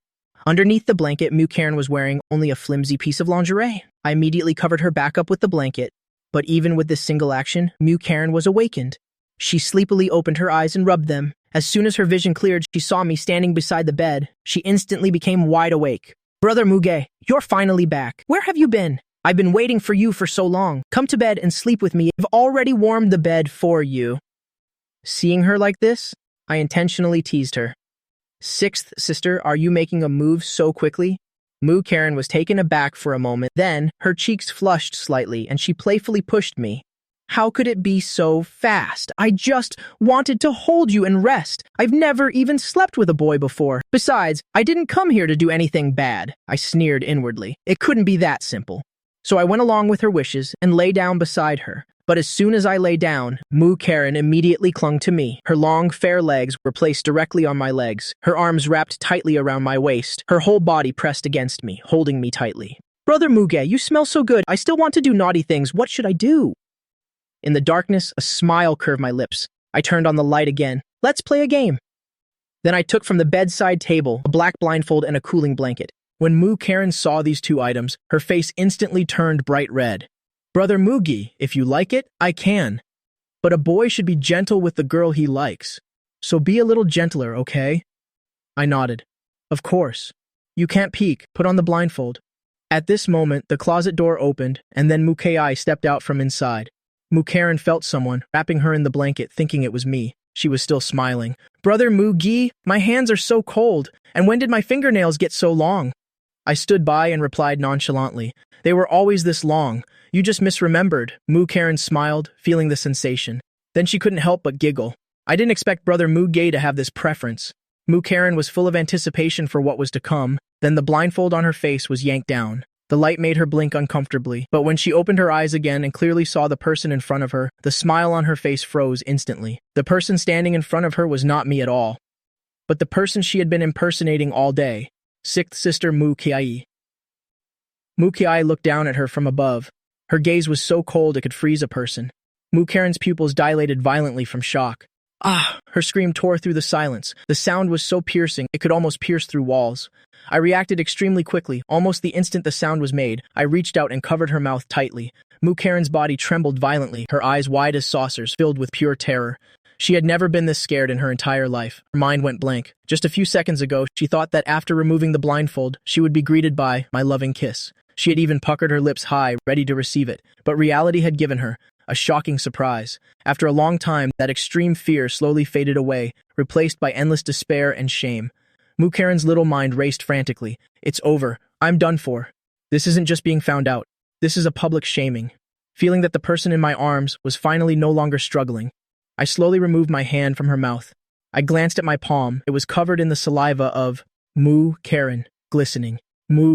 Underneath the blanket, Karen was wearing only a flimsy piece of lingerie. I immediately covered her back up with the blanket, but even with this single action, Karen was awakened. She sleepily opened her eyes and rubbed them. As soon as her vision cleared, she saw me standing beside the bed. She instantly became wide awake. Brother Muge, you're finally back. Where have you been? I've been waiting for you for so long. Come to bed and sleep with me. I've already warmed the bed for you. Seeing her like this, I intentionally teased her. Sixth sister, are you making a move so quickly? Karen was taken aback for a moment. Then, her cheeks flushed slightly and she playfully pushed me. How could it be so fast? I just wanted to hold you and rest. I've never even slept with a boy before. Besides, I didn't come here to do anything bad. I sneered inwardly. It couldn't be that simple. So I went along with her wishes and lay down beside her. But as soon as I lay down, Karen immediately clung to me. Her long, fair legs were placed directly on my legs, her arms wrapped tightly around my waist, her whole body pressed against me, holding me tightly. Brother Muge, you smell so good. I still want to do naughty things. What should I do? In the darkness, a smile curved my lips. I turned on the light again. Let's play a game. Then I took from the bedside table a black blindfold and a cooling blanket. When Karen saw these two items, her face instantly turned bright red. Brother Mugi, if you like it, I can. But a boy should be gentle with the girl he likes. So be a little gentler, okay? I nodded. Of course. You can't peek. Put on the blindfold. At this moment, the closet door opened, and then Mukai stepped out from inside. Karen felt someone, wrapping her in the blanket, thinking it was me. She was still smiling. Brother Mugi, my hands are so cold, and when did my fingernails get so long? I stood by and replied nonchalantly. They were always this long. You just misremembered. Karen smiled, feeling the sensation. Then she couldn't help but giggle. I didn't expect Brother Muge to have this preference. Karen was full of anticipation for what was to come. Then the blindfold on her face was yanked down. The light made her blink uncomfortably, but when she opened her eyes again and clearly saw the person in front of her, the smile on her face froze instantly. The person standing in front of her was not me at all, but the person she had been impersonating all day, sixth sister Mukai. Mukai looked down at her from above. Her gaze was so cold it could freeze a person. Karen's pupils dilated violently from shock. Ah! Her scream tore through the silence. The sound was so piercing, it could almost pierce through walls. I reacted extremely quickly. Almost the instant the sound was made, I reached out and covered her mouth tightly. Karen's body trembled violently, her eyes wide as saucers, filled with pure terror. She had never been this scared in her entire life. Her mind went blank. Just a few seconds ago, she thought that after removing the blindfold, she would be greeted by my loving kiss. She had even puckered her lips high, ready to receive it. But reality had given her a shocking surprise. After a long time, that extreme fear slowly faded away, replaced by endless despair and shame. Karen's little mind raced frantically. It's over. I'm done for. This isn't just being found out. This is a public shaming. Feeling that the person in my arms was finally no longer struggling, I slowly removed my hand from her mouth. I glanced at my palm. It was covered in the saliva of Karen, glistening.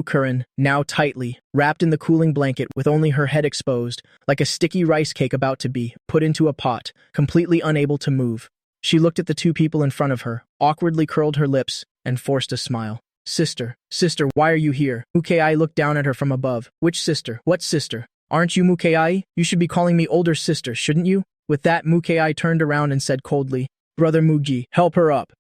Karen, now tightly, wrapped in the cooling blanket with only her head exposed, like a sticky rice cake about to be put into a pot, completely unable to move. She looked at the two people in front of her, awkwardly curled her lips, and forced a smile. Sister, why are you here? Mukai looked down at her from above. Which sister? What sister? Aren't you Mukai? You should be calling me older sister, shouldn't you? With that, Mukai turned around and said coldly, Brother Mugi, help her up.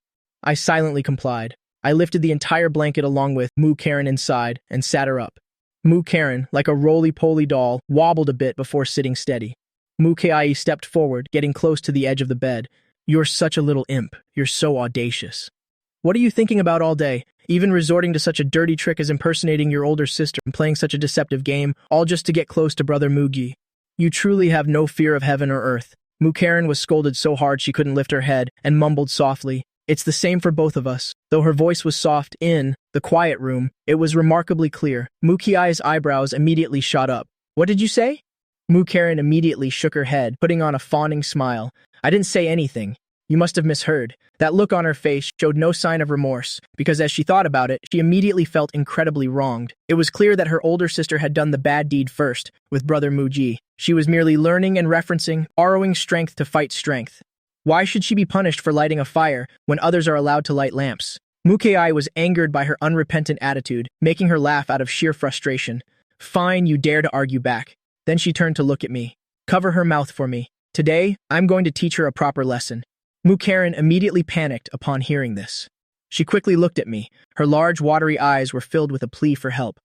I silently complied. I lifted the entire blanket along with Mu Karen inside and sat her up. Mu Karen, like a roly-poly doll, wobbled a bit before sitting steady. Mukai stepped forward, getting close to the edge of the bed. You're such a little imp. You're so audacious. What are you thinking about all day? Even resorting to such a dirty trick as impersonating your older sister and playing such a deceptive game, all just to get close to Brother Mugi. You truly have no fear of heaven or earth. Mu Karen was scolded so hard she couldn't lift her head and mumbled softly, It's the same for both of us. Though her voice was soft in the quiet room, it was remarkably clear. Mukiai's eyebrows immediately shot up. What did you say? Mu Karen immediately shook her head, putting on a fawning smile. I didn't say anything. You must have misheard. That look on her face showed no sign of remorse, because as she thought about it, she immediately felt incredibly wronged. It was clear that her older sister had done the bad deed first, with Brother Muji. She was merely learning and referencing, borrowing strength to fight strength. Why should she be punished for lighting a fire when others are allowed to light lamps? Mukai was angered by her unrepentant attitude, making her laugh out of sheer frustration. Fine, you dare to argue back. Then she turned to look at me. Cover her mouth for me. Today, I'm going to teach her a proper lesson. Mu Karen immediately panicked upon hearing this. She quickly looked at me. Her large, watery eyes were filled with a plea for help.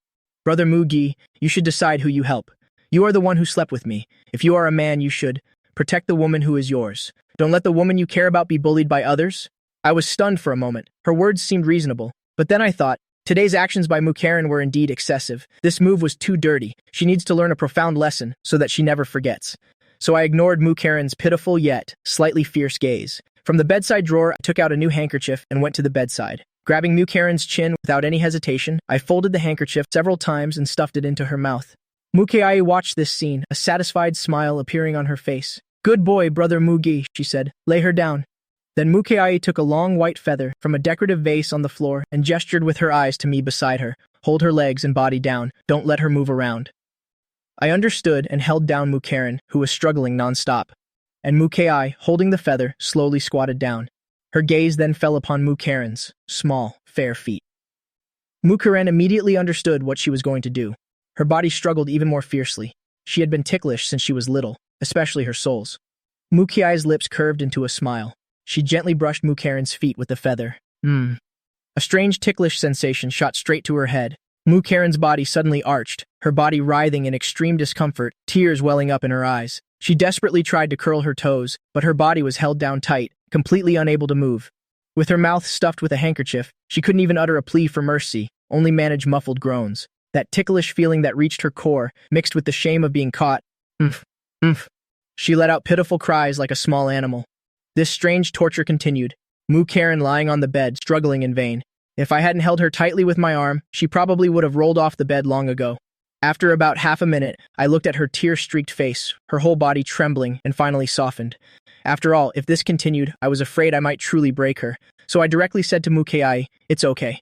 Brother Mugi, you should decide who you help. You are the one who slept with me. If you are a man, you should protect the woman who is yours. Don't let the woman you care about be bullied by others. I was stunned for a moment. Her words seemed reasonable. But then I thought, today's actions by Mu Karen were indeed excessive. This move was too dirty. She needs to learn a profound lesson so that she never forgets. So I ignored Mu Karen's pitiful yet slightly fierce gaze. From the bedside drawer, I took out a new handkerchief and went to the bedside. Grabbing Mu Karen's chin without any hesitation, I folded the handkerchief several times and stuffed it into her mouth. Mukai watched this scene, a satisfied smile appearing on her face. Good boy, Brother Mugi, she said. Lay her down. Then Mukai took a long white feather from a decorative vase on the floor and gestured with her eyes to me beside her. Hold her legs and body down. Don't let her move around. I understood and held down Mu Karen, who was struggling non-stop. And Mukai, holding the feather, slowly squatted down. Her gaze then fell upon Mu Karen's small, fair feet. Mu Karen immediately understood what she was going to do. Her body struggled even more fiercely. She had been ticklish since she was little, especially her soles. Mukai's lips curved into a smile. She gently brushed Mu Karen's feet with the feather. A strange ticklish sensation shot straight to her head. Mu Karen's body suddenly arched, her body writhing in extreme discomfort, tears welling up in her eyes. She desperately tried to curl her toes, but her body was held down tight, completely unable to move. With her mouth stuffed with a handkerchief, she couldn't even utter a plea for mercy, only manage muffled groans. That ticklish feeling that reached her core, mixed with the shame of being caught. She let out pitiful cries like a small animal. This strange torture continued, Mu Karen lying on the bed, struggling in vain. If I hadn't held her tightly with my arm, she probably would have rolled off the bed long ago. After about half a minute, I looked at her tear-streaked face, her whole body trembling, and finally softened. After all, if this continued, I was afraid I might truly break her. So I directly said to Mukai, it's okay.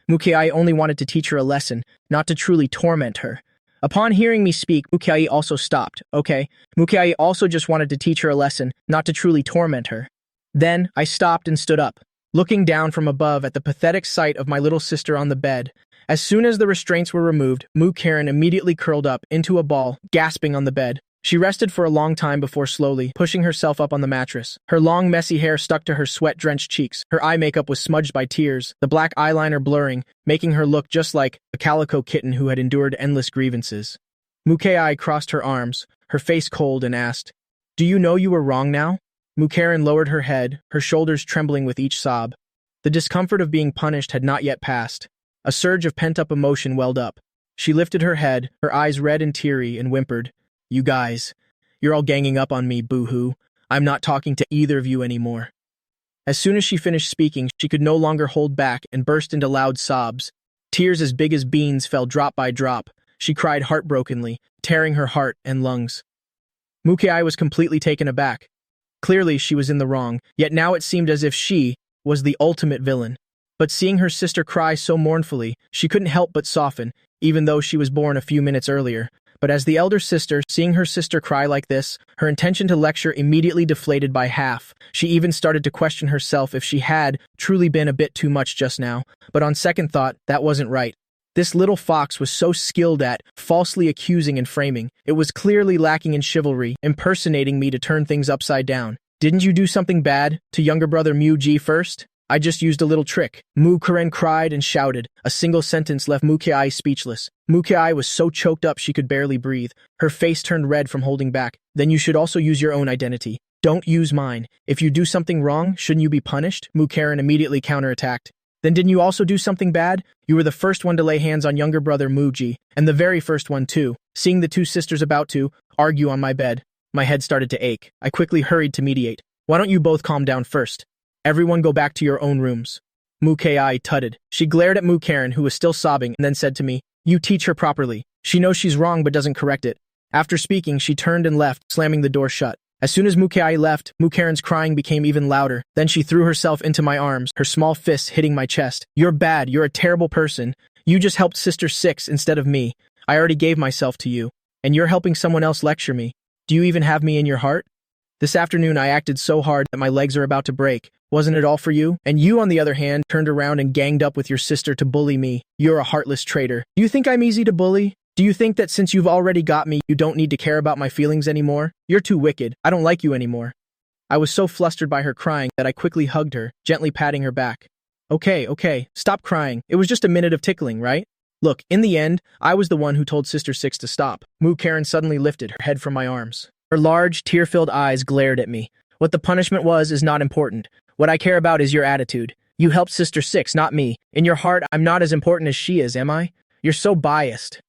Mukai only wanted to teach her a lesson, not to truly torment her. Upon hearing me speak, Mukai also stopped, okay? Mukai also just wanted to teach her a lesson, not to truly torment her. Then, I stopped and stood up, looking down from above at the pathetic sight of my little sister on the bed. As soon as the restraints were removed, Mu Karen immediately curled up into a ball, gasping on the bed. She rested for a long time before slowly pushing herself up on the mattress. Her long, messy hair stuck to her sweat-drenched cheeks. Her eye makeup was smudged by tears, the black eyeliner blurring, making her look just like a calico kitten who had endured endless grievances. Mukai crossed her arms, her face cold, and asked, Do you know you were wrong now? Mu Karen lowered her head, her shoulders trembling with each sob. The discomfort of being punished had not yet passed. A surge of pent-up emotion welled up. She lifted her head, her eyes red and teary, and whimpered, You guys, you're all ganging up on me, boo-hoo. I'm not talking to either of you anymore. As soon as she finished speaking, she could no longer hold back and burst into loud sobs. Tears as big as beans fell drop by drop. She cried heartbrokenly, tearing her heart and lungs. Mukai was completely taken aback. Clearly, she was in the wrong, yet now it seemed as if she was the ultimate villain. But seeing her sister cry so mournfully, she couldn't help but soften, even though she was born a few minutes earlier. But as the elder sister, seeing her sister cry like this, her intention to lecture immediately deflated by half. She even started to question herself if she had truly been a bit too much just now. But on second thought, that wasn't right. This little fox was so skilled at falsely accusing and framing. It was clearly lacking in chivalry, impersonating me to turn things upside down. Didn't you do something bad to younger brother Mu-ji first? I just used a little trick. Mu-Karen cried and shouted. A single sentence left Mu-Kai speechless. Mu-Kai was so choked up she could barely breathe. Her face turned red from holding back. Then you should also use your own identity. Don't use mine. If you do something wrong, shouldn't you be punished? Mu-Karen immediately counterattacked. Then didn't you also do something bad? You were the first one to lay hands on younger brother Mu-ji, and the very first one too. Seeing the two sisters about to argue on my bed, my head started to ache. I quickly hurried to mediate. Why don't you both calm down first? Everyone go back to your own rooms. Mu-Kai tutted. She glared at Mu-Karen, who was still sobbing, and then said to me, You teach her properly. She knows she's wrong but doesn't correct it. After speaking, she turned and left, slamming the door shut. As soon as Mu-Kai left, Mu-Karen's crying became even louder. Then she threw herself into my arms, her small fists hitting my chest. You're bad. You're a terrible person. You just helped Sister 6 instead of me. I already gave myself to you. And you're helping someone else lecture me. Do you even have me in your heart? This afternoon I acted so hard that my legs are about to break. Wasn't it all for you? And you, on the other hand, turned around and ganged up with your sister to bully me. You're a heartless traitor. Do you think I'm easy to bully? Do you think that since you've already got me, you don't need to care about my feelings anymore? You're too wicked. I don't like you anymore. I was so flustered by her crying that I quickly hugged her, gently patting her back. Okay, stop crying. It was just a minute of tickling, right? Look, in the end, I was the one who told Sister 6 to stop. Mu-Karen suddenly lifted her head from my arms. Her large, tear-filled eyes glared at me. What the punishment was is not important. What I care about is your attitude. You helped Sister 6, not me. In your heart, I'm not as important as she is, am I? You're so biased.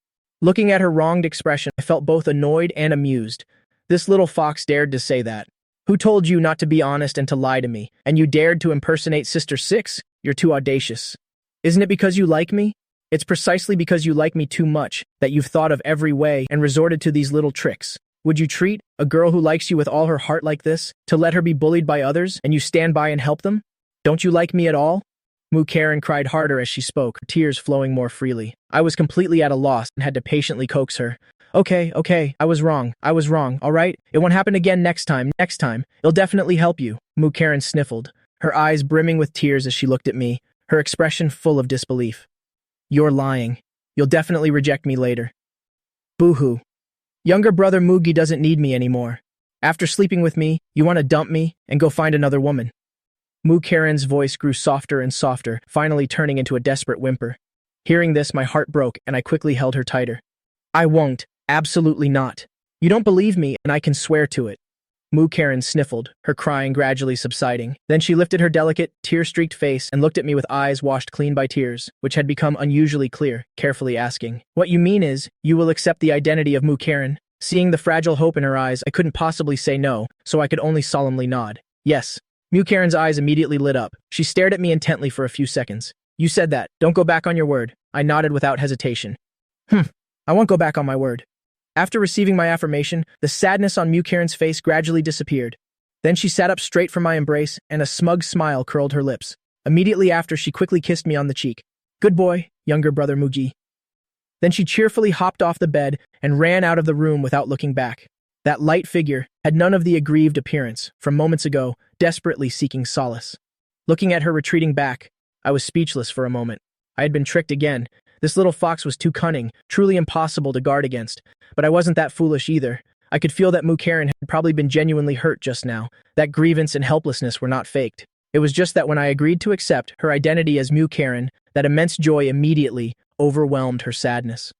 Looking at her wronged expression, I felt both annoyed and amused. This little fox dared to say that. Who told you not to be honest and to lie to me? And you dared to impersonate Sister 6? You're too audacious. Isn't it because you like me? It's precisely because you like me too much that you've thought of every way and resorted to these little tricks. Would you treat a girl who likes you with all her heart like this, to let her be bullied by others, and you stand by and help them? Don't you like me at all? Mu-Karen cried harder as she spoke, her tears flowing more freely. I was completely at a loss and had to patiently coax her. Okay, I was wrong, all right? It won't happen again next time. It'll definitely help you. Mu-Karen sniffled, her eyes brimming with tears as she looked at me, her expression full of disbelief. You're lying. You'll definitely reject me later. Boo-hoo. Younger brother Mugi doesn't need me anymore. After sleeping with me, you want to dump me and go find another woman. Mu-Karen's voice grew softer and softer, finally turning into a desperate whimper. Hearing this, my heart broke, and I quickly held her tighter. I won't. Absolutely not. You don't believe me, and I can swear to it. Mu-Karen sniffled, her crying gradually subsiding. Then she lifted her delicate, tear-streaked face and looked at me with eyes washed clean by tears, which had become unusually clear, carefully asking, What you mean is, you will accept the identity of Mu-Karen? Seeing the fragile hope in her eyes, I couldn't possibly say no, so I could only solemnly nod. Yes. Mu-Karen's eyes immediately lit up. She stared at me intently for a few seconds. You said that. Don't go back on your word. I nodded without hesitation. I won't go back on my word. After receiving my affirmation, the sadness on Mu-Karen's face gradually disappeared. Then she sat up straight from my embrace, and a smug smile curled her lips. Immediately after, she quickly kissed me on the cheek. Good boy, younger brother Mugi. Then she cheerfully hopped off the bed and ran out of the room without looking back. That light figure had none of the aggrieved appearance from moments ago, desperately seeking solace. Looking at her retreating back, I was speechless for a moment. I had been tricked again. This little fox was too cunning, truly impossible to guard against. But I wasn't that foolish either. I could feel that Mu-Karen had probably been genuinely hurt just now. That grievance and helplessness were not faked. It was just that when I agreed to accept her identity as Mu-Karen, that immense joy immediately overwhelmed her sadness.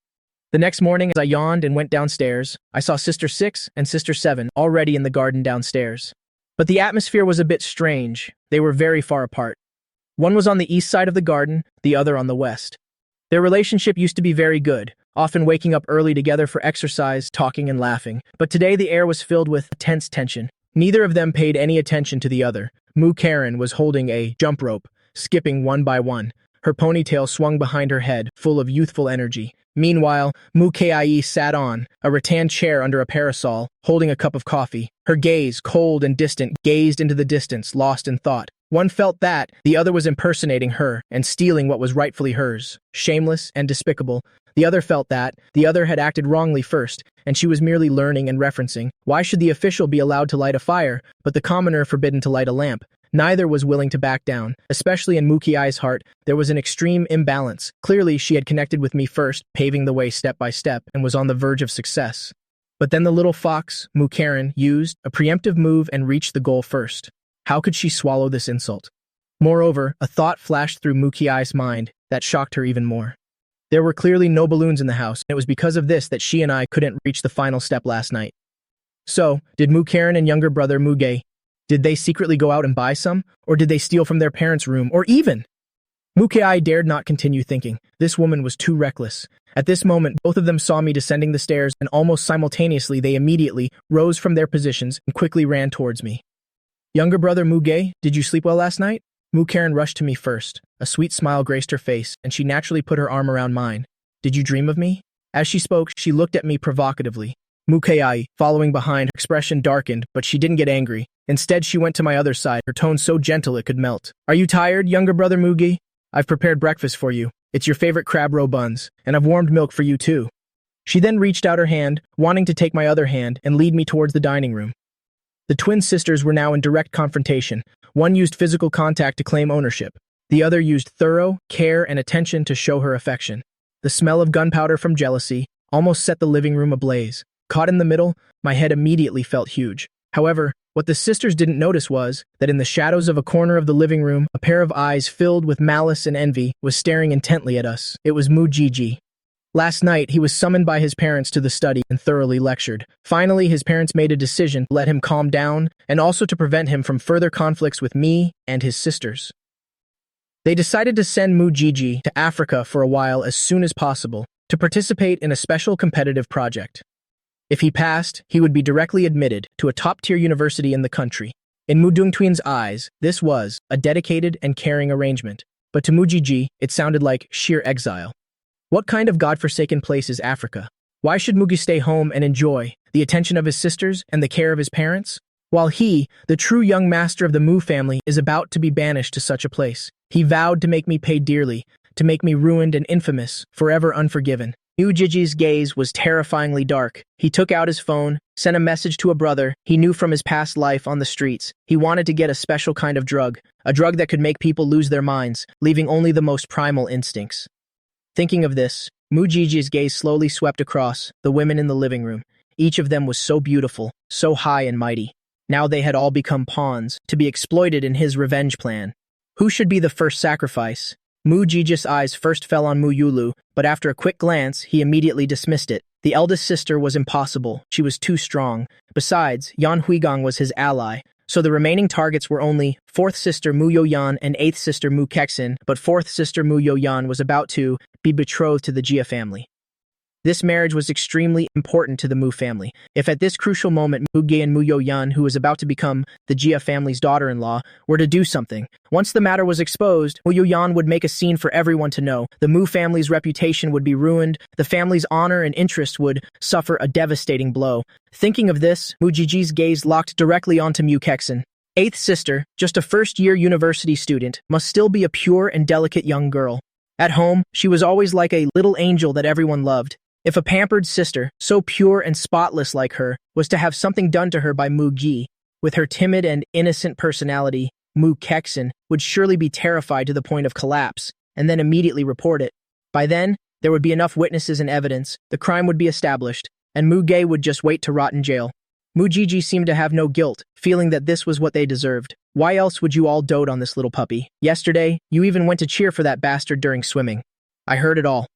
The next morning, as I yawned and went downstairs, I saw Sister 6 and Sister 7 already in the garden downstairs. But the atmosphere was a bit strange. They were very far apart. One was on the east side of the garden, the other on the west. Their relationship used to be very good, often waking up early together for exercise, talking and laughing. But today the air was filled with tense tension. Neither of them paid any attention to the other. Mu-Karen was holding a jump rope, skipping one by one. Her ponytail swung behind her head, full of youthful energy. Meanwhile, Mu-Kai sat on a rattan chair under a parasol, holding a cup of coffee. Her gaze, cold and distant, gazed into the distance, lost in thought. One felt that the other was impersonating her and stealing what was rightfully hers, shameless and despicable. The other felt that the other had acted wrongly first, and she was merely learning and referencing. Why should the official be allowed to light a fire, but the commoner forbidden to light a lamp? Neither was willing to back down. Especially in Mukiai's heart, there was an extreme imbalance. Clearly, she had connected with me first, paving the way step by step, and was on the verge of success. But then the little fox, Mukaren, used a preemptive move and reached the goal first. How could she swallow this insult? Moreover, a thought flashed through Mukiai's mind that shocked her even more. There were clearly no balloons in the house, and it was because of this that she and I couldn't reach the final step last night. So, did Mukaren and younger brother Muge, did they secretly go out and buy some? Or did they steal from their parents' room? Or even? Mukiai dared not continue thinking. This woman was too reckless. At this moment, both of them saw me descending the stairs, and almost simultaneously they immediately rose from their positions and quickly ran towards me. Younger brother Muge, did you sleep well last night? Mukaren rushed to me first. A sweet smile graced her face, and she naturally put her arm around mine. Did you dream of me? As she spoke, she looked at me provocatively. Mukiai, following behind, her expression darkened, but she didn't get angry. Instead, she went to my other side, her tone so gentle it could melt. Are you tired, younger brother Mugi? I've prepared breakfast for you. It's your favorite crab roe buns, and I've warmed milk for you too. She then reached out her hand, wanting to take my other hand and lead me towards the dining room. The twin sisters were now in direct confrontation. One used physical contact to claim ownership. The other used thorough care and attention to show her affection. The smell of gunpowder from jealousy almost set the living room ablaze. Caught in the middle, my head immediately felt huge. However, what the sisters didn't notice was that in the shadows of a corner of the living room, a pair of eyes filled with malice and envy was staring intently at us. It was Mujiji. Last night, he was summoned by his parents to the study and thoroughly lectured. Finally, his parents made a decision to let him calm down and also to prevent him from further conflicts with me and his sisters. They decided to send Mujiji to Africa for a while as soon as possible to participate in a special competitive project. If he passed, he would be directly admitted to a top-tier university in the country. In Mudungtwin's eyes, this was a dedicated and caring arrangement, but to Mujiji, it sounded like sheer exile. What kind of godforsaken place is Africa? Why should Mugi stay home and enjoy the attention of his sisters and the care of his parents? While he, the true young master of the Mu family, is about to be banished to such a place. He vowed to make me pay dearly, to make me ruined and infamous, forever unforgiven. Mujiji's gaze was terrifyingly dark. He took out his phone, sent a message to a brother he knew from his past life on the streets. He wanted to get a special kind of drug, a drug that could make people lose their minds, leaving only the most primal instincts. Thinking of this, Mujiji's gaze slowly swept across the women in the living room. Each of them was so beautiful, so high and mighty. Now they had all become pawns, to be exploited in his revenge plan. Who should be the first sacrifice? Mujiji's eyes first fell on Yulu, but after a quick glance, he immediately dismissed it. The eldest sister was impossible. She was too strong. Besides, Yan Huigang was his ally, so the remaining targets were only 4th sister Mu Yoyan and 8th sister Mu Kexin, but 4th sister Mu Yoyan was about to be betrothed to the Jia family. This marriage was extremely important to the Mu family. If at this crucial moment Muge and Mu Yoyan, who was about to become the Jia family's daughter-in-law, were to do something, once the matter was exposed, Mu Yoyan would make a scene for everyone to know. The Mu family's reputation would be ruined, the family's honor and interest would suffer a devastating blow. Thinking of this, Mujiji's gaze locked directly onto Mu Kexin. 8th sister, just a first-year university student, must still be a pure and delicate young girl. At home, she was always like a little angel that everyone loved. If a pampered sister, so pure and spotless like her, was to have something done to her by Mu Gi, with her timid and innocent personality, Mu Kexin would surely be terrified to the point of collapse, and then immediately report it. By then, there would be enough witnesses and evidence, the crime would be established, and Mu Ge would just wait to rot in jail. Mujiji seemed to have no guilt, feeling that this was what they deserved. Why else would you all dote on this little puppy? Yesterday, you even went to cheer for that bastard during swimming. I heard it all.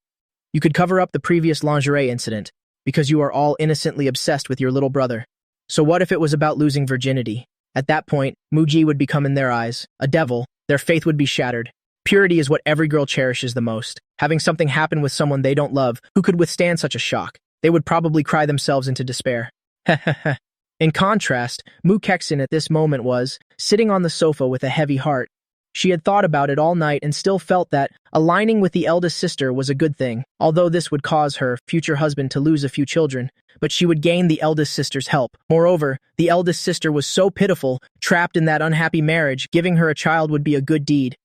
You could cover up the previous lingerie incident, because you are all innocently obsessed with your little brother. So what if it was about losing virginity? At that point, Muji would become in their eyes a devil, their faith would be shattered. Purity is what every girl cherishes the most. Having something happen with someone they don't love, who could withstand such a shock? They would probably cry themselves into despair. In contrast, Mu Kexin at this moment was sitting on the sofa with a heavy heart. She had thought about it all night and still felt that aligning with the eldest sister was a good thing, although this would cause her future husband to lose a few children, but she would gain the eldest sister's help. Moreover, the eldest sister was so pitiful, trapped in that unhappy marriage, giving her a child would be a good deed.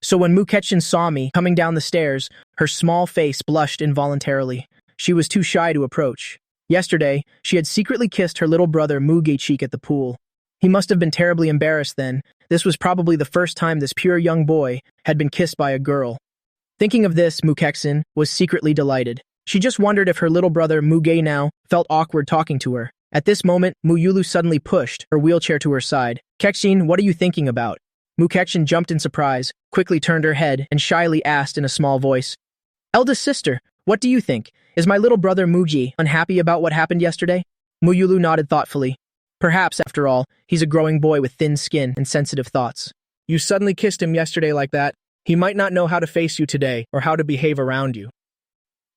So when Mu Kexin saw me coming down the stairs, her small face blushed involuntarily. She was too shy to approach. Yesterday, she had secretly kissed her little brother Muge cheek at the pool. He must have been terribly embarrassed then. This was probably the first time this pure young boy had been kissed by a girl. Thinking of this, Mukexin was secretly delighted. She just wondered if her little brother Muge now felt awkward talking to her. At this moment, Yulu suddenly pushed her wheelchair to her side. Kexin, what are you thinking about? Mukexin jumped in surprise, quickly turned her head, and shyly asked in a small voice. Eldest sister, what do you think? Is my little brother Muji unhappy about what happened yesterday? Yulu nodded thoughtfully. Perhaps, after all, he's a growing boy with thin skin and sensitive thoughts. You suddenly kissed him yesterday like that. He might not know how to face you today or how to behave around you.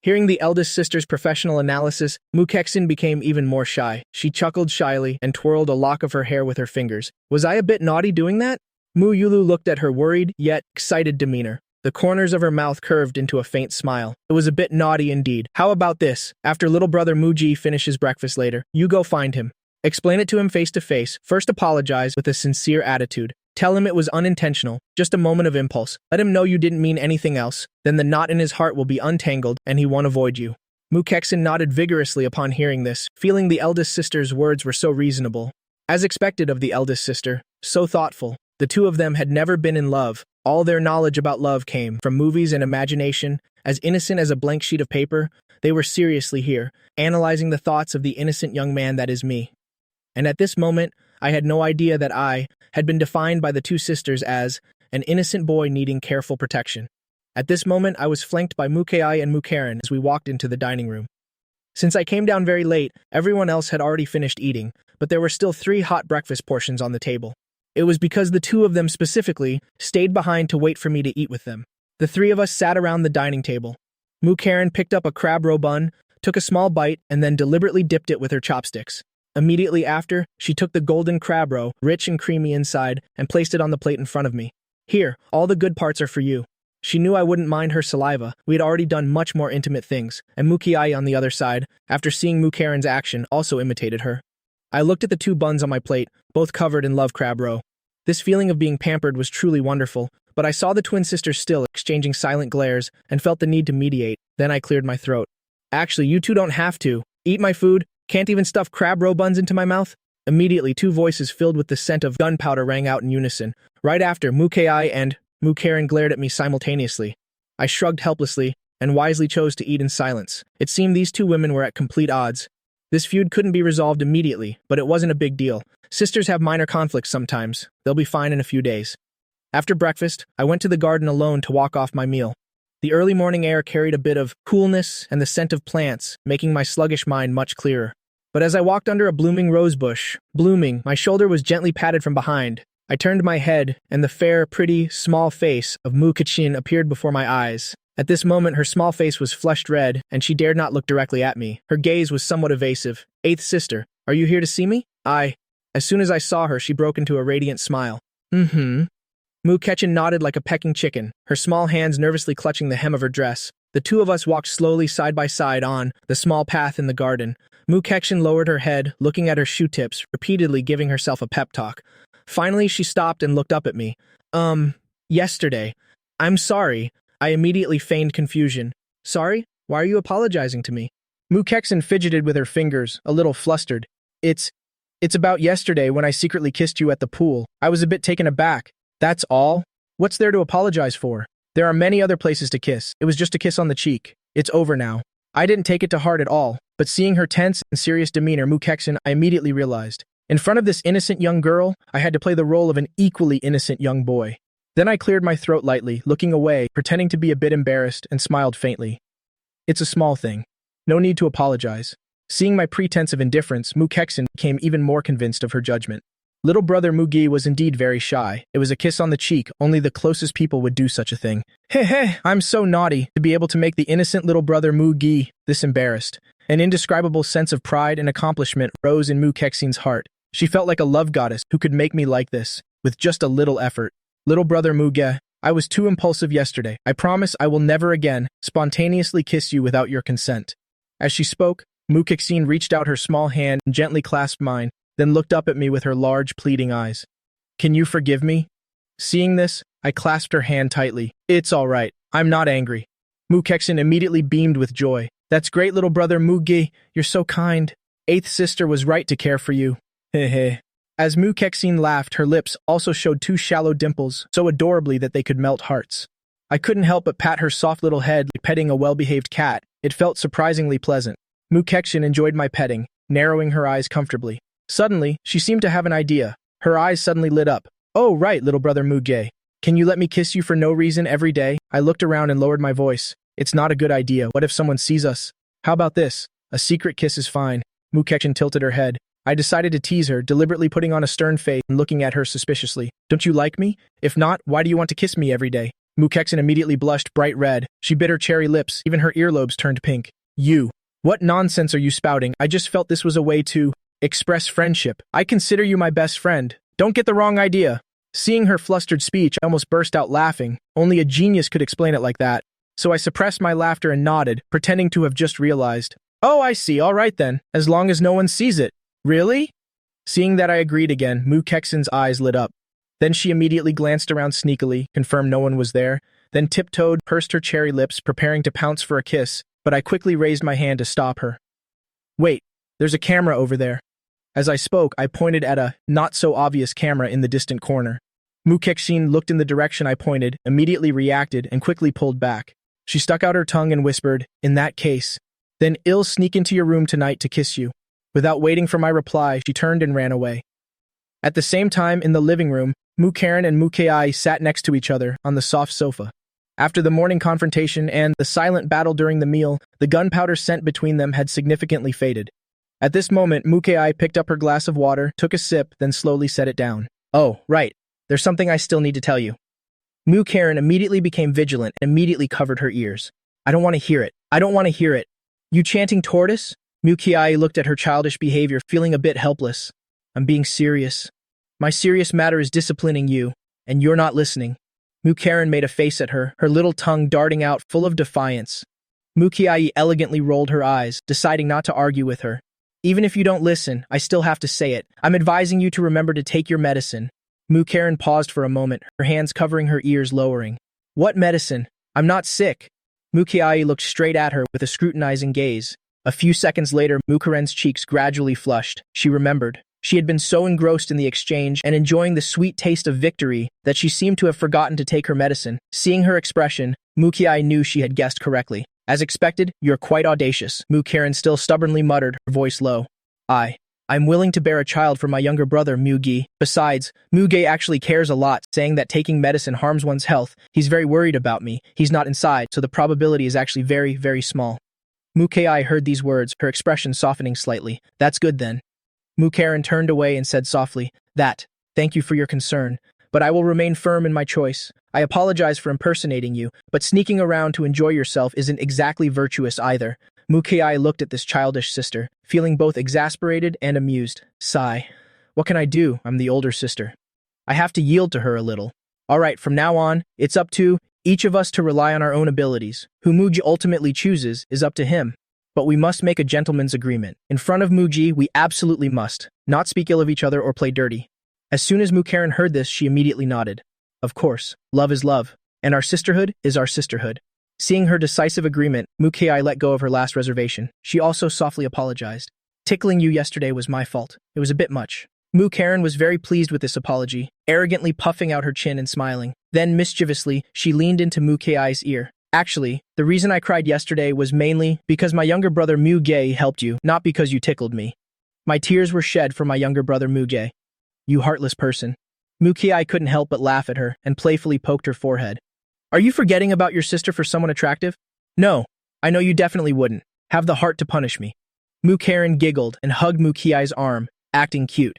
Hearing the eldest sister's professional analysis, Mukexin became even more shy. She chuckled shyly and twirled a lock of her hair with her fingers. Was I a bit naughty doing that? Yulu looked at her worried, yet excited demeanor. The corners of her mouth curved into a faint smile. It was a bit naughty indeed. How about this? After little brother Muji finishes breakfast later, you go find him. Explain it to him face to face. First apologize with a sincere attitude. Tell him it was unintentional, just a moment of impulse. Let him know you didn't mean anything else. Then the knot in his heart will be untangled and he won't avoid you. Mukexin nodded vigorously upon hearing this, feeling the eldest sister's words were so reasonable. As expected of the eldest sister, so thoughtful. The two of them had never been in love. All their knowledge about love came from movies and imagination. As innocent as a blank sheet of paper, they were seriously here, analyzing the thoughts of the innocent young man that is me. And at this moment, I had no idea that I had been defined by the two sisters as an innocent boy needing careful protection. At this moment, I was flanked by Mukei and Mukaren as we walked into the dining room. Since I came down very late, everyone else had already finished eating, but there were still 3 hot breakfast portions on the table. It was because the 2 of them specifically stayed behind to wait for me to eat with them. The 3 of us sat around the dining table. Mukaren picked up a crab roe bun, took a small bite, and then deliberately dipped it with her chopsticks. Immediately after, she took the golden crab roe, rich and creamy inside, and placed it on the plate in front of me. Here, all the good parts are for you. She knew I wouldn't mind her saliva. We had already done much more intimate things, and Mukiai on the other side, after seeing Mukaren's action, also imitated her. I looked at the 2 buns on my plate, both covered in love crab roe. This feeling of being pampered was truly wonderful, but I saw the twin sisters still exchanging silent glares and felt the need to mediate. Then I cleared my throat. Actually, you 2 don't have to. Eat my food. Can't even stuff crab roe buns into my mouth? Immediately, 2 voices filled with the scent of gunpowder rang out in unison. Right after, Mukei and Mukaren glared at me simultaneously. I shrugged helplessly and wisely chose to eat in silence. It seemed these 2 women were at complete odds. This feud couldn't be resolved immediately, but it wasn't a big deal. Sisters have minor conflicts sometimes. They'll be fine in a few days. After breakfast, I went to the garden alone to walk off my meal. The early morning air carried a bit of coolness and the scent of plants, making my sluggish mind much clearer. But as I walked under a blooming rosebush, my shoulder was gently patted from behind. I turned my head, and the fair, pretty, small face of Mukachin appeared before my eyes. At this moment, her small face was flushed red, and she dared not look directly at me. Her gaze was somewhat evasive. Eighth sister, are you here to see me? As soon as I saw her, she broke into a radiant smile. Mukachin nodded like a pecking chicken, her small hands nervously clutching the hem of her dress. The 2 of us walked slowly side by side on the small path in the garden. Mukachin lowered her head, looking at her shoe tips, repeatedly giving herself a pep talk. Finally, she stopped and looked up at me. Yesterday. I'm sorry. I immediately feigned confusion. Sorry? Why are you apologizing to me? Mukexin fidgeted with her fingers, a little flustered. It's about yesterday when I secretly kissed you at the pool. I was a bit taken aback. That's all? What's there to apologize for? There are many other places to kiss. It was just a kiss on the cheek. It's over now. I didn't take it to heart at all, but seeing her tense and serious demeanor, Mukexin, I immediately realized. In front of this innocent young girl, I had to play the role of an equally innocent young boy. Then I cleared my throat lightly, looking away, pretending to be a bit embarrassed, and smiled faintly. It's a small thing. No need to apologize. Seeing my pretense of indifference, Mukexin became even more convinced of her judgment. Little brother Mugi was indeed very shy. It was a kiss on the cheek. Only the closest people would do such a thing. I'm so naughty to be able to make the innocent little brother Mugi this embarrassed. An indescribable sense of pride and accomplishment rose in Mukexin's heart. She felt like a love goddess who could make me like this, with just a little effort. Little brother Muge, I was too impulsive yesterday. I promise I will never again spontaneously kiss you without your consent. As she spoke, Mukexin reached out her small hand and gently clasped mine, then looked up at me with her large, pleading eyes. Can you forgive me? Seeing this, I clasped her hand tightly. It's all right. I'm not angry. Mukexin immediately beamed with joy. That's great, little brother Mugi. You're so kind. Eighth sister was right to care for you. As Mu Kexin laughed, her lips also showed two shallow dimples, so adorably that they could melt hearts. I couldn't help but pat her soft little head like petting a well-behaved cat. It felt surprisingly pleasant. Mu Kexin enjoyed my petting, narrowing her eyes comfortably. Suddenly, she seemed to have an idea. Her eyes suddenly lit up. "Oh, right, little brother Muge. Can you let me kiss you for no reason every day?" I looked around and lowered my voice. "It's not a good idea. What if someone sees us? How about this? A secret kiss is fine." Mu Kexin tilted her head. I decided to tease her, deliberately putting on a stern face and looking at her suspiciously. "Don't you like me? If not, why do you want to kiss me every day?" Mu Kexin immediately blushed bright red. She bit her cherry lips, even her earlobes turned pink. "You. What nonsense are you spouting? I just felt this was a way to express friendship. I consider you my best friend. Don't get the wrong idea." Seeing her flustered speech, I almost burst out laughing. Only a genius could explain it like that. So I suppressed my laughter and nodded, pretending to have just realized. "Oh, I see. All right then. As long as no one sees it." "Really?" Seeing that I agreed again, Mu Kexin's eyes lit up. Then she immediately glanced around sneakily, confirmed no one was there, then tiptoed, pursed her cherry lips, preparing to pounce for a kiss, but I quickly raised my hand to stop her. "Wait, there's a camera over there." As I spoke, I pointed at a not-so-obvious camera in the distant corner. Mu Kexin looked in the direction I pointed, immediately reacted, and quickly pulled back. She stuck out her tongue and whispered, "In that case, then I'll sneak into your room tonight to kiss you." Without waiting for my reply, she turned and ran away. At the same time, in the living room, Mu Karen and Mu Kai sat next to each other on the soft sofa. After the morning confrontation and the silent battle during the meal, the gunpowder scent between them had significantly faded. At this moment, Mu Kai picked up her glass of water, took a sip, then slowly set it down. "Oh, right. There's something I still need to tell you." Mu Karen immediately became vigilant and immediately covered her ears. "I don't want to hear it. I don't want to hear it." "You chanting tortoise?" Mu Kai looked at her childish behavior, feeling a bit helpless. "I'm being serious. My serious matter is disciplining you, and you're not listening." Mu Karen made a face at her, her little tongue darting out, full of defiance. Mu Kai elegantly rolled her eyes, deciding not to argue with her. "Even if you don't listen, I still have to say it. I'm advising you to remember to take your medicine." Mu Karen paused for a moment, her hands covering her ears, lowering. "What medicine? I'm not sick." Mu Kai looked straight at her with a scrutinizing gaze. A few seconds later, Mu Karen's cheeks gradually flushed. She remembered. She had been so engrossed in the exchange and enjoying the sweet taste of victory that she seemed to have forgotten to take her medicine. Seeing her expression, Mu Kai knew she had guessed correctly. "As expected, you're quite audacious," Mu Karen still stubbornly muttered, her voice low. I'm willing to bear a child for my younger brother, Mugi. Besides, Mugi actually cares a lot, saying that taking medicine harms one's health. He's very worried about me. He's not inside, so the probability is actually very, very small." Mu Kai heard these words, her expression softening slightly. "That's good then." Mu Karen turned away and said softly, "Thank you for your concern, but I will remain firm in my choice. I apologize for impersonating you, but sneaking around to enjoy yourself isn't exactly virtuous either." Mu Kai looked at this childish sister, feeling both exasperated and amused. Sigh. "What can I do? I'm the older sister. I have to yield to her a little. All right, from now on, it's up to each of us to rely on our own abilities. Who Muji ultimately chooses is up to him. But we must make a gentleman's agreement. In front of Muji, we absolutely must not speak ill of each other or play dirty." As soon as Mu Karen heard this, she immediately nodded. "Of course, love is love, and our sisterhood is our sisterhood." Seeing her decisive agreement, Mu Kai let go of her last reservation. She also softly apologized. "Tickling you yesterday was my fault. It was a bit much." Mu Karen was very pleased with this apology, arrogantly puffing out her chin and smiling. Then, mischievously, she leaned into Mu Kai's ear. "Actually, the reason I cried yesterday was mainly because my younger brother Mu Ge helped you, not because you tickled me. My tears were shed for my younger brother Mu Ge." "You heartless person." Mu Kai couldn't help but laugh at her and playfully poked her forehead. "Are you forgetting about your sister for someone attractive?" "No, I know you definitely wouldn't have the heart to punish me." Mu Karen giggled and hugged Mu Kai's arm, acting cute.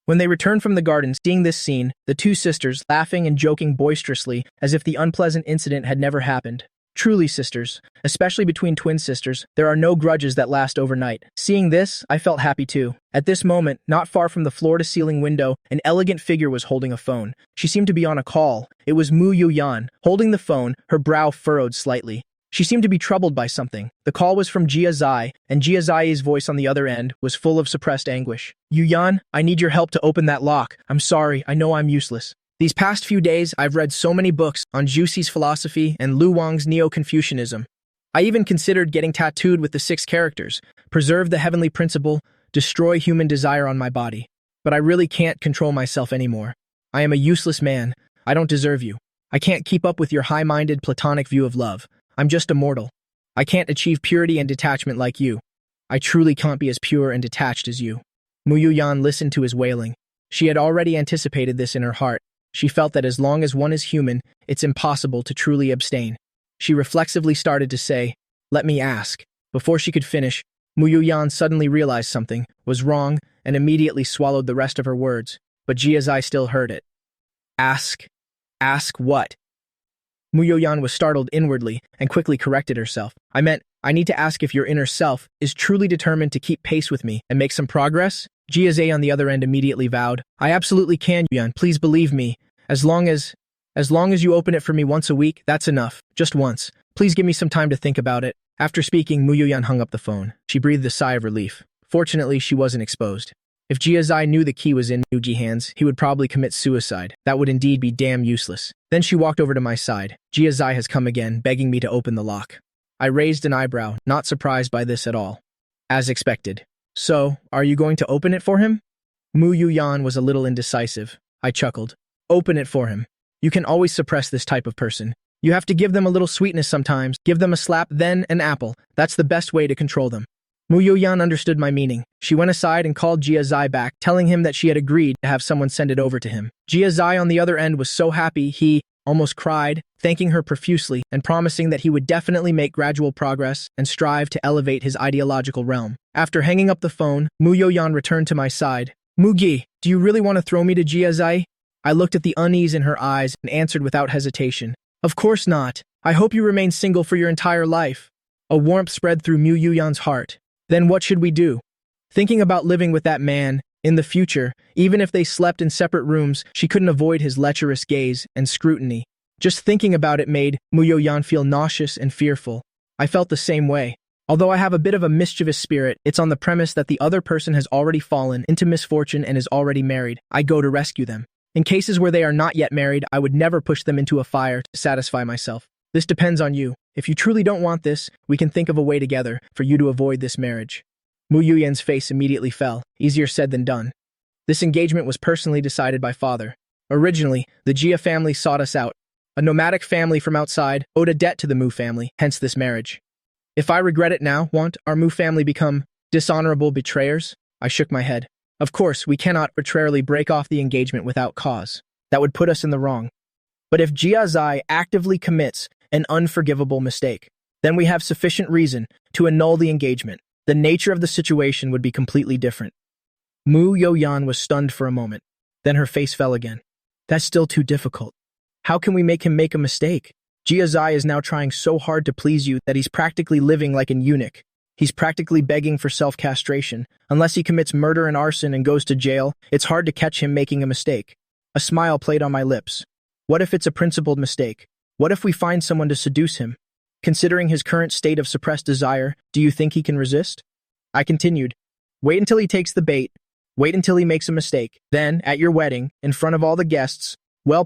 When they returned from the garden, seeing this scene, the two sisters laughing and joking boisterously as if the unpleasant incident had never happened. Truly, sisters, especially between twin sisters, there are no grudges that last overnight. Seeing this, I felt happy too. At this moment, not far from the floor-to-ceiling window, an elegant figure was holding a phone. She seemed to be on a call. It was Mu Yuyan. Holding the phone, her brow furrowed slightly. She seemed to be troubled by something. The call was from Jia Zai, and Jia Zai's voice on the other end was full of suppressed anguish. "Yuyan, I need your help to open that lock. I'm sorry, I know I'm useless. These past few days, I've read so many books on Juxi's philosophy and Lu Wang's Neo-Confucianism. I even considered getting tattooed with the 6 characters, preserve the heavenly principle, destroy human desire on my body. but I really can't control myself anymore. I am a useless man. I don't deserve you. I can't keep up with your high-minded platonic view of love. I'm just a mortal. I can't achieve purity and detachment like you. I truly can't be as pure and detached as you. Mu Yuyan listened to his wailing. She had already anticipated this in her heart. She felt that as long as one is human, it's impossible to truly abstain. She reflexively started to say, "Let me ask." Before she could finish, Mu Yuyan suddenly realized something was wrong and immediately swallowed the rest of her words, but Jia Zai still heard it. Ask? Ask what? Mu Yuyan was startled inwardly and quickly corrected herself. I meant, I need to ask if your inner self is truly determined to keep pace with me and make some progress? Jia Zai on the other end immediately vowed, I absolutely can, Yuyan, please believe me. As long as you open it for me once a week, that's enough. Just once. Please give me some time to think about it. After speaking, Mu Yuyan hung up the phone. She breathed a sigh of relief. Fortunately, she wasn't exposed. If Jia Zai knew the key was in Muji's hands, he would probably commit suicide. That would indeed be damn useless. Then she walked over to my side. Jia Zai has come again, begging me to open the lock. I raised an eyebrow, not surprised by this at all. As expected. So, are you going to open it for him? Mu Yuyan was a little indecisive. I chuckled. Open it for him. You can always suppress this type of person. You have to give them a little sweetness sometimes. Give them a slap, then an apple. That's the best way to control them. Mu Yuyan understood my meaning. She went aside and called Jia Zai back, telling him that she had agreed to have someone send it over to him. Jia Zai on the other end was so happy he almost cried, thanking her profusely and promising that he would definitely make gradual progress and strive to elevate his ideological realm. After hanging up the phone, Mu Yuyan returned to my side. Mugi, do you really want to throw me to Jia Zai? I looked at the unease in her eyes and answered without hesitation. Of course not. I hope you remain single for your entire life. A warmth spread through Mu Yuyan's heart. Then what should we do? Thinking about living with that man, in the future, even if they slept in separate rooms, she couldn't avoid his lecherous gaze and scrutiny. Just thinking about it made Mu Yuyan feel nauseous and fearful. I felt the same way. Although I have a bit of a mischievous spirit, it's on the premise that the other person has already fallen into misfortune and is already married. I go to rescue them. In cases where they are not yet married, I would never push them into a fire to satisfy myself. This depends on you. If you truly don't want this, we can think of a way together for you to avoid this marriage. Mu Yuyan's face immediately fell. Easier said than done. This engagement was personally decided by father. Originally, the Jia family sought us out. A nomadic family from outside owed a debt to the Mu family, hence this marriage. If I regret it now, won't our Mu family become dishonorable betrayers? I shook my head. Of course, we cannot arbitrarily break off the engagement without cause. That would put us in the wrong. But if Jia Zai actively commits an unforgivable mistake, then we have sufficient reason to annul the engagement. The nature of the situation would be completely different. Mu Yuyan was stunned for a moment. Then her face fell again. That's still too difficult. How can we make him make a mistake? Jia Zai is now trying so hard to please you that he's practically living like an eunuch. He's practically begging for self-castration. Unless he commits murder and arson and goes to jail, it's hard to catch him making a mistake. A smile played on my lips. What if it's a principled mistake? What if we find someone to seduce him? Considering his current state of suppressed desire, do you think he can resist? I continued. Wait until he takes the bait. Wait until he makes a mistake. Then, at your wedding, in front of all the guests,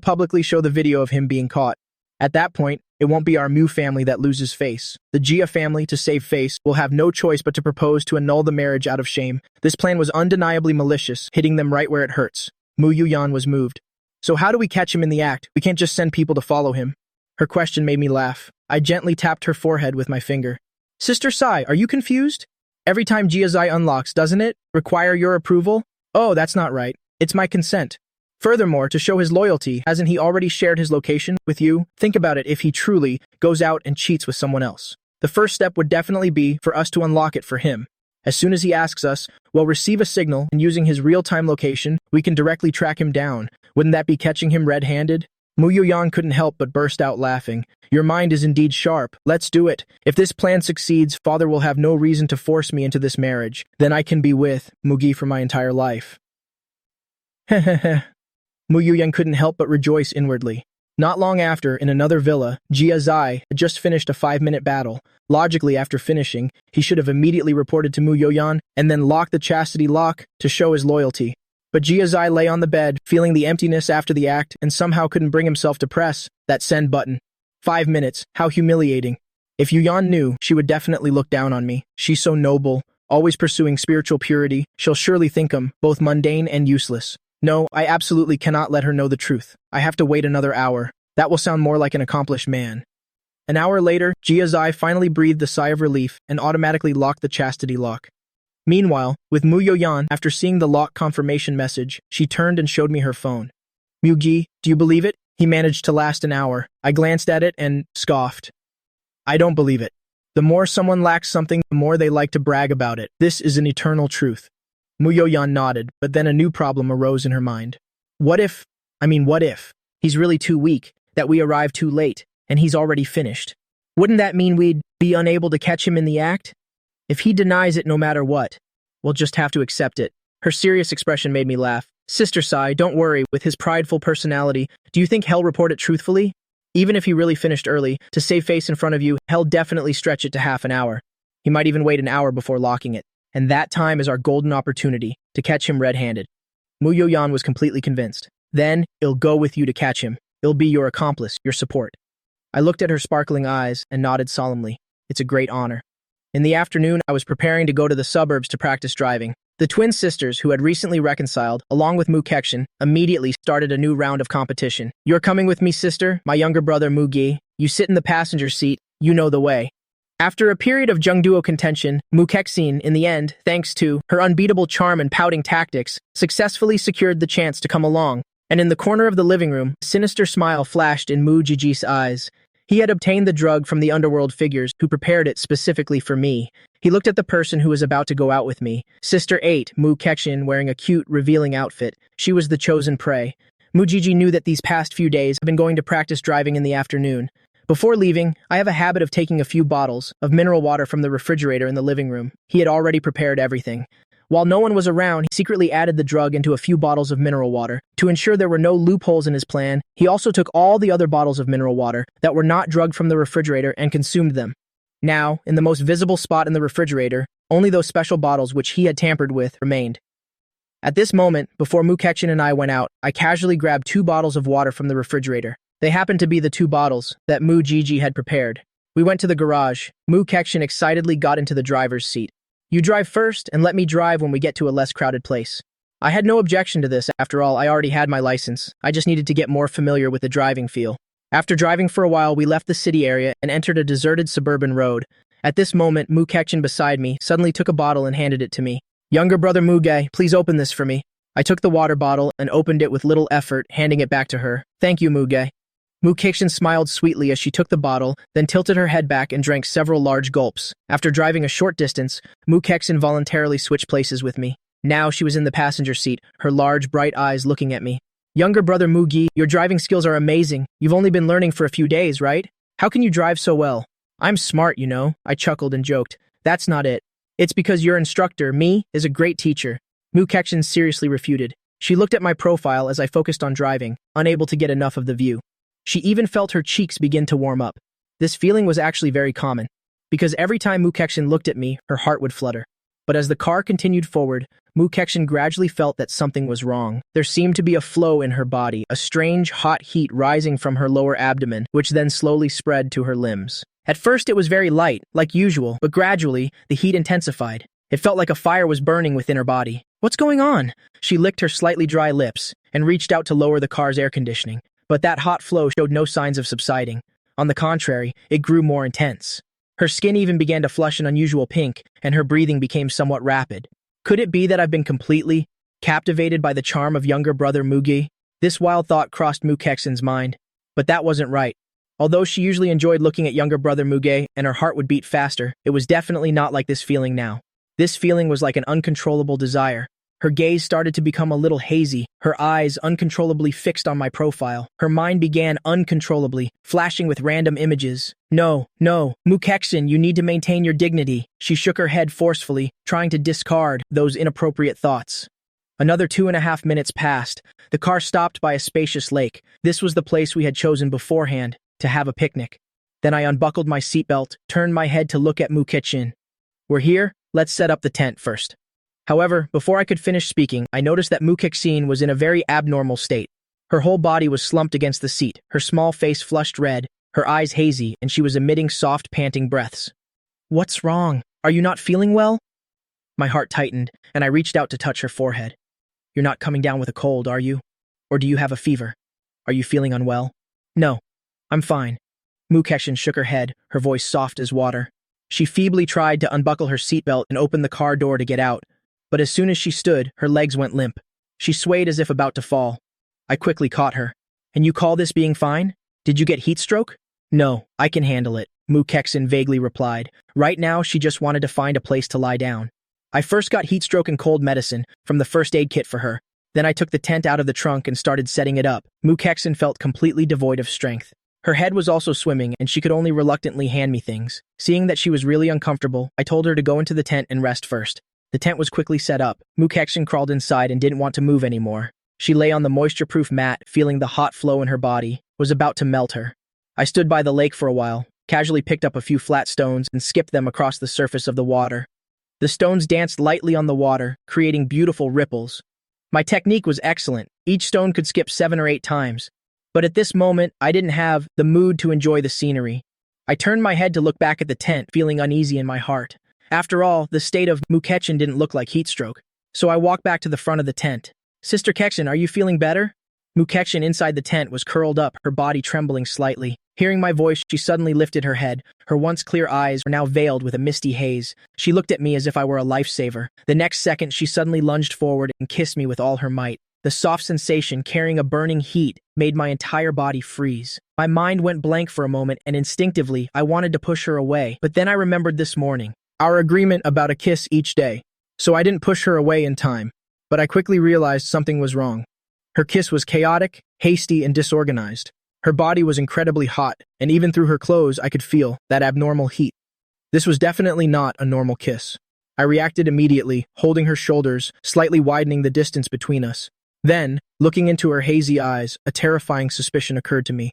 publicly show the video of him being caught. At that point, it won't be our Mu family that loses face. The Jia family, to save face, will have no choice but to propose to annul the marriage out of shame. This plan was undeniably malicious, hitting them right where it hurts. Mu Yuyan was moved. So how do we catch him in the act? We can't just send people to follow him. Her question made me laugh. I gently tapped her forehead with my finger. Sister Sai, are you confused? Every time Jia Zai unlocks, doesn't it require your approval? Oh, that's not right. It's my consent. Furthermore, to show his loyalty, hasn't he already shared his location with you? Think about it if he truly goes out and cheats with someone else. The first step would definitely be for us to unlock it for him. As soon as he asks us, we'll receive a signal, and using his real-time location, we can directly track him down. Wouldn't that be catching him red-handed? Mu Yuyan couldn't help but burst out laughing. Your mind is indeed sharp. Let's do it. If this plan succeeds, father will have no reason to force me into this marriage. Then I can be with Mugi for my entire life. Heh. Mu Yuyan couldn't help but rejoice inwardly. Not long after, in another villa, Jia Zai had just finished a 5-minute battle. Logically, after finishing, he should have immediately reported to Mu Yuyan and then locked the chastity lock to show his loyalty. But Jia Zai lay on the bed, feeling the emptiness after the act, and somehow couldn't bring himself to press that send button. 5 minutes, how humiliating. If Yuyan knew, she would definitely look down on me. She's so noble. always pursuing spiritual purity, she'll surely think I'm both mundane and useless. No, I absolutely cannot let her know the truth. I have to wait another hour. That will sound more like an accomplished man. An hour later, Jia Zai finally breathed a sigh of relief and automatically locked the chastity lock. Meanwhile, with Mu Yoyan, after seeing the lock confirmation message, she turned and showed me her phone. Mugi, do you believe it? He managed to last an hour. I glanced at it and scoffed. I don't believe it. The more someone lacks something, the more they like to brag about it. This is an eternal truth. Mu Yoyan nodded, but then a new problem arose in her mind. What if he's really too weak, that we arrive too late, and he's already finished? Wouldn't that mean we'd be unable to catch him in the act? If he denies it no matter what, we'll just have to accept it. Her serious expression made me laugh. Sister Sai, don't worry, with his prideful personality, do you think he'll report it truthfully? Even if he really finished early, to save face in front of you, he'll definitely stretch it to half an hour. He might even wait an hour before locking it. And that time is our golden opportunity to catch him red-handed. Mu Yoyan was completely convinced. Then, I'll go with you to catch him. I'll be your accomplice, your support. I looked at her sparkling eyes and nodded solemnly. It's a great honor. In the afternoon, I was preparing to go to the suburbs to practice driving. The twin sisters, who had recently reconciled, along with Mu Kexin, immediately started a new round of competition. You're coming with me, sister, my younger brother Mugi. You sit in the passenger seat, you know the way. After a period of Jungduo contention, Mu Kexin, in the end, thanks to her unbeatable charm and pouting tactics, successfully secured the chance to come along. And in the corner of the living room, a sinister smile flashed in Mu Jiji's eyes. He had obtained the drug from the underworld figures who prepared it specifically for me. He looked at the person who was about to go out with me. Sister 8, Mu Kexin, wearing a cute, revealing outfit. She was the chosen prey. Mu Jiji knew that these past few days I've been going to practice driving in the afternoon. Before leaving, I have a habit of taking a few bottles of mineral water from the refrigerator in the living room. He had already prepared everything. While no one was around, he secretly added the drug into a few bottles of mineral water. To ensure there were no loopholes in his plan, he also took all the other bottles of mineral water that were not drugged from the refrigerator and consumed them. Now, in the most visible spot in the refrigerator, only those special bottles which he had tampered with remained. At this moment, before Mu Kexin and I went out, I casually grabbed 2 bottles of water from the refrigerator. They happened to be the 2 bottles that Mu Jiji had prepared. We went to the garage. Mu Kexin excitedly got into the driver's seat. You drive first, and let me drive when we get to a less crowded place. I had no objection to this. After all, I already had my license. I just needed to get more familiar with the driving feel. After driving for a while, we left the city area and entered a deserted suburban road. At this moment, Mu Kexin beside me suddenly took a bottle and handed it to me. Younger brother Muge, please open this for me. I took the water bottle and opened it with little effort, handing it back to her. Thank you, Muge. Mu Kexin smiled sweetly as she took the bottle, then tilted her head back and drank several large gulps. After driving a short distance, Mu Kexin voluntarily switched places with me. Now she was in the passenger seat, her large, bright eyes looking at me. Younger brother Mugi, your driving skills are amazing. You've only been learning for a few days, right? How can you drive so well? I'm smart, you know, I chuckled and joked. That's not it. It's because your instructor, me, is a great teacher. Mu Kexin seriously refuted. She looked at my profile as I focused on driving, unable to get enough of the view. She even felt her cheeks begin to warm up. This feeling was actually very common, because every time Mu Kexin looked at me, her heart would flutter. But as the car continued forward, Mu Kexin gradually felt that something was wrong. There seemed to be a flow in her body, a strange hot heat rising from her lower abdomen, which then slowly spread to her limbs. At first it was very light, like usual, but gradually, the heat intensified. It felt like a fire was burning within her body. What's going on? She licked her slightly dry lips and reached out to lower the car's air conditioning. But that hot flow showed no signs of subsiding. On the contrary, it grew more intense. Her skin even began to flush an unusual pink, and her breathing became somewhat rapid. Could it be that I've been completely captivated by the charm of younger brother Mugi? This wild thought crossed Mu Kexin's mind. But that wasn't right. Although she usually enjoyed looking at younger brother Muge and her heart would beat faster, it was definitely not like this feeling now. This feeling was like an uncontrollable desire. Her gaze started to become a little hazy, her eyes uncontrollably fixed on my profile. Her mind began uncontrollably, flashing with random images. No, Mu Kexin, you need to maintain your dignity. She shook her head forcefully, trying to discard those inappropriate thoughts. Another 2.5 minutes passed. The car stopped by a spacious lake. This was the place we had chosen beforehand to have a picnic. Then I unbuckled my seatbelt, turned my head to look at Mu Kexin. We're here, let's set up the tent first. However, before I could finish speaking, I noticed that Mu Kexin was in a very abnormal state. Her whole body was slumped against the seat, her small face flushed red, her eyes hazy, and she was emitting soft, panting breaths. What's wrong? Are you not feeling well? My heart tightened, and I reached out to touch her forehead. You're not coming down with a cold, are you? Or do you have a fever? Are you feeling unwell? No, I'm fine. Mukexin shook her head, her voice soft as water. She feebly tried to unbuckle her seatbelt and open the car door to get out, but as soon as she stood, her legs went limp. She swayed as if about to fall. I quickly caught her. And you call this being fine? Did you get heat stroke? No, I can handle it, Mukexin vaguely replied. Right now, she just wanted to find a place to lie down. I first got heat stroke and cold medicine from the first aid kit for her. Then I took the tent out of the trunk and started setting it up. Mukexin felt completely devoid of strength. Her head was also swimming, and she could only reluctantly hand me things. Seeing that she was really uncomfortable, I told her to go into the tent and rest first. The tent was quickly set up. Mukexin crawled inside and didn't want to move anymore. She lay on the moisture-proof mat, feeling the hot flow in her body, was about to melt her. I stood by the lake for a while, casually picked up a few flat stones and skipped them across the surface of the water. The stones danced lightly on the water, creating beautiful ripples. My technique was excellent. Each stone could skip 7 or 8 times. But at this moment, I didn't have the mood to enjoy the scenery. I turned my head to look back at the tent, feeling uneasy in my heart. After all, the state of Mukexin didn't look like heat stroke. So I walked back to the front of the tent. Sister Kexin, are you feeling better? Mukexin inside the tent was curled up, her body trembling slightly. Hearing my voice, she suddenly lifted her head. Her once clear eyes were now veiled with a misty haze. She looked at me as if I were a lifesaver. The next second, she suddenly lunged forward and kissed me with all her might. The soft sensation, carrying a burning heat, made my entire body freeze. My mind went blank for a moment, and instinctively, I wanted to push her away. But then I remembered this morning, our agreement about a kiss each day. So I didn't push her away in time. But I quickly realized something was wrong. Her kiss was chaotic, hasty, and disorganized. Her body was incredibly hot, and even through her clothes, I could feel that abnormal heat. This was definitely not a normal kiss. I reacted immediately, holding her shoulders, slightly widening the distance between us. Then, looking into her hazy eyes, a terrifying suspicion occurred to me.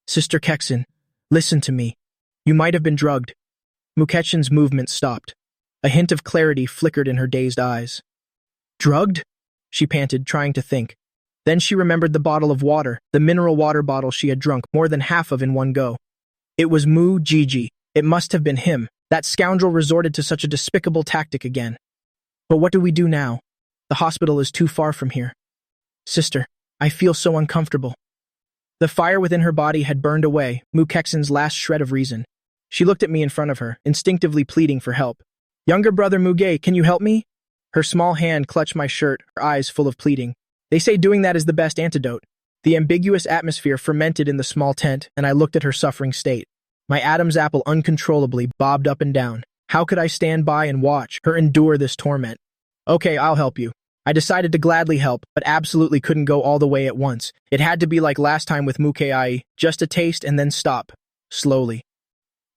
Sister Kexin, listen to me. You might have been drugged. Mukexin's movement stopped. A hint of clarity flickered in her dazed eyes. Drugged? She panted, trying to think. Then she remembered the bottle of water, the mineral water bottle she had drunk more than half of in one go. It was Mu Gigi. It must have been him. That scoundrel resorted to such a despicable tactic again. But what do we do now? The hospital is too far from here. Sister, I feel so uncomfortable. The fire within her body had burned away, Mukexin's last shred of reason. She looked at me in front of her, instinctively pleading for help. Younger brother Muge, can you help me? Her small hand clutched my shirt, her eyes full of pleading. They say doing that is the best antidote. The ambiguous atmosphere fermented in the small tent, and I looked at her suffering state. My Adam's apple uncontrollably bobbed up and down. How could I stand by and watch her endure this torment? Okay, I'll help you. I decided to gladly help, but absolutely couldn't go all the way at once. It had to be like last time with Mukei, just a taste and then stop. Slowly.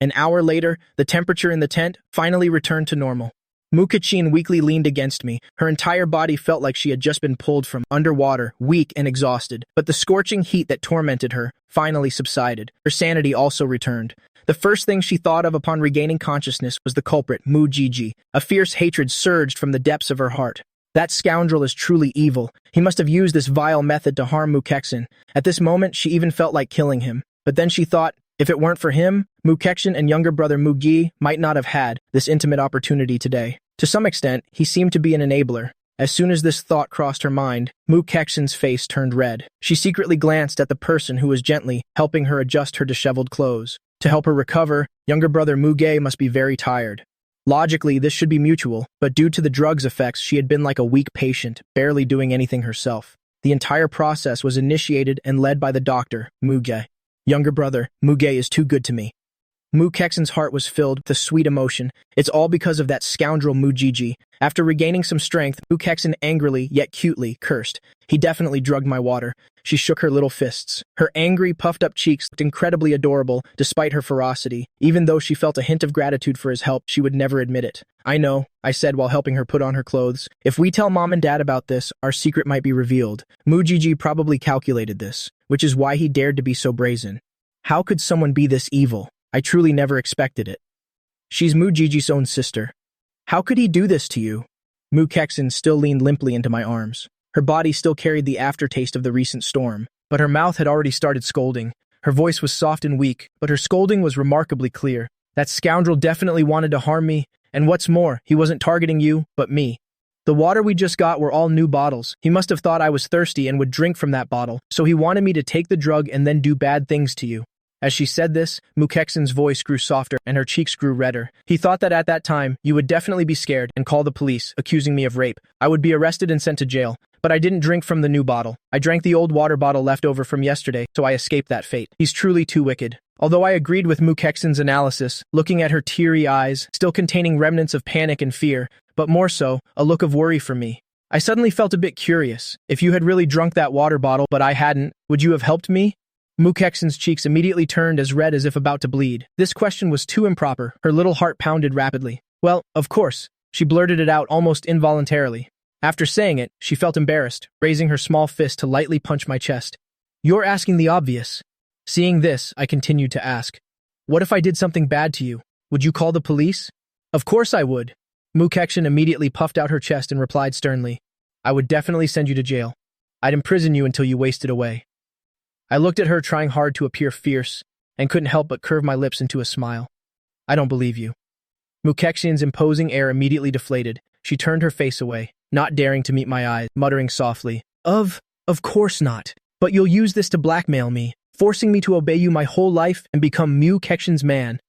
An hour later, the temperature in the tent finally returned to normal. Mukexin weakly leaned against me. Her entire body felt like she had just been pulled from underwater, weak and exhausted. But the scorching heat that tormented her finally subsided. Her sanity also returned. The first thing she thought of upon regaining consciousness was the culprit, Mu Gigi. A fierce hatred surged from the depths of her heart. That scoundrel is truly evil. He must have used this vile method to harm Mukexin. At this moment, she even felt like killing him. But then she thought, if it weren't for him, Mukexin and younger brother Mugi might not have had this intimate opportunity today. To some extent, he seemed to be an enabler. As soon as this thought crossed her mind, Mukexin's face turned red. She secretly glanced at the person who was gently helping her adjust her disheveled clothes. To help her recover, younger brother Muge must be very tired. Logically, this should be mutual, but due to the drug's effects, she had been like a weak patient, barely doing anything herself. The entire process was initiated and led by the doctor, Muge. Younger brother, Muge is too good to me. Mukexin's heart was filled with a sweet emotion. It's all because of that scoundrel Mugigi. After regaining some strength, Mukexin angrily, yet cutely, cursed. He definitely drugged my water. She shook her little fists. Her angry, puffed-up cheeks looked incredibly adorable, despite her ferocity. Even though she felt a hint of gratitude for his help, she would never admit it. I know, I said while helping her put on her clothes. If we tell Mom and Dad about this, our secret might be revealed. Mugigi probably calculated this, which is why he dared to be so brazen. How could someone be this evil? I truly never expected it. She's Mugigi's own sister. How could he do this to you? Mukexin still leaned limply into my arms. Her body still carried the aftertaste of the recent storm, but her mouth had already started scolding. Her voice was soft and weak, but her scolding was remarkably clear. That scoundrel definitely wanted to harm me, And what's more, he wasn't targeting you, but me. The water we just got were all new bottles. He must have thought I was thirsty and would drink from that bottle, so he wanted me to take the drug and then do bad things to you. As she said this, Mukexen's voice grew softer and her cheeks grew redder. He thought that at that time, you would definitely be scared and call the police, accusing me of rape. I would be arrested and sent to jail. But I didn't drink from the new bottle. I drank the old water bottle left over from yesterday, so I escaped that fate. He's truly too wicked. Although I agreed with Mukexen's analysis, looking at her teary eyes, still containing remnants of panic and fear, but more so, a look of worry for me. I suddenly felt a bit curious. If you had really drunk that water bottle, but I hadn't, would you have helped me? Mukexen's cheeks immediately turned as red as if about to bleed. This question was too improper. Her little heart pounded rapidly. Well, of course. She blurted it out almost involuntarily. After saying it, she felt embarrassed, raising her small fist to lightly punch my chest. You're asking the obvious. Seeing this, I continued to ask. What if I did something bad to you? Would you call the police? Of course I would. Mukexen immediately puffed out her chest and replied sternly. I would definitely send you to jail. I'd imprison you until you wasted away. I looked at her trying hard to appear fierce, and couldn't help but curve my lips into a smile. I don't believe you. Mukexen's imposing air immediately deflated. She turned her face away, not daring to meet my eyes, muttering softly, Of course not. But you'll use this to blackmail me, forcing me to obey you my whole life and become Mukexen's man.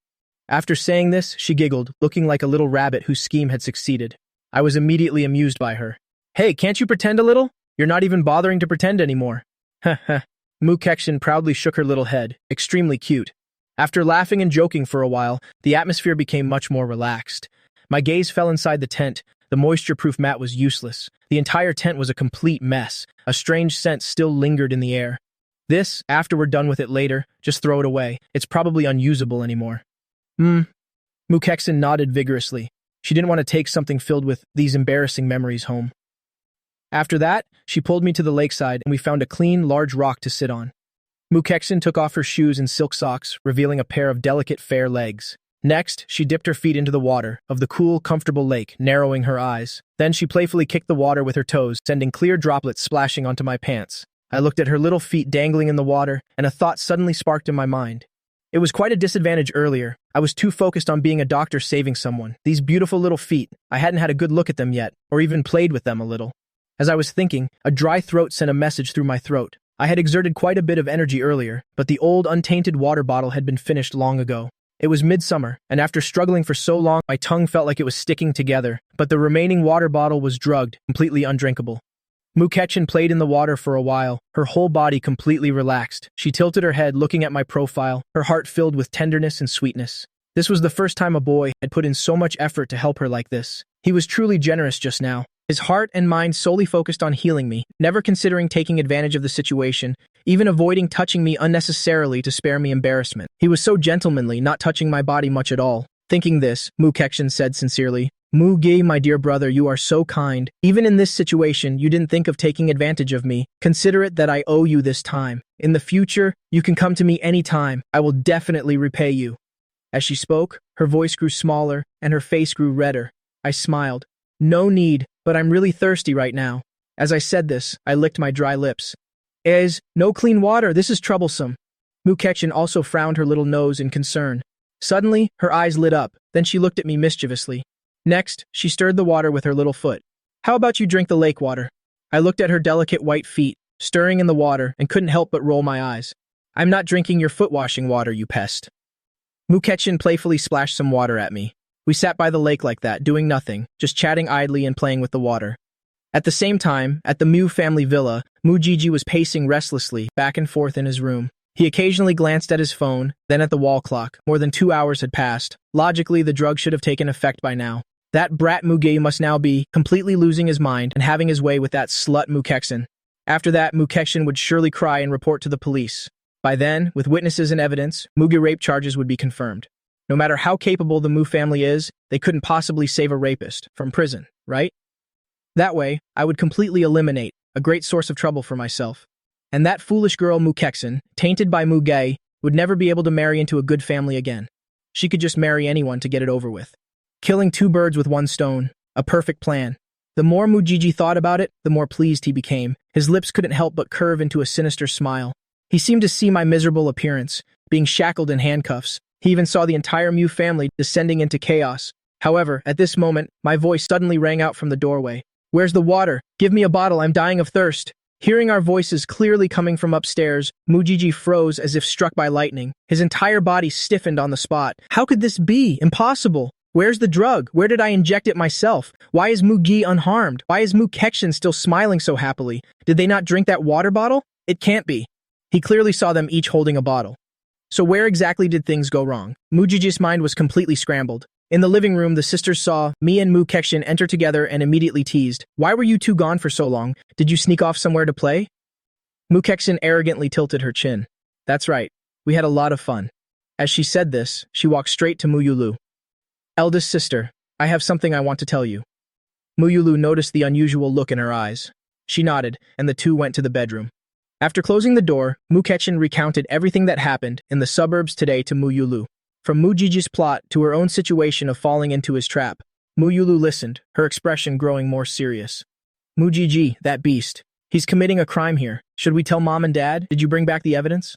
After saying this, she giggled, looking like a little rabbit whose scheme had succeeded. I was immediately amused by her. Hey, can't you pretend a little? You're not even bothering to pretend anymore. Heh heh. Mukexen proudly shook her little head, extremely cute. After laughing and joking for a while, the atmosphere became much more relaxed. My gaze fell inside the tent. The moisture-proof mat was useless. The entire tent was a complete mess. A strange scent still lingered in the air. This, after we're done with it later, just throw it away. It's probably unusable anymore. Mukexen nodded vigorously. She didn't want to take something filled with these embarrassing memories home. After that, she pulled me to the lakeside and we found a clean, large rock to sit on. Mukexen took off her shoes and silk socks, revealing a pair of delicate, fair legs. Next, she dipped her feet into the water of the cool, comfortable lake, narrowing her eyes. Then she playfully kicked the water with her toes, sending clear droplets splashing onto my pants. I looked at her little feet dangling in the water, and a thought suddenly sparked in my mind. It was quite a disadvantage earlier. I was too focused on being a doctor saving someone. These beautiful little feet, I hadn't had a good look at them yet, or even played with them a little. As I was thinking, a dry throat sent a message through my throat. I had exerted quite a bit of energy earlier, but the old untainted water bottle had been finished long ago. It was midsummer, and after struggling for so long, my tongue felt like it was sticking together, but the remaining water bottle was drugged, completely undrinkable. Mukexen played in the water for a while, her whole body completely relaxed. She tilted her head, looking at my profile, her heart filled with tenderness and sweetness. This was the first time a boy had put in so much effort to help her like this. He was truly generous just now. His heart and mind solely focused on healing me, never considering taking advantage of the situation, even avoiding touching me unnecessarily to spare me embarrassment. He was so gentlemanly, not touching my body much at all. Thinking this, Mukexen said sincerely, Mugi, my dear brother, you are so kind. Even in this situation, you didn't think of taking advantage of me. Consider it that I owe you this time. In the future, you can come to me anytime. I will definitely repay you. As she spoke, her voice grew smaller and her face grew redder. I smiled. No need, but I'm really thirsty right now. As I said this, I licked my dry lips. No clean water, this is troublesome. Mukexen also frowned her little nose in concern. Suddenly, her eyes lit up, then she looked at me mischievously. Next, she stirred the water with her little foot. How about you drink the lake water? I looked at her delicate white feet, stirring in the water, and couldn't help but roll my eyes. I'm not drinking your foot-washing water, you pest. Mukexen playfully splashed some water at me. We sat by the lake like that, doing nothing, just chatting idly and playing with the water. At the same time, at the Mu family villa, Mujiji was pacing restlessly, back and forth in his room. He occasionally glanced at his phone, then at the wall clock. More than 2 hours had passed. Logically, the drug should have taken effect by now. That brat Muge must now be completely losing his mind and having his way with that slut Mukexen. After that, Mukexen would surely cry and report to the police. By then, with witnesses and evidence, Muge rape charges would be confirmed. No matter how capable the Mu family is, they couldn't possibly save a rapist from prison, right? That way, I would completely eliminate a great source of trouble for myself. And that foolish girl Mukexen, tainted by Muge, would never be able to marry into a good family again. She could just marry anyone to get it over with. Killing 2 birds with 1 stone, a perfect plan. The more Mujiji thought about it, the more pleased he became. His lips couldn't help but curve into a sinister smile. He seemed to see my miserable appearance, being shackled in handcuffs. He even saw the entire Mu family descending into chaos. However, at this moment, my voice suddenly rang out from the doorway. "Where's the water? Give me a bottle, I'm dying of thirst." Hearing our voices clearly coming from upstairs, Mujiji froze as if struck by lightning. His entire body stiffened on the spot. How could this be? Impossible! Where's the drug? Where did I inject it myself? Why is Mugi unharmed? Why is Mukekshin still smiling so happily? Did they not drink that water bottle? It can't be. He clearly saw them each holding a bottle. So where exactly did things go wrong? Mujiji's mind was completely scrambled. In the living room, the sisters saw me and Mukekshin enter together and immediately teased. "Why were you two gone for so long? Did you sneak off somewhere to play?" Mukekshin arrogantly tilted her chin. "That's right. We had a lot of fun." As she said this, she walked straight to Yulu. "Eldest sister, I have something I want to tell you." Yulu noticed the unusual look in her eyes. She nodded, and the two went to the bedroom. After closing the door, Mukekshin recounted everything that happened in the suburbs today to Yulu. From Mujiji's plot to her own situation of falling into his trap. Yulu listened, her expression growing more serious. "Mujiji, that beast. He's committing a crime here. Should we tell Mom and Dad? Did you bring back the evidence?"